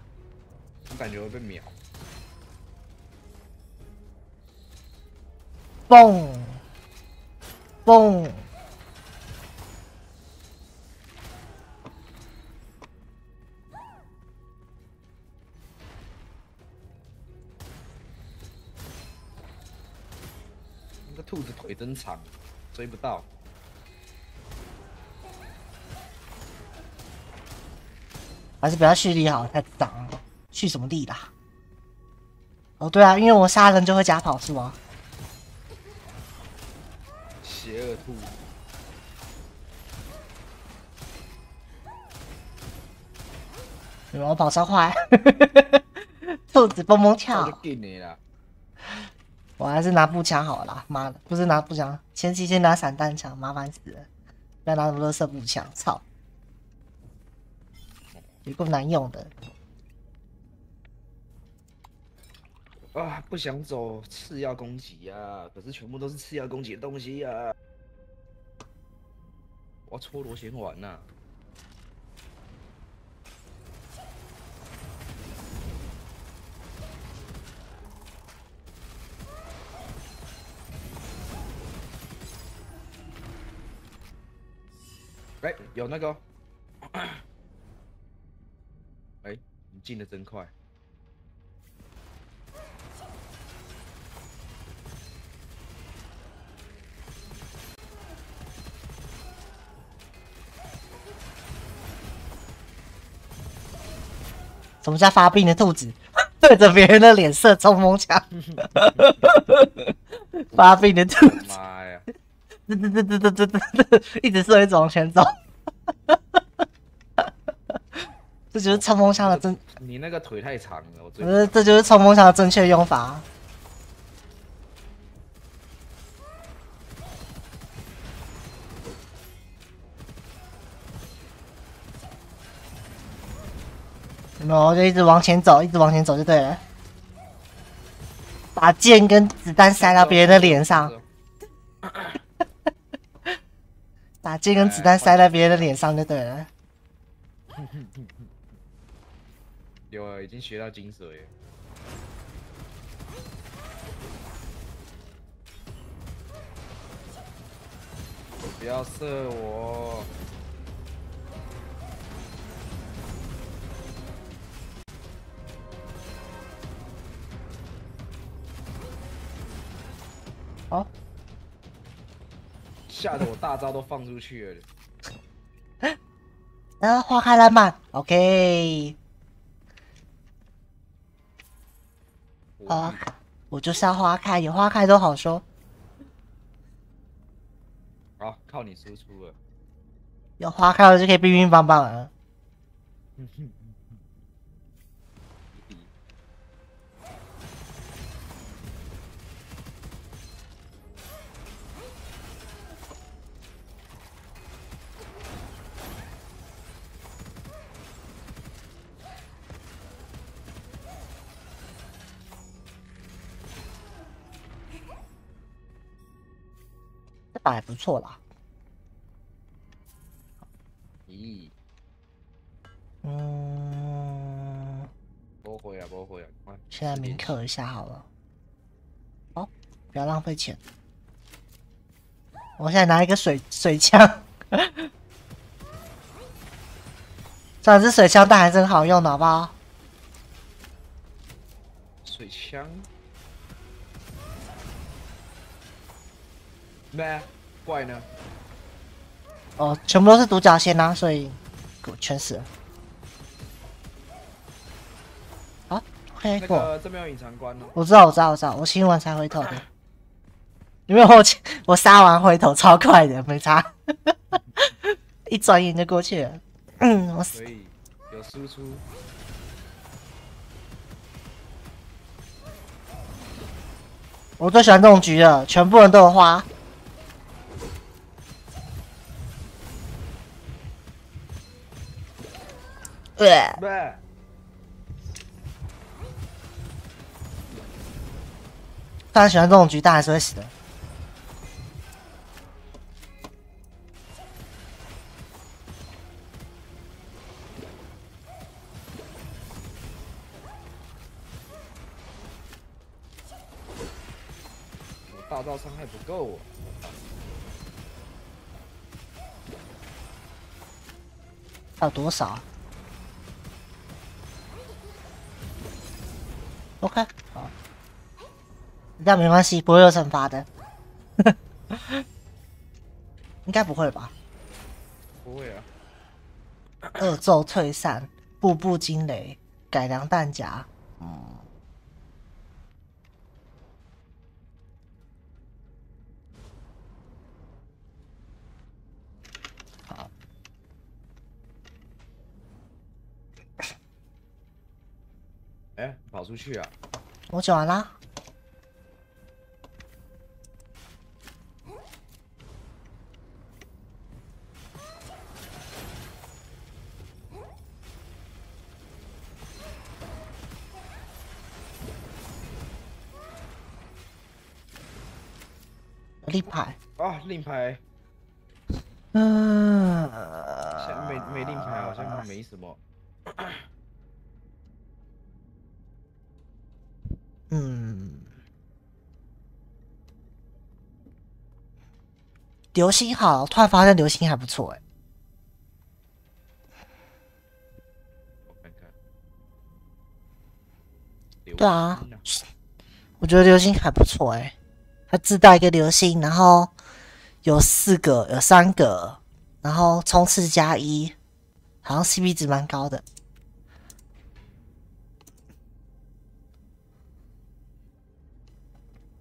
我感觉会被秒。蹦蹦。那个兔子腿真长，追不到。还是不要蓄力好，太脏了。蓄什么力啦？哦，对啊，因为我杀人就会加跑速啊。邪恶兔。我跑超快，兔子蹦蹦跳。我还是拿步枪好了啦，妈的，不是拿步枪，前期先拿散弹枪，麻烦死了。不要拿什么垃圾步枪，操！有够难用的。啊，不想走次要攻击呀，可是全部都是次要攻击的东西呀。我要搓螺旋丸呐。哎，有那个。哎，你进的真快。什么叫发病的兔子？对着别人的脸射冲锋枪。发病的兔子。妈呀！一直射一直往前走。这就是冲锋枪的正。你那个腿太长了，这就是冲锋枪的正确用法。然后就一直往前走，一直往前走就对了。把剑跟子弹塞到别人的脸上。把剑跟子弹塞在别人的脸上就对了。有啊，已经学到精髓了。不要射我！好，吓得我大招都放出去了。然后花开烂漫 ，OK。花，我就是要花开，有花开都好说。好，靠你输出了。有花开了就可以冰冰棒棒了。这把还不错啦。咦？不会啊，不会啊，快！现在铭刻一下好了。哦，不要浪费钱。我现在拿一个水枪，虽然是水枪，但还是很好用的，好不好？水枪？那怪呢？哦，全部都是独角仙啊，所以给我全死了。好 ，OK， 过。那个这边有隐藏关哦。我知道，我清完才回头的。因为我杀完回头超快的，没差，一转眼就过去了。所以有输出。我最喜欢这种局了，全部人都有花。当然喜欢这种局，但还是会死的。我大招伤害不够啊。还有多少？OK， 好，这样没关系，不会有惩罚的。应该不会吧？不会啊。恶咒退散，步步惊雷，改良弹夹。好。哎，跑出去啊！我讲完啦。令牌啊，令牌。现在没令牌，好像没什么。流星好，突然发现流星还不错哎。我看看。对啊，我觉得流星还不错哎，它自带一个流星，然后有3个，然后冲刺+1，好像 CP 值蛮高的。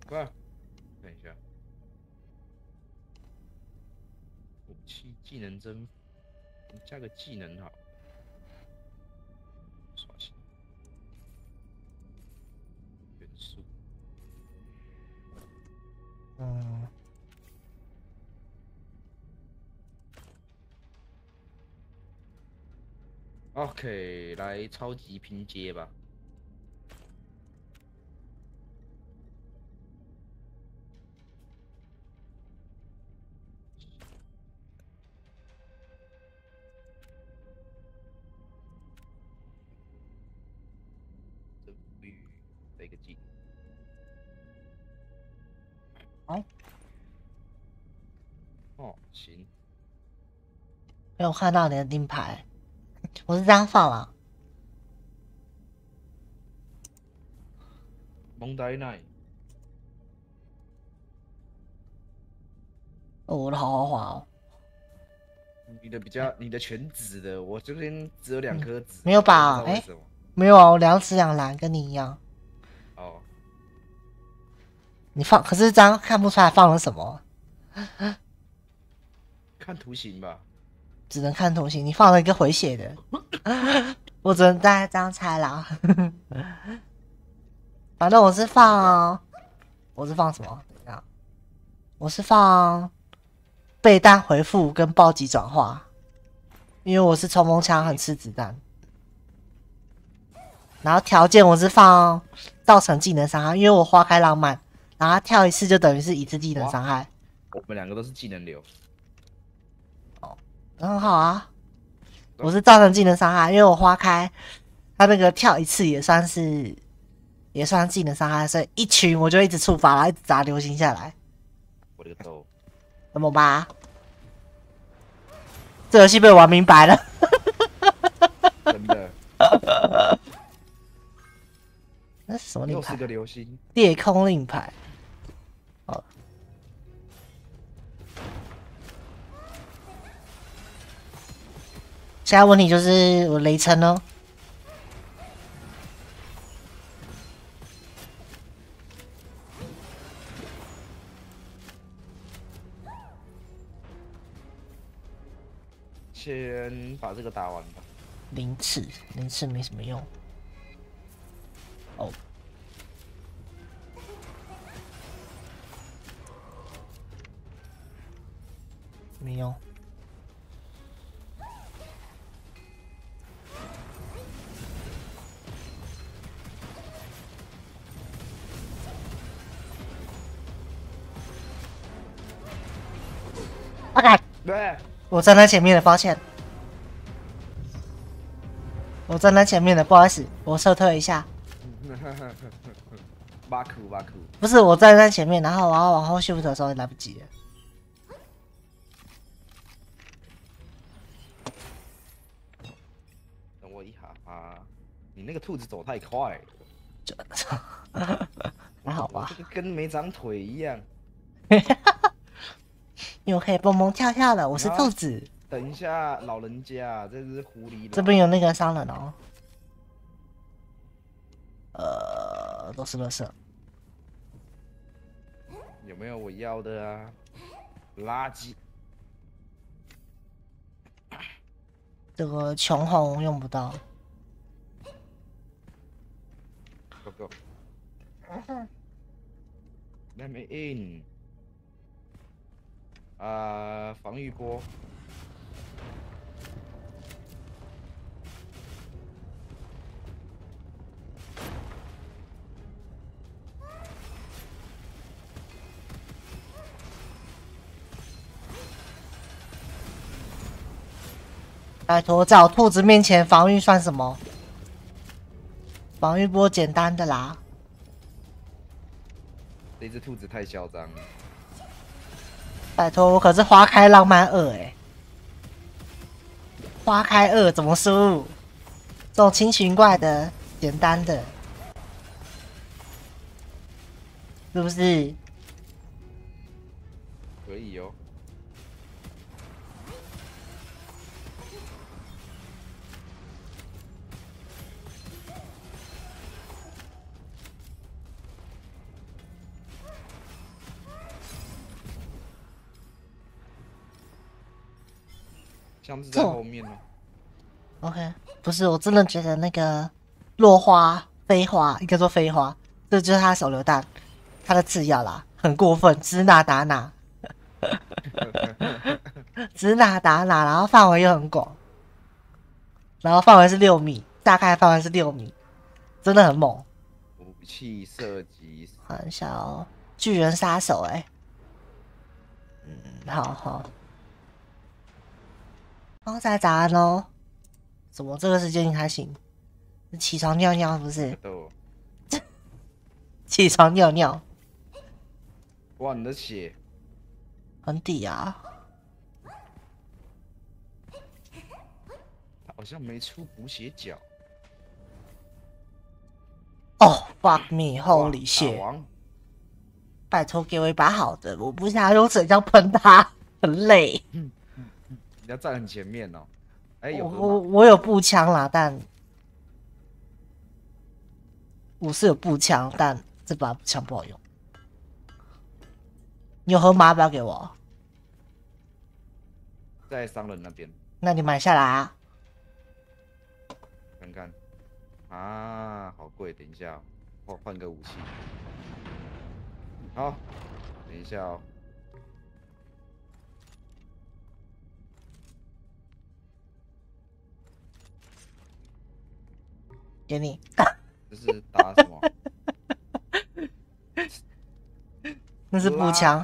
快，看一下。武器技能增，加个技能好。刷新。元素。OK， 来超级拼接吧。征服欲的一个技能。好。哦，行。没有看到你的令牌，我是这样放了。蒙呆奈。哦，我的好豪华哦。你的全紫的，我这边只有2颗紫。没有吧？哎，没有啊，我2紫2蓝，跟你一样。哦。你放，可是这样看不出来放了什么。看图形吧。只能看图形，你放了一个回血的，我只能大概这样猜啦。反正我是放什么？我是放备弹回复跟暴击转化，因为我是冲锋枪，很吃子弹。然后条件我是放造成技能伤害，因为我花开浪漫，然后跳1次就等于是1次技能伤害。我们2个都是技能流。很好啊，我是造成技能伤害，因为我花开，他那个跳1次也算技能伤害，所以一群我就一直触发，然后一直砸流星下来。我的个豆，很猛吧？这游戏被玩明白了，真的。那是什么令牌？又是个流星。裂空令牌。哦。现在问题就是我雷城呢？先把这个打完吧。灵翅没什么用。哦。没用。OK， 对，我站在前面的，抱歉。我站在前面的，不好意思，我撤退一下。巴库。不是，我站在前面，然后我要往后 shift 的时候来不及了。等我一下啊！你那个兔子走太快了。还好吧？这个跟没长腿一样。因为我可以蹦蹦跳跳的，我是兔子。等一下，老人家，这是狐狸。这边有那个商人哦。都是垃圾。有没有我要的啊？垃圾。这个穷红用不到。Go. Let me in. 防御波。拜托，在我兔子面前防御算什么？防御波简单的啦。这只兔子太嚣张了。拜托，我可是花开浪漫2哎，花开2怎么输？这种轻群怪的简单的，是不是？可以哦。像是在后面呢。OK， 不是，我真的觉得那个落花、飞花，应该说飞花，这就是他手榴弹，他的次要啦，很过分，指哪打哪，指哪打哪，然后范围又很广，然后范围是6米，大概范围是6米，真的很猛。武器射击，看一下哦，巨人杀手哎，好。刚才早安喽，怎么这个时间你还醒？起床尿尿是不是？起床尿尿。哇，你的血很底啊！好像没出补血角。哦 ，fuck me，holy 打 shit！王拜托给我一把好的，我不想用水枪喷他，很累。你要站很前面哦。哎，有我有步枪啦，但我是有步枪，但这把步枪不好用。你有河马要不要给我？在商人那边。那你买下来啊。看看。啊，好贵！等一下，我换个武器。好，等一下哦。给你。这是打什么？那是步枪。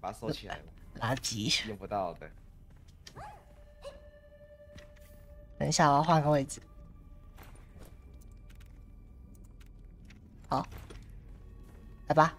把它收起来吧。垃圾。用不到的。等一下，我要换个位置。好，来吧。